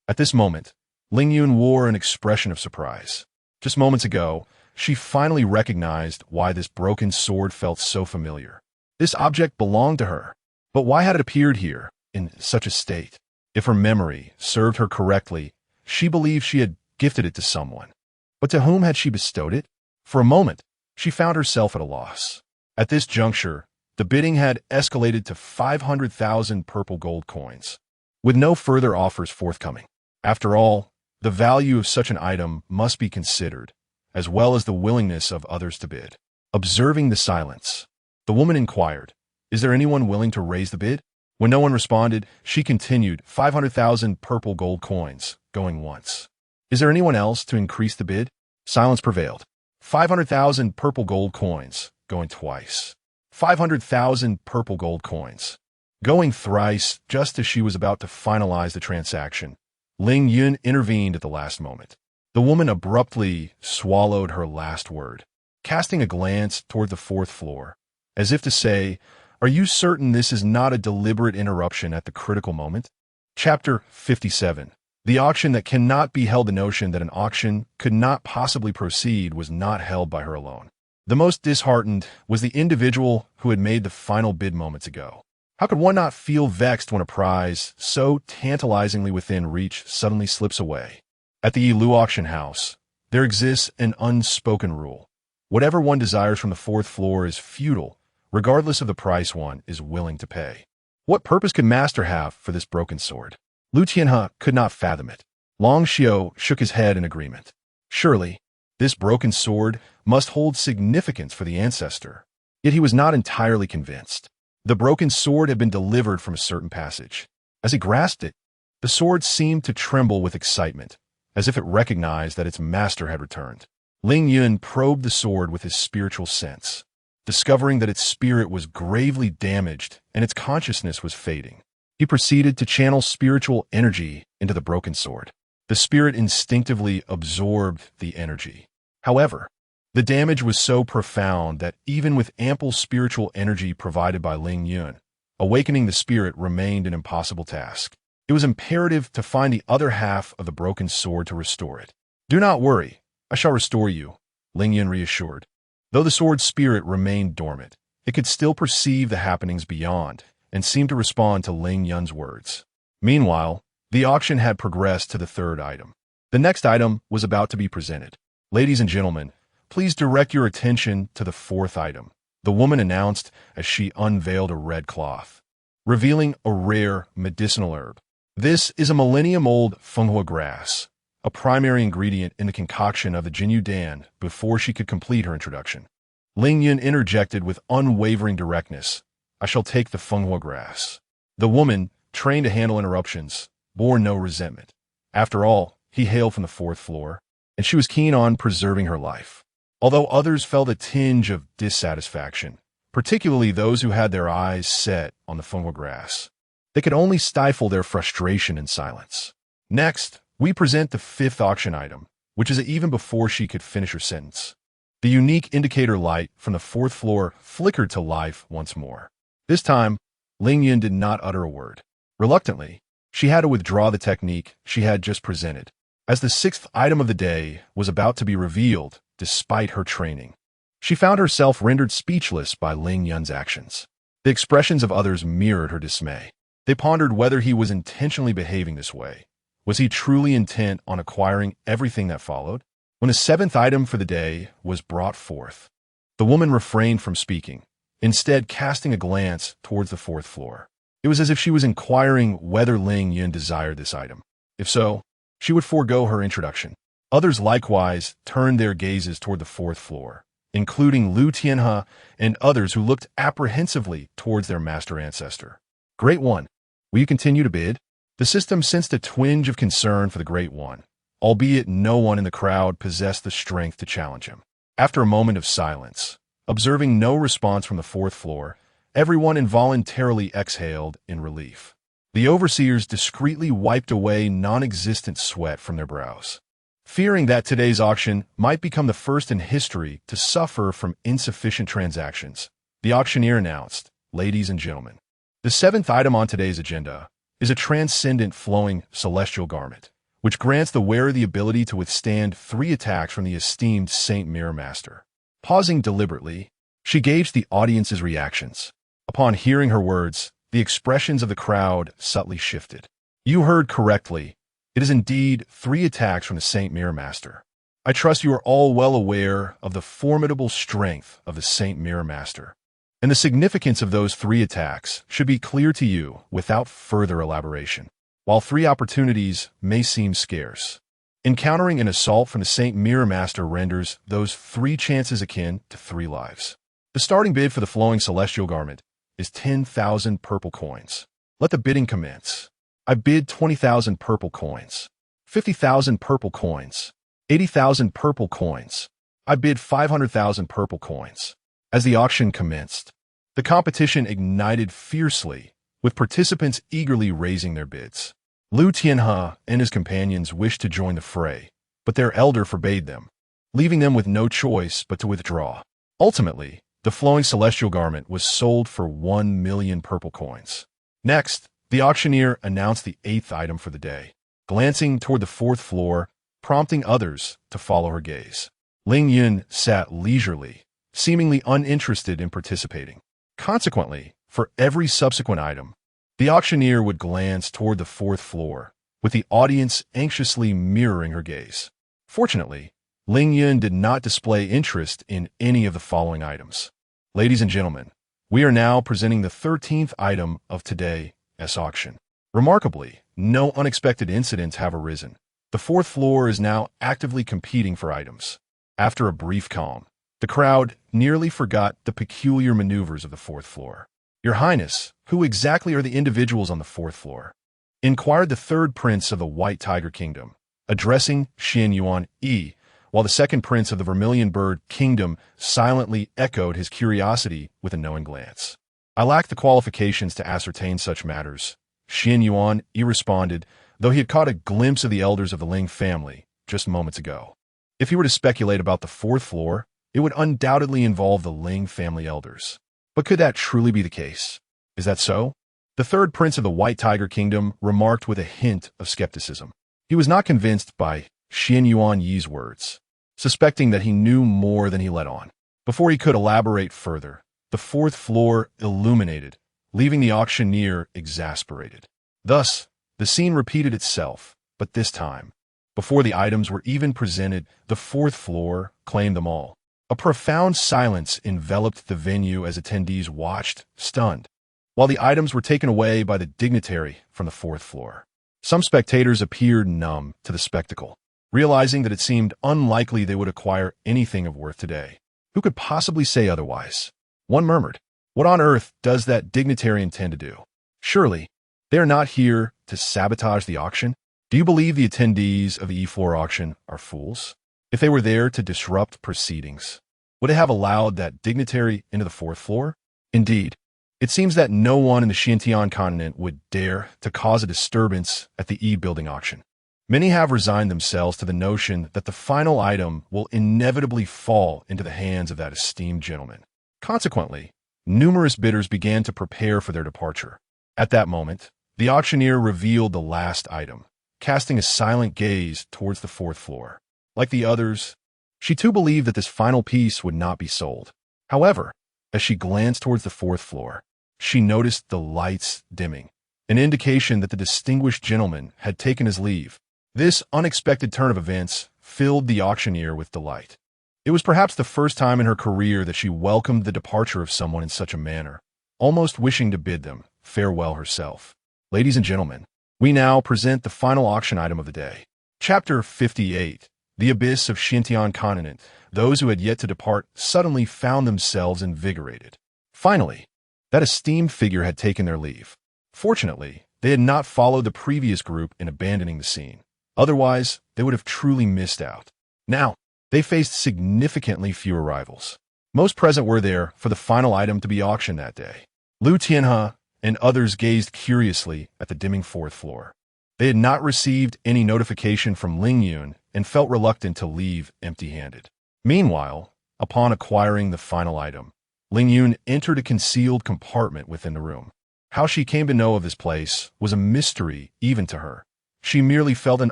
At this moment, Ling Yun wore an expression of surprise. Just moments ago, she finally recognized why this broken sword felt so familiar. This object belonged to her. But why had it appeared here, in such a state? If her memory served her correctly, she believed she had gifted it to someone. But to whom had she bestowed it? For a moment, she found herself at a loss. At this juncture, the bidding had escalated to 500,000 purple gold coins, with no further offers forthcoming. After all, the value of such an item must be considered, as well as the willingness of others to bid. Observing the silence, the woman inquired, "Is there anyone willing to raise the bid?" When no one responded, she continued, 500,000 purple gold coins, going once. "Is there anyone else to increase the bid?" Silence prevailed. 500,000 purple gold coins, going twice. 500,000 purple gold coins, going thrice. Just as she was about to finalize the transaction, Ling Yun intervened at the last moment. The woman abruptly swallowed her last word, casting a glance toward the fourth floor, as if to say, "Are you certain this is not a deliberate interruption at the critical moment?" Chapter 57. The auction that cannot be held. The notion that an auction could not possibly proceed was not held by her alone. The most disheartened was the individual who had made the final bid moments ago. How could one not feel vexed when a prize so tantalizingly within reach suddenly slips away? At the Yilu auction house, there exists an unspoken rule. Whatever one desires from the fourth floor is futile, regardless of the price one is willing to pay. What purpose could Master have for this broken sword? Lu Tianhe could not fathom it. Long Xiao shook his head in agreement. Surely, this broken sword must hold significance for the ancestor. Yet he was not entirely convinced. The broken sword had been delivered from a certain passage. As he grasped it, the sword seemed to tremble with excitement, as if it recognized that its master had returned. Ling Yun probed the sword with his spiritual sense, discovering that its spirit was gravely damaged and its consciousness was fading. He proceeded to channel spiritual energy into the broken sword. The spirit instinctively absorbed the energy. However, the damage was so profound that even with ample spiritual energy provided by Ling Yun, awakening the spirit remained an impossible task. It was imperative to find the other half of the broken sword to restore it. "Do not worry, I shall restore you," Ling Yun reassured. Though the sword's spirit remained dormant, it could still perceive the happenings beyond and seemed to respond to Ling Yun's words. Meanwhile, the auction had progressed to the third item. The next item was about to be presented. "Ladies and gentlemen, please direct your attention to the fourth item," the woman announced as she unveiled a red cloth, revealing a rare medicinal herb. This is a millennium-old funghua grass, a primary ingredient in the concoction of the Jinyu Dan. Before she could complete her introduction, Ling Yun interjected with unwavering directness, "I shall take the funghua grass." The woman, trained to handle interruptions, bore no resentment. After all, he hailed from the fourth floor, and she was keen on preserving her life. Although others felt a tinge of dissatisfaction, particularly those who had their eyes set on the funghua grass, they could only stifle their frustration in silence. Next, we present the fifth auction item, which is even before she could finish her sentence. The unique indicator light from the fourth floor flickered to life once more. This time, Ling Yun did not utter a word. Reluctantly, she had to withdraw the technique she had just presented, as the sixth item of the day was about to be revealed. Despite her training, she found herself rendered speechless by Ling Yun's actions. The expressions of others mirrored her dismay. They pondered whether he was intentionally behaving this way. Was he truly intent on acquiring everything that followed? When the seventh item for the day was brought forth, the woman refrained from speaking, instead casting a glance towards the fourth floor. It was as if she was inquiring whether Ling Yun desired this item. If so, she would forego her introduction. Others likewise turned their gazes toward the fourth floor, including Lu Tianhe and others who looked apprehensively towards their master ancestor. Great One, will you continue to bid? The system sensed a twinge of concern for the Great One, albeit no one in the crowd possessed the strength to challenge him. After a moment of silence, observing no response from the fourth floor, everyone involuntarily exhaled in relief. The overseers discreetly wiped away non-existent sweat from their brows. Fearing that today's auction might become the first in history to suffer from insufficient transactions, the auctioneer announced, "Ladies and gentlemen, the seventh item on today's agenda is a transcendent flowing celestial garment, which grants the wearer the ability to withstand 3 attacks from the esteemed Saint Mirror Master." Pausing deliberately, she gauged the audience's reactions. Upon hearing her words, the expressions of the crowd subtly shifted. "You heard correctly. It is indeed 3 attacks from the Saint Mirror Master. I trust you are all well aware of the formidable strength of the Saint Mirror Master, and the significance of those 3 attacks should be clear to you without further elaboration. While 3 opportunities may seem scarce, encountering an assault from the Saint Mirror Master renders those 3 chances akin to 3 lives. The starting bid for the flowing celestial garment is 10,000 purple coins. Let the bidding commence. I bid 20,000 purple coins, 50,000 purple coins, 80,000 purple coins. I bid 500,000 purple coins." As the auction commenced, the competition ignited fiercely, with participants eagerly raising their bids. Lu Tianhe and his companions wished to join the fray, but their elder forbade them, leaving them with no choice but to withdraw. Ultimately, the flowing celestial garment was sold for 1,000,000 purple coins. Next, the auctioneer announced the 8th item for the day, glancing toward the 4th floor, prompting others to follow her gaze. Ling Yun sat leisurely, seemingly uninterested in participating. Consequently, for every subsequent item, the auctioneer would glance toward the 4th floor, with the audience anxiously mirroring her gaze. Fortunately, Ling Yun did not display interest in any of the following items. Ladies and gentlemen, we are now presenting the 13th item of today's auction. Remarkably, no unexpected incidents have arisen. The 4th floor is now actively competing for items. After a brief calm, the crowd nearly forgot the peculiar maneuvers of the 4th floor. "Your Highness, who exactly are the individuals on the 4th floor?" inquired the 3rd prince of the White Tiger Kingdom, addressing Xian Yuan Yi, while the 2nd prince of the Vermilion Bird Kingdom silently echoed his curiosity with a knowing glance. "I lack the qualifications to ascertain such matters," Xian Yuan Yi responded, though he had caught a glimpse of the elders of the Ling family just moments ago. If he were to speculate about the 4th floor, it would undoubtedly involve the Ling family elders. But could that truly be the case? Is that so? The 3rd prince of the White Tiger Kingdom remarked with a hint of skepticism. He was not convinced by Xian Yuan Yi's words, suspecting that he knew more than he let on. Before he could elaborate further, the 4th floor illuminated, leaving the auctioneer exasperated. Thus, the scene repeated itself, but this time, before the items were even presented, the 4th floor claimed them all. A profound silence enveloped the venue as attendees watched, stunned, while the items were taken away by the dignitary from the 4th floor. Some spectators appeared numb to the spectacle, realizing that it seemed unlikely they would acquire anything of worth today. Who could possibly say otherwise? One murmured, "What on earth does that dignitary intend to do? Surely, they are not here to sabotage the auction? Do you believe the attendees of the E4 auction are fools? If they were there to disrupt proceedings, would they have allowed that dignitary into the 4th floor? Indeed, it seems that no one in the Xintian continent would dare to cause a disturbance at the E-building auction. Many have resigned themselves to the notion that the final item will inevitably fall into the hands of that esteemed gentleman. Consequently, numerous bidders began to prepare for their departure. At that moment, the auctioneer revealed the last item, casting a silent gaze towards the 4th floor. Like the others, she too believed that this final piece would not be sold. However, as she glanced towards the 4th floor, she noticed the lights dimming, an indication that the distinguished gentleman had taken his leave. This unexpected turn of events filled the auctioneer with delight. It was perhaps the first time in her career that she welcomed the departure of someone in such a manner, almost wishing to bid them farewell herself. Ladies and gentlemen, we now present the final auction item of the day. Chapter 58. The Abyss of Xintian Continent. Those who had yet to depart suddenly found themselves invigorated. Finally, that esteemed figure had taken their leave. Fortunately, they had not followed the previous group in abandoning the scene. Otherwise, they would have truly missed out. Now, they faced significantly fewer rivals. Most present were there for the final item to be auctioned that day. Liu Tianhe and others gazed curiously at the dimming fourth floor. They had not received any notification from Ling Yun and felt reluctant to leave empty-handed. Meanwhile, upon acquiring the final item, Ling Yun entered a concealed compartment within the room. How she came to know of this place was a mystery even to her. She merely felt an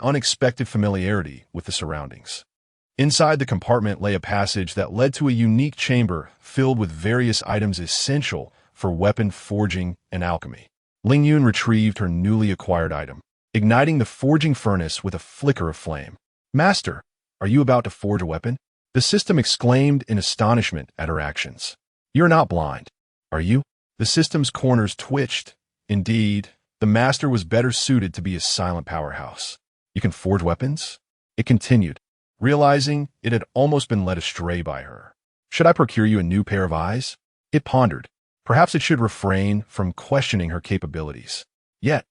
unexpected familiarity with the surroundings. Inside the compartment lay a passage that led to a unique chamber filled with various items essential for weapon forging and alchemy. Ling Yun retrieved her newly acquired item, igniting the forging furnace with a flicker of flame. "Master, are you about to forge a weapon?" The system exclaimed in astonishment at her actions. "You're not blind, are you?" The system's corners twitched. Indeed, the master was better suited to be a silent powerhouse. "You can forge weapons?" It continued, realizing it had almost been led astray by her. "Should I procure you a new pair of eyes?" It pondered. Perhaps it should refrain from questioning her capabilities. Yet,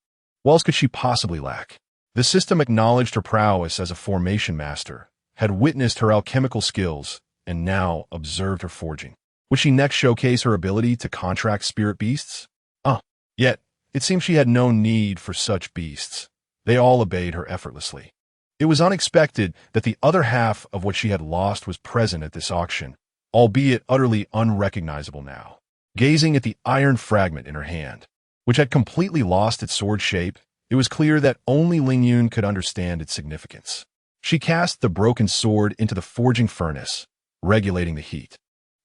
what else could she possibly lack? The system acknowledged her prowess as a formation master, had witnessed her alchemical skills, and now observed her forging. Would she next showcase her ability to contract spirit beasts? Yet, it seemed she had no need for such beasts. They all obeyed her effortlessly. It was unexpected that the other half of what she had lost was present at this auction, albeit utterly unrecognizable now. Gazing at the iron fragment in her hand, which had completely lost its sword shape, it was clear that only Ling Yun could understand its significance. She cast the broken sword into the forging furnace, regulating the heat.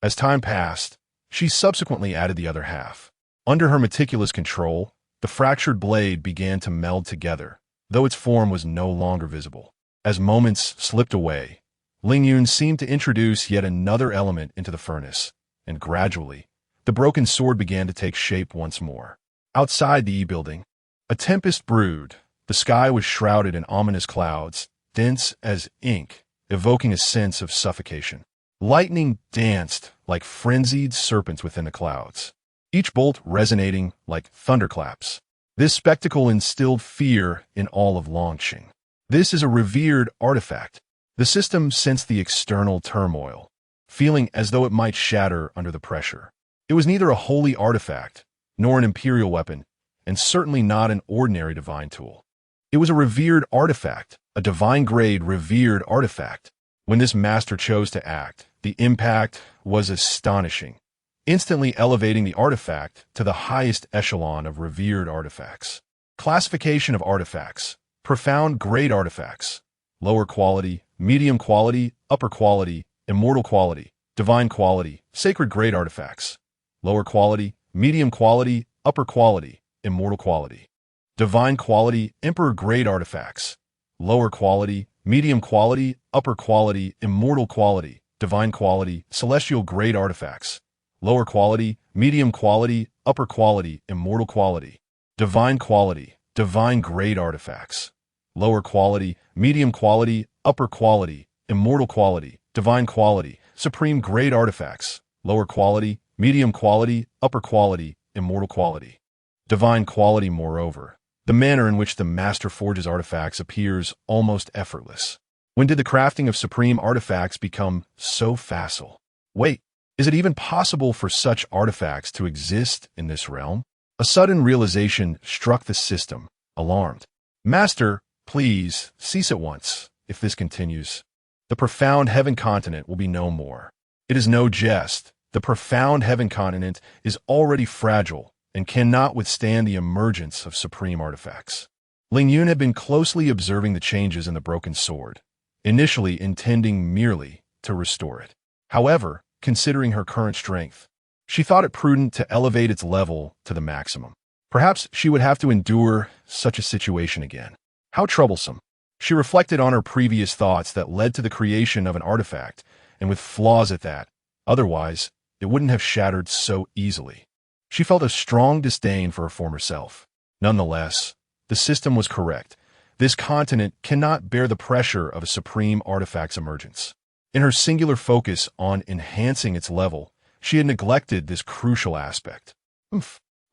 As time passed, she subsequently added the other half. Under her meticulous control, the fractured blade began to meld together, though its form was no longer visible. As moments slipped away, Ling Yun seemed to introduce yet another element into the furnace, and gradually, the broken sword began to take shape once more. Outside the E-building, a tempest brewed. The sky was shrouded in ominous clouds, dense as ink, evoking a sense of suffocation. Lightning danced like frenzied serpents within the clouds, each bolt resonating like thunderclaps. This spectacle instilled fear in all of Longqing. This is a revered artifact. The system sensed the external turmoil, feeling as though it might shatter under the pressure. It was neither a holy artifact, nor an imperial weapon, and certainly not an ordinary divine tool. It was a revered artifact, a divine-grade revered artifact. When this master chose to act, the impact was astonishing, instantly elevating the artifact to the highest echelon of revered artifacts. Classification of artifacts: profound grade artifacts, lower quality, medium quality, upper quality, immortal quality, divine quality, sacred grade artifacts, lower quality, medium quality, upper quality, immortal quality, divine quality, emperor grade artifacts, lower quality, medium quality, upper quality, immortal quality, divine quality, celestial grade artifacts, lower quality, medium quality, upper quality, immortal quality, divine quality, divine grade artifacts, lower quality, medium quality, upper quality, immortal quality, divine quality, supreme grade artifacts, lower quality, medium quality, upper quality, immortal quality, divine quality. Moreover, the manner in which the master forges artifacts appears almost effortless. When did the crafting of supreme artifacts become so facile? Wait, is it even possible for such artifacts to exist in this realm? A sudden realization struck the system, alarmed. "Master, please, cease at once. If this continues, the profound heaven continent will be no more." It is no jest. The profound heaven continent is already fragile and cannot withstand the emergence of supreme artifacts. Ling Yun had been closely observing the changes in the broken sword, initially intending merely to restore it. However, considering her current strength, She thought it prudent to elevate its level to the maximum. Perhaps she would have to endure such a situation again. How troublesome. She reflected on her previous thoughts that led to the creation of an artifact, and with flaws at that. Otherwise, it wouldn't have shattered so easily. She felt a strong disdain for her former self. Nonetheless, the system was correct. This continent cannot bear the pressure of a supreme artifact's emergence. In her singular focus on enhancing its level, she had neglected this crucial aspect.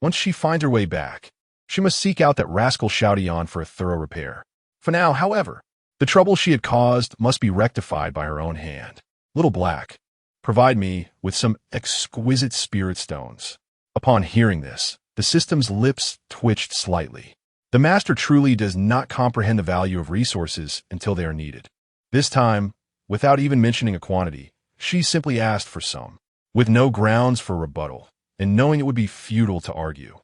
Once she finds her way back, she must seek out that rascal Shoutian for a thorough repair. For now, however, the trouble she had caused must be rectified by her own hand. Little Black, provide me with some exquisite spirit stones. Upon hearing this, the system's lips twitched slightly. The master truly does not comprehend the value of resources until they are needed. This time, without even mentioning a quantity, she simply asked for some, with no grounds for rebuttal, and knowing it would be futile to argue.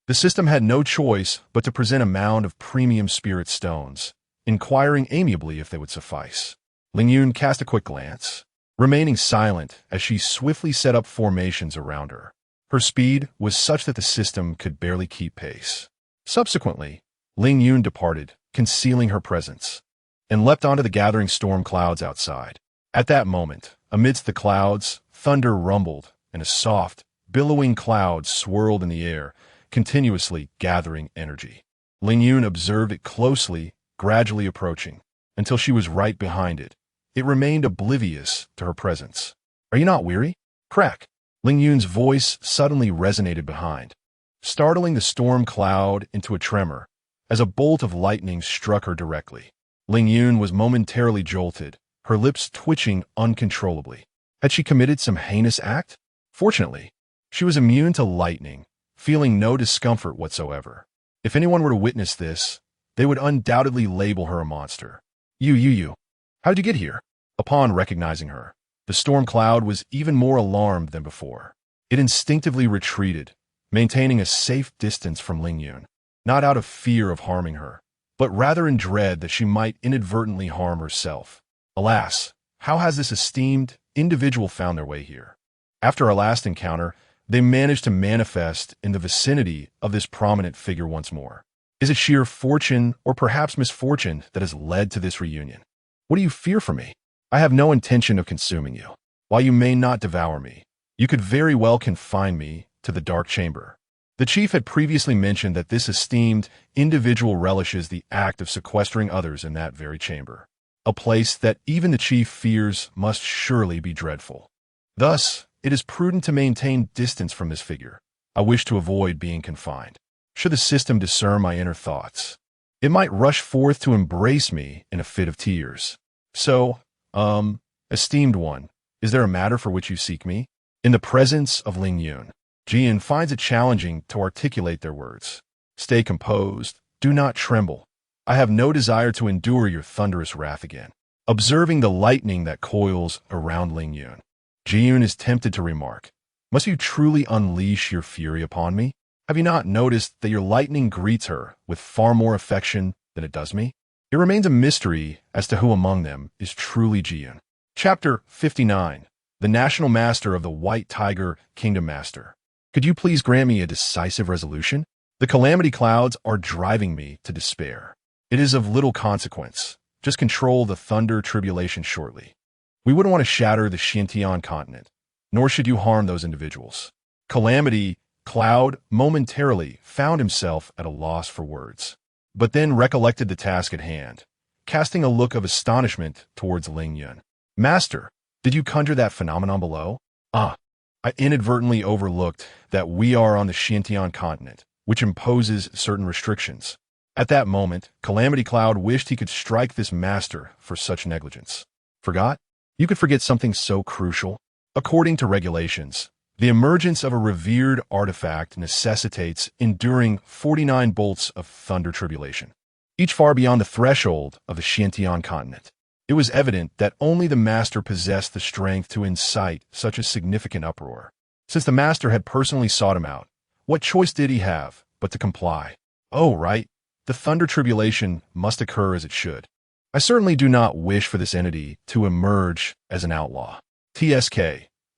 The system had no choice but to present a mound of premium spirit stones, inquiring amiably if they would suffice. Ling Yun cast a quick glance, remaining silent as she swiftly set up formations around her. Her speed was such that the system could barely keep pace. Subsequently, Ling Yun departed, concealing her presence, and leapt onto the gathering storm clouds outside. At that moment, amidst the clouds, thunder rumbled, and a soft, billowing cloud swirled in the air, continuously gathering energy. Ling Yun observed it closely, gradually approaching, until she was right behind it. It remained oblivious to her presence. Are you not weary? Crack! Ling Yun's voice suddenly resonated behind, startling the storm cloud into a tremor as a bolt of lightning struck her directly. Ling Yun was momentarily jolted, her lips twitching uncontrollably. Had she committed some heinous act? Fortunately, she was immune to lightning, feeling no discomfort whatsoever. If anyone were to witness this, they would undoubtedly label her a monster. You. How did you get here? Upon recognizing her, the storm cloud was even more alarmed than before. It instinctively retreated, maintaining a safe distance from Ling Yun, not out of fear of harming her, but rather in dread that she might inadvertently harm herself. Alas, how has this esteemed individual found their way here? After our last encounter, they managed to manifest in the vicinity of this prominent figure once more. Is it sheer fortune or perhaps misfortune that has led to this reunion? What do you fear from me? I have no intention of consuming you. While you may not devour me, you could very well confine me to the dark chamber. The chief had previously mentioned that this esteemed individual relishes the act of sequestering others in that very chamber, a place that even the chief fears must surely be dreadful. Thus, it is prudent to maintain distance from this figure. I wish to avoid being confined. Should the system discern my inner thoughts, it might rush forth to embrace me in a fit of tears. So, esteemed one, is there a matter for which you seek me? In the presence of Ling Yun, Jian finds it challenging to articulate their words. Stay composed, do not tremble. I have no desire to endure your thunderous wrath again. Observing the lightning that coils around Ling Yun, Jian is tempted to remark, must you truly unleash your fury upon me? Have you not noticed that your lightning greets her with far more affection than it does me? It remains a mystery as to who among them is truly Jian. Chapter 59. The National Master of the White Tiger Kingdom Master. Could you please grant me a decisive resolution? The calamity clouds are driving me to despair. It is of little consequence. Just control the thunder tribulation shortly. We wouldn't want to shatter the Xiantian continent, nor should you harm those individuals. Calamity Cloud momentarily found himself at a loss for words, but then recollected the task at hand, casting a look of astonishment towards Ling Yun. Master, did you conjure that phenomenon below? I inadvertently overlooked that we are on the Xiantian continent, which imposes certain restrictions. At that moment, Calamity Cloud wished he could strike this master for such negligence. Forgot? You could forget something so crucial. According to regulations, the emergence of a revered artifact necessitates enduring 49 bolts of thunder tribulation, each far beyond the threshold of the Xiantian continent. It was evident that only the master possessed the strength to incite such a significant uproar. Since the master had personally sought him out, what choice did he have but to comply? Oh, right, the thunder tribulation must occur as it should. I certainly do not wish for this entity to emerge as an outlaw. TSK.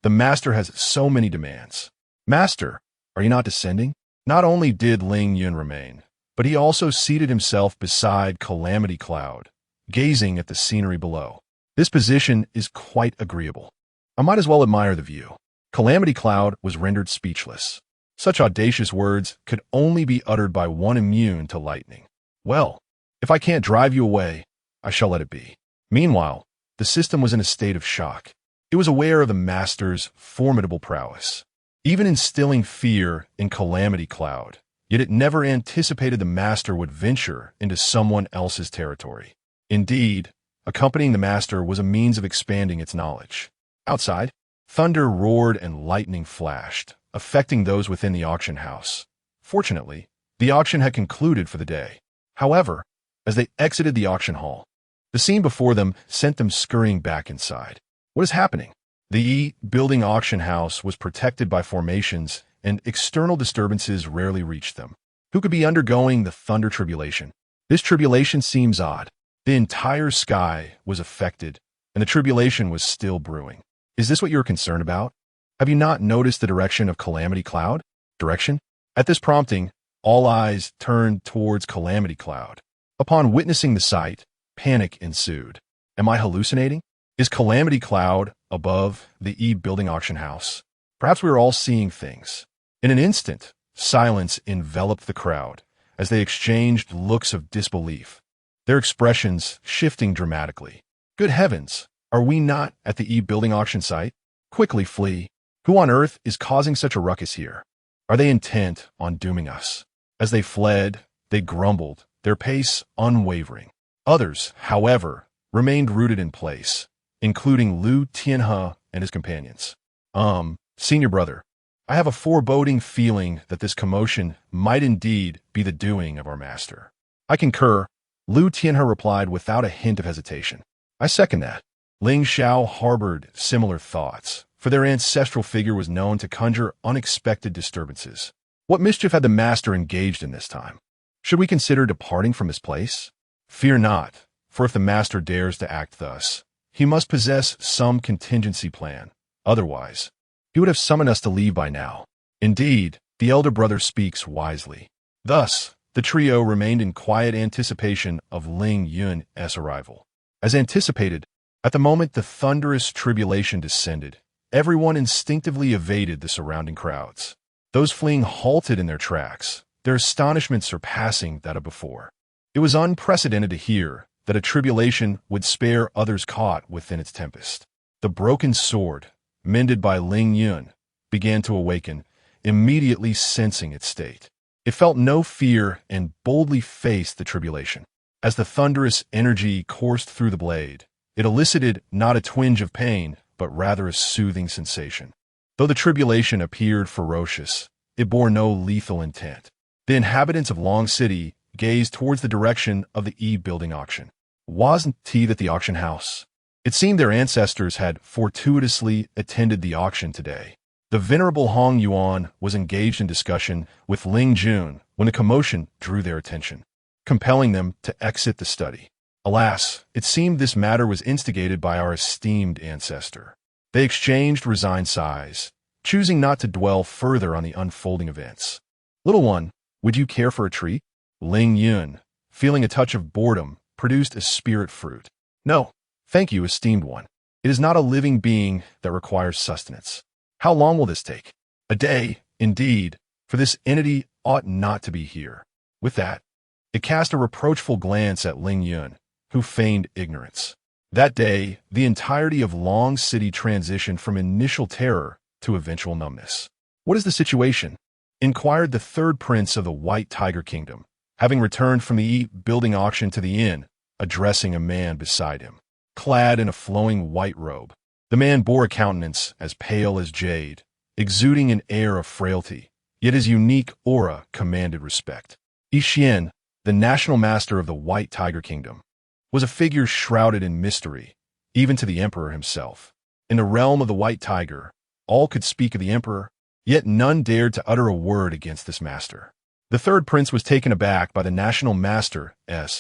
The master has so many demands. "Master, are you not descending?" Not only did Ling Yun remain, but he also seated himself beside Calamity Cloud, gazing at the scenery below. This position is quite agreeable. I might as well admire the view. Calamity Cloud was rendered speechless. Such audacious words could only be uttered by one immune to lightning. "Well, if I can't drive you away, I shall let it be." Meanwhile, the system was in a state of shock. It was aware of the master's formidable prowess, even instilling fear in Calamity Cloud, yet it never anticipated the master would venture into someone else's territory. Indeed, accompanying the master was a means of expanding its knowledge. Outside, thunder roared and lightning flashed, affecting those within the auction house. Fortunately, the auction had concluded for the day. However, as they exited the auction hall, the scene before them sent them scurrying back inside. What is happening? The building auction house was protected by formations, and external disturbances rarely reached them. Who could be undergoing the thunder tribulation? This tribulation seems odd. The entire sky was affected, and the tribulation was still brewing. Is this what you're concerned about? Have you not noticed the direction of Calamity Cloud? Direction? At this prompting, all eyes turned towards Calamity Cloud. Upon witnessing the sight, panic ensued. Am I hallucinating? Is Calamity Cloud above the building auction house? Perhaps we are all seeing things. In an instant, silence enveloped the crowd as they exchanged looks of disbelief, their expressions shifting dramatically. Good heavens, are we not at the building auction site? Quickly flee. Who on earth is causing such a ruckus here? Are they intent on dooming us? As they fled, they grumbled, their pace unwavering. Others, however, remained rooted in place, including Liu Tianhe and his companions. Senior brother, I have a foreboding feeling that this commotion might indeed be the doing of our master. I concur, Liu Tianhe replied without a hint of hesitation. I second that. Ling Xiao harbored similar thoughts, for their ancestral figure was known to conjure unexpected disturbances. What mischief had the master engaged in this time? Should we consider departing from this place? Fear not, for if the master dares to act thus, he must possess some contingency plan. Otherwise, he would have summoned us to leave by now. Indeed, the elder brother speaks wisely. Thus, the trio remained in quiet anticipation of Ling Yun's arrival. As anticipated, at the moment the thunderous tribulation descended, everyone instinctively evaded the surrounding crowds. Those fleeing halted in their tracks, their astonishment surpassing that of before. It was unprecedented to hear that a tribulation would spare others caught within its tempest. The broken sword, mended by Ling Yun, began to awaken, immediately sensing its state. It felt no fear and boldly faced the tribulation. As the thunderous energy coursed through the blade, it elicited not a twinge of pain, but rather a soothing sensation. Though the tribulation appeared ferocious, it bore no lethal intent. The inhabitants of Long City gazed towards the direction of the building auction. Wasn't it at the auction house? It seemed their ancestors had fortuitously attended the auction today. The venerable Hong Yuan was engaged in discussion with Ling Jun when a commotion drew their attention, compelling them to exit the study. Alas, it seemed this matter was instigated by our esteemed ancestor. They exchanged resigned sighs, choosing not to dwell further on the unfolding events. Little one, would you care for a treat? Ling Yun, feeling a touch of boredom, produced a spirit fruit. No, thank you, esteemed one. It is not a living being that requires sustenance. How long will this take? A day, indeed, for this entity ought not to be here. With that, it cast a reproachful glance at Ling Yun, who feigned ignorance. That day, the entirety of Long City transitioned from initial terror to eventual numbness. What is the situation? Inquired the third prince of the White Tiger Kingdom, having returned from the building auction to the inn, addressing a man beside him, clad in a flowing white robe. The man bore a countenance as pale as jade, exuding an air of frailty, yet his unique aura commanded respect. Xian, the national master of the White Tiger Kingdom, was a figure shrouded in mystery, even to the emperor himself. In the realm of the White Tiger, all could speak of the emperor, yet none dared to utter a word against this master. The third prince was taken aback by the national master's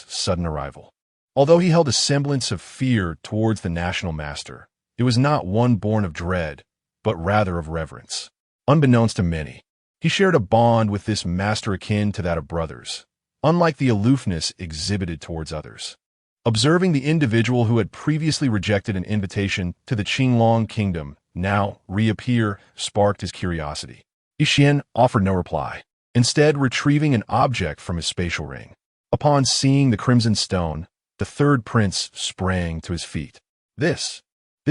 sudden arrival. Although he held a semblance of fear towards the national master, it was not one born of dread, but rather of reverence. Unbeknownst to many, he shared a bond with this master akin to that of brothers, unlike the aloofness exhibited towards others. Observing the individual who had previously rejected an invitation to the Qinglong kingdom now reappear sparked his curiosity. Yixian offered no reply, instead retrieving an object from his spatial ring. Upon seeing the crimson stone, the third prince sprang to his feet. This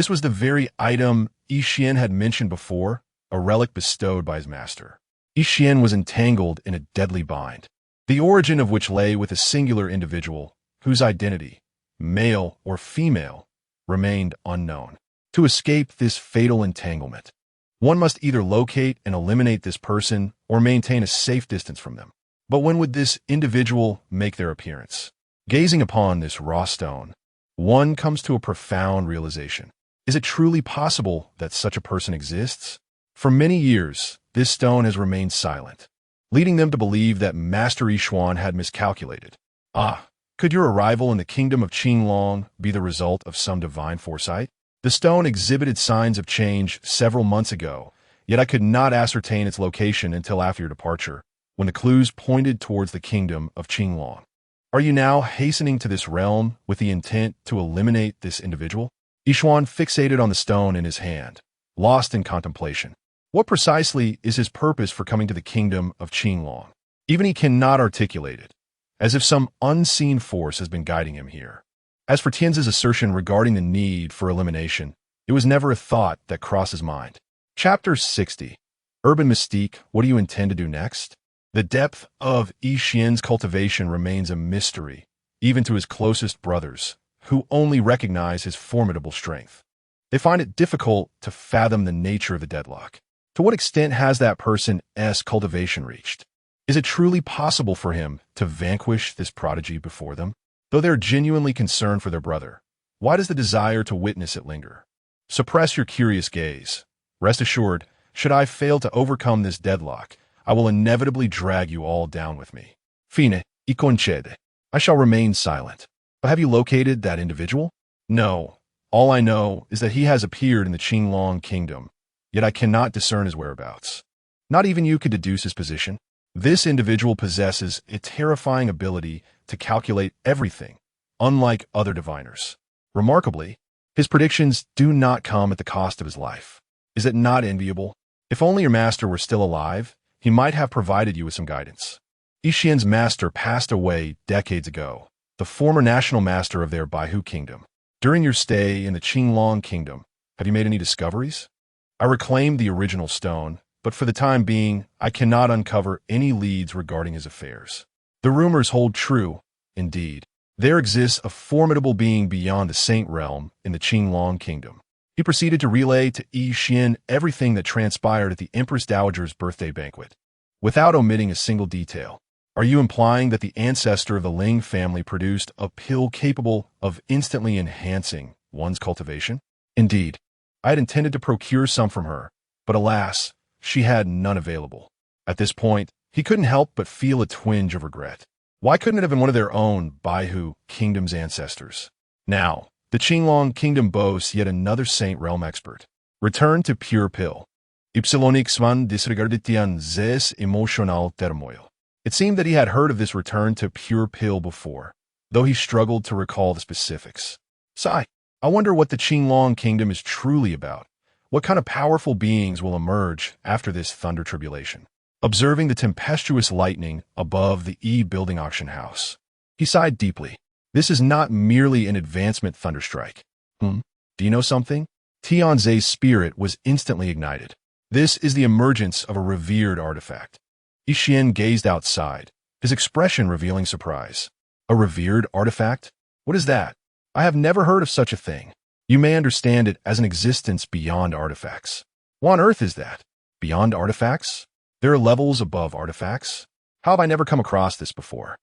was the very item Yixian had mentioned before, a relic bestowed by his master. Yixian was entangled in a deadly bind, the origin of which lay with a singular individual whose identity, male or female, remained unknown. To escape this fatal entanglement, one must either locate and eliminate this person or maintain a safe distance from them. But when would this individual make their appearance? Gazing upon this raw stone, one comes to a profound realization. Is it truly possible that such a person exists? For many years, this stone has remained silent, leading them to believe that Master Yishuan had miscalculated. Could your arrival in the kingdom of Qinglong be the result of some divine foresight? The stone exhibited signs of change several months ago, yet I could not ascertain its location until after your departure, when the clues pointed towards the kingdom of Qinglong. Are you now hastening to this realm with the intent to eliminate this individual? Yishuan fixated on the stone in his hand, lost in contemplation. What precisely is his purpose for coming to the kingdom of Qinglong? Even he cannot articulate it, as if some unseen force has been guiding him here. As for Tianzi's assertion regarding the need for elimination, it was never a thought that crossed his mind. Chapter 60. Urban Mystique, what do you intend to do next? The depth of Yixian's cultivation remains a mystery, even to his closest brothers, who only recognize his formidable strength. They find it difficult to fathom the nature of the deadlock. To what extent has that person's cultivation reached? Is it truly possible for him to vanquish this prodigy before them? Though they are genuinely concerned for their brother, why does the desire to witness it linger? Suppress your curious gaze. Rest assured, should I fail to overcome this deadlock, I will inevitably drag you all down with me. Fine, y concede. I shall remain silent. But have you located that individual? No. All I know is that he has appeared in the Qinglong kingdom, yet I cannot discern his whereabouts. Not even you could deduce his position. This individual possesses a terrifying ability to calculate everything, unlike other diviners. Remarkably, his predictions do not come at the cost of his life. Is it not enviable? If only your master were still alive, he might have provided you with some guidance. Yixian's master passed away decades ago, the former national master of their Baihu kingdom. During your stay in the Qinglong kingdom, have you made any discoveries? I reclaimed the original stone, but for the time being, I cannot uncover any leads regarding his affairs. The rumors hold true, indeed. There exists a formidable being beyond the saint realm in the Qinglong kingdom. He proceeded to relay to Yixian everything that transpired at the Empress Dowager's birthday banquet, without omitting a single detail. Are you implying that the ancestor of the Ling family produced a pill capable of instantly enhancing one's cultivation? Indeed, I had intended to procure some from her, but alas, she had none available. At this point, he couldn't help but feel a twinge of regret. Why couldn't it have been one of their own Baihu kingdom's ancestors? Now, the Qinglong kingdom boasts yet another saint realm expert. Return to pure pill. Ypsilonixman disregarditian zes emotional turmoil. It seemed that he had heard of this return to pure pill before, though he struggled to recall the specifics. Sigh, I wonder what the Qinglong kingdom is truly about. What kind of powerful beings will emerge after this thunder tribulation? Observing the tempestuous lightning above the building auction house, he sighed deeply. This is not merely an advancement thunderstrike. Do you know something? Tianzi's spirit was instantly ignited. This is the emergence of a revered artifact. Yixian gazed outside, his expression revealing surprise. A revered artifact? What is that? I have never heard of such a thing. You may understand it as an existence beyond artifacts. What on earth is that? Beyond artifacts? There are levels above artifacts? How have I never come across this before?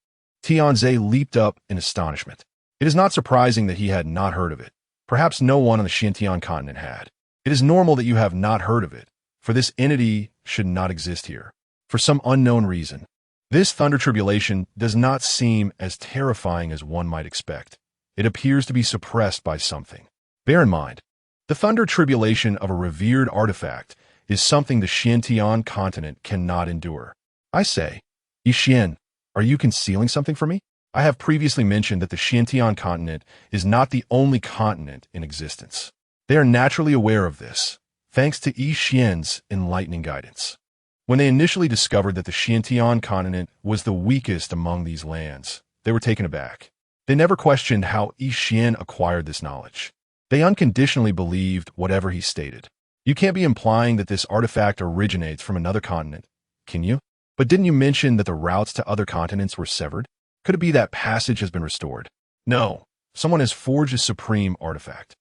Tianzi leaped up in astonishment. It is not surprising that he had not heard of it. Perhaps no one on the Xintian continent had. It is normal that you have not heard of it, for this entity should not exist here. For some unknown reason, this thunder tribulation does not seem as terrifying as one might expect. It appears to be suppressed by something. Bear in mind, the thunder tribulation of a revered artifact is something the Xiantian continent cannot endure. I say, Yixian, are you concealing something from me? I have previously mentioned that the Xiantian continent is not the only continent in existence. They are naturally aware of this, thanks to Yixian's enlightening guidance. When they initially discovered that the Xiantian continent was the weakest among these lands, they were taken aback. They never questioned how Yixian acquired this knowledge. They unconditionally believed whatever he stated. You can't be implying that this artifact originates from another continent, can you? But didn't you mention that the routes to other continents were severed? Could it be that passage has been restored? No, someone has forged a supreme artifact.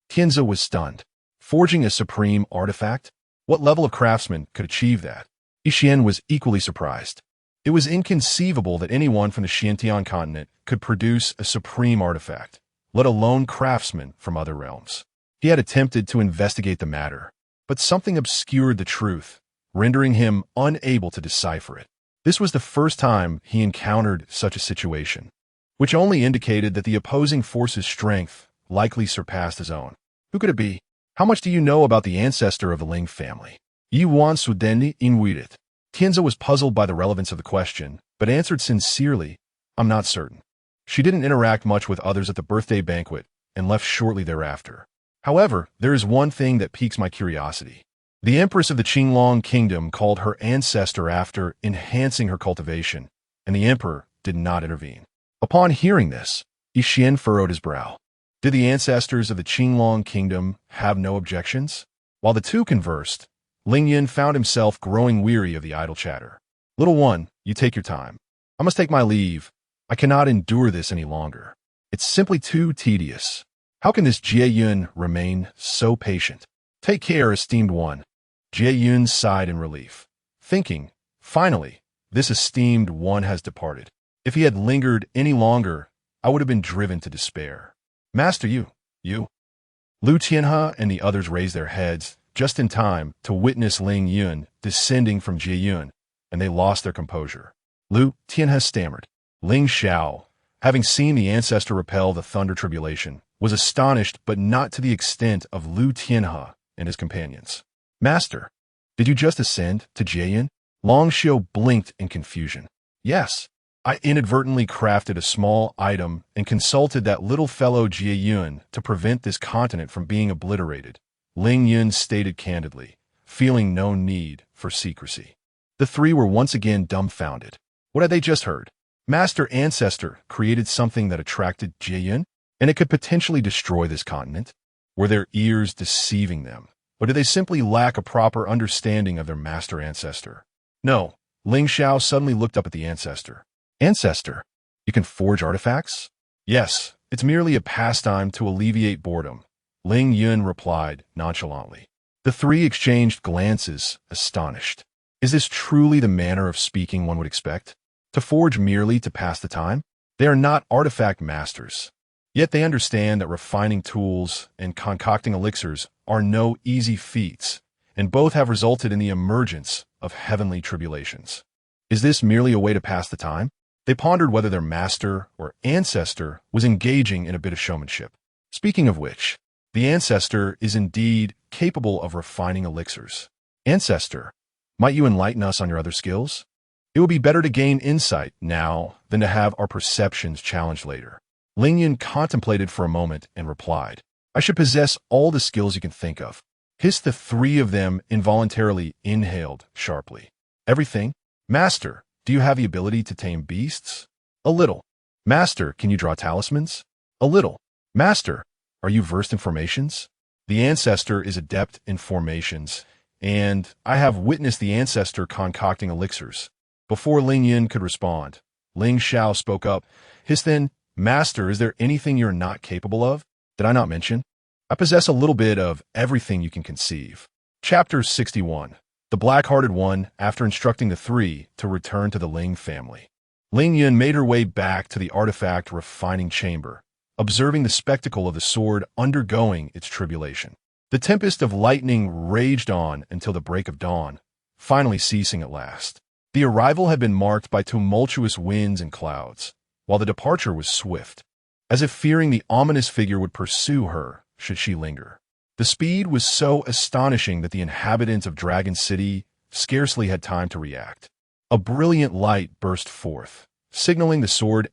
Tianzi was stunned. Forging a supreme artifact? What level of craftsman could achieve that? Yixian was equally surprised. It was inconceivable that anyone from the Xiantian continent could produce a supreme artifact, let alone craftsmen from other realms. He had attempted to investigate the matter, but something obscured the truth, rendering him unable to decipher it. This was the first time he encountered such a situation, which only indicated that the opposing force's strength likely surpassed his own. Who could it be? How much do you know about the ancestor of the Ling family? Yuan Sudeni Inwirit. Tianzi was puzzled by the relevance of the question, but answered sincerely, I'm not certain. She didn't interact much with others at the birthday banquet and left shortly thereafter. However, there is one thing that piques my curiosity. The Empress of the Qinglong Kingdom called her ancestor after enhancing her cultivation, and the Emperor did not intervene. Upon hearing this, Yixian furrowed his brow. Did the ancestors of the Qinglong Kingdom have no objections? While the two conversed, Ling Yun found himself growing weary of the idle chatter. Little one, you take your time. I must take my leave. I cannot endure this any longer. It's simply too tedious. How can this Jie Yun remain so patient? Take care, esteemed one. Jie Yun sighed in relief, thinking, finally, this esteemed one has departed. If he had lingered any longer, I would have been driven to despair. Master, you. Lu Tianhe and the others raised their heads just in time to witness Ling Yun descending from Jie Yun, and they lost their composure. Lu Tianhe stammered. Ling Xiao, having seen the ancestor repel the thunder tribulation, was astonished but not to the extent of Lu Tianhe and his companions. Master, did you just ascend to Jie Yun? Long Xiu blinked in confusion. Yes. I inadvertently crafted a small item and consulted that little fellow Jie Yun to prevent this continent from being obliterated, Ling Yun stated candidly, feeling no need for secrecy. The three were once again dumbfounded. What had they just heard? Master Ancestor created something that attracted Jie Yun, and it could potentially destroy this continent? Were their ears deceiving them, or did they simply lack a proper understanding of their Master Ancestor? No, Ling Xiao suddenly looked up at the Ancestor. Ancestor, you can forge artifacts? Yes, it's merely a pastime to alleviate boredom, Ling Yun replied nonchalantly. The three exchanged glances, astonished. Is this truly the manner of speaking one would expect? To forge merely to pass the time? They are not artifact masters. Yet they understand that refining tools and concocting elixirs are no easy feats, and both have resulted in the emergence of heavenly tribulations. Is this merely a way to pass the time? They pondered whether their master or ancestor was engaging in a bit of showmanship. Speaking of which, the ancestor is indeed capable of refining elixirs. Ancestor, might you enlighten us on your other skills? It would be better to gain insight now than to have our perceptions challenged later. Ling Yun contemplated for a moment and replied, I should possess all the skills you can think of. Hissed the three of them involuntarily inhaled sharply. Everything? Master, do you have the ability to tame beasts? A little. Master, can you draw talismans? A little. Master, are you versed in formations? The ancestor is adept in formations, and I have witnessed the ancestor concocting elixirs. Before Ling Yun could respond, Ling Xiao spoke up. Then, Master, is there anything you're not capable of? Did I not mention? I possess a little bit of everything you can conceive. Chapter 61. The Black-Hearted One, after instructing the three to return to the Ling family. Ling Yun made her way back to the artifact refining chamber, observing the spectacle of the sword undergoing its tribulation. The tempest of lightning raged on until the break of dawn, finally ceasing at last. The arrival had been marked by tumultuous winds and clouds, while the departure was swift, as if fearing the ominous figure would pursue her should she linger. The speed was so astonishing that the inhabitants of Dragon City scarcely had time to react. A brilliant light burst forth, signaling the sword's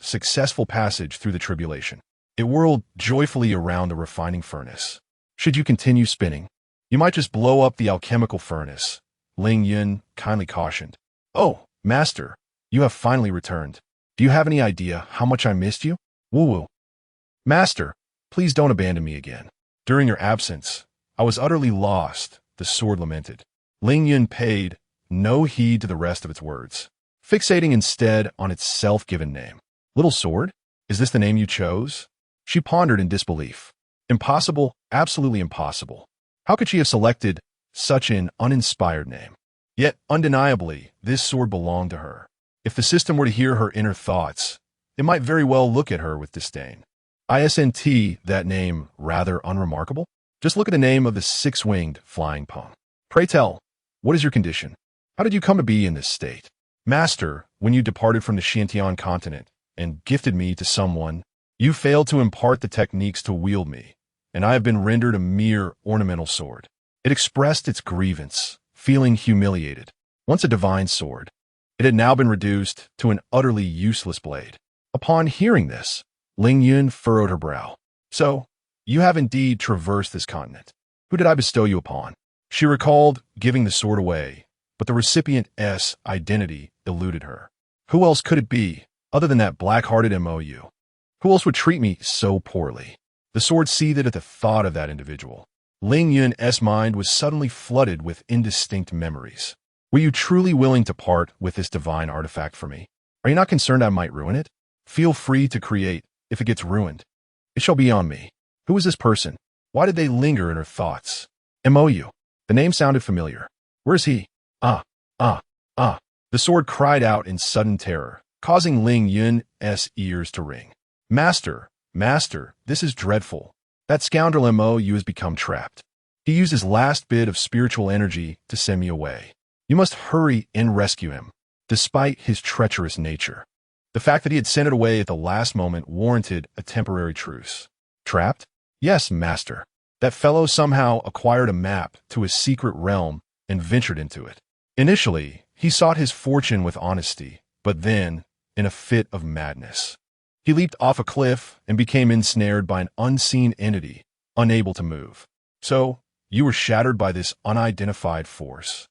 successful passage through the tribulation. It whirled joyfully around the refining furnace. Should you continue spinning, you might just blow up the alchemical furnace, Ling Yun kindly cautioned. Oh, master, you have finally returned. Do you have any idea how much I missed you? Woo-woo. Master, please don't abandon me again. During your absence, I was utterly lost, the sword lamented. Ling Yun paid no heed to the rest of its words, fixating instead on its self-given name. Little sword? Is this the name you chose? She pondered in disbelief. Impossible, absolutely impossible. How could she have selected such an uninspired name? Yet, undeniably, this sword belonged to her. If the system were to hear her inner thoughts, it might very well look at her with disdain. Isn't that name rather unremarkable? Just look at the name of the six-winged flying pong. Pray tell, what is your condition? How did you come to be in this state? Master, when you departed from the Xiantian continent and gifted me to someone, you failed to impart the techniques to wield me, and I have been rendered a mere ornamental sword. It expressed its grievance, feeling humiliated. Once a divine sword, it had now been reduced to an utterly useless blade. Upon hearing this, Ling Yun furrowed her brow. So, you have indeed traversed this continent. Who did I bestow you upon? She recalled giving the sword away, but the recipient's identity eluded her. Who else could it be, other than that black-hearted MOU? Who else would treat me so poorly? The sword seethed at the thought of that individual. Ling Yun's mind was suddenly flooded with indistinct memories. Were you truly willing to part with this divine artifact for me? Are you not concerned I might ruin it? Feel free to create. If it gets ruined, it shall be on me. Who is this person? Why did they linger in her thoughts? MOU. The name sounded familiar. Where is he? Ah. The sword cried out in sudden terror, causing Ling Yun's ears to ring. Master, this is dreadful. That scoundrel MOU has become trapped. He used his last bit of spiritual energy to send me away. You must hurry and rescue him, despite his treacherous nature. The fact that he had sent it away at the last moment warranted a temporary truce. Trapped? Yes, master. That fellow somehow acquired a map to his secret realm and ventured into it. Initially, he sought his fortune with honesty, but then, in a fit of madness, he leaped off a cliff and became ensnared by an unseen entity, unable to move. So, you were shattered by this unidentified force.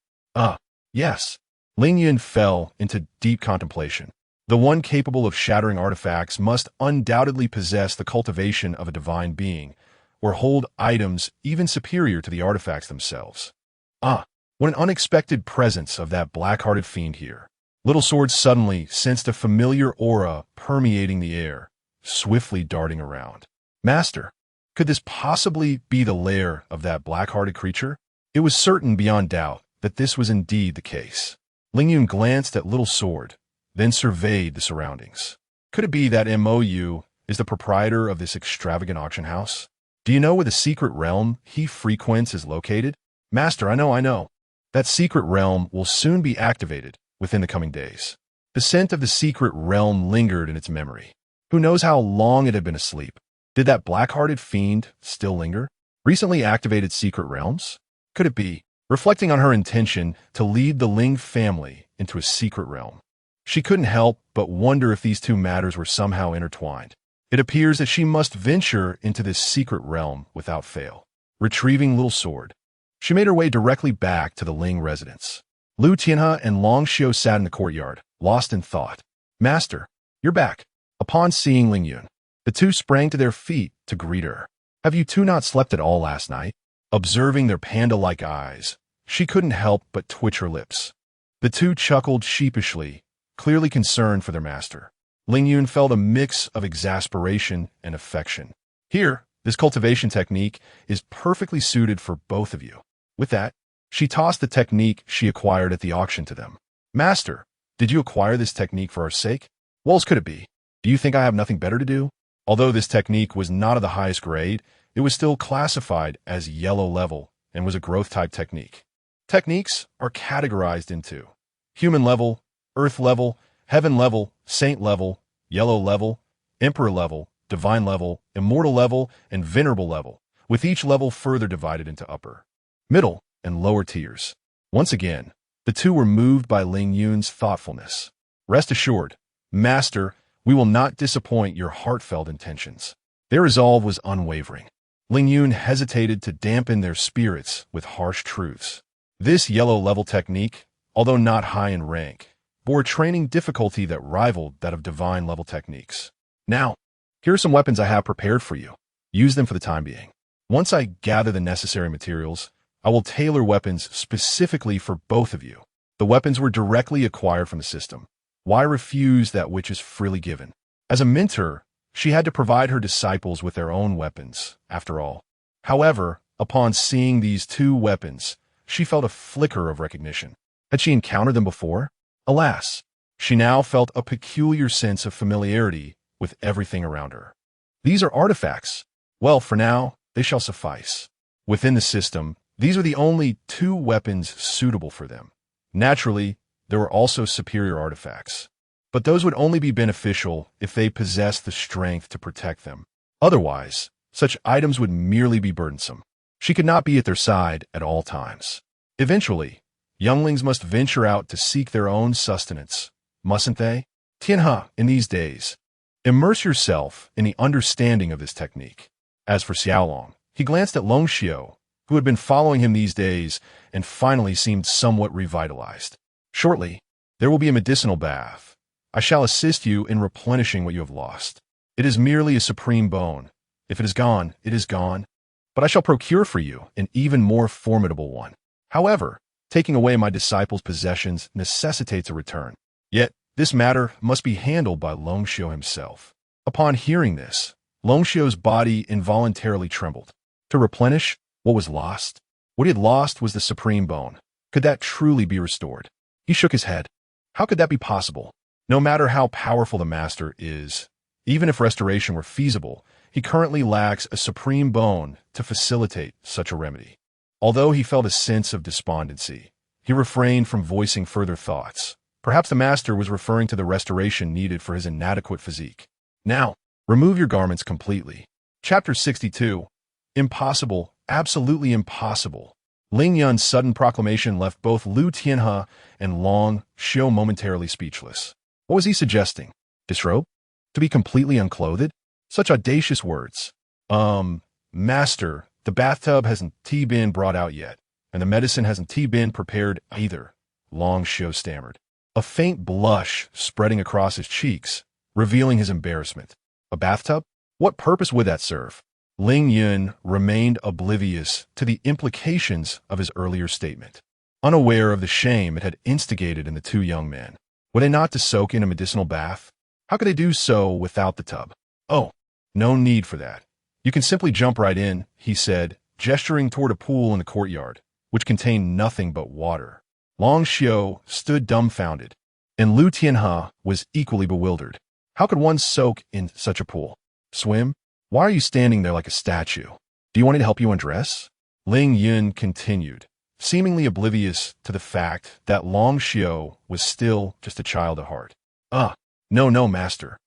Yes. Ling Yun fell into deep contemplation. The one capable of shattering artifacts must undoubtedly possess the cultivation of a divine being, or hold items even superior to the artifacts themselves. What an unexpected presence of that black-hearted fiend here. Little Sword suddenly sensed a familiar aura permeating the air, swiftly darting around. Master, could this possibly be the lair of that black-hearted creature? It was certain beyond doubt that this was indeed the case. Ling Yun glanced at Little Sword, then surveyed the surroundings. Could it be that MOU is the proprietor of this extravagant auction house? Do you know where the secret realm he frequents is located? Master, I know. That secret realm will soon be activated within the coming days. The scent of the secret realm lingered in its memory. Who knows how long it had been asleep? Did that black-hearted fiend still linger? Recently activated secret realms? Could it be? Reflecting on her intention to lead the Ling family into a secret realm, she couldn't help but wonder if these two matters were somehow intertwined. It appears that she must venture into this secret realm without fail. Retrieving Little Sword, she made her way directly back to the Ling residence. Lu Tianhe and Long Xiu sat in the courtyard, lost in thought. Master, you're back. Upon seeing Ling Yun, the two sprang to their feet to greet her. Have you two not slept at all last night? Observing their panda-like eyes, she couldn't help but twitch her lips. The two chuckled sheepishly, clearly concerned for their master. Ling Yun felt a mix of exasperation and affection. Here, this cultivation technique is perfectly suited for both of you. With that, she tossed the technique she acquired at the auction to them. Master, did you acquire this technique for our sake? What else could it be? Do you think I have nothing better to do? Although this technique was not of the highest grade, it was still classified as yellow level and was a growth-type technique. Techniques are categorized into human level, earth level, heaven level, saint level, yellow level, emperor level, divine level, immortal level, and venerable level, with each level further divided into upper, middle, and lower tiers. Once again, the two were moved by Ling Yun's thoughtfulness. Rest assured, Master, we will not disappoint your heartfelt intentions. Their resolve was unwavering. Ling Yun hesitated to dampen their spirits with harsh truths. This yellow-level technique, although not high in rank, bore training difficulty that rivaled that of divine-level techniques. Now, here are some weapons I have prepared for you. Use them for the time being. Once I gather the necessary materials, I will tailor weapons specifically for both of you. The weapons were directly acquired from the system. Why refuse that which is freely given? As a mentor, she had to provide her disciples with their own weapons, after all. However, upon seeing these two weapons, she felt a flicker of recognition. Had she encountered them before? Alas, she now felt a peculiar sense of familiarity with everything around her. These are artifacts. Well, for now, they shall suffice. Within the system, these are the only two weapons suitable for them. Naturally, there were also superior artifacts, but those would only be beneficial if they possessed the strength to protect them. Otherwise, such items would merely be burdensome. She could not be at their side at all times. Eventually, younglings must venture out to seek their own sustenance, mustn't they? Tianhe, in these days, immerse yourself in the understanding of this technique. As for Xiaolong, he glanced at Long Xiu, who had been following him these days and finally seemed somewhat revitalized. Shortly, there will be a medicinal bath. I shall assist you in replenishing what you have lost. It is merely a supreme bone. If it is gone, it is gone. But I shall procure for you an even more formidable one. However, taking away my disciples' possessions necessitates a return. Yet, this matter must be handled by Long Xiu himself. Upon hearing this, Long Xiu's body involuntarily trembled. To replenish what was lost? What he had lost was the supreme bone. Could that truly be restored? He shook his head. How could that be possible? No matter how powerful the master is, even if restoration were feasible, he currently lacks a supreme bone to facilitate such a remedy. Although he felt a sense of despondency, he refrained from voicing further thoughts. Perhaps the master was referring to the restoration needed for his inadequate physique. Now, remove your garments completely. Chapter 62. Impossible, absolutely impossible. Ling Yun's sudden proclamation left both Lu Tianhe and Long Xiu momentarily speechless. What was he suggesting? Disrobe? To be completely unclothed? Such audacious words. Master, the bathtub hasn't been brought out yet, and the medicine hasn't been prepared either, Long Xiu stammered. A faint blush spreading across his cheeks, revealing his embarrassment. A bathtub? What purpose would that serve? Ling Yun remained oblivious to the implications of his earlier statement, unaware of the shame it had instigated in the two young men. Were they not to soak in a medicinal bath? How could they do so without the tub? Oh, no need for that. You can simply jump right in, he said, gesturing toward a pool in the courtyard, which contained nothing but water. Long Xiu stood dumbfounded, and Lu Tianhe was equally bewildered. How could one soak in such a pool? Swim? Why are you standing there like a statue? Do you want me to help you undress? Ling Yun continued, seemingly oblivious to the fact that Long Xiu was still just a child at heart. No, master.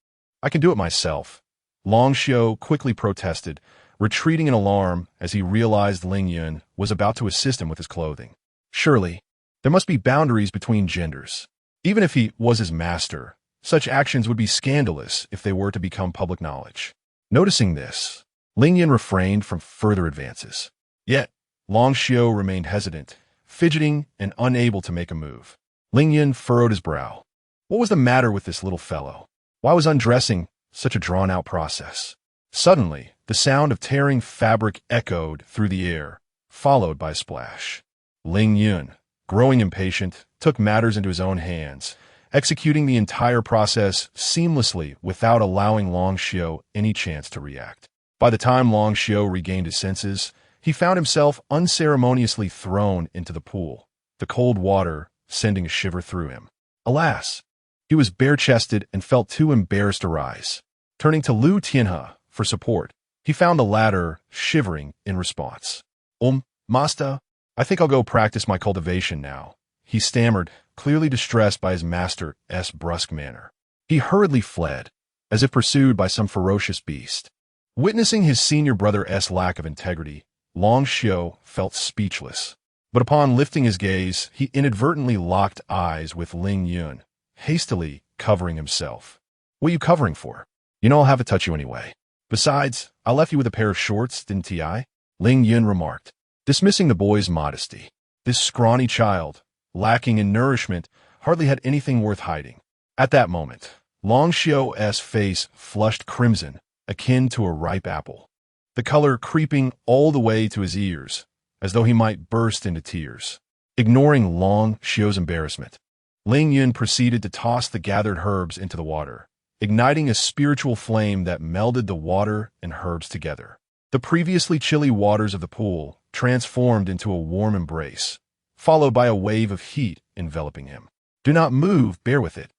I can do it myself. Long Xiu quickly protested, retreating in alarm as he realized Ling Yun was about to assist him with his clothing. Surely, there must be boundaries between genders. Even if he was his master, such actions would be scandalous if they were to become public knowledge. Noticing this, Ling Yun refrained from further advances. Yet, Long Xiu remained hesitant, fidgeting and unable to make a move. Ling Yun furrowed his brow. What was the matter with this little fellow? Why was undressing such a drawn-out process? Suddenly, the sound of tearing fabric echoed through the air, followed by a splash. Ling Yun, growing impatient, took matters into his own hands, executing the entire process seamlessly without allowing Long Xiu any chance to react. By the time Long Xiu regained his senses, he found himself unceremoniously thrown into the pool, the cold water sending a shiver through him. Alas, he was bare-chested and felt too embarrassed to rise. Turning to Lu Tianhe for support, he found the latter shivering in response. Master, I think I'll go practice my cultivation now, he stammered, clearly distressed by his master's brusque manner. He hurriedly fled, as if pursued by some ferocious beast. Witnessing his senior brother's lack of integrity, Long Xiu felt speechless. But upon lifting his gaze, he inadvertently locked eyes with Ling Yun, hastily covering himself. "What are you covering for? You know I'll have to touch you anyway. Besides, I left you with a pair of shorts, didn't I?" Ling Yun remarked, dismissing the boy's modesty. This scrawny child, lacking in nourishment, hardly had anything worth hiding. At that moment, Long Xiu's face flushed crimson, akin to a ripe apple, the color creeping all the way to his ears, as though he might burst into tears. Ignoring Long Xiu's embarrassment, Ling Yun proceeded to toss the gathered herbs into the water, igniting a spiritual flame that melded the water and herbs together. The previously chilly waters of the pool transformed into a warm embrace, followed by a wave of heat enveloping him. Do not move, bear with it.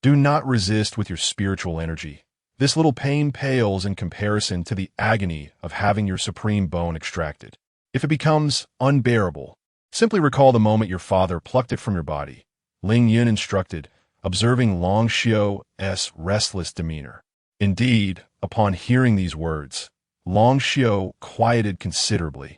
Do not resist with your spiritual energy. This little pain pales in comparison to the agony of having your supreme bone extracted. If it becomes unbearable, simply recall the moment your father plucked it from your body, Ling Yun instructed, observing Long Xiu's restless demeanor. Indeed, upon hearing these words, Long Xiu quieted considerably.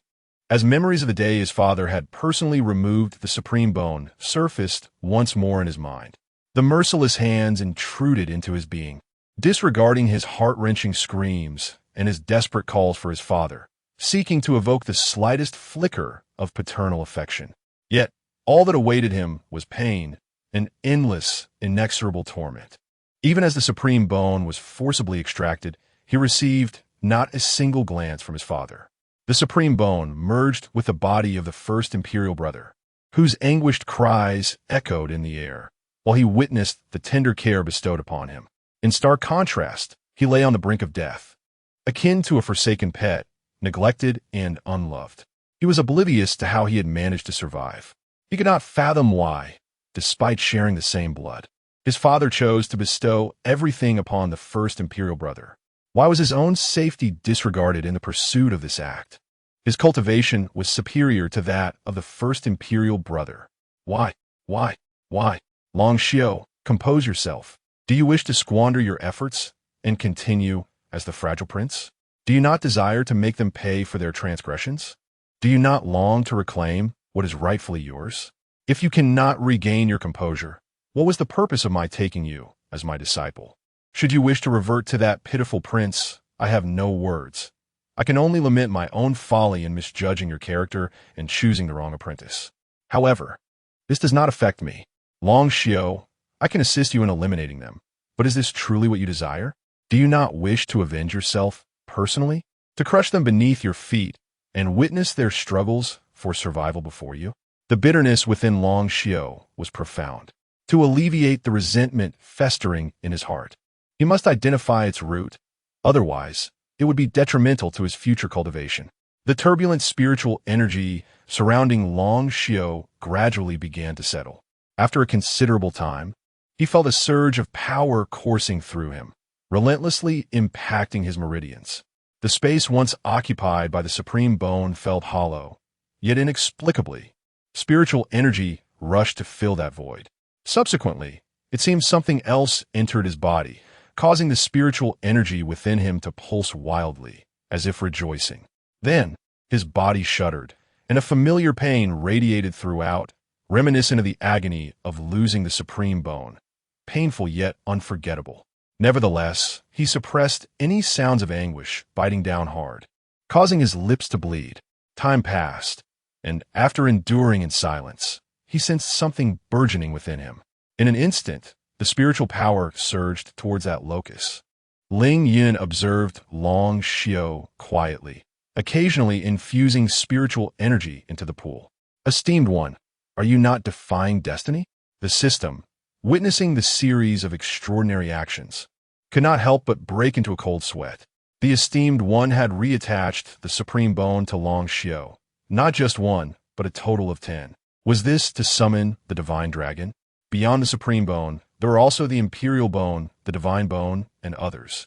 As memories of the day his father had personally removed the supreme bone surfaced once more in his mind. The merciless hands intruded into his being, disregarding his heart-wrenching screams and his desperate calls for his father, seeking to evoke the slightest flicker of paternal affection. Yet, all that awaited him was pain, an endless, inexorable torment. Even as the supreme bone was forcibly extracted, he received not a single glance from his father. The supreme bone merged with the body of the first imperial brother, whose anguished cries echoed in the air, while he witnessed the tender care bestowed upon him. In stark contrast, he lay on the brink of death, akin to a forsaken pet, neglected and unloved. He was oblivious to how he had managed to survive. He could not fathom why, despite sharing the same blood, his father chose to bestow everything upon the first imperial brother. Why was his own safety disregarded in the pursuit of this act? His cultivation was superior to that of the first imperial brother. Why? Long Xiu, compose yourself. Do you wish to squander your efforts and continue as the fragile prince? Do you not desire to make them pay for their transgressions? Do you not long to reclaim what is rightfully yours? If you cannot regain your composure, what was the purpose of my taking you as my disciple? Should you wish to revert to that pitiful prince, I have no words. I can only lament my own folly in misjudging your character and choosing the wrong apprentice. However, this does not affect me. Long Xiu, I can assist you in eliminating them. But is this truly what you desire? Do you not wish to avenge yourself personally? To crush them beneath your feet and witness their struggles for survival before you? The bitterness within Long Xiu was profound. To alleviate the resentment festering in his heart, he must identify its root. Otherwise, it would be detrimental to his future cultivation. The turbulent spiritual energy surrounding Long Xiu gradually began to settle. After a considerable time, he felt a surge of power coursing through him, relentlessly impacting his meridians. The space once occupied by the supreme bone felt hollow, yet inexplicably, spiritual energy rushed to fill that void. Subsequently, it seemed something else entered his body, causing the spiritual energy within him to pulse wildly, as if rejoicing. Then, his body shuddered, and a familiar pain radiated throughout, reminiscent of the agony of losing the supreme bone, painful yet unforgettable. Nevertheless, he suppressed any sounds of anguish, biting down hard, causing his lips to bleed. Time passed, and after enduring in silence, he sensed something burgeoning within him. In an instant, the spiritual power surged towards that locus. Ling Yun observed Long Xiu quietly, occasionally infusing spiritual energy into the pool. Esteemed one, are you not defying destiny? The system, witnessing the series of extraordinary actions, could not help but break into a cold sweat. The esteemed one had reattached the supreme bone to Long Xiu, not just one, but a total of 10. Was this to summon the divine dragon? Beyond the supreme bone, there were also the imperial bone, the divine bone, and others.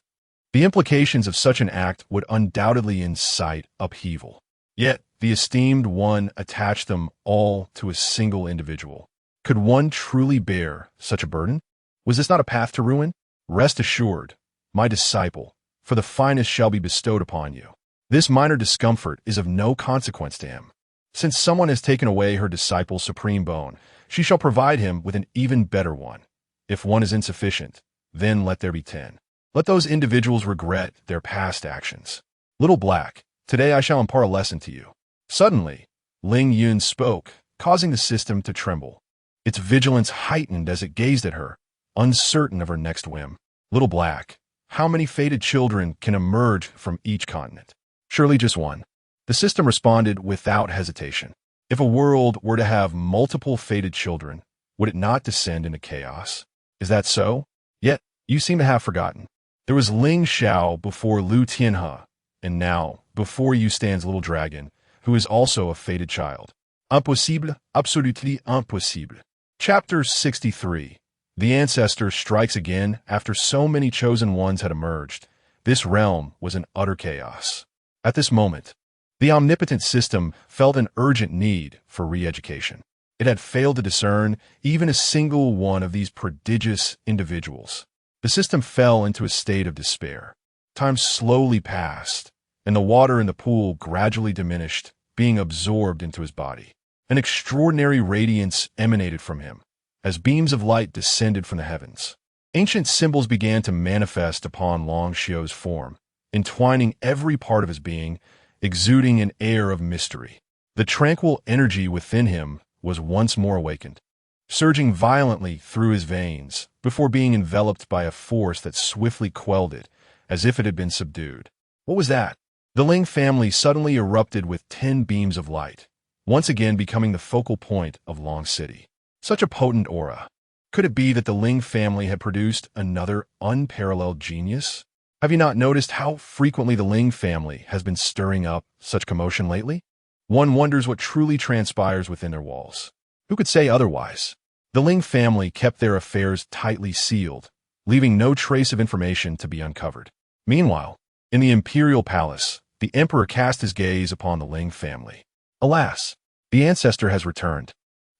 The implications of such an act would undoubtedly incite upheaval. Yet, the esteemed one attached them all to a single individual. Could one truly bear such a burden? Was this not a path to ruin? Rest assured, my disciple, for the finest shall be bestowed upon you. This minor discomfort is of no consequence to him. Since someone has taken away her disciple's supreme bone, she shall provide him with an even better one. If one is insufficient, then let there be 10. Let those individuals regret their past actions. Little Black, today I shall impart a lesson to you. Suddenly, Ling Yun spoke, causing the system to tremble. Its vigilance heightened as it gazed at her, uncertain of her next whim. Little Black, how many fated children can emerge from each continent? Surely just one. The system responded without hesitation. If a world were to have multiple fated children, would it not descend into chaos? Is that so? Yet, you seem to have forgotten. There was Ling Xiao before Lu Tianhe, and now, before you stands Little Dragon, who is also a fated child. Impossible, absolutely impossible. Chapter 63. The ancestor strikes again after so many chosen ones had emerged. This realm was in utter chaos. At this moment, the omnipotent system felt an urgent need for re-education. It had failed to discern even a single one of these prodigious individuals. The system fell into a state of despair. Time slowly passed, and the water in the pool gradually diminished, being absorbed into his body. An extraordinary radiance emanated from him, as beams of light descended from the heavens. Ancient symbols began to manifest upon Long Xiu's form, entwining every part of his being, exuding an air of mystery. The tranquil energy within him was once more awakened, surging violently through his veins before being enveloped by a force that swiftly quelled it, as if it had been subdued. What was that? The Ling family suddenly erupted with 10 beams of light, once again becoming the focal point of Long City. Such a potent aura. Could it be that the Ling family had produced another unparalleled genius? Have you not noticed how frequently the Ling family has been stirring up such commotion lately? One wonders what truly transpires within their walls. Who could say otherwise? The Ling family kept their affairs tightly sealed, leaving no trace of information to be uncovered. Meanwhile, in the imperial palace, the emperor cast his gaze upon the Ling family. Alas, the ancestor has returned.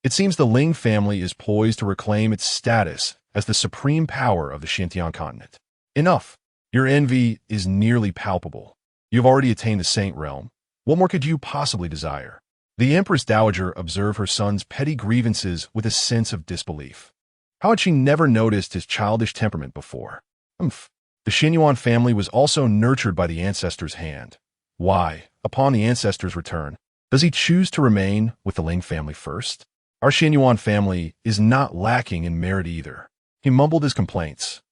It seems the Ling family is poised to reclaim its status as the supreme power of the Xinjiang continent. Enough. Your envy is nearly palpable. You've already attained the Saint realm. What more could you possibly desire? The Empress Dowager observed her son's petty grievances with a sense of disbelief. How had she never noticed his childish temperament before? The Xinyuan family was also nurtured by the ancestor's hand. Why, upon the ancestor's return, does he choose to remain with the Ling family first? Our Xinyuan family is not lacking in merit either. He mumbled his complaints,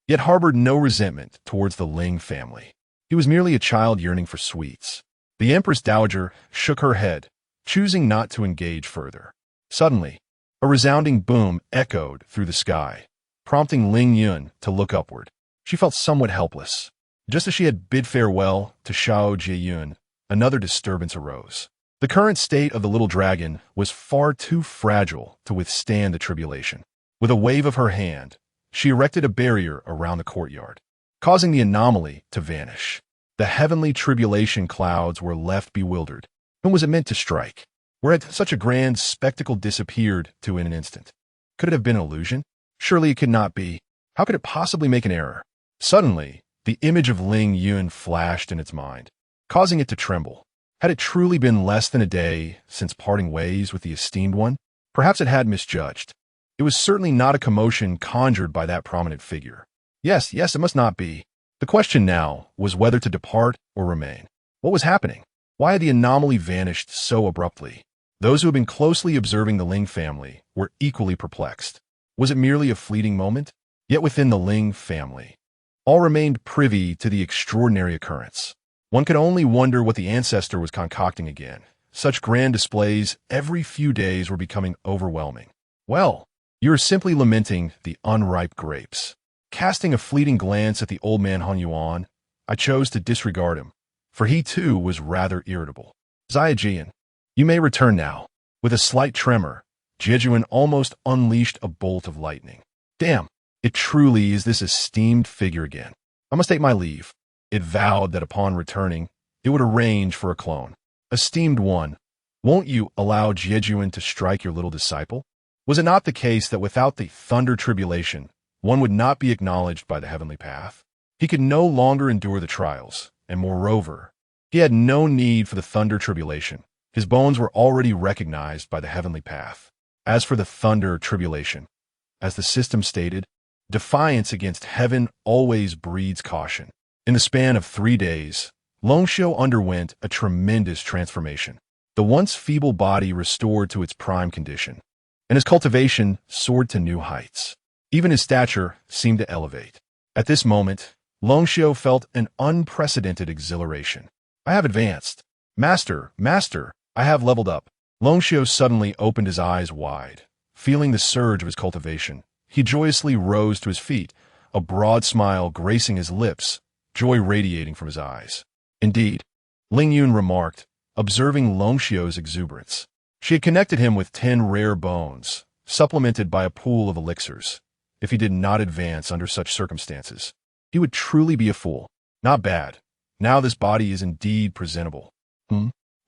yet harbored no resentment towards the Ling family. He was merely a child yearning for sweets. The Empress Dowager shook her head, choosing not to engage further. Suddenly, a resounding boom echoed through the sky, prompting Ling Yun to look upward. She felt somewhat helpless. Just as she had bid farewell to Xiao Jieyun, another disturbance arose. The current state of the little dragon was far too fragile to withstand the tribulation. With a wave of her hand, she erected a barrier around the courtyard, causing the anomaly to vanish. The heavenly tribulation clouds were left bewildered. Whom was it meant to strike? Where had such a grand spectacle disappeared to in an instant? Could it have been an illusion? Surely it could not be. How could it possibly make an error? Suddenly, the image of Ling Yun flashed in its mind, causing it to tremble. Had it truly been less than a day since parting ways with the esteemed one? Perhaps it had misjudged. It was certainly not a commotion conjured by that prominent figure. Yes, it must not be. The question now was whether to depart or remain. What was happening? Why had the anomaly vanished so abruptly? Those who had been closely observing the Ling family were equally perplexed. Was it merely a fleeting moment? Yet within the Ling family, all remained privy to the extraordinary occurrence. One could only wonder what the ancestor was concocting again. Such grand displays every few days were becoming overwhelming. Well, you are simply lamenting the unripe grapes. Casting a fleeting glance at the old man Han Yuan, I chose to disregard him, for he too was rather irritable. Ziajian, you may return now. With a slight tremor, Jiejuan almost unleashed a bolt of lightning. Damn, it truly is this esteemed figure again. I must take my leave. It vowed that upon returning, it would arrange for a clone. Esteemed one, won't you allow Jiejuan to strike your little disciple? Was it not the case that without the thunder tribulation, one would not be acknowledged by the heavenly path? He could no longer endure the trials, and moreover, he had no need for the thunder tribulation. His bones were already recognized by the heavenly path. As for the thunder tribulation, as the system stated, defiance against heaven always breeds caution. In the span of 3 days, Longxiu underwent a tremendous transformation. The once feeble body restored to its prime condition, and his cultivation soared to new heights. Even his stature seemed to elevate. At this moment, Longxiu felt an unprecedented exhilaration. I have advanced. Master, I have leveled up. Longxiu suddenly opened his eyes wide. Feeling the surge of his cultivation, he joyously rose to his feet, a broad smile gracing his lips, joy radiating from his eyes. Indeed, Ling Yun remarked, observing Longxiu's exuberance. She had connected him with 10 rare bones, supplemented by a pool of elixirs. If he did not advance under such circumstances, he would truly be a fool. Not bad. Now this body is indeed presentable.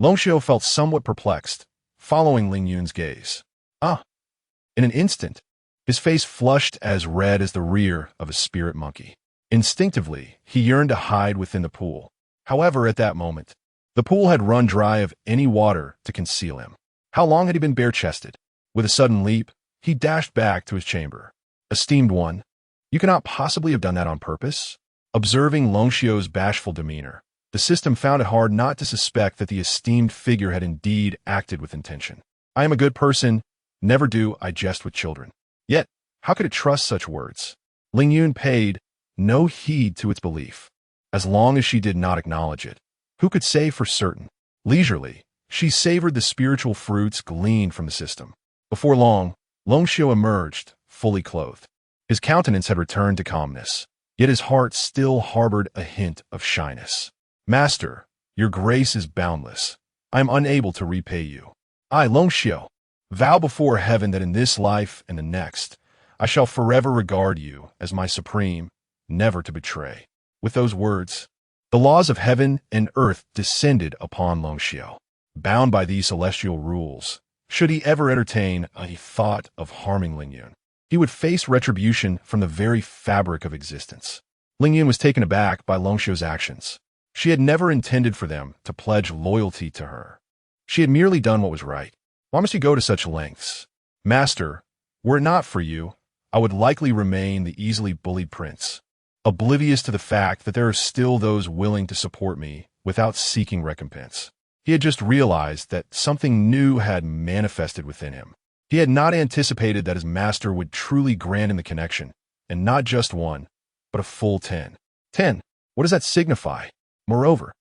Longxiu felt somewhat perplexed, following Ling Yun's gaze. In an instant, his face flushed as red as the rear of a spirit monkey. Instinctively, he yearned to hide within the pool. However, at that moment, the pool had run dry of any water to conceal him. How long had he been bare-chested? With a sudden leap, he dashed back to his chamber. Esteemed one, you cannot possibly have done that on purpose? Observing Longxiu's bashful demeanor, the system found it hard not to suspect that the esteemed figure had indeed acted with intention. I am a good person, never do I jest with children. Yet, how could it trust such words? Ling Yun paid no heed to its belief. As long as she did not acknowledge it, who could say for certain? Leisurely, she savored the spiritual fruits gleaned from the system. Before long, Longxiu emerged, fully clothed. His countenance had returned to calmness, yet his heart still harbored a hint of shyness. Master, your grace is boundless. I am unable to repay you. I, Longxiu, vow before heaven that in this life and the next, I shall forever regard you as my supreme, never to betray. With those words, the laws of heaven and earth descended upon Longxiu. Bound by these celestial rules, should he ever entertain a thought of harming Ling Yun, he would face retribution from the very fabric of existence. Ling Yun was taken aback by Longxiu's actions. She had never intended for them to pledge loyalty to her. She had merely done what was right. Why must you go to such lengths? Master, were it not for you, I would likely remain the easily bullied prince, oblivious to the fact that there are still those willing to support me without seeking recompense. He had just realized that something new had manifested within him. He had not anticipated that his master would truly grant him the connection, and not just one, but a full 10. 10, what does that signify? Moreover,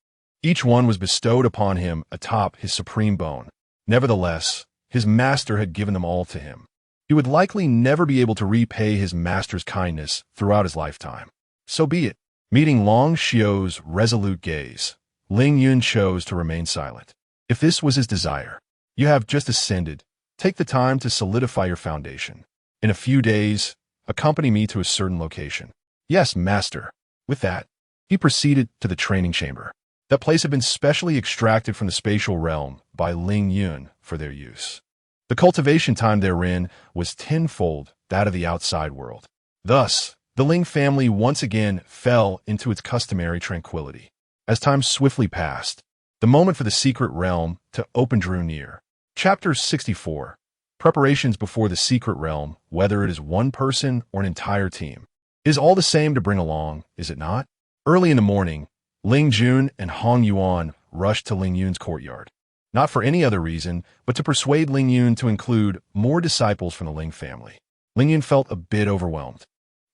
each one was bestowed upon him atop his supreme bone. Nevertheless, his master had given them all to him. He would likely never be able to repay his master's kindness throughout his lifetime. So be it. Meeting Longxiu's resolute gaze, Ling Yun chose to remain silent. If this was his desire, you have just ascended. Take the time to solidify your foundation. In a few days, accompany me to a certain location. Yes, master. With that, he proceeded to the training chamber. That place had been specially extracted from the spatial realm by Ling Yun for their use. The cultivation time therein was tenfold that of the outside world. Thus, the Ling family once again fell into its customary tranquility. As time swiftly passed, the moment for the secret realm to open drew near. Chapter 64. Preparations before the secret realm, whether it is one person or an entire team, is all the same to bring along, is it not? Early in the morning, Ling Jun and Hong Yuan rushed to Ling Yun's courtyard. Not for any other reason, but to persuade Ling Yun to include more disciples from the Ling family. Ling Yun felt a bit overwhelmed.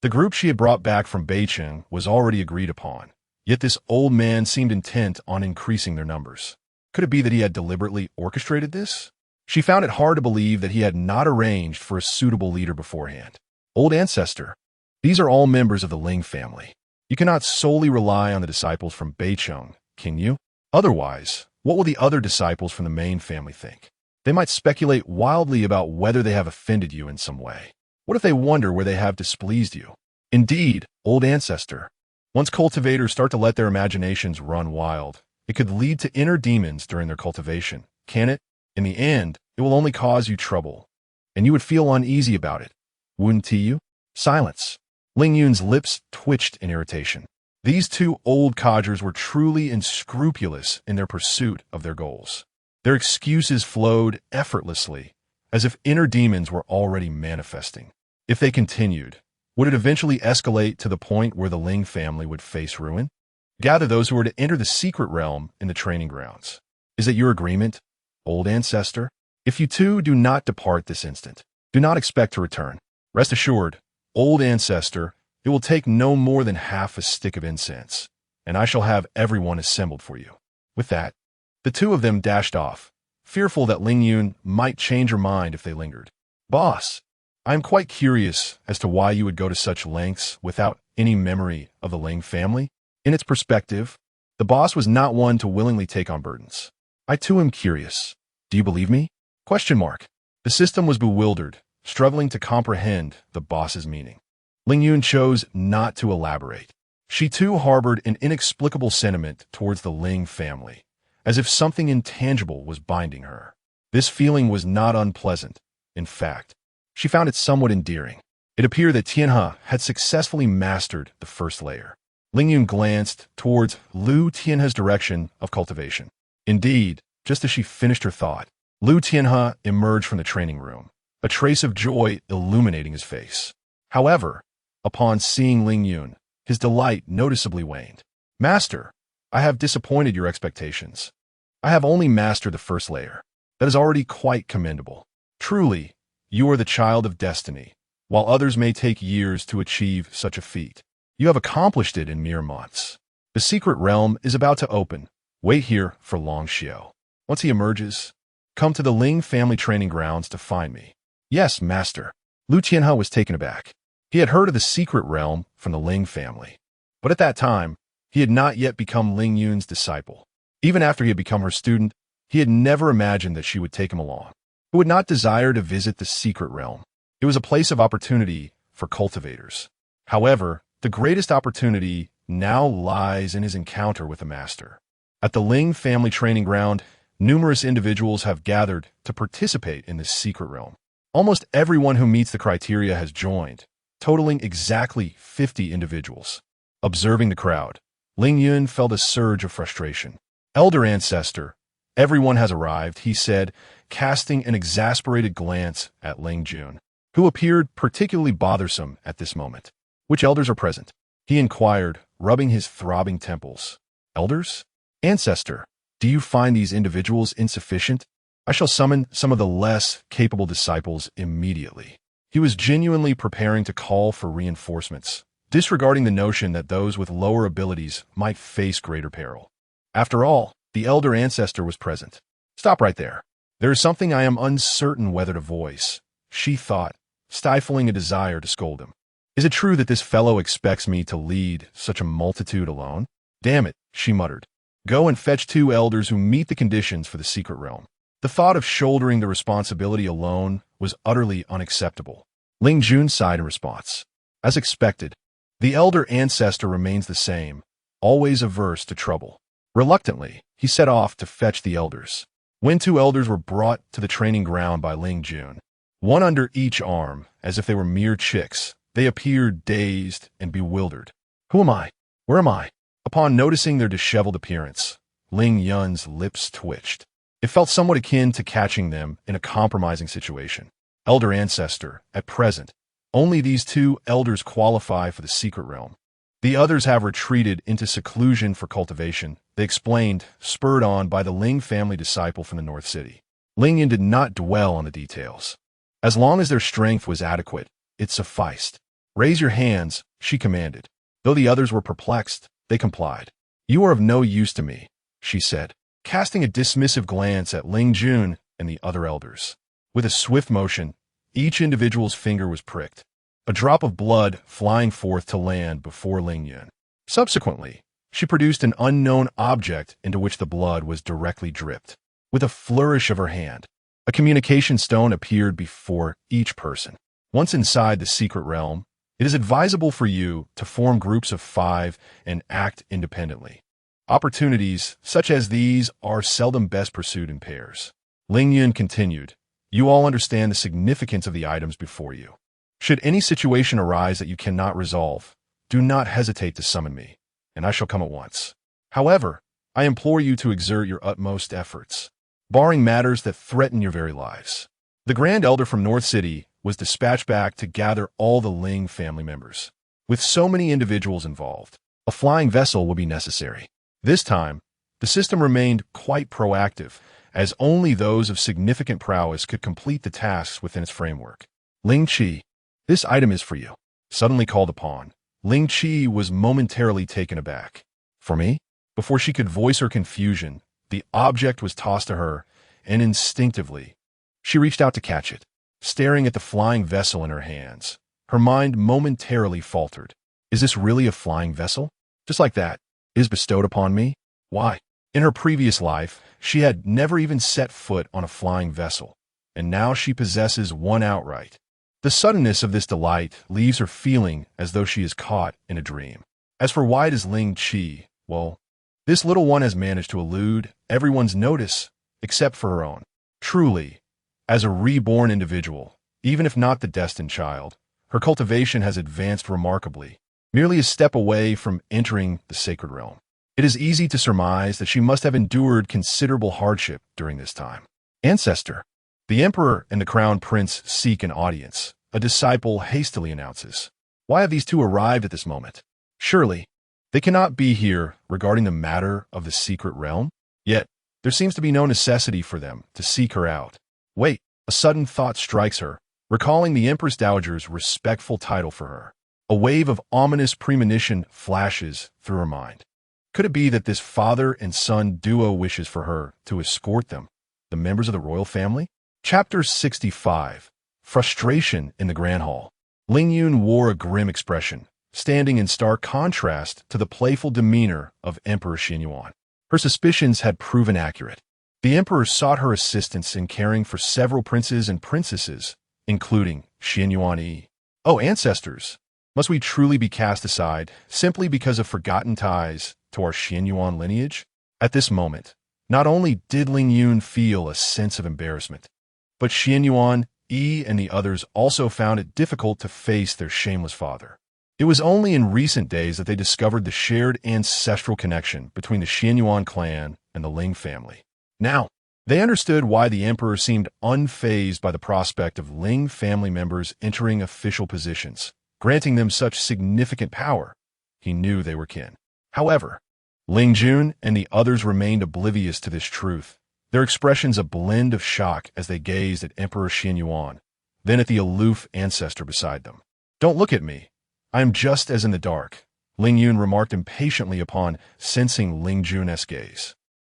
The group she had brought back from Beicheng was already agreed upon, yet this old man seemed intent on increasing their numbers. Could it be that he had deliberately orchestrated this? She found it hard to believe that he had not arranged for a suitable leader beforehand. Old ancestor, these are all members of the Ling family. You cannot solely rely on the disciples from Beicheng, can you? Otherwise, what will the other disciples from the main family think? They might speculate wildly about whether they have offended you in some way. What if they wonder where they have displeased you? Indeed, old ancestor, once cultivators start to let their imaginations run wild, it could lead to inner demons during their cultivation, can it? In the end, it will only cause you trouble, and you would feel uneasy about it, wouldn't you? Silence. Ling Yun's lips twitched in irritation. These two old codgers were truly unscrupulous in their pursuit of their goals. Their excuses flowed effortlessly, as if inner demons were already manifesting. If they continued, would it eventually escalate to the point where the Ling family would face ruin? Gather those who were to enter the secret realm in the training grounds. Is it your agreement, old ancestor? If you two do not depart this instant, do not expect to return. Rest assured, old ancestor, it will take no more than half a stick of incense, and I shall have everyone assembled for you. With that, the two of them dashed off, fearful that Ling Yun might change her mind if they lingered. Boss, I am quite curious as to why you would go to such lengths without any memory of the Ling family. In its perspective, the boss was not one to willingly take on burdens. I too am curious. Do you believe me? Question mark. The system was bewildered, struggling to comprehend the boss's meaning. Ling Yun chose not to elaborate. She too harbored an inexplicable sentiment towards the Ling family, as if something intangible was binding her. This feeling was not unpleasant. In fact, she found it somewhat endearing. It appeared that Tianhe had successfully mastered the first layer. Ling Yun glanced towards Liu Tianhe's direction of cultivation. Indeed, just as she finished her thought, Liu Tianhe emerged from the training room, a trace of joy illuminating his face. However, upon seeing Ling Yun, his delight noticeably waned. Master, I have disappointed your expectations. I have only mastered the first layer. That is already quite commendable. Truly, you are the child of destiny. While others may take years to achieve such a feat, you have accomplished it in mere months. The secret realm is about to open. Wait here for Long Xiao. Once he emerges, come to the Ling family training grounds to find me. Yes, master. Liu Tianhe was taken aback. He had heard of the secret realm from the Ling family, but at that time, he had not yet become Ling Yun's disciple. Even after he had become her student, he had never imagined that she would take him along. Who would not desire to visit the secret realm? It was a place of opportunity for cultivators. However, the greatest opportunity now lies in his encounter with the master. At the Ling family training ground, numerous individuals have gathered to participate in this secret realm. Almost everyone who meets the criteria has joined, totaling exactly 50 individuals. Observing the crowd, Ling Yun felt a surge of frustration. Elder ancestor, everyone has arrived, he said, casting an exasperated glance at Ling Yun, who appeared particularly bothersome at this moment. Which elders are present? He inquired, rubbing his throbbing temples. Elders? Ancestor, do you find these individuals insufficient? I shall summon some of the less capable disciples immediately. He was genuinely preparing to call for reinforcements, disregarding the notion that those with lower abilities might face greater peril. After all, the elder ancestor was present. Stop right there. There is something I am uncertain whether to voice, she thought, stifling a desire to scold him. Is it true that this fellow expects me to lead such a multitude alone? Damn it, she muttered. Go and fetch 2 elders who meet the conditions for the secret realm. The thought of shouldering the responsibility alone was utterly unacceptable. Ling Yun sighed in response. As expected, the elder ancestor remains the same, always averse to trouble. Reluctantly, he set off to fetch the elders. When 2 elders were brought to the training ground by Ling Yun, one under each arm, as if they were mere chicks, they appeared dazed and bewildered. Who am I? Where am I? Upon noticing their disheveled appearance, Ling Yun's lips twitched. It felt somewhat akin to catching them in a compromising situation. Elder ancestor, at present, only these 2 elders qualify for the secret realm. The others have retreated into seclusion for cultivation, they explained, spurred on by the Ling family disciple from the North City. Ling Yun did not dwell on the details. As long as their strength was adequate, it sufficed. Raise your hands, she commanded. Though the others were perplexed, they complied. You are of no use to me, she said, casting a dismissive glance at Ling Yun and the other elders. With a swift motion, each individual's finger was pricked, a drop of blood flying forth to land before Ling Yun. Subsequently, she produced an unknown object into which the blood was directly dripped. With a flourish of her hand, a communication stone appeared before each person. Once inside the secret realm, it is advisable for you to form groups of 5 and act independently. Opportunities such as these are seldom best pursued in pairs. Ling Yun continued, you all understand the significance of the items before you. Should any situation arise that you cannot resolve, do not hesitate to summon me. and I shall come at once. However, I implore you to exert your utmost efforts, barring matters that threaten your very lives." The Grand Elder from North City was dispatched back to gather all the Ling family members. With so many individuals involved, a flying vessel would be necessary. This time, the system remained quite proactive, as only those of significant prowess could complete the tasks within its framework. "Ling Qi, this item is for you." Suddenly called upon, Ling Qi was momentarily taken aback. "For me?" Before she could voice her confusion, the object was tossed to her, and instinctively, she reached out to catch it. Staring at the flying vessel in her hands, her mind momentarily faltered. "Is this really a flying vessel? Just like that, it is bestowed upon me? Why?" In her previous life, she had never even set foot on a flying vessel, and now she possesses one outright. The suddenness of this delight leaves her feeling as though she is caught in a dream. As for why does Ling Qi, well, this little one has managed to elude everyone's notice except for her own. Truly, as a reborn individual, even if not the destined child, her cultivation has advanced remarkably, merely a step away from entering the sacred realm. It is easy to surmise that she must have endured considerable hardship during this time. "Ancestor, the Emperor and the Crown Prince seek an audience," a disciple hastily announces. "Why have these two arrived at this moment? Surely, they cannot be here regarding the matter of the secret realm? Yet, there seems to be no necessity for them to seek her out. Wait, a sudden thought strikes her, recalling the Empress Dowager's respectful title for her. A wave of ominous premonition flashes through her mind. Could it be that this father and son duo wishes for her to escort them, the members of the royal family? Chapter 65. Frustration in the Grand Hall. Ling Yun wore a grim expression, standing in stark contrast to the playful demeanor of Emperor Xianyuan. Her suspicions had proven accurate. The emperor sought her assistance in caring for several princes and princesses, including Xianyuan Yi. Oh, ancestors! Must we truly be cast aside simply because of forgotten ties to our Xianyuan lineage? At this moment, not only did Ling Yun feel a sense of embarrassment, but Xianyuan Yi and the others also found it difficult to face their shameless father. It was only in recent days that they discovered the shared ancestral connection between the Xianyuan clan and the Ling family. Now, they understood why the emperor seemed unfazed by the prospect of Ling family members entering official positions, granting them such significant power. He knew they were kin. However, Ling Jun and the others remained oblivious to this truth, their expressions a blend of shock as they gazed at Emperor Xianyuan, then at the aloof ancestor beside them. "Don't look at me. I am just as in the dark," Ling Yun remarked impatiently upon sensing Ling Jun's gaze.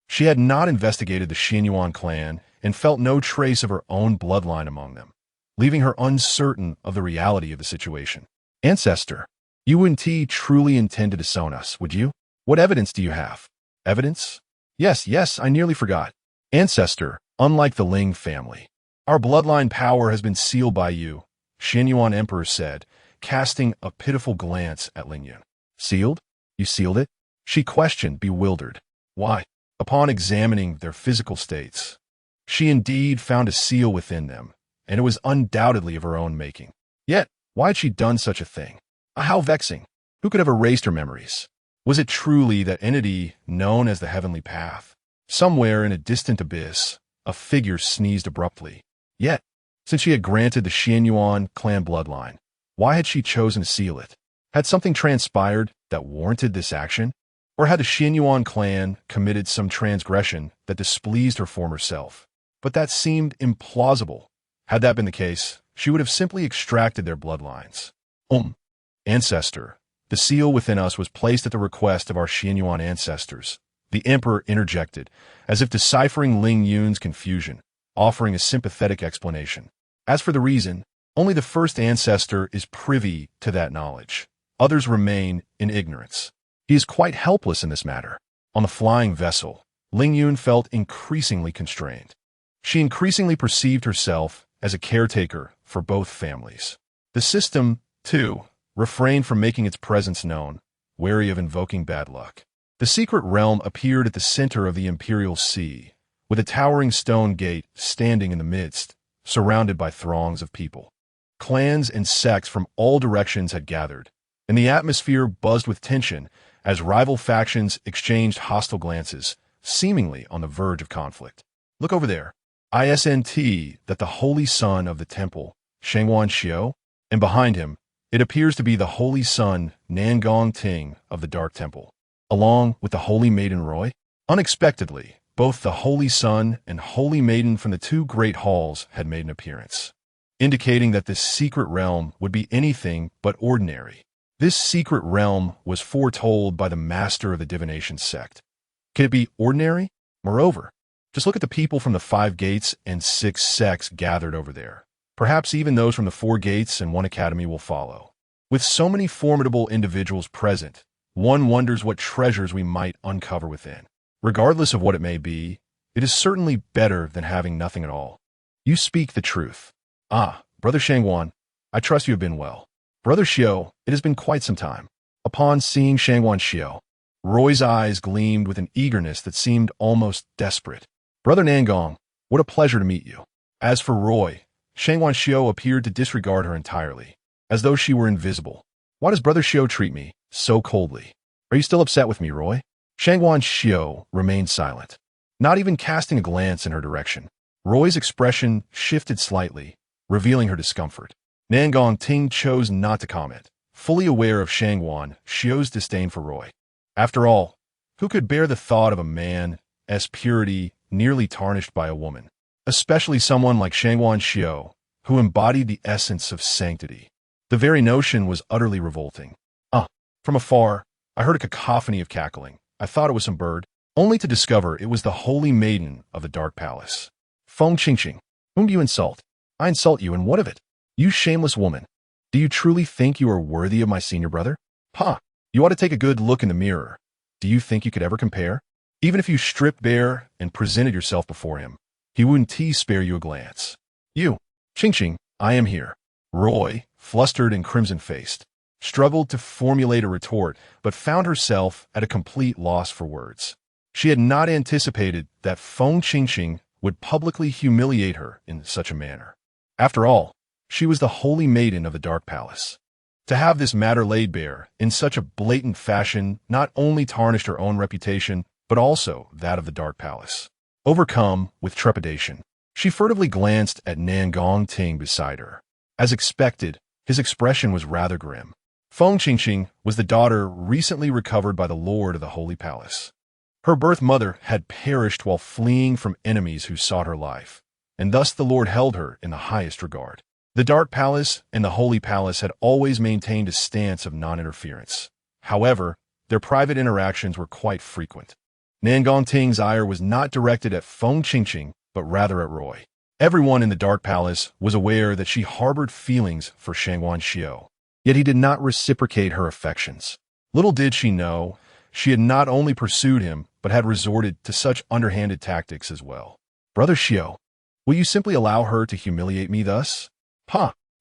She had not investigated the Xianyuan clan and felt no trace of her own bloodline among them, leaving her uncertain of the reality of the situation. "Ancestor, you wouldn't truly intend to disown us, would you? What evidence do you have?" "Evidence? Yes, I nearly forgot. Ancestor, unlike the Ling family, our bloodline power has been sealed by you," Xianyuan Emperor said, casting a pitiful glance at Ling Yun. "Sealed? You sealed it?" she questioned, bewildered. "Why?" Upon examining their physical states, she indeed found a seal within them, and it was undoubtedly of her own making. Yet, why had she done such a thing? How vexing! Who could have erased her memories? Was it truly that entity known as the Heavenly Path? Somewhere in a distant abyss, a figure sneezed abruptly. Yet, since she had granted the Xianyuan clan bloodline, why had she chosen to seal it? Had something transpired that warranted this action? Or had the Xianyuan clan committed some transgression that displeased her former self? But that seemed implausible. Had that been the case, she would have simply extracted their bloodlines. Ancestor, the seal within us was placed at the request of our Xianyuan ancestors," the emperor interjected, as if deciphering Ling Yun's confusion, offering a sympathetic explanation. "As for the reason, only the first ancestor is privy to that knowledge. Others remain in ignorance. He is quite helpless in this matter." On the flying vessel, Ling Yun felt increasingly constrained. She increasingly perceived herself as a caretaker for both families. The system, too, refrained from making its presence known, wary of invoking bad luck. The secret realm appeared at the center of the Imperial Sea, with a towering stone gate standing in the midst, surrounded by throngs of people. Clans and sects from all directions had gathered, and the atmosphere buzzed with tension as rival factions exchanged hostile glances, seemingly on the verge of conflict. Look over there. Isn't that the holy son of the temple, Shangwan Xiao? And behind him, it appears to be the holy son, Nangong Ting, of the Dark Temple, along with the holy maiden Roy. Unexpectedly, both the holy son and holy maiden from the two great halls had made an appearance, indicating that this secret realm would be anything but ordinary. This secret realm was foretold by the master of the divination sect. Could it be ordinary? Moreover, just look at the people from the 5 gates and 6 sects gathered over there. Perhaps even those from the 4 gates and 1 academy will follow. With so many formidable individuals present, one wonders what treasures we might uncover within. Regardless of what it may be, it is certainly better than having nothing at all. You speak the truth. Ah, Brother Shangwan, I trust you have been well. Brother Xiao, it has been quite some time. Upon seeing Shangwan Xiao, Roy's eyes gleamed with an eagerness that seemed almost desperate. Brother Nangong, what a pleasure to meet you. As for Roy, Shangwan Xiao appeared to disregard her entirely, as though she were invisible. Why does Brother Xiao treat me so coldly? Are you still upset with me, Roy? Shangwan Xiao remained silent, not even casting a glance in her direction. Roy's expression shifted slightly, revealing her discomfort. Nangong Ting chose not to comment, fully aware of Shangwan Xiao's disdain for Roy. After all, who could bear the thought of a man's purity nearly tarnished by a woman, especially someone like Shangwan Xiao, who embodied the essence of sanctity? The very notion was utterly revolting. From afar, I heard a cacophony of cackling. I thought it was some bird, only to discover it was the holy maiden of the Dark Palace. Feng Qingqing, whom do you insult? I insult you, and what of it? You shameless woman. Do you truly think you are worthy of my senior brother? You ought to take a good look in the mirror. Do you think you could ever compare? Even if you stripped bare and presented yourself before him, he wouldn't spare you a glance. You, Qingqing, I am here. Roy, flustered and crimson-faced, struggled to formulate a retort, but found herself at a complete loss for words. She had not anticipated that Feng Qingqing would publicly humiliate her in such a manner. After all, she was the holy maiden of the Dark Palace. To have this matter laid bare in such a blatant fashion not only tarnished her own reputation, but also that of the Dark Palace. Overcome with trepidation, she furtively glanced at Nangong Ting beside her. As expected, his expression was rather grim. Feng Qingqing was the daughter recently recovered by the lord of the Holy Palace. Her birth mother had perished while fleeing from enemies who sought her life, and thus the lord held her in the highest regard. The Dark Palace and the Holy Palace had always maintained a stance of non-interference. However, their private interactions were quite frequent. Nangong Ting's ire was not directed at Feng Qingqing, but rather at Roy. Everyone in the Dark Palace was aware that she harbored feelings for Shangwan Xiao, yet he did not reciprocate her affections. Little did she know, she had not only pursued him, but had resorted to such underhanded tactics as well. Brother Xiao, will you simply allow her to humiliate me thus?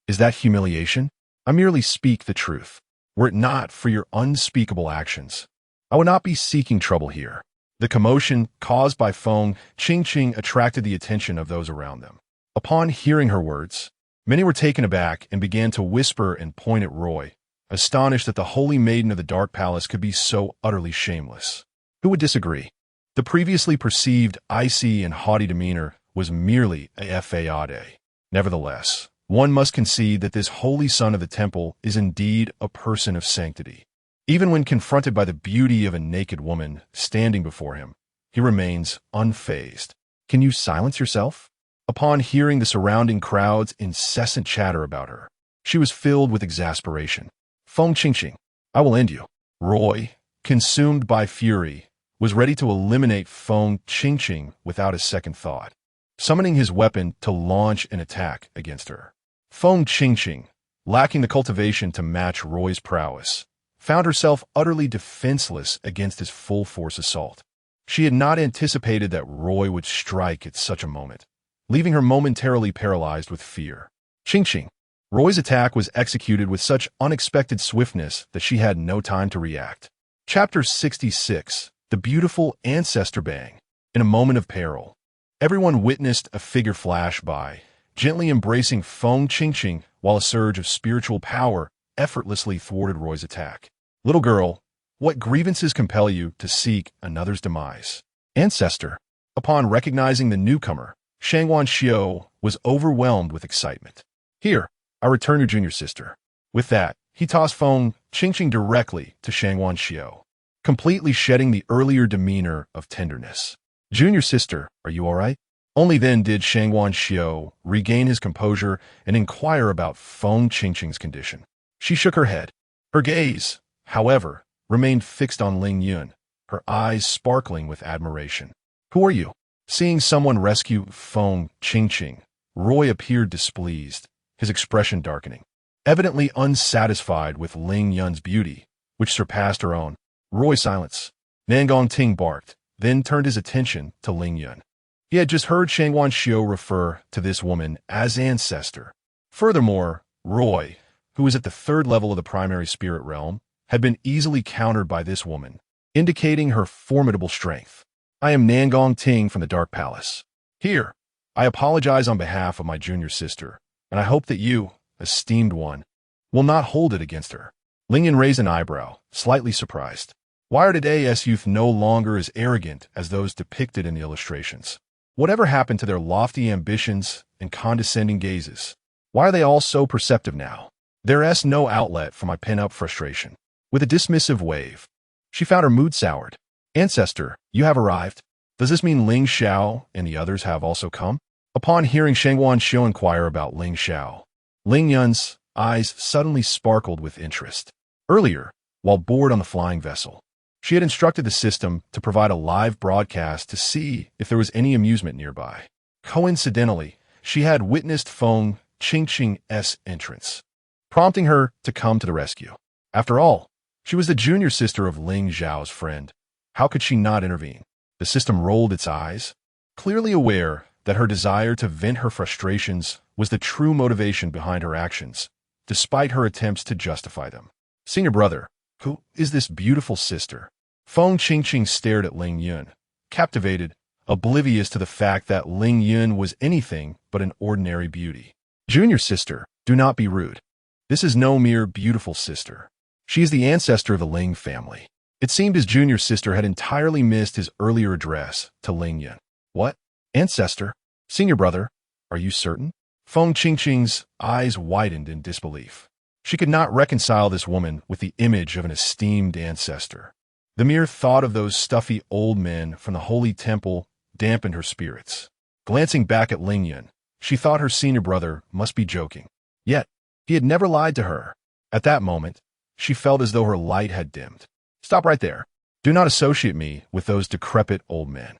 Is that humiliation? I merely speak the truth. Were it not for your unspeakable actions, I would not be seeking trouble here. The commotion caused by Feng Qingqing attracted the attention of those around them. Upon hearing her words, many were taken aback and began to whisper and point at Roy, astonished that the holy maiden of the Dark Palace could be so utterly shameless. Who would disagree? The previously perceived icy and haughty demeanor was merely a facade. Nevertheless, one must concede that this holy son of the temple is indeed a person of sanctity. Even when confronted by the beauty of a naked woman standing before him, he remains unfazed. Can you silence yourself? Upon hearing the surrounding crowd's incessant chatter about her, she was filled with exasperation. Feng Qingqing, I will end you. Roy, consumed by fury, was ready to eliminate Feng Qingqing without a second thought, summoning his weapon to launch an attack against her. Feng Qingqing, lacking the cultivation to match Roy's prowess, found herself utterly defenseless against his full-force assault. She had not anticipated that Roy would strike at such a moment, leaving her momentarily paralyzed with fear. Qingqing, Roy's attack was executed with such unexpected swiftness that she had no time to react. Chapter 66, The Beautiful Ancestor Bang. In a moment of peril, everyone witnessed a figure flash by, gently embracing Feng Qingqing while a surge of spiritual power effortlessly thwarted Roy's attack. Little girl, What grievances compel you to seek another's demise? Ancestor. Upon recognizing the newcomer, Shangwan Xiao was overwhelmed with excitement. Here, I return your junior sister. With that, he tossed Feng Qingqing directly to Shangwan Xiao, completely shedding the earlier demeanor of tenderness. Junior sister, are you all right? Only then did Shangwan Xiao regain his composure and inquire about Feng Qingqing's condition. She shook her head. Her gaze, however, remained fixed on Ling Yun, her eyes sparkling with admiration. Who are you? Seeing someone rescue Feng Qingqing, Roy appeared displeased, his expression darkening. Evidently unsatisfied with Ling Yun's beauty, which surpassed her own, Roy silenced. Nangong Ting barked, then turned his attention to Ling Yun. He had just heard Shangwan Xiao refer to this woman as ancestor. Furthermore, Roy, who was at the third level of the primary spirit realm, had been easily countered by this woman, indicating her formidable strength. I am Nangong Ting from the Dark Palace. Here, I apologize on behalf of my junior sister, and I hope that you, esteemed one, will not hold it against her. Ling Yun raised an eyebrow, slightly surprised. Why are today's youth no longer as arrogant as those depicted in the illustrations? Whatever happened to their lofty ambitions and condescending gazes? Why are they all so perceptive now? There's no outlet for my pent-up frustration. With a dismissive wave, she found her mood soured. Ancestor, you have arrived. Does this mean Ling Xiao and the others have also come? Upon hearing Shangwan Xiao inquire about Ling Xiao, Ling Yun's eyes suddenly sparkled with interest. Earlier, while board on the flying vessel, she had instructed the system to provide a live broadcast to see if there was any amusement nearby. Coincidentally, she had witnessed Feng Qingqing's entrance, prompting her to come to the rescue. After all, she was the junior sister of Ling Xiao's friend. How could she not intervene? The system rolled its eyes, clearly aware that her desire to vent her frustrations was the true motivation behind her actions, despite her attempts to justify them. Senior brother, who is this beautiful sister? Feng Qingqing stared at Ling Yun, captivated, oblivious to the fact that Ling Yun was anything but an ordinary beauty. Junior sister, do not be rude. This is no mere beautiful sister. She is the ancestor of the Ling family. It seemed his junior sister had entirely missed his earlier address to Ling Yun. What? Ancestor? Senior brother? Are you certain? Feng Qingqing's eyes widened in disbelief. She could not reconcile this woman with the image of an esteemed ancestor. The mere thought of those stuffy old men from the holy temple dampened her spirits. Glancing back at Ling Yun, she thought her senior brother must be joking. Yet, he had never lied to her. At that moment, she felt as though her light had dimmed. Stop right there. Do not associate me with those decrepit old men.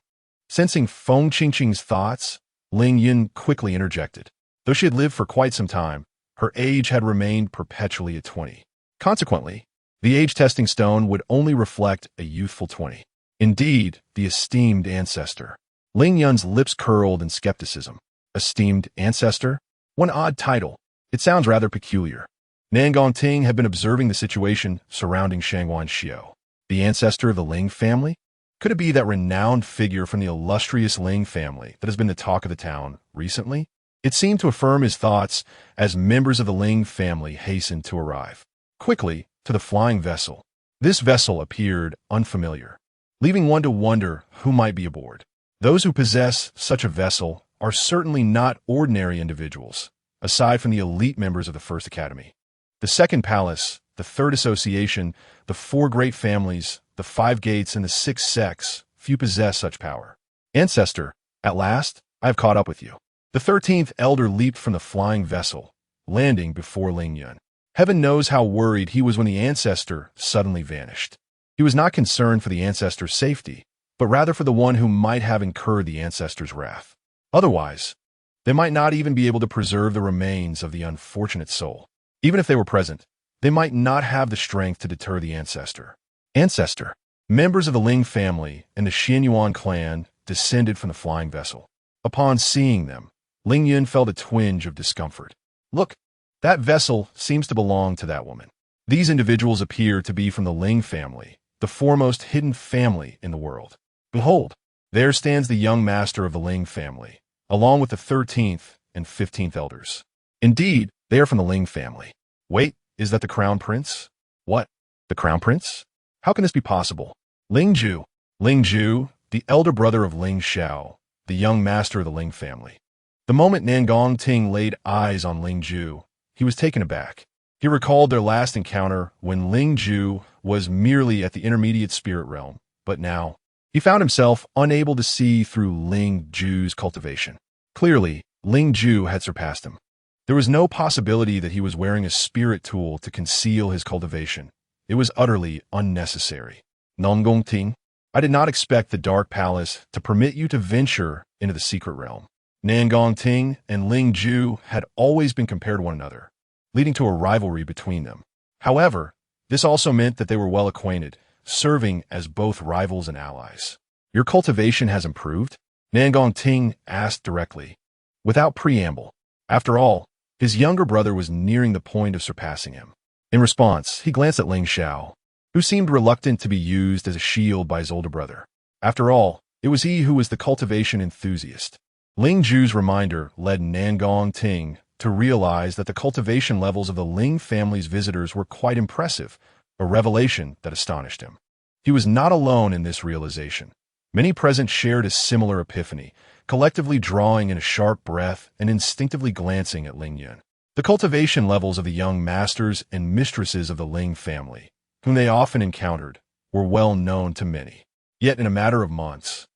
Sensing Feng Qingqing's thoughts, Ling Yun quickly interjected. Though she had lived for quite some time, her age had remained perpetually at 20. Consequently, the age-testing stone would only reflect a youthful 20. Indeed, the esteemed ancestor. Ling Yun's lips curled in skepticism. Esteemed ancestor? One odd title. It sounds rather peculiar. Nangong Ting had been observing the situation surrounding Shangwan Xiao. The ancestor of the Ling family? Could it be that renowned figure from the illustrious Ling family that has been the talk of the town recently? It seemed to affirm his thoughts as members of the Ling family hastened to arrive quickly to the flying vessel. This vessel appeared unfamiliar, leaving one to wonder who might be aboard. Those who possess such a vessel are certainly not ordinary individuals, aside from the elite members of the First Academy. The Second Palace, the Third Association, the Four Great Families, the Five Gates, and the Six Sects, few possess such power. Ancestor, at last, I have caught up with you. The 13th elder leaped from the flying vessel, landing before Ling Yun. Heaven knows how worried he was when the ancestor suddenly vanished. He was not concerned for the ancestor's safety, but rather for the one who might have incurred the ancestor's wrath. Otherwise, they might not even be able to preserve the remains of the unfortunate soul. Even if they were present, they might not have the strength to deter the ancestor. Ancestor, members of the Ling family and the Xianyuan clan descended from the flying vessel. Upon seeing them, Ling Yun felt a twinge of discomfort. Look, that vessel seems to belong to that woman. These individuals appear to be from the Ling family, the foremost hidden family in the world. Behold, there stands the young master of the Ling family, along with the 13th and 15th elders. Indeed, they are from the Ling family. Wait, is that the crown prince? What? The crown prince? How can this be possible? Ling Ju. Ling Ju, the elder brother of Ling Xiao, the young master of the Ling family. The moment Nangong Ting laid eyes on Ling Ju, he was taken aback. He recalled their last encounter when Ling Ju was merely at the intermediate spirit realm, but now he found himself unable to see through Ling Ju's cultivation. Clearly, Ling Ju had surpassed him. There was no possibility that he was wearing a spirit tool to conceal his cultivation. It was utterly unnecessary. Nangong Ting, I did not expect the Dark Palace to permit you to venture into the secret realm. Nangong Ting and Ling Ju had always been compared to one another, leading to a rivalry between them. However, this also meant that they were well acquainted, serving as both rivals and allies. Your cultivation has improved? Nangong Ting asked directly, without preamble. After all, his younger brother was nearing the point of surpassing him. In response, he glanced at Ling Xiao, who seemed reluctant to be used as a shield by his older brother. After all, it was he who was the cultivation enthusiast. Ling Ju's reminder led Nangong Ting to realize that the cultivation levels of the Ling family's visitors were quite impressive, a revelation that astonished him. He was not alone in this realization. Many present shared a similar epiphany, collectively drawing in a sharp breath and instinctively glancing at Ling Yun. The cultivation levels of the young masters and mistresses of the Ling family, whom they often encountered, were well known to many. Yet in a matter of months,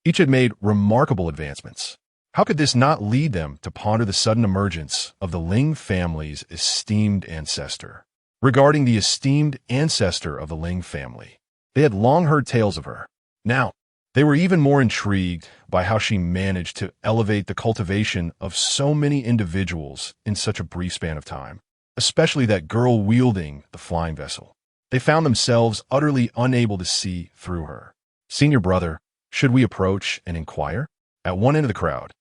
each had made remarkable advancements. How could this not lead them to ponder the sudden emergence of the Ling family's esteemed ancestor? Regarding the esteemed ancestor of the Ling family, they had long heard tales of her. Now, they were even more intrigued by how she managed to elevate the cultivation of so many individuals in such a brief span of time, especially that girl wielding the flying vessel. They found themselves utterly unable to see through her. Senior brother, should we approach and inquire? At one end of the crowd,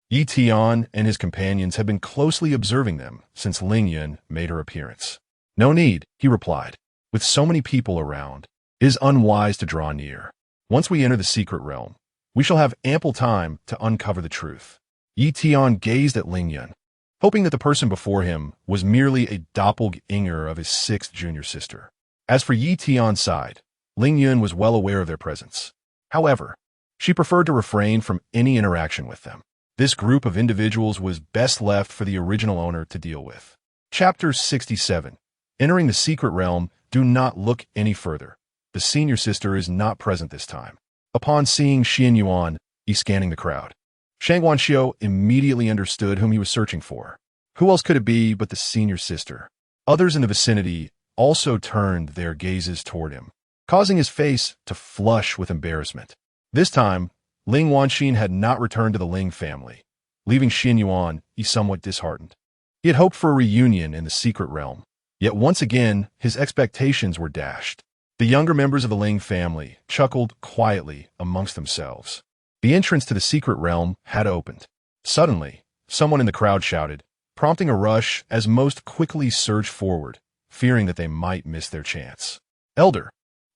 Yi Tian and his companions had been closely observing them since Ling Yun made her appearance. No need, he replied. With so many people around, it is unwise to draw near. Once we enter the secret realm, we shall have ample time to uncover the truth. Yi Tian gazed at Ling Yun, hoping that the person before him was merely a doppelganger of his sixth junior sister. As for Yi Tian's side, Ling Yun was well aware of their presence. However, she preferred to refrain from any interaction with them. This group of individuals was best left for the original owner to deal with. Chapter 67. Entering the secret realm, do not look any further. The senior sister is not present this time. Upon seeing Xian Yuan, he scanning the crowd. Shang Wanxiu immediately understood whom he was searching for. Who else could it be but the senior sister? Others in the vicinity also turned their gazes toward him, causing his face to flush with embarrassment. This time, Ling Wanxin had not returned to the Ling family, leaving Xian Yuan somewhat disheartened. He had hoped for a reunion in the secret realm, yet once again his expectations were dashed. The younger members of the Ling family chuckled quietly amongst themselves. The entrance to the secret realm had opened. Suddenly, someone in the crowd shouted, prompting a rush as most quickly surged forward, fearing that they might miss their chance. "Elder,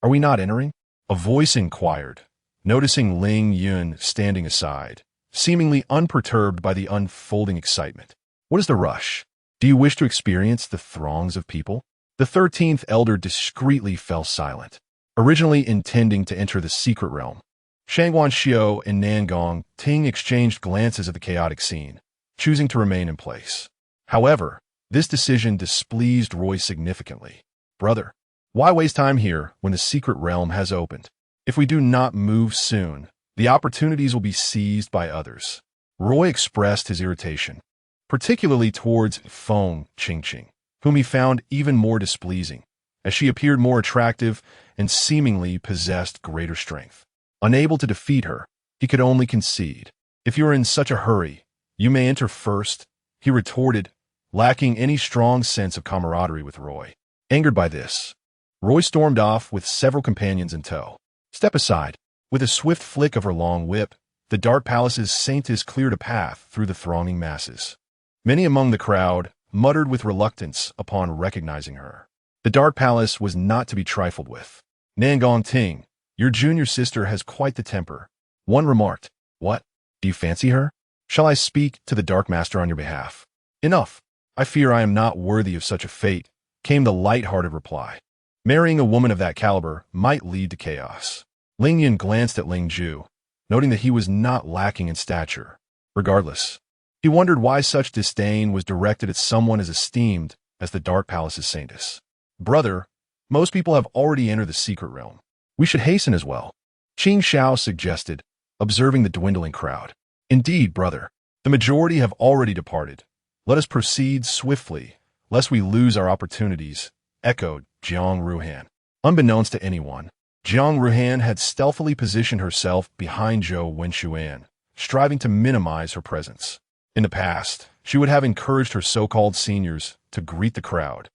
are we not entering?" A voice inquired, noticing Ling Yun standing aside, seemingly unperturbed by the unfolding excitement. "What is the rush? Do you wish to experience the throngs of people?" The 13th elder discreetly fell silent, originally intending to enter the secret realm. Shang Wanxiu and Nangong Ting exchanged glances at the chaotic scene, choosing to remain in place. However, this decision displeased Roy significantly. "Brother, why waste time here when the secret realm has opened? If we do not move soon, the opportunities will be seized by others." Roy expressed his irritation, particularly towards Feng Qingqing, whom he found even more displeasing, as she appeared more attractive and seemingly possessed greater strength. Unable to defeat her, he could only concede. "If you are in such a hurry, you may enter first," he retorted, lacking any strong sense of camaraderie with Roy. Angered by this, Roy stormed off with several companions in tow. "Step aside." With a swift flick of her long whip, the Dark Palace's saintess cleared a path through the thronging masses. Many among the crowd muttered with reluctance upon recognizing her. The Dark Palace was not to be trifled with. "Nangong Ting, your junior sister has quite the temper," one remarked. "What? Do you fancy her? Shall I speak to the Dark Master on your behalf?" "Enough. I fear I am not worthy of such a fate," came the light-hearted reply. Marrying a woman of that caliber might lead to chaos. Ling Yun glanced at Ling Ju, noting that he was not lacking in stature. Regardless, he wondered why such disdain was directed at someone as esteemed as the Dark Palace's saintess. Brother, most people have already entered the secret realm. We should hasten as well, Qing Xiao suggested, observing the dwindling crowd. Indeed, brother, the majority have already departed. Let us proceed swiftly, lest we lose our opportunities, echoed Jiang Ruhan. Unbeknownst to anyone, Jiang Ruhan had stealthily positioned herself behind Zhou Wenxuan, striving to minimize her presence. In the past, she would have encouraged her so-called seniors to greet the crowd,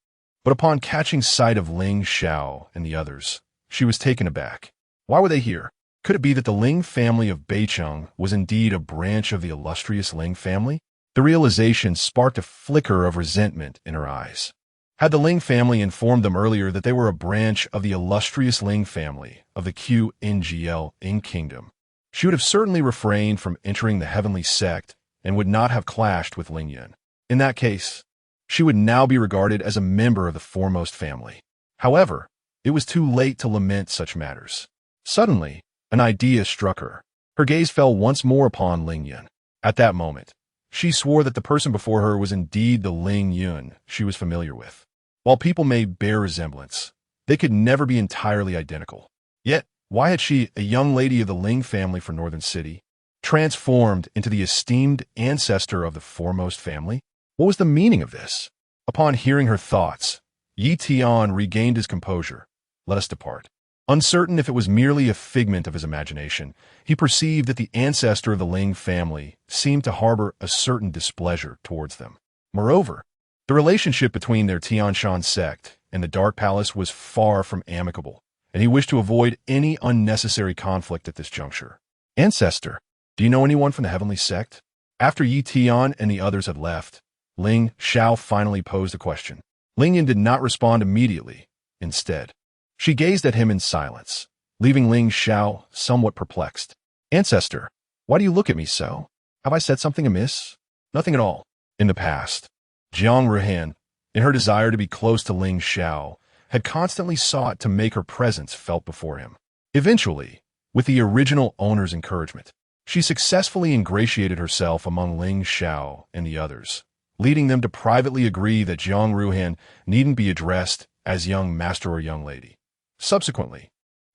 but upon catching sight of Ling Xiao and the others, she was taken aback. Why were they here? Could it be that the Ling family of Beicheng was indeed a branch of the illustrious Ling family? The realization sparked a flicker of resentment in her eyes. Had the Ling family informed them earlier that they were a branch of the illustrious Ling family of the QNGL Ing Kingdom, she would have certainly refrained from entering the heavenly sect and would not have clashed with Ling Yun. In that case, she would now be regarded as a member of the foremost family. However, it was too late to lament such matters. Suddenly, an idea struck her. Her gaze fell once more upon Ling Yun. At that moment, she swore that the person before her was indeed the Ling Yun she was familiar with. While people may bear resemblance, they could never be entirely identical. Yet, why had she, a young lady of the Ling family from Northern City, transformed into the esteemed ancestor of the foremost family? What was the meaning of this? Upon hearing her thoughts, Yi Tian regained his composure. Let us depart. Uncertain if it was merely a figment of his imagination, he perceived that the ancestor of the Ling family seemed to harbor a certain displeasure towards them. Moreover, the relationship between their Tianshan sect and the Dark Palace was far from amicable, and he wished to avoid any unnecessary conflict at this juncture. Ancestor, do you know anyone from the heavenly sect? After Yi Tian and the others had left, Ling Xiao finally posed a question. Ling Yun did not respond immediately. Instead, she gazed at him in silence, leaving Ling Xiao somewhat perplexed. Ancestor, why do you look at me so? Have I said something amiss? Nothing at all. In the past, Jiang Ruhan, in her desire to be close to Ling Xiao, had constantly sought to make her presence felt before him. Eventually, with the original owner's encouragement, she successfully ingratiated herself among Ling Xiao and the others, leading them to privately agree that Jiang Ruhan needn't be addressed as young master or young lady. Subsequently,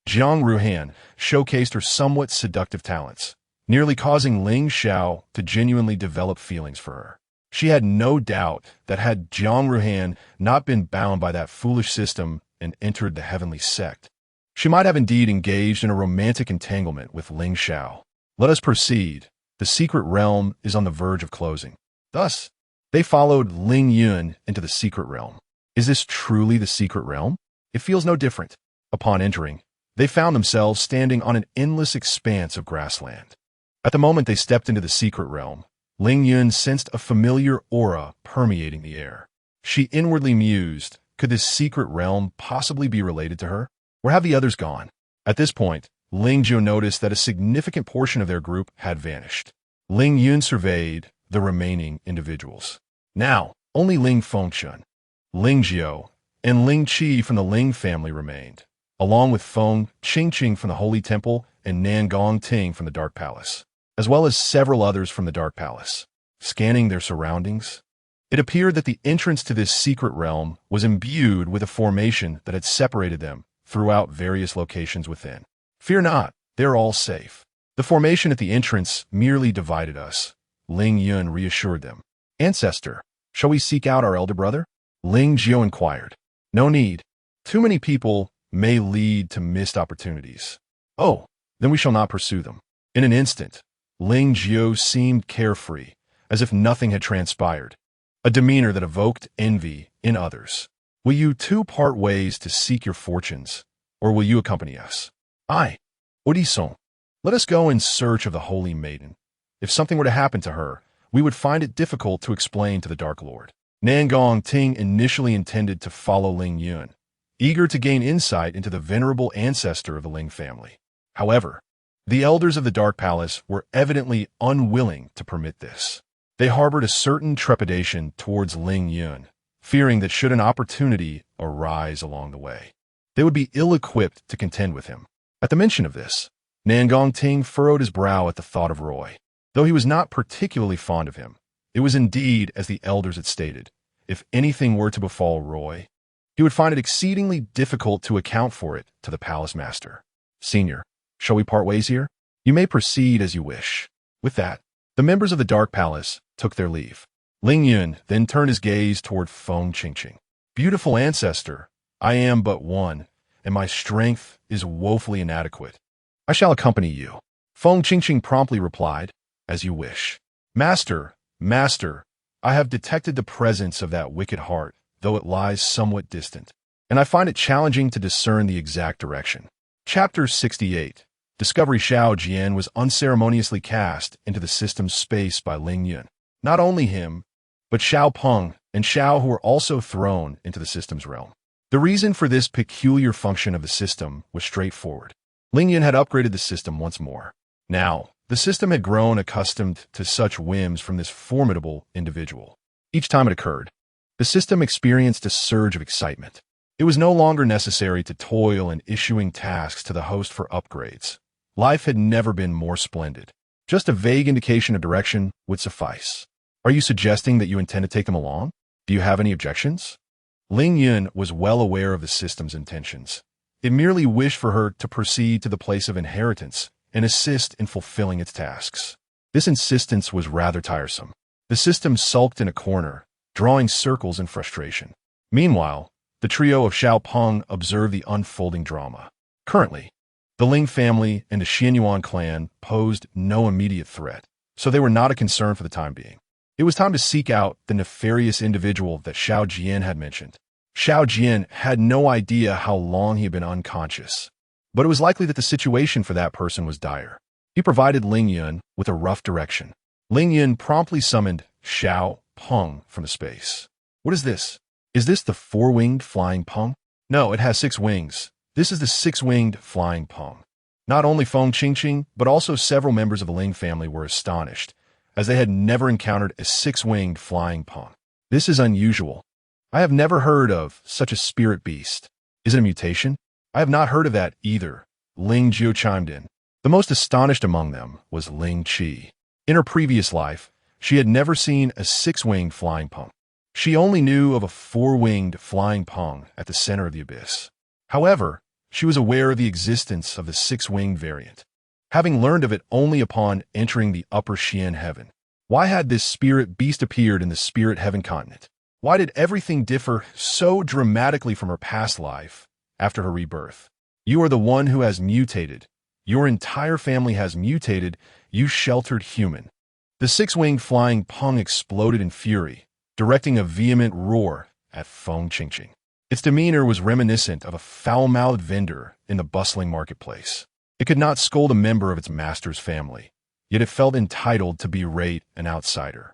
Jiang Ruhan showcased her somewhat seductive talents, nearly causing Ling Xiao to genuinely develop feelings for her. She had no doubt that had Jiang Ruhan not been bound by that foolish system and entered the heavenly sect, she might have indeed engaged in a romantic entanglement with Ling Xiao. Let us proceed. The secret realm is on the verge of closing. Thus, they followed Ling Yun into the secret realm. Is this truly the secret realm? It feels no different. Upon entering, they found themselves standing on an endless expanse of grassland. At the moment they stepped into the secret realm, Ling Yun sensed a familiar aura permeating the air. She inwardly mused, could this secret realm possibly be related to her? Where have the others gone? At this point, Ling Jiu noticed that a significant portion of their group had vanished. Ling Yun surveyed the remaining individuals. Now, only Ling Fengchun, Ling Jiu, and Ling Qi from the Ling family remained, along with Feng Qingqing from the Holy Temple and Nan Gongting from the Dark Palace, as well as several others from the Dark Palace. Scanning their surroundings, it appeared that the entrance to this secret realm was imbued with a formation that had separated them throughout various locations within. Fear not, they're all safe. The formation at the entrance merely divided us, Ling Yun reassured them. Ancestor, shall we seek out our elder brother? Ling Jiu inquired. No need. Too many people may lead to missed opportunities. Oh, then we shall not pursue them. In an instant, Ling Jiu seemed carefree, as if nothing had transpired, a demeanor that evoked envy in others. Will you two part ways to seek your fortunes, or will you accompany us? Aye, Odisson. Let us go in search of the Holy Maiden. If something were to happen to her, we would find it difficult to explain to the Dark Lord. Nan Gongting initially intended to follow Ling Yun, eager to gain insight into the venerable ancestor of the Ling family. However, the elders of the Dark Palace were evidently unwilling to permit this. They harbored a certain trepidation towards Ling Yun, fearing that should an opportunity arise along the way, They would be ill-equipped to contend with him. At the mention of this, Nangong Ting furrowed his brow at the thought of Roy. Though he was not particularly fond of him, it was indeed, as the elders had stated, if anything were to befall Roy, he would find it exceedingly difficult to account for it to the palace master. Senior, shall we part ways here? You may proceed as you wish. With that, the members of the Dark Palace took their leave. Ling Yun then turned his gaze toward Feng Qingqing. Beautiful ancestor, I am but one, and my strength is woefully inadequate. I shall accompany you. Feng Qingqing promptly replied, as you wish. Master, I have detected the presence of that wicked heart, though it lies somewhat distant, and I find it challenging to discern the exact direction. Chapter 68. Discovery. Xiao Jian was unceremoniously cast into the system's space by Ling Yun. Not only him, but Xiao Peng and Xiao, who were also thrown into the system's realm. The reason for this peculiar function of the system was straightforward. Ling Yun had upgraded the system once more. Now, the system had grown accustomed to such whims from this formidable individual. Each time it occurred, the system experienced a surge of excitement. It was no longer necessary to toil in issuing tasks to the host for upgrades. Life had never been more splendid. Just a vague indication of direction would suffice. Are you suggesting that you intend to take them along? Do you have any objections? Ling Yun was well aware of the system's intentions. It merely wished for her to proceed to the place of inheritance and assist in fulfilling its tasks. This insistence was rather tiresome. The system sulked in a corner, drawing circles in frustration. Meanwhile, the trio of Xiao Peng observed the unfolding drama. Currently, the Ling family and the Xianyuan clan posed no immediate threat, so they were not a concern for the time being. It was time to seek out the nefarious individual that Xiao Jian had mentioned. Xiao Jian had no idea how long he had been unconscious, but it was likely that the situation for that person was dire. He provided Ling Yun with a rough direction. Ling Yun promptly summoned Xiao Peng from the space. What is this? Is this the four-winged flying Peng? No, it has 6 wings. This is the 6-winged flying Peng. Not only Feng Qingqing, but also several members of the Ling family were astonished, as they had never encountered a 6-winged flying Peng. This is unusual. I have never heard of such a spirit beast. Is it a mutation? I have not heard of that either, Ling Jiu chimed in. The most astonished among them was Ling Qi. In her previous life, she had never seen a 6-winged flying Peng. She only knew of a 4-winged flying Peng at the center of the abyss. However, she was aware of the existence of the 6-winged variant, having learned of it only upon entering the upper Xian heaven. Why had this spirit beast appeared in the spirit heaven continent? Why did everything differ so dramatically from her past life after her rebirth? You are the one who has mutated. Your entire family has mutated, you sheltered human. The 6-winged flying Peng exploded in fury, directing a vehement roar at Feng Qingqing. Its demeanor was reminiscent of a foul-mouthed vendor in the bustling marketplace. It could not scold a member of its master's family, yet it felt entitled to berate an outsider.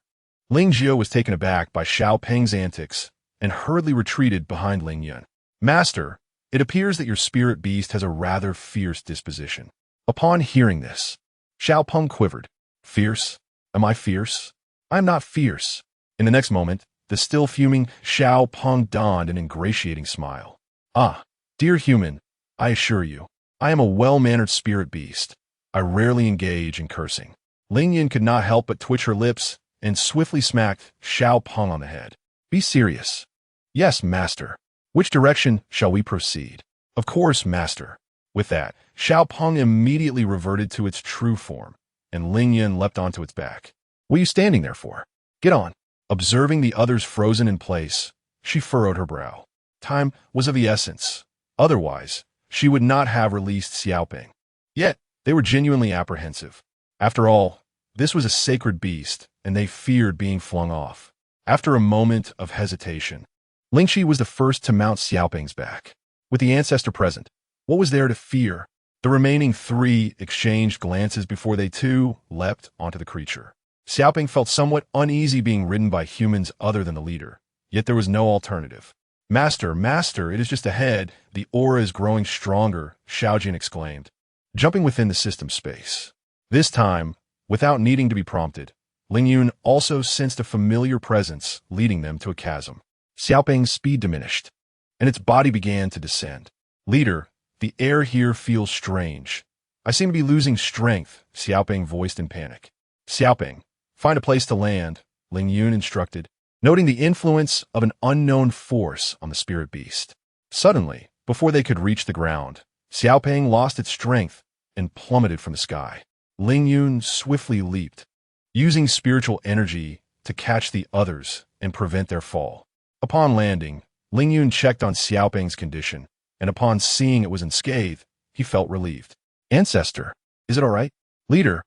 Ling Jiu was taken aback by Xiao Peng's antics and hurriedly retreated behind Ling Yun. Master, it appears that your spirit beast has a rather fierce disposition. Upon hearing this, Xiao Peng quivered. Fierce? Am I fierce? I am not fierce. In the next moment, the still fuming Xiao Peng donned an ingratiating smile. Ah, dear human, I assure you, I am a well-mannered spirit beast. I rarely engage in cursing. Ling Yun could not help but twitch her lips and swiftly smacked Xiao Peng on the head. Be serious. Yes, master. Which direction shall we proceed? Of course, master. With that, Xiao Peng immediately reverted to its true form, and Ling Yun leapt onto its back. What are you standing there for? Get on. Observing the others frozen in place, she furrowed her brow. Time was of the essence. Otherwise, she would not have released Xiaoping. Yet, they were genuinely apprehensive. After all, this was a sacred beast, and they feared being flung off. After a moment of hesitation, Lingxi was the first to mount Xiaoping's back. With the ancestor present, what was there to fear? The remaining 3 exchanged glances before they too leapt onto the creature. Xiaoping felt somewhat uneasy being ridden by humans other than the leader, yet there was no alternative. Master, it is just ahead. The aura is growing stronger, Xiaojin exclaimed, jumping within the system space. This time, without needing to be prompted, Ling Yun also sensed a familiar presence leading them to a chasm. Xiaoping's speed diminished, and its body began to descend. Leader, the air here feels strange. I seem to be losing strength, Xiaoping voiced in panic. Xiaoping, find a place to land, Ling Yun instructed, noting the influence of an unknown force on the spirit beast. Suddenly, before they could reach the ground, Xiaoping lost its strength and plummeted from the sky. Ling Yun swiftly leaped, using spiritual energy to catch the others and prevent their fall. Upon landing, Ling Yun checked on Xiaoping's condition, and upon seeing it was unscathed, he felt relieved. Ancestor, is it all right? Leader,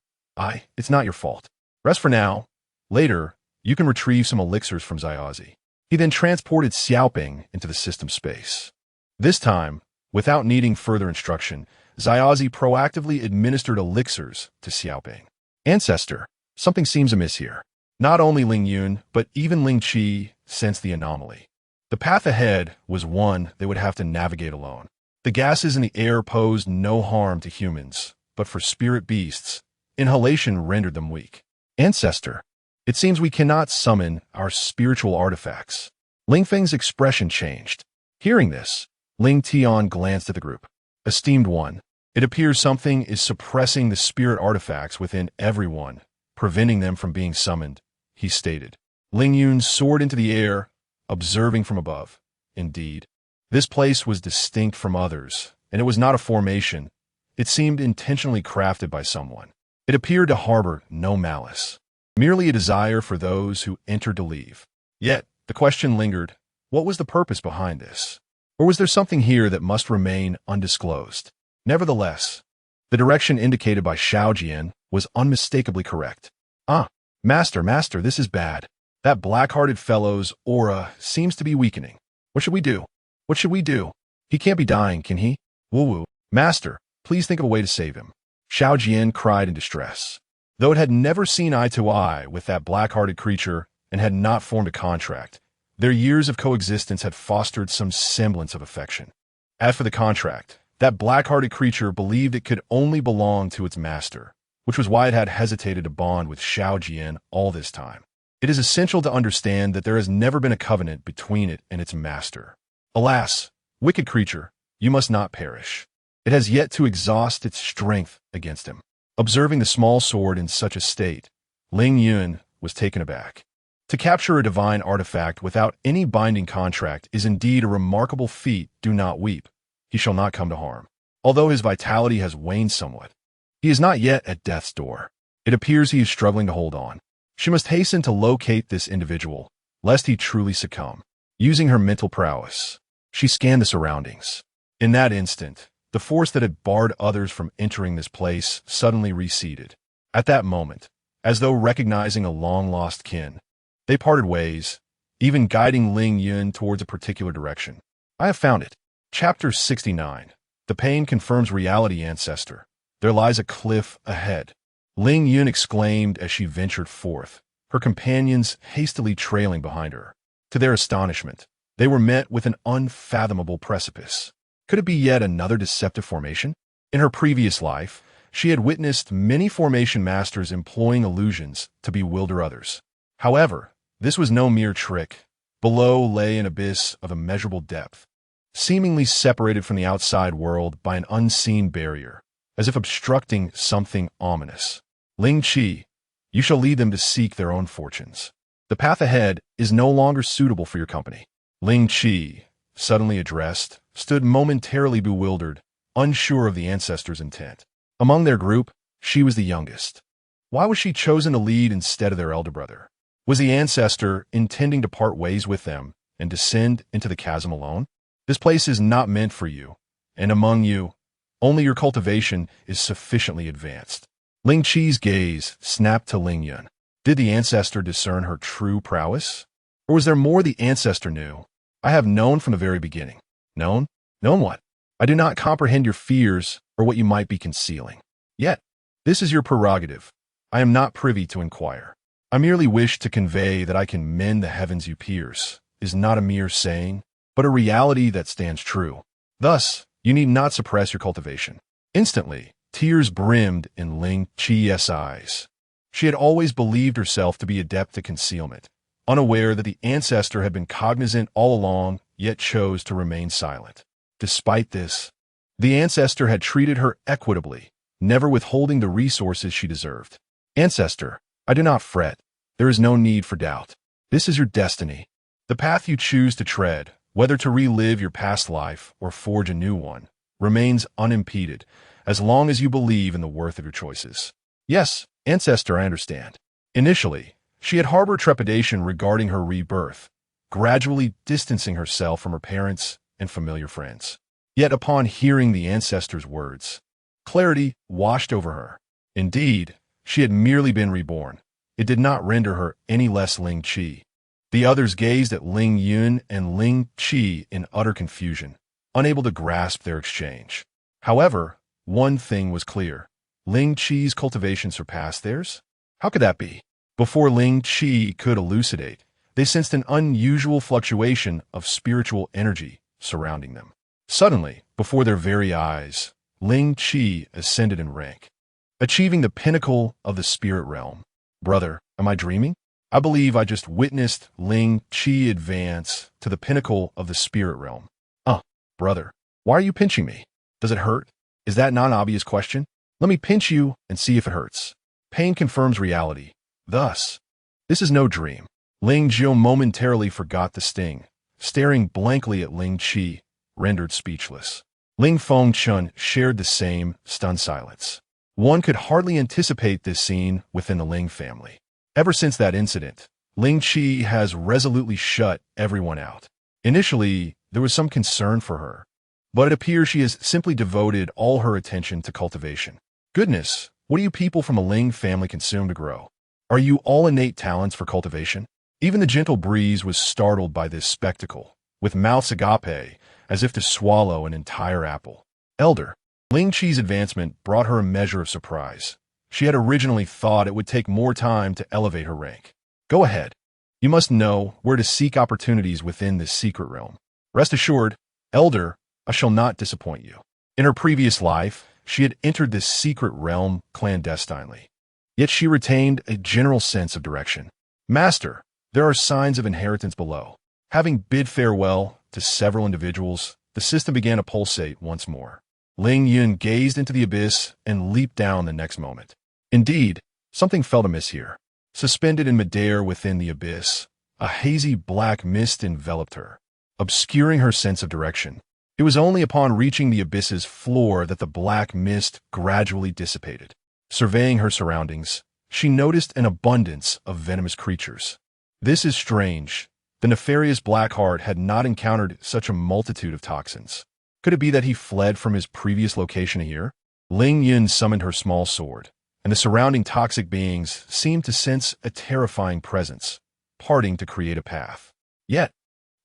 it's not your fault. Rest for now. Later, you can retrieve some elixirs from Xiaozi. He then transported Xiaoping into the system space. This time, without needing further instruction, Xiaozi proactively administered elixirs to Xiaoping. Ancestor, something seems amiss here. Not only Ling Yun, but even Ling Qi sensed the anomaly. The path ahead was one they would have to navigate alone. The gases in the air posed no harm to humans, but for spirit beasts, inhalation rendered them weak. Ancestor, it seems we cannot summon our spiritual artifacts. Ling Feng's expression changed. Hearing this, Ling Tian glanced at the group. Esteemed one, it appears something is suppressing the spirit artifacts within everyone, preventing them from being summoned, he stated. Ling Yun soared into the air, observing from above. Indeed, this place was distinct from others, and it was not a formation. It seemed intentionally crafted by someone. It appeared to harbor no malice, merely a desire for those who entered to leave. Yet, the question lingered, what was the purpose behind this? Or was there something here that must remain undisclosed? Nevertheless, the direction indicated by Xiao Jian was unmistakably correct. Master, this is bad. That black-hearted fellow's aura seems to be weakening. What should we do? What should we do? He can't be dying, can he? Woo-woo. Master, please think of a way to save him. Xiao Jian cried in distress. Though it had never seen eye to eye with that black-hearted creature and had not formed a contract, their years of coexistence had fostered some semblance of affection. As for the contract, that black-hearted creature believed it could only belong to its master, which was why it had hesitated to bond with Xiao Jian all this time. It is essential to understand that there has never been a covenant between it and its master. Alas, wicked creature, you must not perish. It has yet to exhaust its strength against him. Observing the small sword in such a state, Ling Yun was taken aback. To capture a divine artifact without any binding contract is indeed a remarkable feat. Do not weep. He shall not come to harm. Although his vitality has waned somewhat, he is not yet at death's door. It appears he is struggling to hold on. She must hasten to locate this individual, lest he truly succumb. Using her mental prowess, she scanned the surroundings. In that instant, the force that had barred others from entering this place suddenly receded. At that moment, as though recognizing a long-lost kin, they parted ways, even guiding Ling Yun towards a particular direction. I have found it. Chapter 69. The pain confirms reality, ancestor. There lies a cliff ahead. Ling Yun exclaimed as she ventured forth, her companions hastily trailing behind her. To their astonishment, they were met with an unfathomable precipice. Could it be yet another deceptive formation? In her previous life, she had witnessed many formation masters employing illusions to bewilder others. However, this was no mere trick. Below lay an abyss of immeasurable depth, seemingly separated from the outside world by an unseen barrier, as if obstructing something ominous. Ling Qi, you shall lead them to seek their own fortunes. The path ahead is no longer suitable for your company. Ling Qi, suddenly addressed, stood momentarily bewildered, unsure of the ancestor's intent. Among their group, she was the youngest. Why was she chosen to lead instead of their elder brother? Was the ancestor intending to part ways with them and descend into the chasm alone? This place is not meant for you, and among you, only your cultivation is sufficiently advanced. Ling Qi's gaze snapped to Ling Yun. Did the ancestor discern her true prowess? Or was there more the ancestor knew? I have known from the very beginning. Known? Known what? I do not comprehend your fears or what you might be concealing. Yet, this is your prerogative. I am not privy to inquire. I merely wish to convey that I can mend the heavens you pierce, is not a mere saying, but a reality that stands true. Thus, you need not suppress your cultivation. Instantly, tears brimmed in Ling Qi's eyes. She had always believed herself to be adept at concealment, unaware that the ancestor had been cognizant all along, yet chose to remain silent. Despite this, the ancestor had treated her equitably, never withholding the resources she deserved. Ancestor, I do not fret. There is no need for doubt. This is your destiny. The path you choose to tread, whether to relive your past life or forge a new one, remains unimpeded as long as you believe in the worth of your choices. Yes, ancestor, I understand. Initially, she had harbored trepidation regarding her rebirth, gradually distancing herself from her parents and familiar friends. Yet upon hearing the ancestor's words, clarity washed over her. Indeed, she had merely been reborn. It did not render her any less Ling Qi. The others gazed at Ling Yun and Ling Qi in utter confusion, unable to grasp their exchange. However, one thing was clear. Ling Qi's cultivation surpassed theirs? How could that be? Before Ling Qi could elucidate, they sensed an unusual fluctuation of spiritual energy surrounding them. Suddenly, before their very eyes, Ling Qi ascended in rank, achieving the pinnacle of the spirit realm. Brother, am I dreaming? I believe I just witnessed Ling Qi advance to the pinnacle of the spirit realm. Brother, why are you pinching me? Does it hurt? Is that not an obvious question? Let me pinch you and see if it hurts. Pain confirms reality. Thus, this is no dream. Ling Jiu momentarily forgot the sting, staring blankly at Ling Qi, rendered speechless. Ling Fengchun shared the same stunned silence. One could hardly anticipate this scene within the Ling family. Ever since that incident, Ling Qi has resolutely shut everyone out. Initially, there was some concern for her, but it appears she has simply devoted all her attention to cultivation. Goodness, what do you people from a Ling family consume to grow? Are you all innate talents for cultivation? Even the gentle breeze was startled by this spectacle, with mouths agape, as if to swallow an entire apple. Elder, Ling Qi's advancement brought her a measure of surprise. She had originally thought it would take more time to elevate her rank. Go ahead. You must know where to seek opportunities within this secret realm. Rest assured, Elder, I shall not disappoint you. In her previous life, she had entered this secret realm clandestinely. Yet she retained a general sense of direction. Master, there are signs of inheritance below. Having bid farewell to several individuals, the system began to pulsate once more. Ling Yun gazed into the abyss and leaped down the next moment. Indeed, something felt amiss here. Suspended in midair within the abyss, a hazy black mist enveloped her, obscuring her sense of direction. It was only upon reaching the abyss's floor that the black mist gradually dissipated. Surveying her surroundings, she noticed an abundance of venomous creatures. This is strange. The nefarious Blackheart had not encountered such a multitude of toxins. Could it be that he fled from his previous location here? Ling Yun summoned her small sword, and the surrounding toxic beings seemed to sense a terrifying presence, parting to create a path. Yet,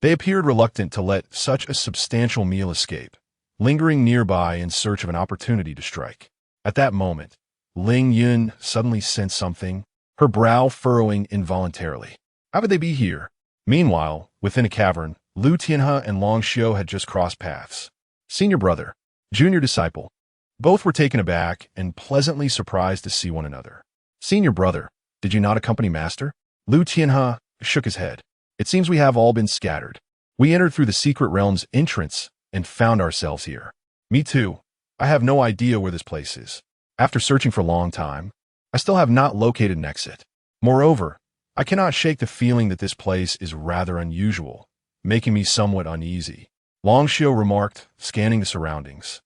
they appeared reluctant to let such a substantial meal escape, lingering nearby in search of an opportunity to strike. At that moment, Ling Yun suddenly sensed something, her brow furrowing involuntarily. How could they be here? Meanwhile, within a cavern, Lu Tianhe and Long Xiu had just crossed paths. Senior brother, junior disciple. Both were taken aback and pleasantly surprised to see one another. Senior brother, did you not accompany master? Lu Tianhe shook his head. It seems we have all been scattered. We entered through the secret realm's entrance and found ourselves here. Me too. I have no idea where this place is. After searching for a long time, I still have not located an exit. Moreover, I cannot shake the feeling that this place is rather unusual, making me somewhat uneasy. Long Xiu remarked, scanning the surroundings.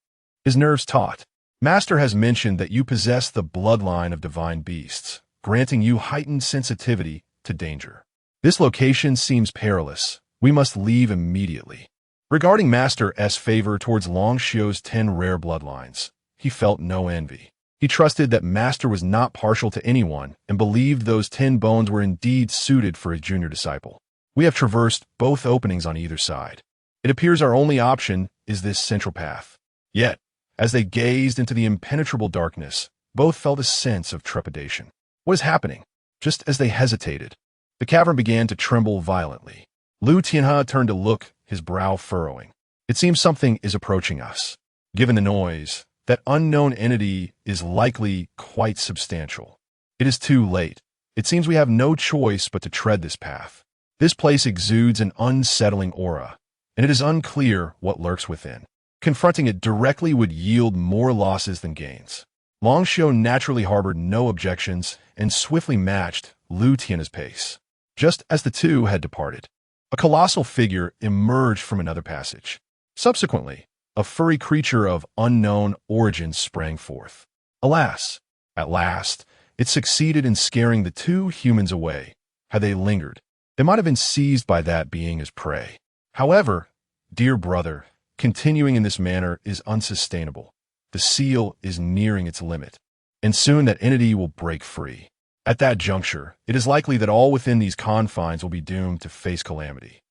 His nerves taut. Master has mentioned that you possess the bloodline of divine beasts, granting you heightened sensitivity to danger. This location seems perilous. We must leave immediately. Regarding Master's favor towards Long Xiu's 10 rare bloodlines, he felt no envy. He trusted that Master was not partial to anyone and believed those 10 bones were indeed suited for his junior disciple. We have traversed both openings on either side. It appears our only option is this central path. Yet, as they gazed into the impenetrable darkness, both felt a sense of trepidation. What is happening? Just as they hesitated, the cavern began to tremble violently. Lu Tianhe turned to look, his brow furrowing. It seems something is approaching us. Given the noise, that unknown entity is likely quite substantial. It is too late. It seems we have no choice but to tread this path. This place exudes an unsettling aura, and it is unclear what lurks within. Confronting it directly would yield more losses than gains. Long Xiu naturally harbored no objections and swiftly matched Lu Tian's pace. Just as the two had departed, a colossal figure emerged from another passage. Subsequently, a furry creature of unknown origin sprang forth. Alas, at last, it succeeded in scaring the two humans away. Had they lingered, they might have been seized by that being as prey. However, dear brother, continuing in this manner is unsustainable. The seal is nearing its limit, and soon that entity will break free. At that juncture, it is likely that all within these confines will be doomed to face calamity.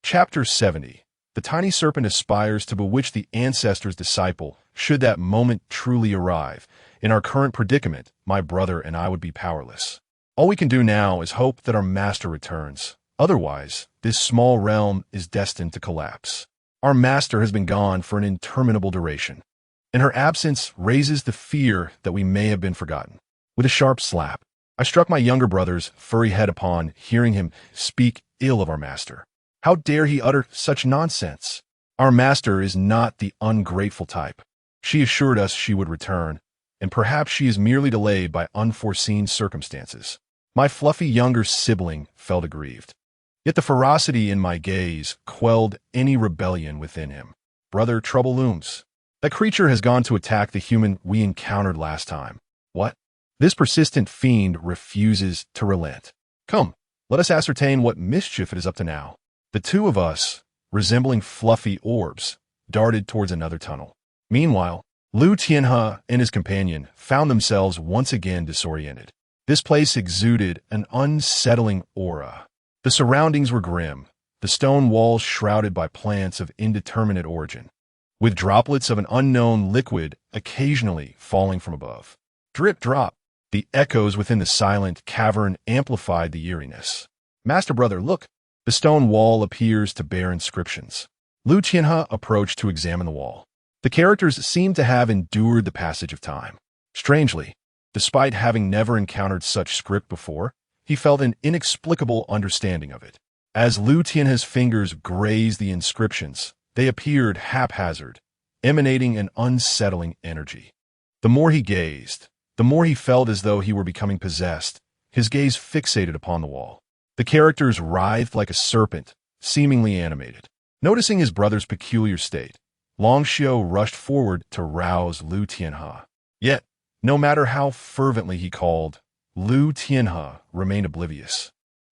Chapter 70. The tiny serpent aspires to bewitch the ancestor's disciple, should that moment truly arrive. In our current predicament, my brother and I would be powerless. All we can do now is hope that our master returns. Otherwise, this small realm is destined to collapse. Our master has been gone for an interminable duration, and her absence raises the fear that we may have been forgotten. With a sharp slap, I struck my younger brother's furry head upon hearing him speak ill of our master. How dare he utter such nonsense? Our master is not the ungrateful type. She assured us she would return, and perhaps she is merely delayed by unforeseen circumstances. My fluffy younger sibling felt aggrieved. Yet the ferocity in my gaze quelled any rebellion within him. Brother, trouble looms. That creature has gone to attack the human we encountered last time. What? This persistent fiend refuses to relent. Come, let us ascertain what mischief it is up to now. The two of us, resembling fluffy orbs, darted towards another tunnel. Meanwhile, Lu Tianhe and his companion found themselves once again disoriented. This place exuded an unsettling aura. The surroundings were grim, the stone walls shrouded by plants of indeterminate origin, with droplets of an unknown liquid occasionally falling from above. Drip, drop. The echoes within the silent cavern amplified the eeriness. Master brother, look. The stone wall appears to bear inscriptions. Lu Tianhe approached to examine the wall. The characters seemed to have endured the passage of time. Strangely, despite having never encountered such script before, he felt an inexplicable understanding of it. As Lu Tianhe's fingers grazed the inscriptions, they appeared haphazard, emanating an unsettling energy. The more he gazed, the more he felt as though he were becoming possessed, his gaze fixated upon the wall. The characters writhed like a serpent, seemingly animated. Noticing his brother's peculiar state, Long Xiu rushed forward to rouse Lu Tianhe. Yet, no matter how fervently he called, Lu Tianhe remained oblivious.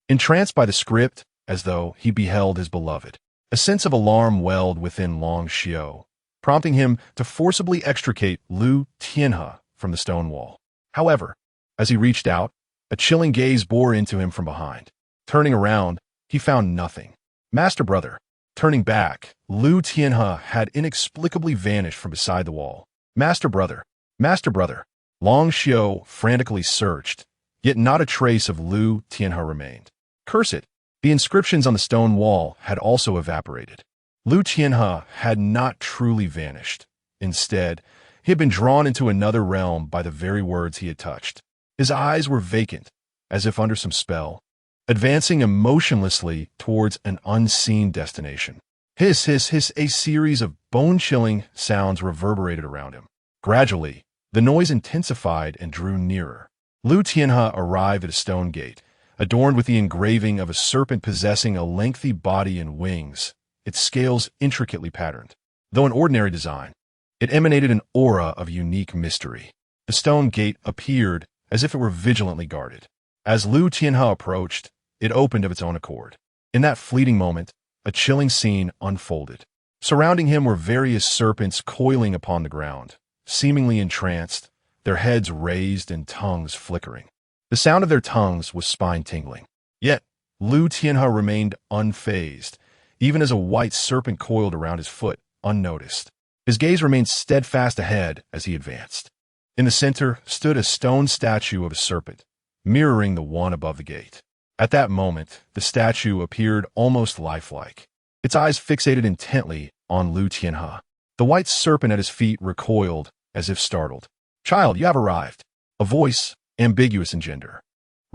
Entranced by the script, as though he beheld his beloved, a sense of alarm welled within Long Xiu, prompting him to forcibly extricate Lu Tianhe from the stone wall. However, as he reached out, a chilling gaze bore into him from behind. Turning around, he found nothing. Master brother. Turning back, Lu Tianhe had inexplicably vanished from beside the wall. Master brother. Master brother. Long Xiu frantically searched, yet not a trace of Lu Tianhe remained. Curse it! The inscriptions on the stone wall had also evaporated. Lu Tianhe had not truly vanished. Instead, he had been drawn into another realm by the very words he had touched. His eyes were vacant, as if under some spell, advancing emotionlessly towards an unseen destination. Hiss, hiss, hiss, a series of bone-chilling sounds reverberated around him. Gradually, the noise intensified and drew nearer. Lu Tianhe arrived at a stone gate, adorned with the engraving of a serpent possessing a lengthy body and wings, its scales intricately patterned. Though an ordinary design, it emanated an aura of unique mystery. The stone gate appeared as if it were vigilantly guarded. As Lu Tianhe approached, it opened of its own accord. In that fleeting moment, a chilling scene unfolded. Surrounding him were various serpents coiling upon the ground, seemingly entranced, their heads raised and tongues flickering. The sound of their tongues was spine-tingling. Yet, Lu Tianhe remained unfazed, even as a white serpent coiled around his foot, unnoticed. His gaze remained steadfast ahead as he advanced. In the center stood a stone statue of a serpent, mirroring the one above the gate. At that moment, the statue appeared almost lifelike, its eyes fixated intently on Lu Tianhe. The white serpent at his feet recoiled, as if startled. "Child, you have arrived." A voice, ambiguous in gender,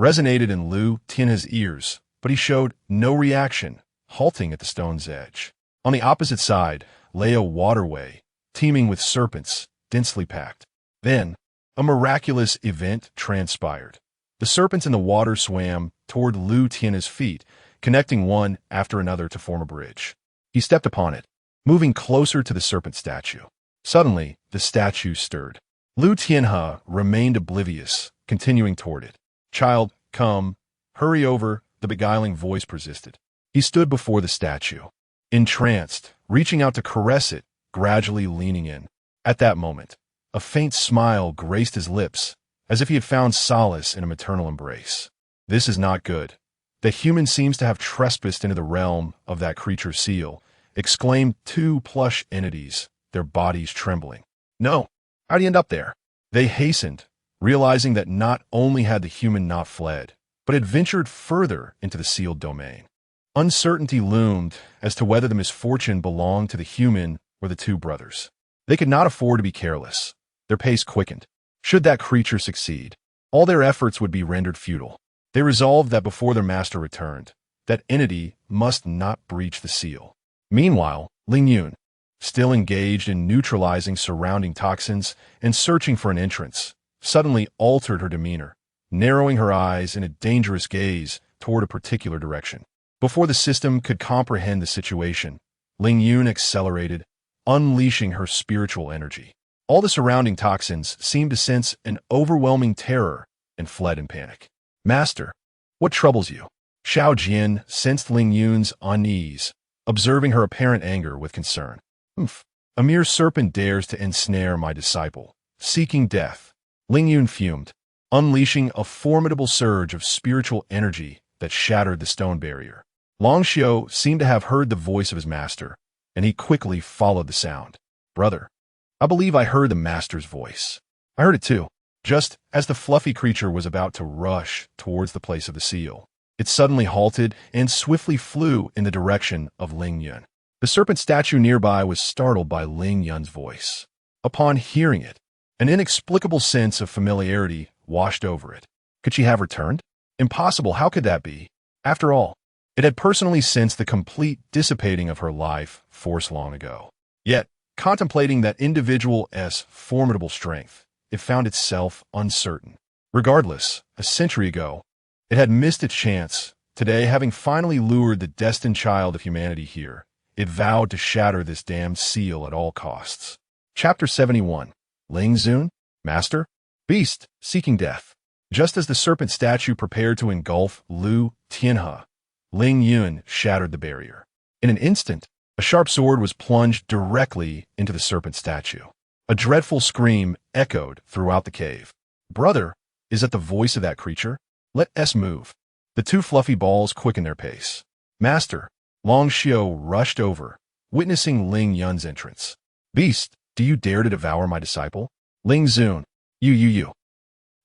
resonated in Lu Tianhe's ears, but he showed no reaction, halting at the stone's edge. On the opposite side lay a waterway, teeming with serpents, densely packed. Then, a miraculous event transpired. The serpents in the water swam toward Lu Tian's feet, connecting one after another to form a bridge. He stepped upon it, moving closer to the serpent statue. Suddenly, the statue stirred. Lu Tianhe remained oblivious, continuing toward it. "Child, come, hurry over," the beguiling voice persisted. He stood before the statue, entranced, reaching out to caress it, gradually leaning in. At that moment, a faint smile graced his lips, as if he had found solace in a maternal embrace. "This is not good. The human seems to have trespassed into the realm of that creature seal," exclaimed two plush entities, their bodies trembling. "No, how'd he end up there?" They hastened, realizing that not only had the human not fled, but had ventured further into the sealed domain. Uncertainty loomed as to whether the misfortune belonged to the human or the two brothers. They could not afford to be careless. Their pace quickened. Should that creature succeed, all their efforts would be rendered futile. They resolved that before their master returned, that entity must not breach the seal. Meanwhile, Ling Yun, still engaged in neutralizing surrounding toxins and searching for an entrance, suddenly altered her demeanor, narrowing her eyes in a dangerous gaze toward a particular direction. Before the system could comprehend the situation, Ling Yun accelerated, unleashing her spiritual energy. All the surrounding toxins seemed to sense an overwhelming terror and fled in panic. "Master, what troubles you?" Xiao Jian sensed Ling Yun's unease, observing her apparent anger with concern. "Humph, a mere serpent dares to ensnare my disciple, seeking death." Ling Yun fumed, unleashing a formidable surge of spiritual energy that shattered the stone barrier. Long Xiu seemed to have heard the voice of his master, and he quickly followed the sound. "Brother, I believe I heard the master's voice." "I heard it too." Just as the fluffy creature was about to rush towards the place of the seal, it suddenly halted and swiftly flew in the direction of Ling Yun. The serpent statue nearby was startled by Ling Yun's voice. Upon hearing it, an inexplicable sense of familiarity washed over it. Could she have returned? Impossible, how could that be? After all, it had personally sensed the complete dissipating of her life force long ago. Yet, contemplating that individual's formidable strength, it found itself uncertain. Regardless, a century ago, it had missed its chance. Today, having finally lured the destined child of humanity here, it vowed to shatter this damned seal at all costs. Chapter 71. Ling Yun, Master? Beast, seeking death. Just as the serpent statue prepared to engulf Lu Tianhe, Ling Yun shattered the barrier. In an instant, a sharp sword was plunged directly into the serpent statue. A dreadful scream echoed throughout the cave. "Brother, is that the voice of that creature? Let us move." The two fluffy balls quickened their pace. "Master," Long Xiu rushed over, witnessing Ling Yun's entrance. "Beast, do you dare to devour my disciple?" "Ling Yun, you.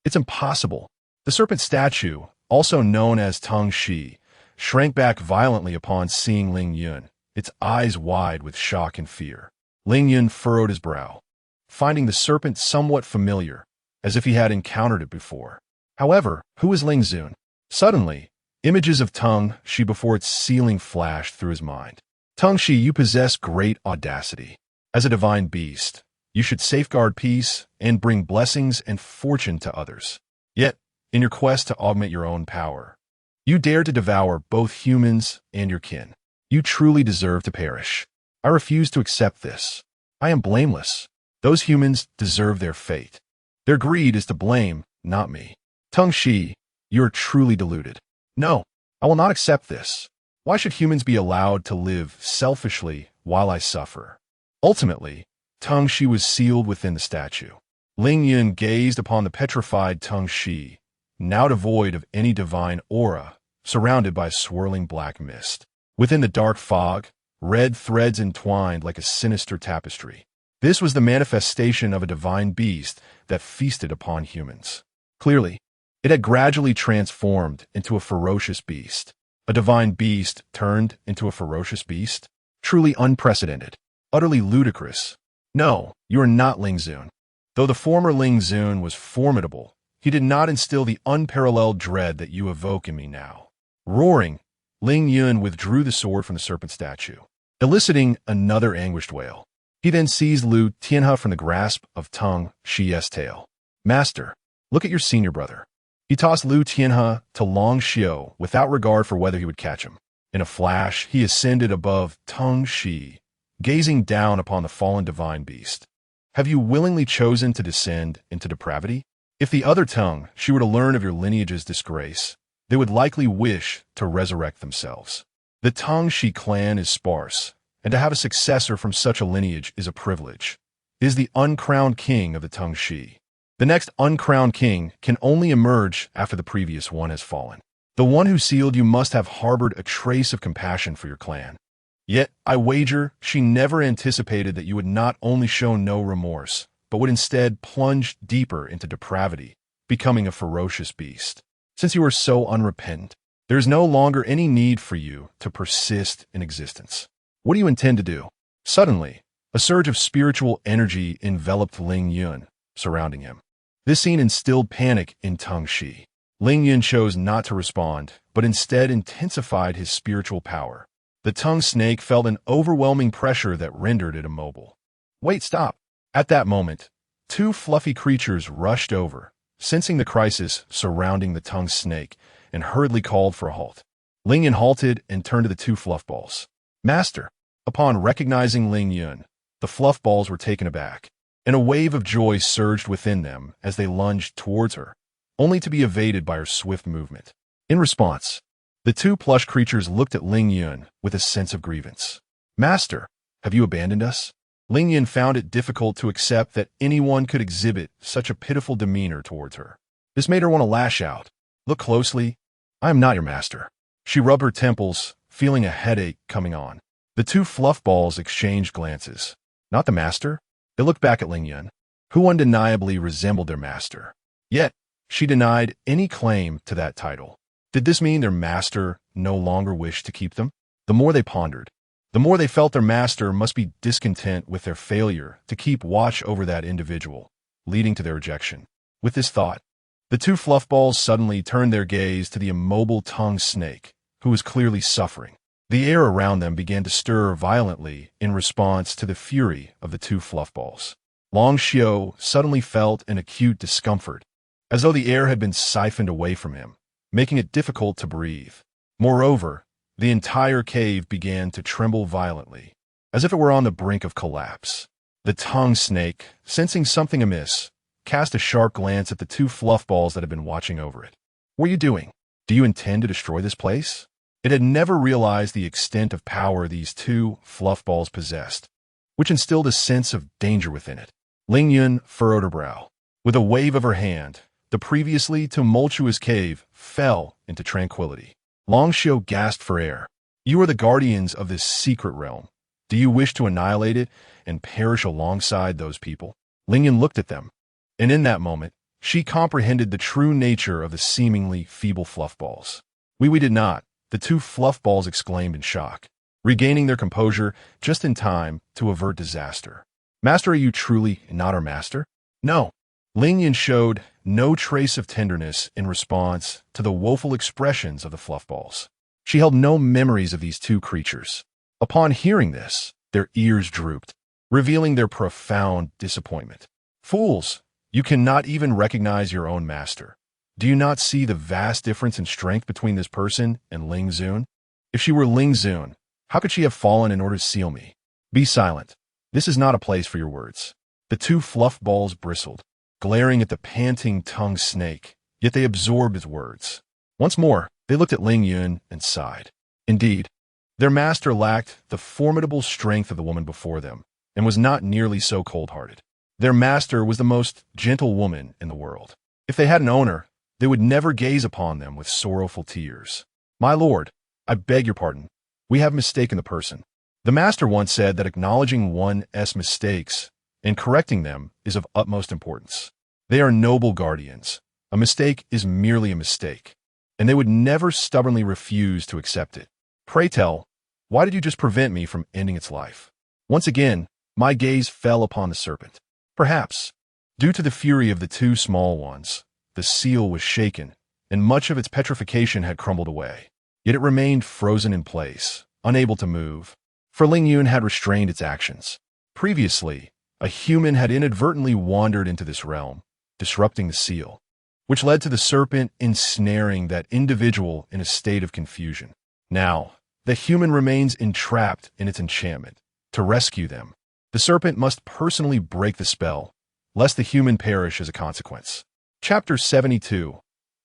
It's impossible." The serpent statue, also known as Tong Shi, shrank back violently upon seeing Ling Yun, its eyes wide with shock and fear. Ling Yun furrowed his brow, finding the serpent somewhat familiar, as if he had encountered it before. However, who was Ling Yun? Suddenly, images of Tong Shi before its ceiling flashed through his mind. "Tong Shi, you possess great audacity. As a divine beast, you should safeguard peace and bring blessings and fortune to others. Yet, in your quest to augment your own power, you dare to devour both humans and your kin. You truly deserve to perish. I refuse to accept this. I am blameless. Those humans deserve their fate. Their greed is to blame, not me. Tong Shi, you are truly deluded. No, I will not accept this. Why should humans be allowed to live selfishly while I suffer?" Ultimately, Tong Shi was sealed within the statue. Ling Yun gazed upon the petrified Tong Shi, now devoid of any divine aura, surrounded by a swirling black mist. Within the dark fog, red threads entwined like a sinister tapestry. This was the manifestation of a divine beast that feasted upon humans. Clearly, it had gradually transformed into a ferocious beast. A divine beast turned into a ferocious beast? Truly unprecedented. Utterly ludicrous. No, you are not Ling Yun. Though the former Ling Yun was formidable, he did not instill the unparalleled dread that you evoke in me now. Roaring, Ling Yun withdrew the sword from the serpent statue, eliciting another anguished wail. He then seized Liu Tianhe from the grasp of Tang Shi's tail. Master, look at your senior brother. He tossed Liu Tianhe to Long Xiu without regard for whether he would catch him. In a flash, he ascended above Tang Shi, gazing down upon the fallen divine beast. Have you willingly chosen to descend into depravity? If the other Tang Shi were to learn of your lineage's disgrace, they would likely wish to resurrect themselves. The Tang Shi clan is sparse, and to have a successor from such a lineage is a privilege. It is the uncrowned king of the Tang Shi. The next uncrowned king can only emerge after the previous one has fallen. The one who sealed you must have harbored a trace of compassion for your clan. Yet, I wager, she never anticipated that you would not only show no remorse, but would instead plunge deeper into depravity, becoming a ferocious beast. Since you are so unrepentant, there is no longer any need for you to persist in existence. What do you intend to do? Suddenly, a surge of spiritual energy enveloped Ling Yun, surrounding him. This scene instilled panic in Tang Shi. Ling Yun chose not to respond, but instead intensified his spiritual power. The tongue snake felt an overwhelming pressure that rendered it immobile. Wait, stop! At that moment, two fluffy creatures rushed over, sensing the crisis surrounding the tongue snake, and hurriedly called for a halt. Ling Yun halted and turned to the two fluffballs. Master! Upon recognizing Ling Yun, the fluffballs were taken aback, and a wave of joy surged within them as they lunged towards her, only to be evaded by her swift movement. In response, the two plush creatures looked at Ling Yun with a sense of grievance. Master, have you abandoned us? Ling Yun found it difficult to accept that anyone could exhibit such a pitiful demeanor towards her. This made her want to lash out. Look closely. I am not your master. She rubbed her temples, feeling a headache coming on. The two fluffballs exchanged glances. Not the master? They looked back at Ling Yun, who undeniably resembled their master. Yet, she denied any claim to that title. Did this mean their master no longer wished to keep them? The more they pondered, the more they felt their master must be discontent with their failure to keep watch over that individual, leading to their rejection. With this thought, the two fluffballs suddenly turned their gaze to the immobile tongue snake, who was clearly suffering. The air around them began to stir violently in response to the fury of the two fluffballs. Long Xiu suddenly felt an acute discomfort, as though the air had been siphoned away from him, making it difficult to breathe. Moreover, the entire cave began to tremble violently, as if it were on the brink of collapse. The tongue snake, sensing something amiss, cast a sharp glance at the two fluffballs that had been watching over it. What are you doing? Do you intend to destroy this place? It had never realized the extent of power these two fluffballs possessed, which instilled a sense of danger within it. Ling Yun furrowed her brow. With a wave of her hand, the previously tumultuous cave fell into tranquility. Long Xiu gasped for air. You are the guardians of this secret realm. Do you wish to annihilate it and perish alongside those people? Ling Yun looked at them, and in that moment, she comprehended the true nature of the seemingly feeble fluffballs. We did not, the two fluffballs exclaimed in shock, regaining their composure just in time to avert disaster. Master, are you truly not our master? No. Ling Yun showed no trace of tenderness in response to the woeful expressions of the fluffballs. She held no memories of these two creatures. Upon hearing this, their ears drooped, revealing their profound disappointment. Fools! You cannot even recognize your own master. Do you not see the vast difference in strength between this person and Ling Zun? If she were Ling Zun, how could she have fallen in order to seal me? Be silent. This is not a place for your words. The two fluffballs bristled, glaring at the panting tongue snake, yet they absorbed his words. Once more, they looked at Ling Yun and sighed. Indeed, their master lacked the formidable strength of the woman before them, and was not nearly so cold-hearted. Their master was the most gentle woman in the world. If they had an owner, they would never gaze upon them with sorrowful tears. My lord, I beg your pardon. We have mistaken the person. The master once said that acknowledging one's mistakes and correcting them is of utmost importance. They are noble guardians. A mistake is merely a mistake, and they would never stubbornly refuse to accept it. Pray tell, why did you just prevent me from ending its life? Once again, my gaze fell upon the serpent. Perhaps, due to the fury of the two small ones, the seal was shaken, and much of its petrification had crumbled away. Yet it remained frozen in place, unable to move, for Ling Yun had restrained its actions. Previously, a human had inadvertently wandered into this realm, disrupting the seal, which led to the serpent ensnaring that individual in a state of confusion. Now, the human remains entrapped in its enchantment. To rescue them, the serpent must personally break the spell, lest the human perish as a consequence. Chapter 72.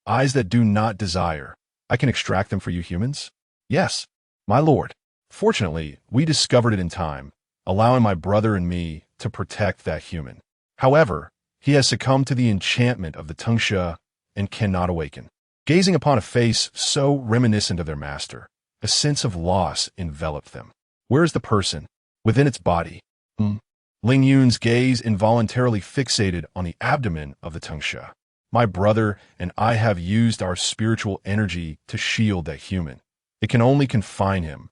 Eyes that do not desire. I can extract them for you humans? Yes, my lord. Fortunately, we discovered it in time, allowing my brother and me to protect that human. However, he has succumbed to the enchantment of the Tungsha and cannot awaken. Gazing upon a face so reminiscent of their master, a sense of loss enveloped them. Where is the person? Within its body. Ling Yun's gaze involuntarily fixated on the abdomen of the Tungsha. My brother and I have used our spiritual energy to shield that human. It can only confine him,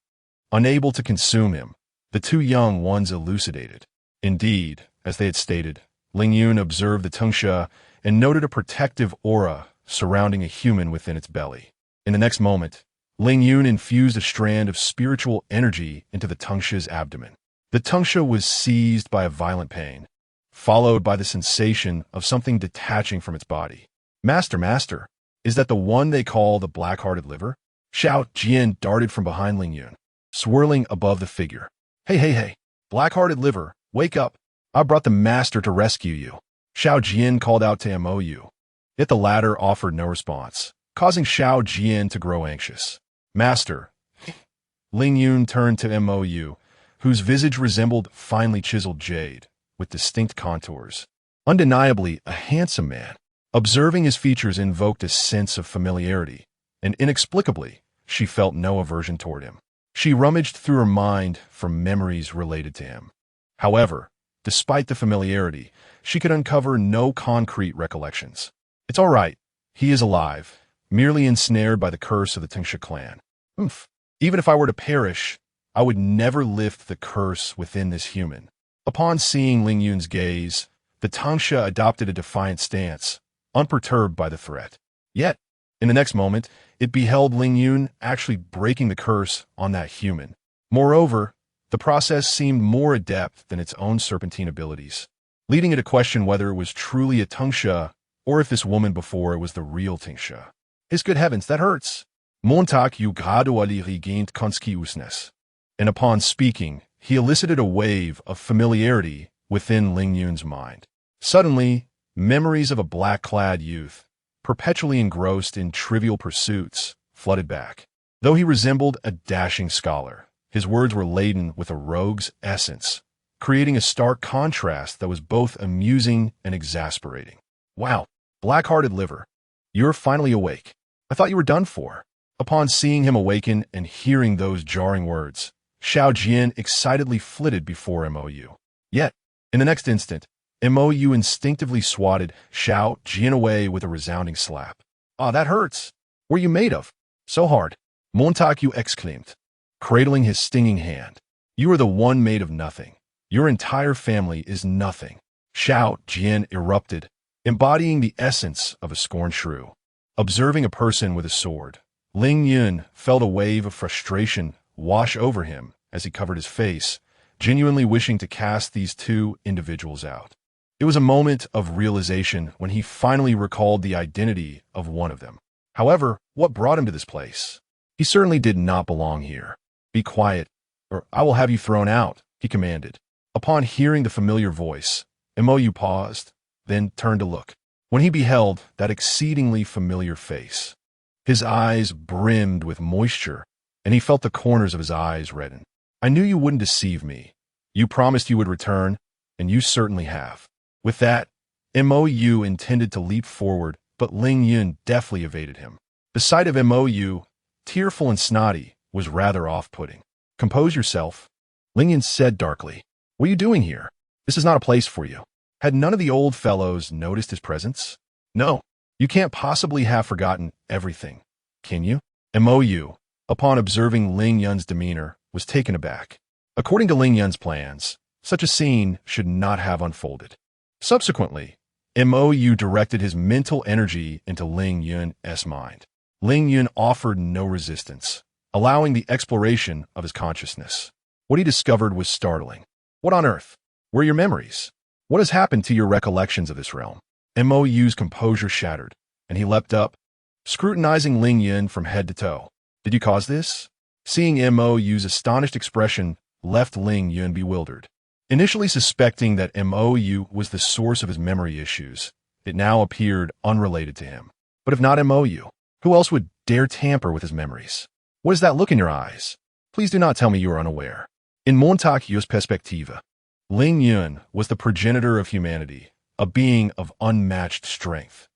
unable to consume him. The two young ones elucidated. Indeed, as they had stated, Ling Yun observed the Tungsha and noted a protective aura surrounding a human within its belly. In the next moment, Ling Yun infused a strand of spiritual energy into the Tungsha's abdomen. The Tungsha was seized by a violent pain, followed by the sensation of something detaching from its body. Master, is that the one they call the black-hearted liver? Xiao Jian darted from behind Ling Yun, swirling above the figure. Hey, black-hearted liver, wake up. I brought the master to rescue you. Xiao Jian called out to Mou. Yet the latter offered no response, causing Xiao Jian to grow anxious. Master. Ling Yun turned to Mou, whose visage resembled finely chiseled jade, with distinct contours. Undeniably a handsome man. Observing his features invoked a sense of familiarity, and inexplicably, she felt no aversion toward him. She rummaged through her mind for memories related to him. However, despite the familiarity, she could uncover no concrete recollections. It's all right. He is alive, merely ensnared by the curse of the Tungsha clan. Even if I were to perish, I would never lift the curse within this human. Upon seeing Ling Yun's gaze, the Tungsha adopted a defiant stance, unperturbed by the threat. Yet, in the next moment, it beheld Ling Yun actually breaking the curse on that human. Moreover, the process seemed more adept than its own serpentine abilities, leading it to question whether it was truly a Tungsha or if this woman before it was the real Tungsha. His good heavens, that hurts. Montag you gradually regained consciousness. And upon speaking, he elicited a wave of familiarity within Ling Yun's mind. Suddenly, memories of a black-clad youth, perpetually engrossed in trivial pursuits, flooded back. Though he resembled a dashing scholar, his words were laden with a rogue's essence, creating a stark contrast that was both amusing and exasperating. Wow, black-hearted liver, you're finally awake. I thought you were done for. Upon seeing him awaken and hearing those jarring words, Xiao Jian excitedly flitted before Mou. Yet, in the next instant, Mou instinctively swatted Xiao Jian away with a resounding slap. Ah, that hurts. What are you made of? So hard. Montagu exclaimed, cradling his stinging hand. You are the one made of nothing. Your entire family is nothing. Xiao Jian erupted, embodying the essence of a scorned shrew. Observing a person with a sword, Ling Yun felt a wave of frustration wash over him as he covered his face, genuinely wishing to cast these two individuals out. It was a moment of realization when he finally recalled the identity of one of them. However, what brought him to this place? He certainly did not belong here. Be quiet, or I will have you thrown out, he commanded. Upon hearing the familiar voice, Mou paused, then turned to look. When he beheld that exceedingly familiar face, his eyes brimmed with moisture, and he felt the corners of his eyes redden. I knew you wouldn't deceive me. You promised you would return, and you certainly have. With that, Mou intended to leap forward, but Ling Yun deftly evaded him. The sight of Mou, tearful and snotty, was rather off-putting. Compose yourself, Ling Yun said darkly. What are you doing here? This is not a place for you. Had none of the old fellows noticed his presence? No, you can't possibly have forgotten everything, can you? Mou, upon observing Ling Yun's demeanor, was taken aback. According to Ling Yun's plans, such a scene should not have unfolded. Subsequently, Mou directed his mental energy into Ling Yun's mind. Ling Yun offered no resistance, allowing the exploration of his consciousness. What he discovered was startling. What on earth? Where are your memories? What has happened to your recollections of this realm? Mou's composure shattered, and he leapt up, scrutinizing Ling Yun from head to toe. Did you cause this? Seeing Mou's astonished expression left Ling Yun bewildered. Initially suspecting that Mou was the source of his memory issues, it now appeared unrelated to him. But if not Mou, who else would dare tamper with his memories? What is that look in your eyes? Please do not tell me you are unaware. In Montague's perspectiva, Ling Yun was the progenitor of humanity, a being of unmatched strength.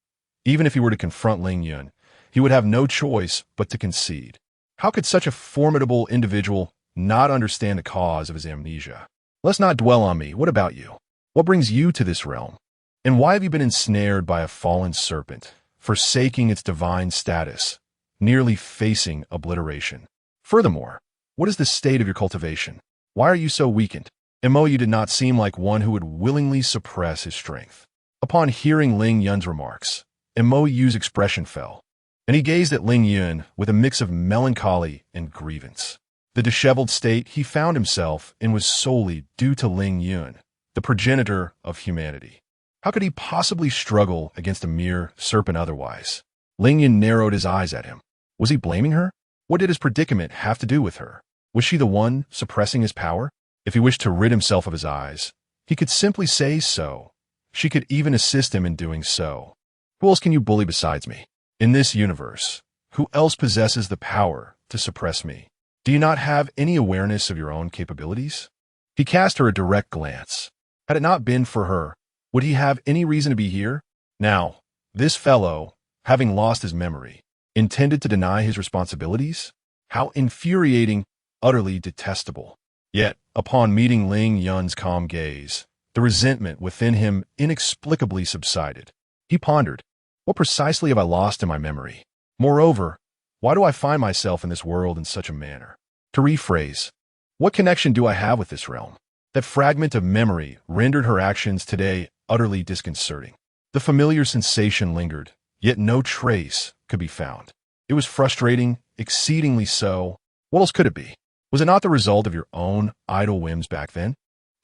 Even if he were to confront Ling Yun, he would have no choice but to concede. How could such a formidable individual not understand the cause of his amnesia? Let's not dwell on me. What about you? What brings you to this realm? And why have you been ensnared by a fallen serpent, forsaking its divine status, nearly facing obliteration? Furthermore, what is the state of your cultivation? Why are you so weakened? Mou did not seem like one who would willingly suppress his strength. Upon hearing Ling Yun's remarks, Mou's expression fell, and he gazed at Ling Yun with a mix of melancholy and grievance. The disheveled state he found himself in was solely due to Ling Yun, the progenitor of humanity. How could he possibly struggle against a mere serpent otherwise? Ling Yun narrowed his eyes at him. Was he blaming her? What did his predicament have to do with her? Was she the one suppressing his power? If he wished to rid himself of his eyes, he could simply say so. She could even assist him in doing so. Who else can you bully besides me? In this universe, who else possesses the power to suppress me? Do you not have any awareness of your own capabilities? He cast her a direct glance. Had it not been for her, would he have any reason to be here? Now, this fellow, having lost his memory, intended to deny his responsibilities? How infuriating, utterly detestable. Yet, upon meeting Ling Yun's calm gaze, the resentment within him inexplicably subsided. He pondered, what precisely have I lost in my memory? Moreover, why do I find myself in this world in such a manner? To rephrase, what connection do I have with this realm? That fragment of memory rendered her actions today utterly disconcerting. The familiar sensation lingered, yet no trace could be found. It was frustrating, exceedingly so. What else could it be? Was it not the result of your own idle whims back then?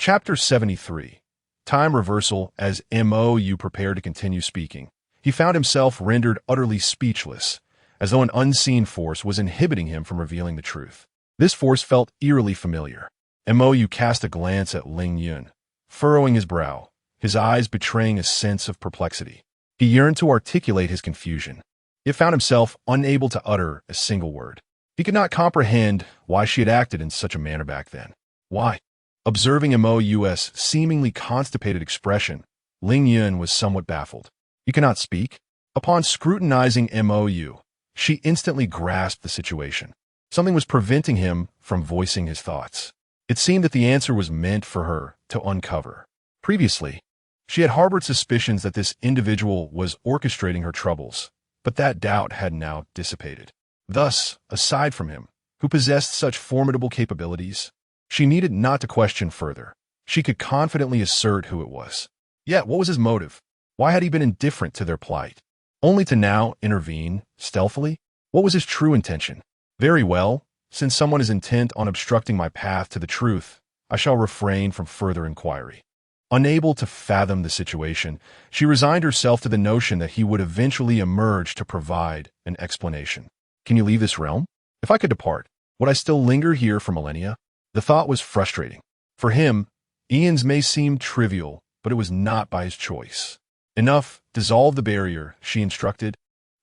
Chapter 73. Time reversal. As Mou prepared to continue speaking, he found himself rendered utterly speechless, as though an unseen force was inhibiting him from revealing the truth. This force felt eerily familiar. Mou cast a glance at Ling Yun, furrowing his brow, his eyes betraying a sense of perplexity. He yearned to articulate his confusion, yet found himself unable to utter a single word. He could not comprehend why she had acted in such a manner back then. Why? Observing Mou's seemingly constipated expression, Ling Yun was somewhat baffled. You cannot speak? Upon scrutinizing Mou, she instantly grasped the situation. Something was preventing him from voicing his thoughts. It seemed that the answer was meant for her to uncover. Previously, she had harbored suspicions that this individual was orchestrating her troubles, but that doubt had now dissipated. Thus, aside from him, who possessed such formidable capabilities, she needed not to question further. She could confidently assert who it was. Yet, what was his motive? Why had he been indifferent to their plight, only to now intervene stealthily? What was his true intention? Very well, since someone is intent on obstructing my path to the truth, I shall refrain from further inquiry. Unable to fathom the situation, she resigned herself to the notion that he would eventually emerge to provide an explanation. Can you leave this realm? If I could depart, would I still linger here for millennia? The thought was frustrating. For him, eons may seem trivial, but it was not by his choice. Enough, dissolve the barrier, she instructed,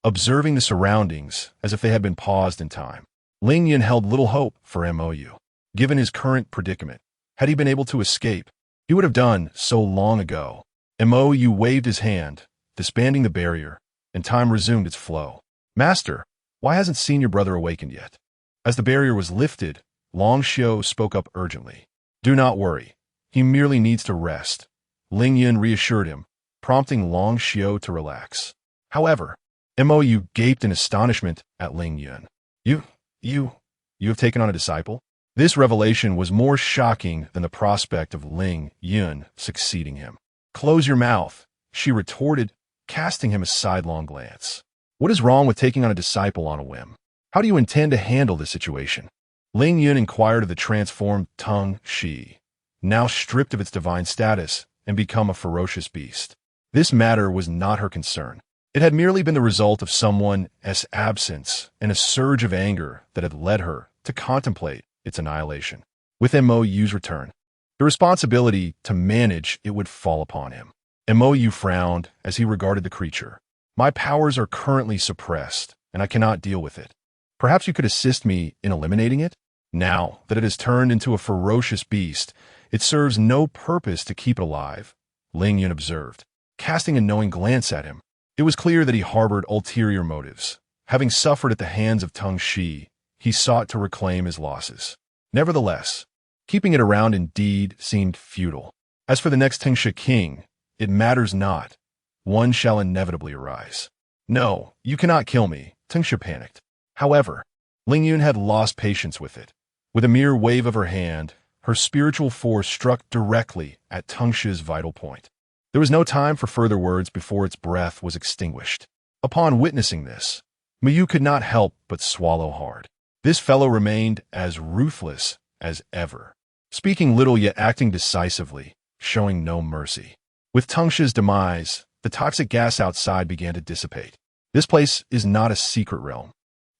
observing the surroundings as if they had been paused in time. Ling Yun held little hope for Mou. Given his current predicament, had he been able to escape, he would have done so long ago. Mou waved his hand, disbanding the barrier, and time resumed its flow. Master, why hasn't senior brother awakened yet? As the barrier was lifted, Long Xiu spoke up urgently. Do not worry. He merely needs to rest. Ling Yun reassured him, prompting Long Xiu to relax. However, Mou gaped in astonishment at Ling Yun. You have taken on a disciple? This revelation was more shocking than the prospect of Ling Yun succeeding him. Close your mouth, she retorted, casting him a sidelong glance. What is wrong with taking on a disciple on a whim? How do you intend to handle this situation? Ling Yun inquired of the transformed Tung Shi, now stripped of its divine status and become a ferocious beast. This matter was not her concern. It had merely been the result of someone's absence and a surge of anger that had led her to contemplate its annihilation. With Mou's return, the responsibility to manage it would fall upon him. Mou frowned as he regarded the creature. My powers are currently suppressed, and I cannot deal with it. Perhaps you could assist me in eliminating it? Now that it has turned into a ferocious beast, it serves no purpose to keep it alive, Ling Yun observed, casting a knowing glance at him. It was clear that he harbored ulterior motives. Having suffered at the hands of Teng Shi, he sought to reclaim his losses. Nevertheless, keeping it around indeed seemed futile. As for the next Teng Shi king, it matters not. One shall inevitably arise. No, you cannot kill me, Teng Shi panicked. However, Ling Yun had lost patience with it. With a mere wave of her hand, her spiritual force struck directly at Teng Shi's vital point. There was no time for further words before its breath was extinguished. Upon witnessing this, Mou could not help but swallow hard. This fellow remained as ruthless as ever, speaking little yet acting decisively, showing no mercy. With Teng Shi's demise, the toxic gas outside began to dissipate. This place is not a secret realm.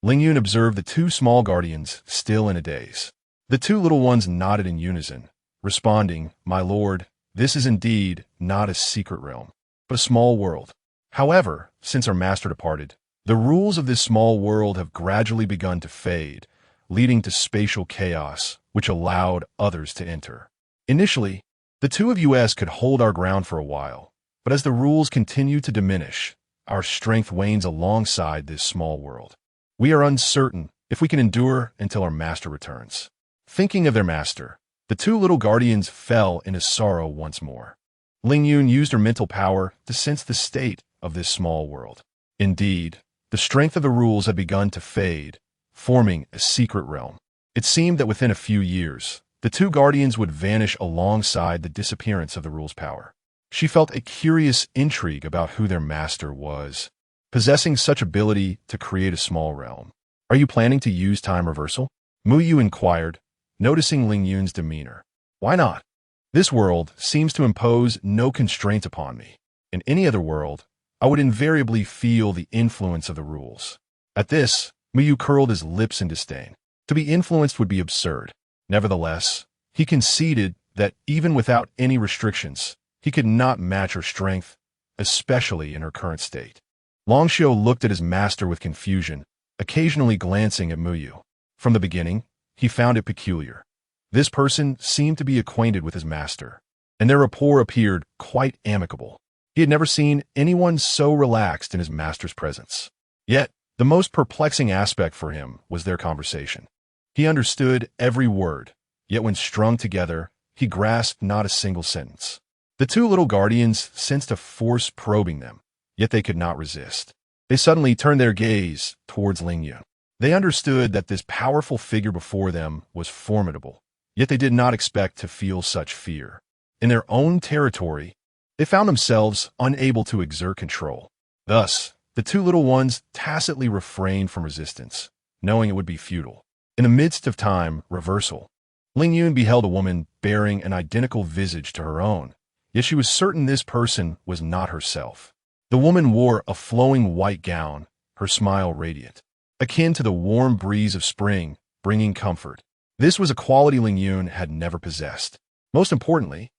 Ling Yun observed the two small guardians still in a daze. The two little ones nodded in unison, responding, "My lord, this is indeed not a secret realm, but a small world. However, since our master departed, the rules of this small world have gradually begun to fade, leading to spatial chaos, which allowed others to enter. Initially, the two of us could hold our ground for a while, but as the rules continue to diminish, our strength wanes alongside this small world. We are uncertain if we can endure until our master returns." Thinking of their master, the two little guardians fell into sorrow once more. Ling Yun used her mental power to sense the state of this small world. Indeed, the strength of the rules had begun to fade, forming a secret realm. It seemed that within a few years, the two guardians would vanish alongside the disappearance of the rules' power. She felt a curious intrigue about who their master was, possessing such ability to create a small realm. "Are you planning to use time reversal?" Mou inquired, noticing Ling Yun's demeanor. "Why not? This world seems to impose no constraint upon me. In any other world, I would invariably feel the influence of the rules." At this, Mou curled his lips in disdain. To be influenced would be absurd. Nevertheless, he conceded that even without any restrictions, he could not match her strength, especially in her current state. Longxiu looked at his master with confusion, occasionally glancing at Mou. From the beginning, he found it peculiar. This person seemed to be acquainted with his master, and their rapport appeared quite amicable. He had never seen anyone so relaxed in his master's presence. Yet, the most perplexing aspect for him was their conversation. He understood every word, yet when strung together, he grasped not a single sentence. The two little guardians sensed a force probing them, yet they could not resist. They suddenly turned their gaze towards Ling Yun. They understood that this powerful figure before them was formidable, yet they did not expect to feel such fear. In their own territory, they found themselves unable to exert control. Thus, the two little ones tacitly refrained from resistance, knowing it would be futile. In the midst of time reversal, Ling Yun beheld a woman bearing an identical visage to her own, yet she was certain this person was not herself. The woman wore a flowing white gown, her smile radiant, akin to the warm breeze of spring, bringing comfort. This was a quality Ling Yun had never possessed. Most importantly,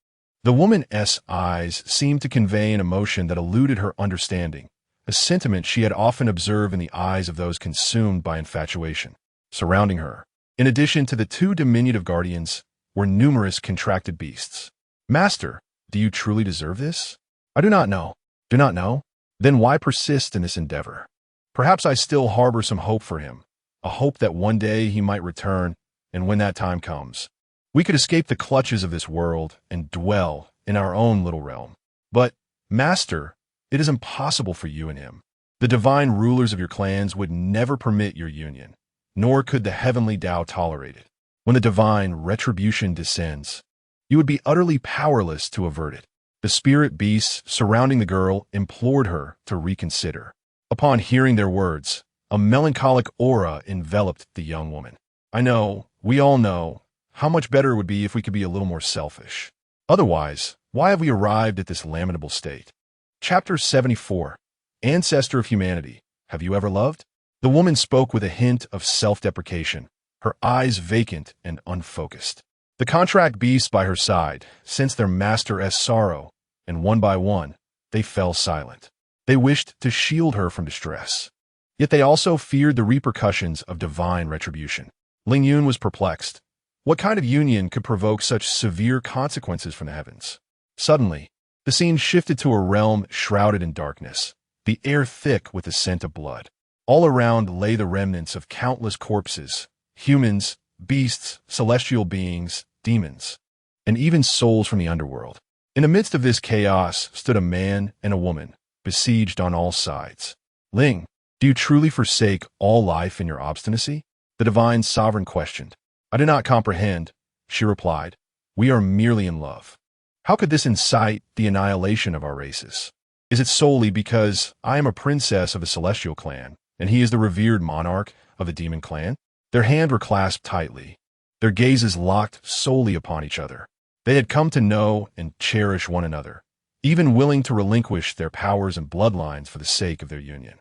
the woman's eyes seemed to convey an emotion that eluded her understanding, a sentiment she had often observed in the eyes of those consumed by infatuation. Surrounding her, in addition to the two diminutive guardians, were numerous contracted beasts. "Master, do you truly deserve this?" "I do not know." "Do not know? Then why persist in this endeavor?" "Perhaps I still harbor some hope for him, a hope that one day he might return, and when that time comes, we could escape the clutches of this world and dwell in our own little realm. But, Master, it is impossible for you and him. The divine rulers of your clans would never permit your union, nor could the heavenly Tao tolerate it. When the divine retribution descends, you would be utterly powerless to avert it." The spirit beasts surrounding the girl implored her to reconsider. Upon hearing their words, a melancholic aura enveloped the young woman. "I know, we all know, how much better it would be if we could be a little more selfish. Otherwise, why have we arrived at this lamentable state? Chapter 74. Ancestor of Humanity. Have you ever loved? The woman spoke with a hint of self-deprecation, her eyes vacant and unfocused. The contract beasts by her side sensed their master's sorrow, and one by one, they fell silent. They wished to shield her from distress. Yet they also feared the repercussions of divine retribution. Ling Yun was perplexed. What kind of union could provoke such severe consequences from the heavens? Suddenly, the scene shifted to a realm shrouded in darkness, the air thick with the scent of blood. All around lay the remnants of countless corpses, humans, beasts, celestial beings, demons, and even souls from the underworld. In the midst of this chaos stood a man and a woman, besieged on all sides. Ling, do you truly forsake all life in your obstinacy? The divine sovereign questioned. I do not comprehend, she replied. We are merely in love. How could this incite the annihilation of our races? Is it solely because I am a princess of a celestial clan, and he is the revered monarch of the demon clan? Their hands were clasped tightly, their gazes locked solely upon each other. They had come to know and cherish one another, even willing to relinquish their powers and bloodlines for the sake of their union.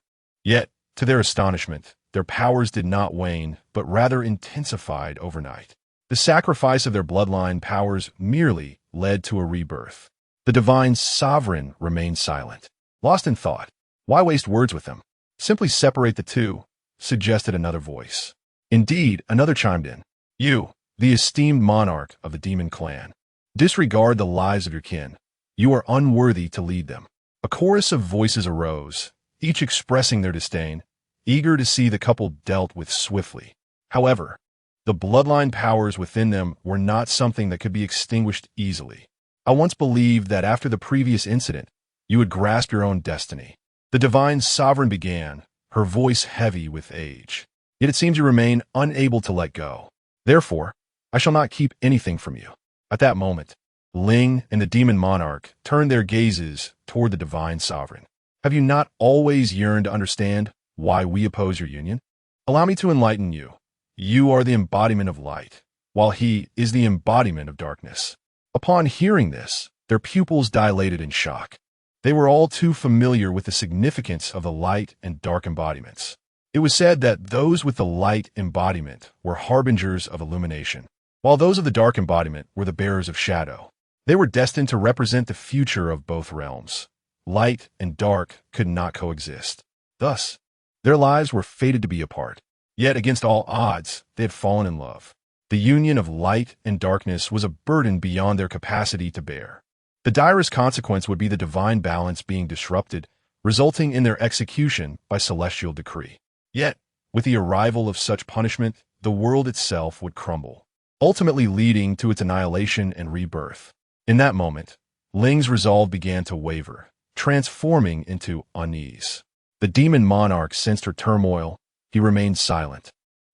Yet, to their astonishment, their powers did not wane, but rather intensified overnight. The sacrifice of their bloodline powers merely led to a rebirth. The divine sovereign remained silent, lost in thought. Why waste words with them? Simply separate the two, suggested another voice. Indeed, another chimed in. You, the esteemed monarch of the demon clan, disregard the lives of your kin. You are unworthy to lead them. A chorus of voices arose, each expressing their disdain, eager to see the couple dealt with swiftly. However, the bloodline powers within them were not something that could be extinguished easily. I once believed that after the previous incident, you would grasp your own destiny. The divine sovereign began, her voice heavy with age. Yet it seems you remain unable to let go. Therefore, I shall not keep anything from you. At that moment, Ling and the demon monarch turned their gazes toward the divine sovereign. Have you not always yearned to understand why we oppose your union? Allow me to enlighten you. You are the embodiment of light, while he is the embodiment of darkness. Upon hearing this, their pupils dilated in shock. They were all too familiar with the significance of the light and dark embodiments. It was said that those with the light embodiment were harbingers of illumination, while those of the dark embodiment were the bearers of shadow. They were destined to represent the future of both realms. Light and dark could not coexist. Thus, their lives were fated to be apart. Yet, against all odds, they had fallen in love. The union of light and darkness was a burden beyond their capacity to bear. The direst consequence would be the divine balance being disrupted, resulting in their execution by celestial decree. Yet, with the arrival of such punishment, the world itself would crumble, ultimately leading to its annihilation and rebirth. In that moment, Ling's resolve began to waver, transforming into unease. The demon monarch sensed her turmoil. He remained silent,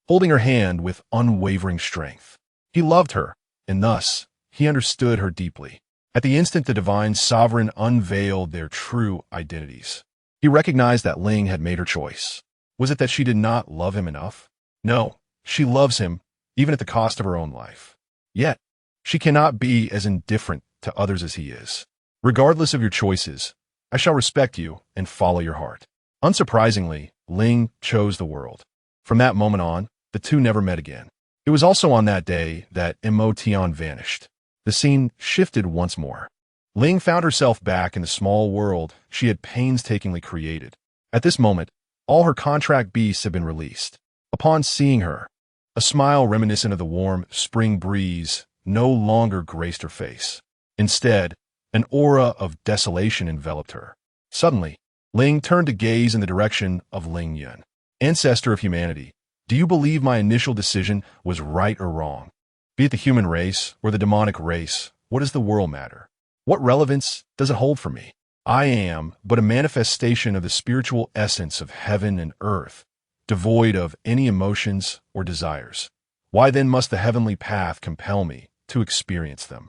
holding her hand with unwavering strength. He loved her, and thus, he understood her deeply. At the instant the divine sovereign unveiled their true identities, he recognized that Ling had made her choice. Was it that she did not love him enough? No, she loves him, even at the cost of her own life. Yet, she cannot be as indifferent to others as he is. Regardless of your choices, I shall respect you and follow your heart. Unsurprisingly, Ling chose the world. From that moment on, the two never met again. It was also on that day that Emotion vanished. The scene shifted once more. Ling found herself back in the small world she had painstakingly created. At this moment, all her contract beasts had been released. Upon seeing her, a smile reminiscent of the warm spring breeze no longer graced her face. Instead, an aura of desolation enveloped her. Suddenly, Ling turned to gaze in the direction of Ling Yun. Ancestor of humanity, do you believe my initial decision was right or wrong? Be it the human race or the demonic race, what does the world matter? What relevance does it hold for me? I am but a manifestation of the spiritual essence of heaven and earth, devoid of any emotions or desires. Why then must the heavenly path compel me to experience them?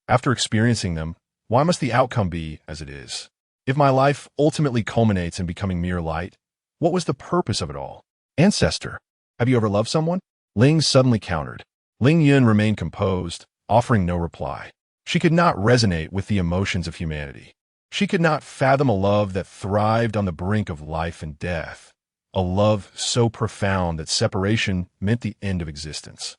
After experiencing them, why must the outcome be as it is? If my life ultimately culminates in becoming mere light, what was the purpose of it all? Ancestor, have you ever loved someone? Ling suddenly countered. Ling Yun remained composed, offering no reply. She could not resonate with the emotions of humanity. She could not fathom a love that thrived on the brink of life and death, a love so profound that separation meant the end of existence.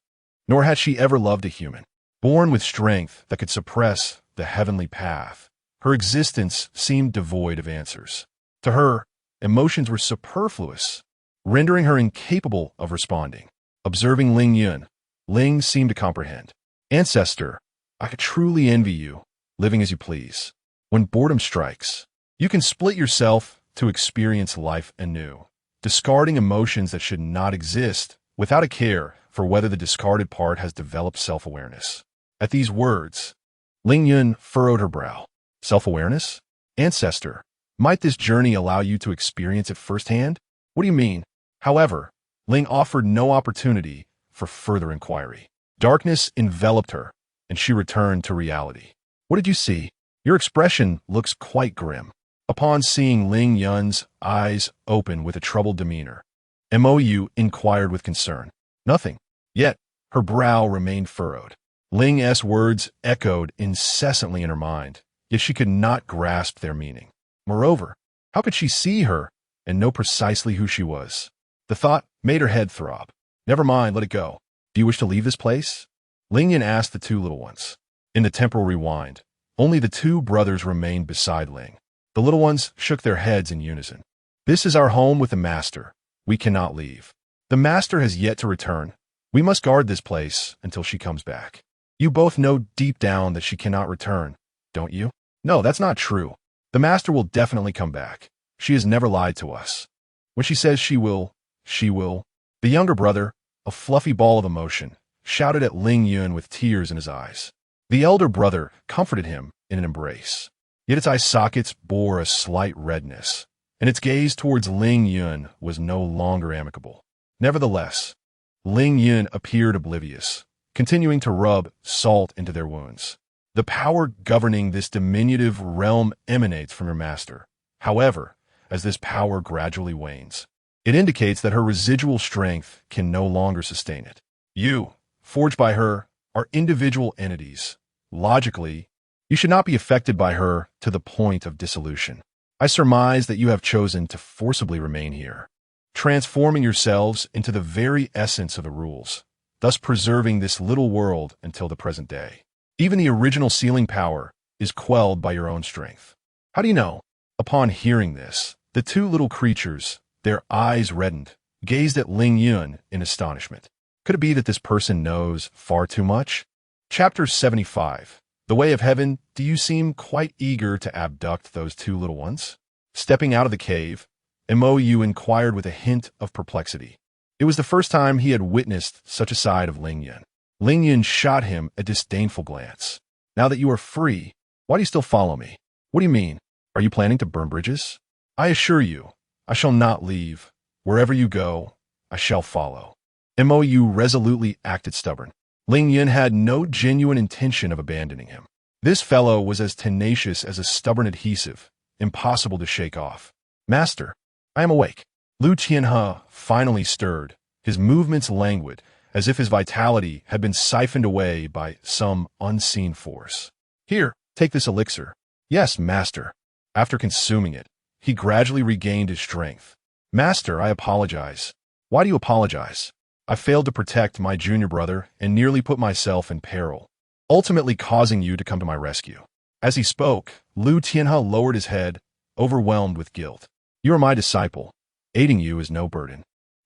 Nor had she ever loved a human, born with strength that could suppress the heavenly path. Her existence seemed devoid of answers. To her, emotions were superfluous, rendering her incapable of responding. Observing Ling Yun, Ling seemed to comprehend. Ancestor, I could truly envy you, living as you please. When boredom strikes, you can split yourself to experience life anew, discarding emotions that should not exist without a care for whether the discarded part has developed self-awareness. At these words, Ling Yun furrowed her brow. Self-awareness? Ancestor, might this journey allow you to experience it firsthand? What do you mean? However, Ling offered no opportunity for further inquiry. Darkness enveloped her, and she returned to reality. What did you see? Your expression looks quite grim. Upon seeing Ling Yun's eyes open with a troubled demeanor, Mou inquired with concern. Nothing. Yet, her brow remained furrowed. Ling's words echoed incessantly in her mind, yet she could not grasp their meaning. Moreover, how could she see her and know precisely who she was? The thought made her head throb. Never mind, let it go. Do you wish to leave this place? Ling Yun asked the two little ones. In the temporal rewind, only the two brothers remained beside Ling. The little ones shook their heads in unison. This is our home with the Master. We cannot leave. The Master has yet to return. We must guard this place until she comes back. You both know deep down that she cannot return, don't you? No, that's not true. The Master will definitely come back. She has never lied to us. When she says she will, she will. The younger brother, a fluffy ball of emotion, shouted at Ling Yun with tears in his eyes. The elder brother comforted him in an embrace. Yet its eye sockets bore a slight redness, and its gaze towards Ling Yun was no longer amicable. Nevertheless, Ling Yun appeared oblivious, continuing to rub salt into their wounds. The power governing this diminutive realm emanates from her master. However, as this power gradually wanes, it indicates that her residual strength can no longer sustain it. You, forged by her, are individual entities. Logically, you should not be affected by her to the point of dissolution. I surmise that you have chosen to forcibly remain here, transforming yourselves into the very essence of the rules, thus preserving this little world until the present day. Even the original sealing power is quelled by your own strength. How do you know? Upon hearing this, the two little creatures, their eyes reddened, gazed at Ling Yun in astonishment. Could it be that this person knows far too much? Chapter 75. The Way of Heaven. Do you seem quite eager to abduct those two little ones? Stepping out of the cave, Mou inquired with a hint of perplexity. It was the first time he had witnessed such a side of Ling Yun. Ling Yun shot him a disdainful glance. Now that you are free, why do you still follow me? What do you mean? Are you planning to burn bridges? I assure you, I shall not leave. Wherever you go, I shall follow. Mou resolutely acted stubborn. Ling Yun had no genuine intention of abandoning him. This fellow was as tenacious as a stubborn adhesive, impossible to shake off. Master, I am awake. Lu Tianhe finally stirred, his movements languid, as if his vitality had been siphoned away by some unseen force. Here, take this elixir. Yes, master. After consuming it, he gradually regained his strength. Master, I apologize. Why do you apologize? I failed to protect my junior brother and nearly put myself in peril, ultimately causing you to come to my rescue. As he spoke, Lu Tianhe lowered his head, overwhelmed with guilt. You are my disciple. Aiding you is no burden.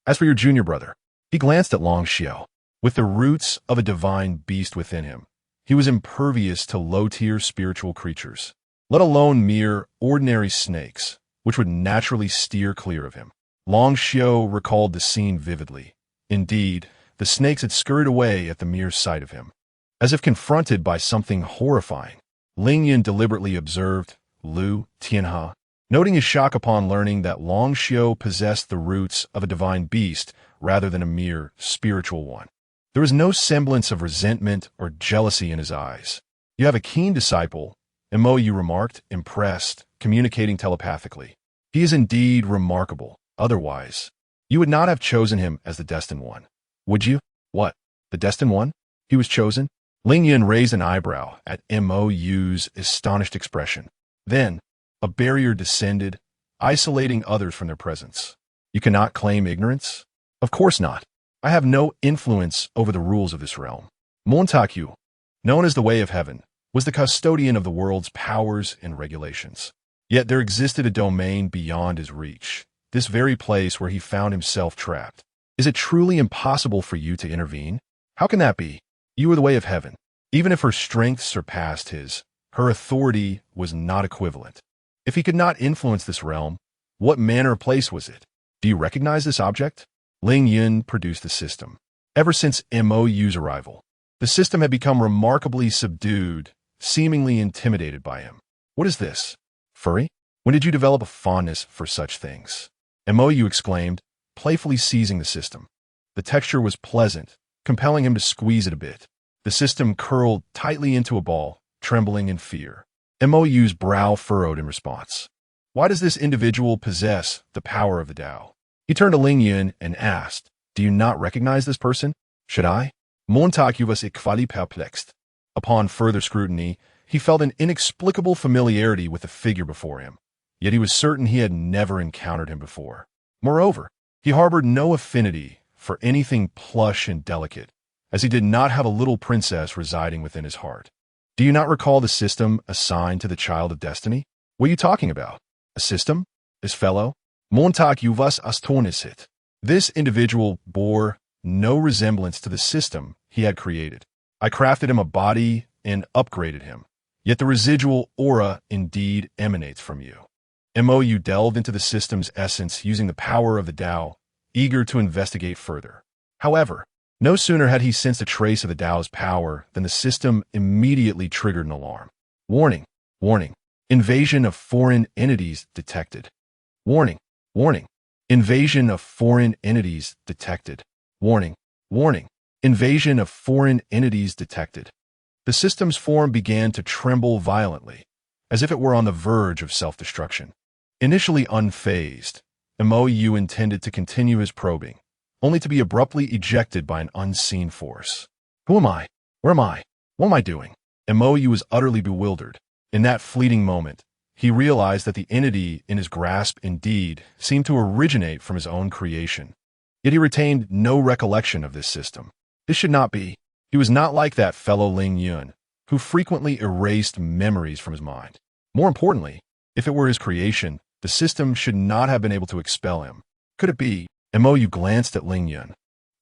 As for your junior brother, he glanced at Long Xiao. With the roots of a divine beast within him, he was impervious to low-tier spiritual creatures, let alone mere ordinary snakes, which would naturally steer clear of him. Long Xiao recalled the scene vividly. Indeed, the snakes had scurried away at the mere sight of him. As if confronted by something horrifying, Ling Yun deliberately observed Lu Tianhe, noting his shock upon learning that Long Xiao possessed the roots of a divine beast rather than a mere spiritual one. There was no semblance of resentment or jealousy in his eyes. You have a keen disciple, Mou remarked, impressed, communicating telepathically. He is indeed remarkable. Otherwise, you would not have chosen him as the destined one. Would you? What? The destined one? He was chosen? Ling Yun raised an eyebrow at Mo's astonished expression. Then, a barrier descended, isolating others from their presence. You cannot claim ignorance? Of course not. I have no influence over the rules of this realm. Montague, known as the Way of Heaven, was the custodian of the world's powers and regulations. Yet there existed a domain beyond his reach, this very place where he found himself trapped. Is it truly impossible for you to intervene? How can that be? You are the Way of Heaven. Even if her strength surpassed his, her authority was not equivalent. If he could not influence this realm, what manner of place was it? Do you recognize this object? Ling Yun produced the system. Ever since Mo's arrival, the system had become remarkably subdued, seemingly intimidated by him. What is this? Furry? When did you develop a fondness for such things? Mo exclaimed, playfully seizing the system. The texture was pleasant, compelling him to squeeze it a bit. The system curled tightly into a ball, trembling in fear. Mo's brow furrowed in response. Why does this individual possess the power of the Tao? He turned to Ling Yun and asked, do you not recognize this person? Should I? Montague was equally perplexed. Upon further scrutiny, he felt an inexplicable familiarity with the figure before him, yet he was certain he had never encountered him before. Moreover, he harbored no affinity for anything plush and delicate, as he did not have a little princess residing within his heart. Do you not recall the system assigned to the child of destiny? What are you talking about? A system? This fellow? Montague was astonished. This individual bore no resemblance to the system he had created. I crafted him a body and upgraded him, yet the residual aura indeed emanates from you. Mo delved into the system's essence using the power of the Tao, eager to investigate further. However, no sooner had he sensed a trace of the Tao's power than the system immediately triggered an alarm. Warning, warning, invasion of foreign entities detected. Warning, warning, invasion of foreign entities detected. Warning, warning, invasion of foreign entities detected. The system's form began to tremble violently, as if it were on the verge of self-destruction. Initially unfazed, Mo intended to continue his probing, only to be abruptly ejected by an unseen force. Who am I? Where am I? What am I doing? Mo was utterly bewildered. In that fleeting moment, he realized that the entity in his grasp indeed seemed to originate from his own creation. Yet he retained no recollection of this system. This should not be. He was not like that fellow Ling Yun, who frequently erased memories from his mind. More importantly, if it were his creation, the system should not have been able to expel him. Could it be? Mo glanced at Ling Yun,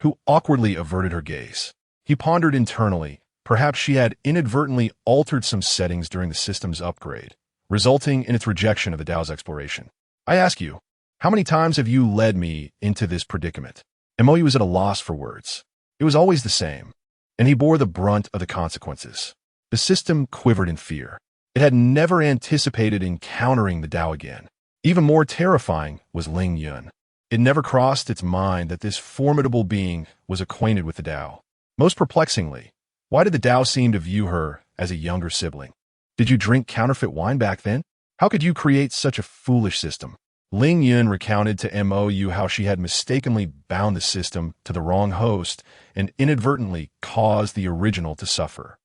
who awkwardly averted her gaze. He pondered internally. Perhaps she had inadvertently altered some settings during the system's upgrade, resulting in its rejection of the Tao's exploration. I ask you, how many times have you led me into this predicament? Mo was at a loss for words. It was always the same, and he bore the brunt of the consequences. The system quivered in fear. It had never anticipated encountering the Tao again. Even more terrifying was Ling Yun. It never crossed its mind that this formidable being was acquainted with the Tao. Most perplexingly, why did the Tao seem to view her as a younger sibling? Did you drink counterfeit wine back then? How could you create such a foolish system? Ling Yun recounted to Mo how she had mistakenly bound the system to the wrong host and inadvertently caused the original to suffer.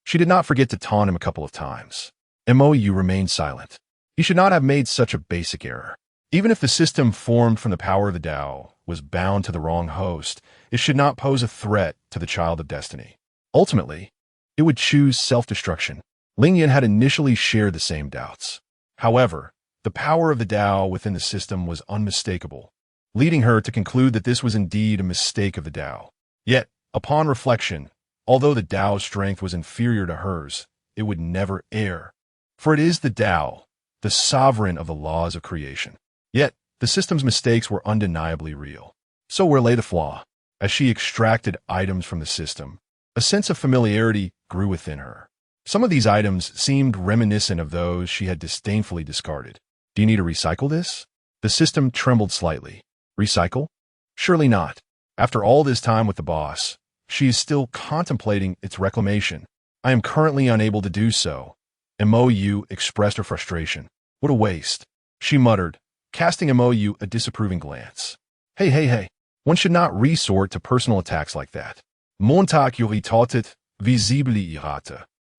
She did not forget to taunt him a couple of times. Mo remained silent. He should not have made such a basic error. Even if the system formed from the power of the Tao was bound to the wrong host, it should not pose a threat to the child of destiny. Ultimately, it would choose self-destruction. Ling Yun had initially shared the same doubts. However, the power of the Tao within the system was unmistakable, leading her to conclude that this was indeed a mistake of the Tao. Yet, upon reflection, although the Tao's strength was inferior to hers, it would never err. For it is the Tao, the sovereign of the laws of creation. Yet, the system's mistakes were undeniably real. So where lay the flaw? As she extracted items from the system, a sense of familiarity grew within her. Some of these items seemed reminiscent of those she had disdainfully discarded. Do you need to recycle this? The system trembled slightly. Recycle? Surely not. After all this time with the boss, she is still contemplating its reclamation. I am currently unable to do so. Mo expressed her frustration. What a waste. She muttered, casting Mo a disapproving glance. Hey. One should not resort to personal attacks like that. Montag irritated, visibly irate.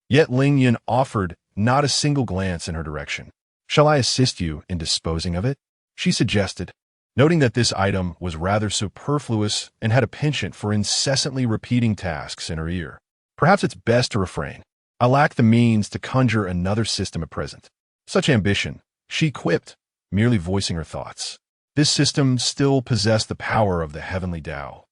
Yet Ling Yun offered not a single glance in her direction. Shall I assist you in disposing of it? She suggested, noting that this item was rather superfluous and had a penchant for incessantly repeating tasks in her ear. Perhaps it's best to refrain. I lack the means to conjure another system at present. Such ambition, she quipped, merely voicing her thoughts. This system still possessed the power of the heavenly Tao.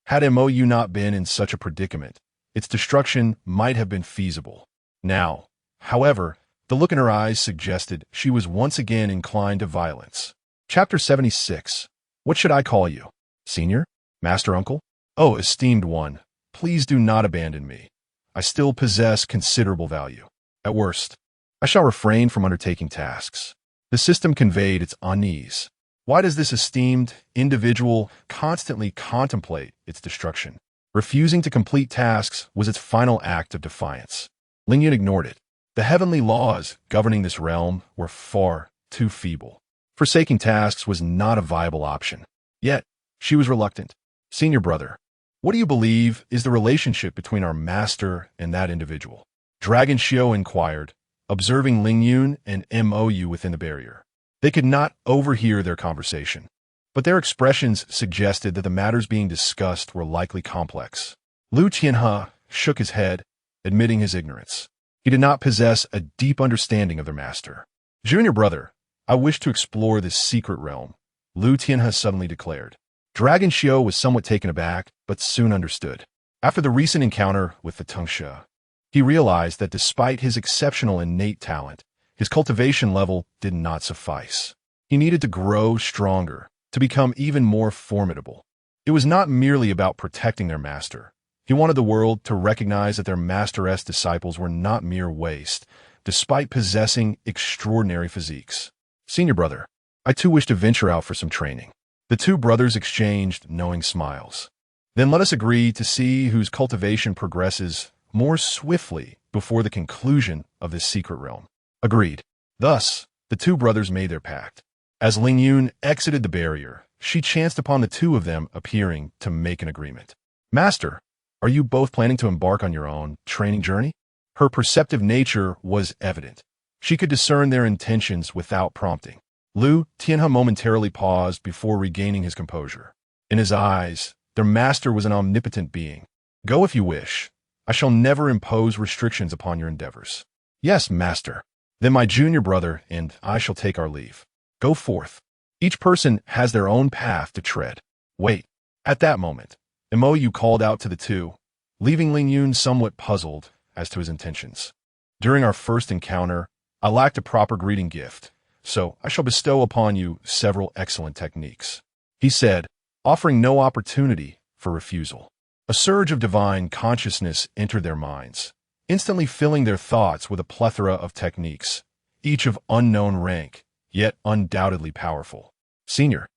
Had MOU not been in such a predicament, its destruction might have been feasible. Now, however, the look in her eyes suggested she was once again inclined to violence. Chapter 76. What should I call you? Senior? Master Uncle? Oh, esteemed one, please do not abandon me. I still possess considerable value. At worst, I shall refrain from undertaking tasks. The system conveyed its unease. Why does this esteemed individual constantly contemplate its destruction? Refusing to complete tasks was its final act of defiance. Ling Yun ignored it. The heavenly laws governing this realm were far too feeble. Forsaking tasks was not a viable option. Yet, she was reluctant. Senior brother, what do you believe is the relationship between our master and that individual? Dragon Xiao inquired, observing Ling Yun and MOU within the barrier. They could not overhear their conversation, but their expressions suggested that the matters being discussed were likely complex. Lu Tianhe shook his head, admitting his ignorance. He did not possess a deep understanding of their master. Junior brother, I wish to explore this secret realm, Lu Tianhe suddenly declared. Dragon Xiao was somewhat taken aback, but soon understood. After the recent encounter with the Tongsha, he realized that despite his exceptional innate talent, his cultivation level did not suffice. He needed to grow stronger, to become even more formidable. It was not merely about protecting their master. He wanted the world to recognize that their master's disciples were not mere waste, despite possessing extraordinary physiques. Senior brother, I too wish to venture out for some training. The two brothers exchanged knowing smiles. Then let us agree to see whose cultivation progresses more swiftly before the conclusion of this secret realm. Agreed. Thus, the two brothers made their pact. As Ling Yun exited the barrier, she chanced upon the two of them appearing to make an agreement. Master, are you both planning to embark on your own training journey? Her perceptive nature was evident. She could discern their intentions without prompting. Lu Tianhe momentarily paused before regaining his composure. In his eyes, their master was an omnipotent being. Go if you wish. I shall never impose restrictions upon your endeavors. Yes, master. Then my junior brother and I shall take our leave. Go forth. Each person has their own path to tread. Wait. At that moment, MOU called out to the two, leaving Ling Yun somewhat puzzled as to his intentions. During our first encounter, I lacked a proper greeting gift, so I shall bestow upon you several excellent techniques, he said, offering no opportunity for refusal. A surge of divine consciousness entered their minds, instantly filling their thoughts with a plethora of techniques, each of unknown rank, yet undoubtedly powerful. Senior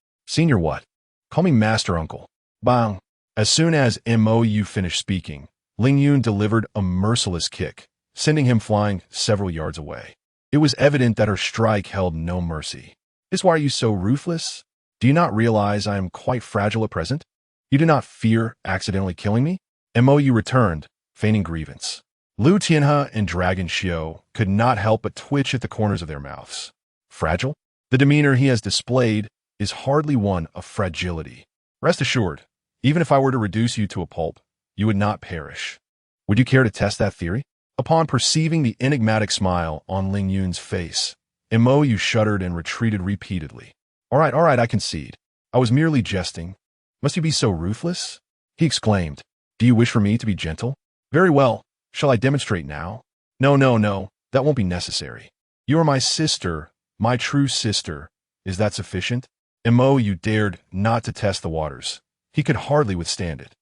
what? Call me Master Uncle. Bang! As soon as MOU finished speaking, Ling Yun delivered a merciless kick, sending him flying several yards away. It was evident that her strike held no mercy. Is why are you so ruthless? Do you not realize I am quite fragile at present? You do not fear accidentally killing me? MOU returned, feigning grievance. Lu Tianhe and Dragon Xiao could not help but twitch at the corners of their mouths. Fragile? The demeanor he has displayed is hardly one of fragility. Rest assured, even if I were to reduce you to a pulp, you would not perish. Would you care to test that theory? Upon perceiving the enigmatic smile on Ling Yun's face, MOU shuddered and retreated repeatedly. All right, I concede. I was merely jesting. Must you be so ruthless? He exclaimed. Do you wish for me to be gentle? Very well. Shall I demonstrate now? No, that won't be necessary. You are my sister, my true sister. Is that sufficient? MOU dared not to test the waters. He could hardly withstand it.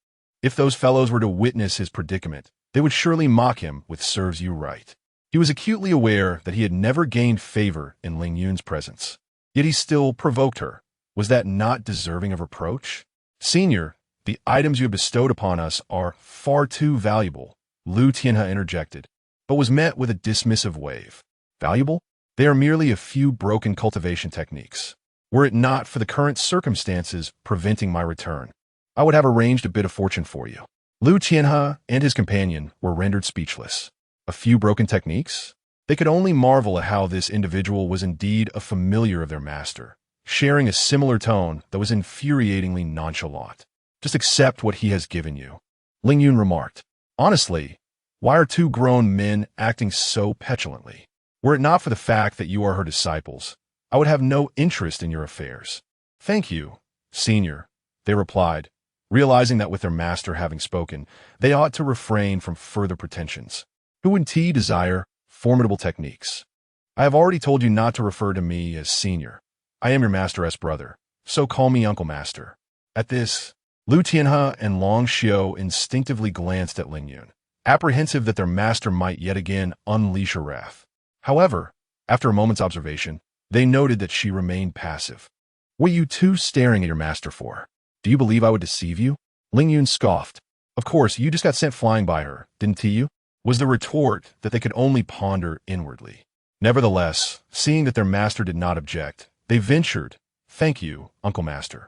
If those fellows were to witness his predicament, they would surely mock him with serves you right. He was acutely aware that he had never gained favor in Ling Yun's presence. Yet he still provoked her. Was that not deserving of reproach? Senior, the items you have bestowed upon us are far too valuable, Lu Tianhe interjected, but was met with a dismissive wave. Valuable? They are merely a few broken cultivation techniques. Were it not for the current circumstances preventing my return, I would have arranged a bit of fortune for you. Liu Tianhe and his companion were rendered speechless. A few broken techniques? They could only marvel at how this individual was indeed a familiar of their master, sharing a similar tone that was infuriatingly nonchalant. Just accept what he has given you. Ling Yun remarked. Honestly, why are two grown men acting so petulantly? Were it not for the fact that you are her disciples, I would have no interest in your affairs. Thank you, senior, they replied, realizing that with their master having spoken, they ought to refrain from further pretensions. Who indeed desire formidable techniques? I have already told you not to refer to me as senior. I am your master's brother, so call me Uncle Master. At this, Liu Tianhe and Long Xiu instinctively glanced at Ling Yun, apprehensive that their master might yet again unleash her wrath. However, after a moment's observation, they noted that she remained passive. What are you two staring at your master for? Do you believe I would deceive you? Ling Yun scoffed. Of course, you just got sent flying by her, didn't you? Was the retort that they could only ponder inwardly. Nevertheless, seeing that their master did not object, they ventured, thank you, Uncle Master.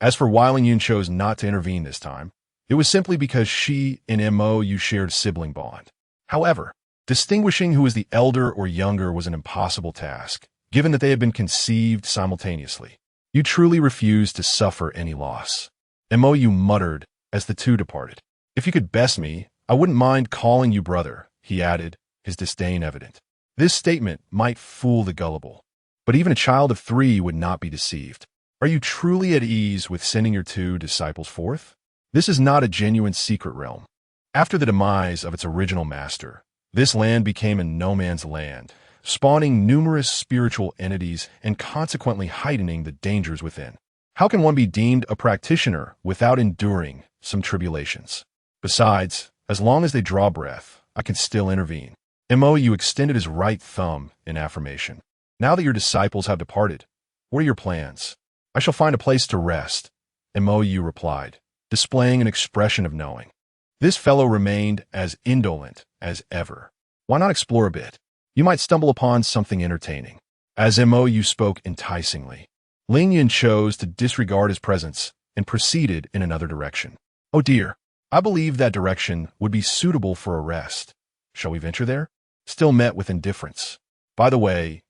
As for why Ling Yun chose not to intervene this time, it was simply because she and Mo shared sibling bond. However, distinguishing who was the elder or younger was an impossible task, given that they had been conceived simultaneously. You truly refused to suffer any loss. Mo muttered as the two departed. If you could best me, I wouldn't mind calling you brother, he added, his disdain evident. This statement might fool the gullible, but even a child of 3 would not be deceived. Are you truly at ease with sending your 2 disciples forth? This is not a genuine secret realm. After the demise of its original master, this land became a no-man's land, spawning numerous spiritual entities and consequently heightening the dangers within. How can one be deemed a practitioner without enduring some tribulations? Besides, as long as they draw breath, I can still intervene. Mo extended his right thumb in affirmation. Now that your disciples have departed, what are your plans? I shall find a place to rest, Mo replied, displaying an expression of knowing. This fellow remained as indolent as ever. Why not explore a bit? You might stumble upon something entertaining. As Mo spoke enticingly, Ling Yun chose to disregard his presence and proceeded in another direction. Oh dear, I believe that direction would be suitable for a rest. Shall we venture there? Still met with indifference. By the way,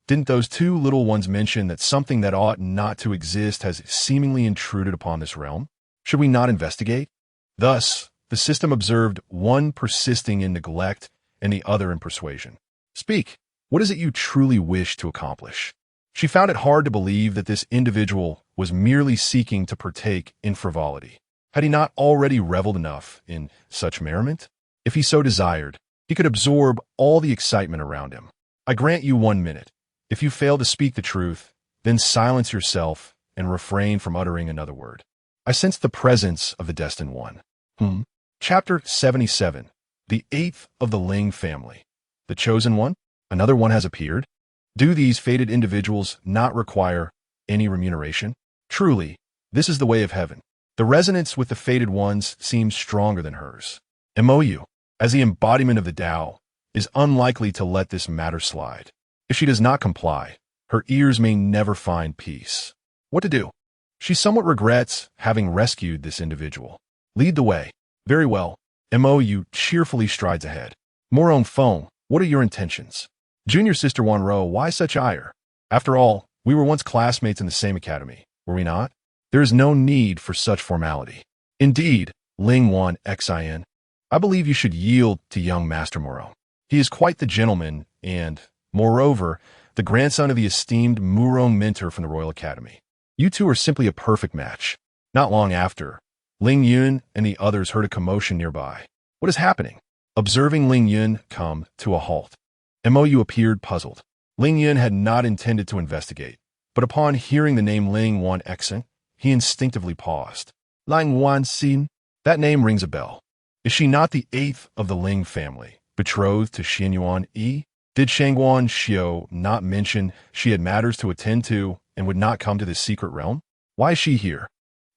didn't those 2 little ones mention that something that ought not to exist has seemingly intruded upon this realm? Should we not investigate? Thus, the system observed one persisting in neglect and the other in persuasion. Speak, what is it you truly wish to accomplish? She found it hard to believe that this individual was merely seeking to partake in frivolity. Had he not already reveled enough in such merriment? If he so desired, he could absorb all the excitement around him. I grant you 1 minute. If you fail to speak the truth, then silence yourself and refrain from uttering another word. I sense the presence of the destined one. Chapter 77. The 8th of the Ling family. The chosen one? Another one has appeared? Do these fated individuals not require any remuneration? Truly, this is the way of heaven. The resonance with the fated ones seems stronger than hers. Mo, as the embodiment of the Tao, is unlikely to let this matter slide. If she does not comply, her ears may never find peace. What to do? She somewhat regrets having rescued this individual. Lead the way. Very well. Mo cheerfully strides ahead. Moron Fong, what are your intentions? Junior sister Wanro, why such ire? After all, we were once classmates in the same academy, were we not? There is no need for such formality. Indeed, Ling Wan Xin, I believe you should yield to young Master Moro. He is quite the gentleman and, moreover, the grandson of the esteemed Murong mentor from the Royal Academy. You two are simply a perfect match. Not long after, Ling Yun and the others heard a commotion nearby. What is happening? Observing Ling Yun come to a halt, Mo appeared puzzled. Ling Yun had not intended to investigate, but upon hearing the name Ling Wan Xin, he instinctively paused. Ling Wan Xin? That name rings a bell. Is she not the 8th of the Ling family, betrothed to Xianyuan Yi? Did Shangguan Xiu not mention she had matters to attend to and would not come to this secret realm? Why is she here?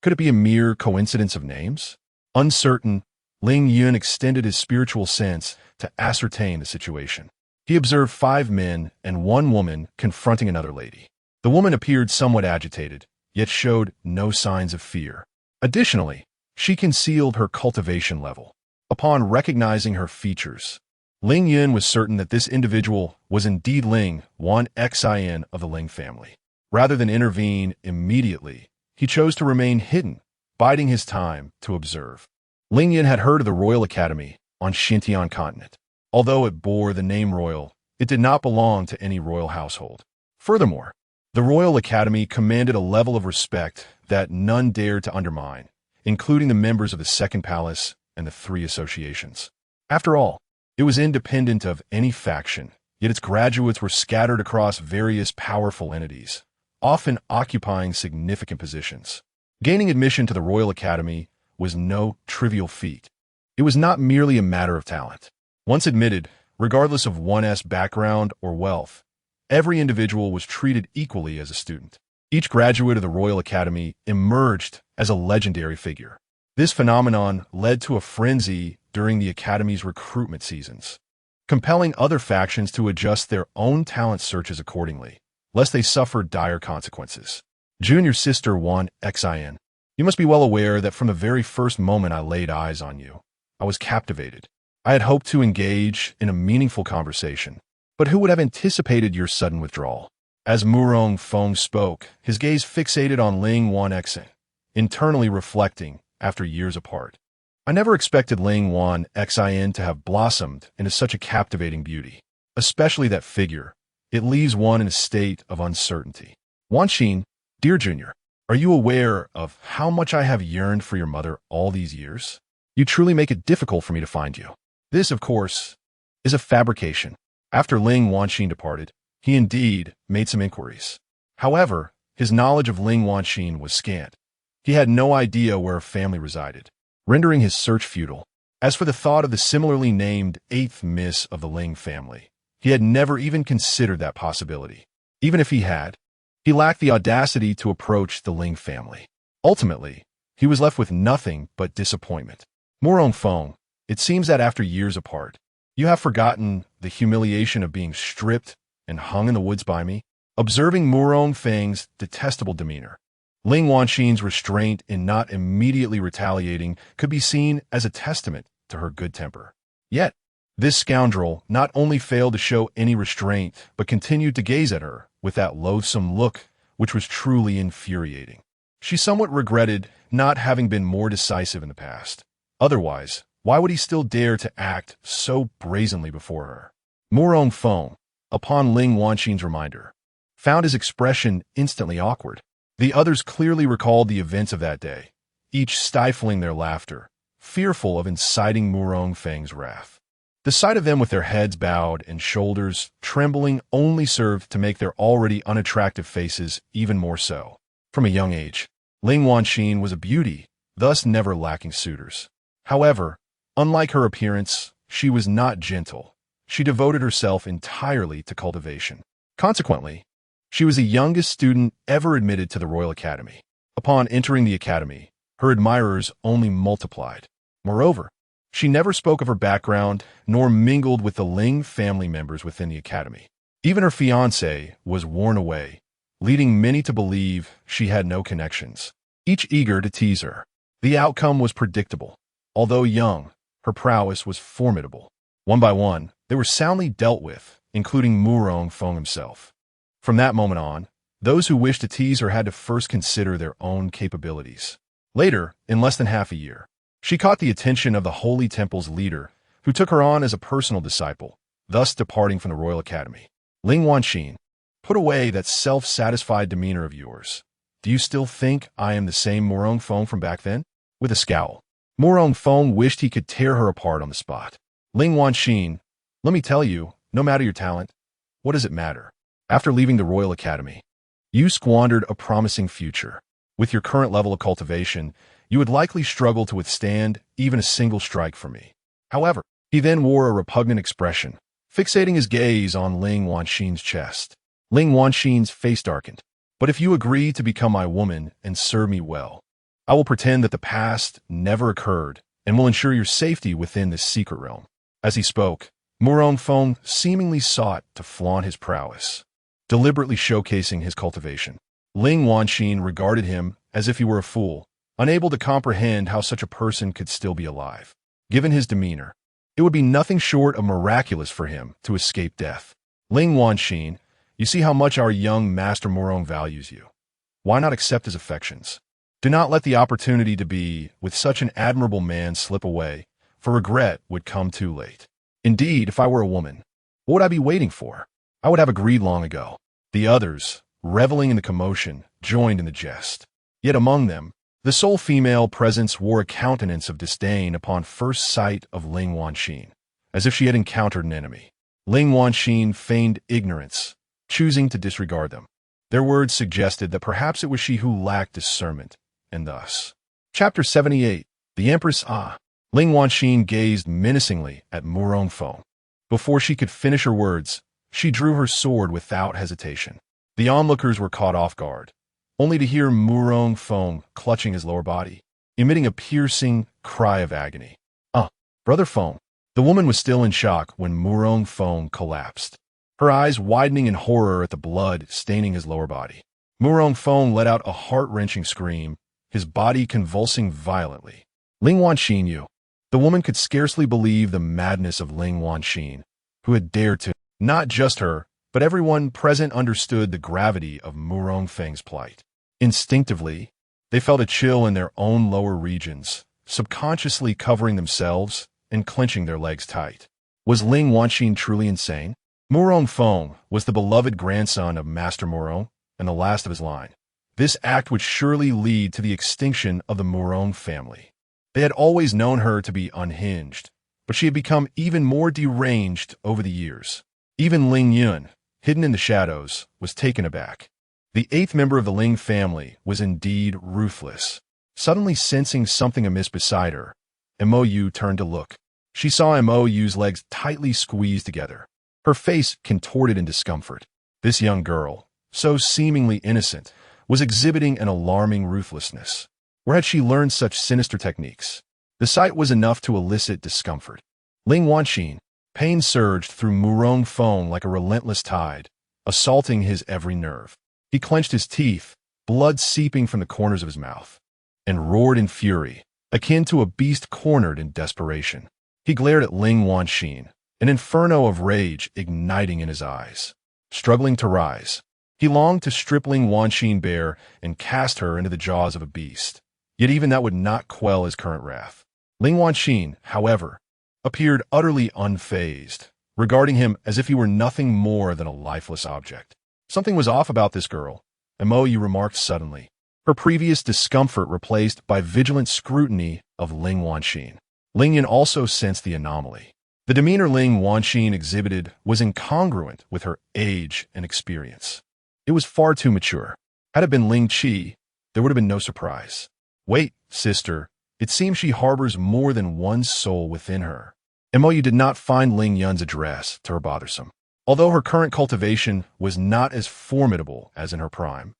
Could it be a mere coincidence of names? Uncertain, Ling Yun extended his spiritual sense to ascertain the situation. He observed 5 men and 1 woman confronting another lady. The woman appeared somewhat agitated, yet showed no signs of fear. Additionally, She concealed her cultivation level. Upon recognizing her features, Ling Yun was certain that this individual was indeed Ling Yun of the Ling family. Rather than intervene immediately, he chose to remain hidden, biding his time to observe. Ling Yun had heard of the Royal Academy on Xintian continent. Although it bore the name royal, it did not belong to any royal household. Furthermore, the Royal Academy commanded a level of respect that none dared to undermine, including the members of the Second Palace and the Three Associations. After all, it was independent of any faction, yet its graduates were scattered across various powerful entities, often occupying significant positions. Gaining admission to the Royal Academy was no trivial feat. It was not merely a matter of talent. Once admitted, regardless of one's background or wealth, every individual was treated equally as a student. Each graduate of the Royal Academy emerged as a legendary figure. This phenomenon led to a frenzy during the Academy's recruitment seasons, compelling other factions to adjust their own talent searches accordingly, lest they suffer dire consequences. Junior Sister 1xin. You must be well aware that from the very first moment I laid eyes on you, I was captivated. I had hoped to engage in a meaningful conversation, but who would have anticipated your sudden withdrawal? As Murong Feng spoke, his gaze fixated on Ling Yun, internally reflecting after years apart. I never expected Ling Yun to have blossomed into such a captivating beauty, especially that figure. It leaves one in a state of uncertainty. Wanxin, dear Junior, are you aware of how much I have yearned for your mother all these years? You truly make it difficult for me to find you. This, of course, is a fabrication. After Ling Wanxin departed, he indeed made some inquiries. However, his knowledge of Ling Wanxin was scant. He had no idea where her family resided, rendering his search futile. As for the thought of the similarly named 8th Miss of the Ling family, he had never even considered that possibility. Even if he had, he lacked the audacity to approach the Ling family. Ultimately, he was left with nothing but disappointment. Murong Feng, it seems that after years apart, you have forgotten the humiliation of being stripped and hung in the woods by me. Observing Murong Feng's detestable demeanor, Ling Wanxin's restraint in not immediately retaliating could be seen as a testament to her good temper. Yet, this scoundrel not only failed to show any restraint, but continued to gaze at her with that loathsome look, which was truly infuriating. She somewhat regretted not having been more decisive in the past. Otherwise, why would he still dare to act so brazenly before her? Murong Feng, upon Ling Wanxin's reminder, found his expression instantly awkward. The others clearly recalled the events of that day, each stifling their laughter, fearful of inciting Murong Feng's wrath. The sight of them with their heads bowed and shoulders trembling only served to make their already unattractive faces even more so. From a young age, Ling Wanxin was a beauty, thus never lacking suitors. However, unlike her appearance, she was not gentle. She devoted herself entirely to cultivation. Consequently, she was the youngest student ever admitted to the Royal Academy. Upon entering the academy, her admirers only multiplied. Moreover, she never spoke of her background nor mingled with the Ling family members within the academy. Even her fiancé was worn away, leading many to believe she had no connections, each eager to tease her. The outcome was predictable. Although young, her prowess was formidable. One by one, they were soundly dealt with, including Murong Feng himself. From that moment on, those who wished to tease her had to first consider their own capabilities. Later, in less than half a year, she caught the attention of the Holy Temple's leader, who took her on as a personal disciple, thus departing from the Royal Academy. Ling Wanxin, put away that self-satisfied demeanor of yours. Do you still think I am the same Murong Feng from back then? With a scowl, Murong Feng wished he could tear her apart on the spot. Ling Wanxin, let me tell you, no matter your talent, what does it matter? After leaving the Royal Academy, you squandered a promising future. With your current level of cultivation, you would likely struggle to withstand even a single strike from me. However, he then wore a repugnant expression, fixating his gaze on Ling Wanxin's chest. Ling Wanxin's face darkened. But if you agree to become my woman and serve me well, I will pretend that the past never occurred and will ensure your safety within this secret realm. As he spoke, Murong Feng seemingly sought to flaunt his prowess, deliberately showcasing his cultivation. Ling Wanxin regarded him as if he were a fool, unable to comprehend how such a person could still be alive. Given his demeanor, it would be nothing short of miraculous for him to escape death. Ling Yuan, you see how much our young Master Morong values you. Why not accept his affections? Do not let the opportunity to be with such an admirable man slip away, for regret would come too late. Indeed, if I were a woman, what would I be waiting for? I would have agreed long ago. The others, reveling in the commotion, joined in the jest. Yet among them, the sole female presence wore a countenance of disdain upon first sight of Ling Yuan, as if she had encountered an enemy. Ling Yuan feigned ignorance, choosing to disregard them. Their words suggested that perhaps it was she who lacked discernment, and thus. Chapter 78. The Empress Ling Yuan gazed menacingly at Murong Feng. Before she could finish her words, she drew her sword without hesitation. The onlookers were caught off guard, only to hear Murong Feng clutching his lower body, emitting a piercing cry of agony. Brother Feng. The woman was still in shock when Murong Feng collapsed, her eyes widening in horror at the blood staining his lower body. Murong Feng let out a heart-wrenching scream, his body convulsing violently. Ling Yuan, you. The woman could scarcely believe the madness of Ling Yuan, who had dared to. Not just her, but everyone present understood the gravity of Murong Feng's plight. Instinctively, they felt a chill in their own lower regions, subconsciously covering themselves and clenching their legs tight. Was Ling Yuan truly insane? Murong Feng was the beloved grandson of Master Morong and the last of his line. This act would surely lead to the extinction of the Morong family. They had always known her to be unhinged, but she had become even more deranged over the years. Even Ling Yun, hidden in the shadows, was taken aback. The eighth member of the Ling family was indeed ruthless. Suddenly sensing something amiss beside her, Mou turned to look. She saw Mou's legs tightly squeezed together, her face contorted in discomfort. This young girl, so seemingly innocent, was exhibiting an alarming ruthlessness. Where had she learned such sinister techniques? The sight was enough to elicit discomfort. Ling Yuan, pain surged through Murong Feng like a relentless tide, assaulting his every nerve. He clenched his teeth, blood seeping from the corners of his mouth, and roared in fury, akin to a beast cornered in desperation. He glared at Ling Yuan, an inferno of rage igniting in his eyes. Struggling to rise, he longed to strip Ling Yuan bare and cast her into the jaws of a beast. Yet even that would not quell his current wrath. Ling Yuan, however, appeared utterly unfazed, regarding him as if he were nothing more than a lifeless object. Something was off about this girl, Mou remarked suddenly, her previous discomfort replaced by vigilant scrutiny of Ling Yuan. Ling Yun also sensed the anomaly. The demeanor Ling Yuan exhibited was incongruent with her age and experience. It was far too mature. Had it been Ling Qi, there would have been no surprise. Wait, sister, it seems she harbors more than one soul within her. Mou did not find Ling Yun's address to her bothersome. Although her current cultivation was not as formidable as in her prime,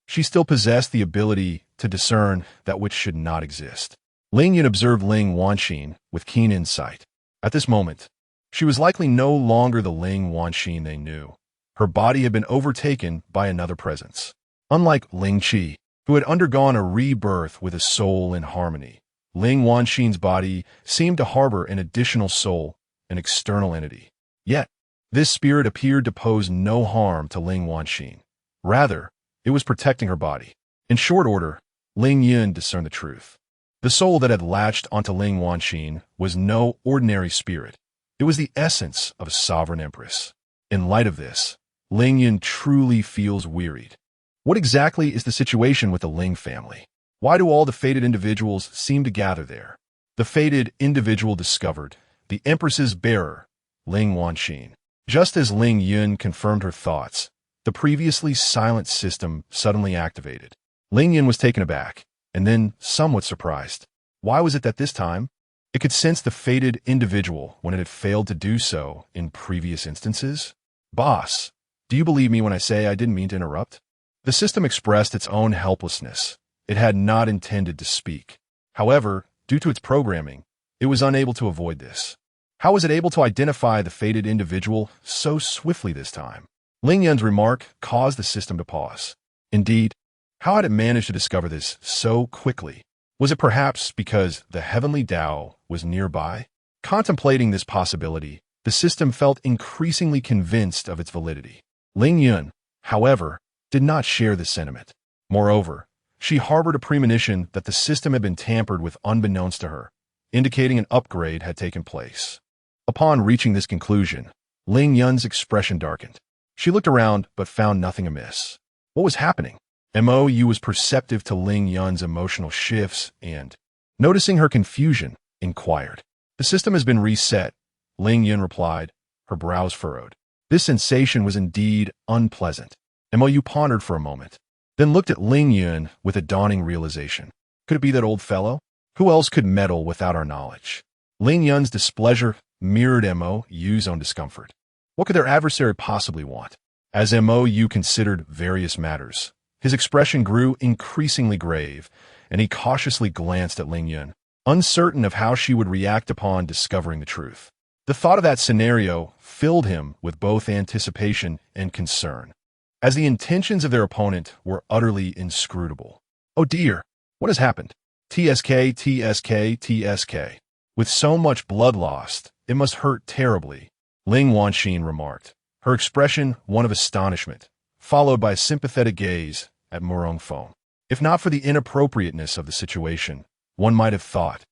she still possessed the ability to discern that which should not exist. Ling Yun observed Ling Yuan with keen insight. At this moment, she was likely no longer the Ling Yuan they knew. Her body had been overtaken by another presence. Unlike Ling Qi, who had undergone a rebirth with a soul in harmony, Ling Yuan's body seemed to harbor an additional soul, an external entity. Yet, this spirit appeared to pose no harm to Ling Yuan. Rather, it was protecting her body. In short order, Ling Yun discerned the truth. The soul that had latched onto Ling Yuan was no ordinary spirit. It was the essence of a sovereign empress. In light of this, Ling Yun truly feels wearied. What exactly is the situation with the Ling family? Why do all the fated individuals seem to gather there? The fated individual discovered the empress's bearer, Ling Yuan. Just as Ling Yun confirmed her thoughts, the previously silent system suddenly activated. Ling Yun was taken aback, and then somewhat surprised. Why was it that this time, it could sense the fated individual when it had failed to do so in previous instances? Boss, do you believe me when I say I didn't mean to interrupt? The system expressed its own helplessness. It had not intended to speak. However, due to its programming, it was unable to avoid this. How was it able to identify the fated individual so swiftly this time? Ling Yun's remark caused the system to pause. Indeed, how had it managed to discover this so quickly? Was it perhaps because the heavenly Tao was nearby? Contemplating this possibility, the system felt increasingly convinced of its validity. Ling Yun, however, did not share this sentiment. Moreover, she harbored a premonition that the system had been tampered with unbeknownst to her, indicating an upgrade had taken place. Upon reaching this conclusion, Ling Yun's expression darkened. She looked around but found nothing amiss. What was happening? Mou was perceptive to Ling Yun's emotional shifts and, noticing her confusion, inquired. The system has been reset, Ling Yun replied, her brows furrowed. This sensation was indeed unpleasant. Mou pondered for a moment, then looked at Ling Yun with a dawning realization. Could it be that old fellow? Who else could meddle without our knowledge? Ling Yun's displeasure mirrored Mou's own discomfort. What could their adversary possibly want? As Mou considered various matters, his expression grew increasingly grave, and he cautiously glanced at Ling Yun, uncertain of how she would react upon discovering the truth. The thought of that scenario filled him with both anticipation and concern, as the intentions of their opponent were utterly inscrutable. Oh dear, what has happened? TSK, TSK, TSK. With so much blood lost, it must hurt terribly, Ling Wanxin remarked, her expression one of astonishment, followed by a sympathetic gaze at Murong Feng. If not for the inappropriateness of the situation, one might have thought,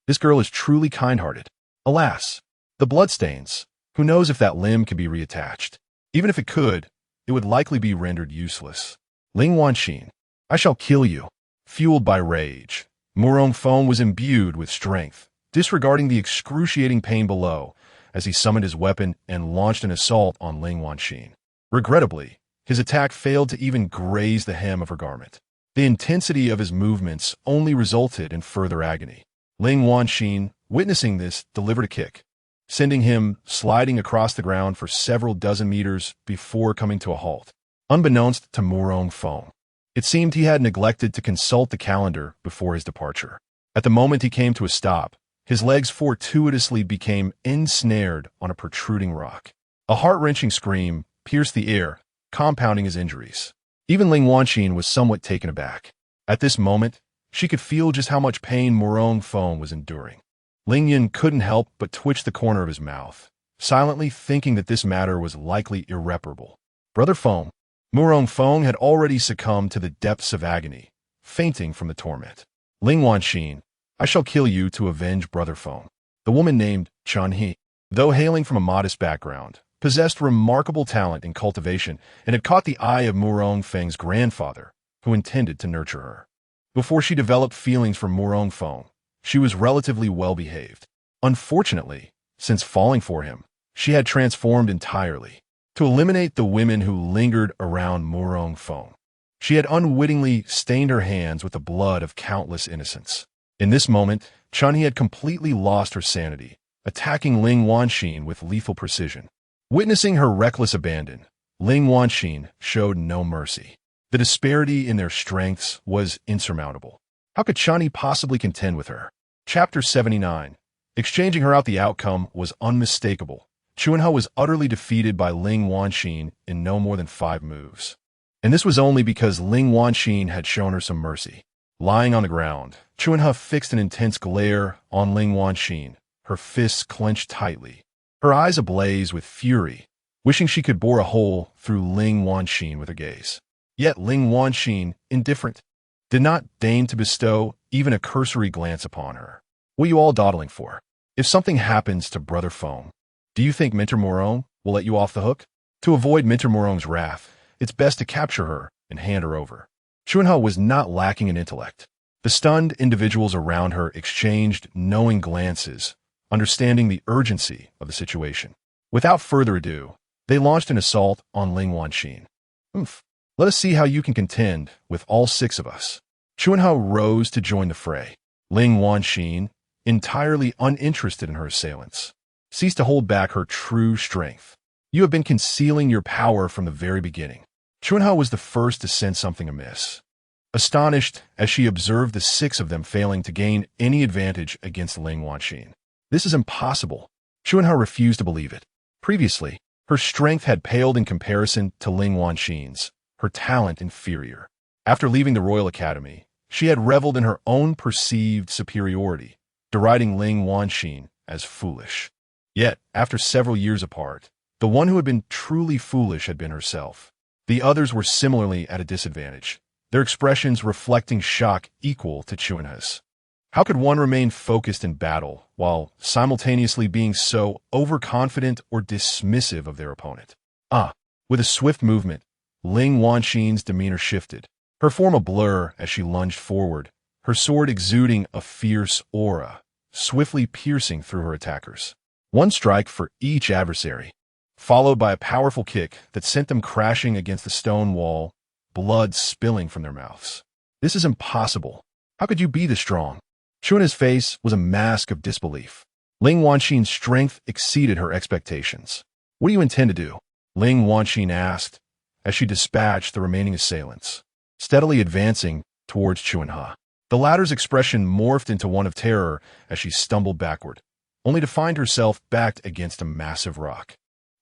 this girl is truly kind-hearted. Alas, the bloodstains. Who knows if that limb can be reattached? Even if it could, it would likely be rendered useless. Ling Wanxin, I shall kill you. Fueled by rage, Murong Feng was imbued with strength, disregarding the excruciating pain below, as he summoned his weapon and launched an assault on Ling Wanxin. Regrettably, his attack failed to even graze the hem of her garment. The intensity of his movements only resulted in further agony. Ling Wanxin, witnessing this, delivered a kick, sending him sliding across the ground for several dozen meters before coming to a halt. Unbeknownst to Murong Feng, it seemed he had neglected to consult the calendar before his departure. At the moment he came to a stop, his legs fortuitously became ensnared on a protruding rock. A heart-wrenching scream pierced the air, compounding his injuries. Even Ling Wanxin was somewhat taken aback. At this moment, she could feel just how much pain Murong Feng was enduring. Ling Yun couldn't help but twitch the corner of his mouth, silently thinking that this matter was likely irreparable. Brother Feng. Murong Feng had already succumbed to the depths of agony, fainting from the torment. Ling Wanxin, I shall kill you to avenge Brother Feng. The woman named Chun He, though hailing from a modest background, possessed remarkable talent in cultivation and had caught the eye of Murong Feng's grandfather, who intended to nurture her. Before she developed feelings for Murong Feng, she was relatively well-behaved. Unfortunately, since falling for him, she had transformed entirely. To eliminate the women who lingered around Murong Feng, she had unwittingly stained her hands with the blood of countless innocents. In this moment, Chun-He had completely lost her sanity, attacking Ling Wanxin with lethal precision. Witnessing her reckless abandon, Ling Wanxin showed no mercy. The disparity in their strengths was insurmountable. How could Chun-He possibly contend with her? Chapter 79. Exchanging her out, the outcome was unmistakable. Chun-He was utterly defeated by Ling Wanxin in no more than 5 moves. And this was only because Ling Wanxin had shown her some mercy. Lying on the ground, Chun-He fixed an intense glare on Ling Wanxin, her fists clenched tightly, her eyes ablaze with fury, wishing she could bore a hole through Ling Wanxin with her gaze. Yet Ling Wanxin, indifferent, did not deign to bestow even a cursory glance upon her. What are you all dawdling for? If something happens to Brother Feng, do you think Minter Murong will let you off the hook? To avoid Minter Murong's wrath, it's best to capture her and hand her over. Chun-He was not lacking in intellect. The stunned individuals around her exchanged knowing glances, understanding the urgency of the situation. Without further ado, they launched an assault on Ling Wanxin. Let us see how you can contend with all 6 of us. Chun-He rose to join the fray. Ling Wanxin, entirely uninterested in her assailants, ceased to hold back her true strength. You have been concealing your power from the very beginning. Chun-He was the first to sense something amiss. Astonished as she observed the 6 of them failing to gain any advantage against Ling Wanxin. This is impossible. Chun-He refused to believe it. Previously, her strength had paled in comparison to Ling Wanxin's, her talent inferior. After leaving the Royal Academy, She had reveled in her own perceived superiority, deriding Ling Wanxin as foolish. Yet, after several years apart, the one who had been truly foolish had been herself. The others were similarly at a disadvantage, their expressions reflecting shock equal to Chuanha's. How could one remain focused in battle while simultaneously being so overconfident or dismissive of their opponent? With a swift movement, Ling Wanxin's demeanor shifted, her form a blur as she lunged forward, her sword exuding a fierce aura, swiftly piercing through her attackers. One strike for each adversary, followed by a powerful kick that sent them crashing against the stone wall, blood spilling from their mouths. This is impossible. How could you be this strong? Chuanha's face was a mask of disbelief. Ling Wanxin's strength exceeded her expectations. What do you intend to do? Ling Wanxin asked, as she dispatched the remaining assailants, steadily advancing towards Chuanha. The latter's expression morphed into one of terror as she stumbled backward, only to find herself backed against a massive rock.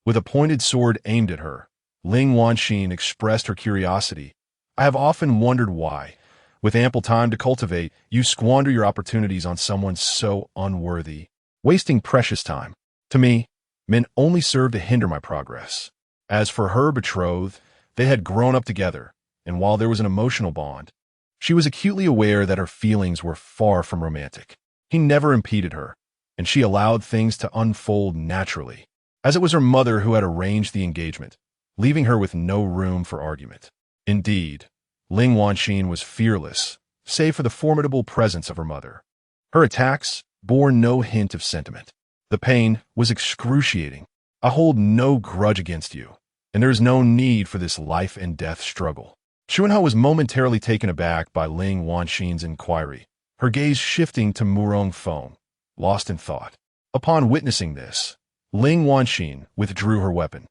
With a pointed sword aimed at her, Ling Wanxin expressed her curiosity. I have often wondered why, with ample time to cultivate, you squander your opportunities on someone so unworthy, wasting precious time. To me, men only serve to hinder my progress. As for her betrothed, they had grown up together, and while there was an emotional bond, she was acutely aware that her feelings were far from romantic. He never impeded her, and she allowed things to unfold naturally, as it was her mother who had arranged the engagement, leaving her with no room for argument. Indeed, Ling Wanxin was fearless, save for the formidable presence of her mother. Her attacks bore no hint of sentiment. The pain was excruciating. I hold no grudge against you, and there is no need for this life-and-death struggle. Chuanha was momentarily taken aback by Ling Wanxin's inquiry, her gaze shifting to Murong Feng, lost in thought. Upon witnessing this, Ling Wanxin withdrew her weapon.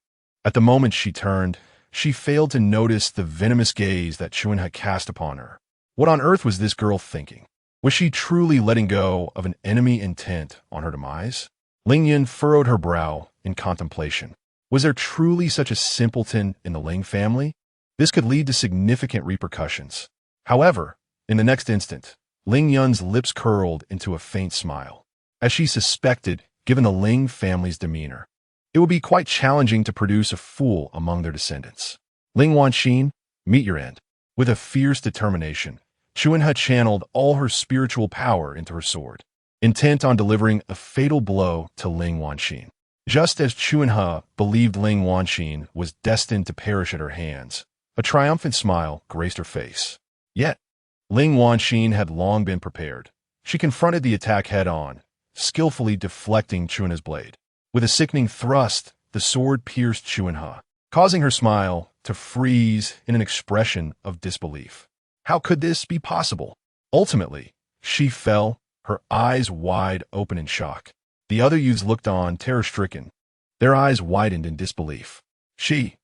At the moment she turned, she failed to notice the venomous gaze that Chuanha cast upon her. What on earth was this girl thinking? Was she truly letting go of an enemy intent on her demise? Ling Yun furrowed her brow in contemplation. Was there truly such a simpleton in the Ling family? This could lead to significant repercussions. However, in the next instant, Ling Yun's lips curled into a faint smile. As she suspected, given the Ling family's demeanor, it would be quite challenging to produce a fool among their descendants. Ling Wanxin, meet your end. With a fierce determination, Chuanha channeled all her spiritual power into her sword, intent on delivering a fatal blow to Ling Wanxin. Just as Chuanha believed Ling Wanxin was destined to perish at her hands, a triumphant smile graced her face. Yet, Ling Wanxin had long been prepared. She confronted the attack head-on, skillfully deflecting Chuanha's blade. With a sickening thrust, the sword pierced Chuanha, causing her smile to freeze in an expression of disbelief. How could this be possible? Ultimately, she fell, her eyes wide open in shock. The other youths looked on, terror-stricken. Their eyes widened in disbelief. She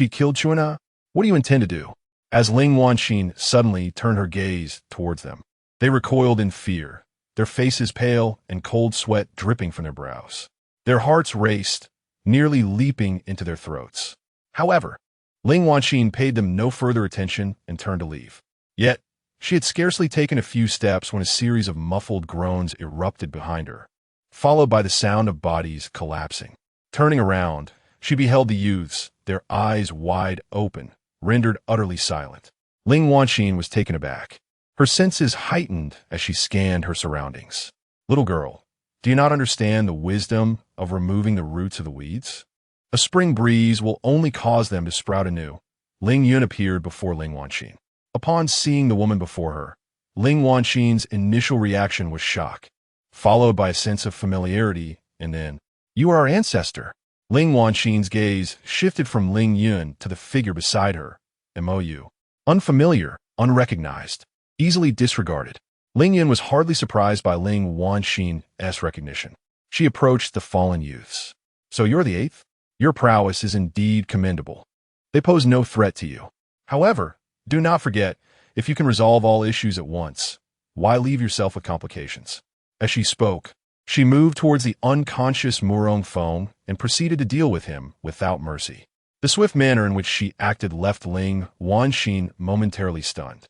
killed Chuanha? What do you intend to do? As Ling Wanxin suddenly turned her gaze towards them, they recoiled in fear, their faces pale and cold sweat dripping from their brows. Their hearts raced, nearly leaping into their throats. However, Ling Wanxin paid them no further attention and turned to leave. Yet, she had scarcely taken a few steps when a series of muffled groans erupted behind her, followed by the sound of bodies collapsing. Turning around, she beheld the youths, their eyes wide open, rendered utterly silent. Ling Wanxin was taken aback, her senses heightened as she scanned her surroundings. Little girl, do you not understand the wisdom of removing the roots of the weeds? A spring breeze will only cause them to sprout anew. Ling Yun appeared before Ling Wanxin. Upon seeing the woman before her, Ling Wanxin's initial reaction was shock, followed by a sense of familiarity, and then, "You are our ancestor." Ling Wanxin's gaze shifted from Ling Yun to the figure beside her, MOU. Unfamiliar, unrecognized, easily disregarded. Ling Yun was hardly surprised by Ling Wanxin's recognition. She approached the fallen youths. "So you're the eighth? Your prowess is indeed commendable. They pose no threat to you. However, do not forget, if you can resolve all issues at once, why leave yourself with complications?" As she spoke, she moved towards the unconscious Murong Feng and proceeded to deal with him without mercy. The swift manner in which she acted left Ling Wanxin momentarily stunned.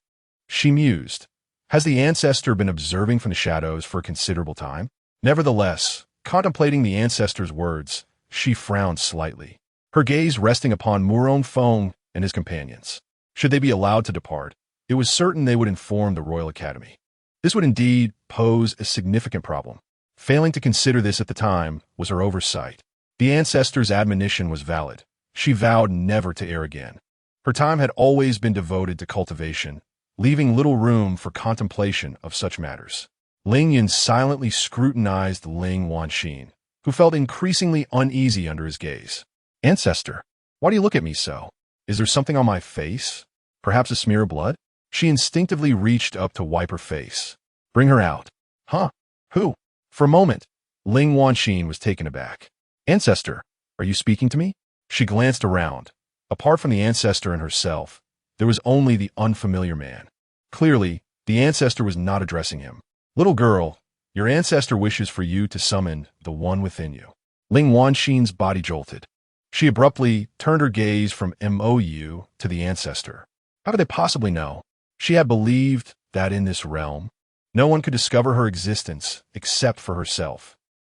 She mused. Has the ancestor been observing from the shadows for a considerable time? Nevertheless, contemplating the ancestor's words, she frowned slightly, her gaze resting upon Muron Fong and his companions. Should they be allowed to depart, it was certain they would inform the Royal Academy. This would indeed pose a significant problem. Failing to consider this at the time was her oversight. The ancestor's admonition was valid. She vowed never to err again. Her time had always been devoted to cultivation, leaving little room for contemplation of such matters. Ling Yun silently scrutinized Ling Wanxin, who felt increasingly uneasy under his gaze. Ancestor, why do you look at me so? Is there something on my face? Perhaps a smear of blood? She instinctively reached up to wipe her face. Bring her out. Huh? Who? For a moment, Ling Wanxin was taken aback. Ancestor, are you speaking to me? She glanced around. Apart from the ancestor and herself, there was only the unfamiliar man. Clearly, the ancestor was not addressing him. Little girl, your ancestor wishes for you to summon the one within you. Ling Wanxin's body jolted. She abruptly turned her gaze from MOU to the ancestor. How could they possibly know? She had believed that in this realm, no one could discover her existence except for herself.